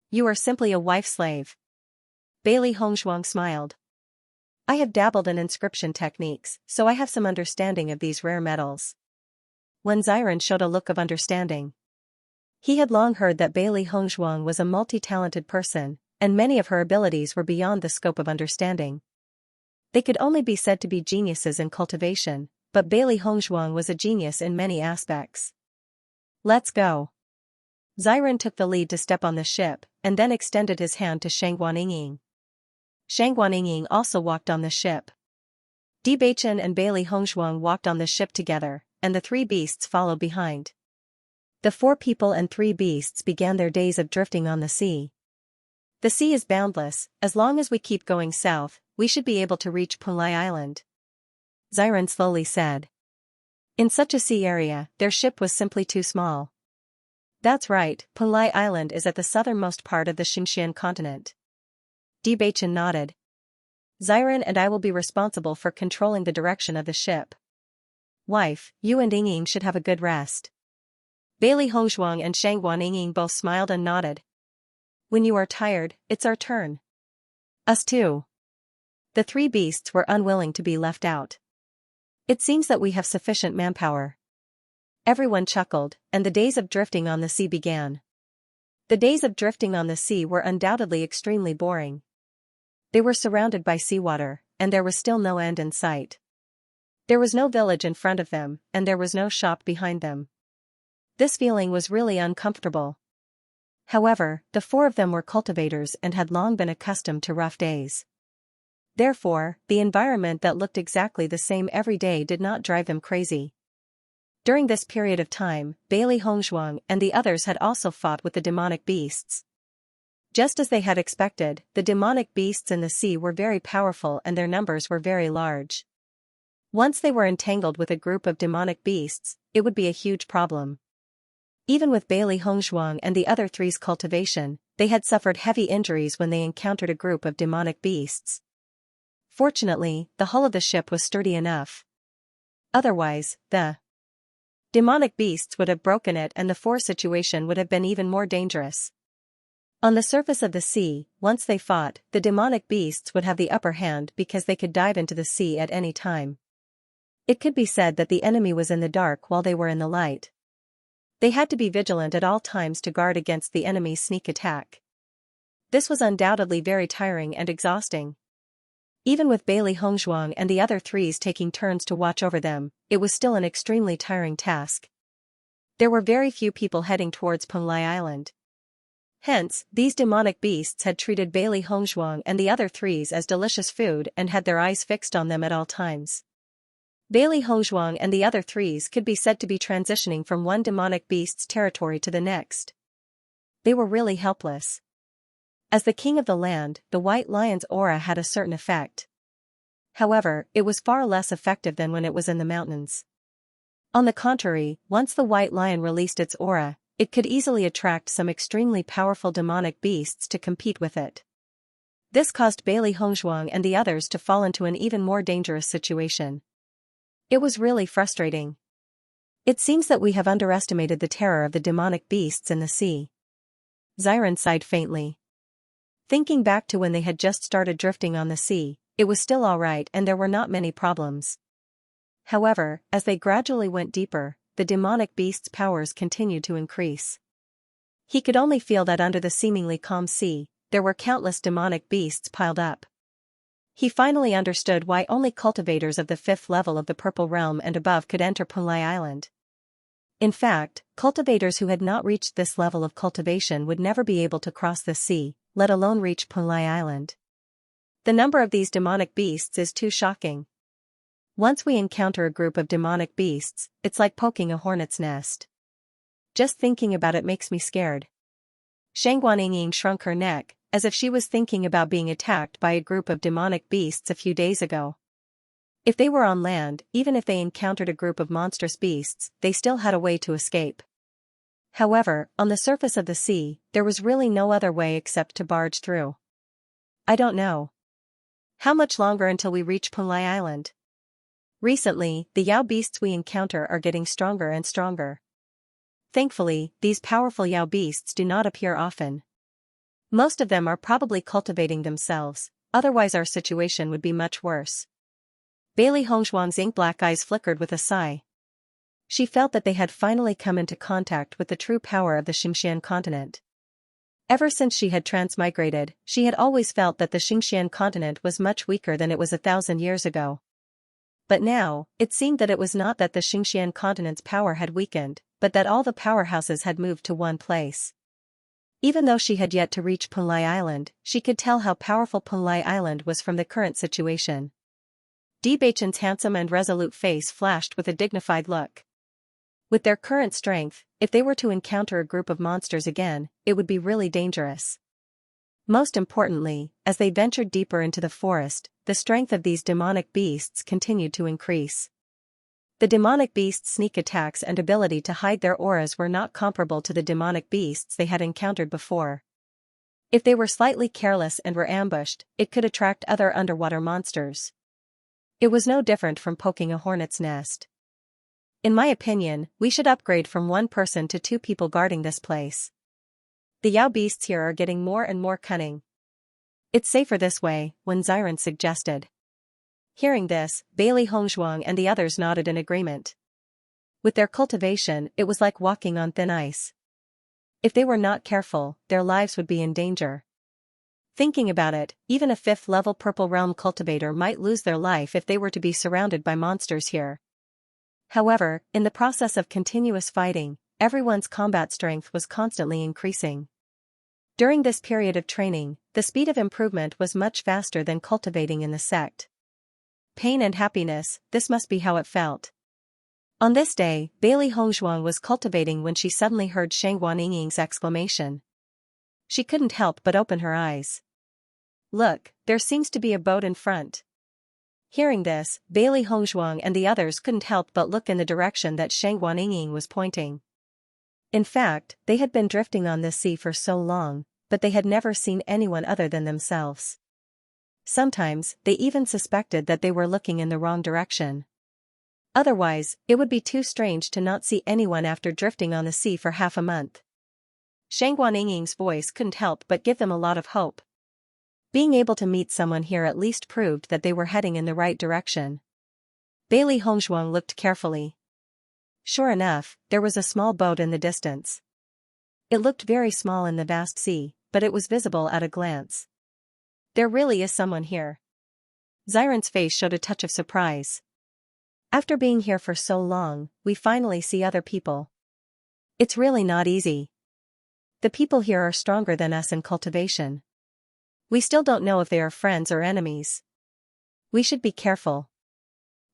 You are simply a wife slave. Bailey Hongzhuang smiled. I have dabbled in inscription techniques, so I have some understanding of these rare metals. Xiran showed a look of understanding. He had long heard that Bailey Hongzhuang was a multi-talented person, and many of her abilities were beyond the scope of understanding. They could only be said to be geniuses in cultivation, but Bailey Hongzhuang was a genius in many aspects. Let's go. Xiran took the lead to step on the ship, and then extended his hand to Xianxia. Xianxia also walked on the ship. Bewitching and Bailey Hongzhuang walked on the ship together, and the three beasts followed behind. The four people and three beasts began their days of drifting on the sea. The sea is boundless. As long as we keep going south, we should be able to reach Punlai Island. Xiran slowly said. In such a sea area, their ship was simply too small. That's right, Punlai Island is at the southernmost part of the Xianxia continent. Bewitching nodded. Xiran and I will be responsible for controlling the direction of the ship. Wife, you and Ying should have a good rest. Bailey Hongzhuang and Xianxia both smiled and nodded. When you are tired, it's our turn. Us too. The three beasts were unwilling to be left out. It seems that we have sufficient manpower. Everyone chuckled, and the days of drifting on the sea began. The days of drifting on the sea were undoubtedly extremely boring. They were surrounded by seawater, and there was still no end in sight. There was no village in front of them, and there was no shop behind them. This feeling was really uncomfortable. However, the four of them were cultivators and had long been accustomed to rough days. Therefore, the environment that looked exactly the same every day did not drive them crazy. During this period of time, Bailey Hongzhuang and the others had also fought with the demonic beasts. Just as they had expected, the demonic beasts in the sea were very powerful and their numbers were very large. Once they were entangled with a group of demonic beasts, it would be a huge problem. Even with Bailey Hongzhuang and the other three's cultivation, they had suffered heavy injuries when they encountered a group of demonic beasts. Fortunately, the hull of the ship was sturdy enough. Otherwise, the demonic beasts would have broken it and the four situation would have been even more dangerous. On the surface of the sea, once they fought, the demonic beasts would have the upper hand because they could dive into the sea at any time. It could be said that the enemy was in the dark while they were in the light. They had to be vigilant at all times to guard against the enemy's sneak attack. This was undoubtedly very tiring and exhausting. Even with Bailey Hongzhuang and the other threes taking turns to watch over them, it was still an extremely tiring task. There were very few people heading towards Penglai Island. Hence, these demonic beasts had treated Bailey Hongzhuang and the other threes as delicious food and had their eyes fixed on them at all times. Bailey Hongzhuang and the other threes could be said to be transitioning from one demonic beast's territory to the next. They were really helpless. As the king of the land, the white lion's aura had a certain effect. However, it was far less effective than when it was in the mountains. On the contrary, once the white lion released its aura, it could easily attract some extremely powerful demonic beasts to compete with it. This caused Bailey Hongzhuang and the others to fall into an even more dangerous situation. It was really frustrating. It seems that we have underestimated the terror of the demonic beasts in the sea. Xiran sighed faintly. Thinking back to when they had just started drifting on the sea, it was still alright and there were not many problems. However, as they gradually went deeper, the demonic beast's powers continued to increase. He could only feel that under the seemingly calm sea, there were countless demonic beasts piled up. He finally understood why only cultivators of the 5th level of the Purple Realm and above could enter Penglai Island. In fact, cultivators who had not reached this level of cultivation would never be able to cross the sea, let alone reach Penglai Island. The number of these demonic beasts is too shocking. Once we encounter a group of demonic beasts, it's like poking a hornet's nest. Just thinking about it makes me scared. Shangguaniying shrunk her neck, as if she was thinking about being attacked by a group of demonic beasts a few days ago. If they were on land, even if they encountered a group of monstrous beasts, they still had a way to escape. However, on the surface of the sea, there was really no other way except to barge through. I don't know. How much longer until we reach Penglai Island? Recently, the Yao beasts we encounter are getting stronger and stronger. Thankfully, these powerful Yao beasts do not appear often. Most of them are probably cultivating themselves, otherwise our situation would be much worse. Bailey Hongzhuang's ink-black eyes flickered with a sigh. She felt that they had finally come into contact with the true power of the Xianxia continent. Ever since she had transmigrated, she had always felt that the Xianxia continent was much weaker than it was 1,000 years ago. But now, it seemed that it was not that the Xianxia continent's power had weakened, but that all the powerhouses had moved to one place. Even though she had yet to reach Penglai Island, she could tell how powerful Penglai Island was from the current situation. Bewitching's handsome and resolute face flashed with a dignified look. With their current strength, if they were to encounter a group of monsters again, it would be really dangerous. Most importantly, as they ventured deeper into the forest, the strength of these demonic beasts continued to increase. The demonic beasts' sneak attacks and ability to hide their auras were not comparable to the demonic beasts they had encountered before. If they were slightly careless and were ambushed, it could attract other underwater monsters. It was no different from poking a hornet's nest. In my opinion, we should upgrade from 1 person to 2 people guarding this place. The Yao beasts here are getting more and more cunning. It's safer this way, when Xiran suggested. Hearing this, Bailey Hongzhuang and the others nodded in agreement. With their cultivation, it was like walking on thin ice. If they were not careful, their lives would be in danger. Thinking about it, even a 5th level Purple Realm cultivator might lose their life if they were to be surrounded by monsters here. However, in the process of continuous fighting, everyone's combat strength was constantly increasing. During this period of training, the speed of improvement was much faster than cultivating in the sect. Pain and happiness, this must be how it felt. On this day, Bailey Hongzhuang was cultivating when she suddenly heard Shangguaniying's exclamation. She couldn't help but open her eyes. Look, there seems to be a boat in front. Hearing this, Bailey Hongzhuang and the others couldn't help but look in the direction that Shangguaniying was pointing. In fact, they had been drifting on this sea for so long, but they had never seen anyone other than themselves. Sometimes, they even suspected that they were looking in the wrong direction. Otherwise, it would be too strange to not see anyone after drifting on the sea for half a month. Shang Guanying's voice couldn't help but give them a lot of hope. Being able to meet someone here at least proved that they were heading in the right direction. Bailey Hongzhuang looked carefully. Sure enough, there was a small boat in the distance. It looked very small in the vast sea, but it was visible at a glance. There really is someone here. Xiren's face showed a touch of surprise. After being here for so long, we finally see other people. It's really not easy. The people here are stronger than us in cultivation. We still don't know if they are friends or enemies. We should be careful.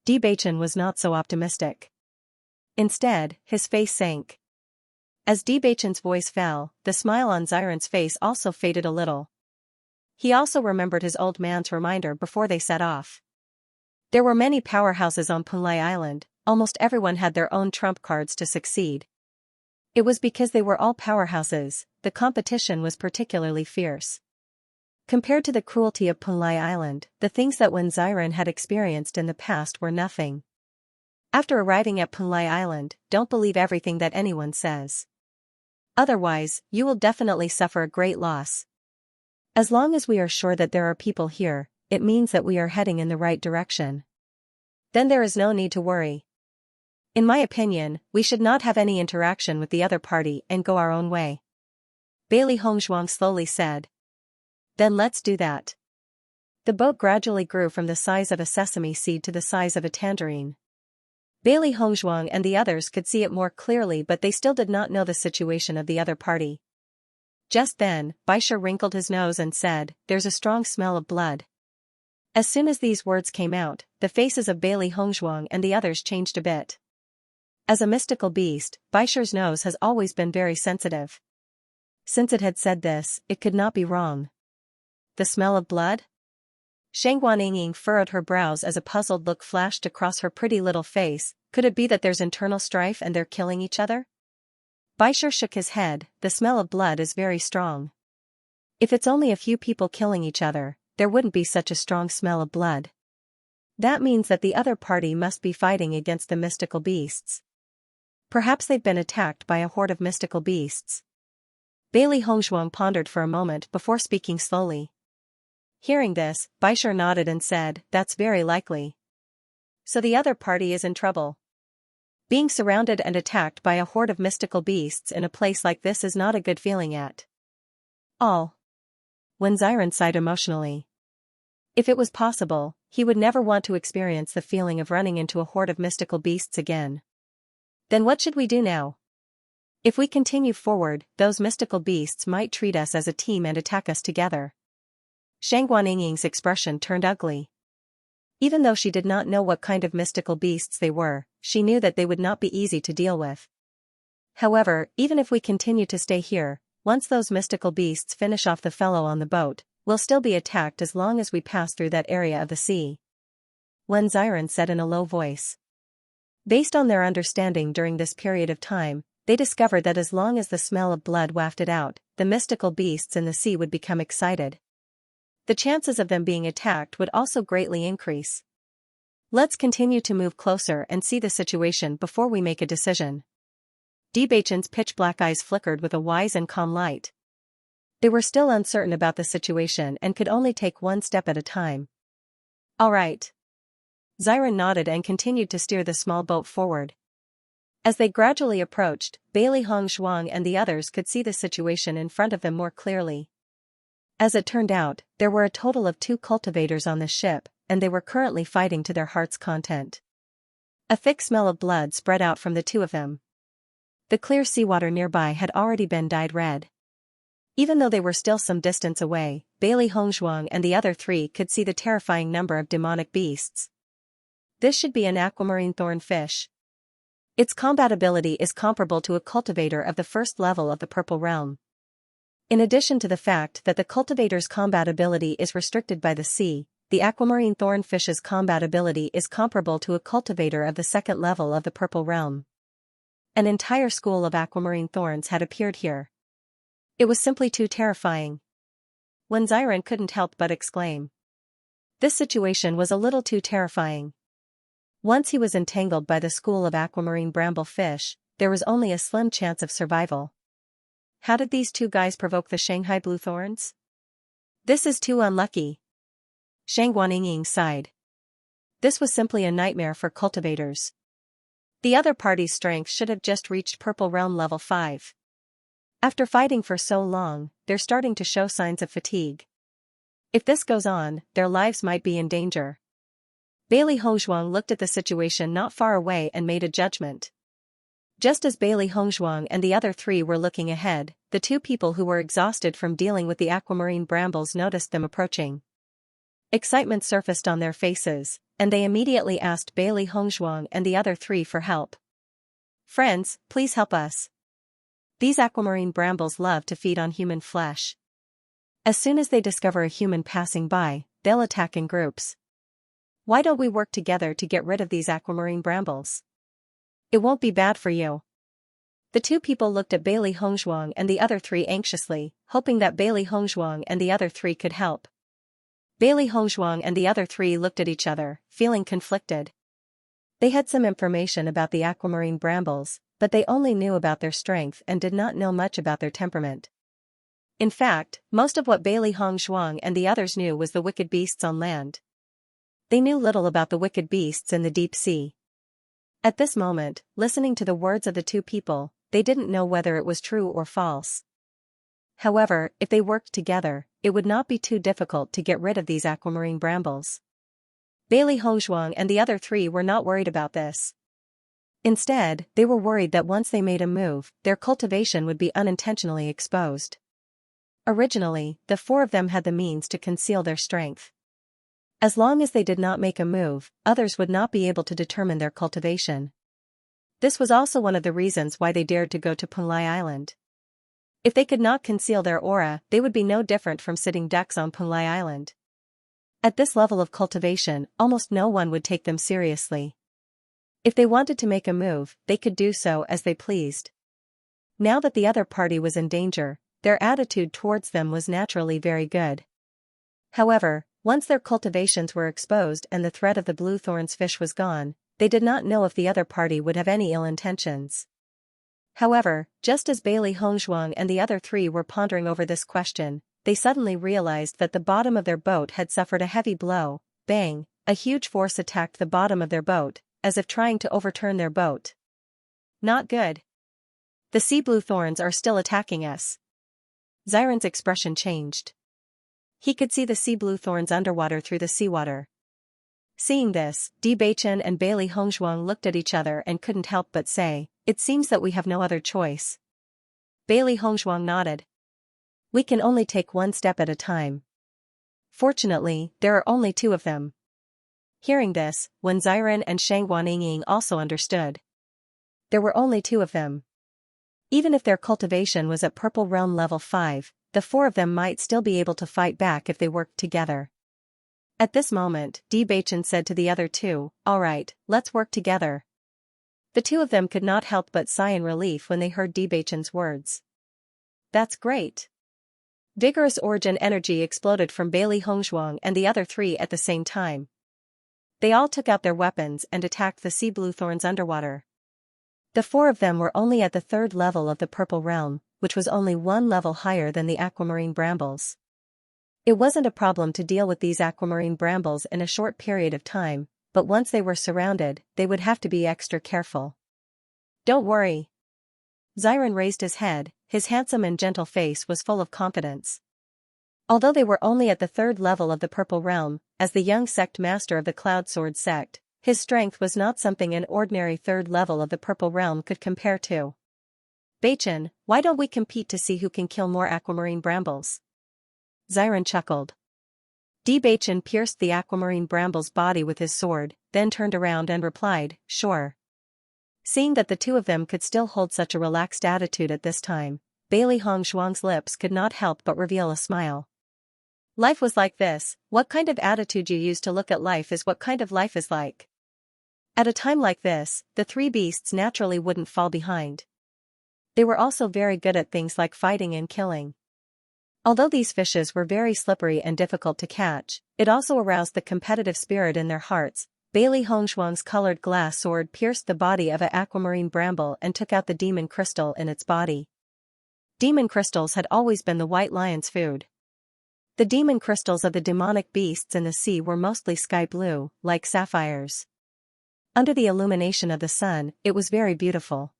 Bewitching was not so optimistic. Instead, his face sank. As Bewitching's voice fell, the smile on Xiren's face also faded a little. He also remembered his old man's reminder before they set off. There were many powerhouses on Punlai Island, almost everyone had their own trump cards to succeed. It was because they were all powerhouses, the competition was particularly fierce. Compared to the cruelty of Punlai Island, the things that Wen Xiren had experienced in the past were nothing. After arriving at Punlai Island, don't believe everything that anyone says. Otherwise, you will definitely suffer a great loss. As long as we are sure that there are people here, it means that we are heading in the right direction. Then there is no need to worry. In my opinion, we should not have any interaction with the other party and go our own way. Bailey Hongzhuang slowly said. Then let's do that. The boat gradually grew from the size of a sesame seed to the size of a tangerine. Bailey Hongzhuang and the others could see it more clearly, but they still did not know the situation of the other party. Just then, Baisha wrinkled his nose and said, "There's a strong smell of blood." As soon as these words came out, the faces of Bailey Hongzhuang and the others changed a bit. As a mystical beast, Baisha's nose has always been very sensitive. Since it had said this, it could not be wrong. The smell of blood? Shang Guanying furrowed her brows as a puzzled look flashed across her pretty little face. Could it be that there's internal strife and they're killing each other? Baisha shook his head. The smell of blood is very strong. If it's only a few people killing each other, there wouldn't be such a strong smell of blood. That means that the other party must be fighting against the mystical beasts. Perhaps they've been attacked by a horde of mystical beasts. Bailey Hongzhuang pondered for a moment before speaking slowly. Hearing this, Baisha nodded and said, "That's very likely. So the other party is in trouble. Being surrounded and attacked by a horde of mystical beasts in a place like this is not a good feeling at all." Wen Xiren sighed emotionally. If it was possible, he would never want to experience the feeling of running into a horde of mystical beasts again. Then what should we do now? If we continue forward, those mystical beasts might treat us as a team and attack us together. Shang Guanying's expression turned ugly. Even though she did not know what kind of mystical beasts they were, she knew that they would not be easy to deal with. However, even if we continue to stay here, once those mystical beasts finish off the fellow on the boat, we'll still be attacked as long as we pass through that area of the sea. Wen Xiren said in a low voice. Based on their understanding during this period of time, they discovered that as long as the smell of blood wafted out, the mystical beasts in the sea would become excited. The chances of them being attacked would also greatly increase. Let's continue to move closer and see the situation before we make a decision. Bewitching's pitch-black eyes flickered with a wise and calm light. They were still uncertain about the situation and could only take one step at a time. All right. Xiren nodded and continued to steer the small boat forward. As they gradually approached, Bailey Hongzhuang and the others could see the situation in front of them more clearly. As it turned out, there were a total of 2 cultivators on the ship, and they were currently fighting to their heart's content. A thick smell of blood spread out from the 2 of them. The clear seawater nearby had already been dyed red. Even though they were still some distance away, Bailey Hongzhuang and the other 3 could see the terrifying number of demonic beasts. This should be an aquamarine thornfish. Its combat ability is comparable to a cultivator of the first level of the Purple Realm. In addition to the fact that the cultivator's combat ability is restricted by the sea, the aquamarine thornfish's combat ability is comparable to a cultivator of the second level of the Purple Realm. An entire school of aquamarine thorns had appeared here. It was simply too terrifying. When Xiren couldn't help but exclaim. This situation was a little too terrifying. Once he was entangled by the school of aquamarine bramble fish, there was only a slim chance of survival. How did these two guys provoke the Shanghai blue thorns? This is too unlucky. Shang Guanying sighed. This was simply a nightmare for cultivators. The other party's strength should have just reached Purple Realm level 5. After fighting for so long, they're starting to show signs of fatigue. If this goes on, their lives might be in danger. Bailey Hongzhuang looked at the situation not far away and made a judgment. Just as Bailey Hongzhuang and the other three were looking ahead, the two people who were exhausted from dealing with the aquamarine brambles noticed them approaching. Excitement surfaced on their faces, and they immediately asked Bailey Hongzhuang and the other three for help. Friends, please help us. These aquamarine brambles love to feed on human flesh. As soon as they discover a human passing by, they'll attack in groups. Why don't we work together to get rid of these aquamarine brambles? It won't be bad for you. The two people looked at Bailey Hongzhuang and the other three anxiously, hoping that Bailey Hongzhuang and the other three could help. Bailey Hongzhuang and the other three looked at each other, feeling conflicted. They had some information about the aquamarine brambles, but they only knew about their strength and did not know much about their temperament. In fact, most of what Bailey Hongzhuang and the others knew was the wicked beasts on land. They knew little about the wicked beasts in the deep sea. At this moment, listening to the words of the two people, they didn't know whether it was true or false. However, if they worked together, it would not be too difficult to get rid of these aquamarine brambles. Bailey Hongzhuang and the other three were not worried about this. Instead, they were worried that once they made a move, their cultivation would be unintentionally exposed. Originally, the four of them had the means to conceal their strength. As long as they did not make a move, others would not be able to determine their cultivation. This was also one of the reasons why they dared to go to Punlai Island. If they could not conceal their aura, they would be no different from sitting ducks on Punlai Island. At this level of cultivation, almost no one would take them seriously. If they wanted to make a move, they could do so as they pleased. Now that the other party was in danger, their attitude towards them was naturally very good. However, once their cultivations were exposed and the threat of the blue thorns fish was gone, they did not know if the other party would have any ill intentions. However, just as Bailey Hongzhuang and the other three were pondering over this question, they suddenly realized that the bottom of their boat had suffered a heavy blow. Bang! A huge force attacked the bottom of their boat, as if trying to overturn their boat. Not good. The sea blue thorns are still attacking us. Xiren's expression changed. He could see the sea blue thorns underwater through the seawater. Seeing this, Bewitching and Bailey Hongzhuang looked at each other and couldn't help but say, "It seems that we have no other choice." Bailey Hongzhuang nodded. "We can only take one step at a time. Fortunately, there are only two of them." Hearing this, Wen Xiren and Shang Guanying also understood. There were only two of them. Even if their cultivation was at Purple Realm level 5, the four of them might still be able to fight back if they worked together. At this moment, Bewitching said to the other two, "All right, let's work together." The two of them could not help but sigh in relief when they heard Bewitching's words. That's great. Vigorous origin energy exploded from Bailey Hongzhuang and the other three at the same time. They all took out their weapons and attacked the sea blue thorns underwater. The four of them were only at the third level of the Purple Realm, which was only one level higher than the aquamarine brambles. It wasn't a problem to deal with these aquamarine brambles in a short period of time, but once they were surrounded, they would have to be extra careful. Don't worry. Xiren raised his head, his handsome and gentle face was full of confidence. Although they were only at the third level of the Purple Realm, as the young sect master of the Cloud Sword sect, his strength was not something an ordinary third level of the Purple Realm could compare to. Bachin, why don't we compete to see who can kill more aquamarine brambles? Xiren chuckled. Bachin pierced the aquamarine bramble's body with his sword, then turned around and replied, "Sure." Seeing that the two of them could still hold such a relaxed attitude at this time, Bailey Hongzhuang's lips could not help but reveal a smile. Life was like this, what kind of attitude you use to look at life is what kind of life is like. At a time like this, the three beasts naturally wouldn't fall behind. They were also very good at things like fighting and killing. Although these fishes were very slippery and difficult to catch, it also aroused the competitive spirit in their hearts. Bailey Hongshuang's colored glass sword pierced the body of an aquamarine bramble and took out the demon crystal in its body. Demon crystals had always been the white lion's food. The demon crystals of the demonic beasts in the sea were mostly sky blue, like sapphires. Under the illumination of the sun, it was very beautiful.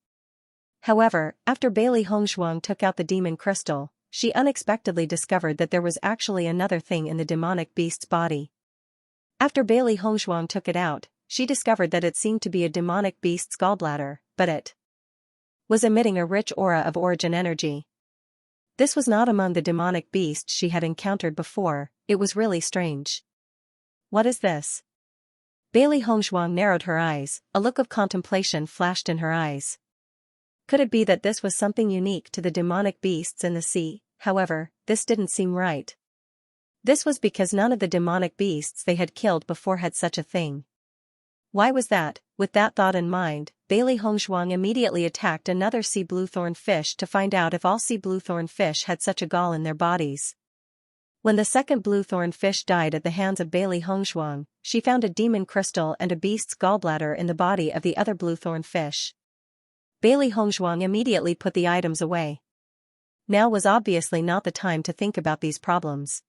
However, after Bailey Hongshuang took out the demon crystal, she unexpectedly discovered that there was actually another thing in the demonic beast's body. After Bailey Hongshuang took it out, she discovered that it seemed to be a demonic beast's gallbladder, but it was emitting a rich aura of origin energy. This was not among the demonic beasts she had encountered before. It was really strange. What is this? Bailey Hongshuang narrowed her eyes, a look of contemplation flashed in her eyes. Could it be that this was something unique to the demonic beasts in the sea? However, this didn't seem right. This was because none of the demonic beasts they had killed before had such a thing. Why was that? With that thought in mind, Bailey Hongshuang immediately attacked another sea bluethorn fish to find out if all sea bluethorn fish had such a gall in their bodies. When the second bluethorn fish died at the hands of Bailey Hongshuang, she found a demon crystal and a beast's gallbladder in the body of the other bluethorn fish. Bailey Hongshuang immediately put the items away. Now was obviously not the time to think about these problems.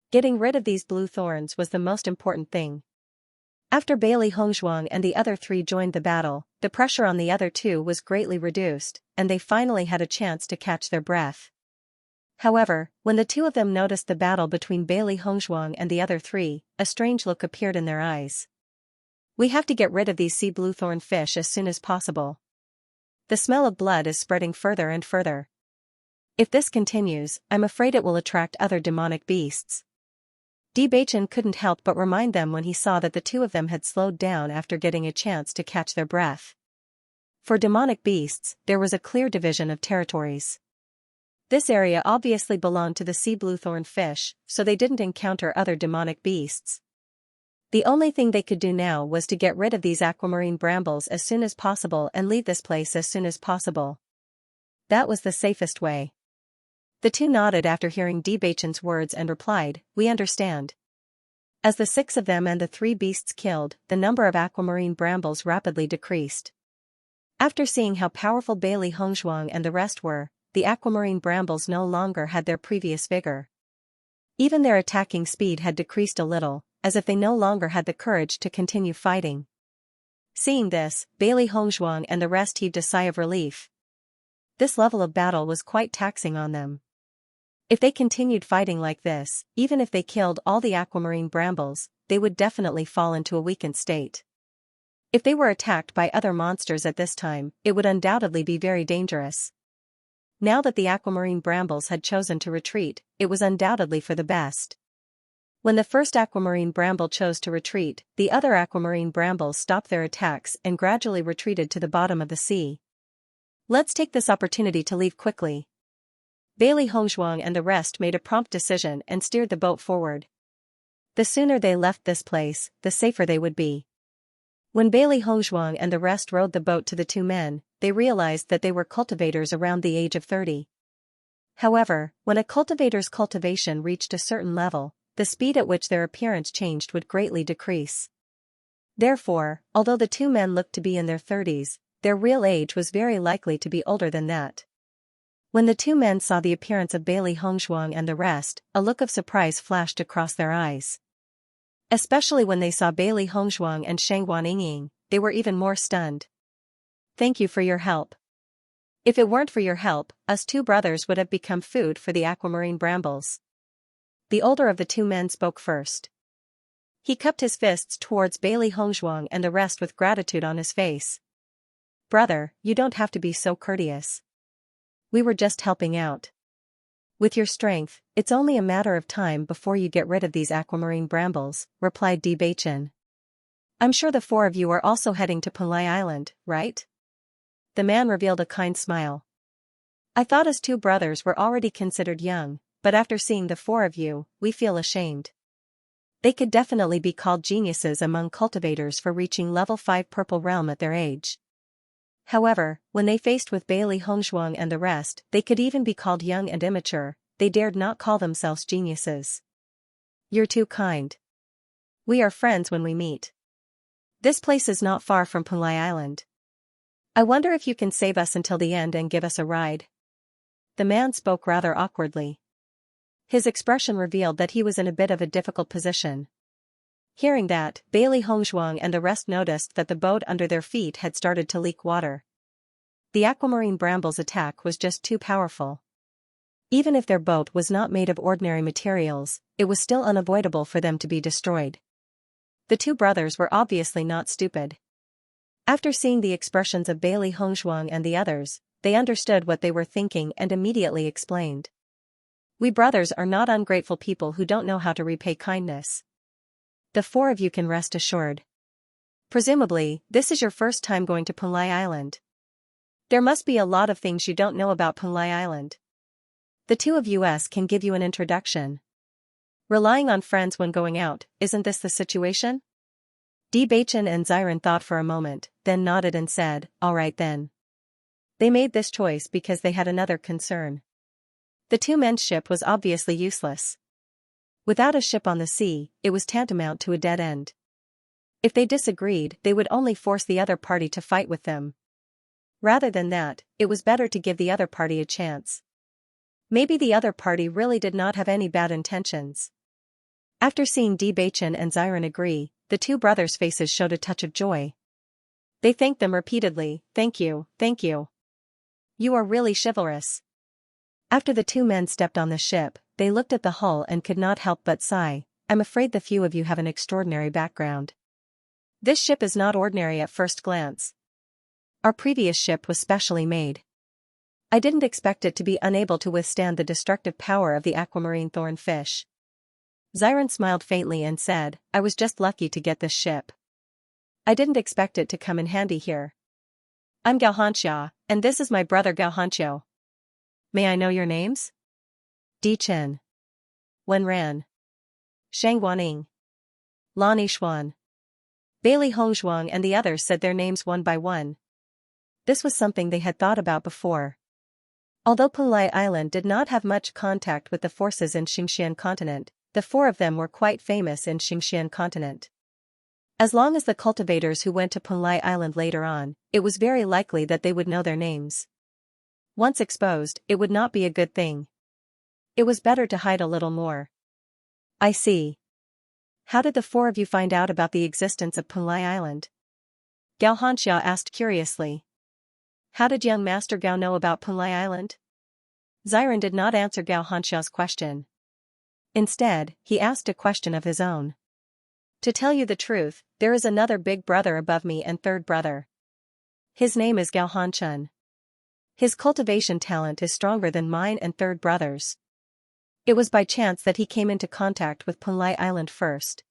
Getting rid of these blue thorns was the most important thing. After Bailey Hongshuang and the other three joined the battle, the pressure on the other two was greatly reduced, and they finally had a chance to catch their breath. However, when the two of them noticed the battle between Bailey Hongshuang and the other three, a strange look appeared in their eyes. We have to get rid of these sea bluethorn fish as soon as possible. The smell of blood is spreading further and further. If this continues, I'm afraid it will attract other demonic beasts. Bewitching couldn't help but remind them when he saw that the two of them had slowed down after getting a chance to catch their breath. For demonic beasts, there was a clear division of territories. This area obviously belonged to the sea bluethorn fish, so they didn't encounter other demonic beasts. The only thing they could do now was to get rid of these aquamarine brambles as soon as possible and leave this place as soon as possible. That was the safest way. The two nodded after hearing Bewitching's words and replied, "We understand." As the six of them and the three beasts killed, the number of aquamarine brambles rapidly decreased. After seeing how powerful Bailey Hongshuang and the rest were, the aquamarine brambles no longer had their previous vigor. Even their attacking speed had decreased a little, as if they no longer had the courage to continue fighting. Seeing this, Bailey Hongshuang and the rest heaved a sigh of relief. This level of battle was quite taxing on them. If they continued fighting like this, even if they killed all the aquamarine brambles, they would definitely fall into a weakened state. If they were attacked by other monsters at this time, it would undoubtedly be very dangerous. Now that the aquamarine brambles had chosen to retreat, it was undoubtedly for the best. When the first aquamarine bramble chose to retreat, the other aquamarine brambles stopped their attacks and gradually retreated to the bottom of the sea. Let's take this opportunity to leave quickly. Bailey Hongshuang and the rest made a prompt decision and steered the boat forward. The sooner they left this place, the safer they would be. When Bailey Hongshuang and the rest rowed the boat to the two men, they realized that they were cultivators around the age of 30. However, when a cultivator's cultivation reached a certain level, the speed at which their appearance changed would greatly decrease. Therefore, although the two men looked to be in their 30s, their real age was very likely to be older than that. When the two men saw the appearance of Bailey Hongshuang and the rest, a look of surprise flashed across their eyes. Especially when they saw Bailey Hongshuang and Xianxia, they were even more stunned. "Thank you for your help. If it weren't for your help, us two brothers would have become food for the aquamarine brambles." The older of the two men spoke first. He cupped his fists towards Bailey Hongshuang and the rest with gratitude on his face. "Brother, you don't have to be so courteous. We were just helping out. With your strength, it's only a matter of time before you get rid of these aquamarine brambles," replied Bewitching. "I'm sure the four of you are also heading to Pulai Island, right?" The man revealed a kind smile. "I thought us two brothers were already considered young, but after seeing the four of you, we feel ashamed." They could definitely be called geniuses among cultivators for reaching level 5 purple realm at their age. However, when they faced with Bailey Hongzhuang and the rest, they could even be called young and immature. They dared not call themselves geniuses. You're too kind. We are friends when we meet. This place is not far from Punlai Island. I wonder if you can save us until the end and give us a ride. The man spoke rather awkwardly. His expression revealed that he was in a bit of a difficult position. Hearing that, Bailey Hongzhuang and the rest noticed that the boat under their feet had started to leak water. The aquamarine bramble's attack was just too powerful. Even if their boat was not made of ordinary materials, it was still unavoidable for them to be destroyed. The two brothers were obviously not stupid. After seeing the expressions of Bailey Hongzhuang and the others, they understood what they were thinking and immediately explained. We brothers are not ungrateful people who don't know how to repay kindness. The four of you can rest assured. Presumably, this is your first time going to Punlai Island. There must be a lot of things you don't know about Punlai Island. The two of us can give you an introduction. Relying on friends when going out, isn't this the situation? Bewitching and Xianxia thought for a moment, then nodded and said, all right then. They made this choice because they had another concern. The two men's ship was obviously useless. Without a ship on the sea, it was tantamount to a dead end. If they disagreed, they would only force the other party to fight with them. Rather than that, it was better to give the other party a chance. Maybe the other party really did not have any bad intentions. After seeing Bewitching and Xianxia agree, the two brothers' faces showed a touch of joy. They thanked them repeatedly, thank you, thank you. You are really chivalrous. After the two men stepped on the ship, they looked at the hull and could not help but sigh. I'm afraid the few of you have an extraordinary background. This ship is not ordinary at first glance. Our previous ship was specially made. I didn't expect it to be unable to withstand the destructive power of the aquamarine thornfish. Xianxia smiled faintly and said, I was just lucky to get this ship. I didn't expect it to come in handy here. I'm Xianxia, and this is my brother Xianxia. May I know your names? Di Chen. Wen Ran. Shang Guaning. Lan Yishuan. Bailey Hongzhuang and the others said their names one by one. This was something they had thought about before. Although Punlai Island did not have much contact with the forces in Xianxia continent, the four of them were quite famous in Xianxia continent. As long as the cultivators who went to Punlai Island later on, it was very likely that they would know their names. Once exposed, it would not be a good thing. It was better to hide a little more. I see. How did the four of you find out about the existence of Punlai Island? Xianxia asked curiously. How did young Master Gao know about Punlai Island? Xianxia did not answer Xianxia's question. Instead, he asked a question of his own. To tell you the truth, there is another big brother above me and third brother. His name is Xianxia. His cultivation talent is stronger than mine and third brother's. It was by chance that he came into contact with Punlai Island first.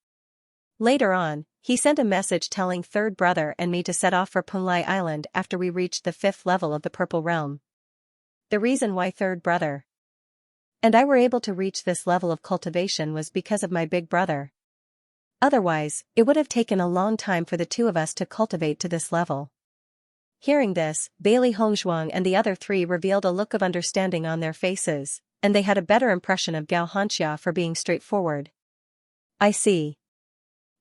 Later on, he sent a message telling third brother and me to set off for Punlai Island after we reached the 5th level of the Purple Realm. The reason why third brother and I were able to reach this level of cultivation was because of my big brother. Otherwise, it would have taken a long time for the two of us to cultivate to this level. Hearing this, Bailey Hongzhuang and the other three revealed a look of understanding on their faces, and they had a better impression of Xianxia for being straightforward. I see.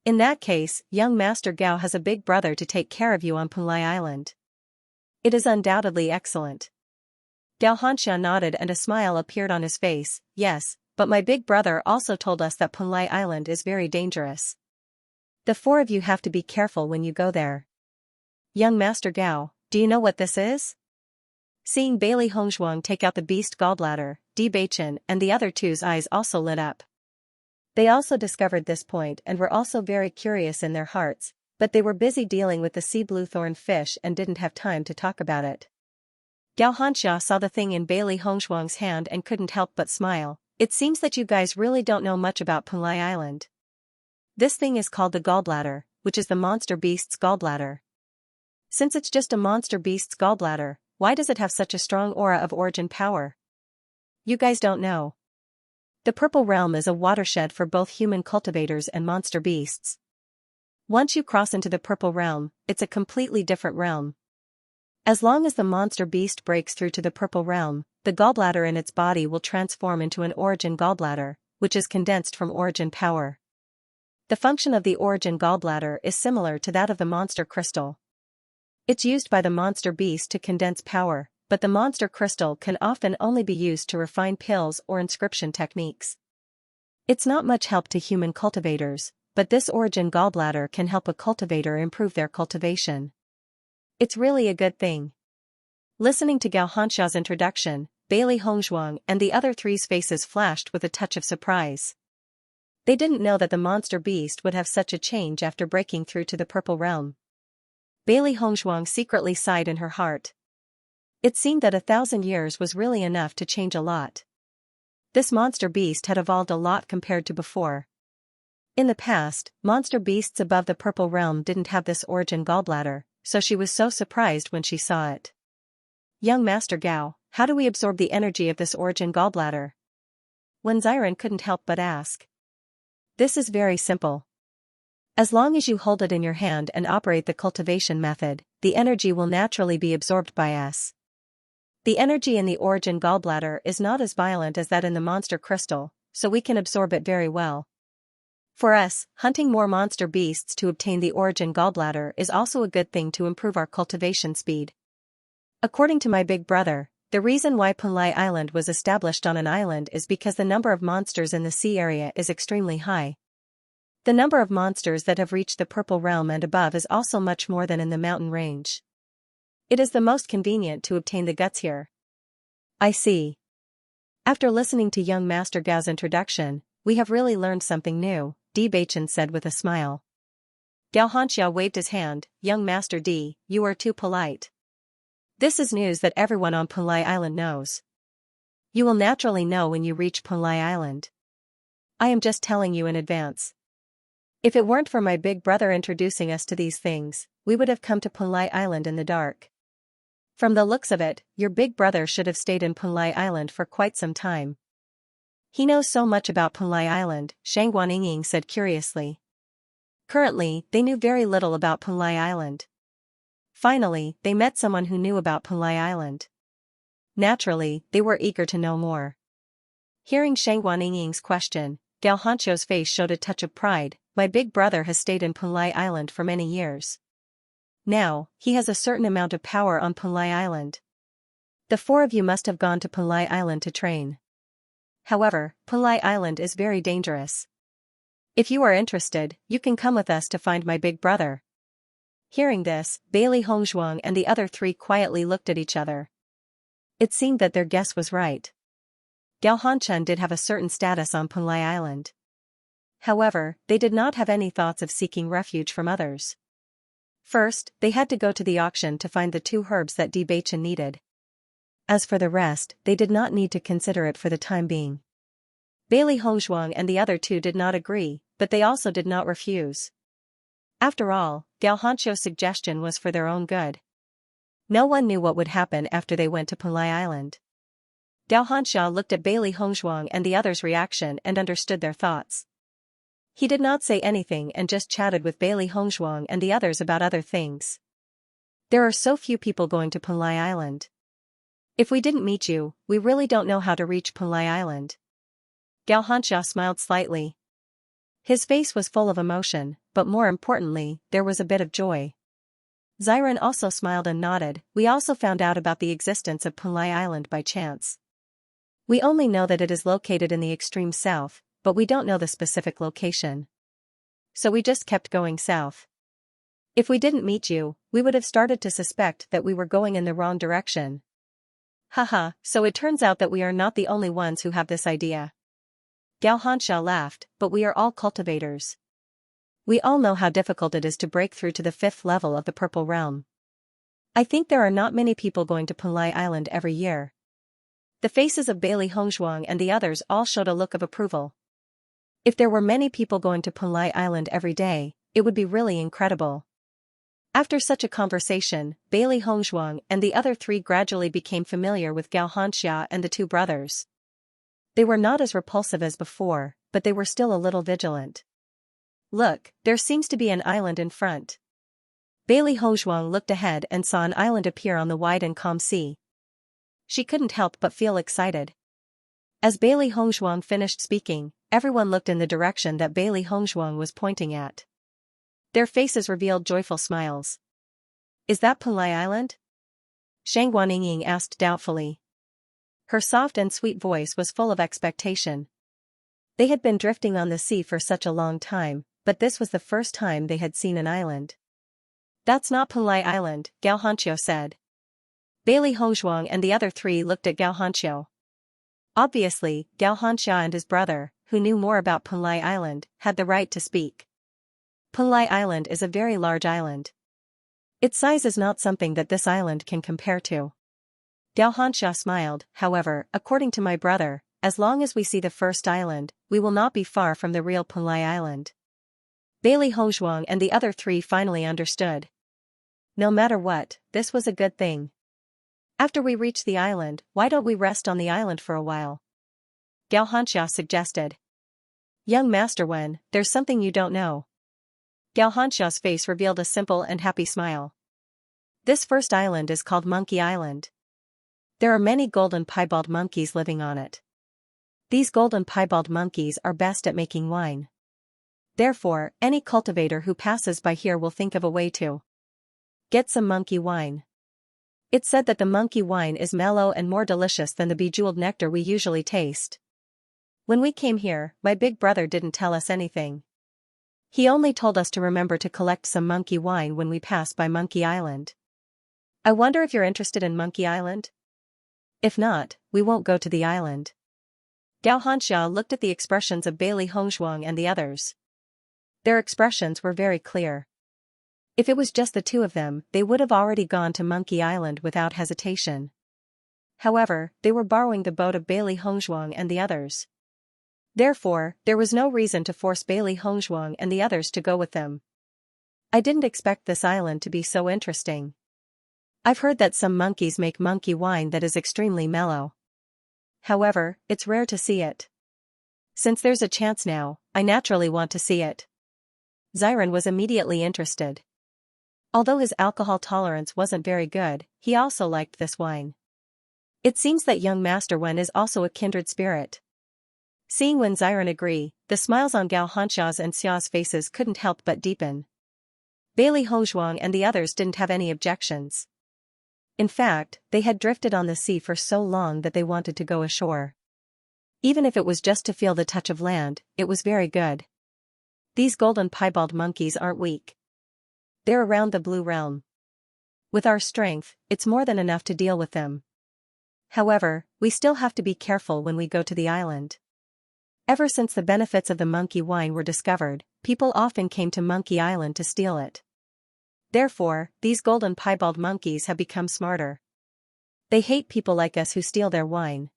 In that case, young Master Gao has a big brother to take care of you on Punlai Island. It is undoubtedly excellent. Xianxia nodded and a smile appeared on his face. Yes, but my big brother also told us that Punlai Island is very dangerous. The four of you have to be careful when you go there. Young Master Gao, do you know what this is? Seeing Bailey Hongzhuang take out the beast gallbladder, Bewitching and the other two's eyes also lit up. They also discovered this point and were also very curious in their hearts, but they were busy dealing with the sea blue thorn fish and didn't have time to talk about it. Xianxia saw the thing in Bailey Hongzhuang's hand and couldn't help but smile. It seems that you guys really don't know much about Punlai Island. This thing is called the gallbladder, which is the monster beast's gallbladder. Since it's just a monster beast's gallbladder, why does it have such a strong aura of origin power? You guys don't know. The Purple Realm is a watershed for both human cultivators and monster beasts. Once you cross into the Purple Realm, it's a completely different realm. As long as the monster beast breaks through to the Purple Realm, the gallbladder in its body will transform into an origin gallbladder, which is condensed from origin power. The function of the origin gallbladder is similar to that of the monster crystal. It's used by the monster beast to condense power, but the monster crystal can often only be used to refine pills or inscription techniques. It's not much help to human cultivators, but this origin gallbladder can help a cultivator improve their cultivation. It's really a good thing. Listening to Xianxia's introduction, Bailey Hongzhuang and the other three's faces flashed with a touch of surprise. They didn't know that the monster beast would have such a change after breaking through to the Purple Realm. Bailey Hongzhuang secretly sighed in her heart. It seemed that 1,000 years was really enough to change a lot. This monster beast had evolved a lot compared to before. In the past, monster beasts above the Purple Realm didn't have this origin gallbladder, so she was so surprised when she saw it. Young Master Gao, how do we absorb the energy of this origin gallbladder? Wen Xiren couldn't help but ask. This is very simple. As long as you hold it in your hand and operate the cultivation method, the energy will naturally be absorbed by us. The energy in the origin gallbladder is not as violent as that in the monster crystal, so we can absorb it very well. For us, hunting more monster beasts to obtain the origin gallbladder is also a good thing to improve our cultivation speed. According to my big brother, the reason why Punlai Island was established on an island is because the number of monsters in the sea area is extremely high. The number of monsters that have reached the Purple Realm and above is also much more than in the mountain range. It is the most convenient to obtain the guts here. I see. After listening to young Master Gao's introduction, we have really learned something new, Bewitching said with a smile. Xianxia waved his hand. Young Master D, you are too polite. This is news that everyone on Punlai Island knows. You will naturally know when you reach Punlai Island. I am just telling you in advance. If it weren't for my big brother introducing us to these things, we would have come to Punlai Island in the dark. From the looks of it, your big brother should have stayed in Punlai Island for quite some time. He knows so much about Punlai Island, Shang Guanying said curiously. Currently, they knew very little about Punlai Island. Finally, they met someone who knew about Punlai Island. Naturally, they were eager to know more. Hearing Shang Guanying's question, Xianxia's face showed a touch of pride. My big brother has stayed in Punlai Island for many years. Now, he has a certain amount of power on Punlai Island. The four of you must have gone to Punlai Island to train. However, Punlai Island is very dangerous. If you are interested, you can come with us to find my big brother. Hearing this, Bailey Hongzhuang and the other three quietly looked at each other. It seemed that their guess was right. Gao Hanchun did have a certain status on Punlai Island. However, they did not have any thoughts of seeking refuge from others. First, they had to go to the auction to find the 2 herbs that Bewitching needed. As for the rest, they did not need to consider it for the time being. Bailey Hongzhuang and the other 2 did not agree, but they also did not refuse. After all, Gao Hancho's suggestion was for their own good. No one knew what would happen after they went to Punlai Island. Gao Hanxia looked at Bailey Hongzhuang and the others' reaction and understood their thoughts. He did not say anything and just chatted with Bailey Hongzhuang and the others about other things. There are so few people going to Punlai Island. If we didn't meet you, we really don't know how to reach Punlai Island. Gao Hanxia smiled slightly. His face was full of emotion, but more importantly, there was a bit of joy. Xiren also smiled and nodded. We also found out about the existence of Punlai Island by chance. We only know that it is located in the extreme south, but we don't know the specific location. So we just kept going south. If we didn't meet you, we would have started to suspect that we were going in the wrong direction. Haha, so it turns out that we are not the only ones who have this idea. Gao Hanxia laughed, but we are all cultivators. We all know how difficult it is to break through to the 5th level of the Purple Realm. I think there are not many people going to Punlai Island every year. The faces of Bailey Hongzhuang and the others all showed a look of approval. If there were many people going to Punlai Island every day, it would be really incredible. After such a conversation, Bailey Hongzhuang and the other 3 gradually became familiar with Gao Hanxia and the 2 brothers. They were not as repulsive as before, but they were still a little vigilant. Look, there seems to be an island in front. Bailey Hongzhuang looked ahead and saw an island appear on the wide and calm sea. She couldn't help but feel excited. As Bailey Hongzhuang finished speaking, everyone looked in the direction that Bailey Hongzhuang was pointing at. Their faces revealed joyful smiles. Is that Punlai Island? Shang Guanying asked doubtfully. Her soft and sweet voice was full of expectation. They had been drifting on the sea for such a long time, but this was the first time they had seen an island. That's not Punlai Island, Gao Hanqiu said. Bailey Hongzhuang and the other three looked at Gao Hanqiu. Obviously, Gao Hanxia and his brother, who knew more about Punlai Island, had the right to speak. Punlai Island is a very large island. Its size is not something that this island can compare to. Gao Hanxia smiled. However, according to my brother, as long as we see the first island, we will not be far from the real Punlai Island. Bailey Hongzhuang and the other three finally understood. No matter what, this was a good thing. After we reach the island, why don't we rest on the island for a while? Gao Hanxia suggested. Young Master Wen, there's something you don't know. Gao Hanxia's face revealed a simple and happy smile. This first island is called Monkey Island. There are many golden piebald monkeys living on it. These golden piebald monkeys are best at making wine. Therefore, any cultivator who passes by here will think of a way to get some monkey wine. It's said that the monkey wine is mellow and more delicious than the bejeweled nectar we usually taste. When we came here, my big brother didn't tell us anything. He only told us to remember to collect some monkey wine when we pass by Monkey Island. I wonder if you're interested in Monkey Island? If not, we won't go to the island. Gao Hanxia looked at the expressions of Bailey Hongzhuang and the others. Their expressions were very clear. If it was just the two of them, they would have already gone to Monkey Island without hesitation. However, they were borrowing the boat of Bailey Hongzhuang and the others. Therefore, there was no reason to force Bailey Hongzhuang and the others to go with them. I didn't expect this island to be so interesting. I've heard that some monkeys make monkey wine that is extremely mellow. However, it's rare to see it. Since there's a chance now, I naturally want to see it. Xiren was immediately interested. Although his alcohol tolerance wasn't very good, he also liked this wine. It seems that young Master Wen is also a kindred spirit. Seeing Wen Xiren agree, the smiles on Gao Hanxia's and Xia's faces couldn't help but deepen. Bailey Hongzhuang and the others didn't have any objections. In fact, they had drifted on the sea for so long that they wanted to go ashore. Even if it was just to feel the touch of land, it was very good. These golden piebald monkeys aren't weak. They're around the blue realm. With our strength, it's more than enough to deal with them. However, we still have to be careful when we go to the island. Ever since the benefits of the monkey wine were discovered, people often came to Monkey Island to steal it. Therefore, these golden piebald monkeys have become smarter. They hate people like us who steal their wine.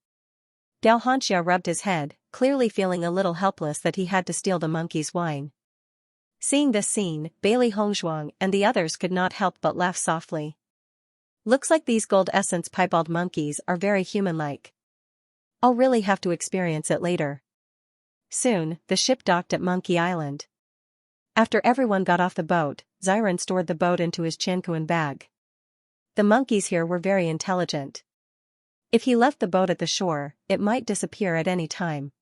Gao Hanxia rubbed his head, clearly feeling a little helpless that he had to steal the monkey's wine. Seeing this scene, Bailey Hongzhuang and the others could not help but laugh softly. Looks like these gold essence piebald monkeys are very human-like. I'll really have to experience it later. Soon, the ship docked at Monkey Island. After everyone got off the boat, Xiren stored the boat into his Qianquan bag. The monkeys here were very intelligent. If he left the boat at the shore, it might disappear at any time.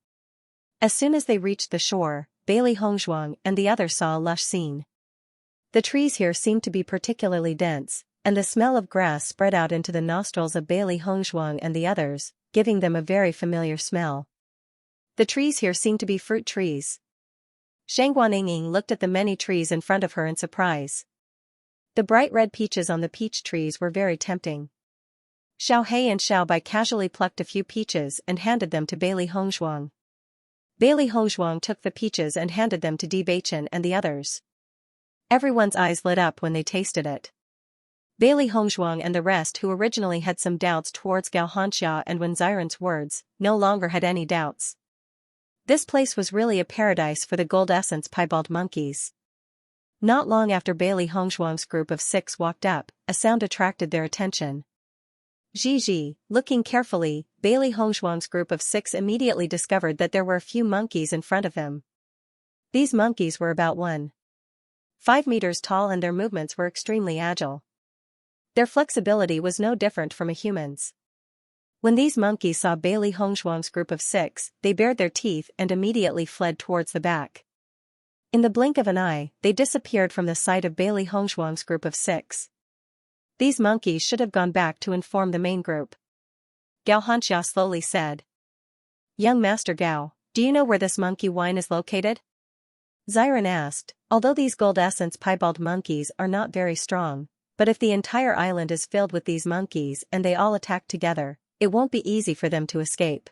As soon as they reached the shore, Bailey Hongzhuang and the others saw a lush scene. The trees here seemed to be particularly dense, and the smell of grass spread out into the nostrils of Bailey Hongzhuang and the others, giving them a very familiar smell. The trees here seemed to be fruit trees. Shang Guanying looked at the many trees in front of her in surprise. The bright red peaches on the peach trees were very tempting. Xiao He and Xiao Bai casually plucked a few peaches and handed them to Bailey Hongzhuang. Bailey Hongzhuang took the peaches and handed them to Bewitching and the others. Everyone's eyes lit up when they tasted it. Bailey Hongzhuang and the rest who originally had some doubts towards Gao Hanxia and Wen Xiren's words, no longer had any doubts. This place was really a paradise for the gold essence piebald monkeys. Not long after Bailey Hongzhuang's group of 6 walked up, a sound attracted their attention. Gigi, looking carefully, Bailey Hongzhuang's group of 6 immediately discovered that there were a few monkeys in front of him. These monkeys were about 1.5 meters tall and their movements were extremely agile. Their flexibility was no different from a human's. When these monkeys saw Bailey Hongzhuang's group of 6, they bared their teeth and immediately fled towards the back. In the blink of an eye, they disappeared from the sight of Bailey Hongzhuang's group of 6. These monkeys should have gone back to inform the main group. Xianxia slowly said. Young Master Gao, do you know where this monkey wine is located? Xiren asked, although these gold essence piebald monkeys are not very strong, but if the entire island is filled with these monkeys and they all attack together, it won't be easy for them to escape.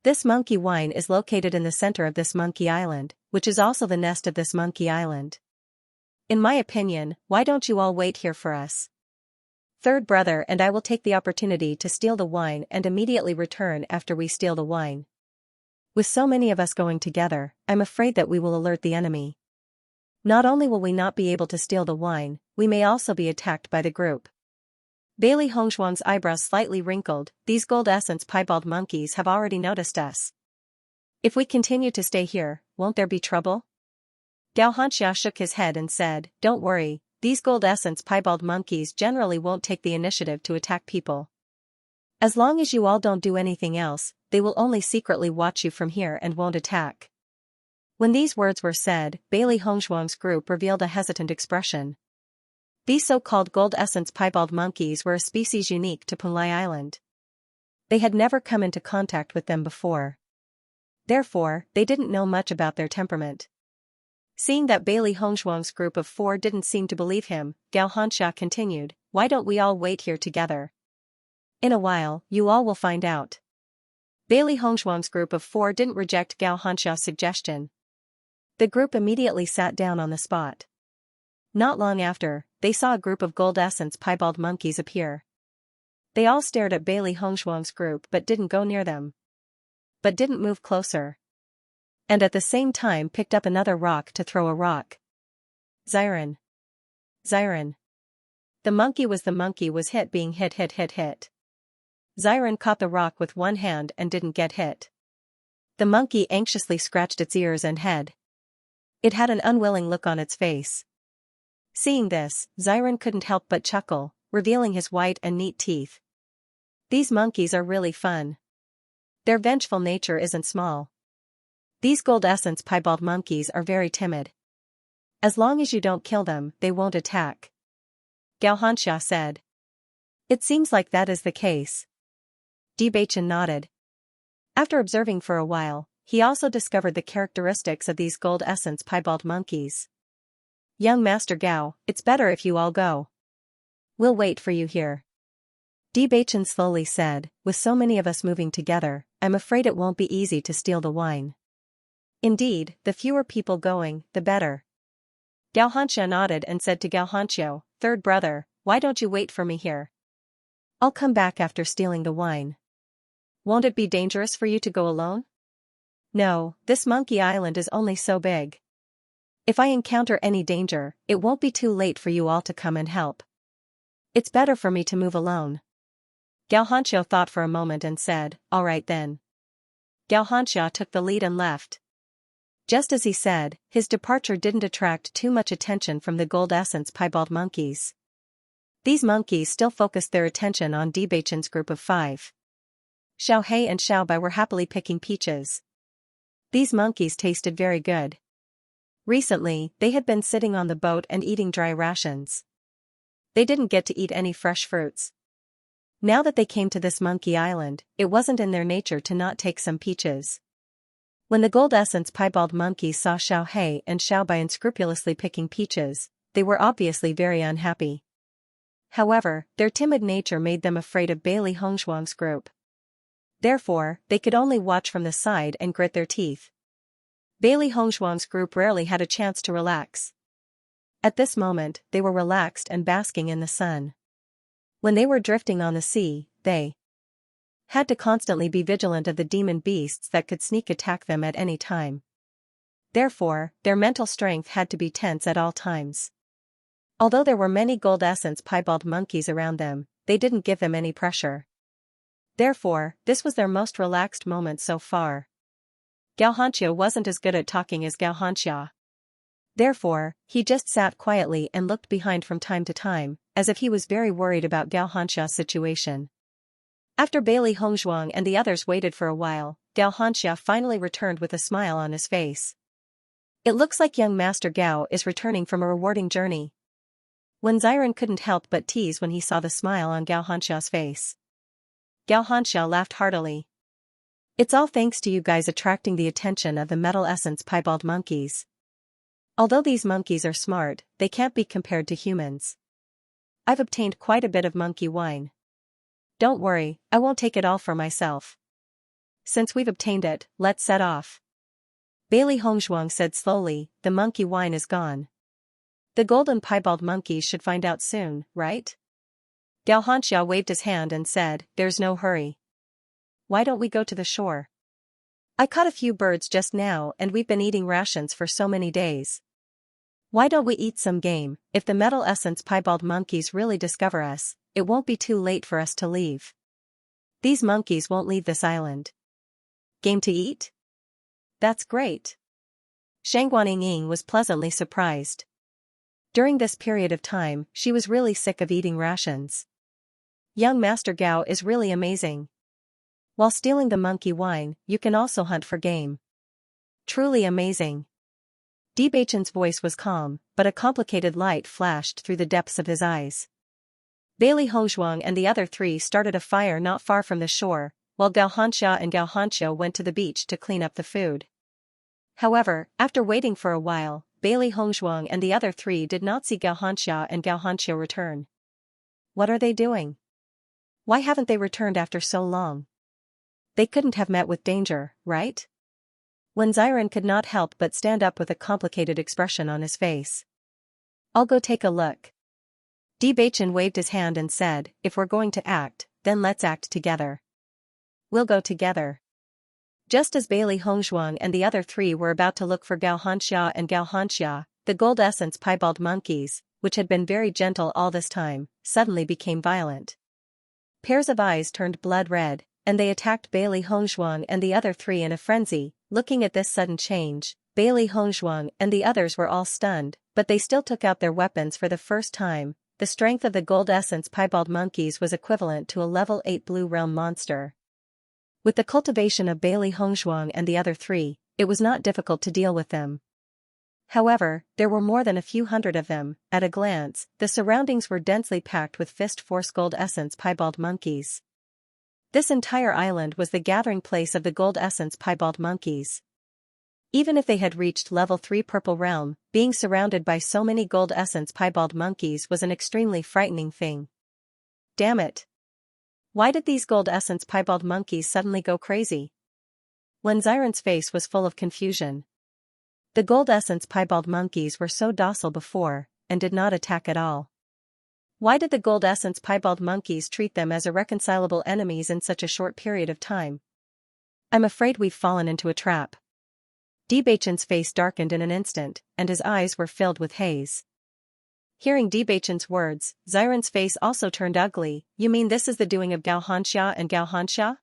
This monkey wine is located in the center of this monkey island, which is also the nest of this monkey island. In my opinion, why don't you all wait here for us? Third brother and I will take the opportunity to steal the wine and immediately return after we steal the wine. With so many of us going together, I'm afraid that we will alert the enemy. Not only will we not be able to steal the wine, we may also be attacked by the group. Bailey Hongzhuang's eyebrows slightly wrinkled. These gold essence piebald monkeys have already noticed us. If we continue to stay here, won't there be trouble? Xianxia shook his head and said, don't worry, these gold essence piebald monkeys generally won't take the initiative to attack people. As long as you all don't do anything else, they will only secretly watch you from here and won't attack. When these words were said, Bailey Hongzhuang's group revealed a hesitant expression. These so-called gold essence piebald monkeys were a species unique to Punlai Island. They had never come into contact with them before. Therefore, they didn't know much about their temperament. Seeing that Bailey Hongzhuang's group of 4 didn't seem to believe him, Xianxia continued, why don't we all wait here together? In a while, you all will find out. Bailey Hongzhuang's group of 4 didn't reject Xianxia's suggestion. The group immediately sat down on the spot. Not long after, they saw a group of gold essence piebald monkeys appear. They all stared at Bailey Hongzhuang's group but didn't go near them. But didn't move closer. And at the same time picked up another rock to throw a rock. Xiren. Xiren. The monkey was hit being hit. Xiren caught the rock with one hand and didn't get hit. The monkey anxiously scratched its ears and head. It had an unwilling look on its face. Seeing this, Xiren couldn't help but chuckle, revealing his white and neat teeth. These monkeys are really fun. Their vengeful nature isn't small. These gold essence piebald monkeys are very timid. As long as you don't kill them, they won't attack. Xianxia said. It seems like that is the case. Bewitching nodded. After observing for a while, he also discovered the characteristics of these gold essence piebald monkeys. Young Master Gao, it's better if you all go. We'll wait for you here. Bewitching slowly said, with so many of us moving together, I'm afraid it won't be easy to steal the wine. Indeed, the fewer people going, the better. Xianxia nodded and said to Xianxia, third brother, why don't you wait for me here? I'll come back after stealing the wine. Won't it be dangerous for you to go alone? No, this monkey island is only so big. If I encounter any danger, it won't be too late for you all to come and help. It's better for me to move alone. Xianxia thought for a moment and said, all right then. Xianxia took the lead and left. Just as he said, his departure didn't attract too much attention from the gold essence piebald monkeys. These monkeys still focused their attention on Bewitching's group of 5. Xiaohei and Xiaobai were happily picking peaches. These monkeys tasted very good. Recently, they had been sitting on the boat and eating dry rations. They didn't get to eat any fresh fruits. Now that they came to this monkey island, it wasn't in their nature to not take some peaches. When the gold essence piebald monkeys saw Xiaohei and Xiaobai unscrupulously picking peaches, they were obviously very unhappy. However, their timid nature made them afraid of Bailey Hongzhuang's group. Therefore, they could only watch from the side and grit their teeth. Bailey Hongzhuang's group rarely had a chance to relax. At this moment, they were relaxed and basking in the sun. When they were drifting on the sea, they had to constantly be vigilant of the demon beasts that could sneak attack them at any time. Therefore, their mental strength had to be tense at all times. Although there were many gold essence piebald monkeys around them, they didn't give them any pressure. Therefore, this was their most relaxed moment so far. Xianxia wasn't as good at talking as Xianxia. Therefore, he just sat quietly and looked behind from time to time, as if he was very worried about Xianxia's situation. After Bailey Hongzhuang and the others waited for a while, Xianxia finally returned with a smile on his face. It looks like young Master Gao is returning from a rewarding journey. Wen Xiren couldn't help but tease when he saw the smile on Xianxia's face. Xianxia laughed heartily. It's all thanks to you guys attracting the attention of the metal essence piebald monkeys. Although these monkeys are smart, they can't be compared to humans. I've obtained quite a bit of monkey wine. Don't worry, I won't take it all for myself. Since we've obtained it, let's set off. Bailey Hongzhuang said slowly, the monkey wine is gone. The golden piebald monkeys should find out soon, right? Xianxia waved his hand and said, there's no hurry. Why don't we go to the shore? I caught a few birds just now and we've been eating rations for so many days. Why don't we eat some game? If the metal essence piebald monkeys really discover us, it won't be too late for us to leave. These monkeys won't leave this island. Game to eat? That's great. Shangguaning was pleasantly surprised. During this period of time, she was really sick of eating rations. Young Master Gao is really amazing. While stealing the monkey wine, you can also hunt for game. Truly amazing. Bewitching's voice was calm, but a complicated light flashed through the depths of his eyes. Bailey Hongzhuang and the other three started a fire not far from the shore, while Xianxia and Xianxia went to the beach to clean up the food. However, after waiting for a while, Bailey Hongzhuang and the other three did not see Xianxia and Xianxia return. What are they doing? Why haven't they returned after so long? They couldn't have met with danger, right? Wen Xiren could not help but stand up with a complicated expression on his face. I'll go take a look. Bewitching waved his hand and said, if we're going to act, then let's act together. We'll go together. Just as Bailey Hongzhuang and the other three were about to look for Xianxia and Xianxia, the gold essence piebald monkeys, which had been very gentle all this time, suddenly became violent. Pairs of eyes turned blood red, and they attacked Bailey Hongzhuang and the other three in a frenzy. Looking at this sudden change, Bailey Hongzhuang and the others were all stunned, but they still took out their weapons for the first time. The strength of the gold essence piebald monkeys was equivalent to a level 8 blue realm monster. With the cultivation of Bailey Hongzhuang and the other three, it was not difficult to deal with them. However, there were more than a few hundred of them. At a glance, the surroundings were densely packed with fist-force gold essence piebald monkeys. This entire island was the gathering place of the gold essence piebald monkeys. Even if they had reached level 3 purple realm, being surrounded by so many gold essence piebald monkeys was an extremely frightening thing. Damn it! Why did these gold essence piebald monkeys suddenly go crazy? Wen Xiren's face was full of confusion. The gold essence piebald monkeys were so docile before, and did not attack at all. Why did the gold essence piebald monkeys treat them as irreconcilable enemies in such a short period of time? I'm afraid we've fallen into a trap. Bewitching's face darkened in an instant, and his eyes were filled with haze. Hearing Bewitching's words, Xiren's face also turned ugly. You mean this is the doing of Xianxia and Xianxia?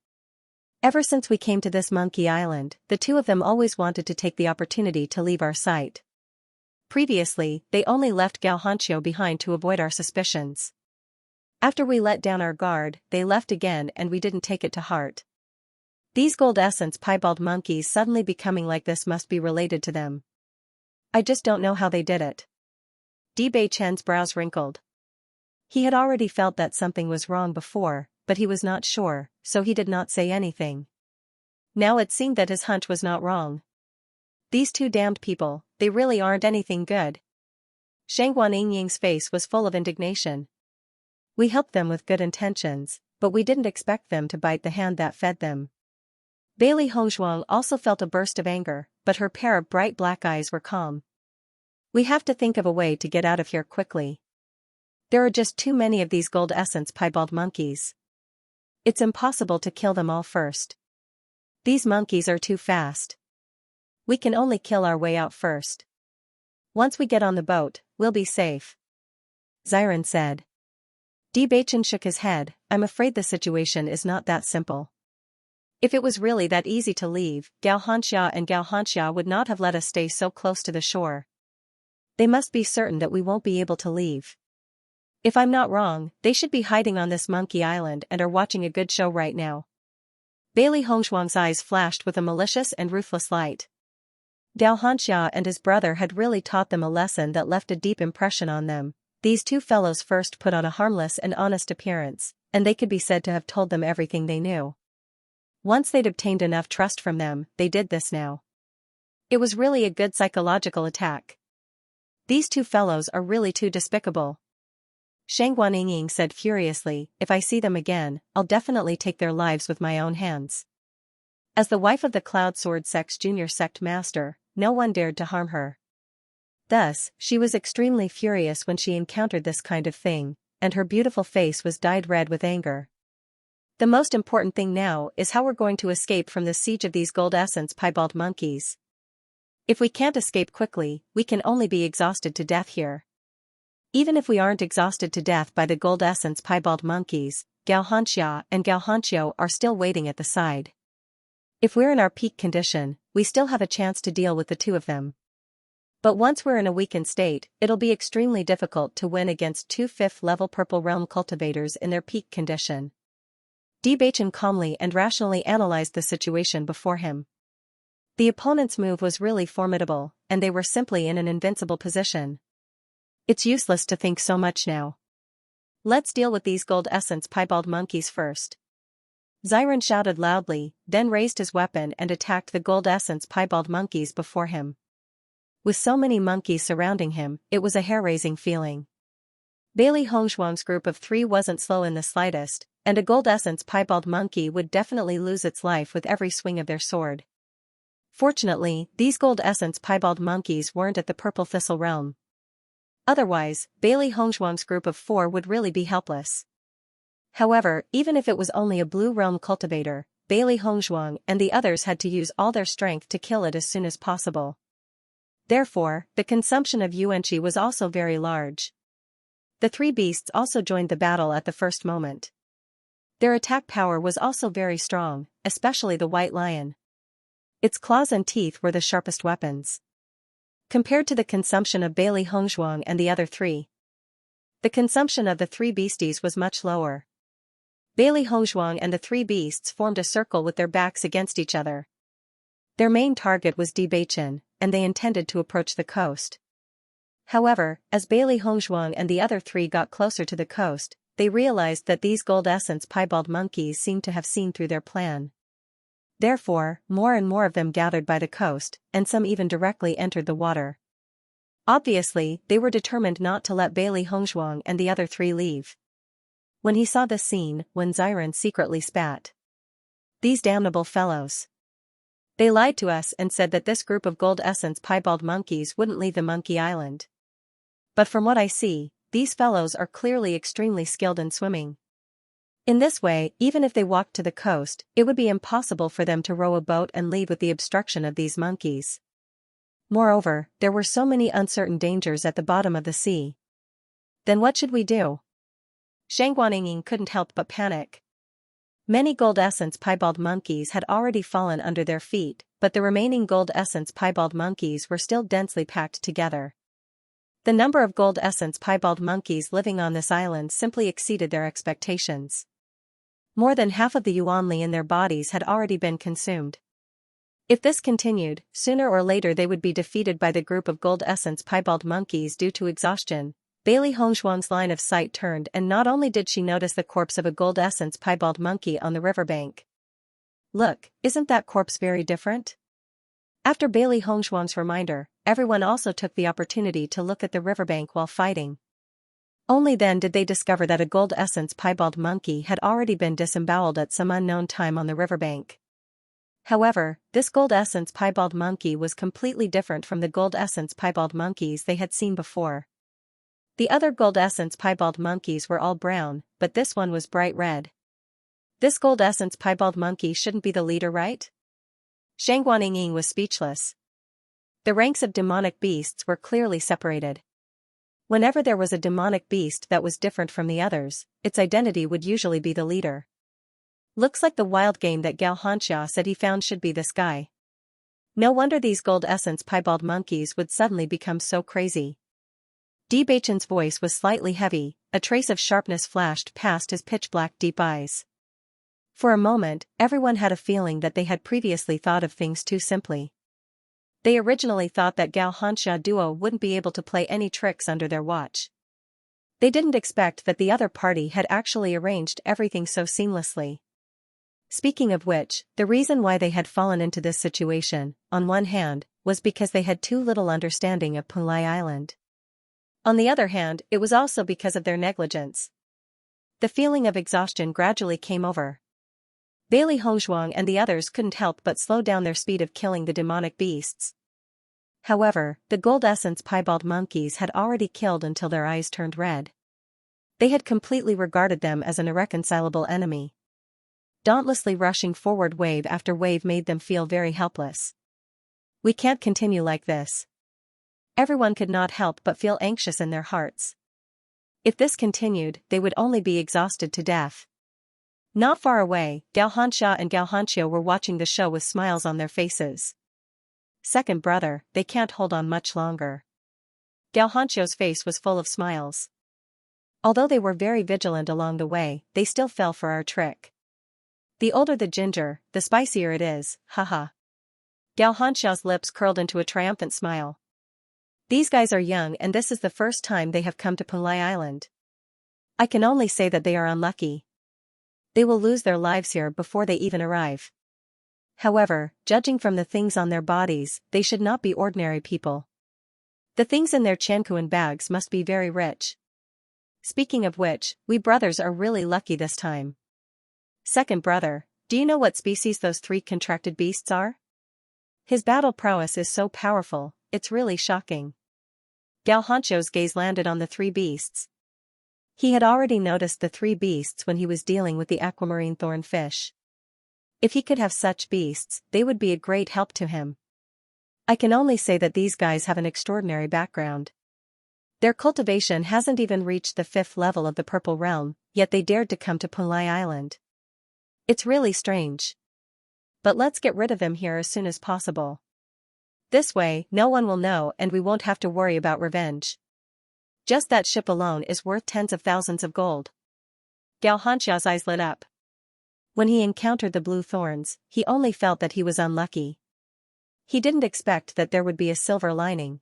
Ever since we came to this monkey island, the two of them always wanted to take the opportunity to leave our sight. Previously, they only left Xianxia behind to avoid our suspicions. After we let down our guard, they left again and we didn't take it to heart. These gold essence piebald monkeys suddenly becoming like this must be related to them. I just don't know how they did it. Bewitching's brows wrinkled. He had already felt that something was wrong before, but he was not sure, so he did not say anything. Now it seemed that his hunch was not wrong. These two damned people, they really aren't anything good. Shangguaningying's face was full of indignation. We helped them with good intentions, but we didn't expect them to bite the hand that fed them. Bailey Hongzhuang also felt a burst of anger, but her pair of bright black eyes were calm. We have to think of a way to get out of here quickly. There are just too many of these gold essence piebald monkeys. It's impossible to kill them all first. These monkeys are too fast. We can only kill our way out first. Once we get on the boat, we'll be safe. Xiren said. Bewitching shook his head. I'm afraid the situation is not that simple. If it was really that easy to leave, Xianxia would not have let us stay so close to the shore. They must be certain that we won't be able to leave. If I'm not wrong, they should be hiding on this monkey island and are watching a good show right now. Bailey Hongshuang's eyes flashed with a malicious and ruthless light. Xianxia and his brother had really taught them a lesson that left a deep impression on them. These two fellows first put on a harmless and honest appearance, and they could be said to have told them everything they knew. Once they'd obtained enough trust from them, they did this now. It was really a good psychological attack. These two fellows are really too despicable. Shang Guanying said furiously, if I see them again, I'll definitely take their lives with my own hands. As the wife of the Cloud Sword Sect's junior sect master, no one dared to harm her. Thus, she was extremely furious when she encountered this kind of thing, and her beautiful face was dyed red with anger. The most important thing now is how we're going to escape from the siege of these gold essence piebald monkeys. If we can't escape quickly, we can only be exhausted to death here. Even if we aren't exhausted to death by the gold essence piebald monkeys, Xianxia and Xianxiu are still waiting at the side. If we're in our peak condition, we still have a chance to deal with the two of them. But once we're in a weakened state, it'll be extremely difficult to win against two 5th level Purple Realm cultivators in their peak condition. Bewitching calmly and rationally analyzed the situation before him. The opponent's move was really formidable, and they were simply in an invincible position. It's useless to think so much now. Let's deal with these gold essence piebald monkeys first. Xiren shouted loudly, then raised his weapon and attacked the gold essence piebald monkeys before him. With so many monkeys surrounding him, it was a hair-raising feeling. Bailey Hongshuang's group of 3 wasn't slow in the slightest, and a gold essence piebald monkey would definitely lose its life with every swing of their sword. Fortunately, these gold essence piebald monkeys weren't at the purple thistle realm. Otherwise, Bailey Hongshuang's group of 4 would really be helpless. However, even if it was only a blue realm cultivator, Bailey Hongshuang and the others had to use all their strength to kill it as soon as possible. Therefore, the consumption of Yuanqi was also very large. The 3 beasts also joined the battle at the first moment. Their attack power was also very strong, especially the white lion. Its claws and teeth were the sharpest weapons. Compared to the consumption of Bailey Hongshuang and the other 3, the consumption of the 3 beasties was much lower. Bailey Hongshuang and the 3 beasts formed a circle with their backs against each other. Their main target was Bewitching, and they intended to approach the coast. However, as Bailey Hongshuang and the other 3 got closer to the coast, they realized that these gold essence piebald monkeys seemed to have seen through their plan. Therefore, more and more of them gathered by the coast, and some even directly entered the water. Obviously, they were determined not to let Bailey Hongshuang and the other 3 leave. When he saw this scene, when Xiren secretly spat. These damnable fellows. They lied to us and said that this group of gold essence piebald monkeys wouldn't leave the monkey island. But from what I see, these fellows are clearly extremely skilled in swimming. In this way, even if they walked to the coast, it would be impossible for them to row a boat and leave with the obstruction of these monkeys. Moreover, there were so many uncertain dangers at the bottom of the sea. Then what should we do? Shang Guanying couldn't help but panic. Many gold essence piebald monkeys had already fallen under their feet, but the remaining gold essence piebald monkeys were still densely packed together. The number of gold essence piebald monkeys living on this island simply exceeded their expectations. More than half of the yuanli in their bodies had already been consumed. If this continued, sooner or later they would be defeated by the group of gold essence piebald monkeys due to exhaustion. Bailey Hongshuang's line of sight turned, and not only did she notice the corpse of a gold essence piebald monkey on the riverbank. Look, isn't that corpse very different? After Bailey Hongshuang's reminder, everyone also took the opportunity to look at the riverbank while fighting. Only then did they discover that a gold essence piebald monkey had already been disemboweled at some unknown time on the riverbank. However, this gold essence piebald monkey was completely different from the gold essence piebald monkeys they had seen before. The other gold essence piebald monkeys were all brown, but this one was bright red. This gold essence piebald monkey shouldn't be the leader, right? Shang Guanying was speechless. The ranks of demonic beasts were clearly separated. Whenever there was a demonic beast that was different from the others, its identity would usually be the leader. Looks like the wild game that Xianxia said he found should be this guy. No wonder these gold essence piebald monkeys would suddenly become so crazy. Bewitching's voice was slightly heavy, a trace of sharpness flashed past his pitch-black deep eyes. For a moment, everyone had a feeling that they had previously thought of things too simply. They originally thought that Xianxia duo wouldn't be able to play any tricks under their watch. They didn't expect that the other party had actually arranged everything so seamlessly. Speaking of which, the reason why they had fallen into this situation, on one hand, was because they had too little understanding of Punlai Island. On the other hand, it was also because of their negligence. The feeling of exhaustion gradually came over. Bailey Hongzhuang and the others couldn't help but slow down their speed of killing the demonic beasts. However, the gold essence piebald monkeys had already killed until their eyes turned red. They had completely regarded them as an irreconcilable enemy. Dauntlessly rushing forward wave after wave made them feel very helpless. We can't continue like this. Everyone could not help but feel anxious in their hearts. If this continued, they would only be exhausted to death. Not far away, Xianxia and Xianxia were watching the show with smiles on their faces. Second brother, they can't hold on much longer. Xianxia's face was full of smiles. Although they were very vigilant along the way, they still fell for our trick. The older the ginger, the spicier it is, haha. Xianxia's lips curled into a triumphant smile. These guys are young and this is the first time they have come to Punlai Island. I can only say that they are unlucky. They will lose their lives here before they even arrive. However, judging from the things on their bodies, they should not be ordinary people. The things in their Chankuan bags must be very rich. Speaking of which, we brothers are really lucky this time. Second brother, do you know what species those three contracted beasts are? His battle prowess is so powerful, it's really shocking. Xianxia's gaze landed on the three beasts. He had already noticed the three beasts when he was dealing with the aquamarine thornfish. If he could have such beasts, they would be a great help to him. I can only say that these guys have an extraordinary background. Their cultivation hasn't even reached the 5th level of the Purple Realm, yet they dared to come to Punlai Island. It's really strange. But let's get rid of them here as soon as possible. This way, no one will know and we won't have to worry about revenge. Just that ship alone is worth tens of thousands of gold. Xianxia's eyes lit up. When he encountered the blue thorns, he only felt that he was unlucky. He didn't expect that there would be a silver lining.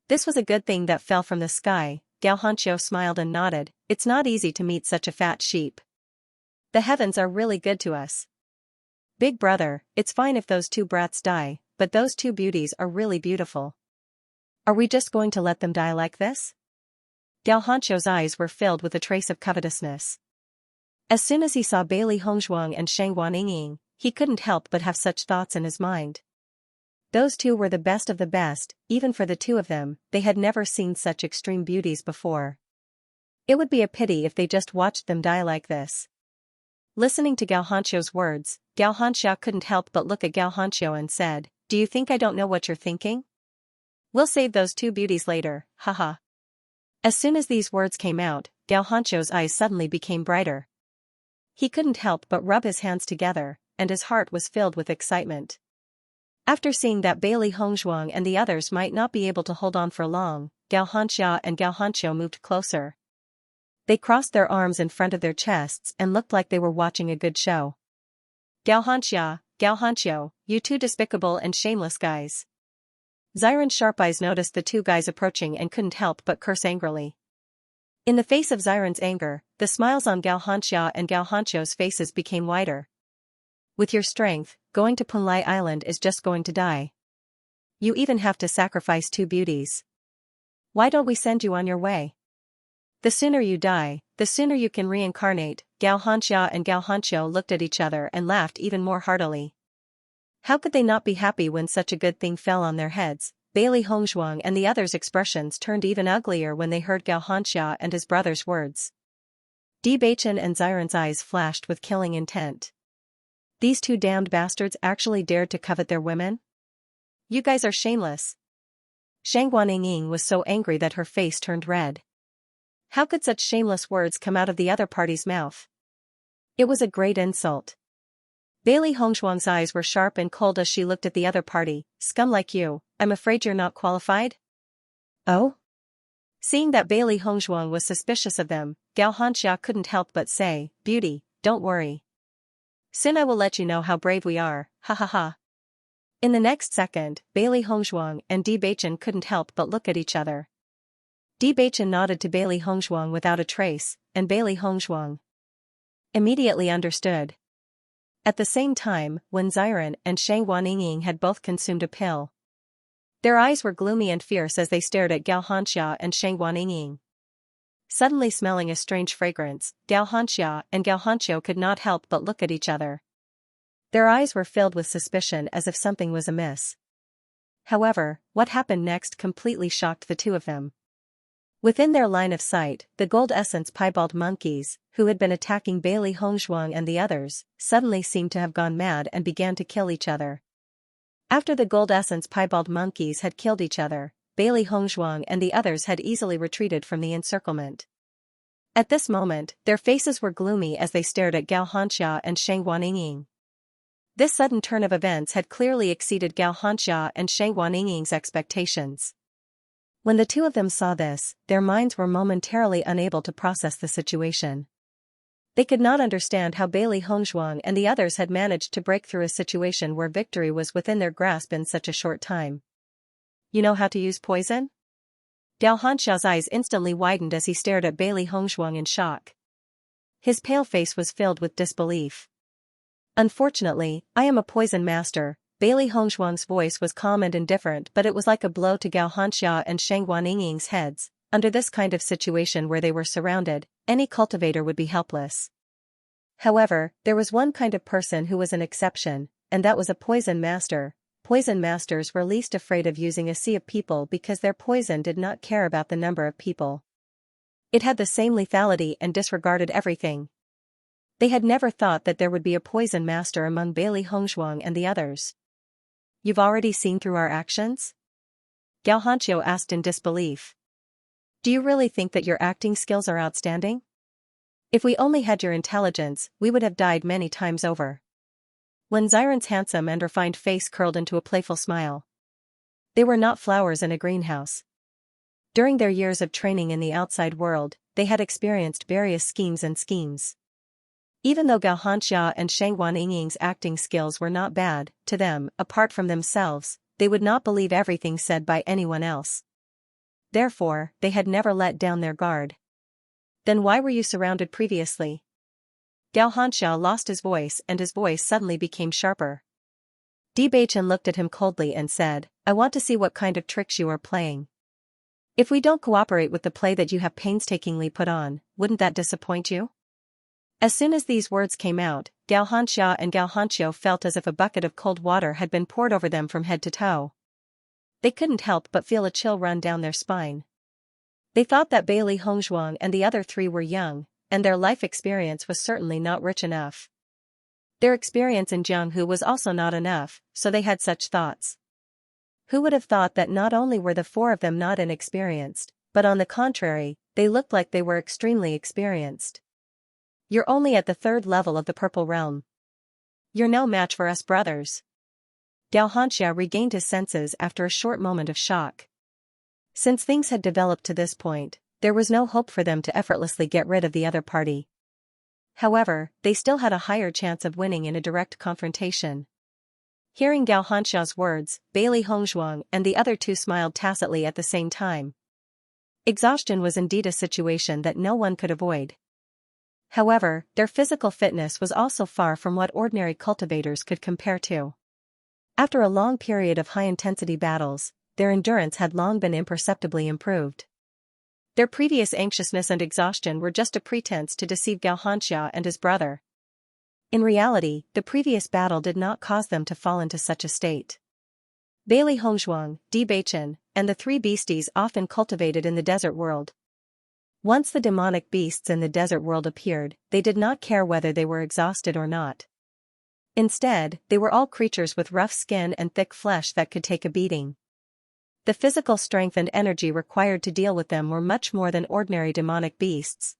This was a good thing that fell from the sky. Xianxia smiled and nodded. It's not easy to meet such a fat sheep. The heavens are really good to us. Big brother, it's fine if those two brats die, but those two beauties are really beautiful. Are we just going to let them die like this? Xianxia's eyes were filled with a trace of covetousness. As soon as he saw Bailey Hongzhuang and Shang Guanying, he couldn't help but have such thoughts in his mind. Those two were the best of the best, even for the two of them, they had never seen such extreme beauties before. It would be a pity if they just watched them die like this. Listening to Xianxia's words, Xianxia couldn't help but look at Xianxia and said, "Do you think I don't know what you're thinking? We'll save those two beauties later, haha." As soon as these words came out, Xianxia's eyes suddenly became brighter. He couldn't help but rub his hands together, and his heart was filled with excitement. After seeing that Bailey Hongzhuang and the others might not be able to hold on for long, Xianxia and Xianxia moved closer. They crossed their arms in front of their chests and looked like they were watching a good show. Xianxia, you two despicable and shameless guys." Xiran's sharp eyes noticed the two guys approaching and couldn't help but curse angrily. In the face of Xiran's anger, the smiles on Xianxia and Xianxia's faces became wider. "With your strength, going to Punlai Island is just going to die. You even have to sacrifice two beauties. Why don't we send you on your way? The sooner you die, the sooner you can reincarnate." Xianxia and Xianxia looked at each other and laughed even more heartily. How could they not be happy when such a good thing fell on their heads? Bailey Hongzhuang and the others' expressions turned even uglier when they heard Xianxia and his brother's words. Bewitching and Xiran's eyes flashed with killing intent. These two damned bastards actually dared to covet their women? You guys are shameless. Shang Guanying was so angry that her face turned red. How could such shameless words come out of the other party's mouth? It was a great insult. Bailey Hongshuang's eyes were sharp and cold as she looked at the other party. Scum like you, I'm afraid you're not qualified? Oh? Seeing that Bailey Hongshuang was suspicious of them, Xianxia couldn't help but say, Beauty, don't worry. Soon I will let you know how brave we are, ha ha ha. In the next second, Bailey Hongshuang and Bewitching couldn't help but look at each other. Bewitching nodded to Bailey Hongshuang without a trace, and Bailey Hongshuang immediately understood. At the same time, when Xiran and Shang Guanying had both consumed a pill. Their eyes were gloomy and fierce as they stared at Xianxia and Shang Guanying. Suddenly smelling a strange fragrance, Xianxia and Xianxia could not help but look at each other. Their eyes were filled with suspicion as if something was amiss. However, what happened next completely shocked the two of them. Within their line of sight, the gold essence piebald monkeys, who had been attacking Bailey Hongshuang and the others, suddenly seemed to have gone mad and began to kill each other. After the gold essence piebald monkeys had killed each other, Bailey Hongshuang and the others had easily retreated from the encirclement. At this moment, their faces were gloomy as they stared at Xianxia and Shang Guanying. This sudden turn of events had clearly exceeded Xianxia and Shang Guanying's expectations. When the two of them saw this, their minds were momentarily unable to process the situation. They could not understand how Bailey Hongshuang and the others had managed to break through a situation where victory was within their grasp in such a short time. You know how to use poison? Xianxia's eyes instantly widened as he stared at Bailey Hongshuang in shock. His pale face was filled with disbelief. Unfortunately, I am a poison master. Bailey Hongshuang's voice was calm and indifferent, but it was like a blow to Xianxia and Shang Guanying's heads. Under this kind of situation where they were surrounded, any cultivator would be helpless. However, there was one kind of person who was an exception, and that was a poison master. Poison masters were least afraid of using a sea of people because their poison did not care about the number of people. It had the same lethality and disregarded everything. They had never thought that there would be a poison master among Bailey Hongshuang and the others. You've already seen through our actions? Xianxia asked in disbelief. Do you really think that your acting skills are outstanding? If we only had your intelligence, we would have died many times over. When Xiran's handsome and refined face curled into a playful smile. They were not flowers in a greenhouse. During their years of training in the outside world, they had experienced various schemes. Even though Xianxia and Shang Guanying's acting skills were not bad, to them, apart from themselves, they would not believe everything said by anyone else. Therefore, they had never let down their guard. Then why were you surrounded previously? Xianxia lost his voice and his voice suddenly became sharper. Bewitching looked at him coldly and said, I want to see what kind of tricks you are playing. If we don't cooperate with the play that you have painstakingly put on, wouldn't that disappoint you? As soon as these words came out, Xianxia and Xianxia felt as if a bucket of cold water had been poured over them from head to toe. They couldn't help but feel a chill run down their spine. They thought that Bailey Hongshuang and the other three were young, and their life experience was certainly not rich enough. Their experience in Jianghu was also not enough, so they had such thoughts. Who would have thought that not only were the four of them not inexperienced, but on the contrary, they looked like they were extremely experienced. You're only at the 3rd level of the Purple Realm. You're no match for us brothers. Xianxia regained his senses after a short moment of shock. Since things had developed to this point, there was no hope for them to effortlessly get rid of the other party. However, they still had a higher chance of winning in a direct confrontation. Hearing Xianxia's words, Bailey Hongshuang and the other two smiled tacitly at the same time. Exhaustion was indeed a situation that no one could avoid. However, their physical fitness was also far from what ordinary cultivators could compare to. After a long period of high-intensity battles, their endurance had long been imperceptibly improved. Their previous anxiousness and exhaustion were just a pretense to deceive Xianxia and his brother. In reality, the previous battle did not cause them to fall into such a state. Bailey Hongshuang, Bewitching, and the 3 beasties often cultivated in the desert world. Once the demonic beasts in the desert world appeared, they did not care whether they were exhausted or not. Instead, they were all creatures with rough skin and thick flesh that could take a beating. The physical strength and energy required to deal with them were much more than ordinary demonic beasts.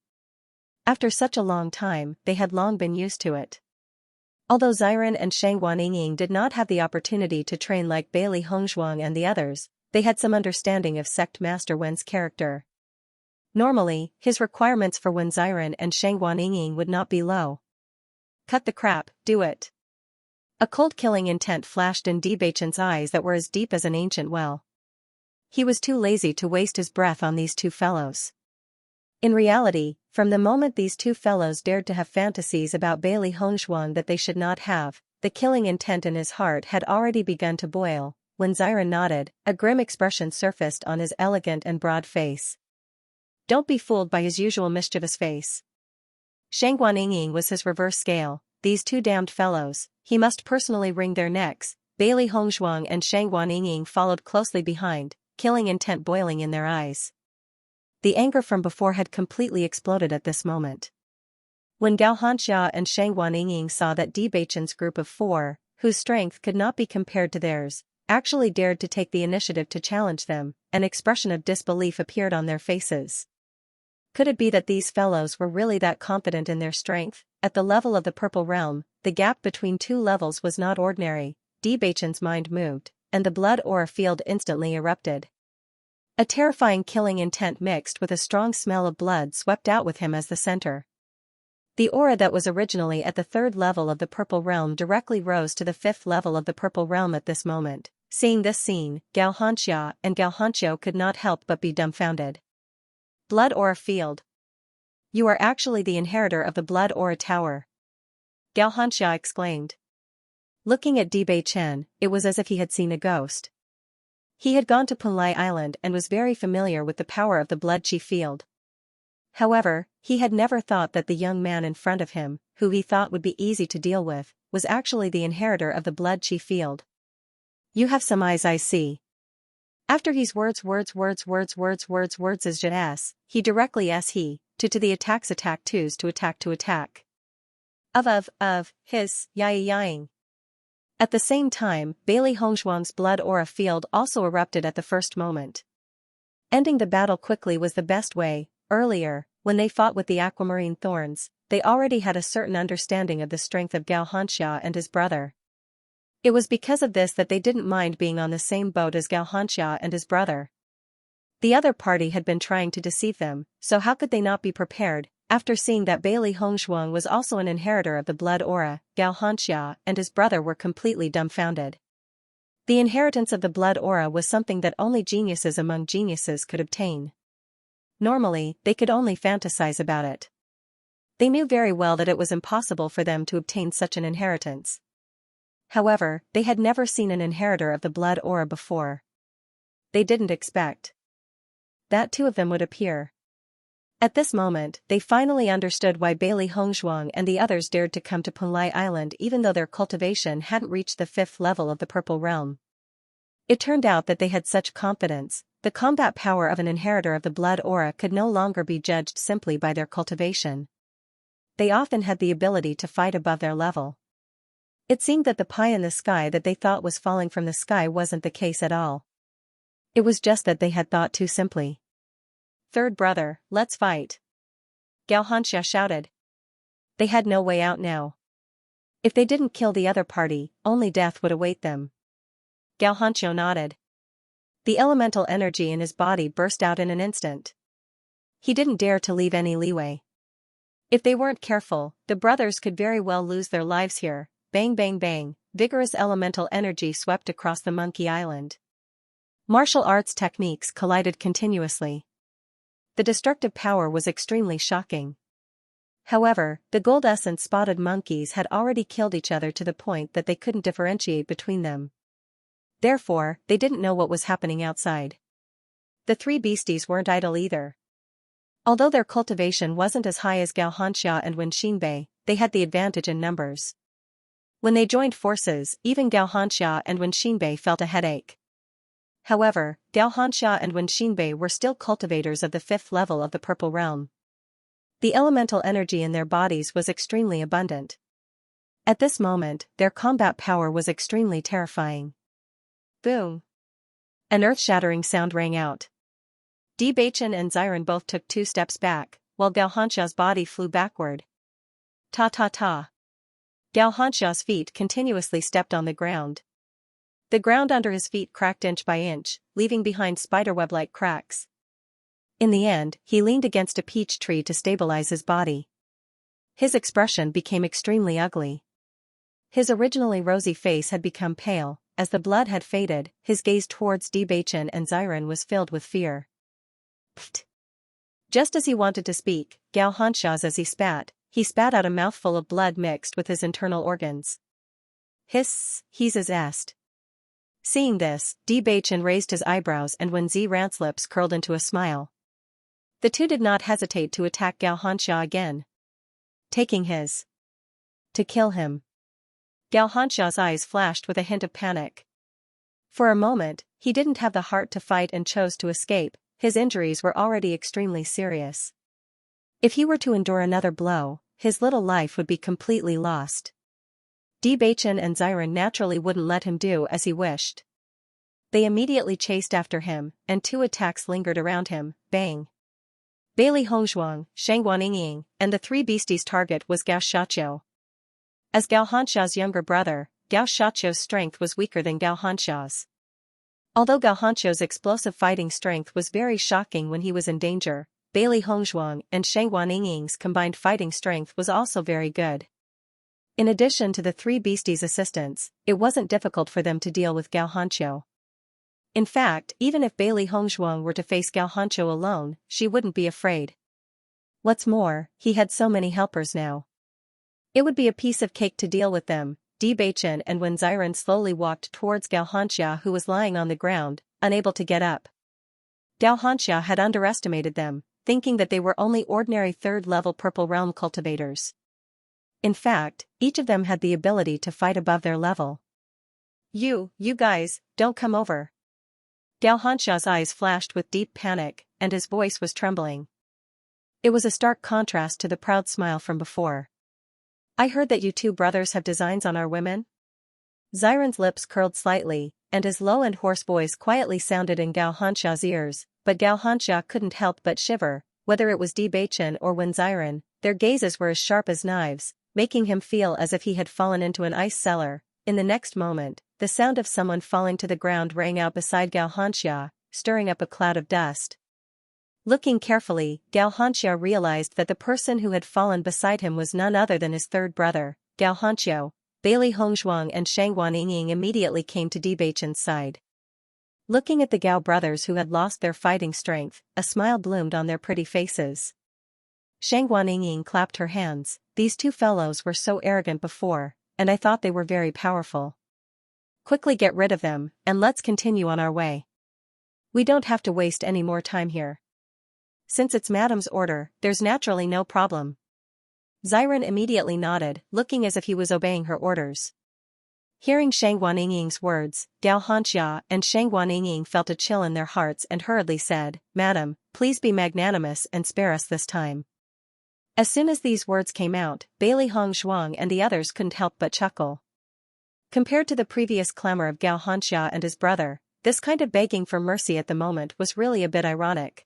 After such a long time, they had long been used to it. Although Xiren and Shang Guanying did not have the opportunity to train like Bailey Hongzhuang and the others, they had some understanding of Sect Master Wen's character. Normally, his requirements for Wen Xiren and Shang Guanying would not be low. Cut the crap, do it. A cold killing intent flashed in Bewitching's eyes that were as deep as an ancient well. He was too lazy to waste his breath on these two fellows. In reality, from the moment these two fellows dared to have fantasies about Bailey Hongzhuang that they should not have, the killing intent in his heart had already begun to boil. When Xiren nodded, a grim expression surfaced on his elegant and broad face. Don't be fooled by his usual mischievous face. Shang Guanying was his reverse scale. These two damned fellows, he must personally wring their necks. Bailey Hongzhuang and Shang Guanying followed closely behind, killing intent boiling in their eyes. The anger from before had completely exploded at this moment. When Xianxia and Shang Guanying saw that Bewitching's group of 4, whose strength could not be compared to theirs, actually dared to take the initiative to challenge them, an expression of disbelief appeared on their faces. Could it be that these fellows were really that confident in their strength? At the level of the Purple Realm, the gap between two levels was not ordinary. Bewitching's mind moved, and the blood aura field instantly erupted. A terrifying killing intent mixed with a strong smell of blood swept out with him as the center. The aura that was originally at the 3rd level of the Purple Realm directly rose to the 5th level of the Purple Realm at this moment. Seeing this scene, Xianxia and Xianxia could not help but be dumbfounded. Blood aura field. You are actually the inheritor of the blood aura tower. Xianxia exclaimed. Looking at Bewitching, it was as if he had seen a ghost. He had gone to Punlai Island and was very familiar with the power of the blood chi field. However, he had never thought that the young man in front of him, who he thought would be easy to deal with, was actually the inheritor of the blood chi field. You have some eyes, I see. After his words as Jas, he directly to the attacks attack twos to attack. His, ying. At the same time, Bailey Hongzhuang's blood aura field also erupted at the first moment. Ending the battle quickly was the best way. Earlier, when they fought with the aquamarine thorns, they already had a certain understanding of the strength of Xianxia and his brother. It was because of this that they didn't mind being on the same boat as Xianxia and his brother. The other party had been trying to deceive them, so how could they not be prepared? After seeing that Bailey Hongzhuang was also an inheritor of the blood aura, Xianxia and his brother were completely dumbfounded. The inheritance of the blood aura was something that only geniuses among geniuses could obtain. Normally, they could only fantasize about it. They knew very well that it was impossible for them to obtain such an inheritance. However, they had never seen an inheritor of the blood aura before. They didn't expect that two of them would appear. At this moment, they finally understood why Bailey Hongzhuang and the others dared to come to Punlai Island even though their cultivation hadn't reached the 5th level of the Purple Realm. It turned out that they had such confidence. The combat power of an inheritor of the blood aura could no longer be judged simply by their cultivation. They often had the ability to fight above their level. It seemed that the pie in the sky that they thought was falling from the sky wasn't the case at all. It was just that they had thought too simply. Third brother, let's fight. Xianxia shouted. They had no way out now. If they didn't kill the other party, only death would await them. Xianxia nodded. The elemental energy in his body burst out in an instant. He didn't dare to leave any leeway. If they weren't careful, the brothers could very well lose their lives here. Bang bang bang, vigorous elemental energy swept across the monkey island. Martial arts techniques collided continuously. The destructive power was extremely shocking. However, the gold essence spotted monkeys had already killed each other to the point that they couldn't differentiate between them. Therefore, they didn't know what was happening outside. The three beasties weren't idle either. Although their cultivation wasn't as high as Xianxia and Wenxinbei, they had the advantage in numbers. When they joined forces, even Xianxia and Wenxinbei felt a headache. However, Xianxia and Wenxinbei were still cultivators of the 5th level of the Purple Realm. The elemental energy in their bodies was extremely abundant. At this moment, their combat power was extremely terrifying. Boom! An earth-shattering sound rang out. Bewitching and Xiren both took 2 steps back, while Xianxia's body flew backward. Ta-ta-ta. Xianxia's feet continuously stepped on the ground. The ground under his feet cracked inch by inch, leaving behind spiderweb-like cracks. In the end, he leaned against a peach tree to stabilize his body. His expression became extremely ugly. His originally rosy face had become pale. As the blood had faded, his gaze towards Bewitching and Xiren was filled with fear. Pfft. Just as he wanted to speak, Xianxia's as he spat out a mouthful of blood mixed with his internal organs. Hiss, he's a zest. Seeing this, Bewitching raised his eyebrows, and when Xiren's lips curled into a smile. The two did not hesitate to attack Xianxia again. Taking his to kill him. Xianxia's eyes flashed with a hint of panic. For a moment, he didn't have the heart to fight and chose to escape. His injuries were already extremely serious. If he were to endure another blow, his little life would be completely lost. Bewitching and Xiren naturally wouldn't let him do as he wished. They immediately chased after him, and 2 attacks lingered around him. Bang! Bailey Hongzhuang, Shangguanying, and the 3 beasties' target was Gao Xiaqiu. As Xianxia's younger brother, Gao Xiaqiu's strength was weaker than Xianxia's. Although Xianxia's explosive fighting strength was very shocking when he was in danger, Bailey Hongzhuang and Shangguanying's combined fighting strength was also very good. In addition to the 3 beasties' assistance, it wasn't difficult for them to deal with Xianxiu. In fact, even if Bailey Hongzhuang were to face Xianxiu alone, she wouldn't be afraid. What's more, he had so many helpers now. It would be a piece of cake to deal with them. Bewitching and when Xiren slowly walked towards Xianxia, who was lying on the ground, unable to get up. Xianxia had underestimated them, thinking that they were only ordinary 3rd-level Purple Realm cultivators. In fact, each of them had the ability to fight above their level. You guys, don't come over. Xianxia's eyes flashed with deep panic, and his voice was trembling. It was a stark contrast to the proud smile from before. I heard that you 2 brothers have designs on our women? Xiren's lips curled slightly, and his low and hoarse voice quietly sounded in Xianxia's ears, but Xianxia couldn't help but shiver. Whether it was Bewitching or when Xiren, their gazes were as sharp as knives, making him feel as if he had fallen into an ice cellar. In the next moment, the sound of someone falling to the ground rang out beside Xianxia, stirring up a cloud of dust. Looking carefully, Xianxia realized that the person who had fallen beside him was none other than his 3rd brother, Xianxiu. Bailey Hongzhuang and Shangguanying immediately came to Bewitching's side. Looking at the Gao brothers who had lost their fighting strength, a smile bloomed on their pretty faces. Shangguanying clapped her hands. These 2 fellows were so arrogant before, and I thought they were very powerful. Quickly get rid of them, and let's continue on our way. We don't have to waste any more time here. Since it's Madame's order, there's naturally no problem. Xiren immediately nodded, looking as if he was obeying her orders. Hearing Shangguanying's words, Xianxia and Shangguanying felt a chill in their hearts and hurriedly said, Madam, please be magnanimous and spare us this time. As soon as these words came out, Bailey Hongzhuang and the others couldn't help but chuckle. Compared to the previous clamor of Xianxia and his brother, this kind of begging for mercy at the moment was really a bit ironic.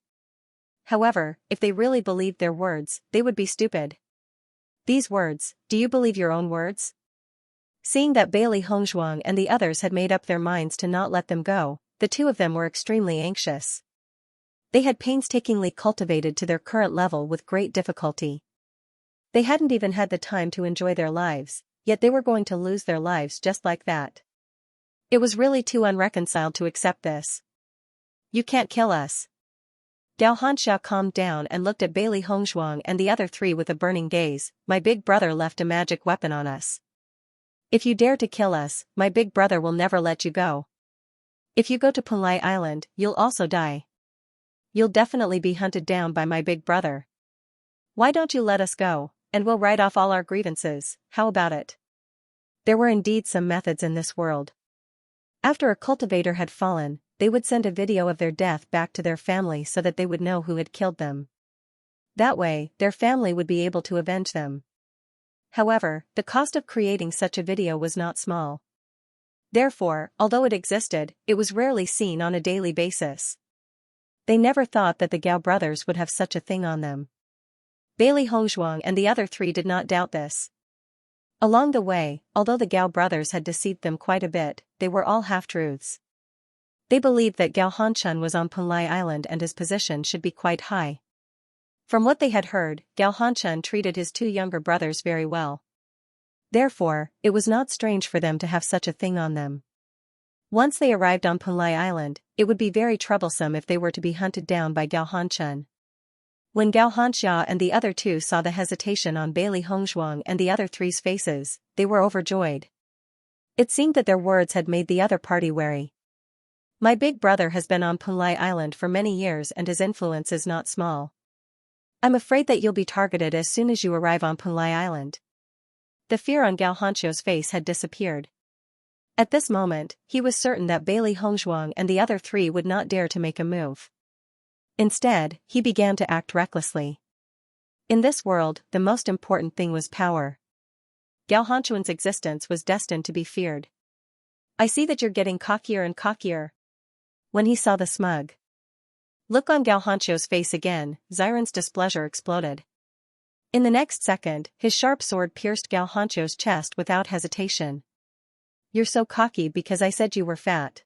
However, if they really believed their words, they would be stupid. These words, do you believe your own words? Seeing that Bailey Hongzhuang and the others had made up their minds to not let them go, the 2 of them were extremely anxious. They had painstakingly cultivated to their current level with great difficulty. They hadn't even had the time to enjoy their lives, yet they were going to lose their lives just like that. It was really too unreconciled to accept this. You can't kill us. Xianxia calmed down and looked at Bailey Hongzhuang and the other 3 with a burning gaze. My big brother left a magic weapon on us. If you dare to kill us, my big brother will never let you go. If you go to Punlai Island, you'll also die. You'll definitely be hunted down by my big brother. Why don't you let us go, and we'll write off all our grievances, how about it? There were indeed some methods in this world. After a cultivator had fallen, they would send a video of their death back to their family so that they would know who had killed them. That way, their family would be able to avenge them. However, the cost of creating such a video was not small. Therefore, although it existed, it was rarely seen on a daily basis. They never thought that the Gao brothers would have such a thing on them. Bailey Hongzhuang and the other three did not doubt this. Along the way, although the Gao brothers had deceived them quite a bit, they were all half-truths. They believed that Gao Hanchun was on Penlai Island and his position should be quite high. From what they had heard, Gao Hanchun treated his two younger brothers very well. Therefore, it was not strange for them to have such a thing on them. Once they arrived on Penlai Island, it would be very troublesome if they were to be hunted down by Gao Hanchun. When Gao Hanxia and the other two saw the hesitation on Bailey Hongzhuang and the other three's faces, they were overjoyed. It seemed that their words had made the other party wary. My big brother has been on Penlai Island for many years and his influence is not small. I'm afraid that you'll be targeted as soon as you arrive on Penlai Island. The fear on Gao Hanxia's face had disappeared. At this moment, he was certain that Bailey Hongzhuang and the other three would not dare to make a move. Instead, he began to act recklessly. In this world, the most important thing was power. Gao Hanchuan's existence was destined to be feared. I see that you're getting cockier and cockier. When he saw the smug look on Gao Hanxia's face again, Xiren's displeasure exploded. In the next second, his sharp sword pierced Gao Hanxia's chest without hesitation. You're so cocky because I said you were fat.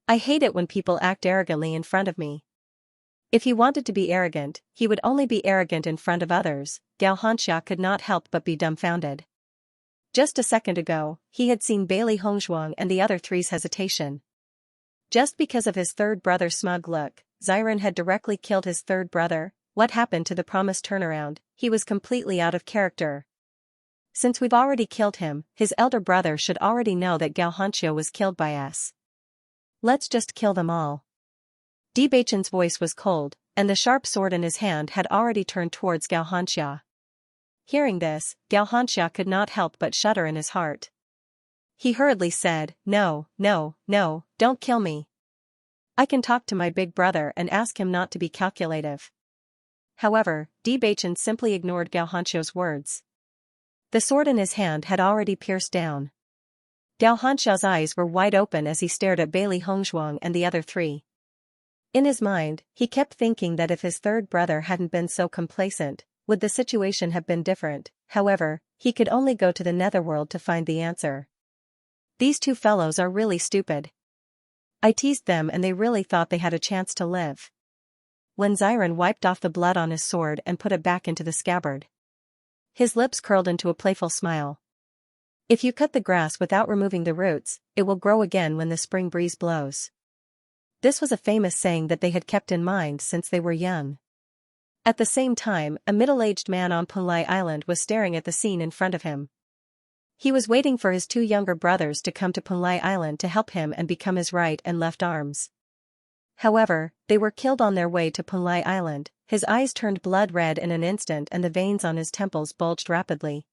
I hate it when people act arrogantly in front of me. If he wanted to be arrogant, he would only be arrogant in front of others. Gao Hanxia could not help but be dumbfounded. Just a second ago, he had seen Bailey Hongzhuang and the other three's hesitation. Just because of his third brother's smug look, Xiren had directly killed his third brother. What happened to the promised turnaround? He was completely out of character. Since we've already killed him, his elder brother should already know that Gao Hanxia was killed by us. Let's just kill them all. Bewitching's voice was cold, and the sharp sword in his hand had already turned towards Gao Hanxia. Hearing this, Gao Hanxia could not help but shudder in his heart. He hurriedly said, No, no, no, don't kill me. I can talk to my big brother and ask him not to be calculative. However, Bewitching simply ignored Gao Hanxia's words. The sword in his hand had already pierced down. Gao Hanxia's eyes were wide open as he stared at Bailey Hongzhuang and the other three. In his mind, he kept thinking that if his third brother hadn't been so complacent, would the situation have been different. However, he could only go to the netherworld to find the answer. These two fellows are really stupid. I teased them and they really thought they had a chance to live. When Xiren wiped off the blood on his sword and put it back into the scabbard, his lips curled into a playful smile. If you cut the grass without removing the roots, it will grow again when the spring breeze blows. This was a famous saying that they had kept in mind since they were young. At the same time, a middle-aged man on Penlai Island was staring at the scene in front of him. He was waiting for his two younger brothers to come to Penlai Island to help him and become his right and left arms. However, they were killed on their way to Penlai Island. His eyes turned blood red in an instant and the veins on his temples bulged rapidly.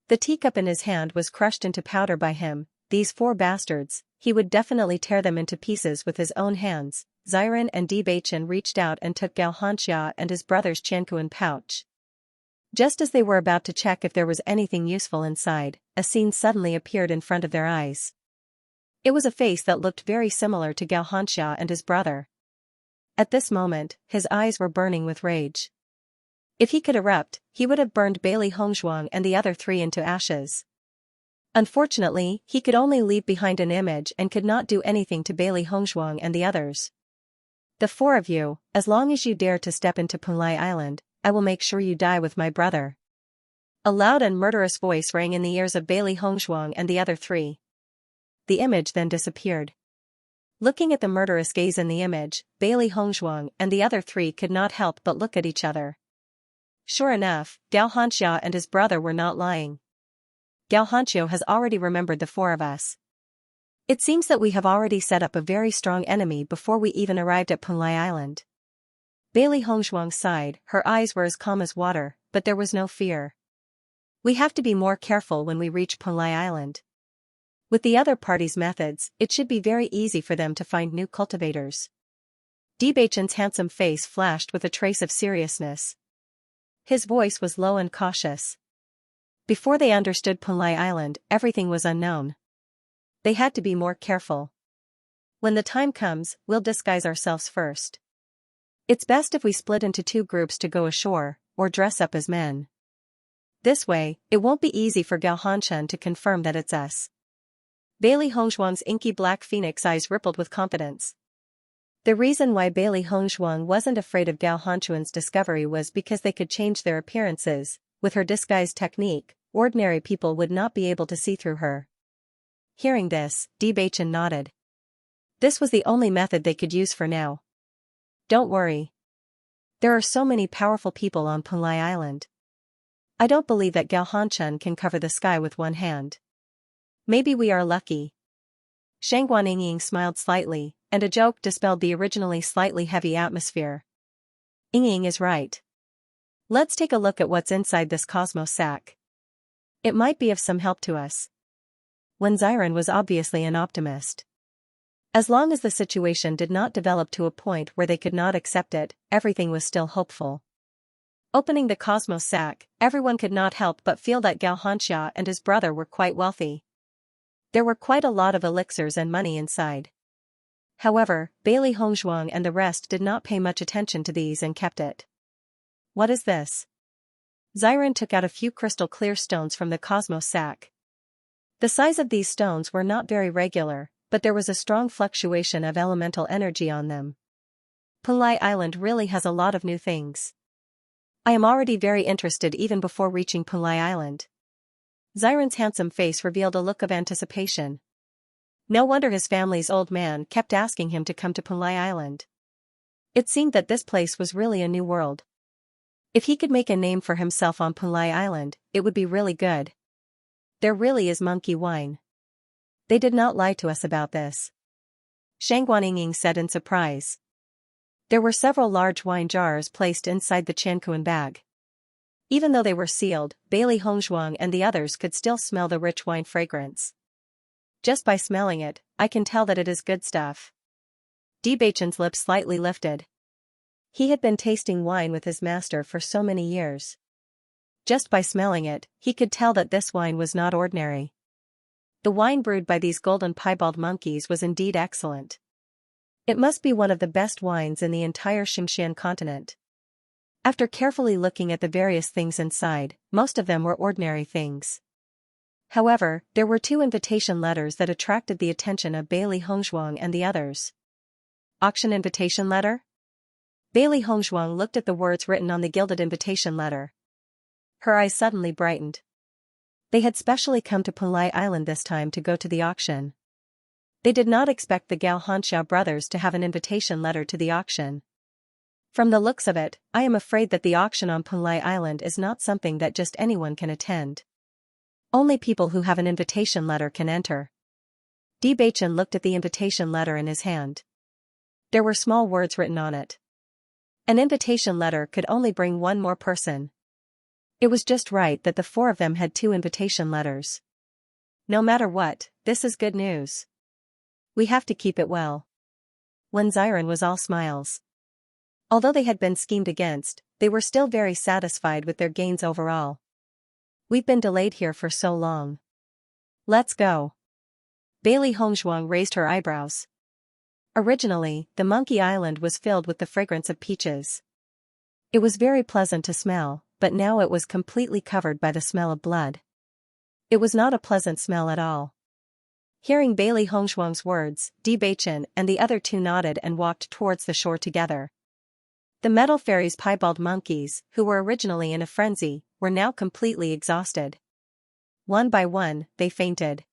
The teacup in his hand was crushed into powder by him. These four bastards, he would definitely tear them into pieces with his own hands. Xiren and Bewitching reached out and took Gao Hanxia and his brother's Qianquan pouch. Just as they were about to check if there was anything useful inside, a scene suddenly appeared in front of their eyes. It was a face that looked very similar to Gao Hanxia and his brother. At this moment, his eyes were burning with rage. If he could erupt, he would have burned Bailey Hongzhuang and the other three into ashes. Unfortunately, he could only leave behind an image and could not do anything to Bailey Hongzhuang and the others. The four of you, as long as you dare to step into Penlai Island, I will make sure you die with my brother. A loud and murderous voice rang in the ears of Bailey Hongzhuang and the other three. The image then disappeared. Looking at the murderous gaze in the image, Bailey Hongzhuang and the other three could not help but look at each other. Sure enough, Gao Hanxia and his brother were not lying. Gao Hanxia has already remembered the four of us. It seems that we have already set up a very strong enemy before we even arrived at Penlai Island. Bailey Hongzhuang sighed, her eyes were as calm as water, but there was no fear. We have to be more careful when we reach Penlai Island. With the other party's methods, it should be very easy for them to find new cultivators. Bewitching's handsome face flashed with a trace of seriousness. His voice was low and cautious. Before they understood Penlai Island, everything was unknown. They had to be more careful. When the time comes, we'll disguise ourselves first. It's best if we split into 2 groups to go ashore, or dress up as men. This way, it won't be easy for Xianxia to confirm that it's us. Bailey Hongzhuang's inky black phoenix eyes rippled with confidence. The reason why Bailey Hongzhuang wasn't afraid of Xianxia's discovery was because they could change their appearances. With her disguise technique, ordinary people would not be able to see through her. Hearing this, Bewitching nodded. This was the only method they could use for now. Don't worry. There are so many powerful people on Punlai Island. I don't believe that Xianxia can cover the sky with one hand. Maybe we are lucky. Shangguan smiled slightly, and a joke dispelled the originally slightly heavy atmosphere. Ying is right. Let's take a look at what's inside this cosmos sack. It might be of some help to us. Wen Xiran was obviously an optimist. As long as the situation did not develop to a point where they could not accept it, everything was still hopeful. Opening the cosmos sack, everyone could not help but feel that Xianxia and his brother were quite wealthy. There were quite a lot of elixirs and money inside. However, Bailey Hongzhuang and the rest did not pay much attention to these and kept it. What is this? Xiran took out a few crystal clear stones from the cosmos sack. The size of these stones were not very regular, but there was a strong fluctuation of elemental energy on them. Punlai Island really has a lot of new things. I am already very interested even before reaching Punlai Island. Xiran's handsome face revealed a look of anticipation. No wonder his family's old man kept asking him to come to Punlai Island. It seemed that this place was really a new world. If he could make a name for himself on Punlai Island, it would be really good. There really is monkey wine. They did not lie to us about this. Shangguan said in surprise. There were several large wine jars placed inside the Chankuan bag. Even though they were sealed, Bailey Hongzhuang and the others could still smell the rich wine fragrance. Just by smelling it, I can tell that it is good stuff. Bewitching's lips slightly lifted. He had been tasting wine with his master for so many years. Just by smelling it, he could tell that this wine was not ordinary. The wine brewed by these golden piebald monkeys was indeed excellent. It must be one of the best wines in the entire Xianxia continent. After carefully looking at the various things inside, most of them were ordinary things. However, there were 2 invitation letters that attracted the attention of Bailey Hongzhuang and the others. Auction invitation letter? Bailey Hongzhuang looked at the words written on the gilded invitation letter. Her eyes suddenly brightened. They had specially come to Punlai Island this time to go to the auction. They did not expect the Xianxia brothers to have an invitation letter to the auction. From the looks of it, I am afraid that the auction on Punlai Island is not something that just anyone can attend. Only people who have an invitation letter can enter. Bewitching looked at the invitation letter in his hand. There were small words written on it. An invitation letter could only bring one more person. It was just right that the 4 of them had 2 invitation letters. No matter what, this is good news. We have to keep it well. Wen Xiran was all smiles. Although they had been schemed against, they were still very satisfied with their gains overall. We've been delayed here for so long. Let's go. Bailey Hongzhuang raised her eyebrows. Originally, the monkey island was filled with the fragrance of peaches. It was very pleasant to smell, but now it was completely covered by the smell of blood. It was not a pleasant smell at all. Hearing Bailey Hongzhuang's words, Bewitching and the other 2 nodded and walked towards the shore together. The metal fairy's piebald monkeys, who were originally in a frenzy, were now completely exhausted. One by one, they fainted.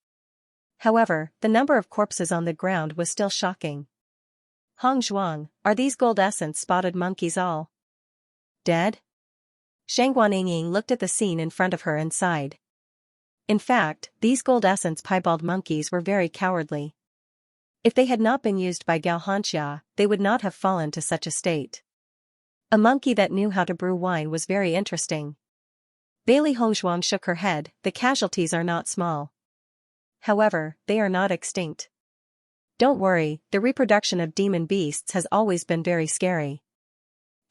However, the number of corpses on the ground was still shocking. Hongzhuang, are these gold essence spotted monkeys all dead? Shangguan looked at the scene in front of her and sighed. In fact, these gold essence piebald monkeys were very cowardly. If they had not been used by Xianxia, they would not have fallen to such a state. A monkey that knew how to brew wine was very interesting. Bailey Hongzhuang shook her head. The casualties are not small. However, they are not extinct. Don't worry, the reproduction of demon beasts has always been very scary.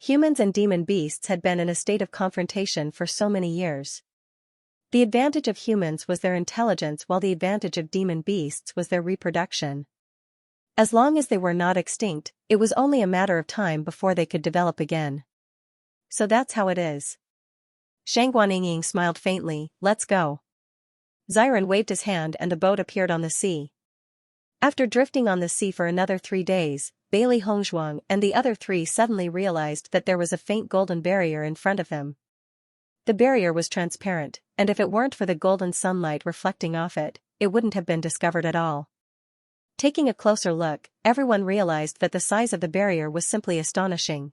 Humans and demon beasts had been in a state of confrontation for so many years. The advantage of humans was their intelligence, while the advantage of demon beasts was their reproduction. As long as they were not extinct, it was only a matter of time before they could develop again. So that's how it is. Shangguaniying smiled faintly. Let's go. Xiren waved his hand and the boat appeared on the sea. After drifting on the sea for another 3 days, Bailey Hongzhuang and the other 3 suddenly realized that there was a faint golden barrier in front of them. The barrier was transparent, and if it weren't for the golden sunlight reflecting off it, it wouldn't have been discovered at all. Taking a closer look, everyone realized that the size of the barrier was simply astonishing.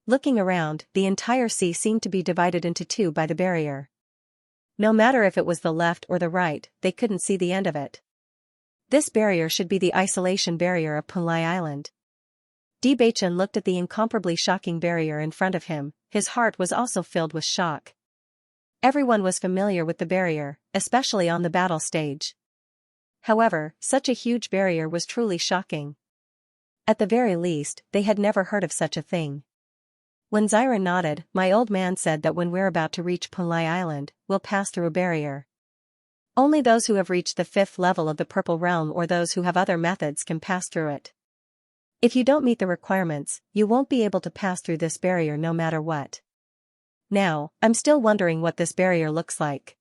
Looking around, the entire sea seemed to be divided into 2 by the barrier. No matter if it was the left or the right, they couldn't see the end of it. This barrier should be the isolation barrier of Punlai Island. Bewitching looked at the incomparably shocking barrier in front of him. His heart was also filled with shock. Everyone was familiar with the barrier, especially on the battle stage. However, such a huge barrier was truly shocking. At the very least, they had never heard of such a thing. When Xiren nodded, my old man said that when we're about to reach Punlai Island, we'll pass through a barrier. Only those who have reached the 5th level of the Purple Realm or those who have other methods can pass through it. If you don't meet the requirements, you won't be able to pass through this barrier no matter what. Now, I'm still wondering what this barrier looks like.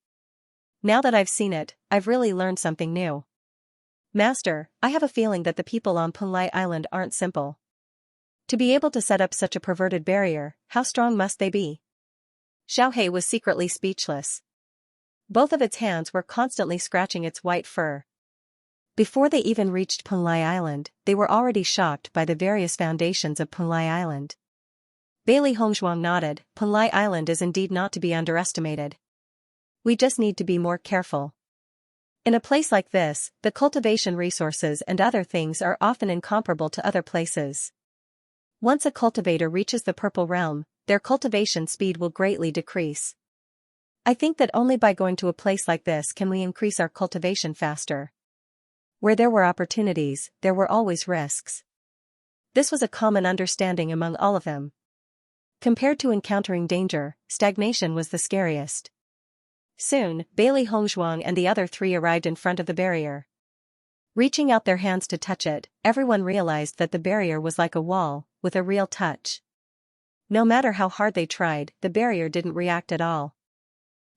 Now that I've seen it, I've really learned something new. Master, I have a feeling that the people on Punlai Island aren't simple. To be able to set up such a perverted barrier, how strong must they be? Xiaohei was secretly speechless. Both of its hands were constantly scratching its white fur. Before they even reached Punlai Island, they were already shocked by the various foundations of Punlai Island. Bailey Hongzhuang nodded. Punlai Island is indeed not to be underestimated. We just need to be more careful. In a place like this, the cultivation resources and other things are often incomparable to other places. Once a cultivator reaches the Purple Realm, their cultivation speed will greatly decrease. I think that only by going to a place like this can we increase our cultivation faster. Where there were opportunities, there were always risks. This was a common understanding among all of them. Compared to encountering danger, stagnation was the scariest. Soon, Bailey Hongzhuang and the other 3 arrived in front of the barrier. Reaching out their hands to touch it, everyone realized that the barrier was like a wall, with a real touch. No matter how hard they tried, the barrier didn't react at all.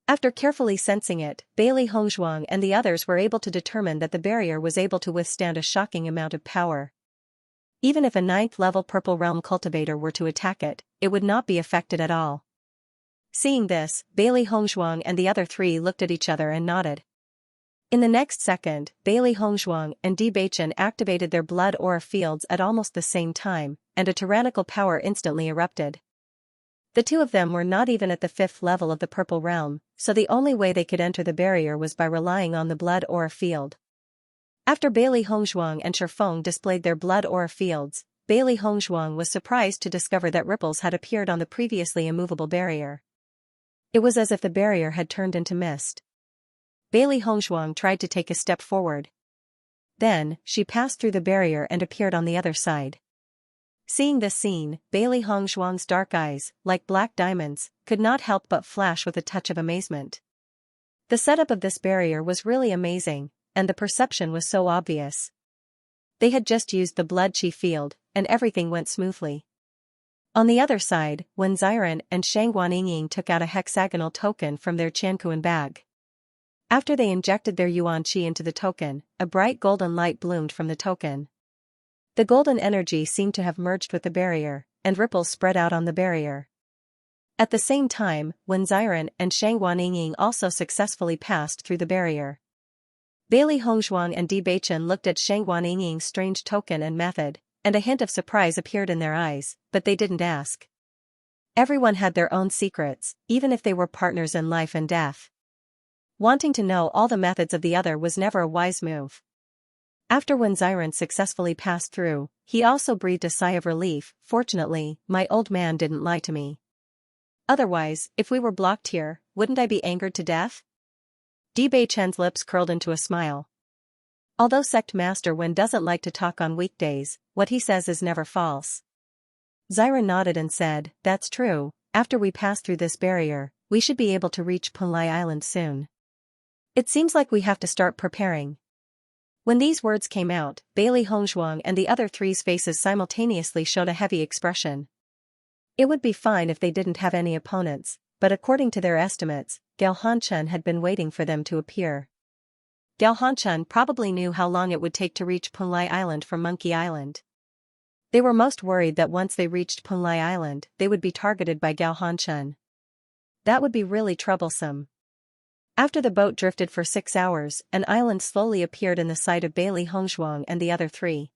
After carefully sensing it, Bailey Hongzhuang and the others were able to determine that the barrier was able to withstand a shocking amount of power. Even if a 9th-level Purple Realm cultivator were to attack it, it would not be affected at all. Seeing this, Bailey Hongzhuang and the other 3 looked at each other and nodded. In the next second, Bailey Hongzhuang and Bewitching activated their blood aura fields at almost the same time, and a tyrannical power instantly erupted. The 2 of them were not even at the 5th level of the Purple Realm, so the only way they could enter the barrier was by relying on the blood aura field. After Bailey Hongzhuang and Shifeng displayed their blood aura fields, Bailey Hongzhuang was surprised to discover that ripples had appeared on the previously immovable barrier. It was as if the barrier had turned into mist. Bailey Hongzhuang tried to take a step forward. Then, she passed through the barrier and appeared on the other side. Seeing this scene, Bailey Hongzhuang's dark eyes, like black diamonds, could not help but flash with a touch of amazement. The setup of this barrier was really amazing, and the perception was so obvious. They had just used the blood chi field, and everything went smoothly. On the other side, when Xiren and Shangguaniying took out a hexagonal token from their Qianquan bag. After they injected their yuan qi into the token, a bright golden light bloomed from the token. The golden energy seemed to have merged with the barrier, and ripples spread out on the barrier. At the same time, when Xiren and Shangguaniying also successfully passed through the barrier. Bailey Hongzhuang and Bewitching looked at Shangguaniying's strange token and method, and a hint of surprise appeared in their eyes, but they didn't ask. Everyone had their own secrets, even if they were partners in life and death. Wanting to know all the methods of the other was never a wise move. After when Xiren successfully passed through, he also breathed a sigh of relief. Fortunately, my old man didn't lie to me. Otherwise, if we were blocked here, wouldn't I be angered to death? Bewitching's lips curled into a smile. Although Sect Master Wen doesn't like to talk on weekdays, what he says is never false. Xiren nodded and said, "That's true. After we pass through this barrier, we should be able to reach Punlai Island soon. It seems like we have to start preparing. When these words came out, Bailey Hongzhuang and the other three's faces simultaneously showed a heavy expression. It would be fine if they didn't have any opponents, but according to their estimates, Gao Hanchen had been waiting for them to appear. Gao Hanchen probably knew how long it would take to reach Punlai Island from Monkey Island. They were most worried that once they reached Punlai Island, they would be targeted by Gao Hanchen. That would be really troublesome. After the boat drifted for 6 hours, an island slowly appeared in the sight of Bailey Hongzhuang and the other three.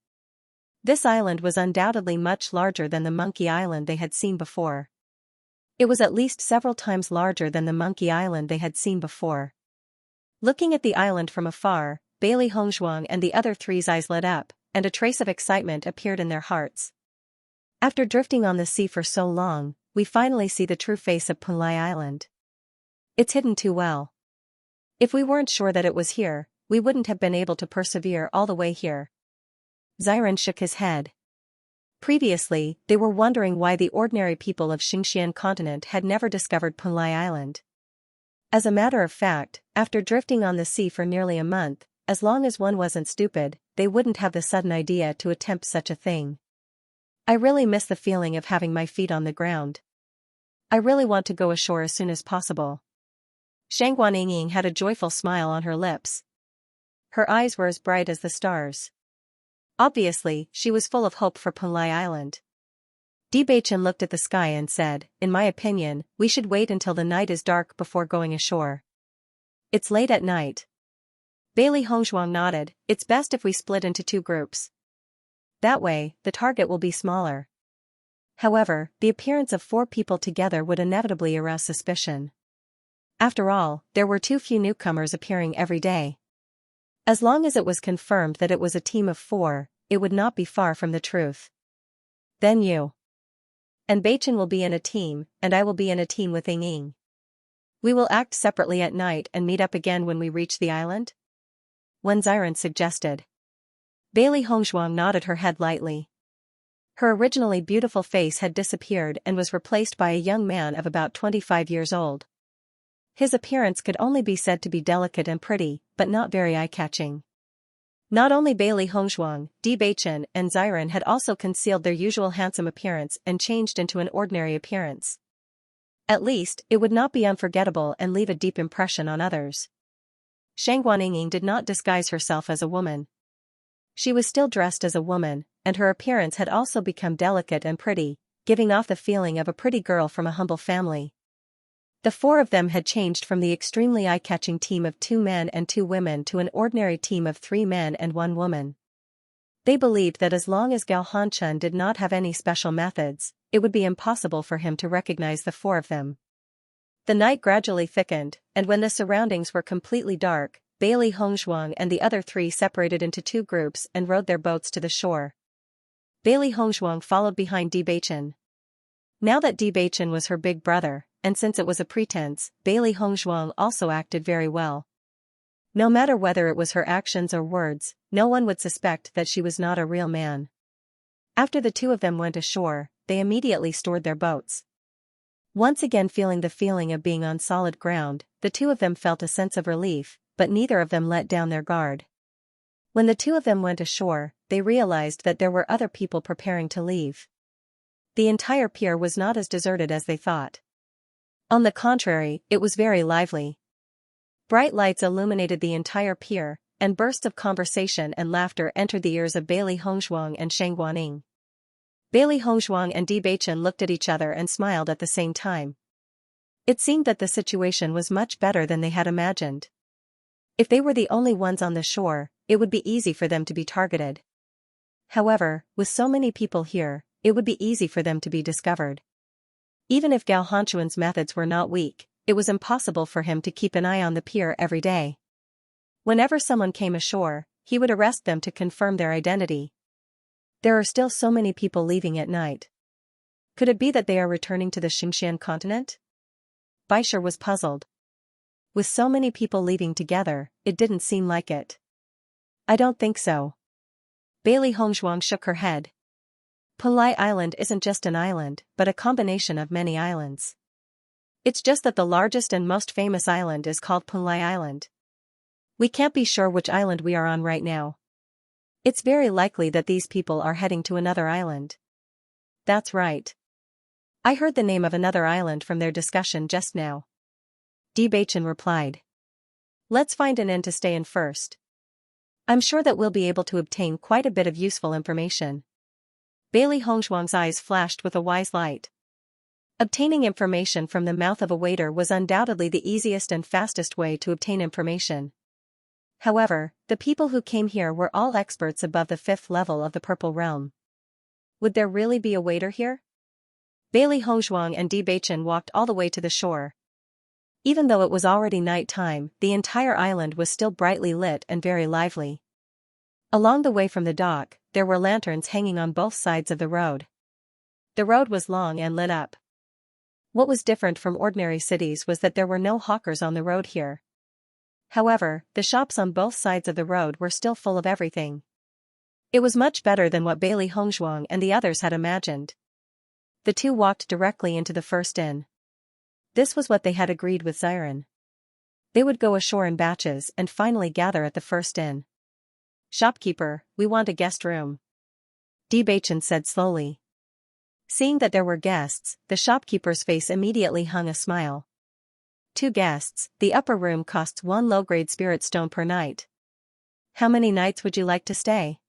This island was undoubtedly much larger than the Monkey Island they had seen before. It was at least several times larger than the Monkey Island they had seen before. Looking at the island from afar, Bailey Hongzhuang and the other three's eyes lit up, and a trace of excitement appeared in their hearts. After drifting on the sea for so long, we finally see the true face of Punlai Island. It's hidden too well. If we weren't sure that it was here, we wouldn't have been able to persevere all the way here. Xiran shook his head. Previously, they were wondering why the ordinary people of Xianxia continent had never discovered Punlai Island. As a matter of fact, after drifting on the sea for nearly a month, as long as one wasn't stupid, they wouldn't have the sudden idea to attempt such a thing. I really miss the feeling of having my feet on the ground. I really want to go ashore as soon as possible. Shang Guanying had a joyful smile on her lips. Her eyes were as bright as the stars. Obviously, she was full of hope for Punlai Island. Bewitching looked at the sky and said, "In my opinion, we should wait until the night is dark before going ashore. It's late at night." Bailey Hongzhuang nodded, "It's best if we split into 2 groups. That way, the target will be smaller." However, the appearance of 4 people together would inevitably arouse suspicion. After all, there were too few newcomers appearing every day. As long as it was confirmed that it was a team of 4, it would not be far from the truth. Then you and Beichen will be in a team, and I will be in a team with Ying. We will act separately at night and meet up again when we reach the island? Wen Xiran suggested. Bailey Hongzhuang nodded her head lightly. Her originally beautiful face had disappeared and was replaced by a young man of about 25 years old. His appearance could only be said to be delicate and pretty, but not very eye-catching. Not only Bailey Hongzhuang, Bewitching and Xiran had also concealed their usual handsome appearance and changed into an ordinary appearance. At least, it would not be unforgettable and leave a deep impression on others. Shang Guanying did not disguise herself as a woman. She was still dressed as a woman, and her appearance had also become delicate and pretty, giving off the feeling of a pretty girl from a humble family. The 4 of them had changed from the extremely eye-catching team of 2 men and 2 women to an ordinary team of 3 men and 1 woman. They believed that as long as Gao Hanchen did not have any special methods, it would be impossible for him to recognize the 4 of them. The night gradually thickened, and when the surroundings were completely dark, Bailey Hongzhuang and the other 3 separated into 2 groups and rowed their boats to the shore. Bailey Hongzhuang followed behind Bewitching. Now that Bewitching was her big brother, and since it was a pretense, Bailey Hongzhuang also acted very well. No matter whether it was her actions or words, no one would suspect that she was not a real man. After the 2 of them went ashore, they immediately stored their boats. Once again feeling the feeling of being on solid ground, the 2 of them felt a sense of relief, but neither of them let down their guard. When the 2 of them went ashore, they realized that there were other people preparing to leave. The entire pier was not as deserted as they thought. On the contrary, it was very lively. Bright lights illuminated the entire pier, and bursts of conversation and laughter entered the ears of Bailey Hongzhuang and Shang Guanying. Bailey Hongzhuang and Bewitching looked at each other and smiled at the same time. It seemed that the situation was much better than they had imagined. If they were the only ones on the shore, it would be easy for them to be targeted. However, with so many people here, it would be easy for them to be discovered. Even if Gao Hanchuan's methods were not weak, it was impossible for him to keep an eye on the pier every day. Whenever someone came ashore, he would arrest them to confirm their identity. There are still so many people leaving at night. Could it be that they are returning to the Xianxia continent? Baisher was puzzled. With so many people leaving together, it didn't seem like it. I don't think so. Bailey Hongzhuang shook her head. Punlai Island isn't just an island, but a combination of many islands. It's just that the largest and most famous island is called Punlai Island. We can't be sure which island we are on right now. It's very likely that these people are heading to another island. That's right. I heard the name of another island from their discussion just now. Bewitching replied. Let's find an inn to stay in first. I'm sure that we'll be able to obtain quite a bit of useful information. Bailey Hongzhuang's eyes flashed with a wise light. Obtaining information from the mouth of a waiter was undoubtedly the easiest and fastest way to obtain information. However, the people who came here were all experts above the 5th level of the Purple Realm. Would there really be a waiter here? Bailey Hongzhuang and Bewitching walked all the way to the shore. Even though it was already night time, the entire island was still brightly lit and very lively. Along the way from the dock, there were lanterns hanging on both sides of the road. The road was long and lit up. What was different from ordinary cities was that there were no hawkers on the road here. However, the shops on both sides of the road were still full of everything. It was much better than what Bailey Hongzhuang and the others had imagined. The two walked directly into the first inn. This was what they had agreed with Xiran. They would go ashore in batches and finally gather at the first inn. Shopkeeper, we want a guest room. Bewitching said slowly. Seeing that there were guests, the shopkeeper's face immediately hung a smile. 2 guests, the upper room costs 1 low-grade spirit stone per night. How many nights would you like to stay?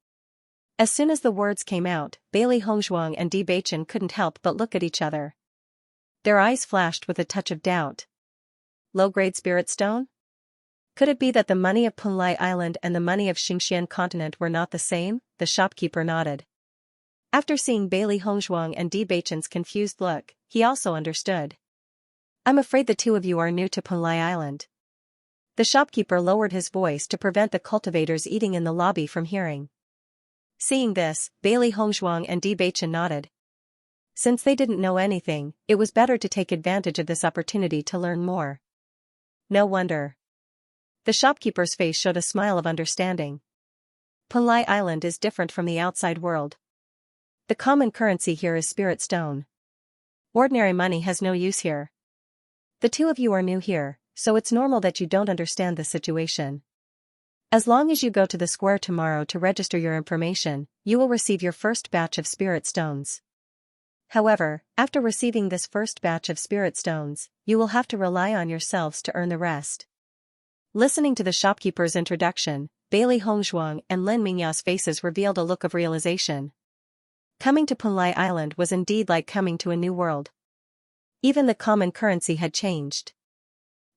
As soon as the words came out, Bailey Hongzhuang and Bewitching couldn't help but look at each other. Their eyes flashed with a touch of doubt. Low-grade spirit stone? Could it be that the money of Punlai Island and the money of Xianxia continent were not the same? The shopkeeper nodded. After seeing Bailey Hongzhuang and Bewitching's confused look, he also understood. I'm afraid the two of you are new to Punlai Island. The shopkeeper lowered his voice to prevent the cultivators eating in the lobby from hearing. Seeing this, Bailey Hongzhuang and Bewitching nodded. Since they didn't know anything, it was better to take advantage of this opportunity to learn more. No wonder. The shopkeeper's face showed a smile of understanding. Punlai Island is different from the outside world. The common currency here is spirit stone. Ordinary money has no use here. The two of you are new here, so it's normal that you don't understand the situation. As long as you go to the square tomorrow to register your information, you will receive your first batch of spirit stones. However, after receiving this first batch of spirit stones, you will have to rely on yourselves to earn the rest. Listening to the shopkeeper's introduction, Bailey Hongzhuang and Lin Mingya's faces revealed a look of realization. Coming to Punlai Island was indeed like coming to a new world. Even the common currency had changed.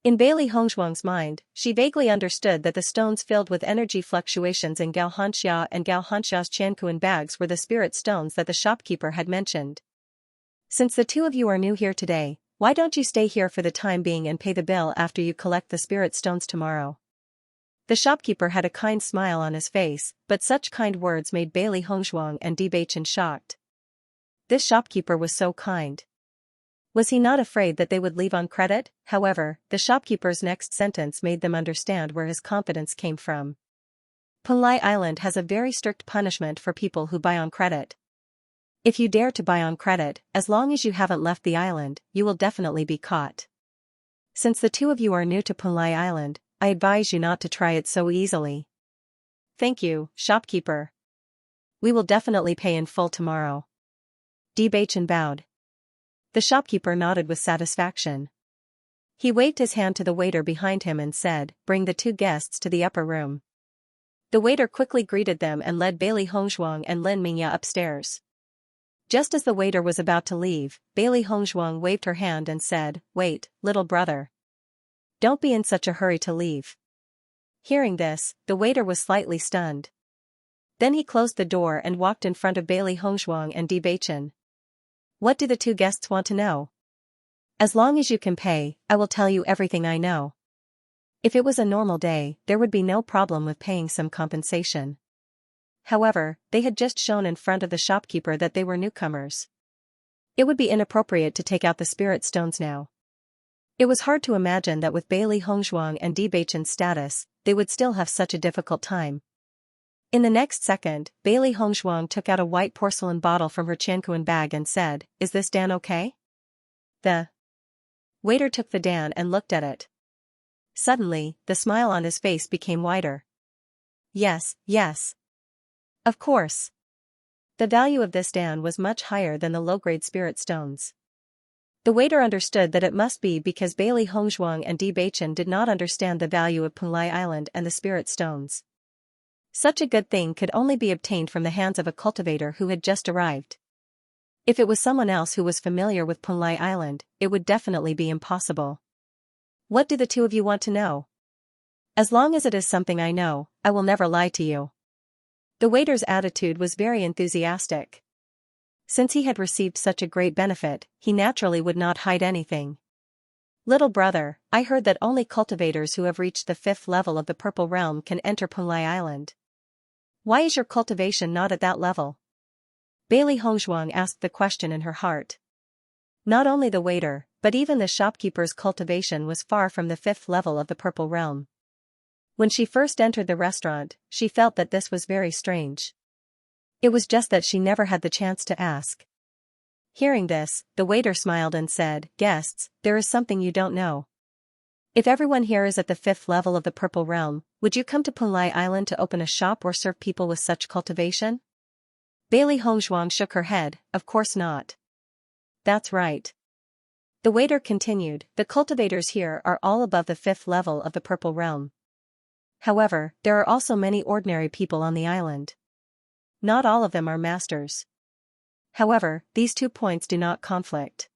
In Bailey Hongzhuang's mind, she vaguely understood that the stones filled with energy fluctuations in Xianxia and Xianxia's Qianquan bags were the spirit stones that the shopkeeper had mentioned. Since the two of you are new here today, why don't you stay here for the time being and pay the bill after you collect the spirit stones tomorrow? The shopkeeper had a kind smile on his face, but such kind words made Bailey Hongzhuang and Bewitching shocked. This shopkeeper was so kind. Was he not afraid that they would leave on credit? However, the shopkeeper's next sentence made them understand where his confidence came from. Punlai Island has a very strict punishment for people who buy on credit. If you dare to buy on credit, as long as you haven't left the island, you will definitely be caught. Since the two of you are new to Punlai Island, I advise you not to try it so easily. Thank you, shopkeeper. We will definitely pay in full tomorrow. Bewitching bowed. The shopkeeper nodded with satisfaction. He waved his hand to the waiter behind him and said, "Bring the 2 guests to the upper room." The waiter quickly greeted them and led Bailey Hongzhuang and Lin Mingya upstairs. Just as the waiter was about to leave, Bailey Hongzhuang waved her hand and said, "Wait, little brother. Don't be in such a hurry to leave." Hearing this, the waiter was slightly stunned. Then he closed the door and walked in front of Bailey Hongzhuang and Bewitching. What do the 2 guests want to know? As long as you can pay, I will tell you everything I know. If it was a normal day, there would be no problem with paying some compensation. However, they had just shown in front of the shopkeeper that they were newcomers. It would be inappropriate to take out the spirit stones now. It was hard to imagine that with Bailey Hongzhuang and Bewitching's status, they would still have such a difficult time. In the next second, Bailey Hongzhuang took out a white porcelain bottle from her Qianquan bag and said, "Is this Dan okay?" The Waiter took the dan and looked at it. Suddenly, the smile on his face became wider. Yes, yes. Of course. The value of this dan was much higher than the low-grade spirit stones. The waiter understood that it must be because Bailey Hongzhuang and Bewitching did not understand the value of Punlai Island and the spirit stones. Such a good thing could only be obtained from the hands of a cultivator who had just arrived. If it was someone else who was familiar with Punlai Island, it would definitely be impossible. What do the two of you want to know? As long as it is something I know, I will never lie to you. The waiter's attitude was very enthusiastic. Since he had received such a great benefit, he naturally would not hide anything. Little brother, I heard that only cultivators who have reached the 5th level of the Purple Realm can enter Punlai Island. Why is your cultivation not at that level? Bailey Hongzhuang asked the question in her heart. Not only the waiter, but even the shopkeeper's cultivation was far from the 5th level of the Purple Realm. When she first entered the restaurant, she felt that this was very strange. It was just that she never had the chance to ask. Hearing this, the waiter smiled and said, "Guests, there is something you don't know. If everyone here is at the 5th level of the Purple Realm, would you come to Punlai Island to open a shop or serve people with such cultivation?" Bailey Hongzhuang shook her head, "Of course not." That's right. The waiter continued, "The cultivators here are all above the 5th level of the Purple Realm. However, there are also many ordinary people on the island. Not all of them are masters. However, these 2 points do not conflict.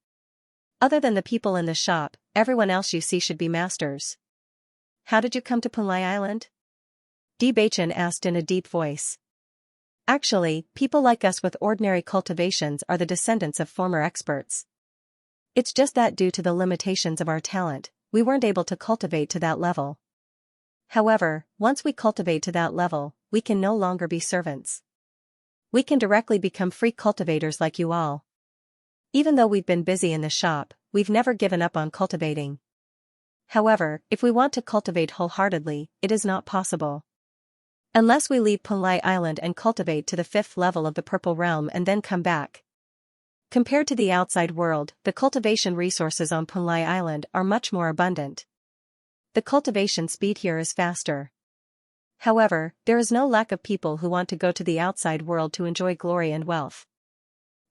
Other than the people in the shop, everyone else you see should be masters." "How did you come to Punlai Island?" Bewitching asked in a deep voice. "Actually, people like us with ordinary cultivations are the descendants of former experts. It's just that due to the limitations of our talent, we weren't able to cultivate to that level. However, once we cultivate to that level, we can no longer be servants. We can directly become free cultivators like you all. Even though we've been busy in the shop, we've never given up on cultivating. However, if we want to cultivate wholeheartedly, it is not possible. Unless we leave Punlai Island and cultivate to the 5th level of the Purple Realm and then come back. Compared to the outside world, the cultivation resources on Punlai Island are much more abundant. The cultivation speed here is faster. However, there is no lack of people who want to go to the outside world to enjoy glory and wealth."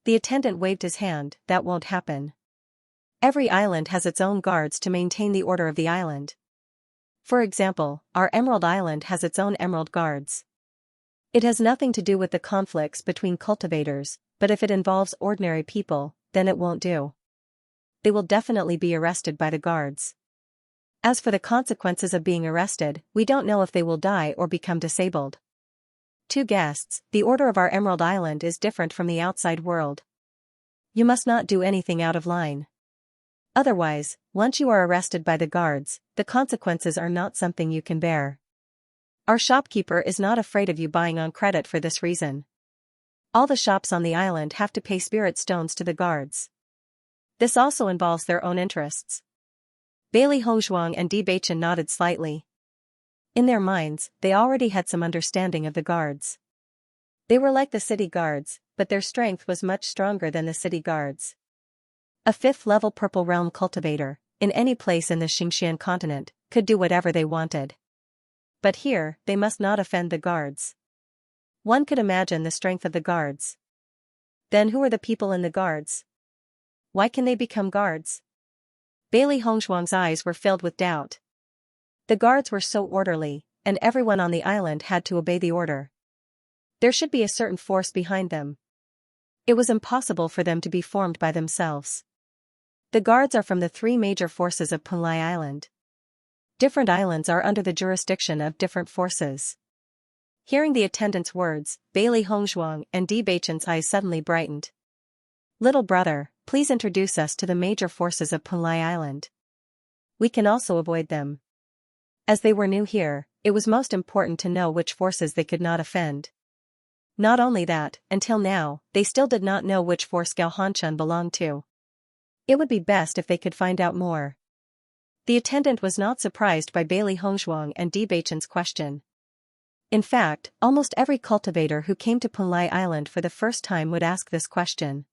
The attendant waved his hand, "That won't happen. Every island has its own guards to maintain the order of the island. For example, our Emerald Island has its own Emerald Guards. It has nothing to do with the conflicts between cultivators, but if it involves ordinary people, then it won't do. They will definitely be arrested by the guards. As for the consequences of being arrested, we don't know if they will die or become disabled. To guests, the order of our Emerald Island is different from the outside world. You must not do anything out of line. Otherwise, once you are arrested by the guards, the consequences are not something you can bear. Our shopkeeper is not afraid of you buying on credit for this reason. All the shops on the island have to pay spirit stones to the guards. This also involves their own interests." Bailey Hongzhuang and Bewitching nodded slightly. In their minds, they already had some understanding of the guards. They were like the city guards, but their strength was much stronger than the city guards. A 5th level Purple Realm cultivator, in any place in the Xianxia continent, could do whatever they wanted. But here, they must not offend the guards. One could imagine the strength of the guards. Then who are the people in the guards? Why can they become guards? Bailey Hongzhuang's eyes were filled with doubt. The guards were so orderly, and everyone on the island had to obey the order. There should be a certain force behind them. It was impossible for them to be formed by themselves. The guards are from the 3 major forces of Punlai Island. Different islands are under the jurisdiction of different forces. Hearing the attendant's words, Bailey Hongzhuang and Bewitching's eyes suddenly brightened. "Little brother, please introduce us to the major forces of Punlai Island. We can also avoid them." As they were new here, it was most important to know which forces they could not offend. Not only that, until now, they still did not know which force Xianxia belonged to. It would be best if they could find out more. The attendant was not surprised by Bailey Hongzhuang and Bewitching's question. In fact, almost every cultivator who came to Punlai Island for the first time would ask this question.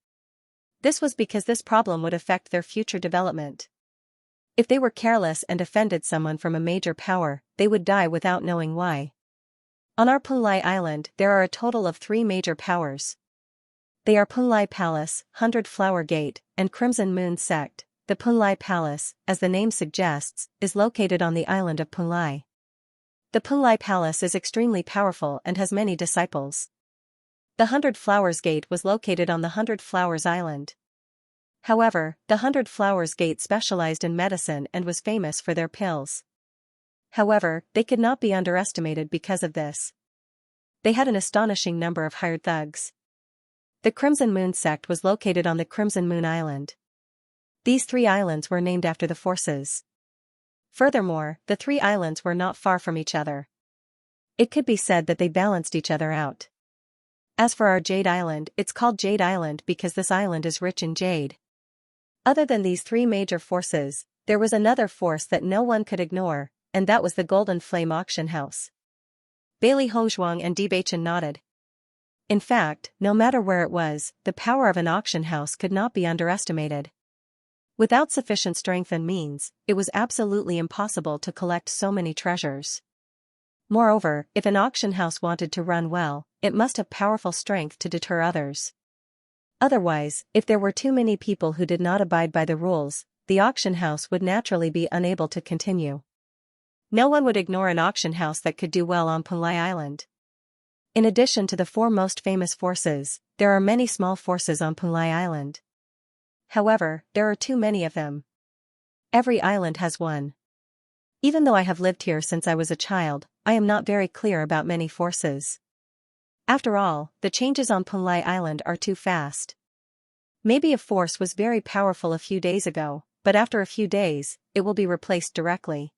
This was because this problem would affect their future development. If they were careless and offended someone from a major power, they would die without knowing why. On our Punlai Island, there are a total of 3 major powers. They are Punlai Palace, 100 Flower Gate, and Crimson Moon Sect. The Punlai Palace, as the name suggests, is located on the island of Punlai. The Punlai Palace is extremely powerful and has many disciples. The 100 Flowers Gate was located on the 100 Flowers Island. However, the 100 Flowers Gate specialized in medicine and was famous for their pills. However, they could not be underestimated because of this. They had an astonishing number of hired thugs. The Crimson Moon Sect was located on the Crimson Moon Island. These 3 islands were named after the forces. Furthermore, the 3 islands were not far from each other. It could be said that they balanced each other out. As for our Jade Island, it's called Jade Island because this island is rich in jade. Other than these 3 major forces, there was another force that no one could ignore, and that was the Golden Flame Auction House. Bailey Hongzhuang and Bewitching nodded. In fact, no matter where it was, the power of an auction house could not be underestimated. Without sufficient strength and means, it was absolutely impossible to collect so many treasures. Moreover, if an auction house wanted to run well, it must have powerful strength to deter others. Otherwise, if there were too many people who did not abide by the rules, the auction house would naturally be unable to continue. No one would ignore an auction house that could do well on Punlai Island. In addition to the 4 most famous forces, there are many small forces on Punlai Island. However, there are too many of them. Every island has one. Even though I have lived here since I was a child, I am not very clear about many forces. After all, the changes on Punlai Island are too fast. Maybe a force was very powerful a few days ago, but after a few days, it will be replaced directly.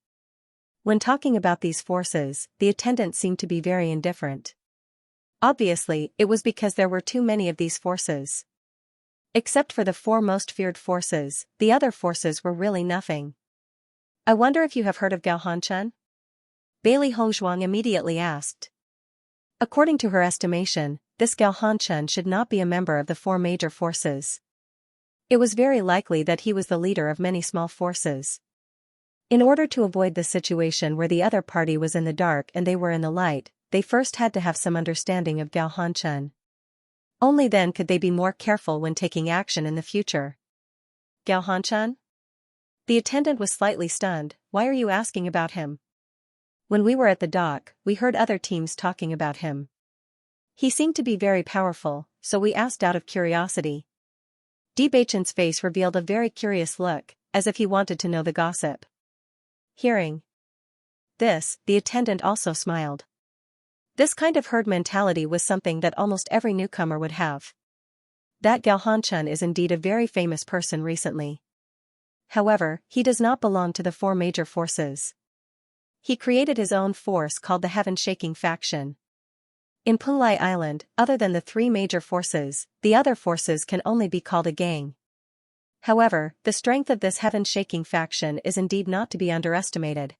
When talking about these forces, the attendant seemed to be very indifferent. Obviously, it was because there were too many of these forces. Except for the 4 most feared forces, the other forces were really nothing. I wonder if you have heard of Gao Hanchen? Bailey Hongzhuang immediately asked. According to her estimation, this Gao Hanchen should not be a member of the 4 major forces. It was very likely that he was the leader of many small forces. In order to avoid the situation where the other party was in the dark and they were in the light, they first had to have some understanding of Gao Hanchen. Only then could they be more careful when taking action in the future. Gao Hanchen? The attendant was slightly stunned. Why are you asking about him? When we were at the dock, we heard other teams talking about him. He seemed to be very powerful, so we asked out of curiosity. Debachan's face revealed a very curious look, as if he wanted to know the gossip. Hearing this, the attendant also smiled. This kind of herd mentality was something that almost every newcomer would have. That Gao Hanchen is indeed a very famous person recently. However, he does not belong to the 4 major forces. He created his own force called the Heaven-Shaking Faction. In Punlai Island, other than the 3 major forces, the other forces can only be called a gang. However, the strength of this Heaven-Shaking Faction is indeed not to be underestimated.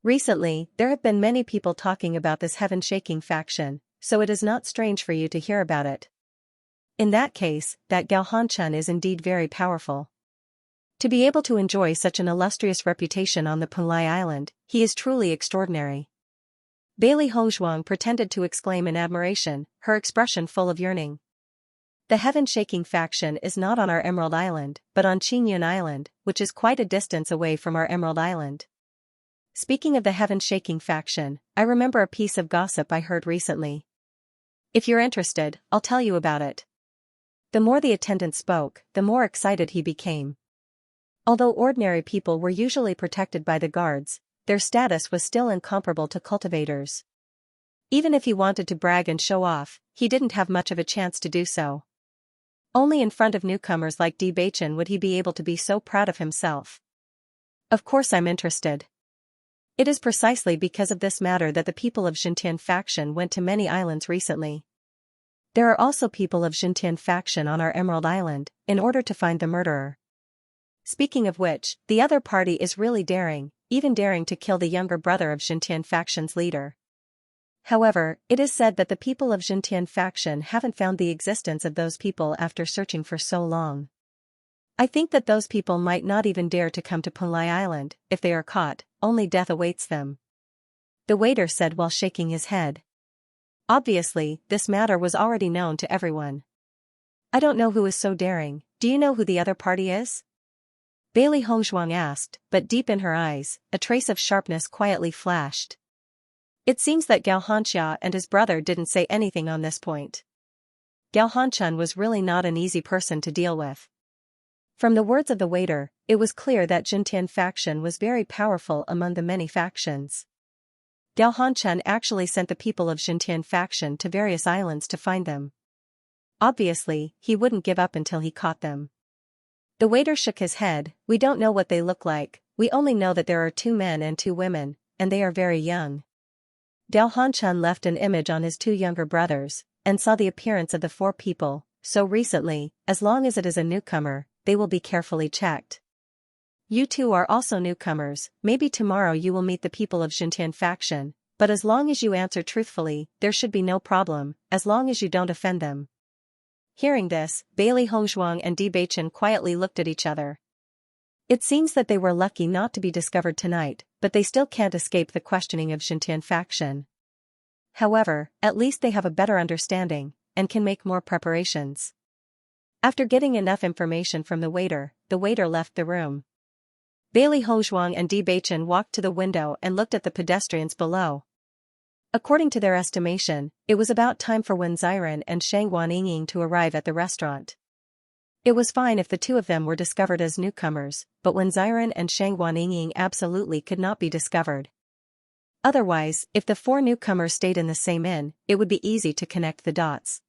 Recently, there have been many people talking about this Heaven-Shaking Faction, so it is not strange for you to hear about it. In that case, that Gao Hanchen is indeed very powerful. To be able to enjoy such an illustrious reputation on the Punlai Island, he is truly extraordinary. Bailey Hongzhuang pretended to exclaim in admiration, her expression full of yearning. The Heaven-Shaking Faction is not on our Emerald Island, but on Qingyun Island, which is quite a distance away from our Emerald Island. Speaking of the Heaven-Shaking Faction, I remember a piece of gossip I heard recently. If you're interested, I'll tell you about it. The more the attendant spoke, the more excited he became. Although ordinary people were usually protected by the guards, their status was still incomparable to cultivators. Even if he wanted to brag and show off, he didn't have much of a chance to do so. Only in front of newcomers like Debachan would he be able to be so proud of himself. Of course I'm interested. It is precisely because of this matter that the people of Xintian faction went to many islands recently. There are also people of Xintian faction on our Emerald Island, in order to find the murderer. Speaking of which, the other party is really daring, even daring to kill the younger brother of Xintian faction's leader. However, it is said that the people of Xintian faction haven't found the existence of those people after searching for so long. I think that those people might not even dare to come to Punlai Island. If they are caught, only death awaits them," the waiter said while shaking his head. Obviously, this matter was already known to everyone. "I don't know who is so daring. Do you know who the other party is?" Bailey Hongzhuang asked, but deep in her eyes, a trace of sharpness quietly flashed. It seems that Gao Hanxia and his brother didn't say anything on this point. Gao Hanchan was really not an easy person to deal with. From the words of the waiter, it was clear that Jintian faction was very powerful among the many factions. Gao Hanchan actually sent the people of Jintian faction to various islands to find them. Obviously, he wouldn't give up until he caught them. The waiter shook his head. "We don't know what they look like, we only know that there are 2 men and 2 women, and they are very young." Gao Hanchan left an image on his 2 younger brothers, and saw the appearance of the 4 people, so recently, as long as it is a newcomer, they will be carefully checked. "You 2 are also newcomers, maybe tomorrow you will meet the people of Xintian faction, but as long as you answer truthfully, there should be no problem, as long as you don't offend them." Hearing this, Bailey Hongzhuang and Bewitching quietly looked at each other. It seems that they were lucky not to be discovered tonight, but they still can't escape the questioning of Xintian faction. However, at least they have a better understanding, and can make more preparations. After getting enough information from the waiter left the room. Bailey Hongzhuang and Bewitching walked to the window and looked at the pedestrians below. According to their estimation, it was about time for Wen Xiren and Shang Guanying to arrive at the restaurant. It was fine if the 2 of them were discovered as newcomers, but Wen Xiren and Shang Guanying absolutely could not be discovered. Otherwise, if the 4 newcomers stayed in the same inn, it would be easy to connect the dots.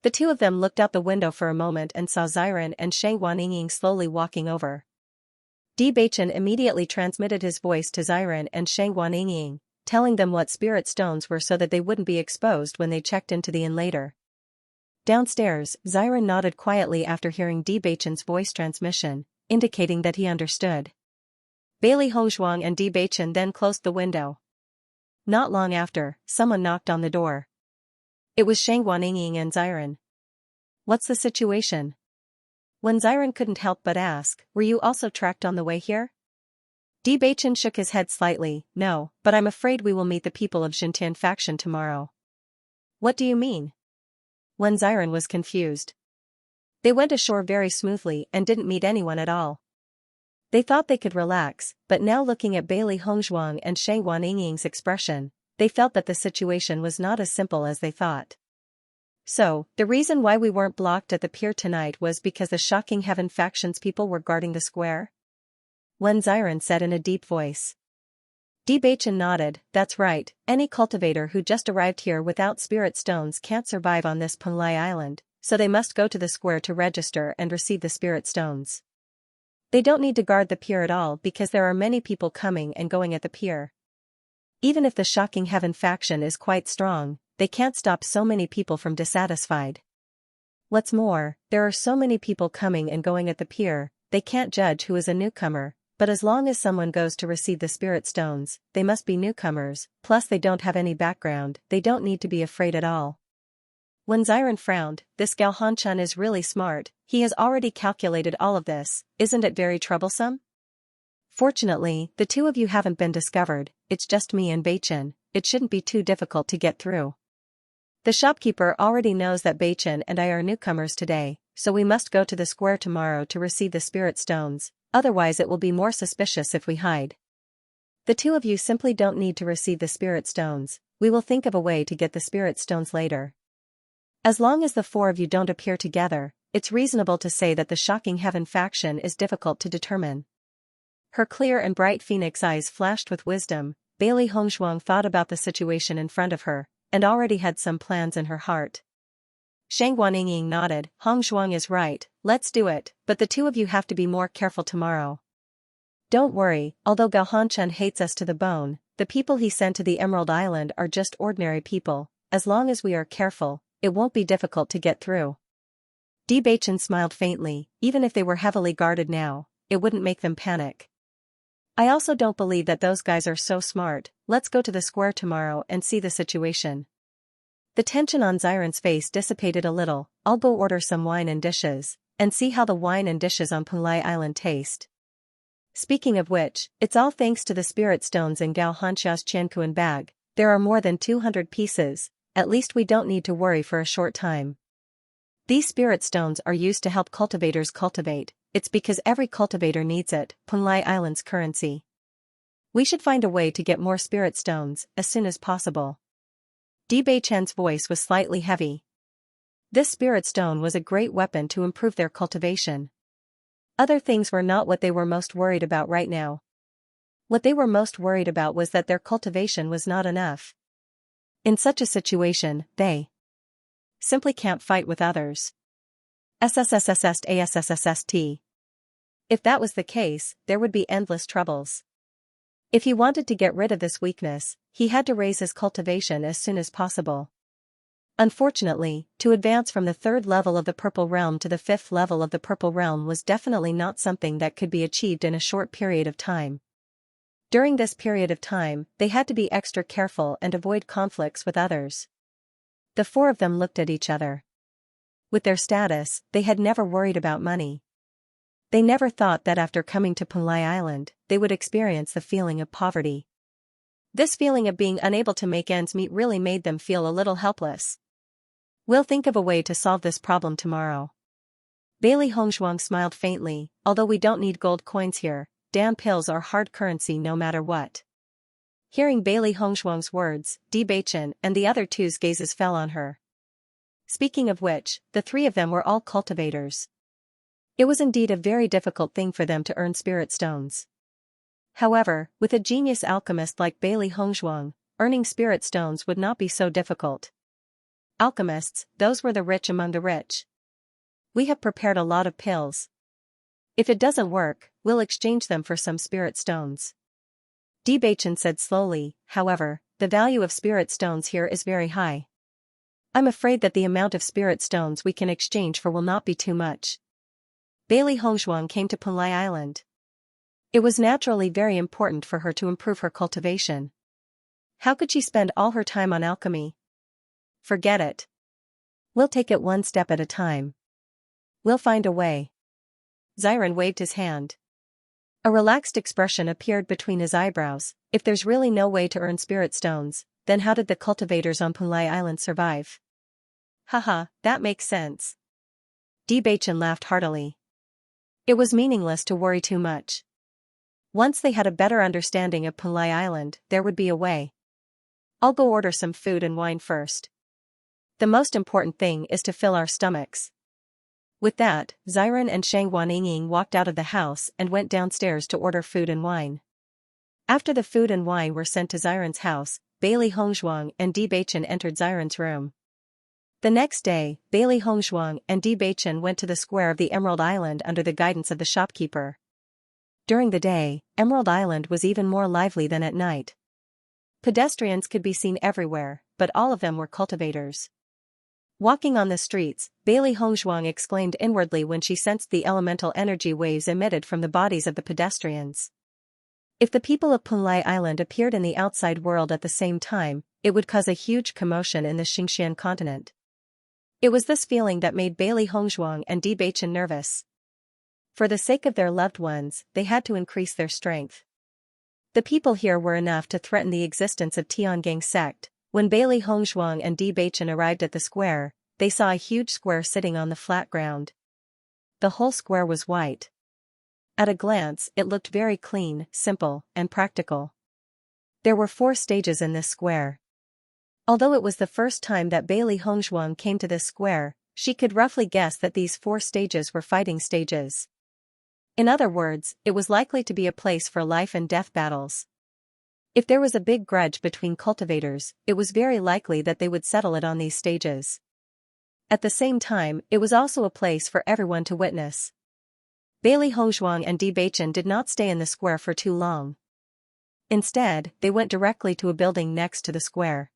The 2 of them looked out the window for a moment and saw Xiren and Shang Guanying slowly walking over. Bewitching immediately transmitted his voice to Xiren and Shang Guanying, telling them what spirit stones were so that they wouldn't be exposed when they checked into the inn later. Downstairs, Xiren nodded quietly after hearing Bewitching's voice transmission, indicating that he understood. Bailey Hongzhuang and Bewitching then closed the window. Not long after, someone knocked on the door. It was Shang Guanying and Xiren. "What's the situation?" When Xiren couldn't help but ask, "Were you also tracked on the way here?" Bewitching shook his head slightly. "No, but I'm afraid we will meet the people of Xintian faction tomorrow." "What do you mean?" When Xiren was confused. "They went ashore very smoothly and didn't meet anyone at all. They thought they could relax, but now looking at Bailey Hongzhuang and Shang Guanying's expression, they felt that the situation was not as simple as they thought. So, the reason why we weren't blocked at the pier tonight was because the Shocking Heaven faction's people were guarding the square?" Wen Xiren said in a deep voice. Bewitching nodded. "That's right, any cultivator who just arrived here without spirit stones can't survive on this Punlai Island, so they must go to the square to register and receive the spirit stones. They don't need to guard the pier at all because there are many people coming and going at the pier. Even if the Shocking Heaven faction is quite strong, they can't stop so many people from dissatisfied. What's more, there are so many people coming and going at the pier, they can't judge who is a newcomer, but as long as someone goes to receive the spirit stones, they must be newcomers, plus they don't have any background, they don't need to be afraid at all." When Xiren frowned, "This Gao Hanchan is really smart, he has already calculated all of this, isn't it very troublesome? Fortunately, the 2 of you haven't been discovered, it's just me and Beichin, it shouldn't be too difficult to get through. The shopkeeper already knows that Beichin and I are newcomers today, so we must go to the square tomorrow to receive the spirit stones, otherwise it will be more suspicious if we hide. The 2 of you simply don't need to receive the spirit stones, we will think of a way to get the spirit stones later. As long as the 4 of you don't appear together, it's reasonable to say that the Shocking Heaven faction is difficult to determine." Her clear and bright phoenix eyes flashed with wisdom. Bailey Hongzhuang thought about the situation in front of her, and already had some plans in her heart. Shang Guanying nodded. "Hongzhuang is right, let's do it, but the 2 of you have to be more careful tomorrow. Don't worry, although Gao Hanchan hates us to the bone, the people he sent to the Emerald Island are just ordinary people, as long as we are careful, it won't be difficult to get through." Bewitching smiled faintly. Even if they were heavily guarded now, it wouldn't make them panic. "I also don't believe that those guys are so smart, let's go to the square tomorrow and see the situation." The tension on Xiren's face dissipated a little. "I'll go order some wine and dishes, and see how the wine and dishes on Punlai Island taste. Speaking of which, it's all thanks to the spirit stones in Gao Hanxia's Qiankuan bag. There are more than 200 pieces, at least we don't need to worry for a short time. These spirit stones are used to help cultivators cultivate, it's because every cultivator needs it, Punlai Island's currency. We should find a way to get more spirit stones, as soon as possible. Di Beichen's voice was slightly heavy. This spirit stone was a great weapon to improve their cultivation. Other things were not what they were most worried about right now. What they were most worried about was that their cultivation was not enough. In such a situation, they simply can't fight with others. SSSSST. If that was the case, there would be endless troubles. If he wanted to get rid of this weakness, he had to raise his cultivation as soon as possible. Unfortunately, to advance from the 3rd level of the Purple Realm to the 5th level of the Purple Realm was definitely not something that could be achieved in a short period of time. During this period of time, they had to be extra careful and avoid conflicts with others. The 4 of them looked at each other. With their status, they had never worried about money. They never thought that after coming to Punlai Island, they would experience the feeling of poverty. This feeling of being unable to make ends meet really made them feel a little helpless. We'll think of a way to solve this problem tomorrow. Bailey Hongzhuang smiled faintly, although we don't need gold coins here, Dan pills are hard currency no matter what. Hearing Bailey Hongzhuang's words, Di Beichen and the other two's gazes fell on her. Speaking of which, the 3 of them were all cultivators. It was indeed a very difficult thing for them to earn spirit stones. However, with a genius alchemist like Bailey Hongzhuang, earning spirit stones would not be so difficult. Alchemists, those were the rich among the rich. We have prepared a lot of pills. If it doesn't work, we'll exchange them for some spirit stones. Di Beichen said slowly, however, the value of spirit stones here is very high. I'm afraid that the amount of spirit stones we can exchange for will not be too much. Bailey Hongzhuang came to Punlai Island. It was naturally very important for her to improve her cultivation. How could she spend all her time on alchemy? Forget it. We'll take it one step at a time. We'll find a way. Xiran waved his hand. A relaxed expression appeared between his eyebrows. If there's really no way to earn spirit stones, then how did the cultivators on Punlai Island survive? Haha, that makes sense. Di Beichen laughed heartily. It was meaningless to worry too much. Once they had a better understanding of Punlai Island, there would be a way. I'll go order some food and wine first. The most important thing is to fill our stomachs. With that, Xiran and Shang Guanying walked out of the house and went downstairs to order food and wine. After the food and wine were sent to Xiran's house, Bailey Hongzhuang and Di Beichen entered Xiran's room. The next day, Bailey Hongzhuang and Di Beichen went to the square of the Emerald Island under the guidance of the shopkeeper. During the day, Emerald Island was even more lively than at night. Pedestrians could be seen everywhere, but all of them were cultivators. Walking on the streets, Bailey Hongzhuang exclaimed inwardly when she sensed the elemental energy waves emitted from the bodies of the pedestrians. If the people of Punlai Island appeared in the outside world at the same time, it would cause a huge commotion in the Xianxia continent. It was this feeling that made Bailey Hongzhuang and Di Beichen nervous. For the sake of their loved ones, they had to increase their strength. The people here were enough to threaten the existence of Tiangang sect. When Bailey Hongzhuang and Di Beichen arrived at the square, they saw a huge square sitting on the flat ground. The whole square was white. At a glance, it looked very clean, simple, and practical. There were 4 stages in this square. Although it was the first time that Bailey Hongzhuang came to this square, she could roughly guess that these 4 stages were fighting stages. In other words, it was likely to be a place for life and death battles. If there was a big grudge between cultivators, it was very likely that they would settle it on these stages. At the same time, it was also a place for everyone to witness. Bailey Hongzhuang and Di Beichen did not stay in the square for too long. Instead, they went directly to a building next to the square.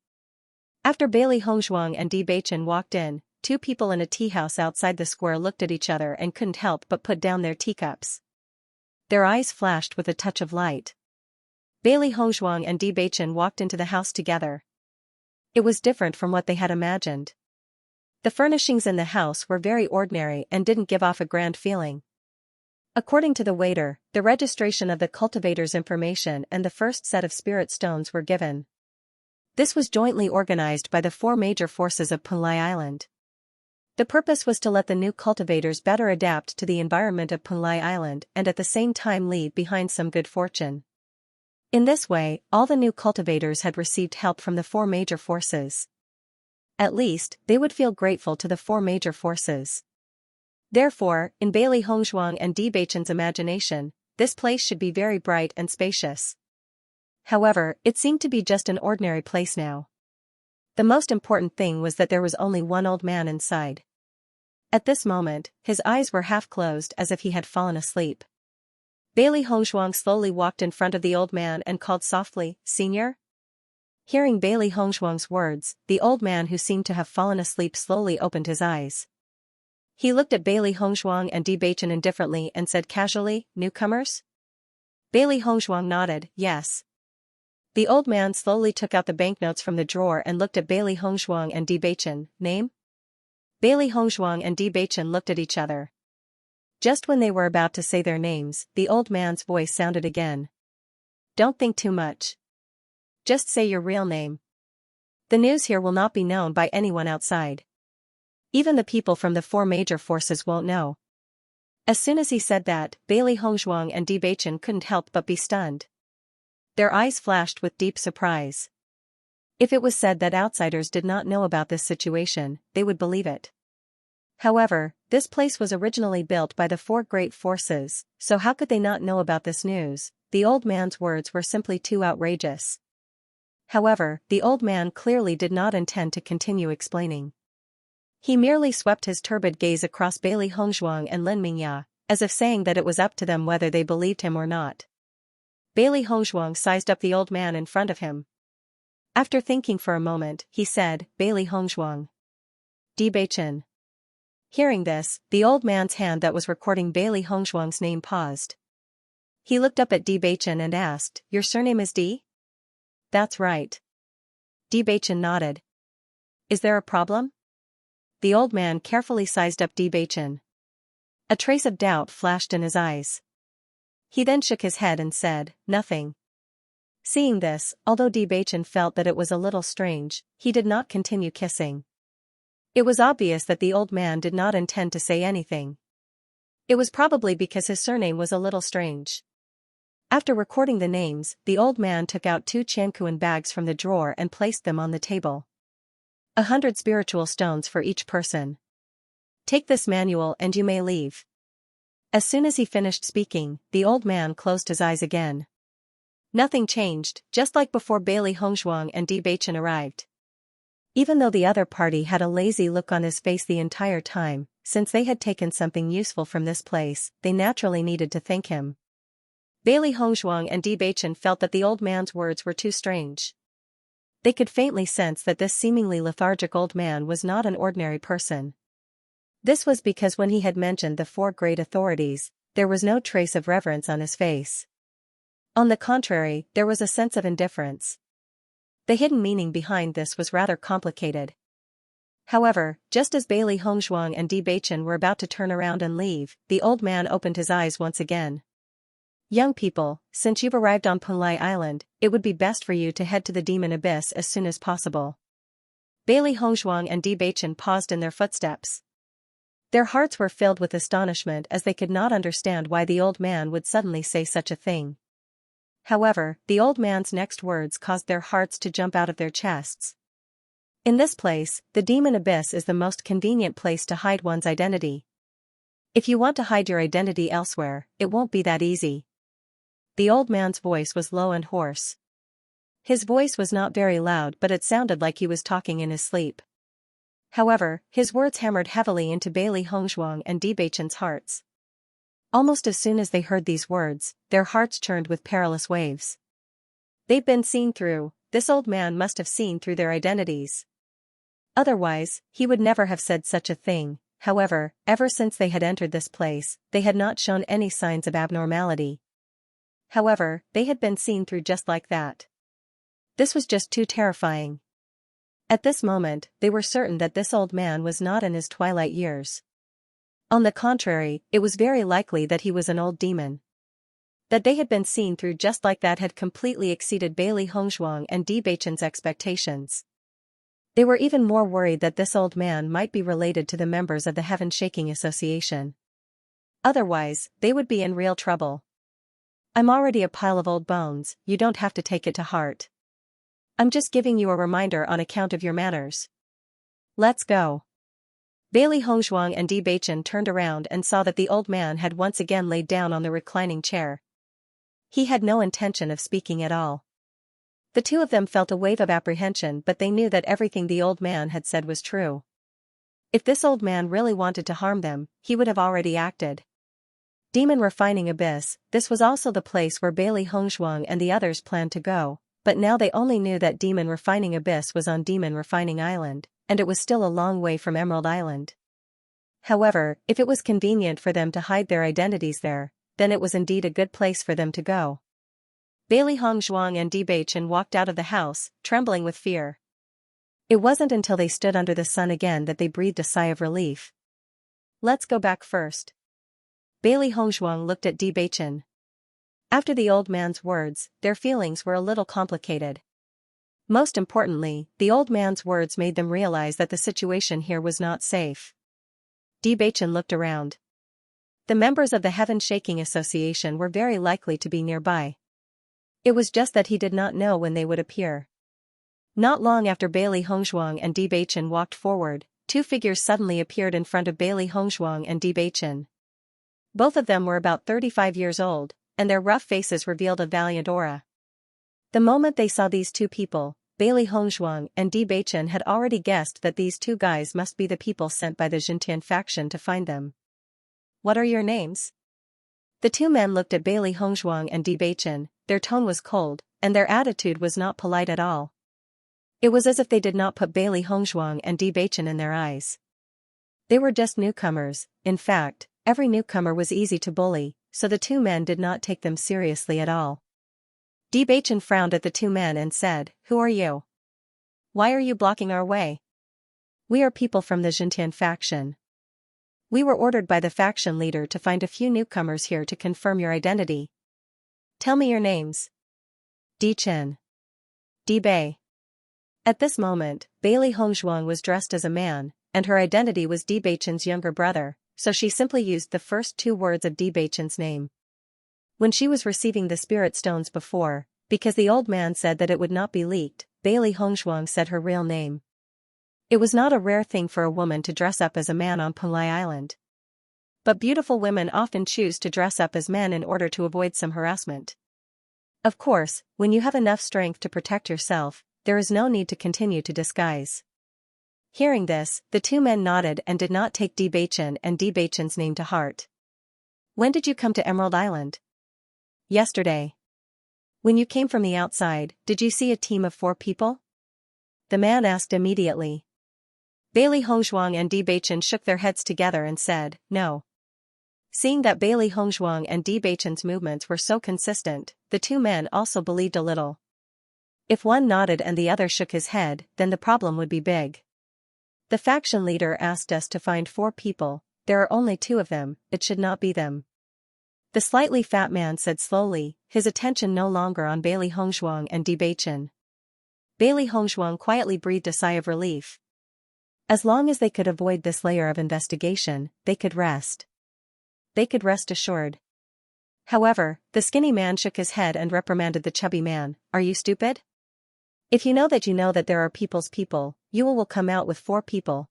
After Bailey Hongzhuang and Di Beichen walked in, 2 people in a tea house outside the square looked at each other and couldn't help but put down their teacups. Their eyes flashed with a touch of light. Bailey Hongzhuang and Di Beichen walked into the house together. It was different from what they had imagined. The furnishings in the house were very ordinary and didn't give off a grand feeling. According to the waiter, the registration of the cultivator's information and the first set of spirit stones were given. This was jointly organized by the four major forces of Punlai Island. The purpose was to let the new cultivators better adapt to the environment of Punlai Island and at the same time leave behind some good fortune. In this way, all the new cultivators had received help from the four major forces. At least, they would feel grateful to the four major forces. Therefore, in Bailey Hongzhuang and Debachen's imagination, this place should be very bright and spacious. However, it seemed to be just an ordinary place now. The most important thing was that there was only one old man inside. At this moment, his eyes were half closed as if he had fallen asleep. Bailey Hongzhuang slowly walked in front of the old man and called softly, "Senior?" Hearing Bailey Hongzhuang's words, the old man who seemed to have fallen asleep slowly opened his eyes. He looked at Bailey Hongzhuang and Debachen indifferently and said casually, "Newcomers?" Bailey Hongzhuang nodded, "Yes." The old man slowly took out the banknotes from the drawer and looked at Bailey Hongzhuang and Debachen. "Name?" Bailey Hongzhuang and Debachen looked at each other. Just when they were about to say their names, the old man's voice sounded again. "Don't think too much. Just say your real name. The news here will not be known by anyone outside. Even the people from the four major forces won't know." As soon as he said that, Bailey Hongzhuang and Debachen couldn't help but be stunned. Their eyes flashed with deep surprise. If it was said that outsiders did not know about this situation, they would believe it. However, this place was originally built by the four great forces, so how could they not know about this news? The old man's words were simply too outrageous. However, the old man clearly did not intend to continue explaining. He merely swept his turbid gaze across Bailey Hongzhuang and Lin Mingya, as if saying that it was up to them whether they believed him or not. Bailey Hongzhuang sized up the old man in front of him. After thinking for a moment, he said, "Bailey Hongzhuang. Debachen." Hearing this, the old man's hand that was recording Bailey Hongzhuang's name paused. He looked up at Debachen and asked, "Your surname is D?" "That's right." Debachen nodded. "Is there a problem?" The old man carefully sized up Debachen. A trace of doubt flashed in his eyes. He then shook his head and said, "Nothing." Seeing this, although Debachen felt that it was a little strange, he did not continue kissing. It was obvious that the old man did not intend to say anything. It was probably because his surname was a little strange. After recording the names, the old man took out 2 Qianquan bags from the drawer and placed them on the table. 100 spiritual stones for each person. Take this manual and you may leave. As soon as he finished speaking, the old man closed his eyes again. Nothing changed, just like before Bailey Hongzhuang and Debachen arrived. Even though the other party had a lazy look on his face the entire time, since they had taken something useful from this place, they naturally needed to thank him. Bailey Hongzhuang and Debachen felt that the old man's words were too strange. They could faintly sense that this seemingly lethargic old man was not an ordinary person. This was because when he had mentioned the four great authorities, there was no trace of reverence on his face. On the contrary, there was a sense of indifference. The hidden meaning behind this was rather complicated. However, just as Bailey Hongzhuang and Debachen were about to turn around and leave, the old man opened his eyes once again. "Young people, since you've arrived on Punlai Island, it would be best for you to head to the demon abyss as soon as possible." Bailey Hongzhuang and Debachen paused in their footsteps. Their hearts were filled with astonishment as they could not understand why the old man would suddenly say such a thing. However, the old man's next words caused their hearts to jump out of their chests. In this place, the demon abyss is the most convenient place to hide one's identity. If you want to hide your identity elsewhere, it won't be that easy. The old man's voice was low and hoarse. His voice was not very loud, but it sounded like he was talking in his sleep. However, his words hammered heavily into Bailey Hongzhuang and Debachen's hearts. Almost as soon as they heard these words, their hearts churned with perilous waves. They've been seen through, this old man must have seen through their identities. Otherwise, he would never have said such a thing. However, ever since they had entered this place, they had not shown any signs of abnormality. However, they had been seen through just like that. This was just too terrifying. At this moment, they were certain that this old man was not in his twilight years. On the contrary, it was very likely that he was an old demon. That they had been seen through just like that had completely exceeded Bailey Hongzhuang and Debachen's expectations. They were even more worried that this old man might be related to the members of the Heaven Shaking Association. Otherwise, they would be in real trouble. I'm already a pile of old bones, you don't have to take it to heart. I'm just giving you a reminder on account of your manners. Let's go. Bailey Hongzhuang and Debachen turned around and saw that the old man had once again laid down on the reclining chair. He had no intention of speaking at all. The two of them felt a wave of apprehension, but they knew that everything the old man had said was true. If this old man really wanted to harm them, he would have already acted. Demon Refining Abyss, this was also the place where Bailey Hongzhuang and the others planned to go, but now they only knew that Demon Refining Abyss was on Demon Refining Island, and it was still a long way from Emerald Island. However, if it was convenient for them to hide their identities there, then it was indeed a good place for them to go. Bailey Hongzhuang and Debachen walked out of the house, trembling with fear. It wasn't until they stood under the sun again that they breathed a sigh of relief. Let's go back first. Bailey Hongzhuang looked at Debachen. After the old man's words, their feelings were a little complicated. Most importantly, the old man's words made them realize that the situation here was not safe. Debachen looked around. The members of the Heaven Shaking Association were very likely to be nearby. It was just that he did not know when they would appear. Not long after Bailey Hongzhuang and Debachen walked forward, two figures suddenly appeared in front of Bailey Hongzhuang and Debachen. Both of them were about 35 years old, and their rough faces revealed a valiant aura. The moment they saw these two people, Bailey Hongzhuang and Debachen had already guessed that these two guys must be the people sent by the Xianxia faction to find them. What are your names? The two men looked at Bailey Hongzhuang and Debachen. Their tone was cold, and their attitude was not polite at all. It was as if they did not put Bailey Hongzhuang and Debachen in their eyes. They were just newcomers. In fact, every newcomer was easy to bully, so the two men did not take them seriously at all. Debachen frowned at the two men and said, "Who are you? Why are you blocking our way?" "We are people from the Xianxia faction. We were ordered by the faction leader to find a few newcomers here to confirm your identity. Tell me your names." Dechen. Debei. At this moment, Bailey Hongzhuang was dressed as a man, and her identity was Debachen's younger brother, so she simply used the first two words of Debachen's name. When she was receiving the spirit stones before, because the old man said that it would not be leaked, Bailey Hongzhuang said her real name. It was not a rare thing for a woman to dress up as a man on Pulai Island. But beautiful women often choose to dress up as men in order to avoid some harassment. Of course, when you have enough strength to protect yourself, there is no need to continue to disguise. Hearing this, the two men nodded and did not take Debachen and Debachen's name to heart. When did you come to Emerald Island? Yesterday. When you came from the outside, did you see a team of 4 people? The man asked immediately. Bailey Hongzhuang and Debachen shook their heads together and said, "No." Seeing that Bailey Hongzhuang and Debachen's movements were so consistent, the two men also believed a little. If one nodded and the other shook his head, then the problem would be big. The faction leader asked us to find 4 people, there are only 2 of them, it should not be them. The slightly fat man said slowly, his attention no longer on Bailey Hongzhuang and Debachen. Bailey Hongzhuang quietly breathed a sigh of relief. As long as they could avoid this layer of investigation, they could rest. They could rest assured. However, the skinny man shook his head and reprimanded the chubby man, "Are you stupid? If you know that there are people's people, you will come out with 4 people."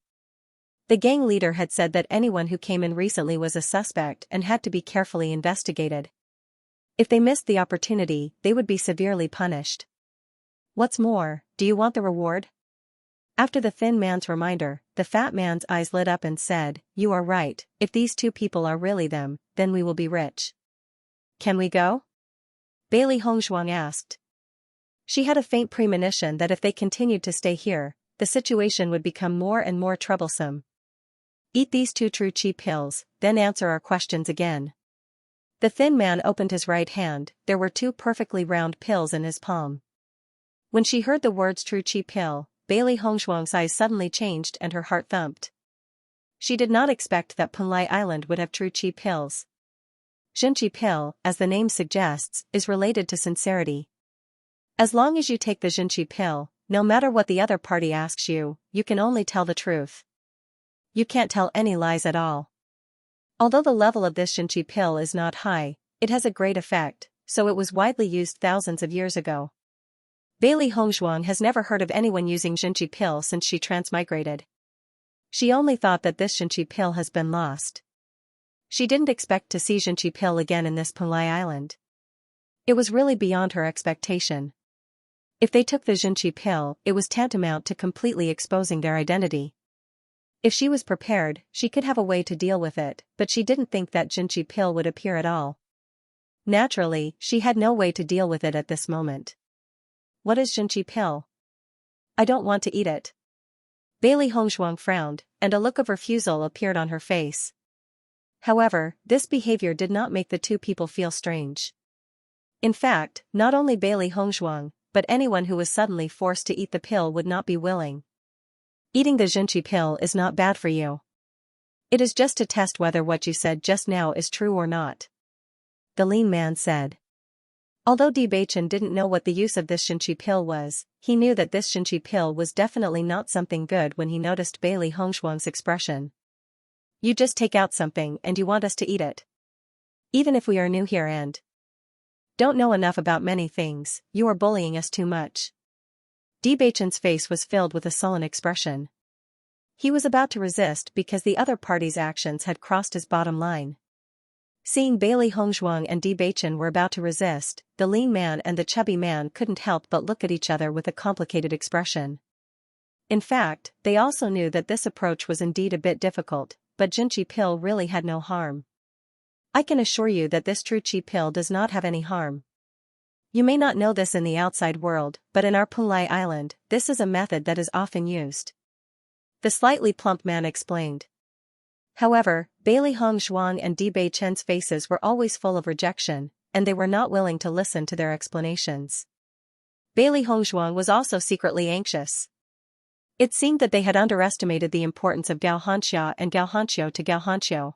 The gang leader had said that anyone who came in recently was a suspect and had to be carefully investigated. If they missed the opportunity, they would be severely punished. What's more, do you want the reward? After the thin man's reminder, the fat man's eyes lit up and said, "You are right, if these 2 people are really them, then we will be rich." "Can we go?" Bailey Hongzhuang asked. She had a faint premonition that if they continued to stay here, the situation would become more and more troublesome. "Eat these 2 true chi pills, then answer our questions again." The thin man opened his right hand, there were 2 perfectly round pills in his palm. When she heard the words true chi pill, Bailey Hongshuang's eyes suddenly changed and her heart thumped. She did not expect that Punlai Island would have true chi pills. Xinchi pill, as the name suggests, is related to sincerity. As long as you take the Xinchi pill, no matter what the other party asks you, you can only tell the truth. You can't tell any lies at all. Although the level of this Xinchi pill is not high, it has a great effect, so it was widely used thousands of years ago. Bailey Hongshuang has never heard of anyone using Xinchi pill since she transmigrated. She only thought that this Xinchi pill has been lost. She didn't expect to see Xinchi pill again in this Punlai Island. It was really beyond her expectation. If they took the Xinchi pill, it was tantamount to completely exposing their identity. If she was prepared, she could have a way to deal with it, but she didn't think that Xinchi pill would appear at all. Naturally, she had no way to deal with it at this moment. What is Xinchi pill? I don't want to eat it. Bailey Hongshuang frowned, and a look of refusal appeared on her face. However, this behavior did not make the two people feel strange. In fact, not only Bailey Hongshuang, but anyone who was suddenly forced to eat the pill would not be willing. Eating the Xinchi pill is not bad for you. It is just to test whether what you said just now is true or not. The lean man said. Although Bewitching didn't know what the use of this Xinchi pill was, he knew that this Xinchi pill was definitely not something good when he noticed Bailey Hongshuang's expression. You just take out something and you want us to eat it. Even if we are new here and don't know enough about many things, you are bullying us too much. Bewitching's face was filled with a sullen expression. He was about to resist because the other party's actions had crossed his bottom line. Seeing Bailey Hongshuang and Bewitching were about to resist, the lean man and the chubby man couldn't help but look at each other with a complicated expression. In fact, they also knew that this approach was indeed a bit difficult, but Xinchi pill really had no harm. I can assure you that this true chi pill does not have any harm. You may not know this in the outside world, but in our Punlai Island, this is a method that is often used. The slightly plump man explained. However, Bailey Hongshuang and Bewitching's faces were always full of rejection, and they were not willing to listen to their explanations. Bailey Hongshuang was also secretly anxious. It seemed that they had underestimated the importance of Xianxia and Xianxia to Xianxia.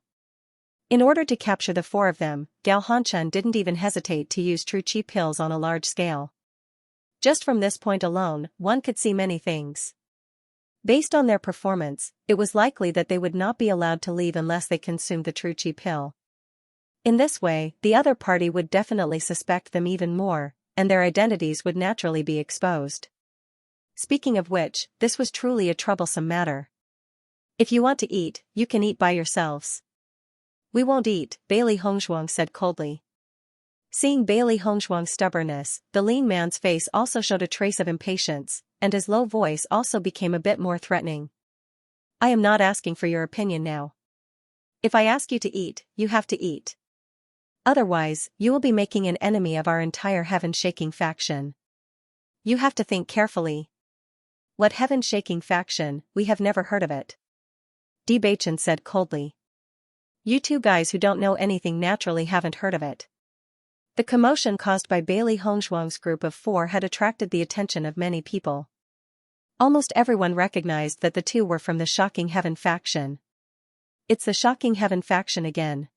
In order to capture the four of them, Xianxia didn't even hesitate to use true chi pills on a large scale. Just from this point alone, one could see many things. Based on their performance, it was likely that they would not be allowed to leave unless they consumed the true chi pill. In this way, the other party would definitely suspect them even more, and their identities would naturally be exposed. Speaking of which, this was truly a troublesome matter. If you want to eat, you can eat by yourselves. We won't eat, Bailey Hongshuang said coldly. Seeing Bailey Hongshuang's stubbornness, the lean man's face also showed a trace of impatience, and his low voice also became a bit more threatening. I am not asking for your opinion now. If I ask you to eat, you have to eat. Otherwise, you will be making an enemy of our entire heaven-shaking faction. You have to think carefully. What heaven-shaking faction? We have never heard of it. Bewitching said coldly. You two guys who don't know anything naturally haven't heard of it. The commotion caused by Bailey Hongshuang's group of four had attracted the attention of many people. Almost everyone recognized that the two were from the Shocking Heaven faction. It's the Shocking Heaven faction again.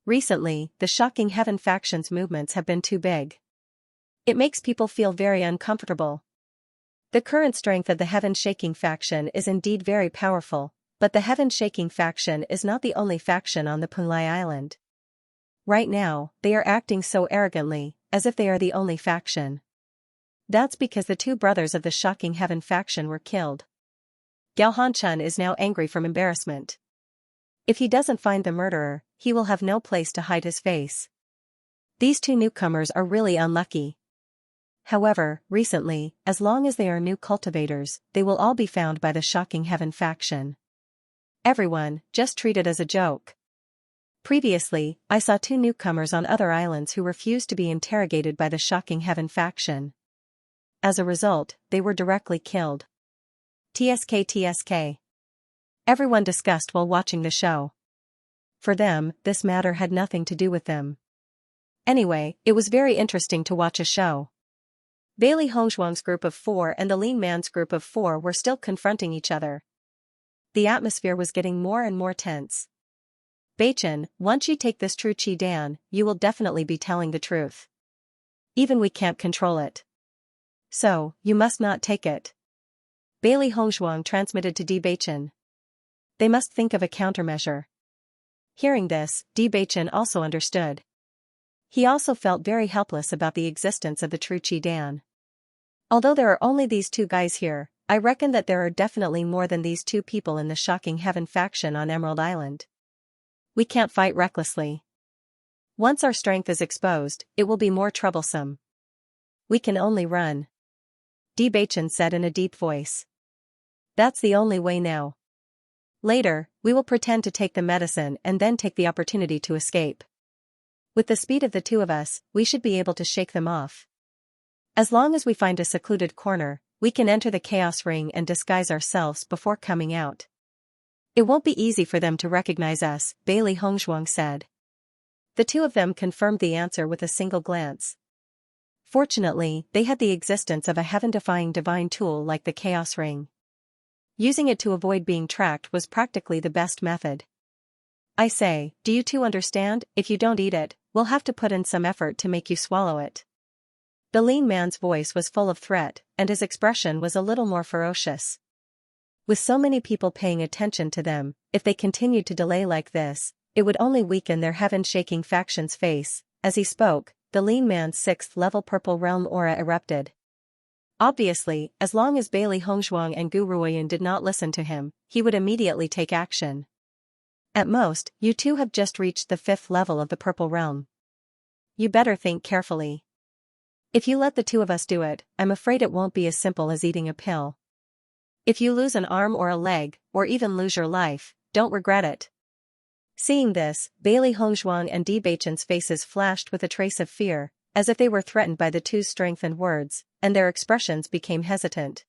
Recently, the Shocking Heaven faction's movements have been too big. It makes people feel very uncomfortable. The current strength of the Heaven-Shaking faction is indeed very powerful, but the Heaven-Shaking faction is not the only faction on the Punlai Island. Right now, they are acting so arrogantly, as if they are the only faction. That's because the two brothers of the Shocking Heaven faction were killed. Xianxia is now angry from embarrassment. If he doesn't find the murderer, he will have no place to hide his face. These two newcomers are really unlucky. However, recently, as long as they are new cultivators, they will all be found by the Shocking Heaven faction. Everyone, just treat it as a joke. Previously, I saw two newcomers on other islands who refused to be interrogated by the Shocking Heaven faction. As a result, they were directly killed. TSK. Everyone discussed while watching the show. For them, this matter had nothing to do with them. Anyway, it was very interesting to watch a show. Bailey Hongshuang's group of 4 and the lean man's group of 4 were still confronting each other. The atmosphere was getting more and more tense. Beichen, once you take this true qi dan, you will definitely be telling the truth. Even we can't control it. So, you must not take it. Bailey Hongshuang transmitted to Di Beichen. They must think of a countermeasure. Hearing this, Di Beichen also understood. He also felt very helpless about the existence of the true qi dan. Although there are only these 2 guys here, I reckon that there are definitely more than these 2 people in the Shocking Heaven faction on Emerald Island. We can't fight recklessly. Once our strength is exposed, it will be more troublesome. We can only run. Di Beichen said in a deep voice. That's the only way now. Later, we will pretend to take the medicine and then take the opportunity to escape. With the speed of the 2 of us, we should be able to shake them off. As long as we find a secluded corner, we can enter the chaos ring and disguise ourselves before coming out. It won't be easy for them to recognize us, Bailey Hongshuang said. The 2 of them confirmed the answer with a single glance. Fortunately, they had the existence of a heaven-defying divine tool like the chaos ring. Using it to avoid being tracked was practically the best method. I say, do you 2 understand? If you don't eat it, we'll have to put in some effort to make you swallow it. The lean man's voice was full of threat, and his expression was a little more ferocious. With so many people paying attention to them, if they continued to delay like this, it would only weaken their heaven-shaking faction's face. As he spoke, the lean man's 6th-level purple realm aura erupted. Obviously, as long as Bailey Hongshuang and Gu Ruoyun did not listen to him, he would immediately take action. At most, you 2 have just reached the 5th level of the purple realm. You better think carefully. If you let the 2 of us do it, I'm afraid it won't be as simple as eating a pill. If you lose an arm or a leg, or even lose your life, don't regret it. Seeing this, Bailey Hongshuang and Di Beichen's faces flashed with a trace of fear, as if they were threatened by the 2's strength and words, and their expressions became hesitant.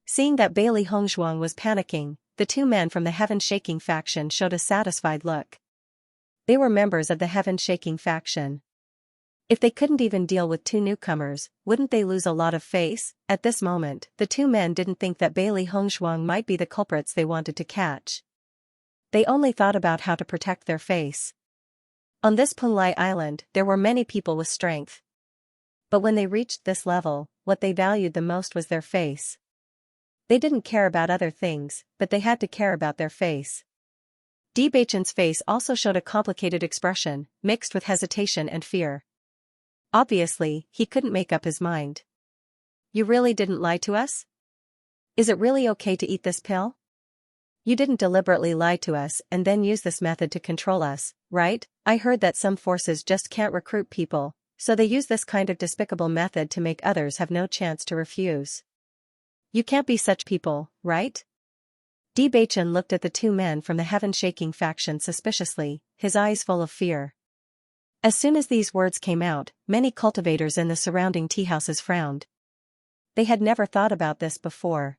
Seeing that Bailey Hongshuang was panicking, the 2 men from the Heaven-Shaking faction showed a satisfied look. They were members of the Heaven-Shaking faction. If they couldn't even deal with 2 newcomers, wouldn't they lose a lot of face? At this moment, the 2 men didn't think that Bailey Hongshuang might be the culprits they wanted to catch. They only thought about how to protect their face. On this Punglai Island, there were many people with strength. But when they reached this level, what they valued the most was their face. They didn't care about other things, but they had to care about their face. Di Beichen's face also showed a complicated expression, mixed with hesitation and fear. Obviously, he couldn't make up his mind. You really didn't lie to us? Is it really okay to eat this pill? You didn't deliberately lie to us and then use this method to control us, right? I heard that some forces just can't recruit people, so they use this kind of despicable method to make others have no chance to refuse. You can't be such people, right? Di Beichen looked at the 2 men from the Heaven-Shaking faction suspiciously, his eyes full of fear. As soon as these words came out, many cultivators in the surrounding tea houses frowned. They had never thought about this before.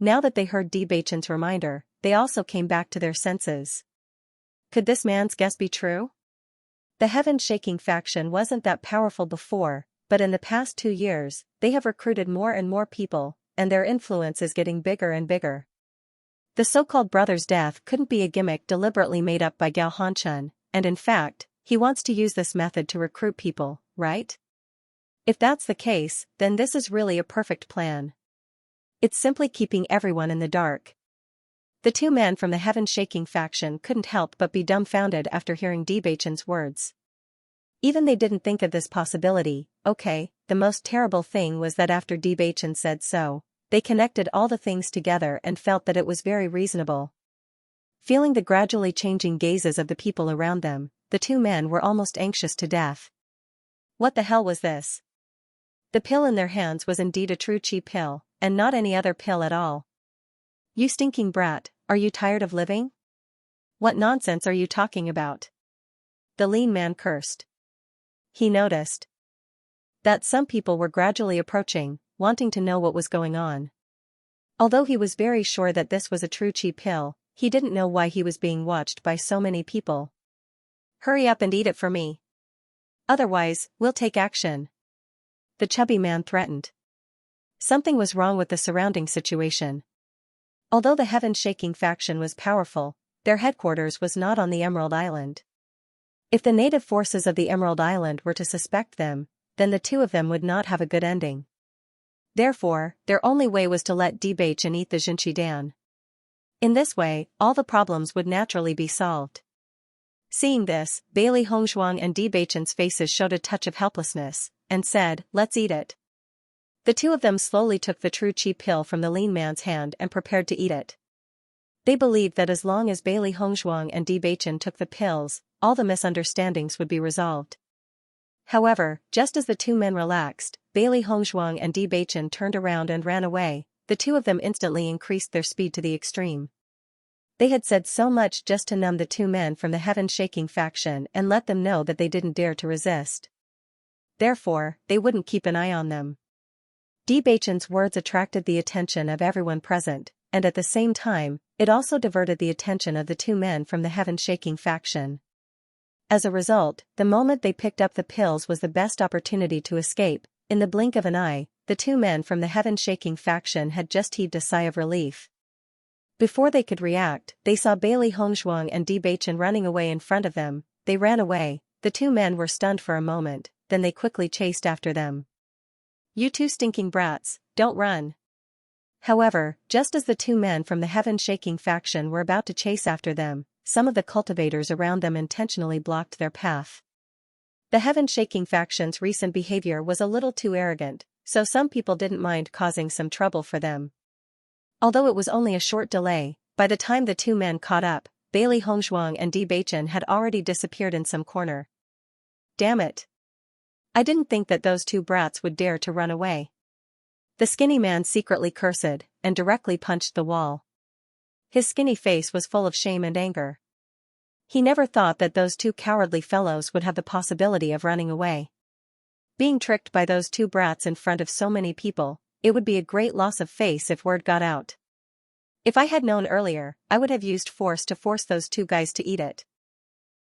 Now that they heard Di Beichen's reminder, they also came back to their senses. Could this man's guess be true? The Heaven-Shaking faction wasn't that powerful before, but in the past 2 years, they have recruited more and more people, and their influence is getting bigger and bigger. The so-called brother's death couldn't be a gimmick deliberately made up by Gao Hanchun, and in fact, he wants to use this method to recruit people, right? If that's the case, then this is really a perfect plan. It's simply keeping everyone in the dark. The 2 men from the Heaven-Shaking faction couldn't help but be dumbfounded after hearing Di Beichen's words. Even they didn't think of this possibility. Okay, the most terrible thing was that after Di Beichen said so, they connected all the things together and felt that it was very reasonable. Feeling the gradually changing gazes of the people around them, the 2 men were almost anxious to death. What the hell was this? The pill in their hands was indeed a true qi pill, and not any other pill at all. You stinking brat, are you tired of living? What nonsense are you talking about? The lean man cursed. He noticed that some people were gradually approaching, wanting to know what was going on. Although he was very sure that this was a true qi pill, he didn't know why he was being watched by so many people. Hurry up and eat it for me. Otherwise, we'll take action. the chubby man threatened. Something was wrong with the surrounding situation. Although the heaven-shaking faction was powerful, their headquarters was not on the Emerald Island. If the native forces of the Emerald Island were to suspect them, then the two of them would not have a good ending. Therefore, their only way was to let Bewitching eat the Xianxia down. In this way, all the problems would naturally be solved. Seeing this, Bailey Hongshuang and Bewitching's faces showed a touch of helplessness, and said, "Let's eat it." The two of them slowly took the true chi pill from the lean man's hand and prepared to eat it. They believed that as long as Bailey Hongshuang and Bewitching took the pills, all the misunderstandings would be resolved. However, just as the two men relaxed, Bailey Hongshuang and Bewitching turned around and ran away. The two of them instantly increased their speed to the extreme. They had said so much just to numb the two men from the heaven-shaking faction and let them know that they didn't dare to resist. Therefore, they wouldn't keep an eye on them. Bewitching's words attracted the attention of everyone present, and at the same time, it also diverted the attention of the two men from the heaven-shaking faction. As a result, the moment they picked up the pills was the best opportunity to escape. In the blink of an eye, the two men from the heaven-shaking faction had just heaved a sigh of relief. Before they could react, they saw Bailey Hongshuang and Bewitching running away in front of them. They ran away. The two men were stunned for a moment, then they quickly chased after them. "You two stinking brats, don't run." However, just as the two men from the heaven-shaking faction were about to chase after them, some of the cultivators around them intentionally blocked their path. The heaven-shaking faction's recent behavior was a little too arrogant, so some people didn't mind causing some trouble for them. Although it was only a short delay, by the time the two men caught up, Bailey Hongshuang and Bewitching had already disappeared in some corner. "Damn it. I didn't think that those two brats would dare to run away." The skinny man secretly cursed, and directly punched the wall. His skinny face was full of shame and anger. He never thought that those two cowardly fellows would have the possibility of running away. Being tricked by those two brats in front of so many people, it would be a great loss of face if word got out. "If I had known earlier, I would have used force to force those two guys to eat it."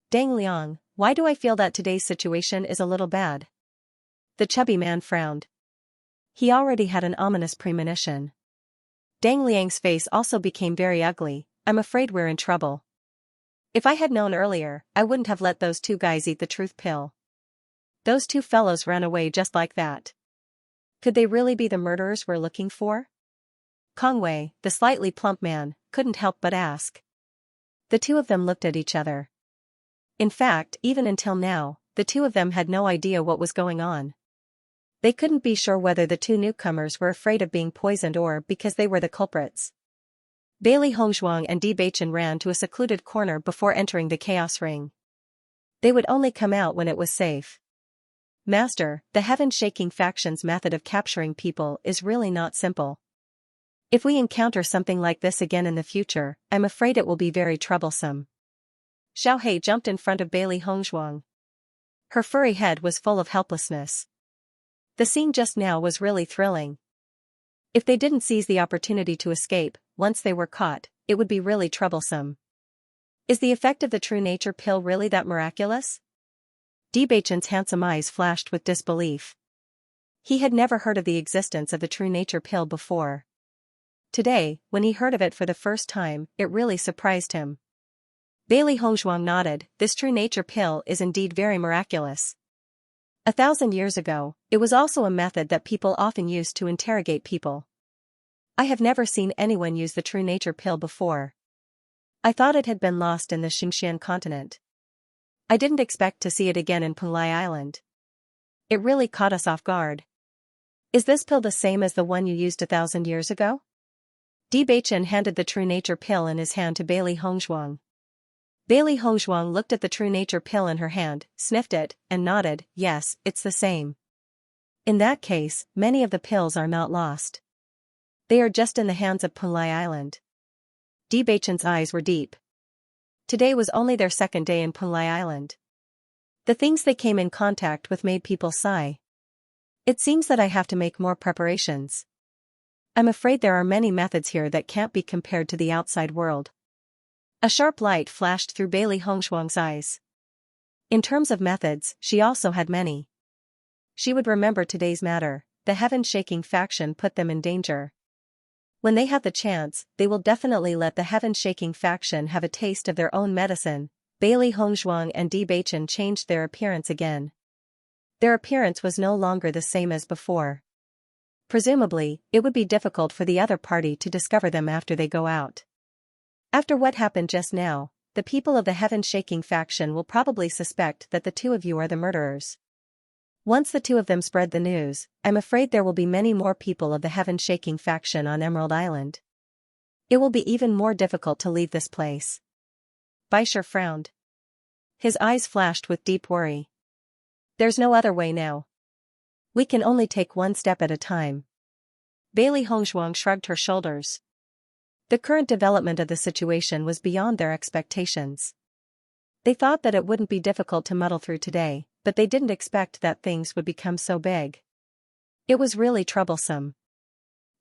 "Dang Liang, why do I feel that today's situation is a little bad?" The chubby man frowned. He already had an ominous premonition. Dang Liang's face also became very ugly. "I'm afraid we're in trouble. If I had known earlier, I wouldn't have let those two guys eat the truth pill. Those two fellows ran away just like that. Could they really be the murderers we're looking for?" Kongwei, the slightly plump man, couldn't help but ask. The two of them looked at each other. In fact, even until now, the two of them had no idea what was going on. They couldn't be sure whether the two newcomers were afraid of being poisoned or because they were the culprits. Bailey Hongshuang and Bewitching ran to a secluded corner before entering the chaos ring. They would only come out when it was safe. "Master, the heaven-shaking faction's method of capturing people is really not simple. If we encounter something like this again in the future, I'm afraid it will be very troublesome." Xiaohei jumped in front of Bailey Hongshuang. Her furry head was full of helplessness. The scene just now was really thrilling. If they didn't seize the opportunity to escape, once they were caught, it would be really troublesome. Is the effect of the true nature pill really that miraculous? Bewitching's handsome eyes flashed with disbelief. He had never heard of the existence of the true nature pill before. Today, when he heard of it for the first time, it really surprised him. Bailey Hongshuang nodded. "This true nature pill is indeed very miraculous. 1,000 years ago, it was also a method that people often used to interrogate people. I have never seen anyone use the true nature pill before. I thought it had been lost in the Xianxia continent. I didn't expect to see it again in Penglai Island. It really caught us off guard. Is this pill the same as the one you used 1,000 years ago?" Bewitching handed the true nature pill in his hand to Bailey Hongshuang. Bailey Hongshuang looked at the true nature pill in her hand, sniffed it, and nodded. "Yes, it's the same. In that case, many of the pills are not lost. They are just in the hands of Penglai Island." Bewitching's eyes were deep. Today was only their second day in Penglai Island. The things they came in contact with made people sigh. "It seems that I have to make more preparations. I'm afraid there are many methods here that can't be compared to the outside world." A sharp light flashed through Bailey Hongshuang's eyes. In terms of methods, she also had many. she would remember today's matter. The heaven-shaking faction put them in danger. When they have the chance, they will definitely let the heaven-shaking faction have a taste of their own medicine. Bailey Hongzhuang and Bewitching changed their appearance again. Their appearance was no longer the same as before. Presumably, it would be difficult for the other party to discover them after they go out. After what happened just now, the people of the heaven-shaking faction will probably suspect that the two of you are the murderers. Once the two of them spread the news, I'm afraid there will be many more people of the heaven-shaking faction on Emerald Island. It will be even more difficult to leave this place. Baisher frowned. His eyes flashed with deep worry. There's no other way now. We can only take one step at a time. Bailey Hongzhuang shrugged her shoulders. The current development of the situation was beyond their expectations. They thought that it wouldn't be difficult to muddle through today, but they didn't expect that things would become so big. It was really troublesome.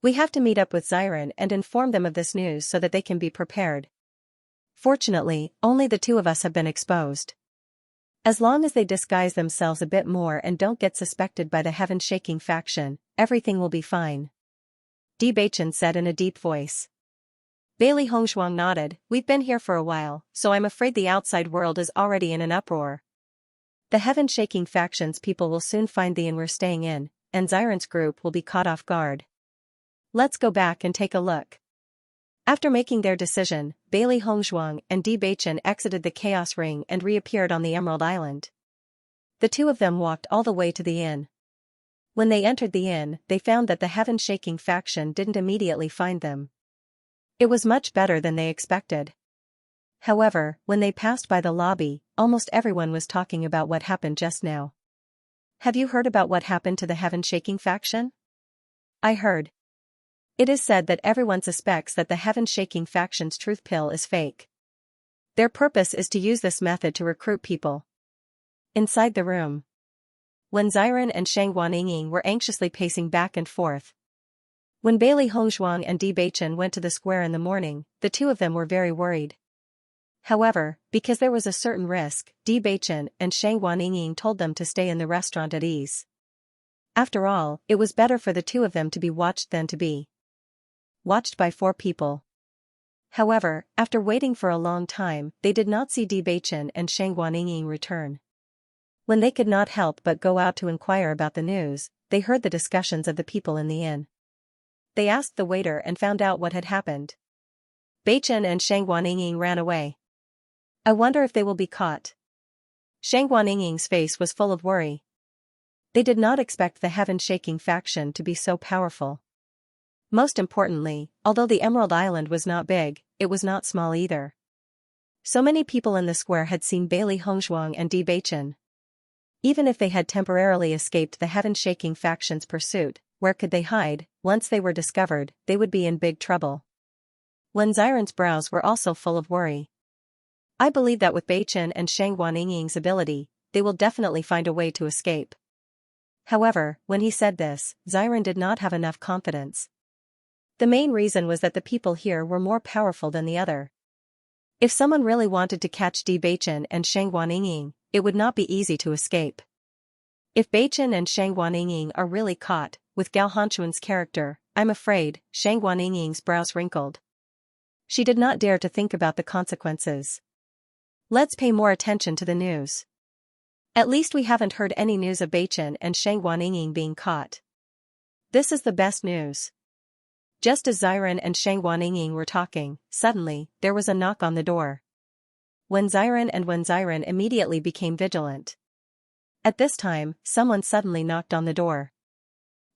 We have to meet up with Xiran and inform them of this news so that they can be prepared. Fortunately, only the two of us have been exposed. As long as they disguise themselves a bit more and don't get suspected by the heaven-shaking faction, everything will be fine. Bewitching said in a deep voice. Bailey Hongzhuang nodded. We've been here for a while, so I'm afraid the outside world is already in an uproar. The heaven-shaking faction's people will soon find the inn we're staying in, and Xiran's group will be caught off guard. Let's go back and take a look. After making their decision, Bailey Hongzhuang and Bewitching exited the Chaos Ring and reappeared on the Emerald Island. The two of them walked all the way to the inn. When they entered the inn, they found that the heaven-shaking faction didn't immediately find them. It was much better than they expected. However, when they passed by the lobby, almost everyone was talking about what happened just now. Have you heard about what happened to the heaven-shaking faction? I heard. It is said that everyone suspects that the heaven-shaking faction's truth pill is fake. Their purpose is to use this method to recruit people. Inside the room, when Xiran and Xianxia were anxiously pacing back and forth. When Bailey Hongzhuang and Bewitching went to the square in the morning, the two of them were very worried. However, because there was a certain risk, Bewitching and Xianxia told them to stay in the restaurant at ease. After all, it was better for the two of them to be watched than to be watched by 4 people. However, after waiting for a long time, they did not see Bewitching and Xianxia return. When they could not help but go out to inquire about the news, they heard the discussions of the people in the inn. They asked the waiter and found out what had happened. Bewitching and Xianxia ran away. I wonder if they will be caught. Xianxuaning's face was full of worry. They did not expect the heaven-shaking faction to be so powerful. Most importantly, although the Emerald Island was not big, it was not small either. So many people in the square had seen Bailey Hongzhuang and Bewitching. Even if they had temporarily escaped the heaven-shaking faction's pursuit, where could they hide? Once they were discovered, they would be in big trouble. When Xiran's brows were also full of worry. I believe that with Bewitching and Xianxuaning's ability, they will definitely find a way to escape. However, when he said this, Xiran did not have enough confidence. The main reason was that the people here were more powerful than the other. If someone really wanted to catch Bewitching and Xianxuaninging, it would not be easy to escape. If Bewitching and Xianxuaninging are really caught, with Gao Hanchuan's character, I'm afraid, Xianxuaning's brows wrinkled. She did not dare to think about the consequences. Let's pay more attention to the news. At least we haven't heard any news of Bewitching and Xianxuaninging being caught. This is the best news. Just as Xiran and Xianxuaninging were talking, suddenly, there was a knock on the door. Xiran immediately became vigilant. At this time, someone suddenly knocked on the door.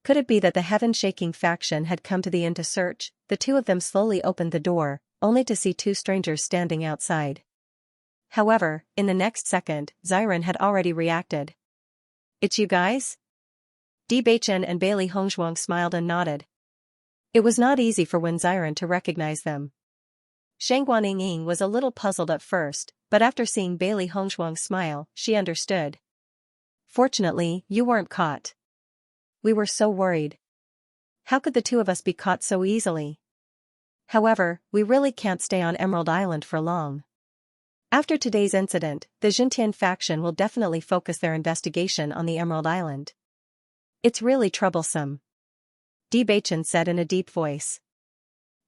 Could it be that the heaven-shaking faction had come to the inn to search? The two of them slowly opened the door, only to see 2 strangers standing outside. However, in the next second, Xiran had already reacted. It's you guys? Bewitching and Bailey Hongzhuang smiled and nodded. It was not easy for Xiran to recognize them. Xianxuaninging was a little puzzled at first, but after seeing Bailey Hongzhuang's smile, she understood. Fortunately, you weren't caught. We were so worried. How could the two of us be caught so easily? However, we really can't stay on Emerald Island for long. After today's incident, the Xintian faction will definitely focus their investigation on the Emerald Island. It's really troublesome, Bewitching said in a deep voice.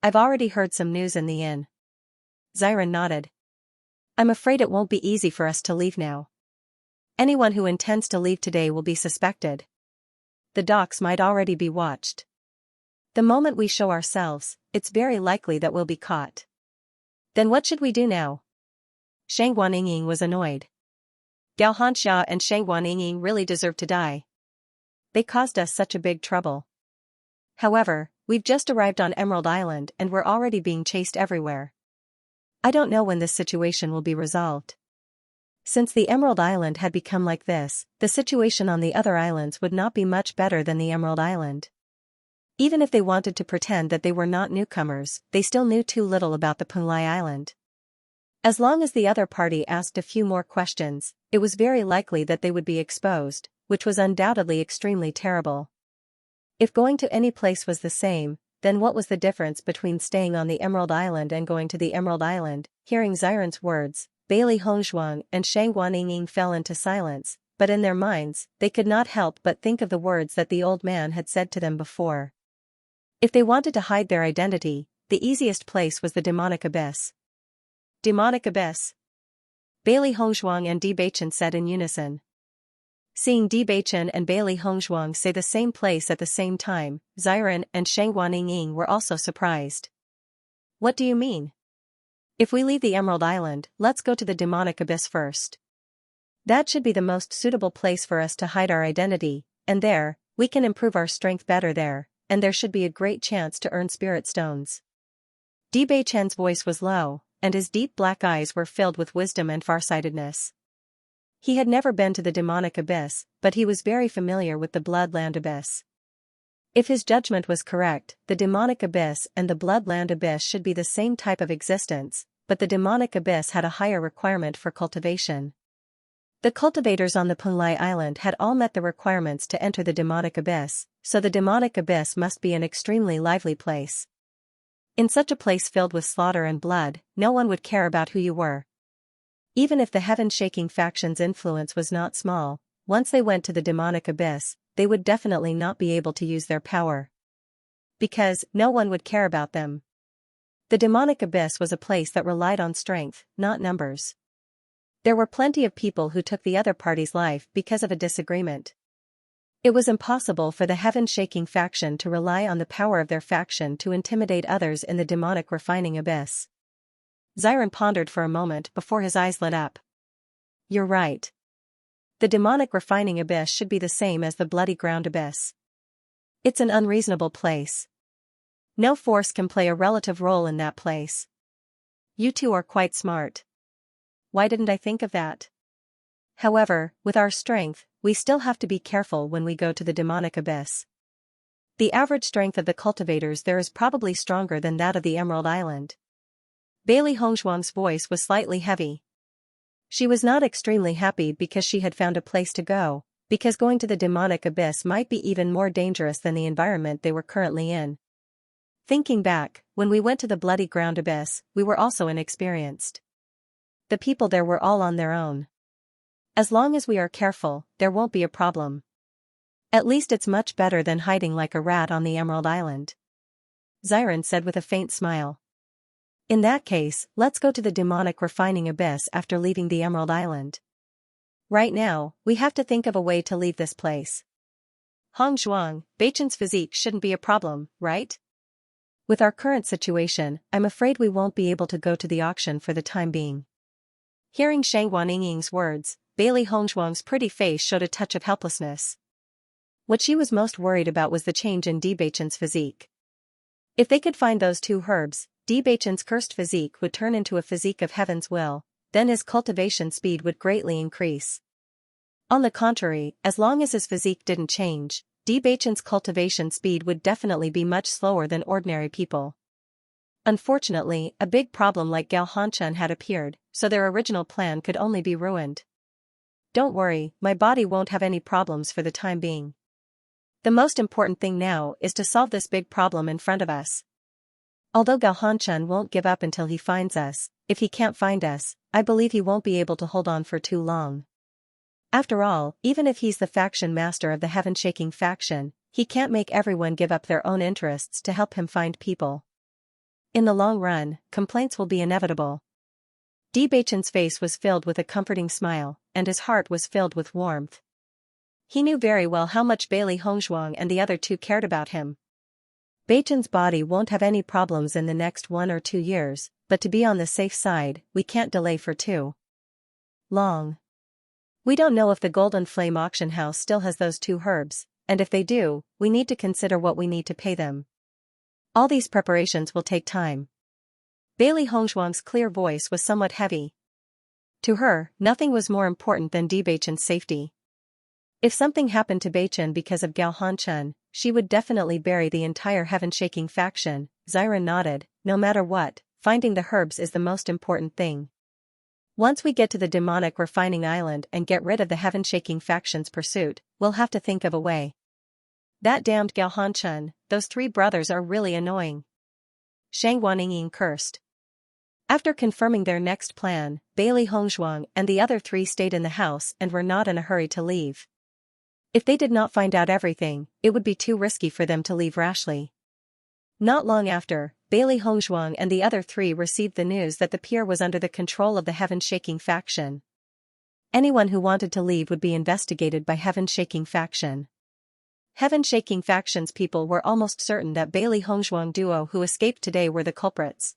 I've already heard some news in the inn. Xiran nodded. I'm afraid it won't be easy for us to leave now. Anyone who intends to leave today will be suspected. The docks might already be watched. The moment we show ourselves, it's very likely that we'll be caught. Then what should we do now? Xianxia was annoyed. Xianxia and Xianxia really deserve to die. They caused us such a big trouble. However, we've just arrived on Emerald Island and we're already being chased everywhere. I don't know when this situation will be resolved. Since the Emerald Island had become like this, the situation on the other islands would not be much better than the Emerald Island. Even if they wanted to pretend that they were not newcomers, they still knew too little about the Punlai Island. As long as the other party asked a few more questions, it was very likely that they would be exposed, which was undoubtedly extremely terrible. If going to any place was the same, then what was the difference between staying on the Emerald Island and going to the Emerald Island? Hearing Xiran's words, Bailey Hongzhuang and Xianxia fell into silence, but in their minds, they could not help but think of the words that the old man had said to them before. If they wanted to hide their identity, the easiest place was the demonic abyss. Demonic abyss? Bailey Hongzhuang and Bewitching said in unison. Seeing Bewitching and Bailey Hongzhuang say the same place at the same time, Xiran and Xianxia were also surprised. What do you mean? If we leave the Emerald Island, let's go to the demonic abyss first. That should be the most suitable place for us to hide our identity, and there, we can improve our strength better there, and there should be a great chance to earn spirit stones. Bewitching's voice was low, and his deep black eyes were filled with wisdom and farsightedness. He had never been to the demonic abyss, but he was very familiar with the Bloodland abyss. If his judgment was correct, the demonic abyss and the Bloodland abyss should be the same type of existence, but the demonic abyss had a higher requirement for cultivation. The cultivators on the Punlai Island had all met the requirements to enter the demonic abyss, so the demonic abyss must be an extremely lively place. In such a place filled with slaughter and blood, no one would care about who you were. Even if the heaven-shaking faction's influence was not small, once they went to the demonic abyss, they would definitely not be able to use their power. Because no one would care about them. The demonic abyss was a place that relied on strength, not numbers. There were plenty of people who took the other party's life because of a disagreement. It was impossible for the heaven-shaking faction to rely on the power of their faction to intimidate others in the demonic refining abyss. Xiran pondered for a moment before his eyes lit up. You're right. The demonic refining abyss should be the same as the bloody ground abyss. It's an unreasonable place. No force can play a relative role in that place. You two are quite smart. Why didn't I think of that? However, with our strength, we still have to be careful when we go to the demonic abyss. The average strength of the cultivators there is probably stronger than that of the Emerald Island. Bailey Hongzhuang's voice was slightly heavy. She was not extremely happy because she had found a place to go, because going to the demonic abyss might be even more dangerous than the environment they were currently in. Thinking back, when we went to the bloody ground abyss, we were also inexperienced. The people there were all on their own. As long as we are careful, there won't be a problem. At least it's much better than hiding like a rat on the Emerald Island. Xiran said with a faint smile. In that case, let's go to the demonic refining abyss after leaving the Emerald Island. Right now, we have to think of a way to leave this place. Hongzhuang, Beichen's physique shouldn't be a problem, right? With our current situation, I'm afraid we won't be able to go to the auction for the time being. Hearing Xianxia words, Bailey Hongzhuang's pretty face showed a touch of helplessness. What she was most worried about was the change in Beichen's physique. If they could find those two herbs, Beichen's cursed physique would turn into a physique of heaven's will, then his cultivation speed would greatly increase. On the contrary, as long as his physique didn't change, Beichen's cultivation speed would definitely be much slower than ordinary people. Unfortunately, a big problem like Xianxia had appeared, so their original plan could only be ruined. Don't worry, my body won't have any problems for the time being. The most important thing now is to solve this big problem in front of us. Although Xianxia won't give up until he finds us, if he can't find us, I believe he won't be able to hold on for too long. After all, even if he's the faction master of the heaven-shaking faction, he can't make everyone give up their own interests to help him find people. In the long run, complaints will be inevitable. Bewitching's face was filled with a comforting smile, and his heart was filled with warmth. He knew very well how much Bailey Hongzhuang and the other two cared about him. Bewitching's body won't have any problems in the next 1 or 2 years, but to be on the safe side, we can't delay for too long. We don't know if the Golden Flame auction house still has those 2 herbs, and if they do, we need to consider what we need to pay them. All these preparations will take time. Bailey Hongzhuang's clear voice was somewhat heavy. To her, nothing was more important than Bewitching's safety. If something happened to Bewitching because of Gao Hanchun, she would definitely bury the entire heaven-shaking faction. Xiran nodded. No matter what, finding the herbs is the most important thing. Once we get to the demonic refining island and get rid of the heaven-shaking faction's pursuit, we'll have to think of a way. That damned Gao Hanchun, those 3 brothers are really annoying. Shang Wanningying cursed. After confirming their next plan, Bailey Hongzhuang and the other 3 stayed in the house and were not in a hurry to leave. If they did not find out everything, it would be too risky for them to leave rashly. Not long after, Bailey Hongzhuang and the other 3 received the news that the pier was under the control of the heaven-shaking faction. Anyone who wanted to leave would be investigated by heaven-shaking faction. Heaven-shaking faction's people were almost certain that Bailey Hongzhuang duo who escaped today were the culprits.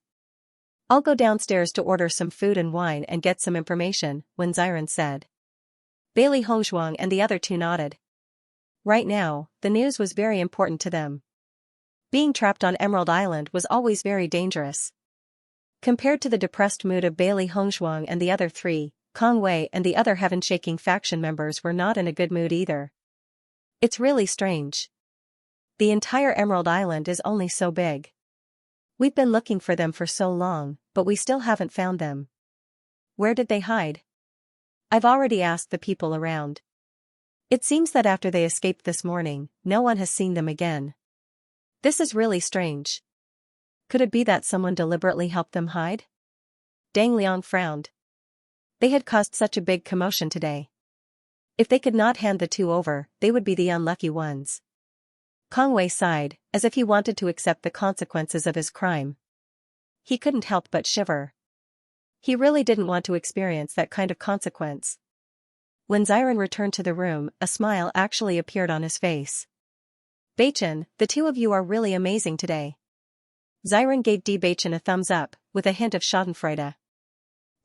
I'll go downstairs to order some food and wine and get some information, Wen Xiran said. Bailey Hongzhuang and the other 2 nodded. Right now, the news was very important to them. Being trapped on Emerald Island was always very dangerous. Compared to the depressed mood of Bailey Hongzhuang and the other 3, Kong Wei and the other heaven-shaking faction members were not in a good mood either. It's really strange. The entire Emerald Island is only so big. We've been looking for them for so long, but we still haven't found them. Where did they hide? I've already asked the people around. It seems that after they escaped this morning, no one has seen them again. This is really strange. Could it be that someone deliberately helped them hide? Deng Liang frowned. They had caused such a big commotion today. If they could not hand the 2 over, they would be the unlucky ones. Kong Wei sighed, as if he wanted to accept the consequences of his crime. He couldn't help but shiver. He really didn't want to experience that kind of consequence. When Xiran returned to the room, a smile actually appeared on his face. Bewitching, the 2 of you are really amazing today. Xiran gave Bewitching a thumbs up, with a hint of schadenfreude.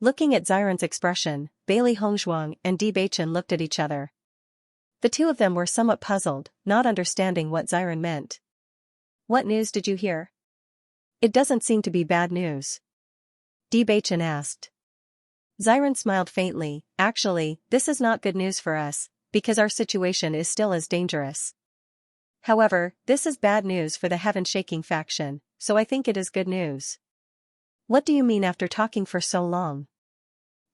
Looking at Xiran's expression, Bailey Hongzhuang and Bewitching looked at each other. The 2 of them were somewhat puzzled, not understanding what Xiran meant. What news did you hear? It doesn't seem to be bad news. Bewitching asked. Xiran smiled faintly. Actually, this is not good news for us, because our situation is still as dangerous. However, this is bad news for the heaven-shaking faction, so I think it is good news. What do you mean after talking for so long?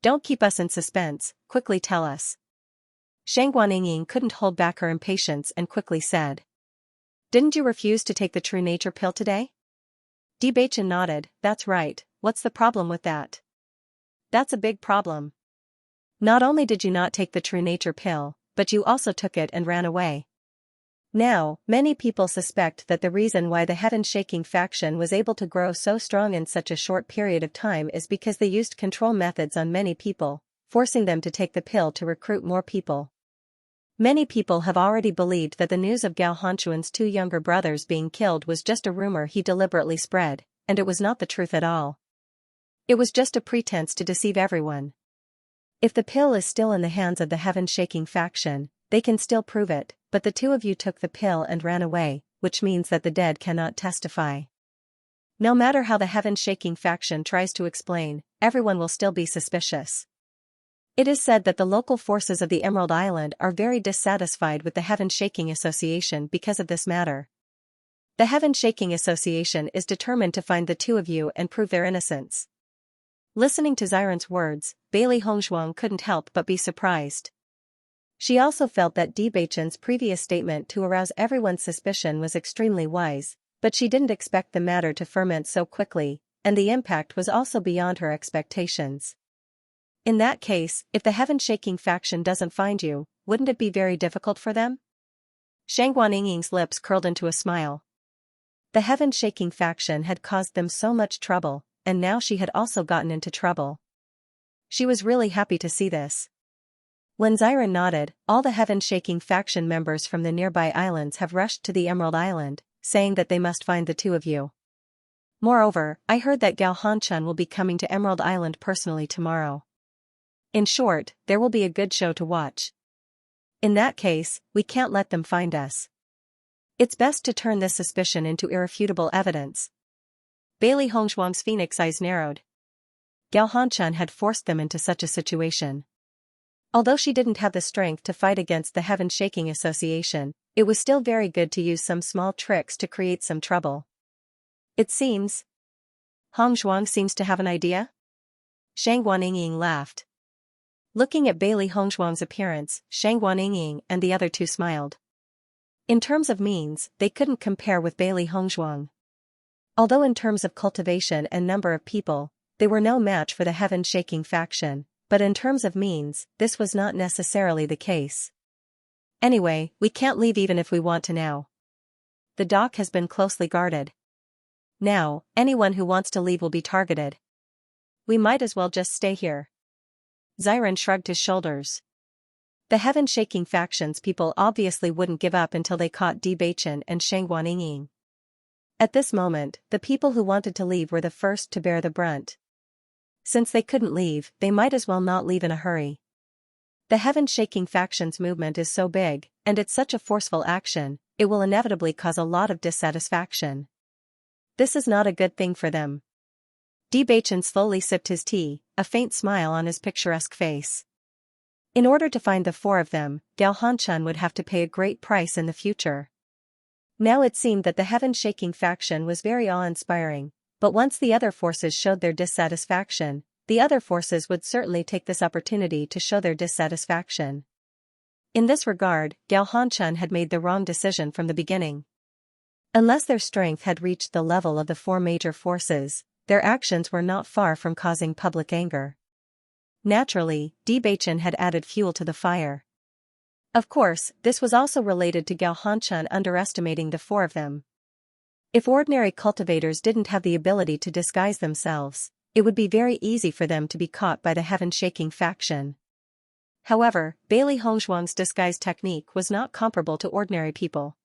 Don't keep us in suspense, quickly tell us. Shang Wanningying couldn't hold back her impatience and quickly said. Didn't you refuse to take the true nature pill today? Bewitching nodded. That's right, what's the problem with that? That's a big problem. Not only did you not take the true nature pill, but you also took it and ran away. Now, many people suspect that the reason why the heaven-shaking faction was able to grow so strong in such a short period of time is because they used control methods on many people, forcing them to take the pill to recruit more people. Many people have already believed that the news of Gao Hanchuan's 2 younger brothers being killed was just a rumor he deliberately spread, and it was not the truth at all. It was just a pretense to deceive everyone. If the pill is still in the hands of the heaven-shaking faction, they can still prove it, but the 2 of you took the pill and ran away, which means that the dead cannot testify. No matter how the heaven-shaking faction tries to explain, everyone will still be suspicious. It is said that the local forces of the Emerald Island are very dissatisfied with the Heaven-Shaking Association because of this matter. The Heaven-Shaking Association is determined to find the 2 of you and prove their innocence. Listening to Xiran's words, Bailey Hongzhuang couldn't help but be surprised. She also felt that Bewitching's previous statement to arouse everyone's suspicion was extremely wise, but she didn't expect the matter to ferment so quickly, and the impact was also beyond her expectations. In that case, if the heaven-shaking faction doesn't find you, wouldn't it be very difficult for them? Shang Guanying's lips curled into a smile. The heaven-shaking faction had caused them so much trouble, and now she had also gotten into trouble. She was really happy to see this. When Xiren nodded, all the heaven-shaking faction members from the nearby islands have rushed to the Emerald Island, saying that they must find the two of you. Moreover, I heard that Gao Hanchun will be coming to Emerald Island personally tomorrow. In short, there will be a good show to watch. In that case, we can't let them find us. It's best to turn this suspicion into irrefutable evidence. Bailey Hongzhuang's phoenix eyes narrowed. Gao Hanchun had forced them into such a situation. Although she didn't have the strength to fight against the Heaven-Shaking Association, it was still very good to use some small tricks to create some trouble. It seems. Hongzhuang seems to have an idea? Shang Guanying laughed. Looking at Bailey Hongzhuang's appearance, Shang Guanying and the other two smiled. In terms of means, they couldn't compare with Bailey Hongzhuang. Although in terms of cultivation and number of people, they were no match for the Heaven-Shaking faction, but in terms of means, this was not necessarily the case. Anyway, we can't leave even if we want to now. The dock has been closely guarded. Now, anyone who wants to leave will be targeted. We might as well just stay here. Xiren shrugged his shoulders. The Heaven-Shaking faction's people obviously wouldn't give up until they caught Bewitching and Shang Guanying. At this moment, the people who wanted to leave were the first to bear the brunt. Since they couldn't leave, they might as well not leave in a hurry. The Heaven-Shaking faction's movement is so big, and it's such a forceful action, it will inevitably cause a lot of dissatisfaction. This is not a good thing for them. Bewitching slowly sipped his tea, a faint smile on his picturesque face. In order to find the four of them, Gao Hanchun would have to pay a great price in the future. Now it seemed that the Heaven-Shaking faction was very awe-inspiring, but once the other forces showed their dissatisfaction, the other forces would certainly take this opportunity to show their dissatisfaction. In this regard, Gao Hanchun had made the wrong decision from the beginning. Unless their strength had reached the level of the four major forces, their actions were not far from causing public anger. Naturally, Bewitching had added fuel to the fire. Of course, this was also related to Gao Hanchun underestimating the four of them. If ordinary cultivators didn't have the ability to disguise themselves, it would be very easy for them to be caught by the Heaven-Shaking faction. However, Bailey Hongzhuang's disguise technique was not comparable to ordinary people.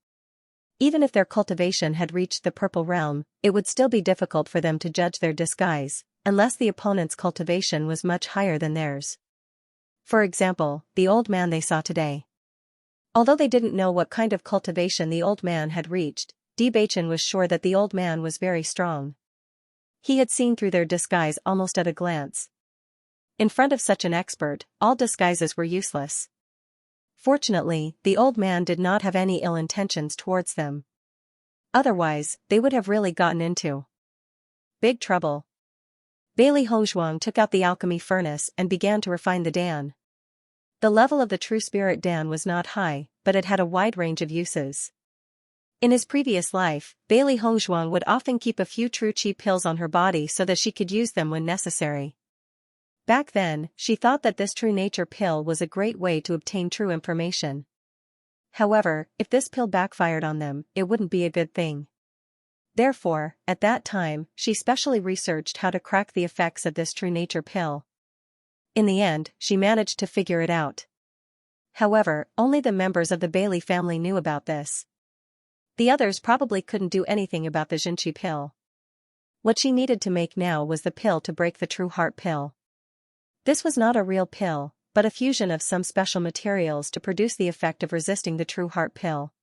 Even if their cultivation had reached the Purple Realm, it would still be difficult for them to judge their disguise, unless the opponent's cultivation was much higher than theirs. For example, the old man they saw today. Although they didn't know what kind of cultivation the old man had reached, Bewitching was sure that the old man was very strong. He had seen through their disguise almost at a glance. In front of such an expert, all disguises were useless. Fortunately, the old man did not have any ill intentions towards them. Otherwise, they would have really gotten into big trouble. Bailey Hongzhuang took out the alchemy furnace and began to refine the Dan. The level of the true spirit Dan was not high, but it had a wide range of uses. In his previous life, Bailey Hongzhuang would often keep a few true chi pills on her body so that she could use them when necessary. Back then, she thought that this true nature pill was a great way to obtain true information. However, if this pill backfired on them, it wouldn't be a good thing. Therefore, at that time, she specially researched how to crack the effects of this true nature pill. In the end, she managed to figure it out. However, only the members of the Bailey family knew about this. The others probably couldn't do anything about the Xianxia pill. What she needed to make now was the pill to break the true heart pill. This was not a real pill, but a fusion of some special materials to produce the effect of resisting the true heart pill.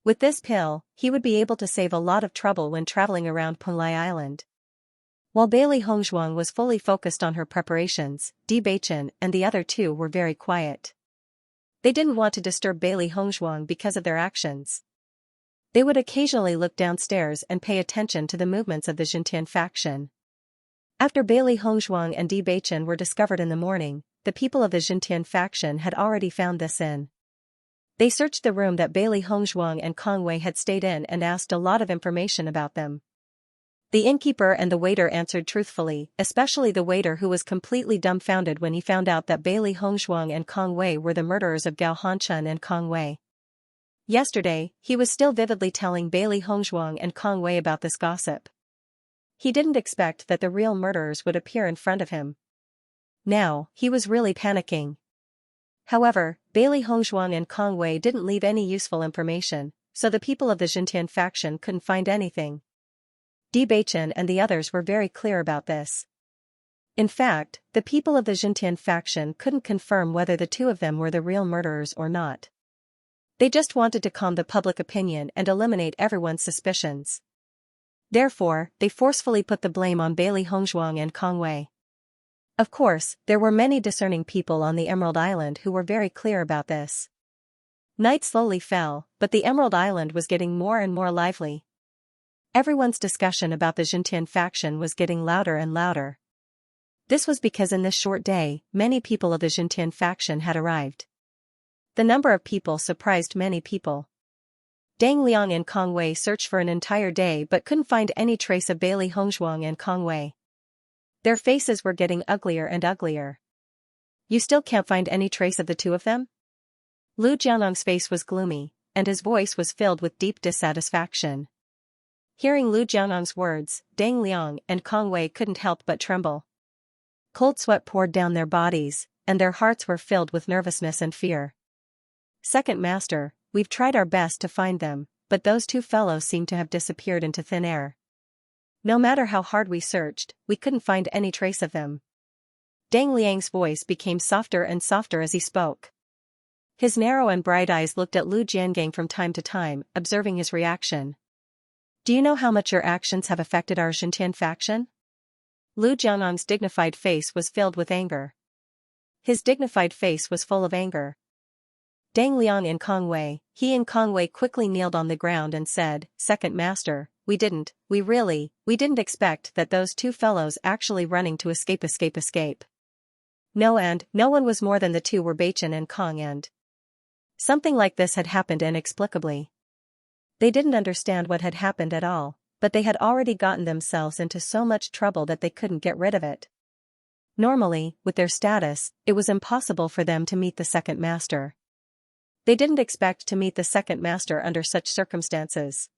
With this pill, he would be able to save a lot of trouble when traveling around Punlai Island. While Bailey Hongzhuang was fully focused on her preparations, Bewitching and the other two were very quiet. They didn't want to disturb Bailey Hongzhuang because of their actions. They would occasionally look downstairs and pay attention to the movements of the Xintian faction. After Bailey Hongzhuang and Bewitching were discovered in the morning, the people of the Xintian faction had already found this in. They searched the room that Bailey Hongzhuang and Kongwei had stayed in and asked a lot of information about them. The innkeeper and the waiter answered truthfully, especially the waiter, who was completely dumbfounded when he found out that Bailey Hongzhuang and Kong Wei were the murderers of Gao Hanchun and Kong Wei. Yesterday, he was still vividly telling Bailey Hongzhuang and Kong Wei about this gossip. He didn't expect that the real murderers would appear in front of him. Now, he was really panicking. However, Bailey Hongzhuang and Kong Wei didn't leave any useful information, so the people of the Xintian faction couldn't find anything. Bewitching and the others were very clear about this. In fact, the people of the Xintian faction couldn't confirm whether the two of them were the real murderers or not. They just wanted to calm the public opinion and eliminate everyone's suspicions. Therefore, they forcefully put the blame on Bailey Hongzhuang and Kong Wei. Of course, there were many discerning people on the Emerald Island who were very clear about this. Night slowly fell, but the Emerald Island was getting more and more lively. Everyone's discussion about the Xintian faction was getting louder and louder. This was because in this short day, many people of the Xintian faction had arrived. The number of people surprised many people. Deng Liang and Kong Wei searched for an entire day but couldn't find any trace of Bailey Hongzhuang and Kong Wei. Their faces were getting uglier and uglier. You still can't find any trace of the two of them? Lu Jianlong's face was gloomy, and his voice was filled with deep dissatisfaction. Hearing Lu Jianlong's words, Deng Liang and Kong Wei couldn't help but tremble. Cold sweat poured down their bodies, and their hearts were filled with nervousness and fear. Second Master, we've tried our best to find them, but those two fellows seem to have disappeared into thin air. No matter how hard we searched, we couldn't find any trace of them. Deng Liang's voice became softer and softer as he spoke. His narrow and bright eyes looked at Lu Jiangang from time to time, observing his reaction. Do you know how much your actions have affected our Xintian faction? Lu Jianlong's dignified face was filled with anger. His dignified face was full of anger. Deng Liang and Kong Wei, he and Kong Wei quickly kneeled on the ground and said, Second Master, we didn't expect that those two fellows actually running to escape. No, and no one was more than the two were Bachin and Kong, and something like this had happened inexplicably. They didn't understand what had happened at all, but they had already gotten themselves into so much trouble that they couldn't get rid of it. Normally, with their status, it was impossible for them to meet the Second Master. They didn't expect to meet the Second Master under such circumstances.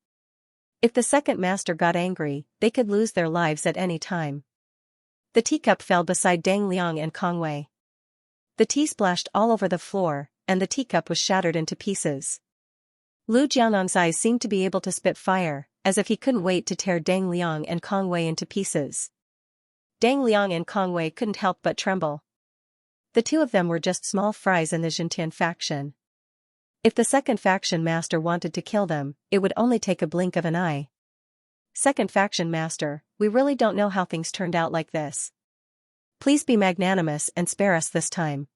If the Second Master got angry, they could lose their lives at any time. The teacup fell beside Deng Liang and Kong Wei. The tea splashed all over the floor, and the teacup was shattered into pieces. Lu Jianlong's eyes seemed to be able to spit fire, as if he couldn't wait to tear Deng Liang and Kong Wei into pieces. Deng Liang and Kong Wei couldn't help but tremble. The two of them were just small fries in the Xintian faction. If the Second Faction Master wanted to kill them, it would only take a blink of an eye. Second Faction Master, we really don't know how things turned out like this. Please be magnanimous and spare us this time.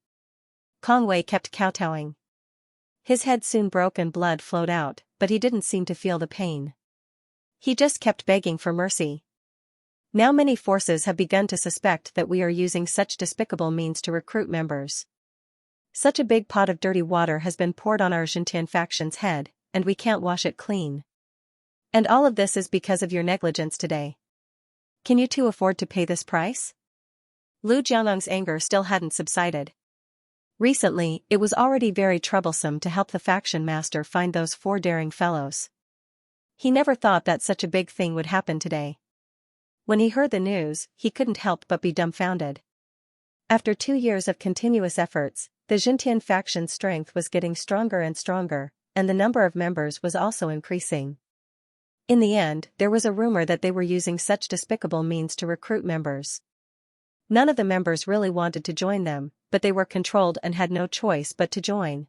Kong Wei kept kowtowing. His head soon broke and blood flowed out, but he didn't seem to feel the pain. He just kept begging for mercy. Now many forces have begun to suspect that we are using such despicable means to recruit members. Such a big pot of dirty water has been poured on our Xintian faction's head, and we can't wash it clean. And all of this is because of your negligence today. Can you two afford to pay this price? Lu Jianlong's anger still hadn't subsided. Recently, it was already very troublesome to help the faction master find those four daring fellows. He never thought that such a big thing would happen today. When he heard the news, he couldn't help but be dumbfounded. After 2 years of continuous efforts, the Xintian faction's strength was getting stronger and stronger, and the number of members was also increasing. In the end, there was a rumor that they were using such despicable means to recruit members. None of the members really wanted to join them, but they were controlled and had no choice but to join.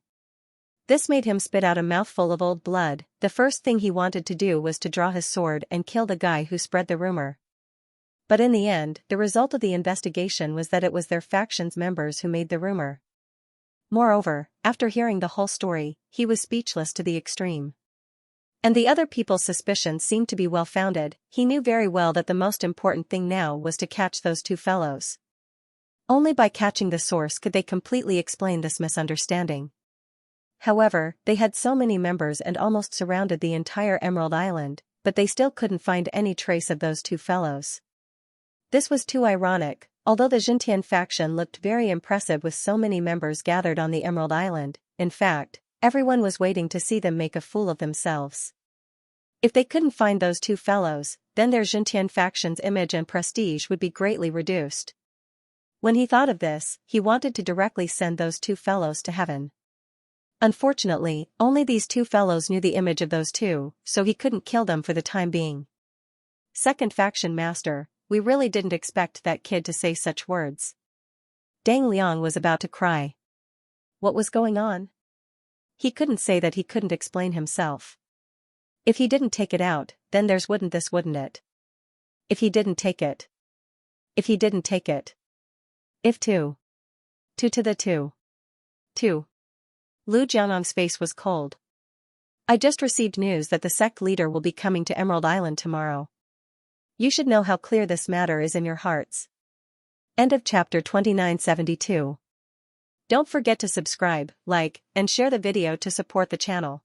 This made him spit out a mouthful of old blood. The first thing he wanted to do was to draw his sword and kill the guy who spread the rumor. But in the end, the result of the investigation was that it was their faction's members who made the rumor. Moreover, after hearing the whole story, he was speechless to the extreme. And the other people's suspicions seemed to be well-founded. He knew very well that the most important thing now was to catch those two fellows. Only by catching the source could they completely explain this misunderstanding. However, they had so many members and almost surrounded the entire Emerald Island, but they still couldn't find any trace of those two fellows. This was too ironic. Although the Xintian faction looked very impressive with so many members gathered on the Emerald Island, in fact, everyone was waiting to see them make a fool of themselves. If they couldn't find those two fellows, then their Xintian faction's image and prestige would be greatly reduced. When he thought of this, he wanted to directly send those two fellows to heaven. Unfortunately, only these two fellows knew the image of those two, so he couldn't kill them for the time being. Second faction master, we really didn't expect that kid to say such words. Dang Liang was about to cry. What was going on? He couldn't say that he couldn't explain himself. If he didn't take it out, then there's wouldn't it? If he didn't take it. If he didn't take it. If two. Two to the two. Two. Lu Jianong's face was cold. I just received news that the sect leader will be coming to Emerald Island tomorrow. You should know how clear this matter is in your hearts. End of chapter 2972. Don't forget to subscribe, like, and share the video to support the channel.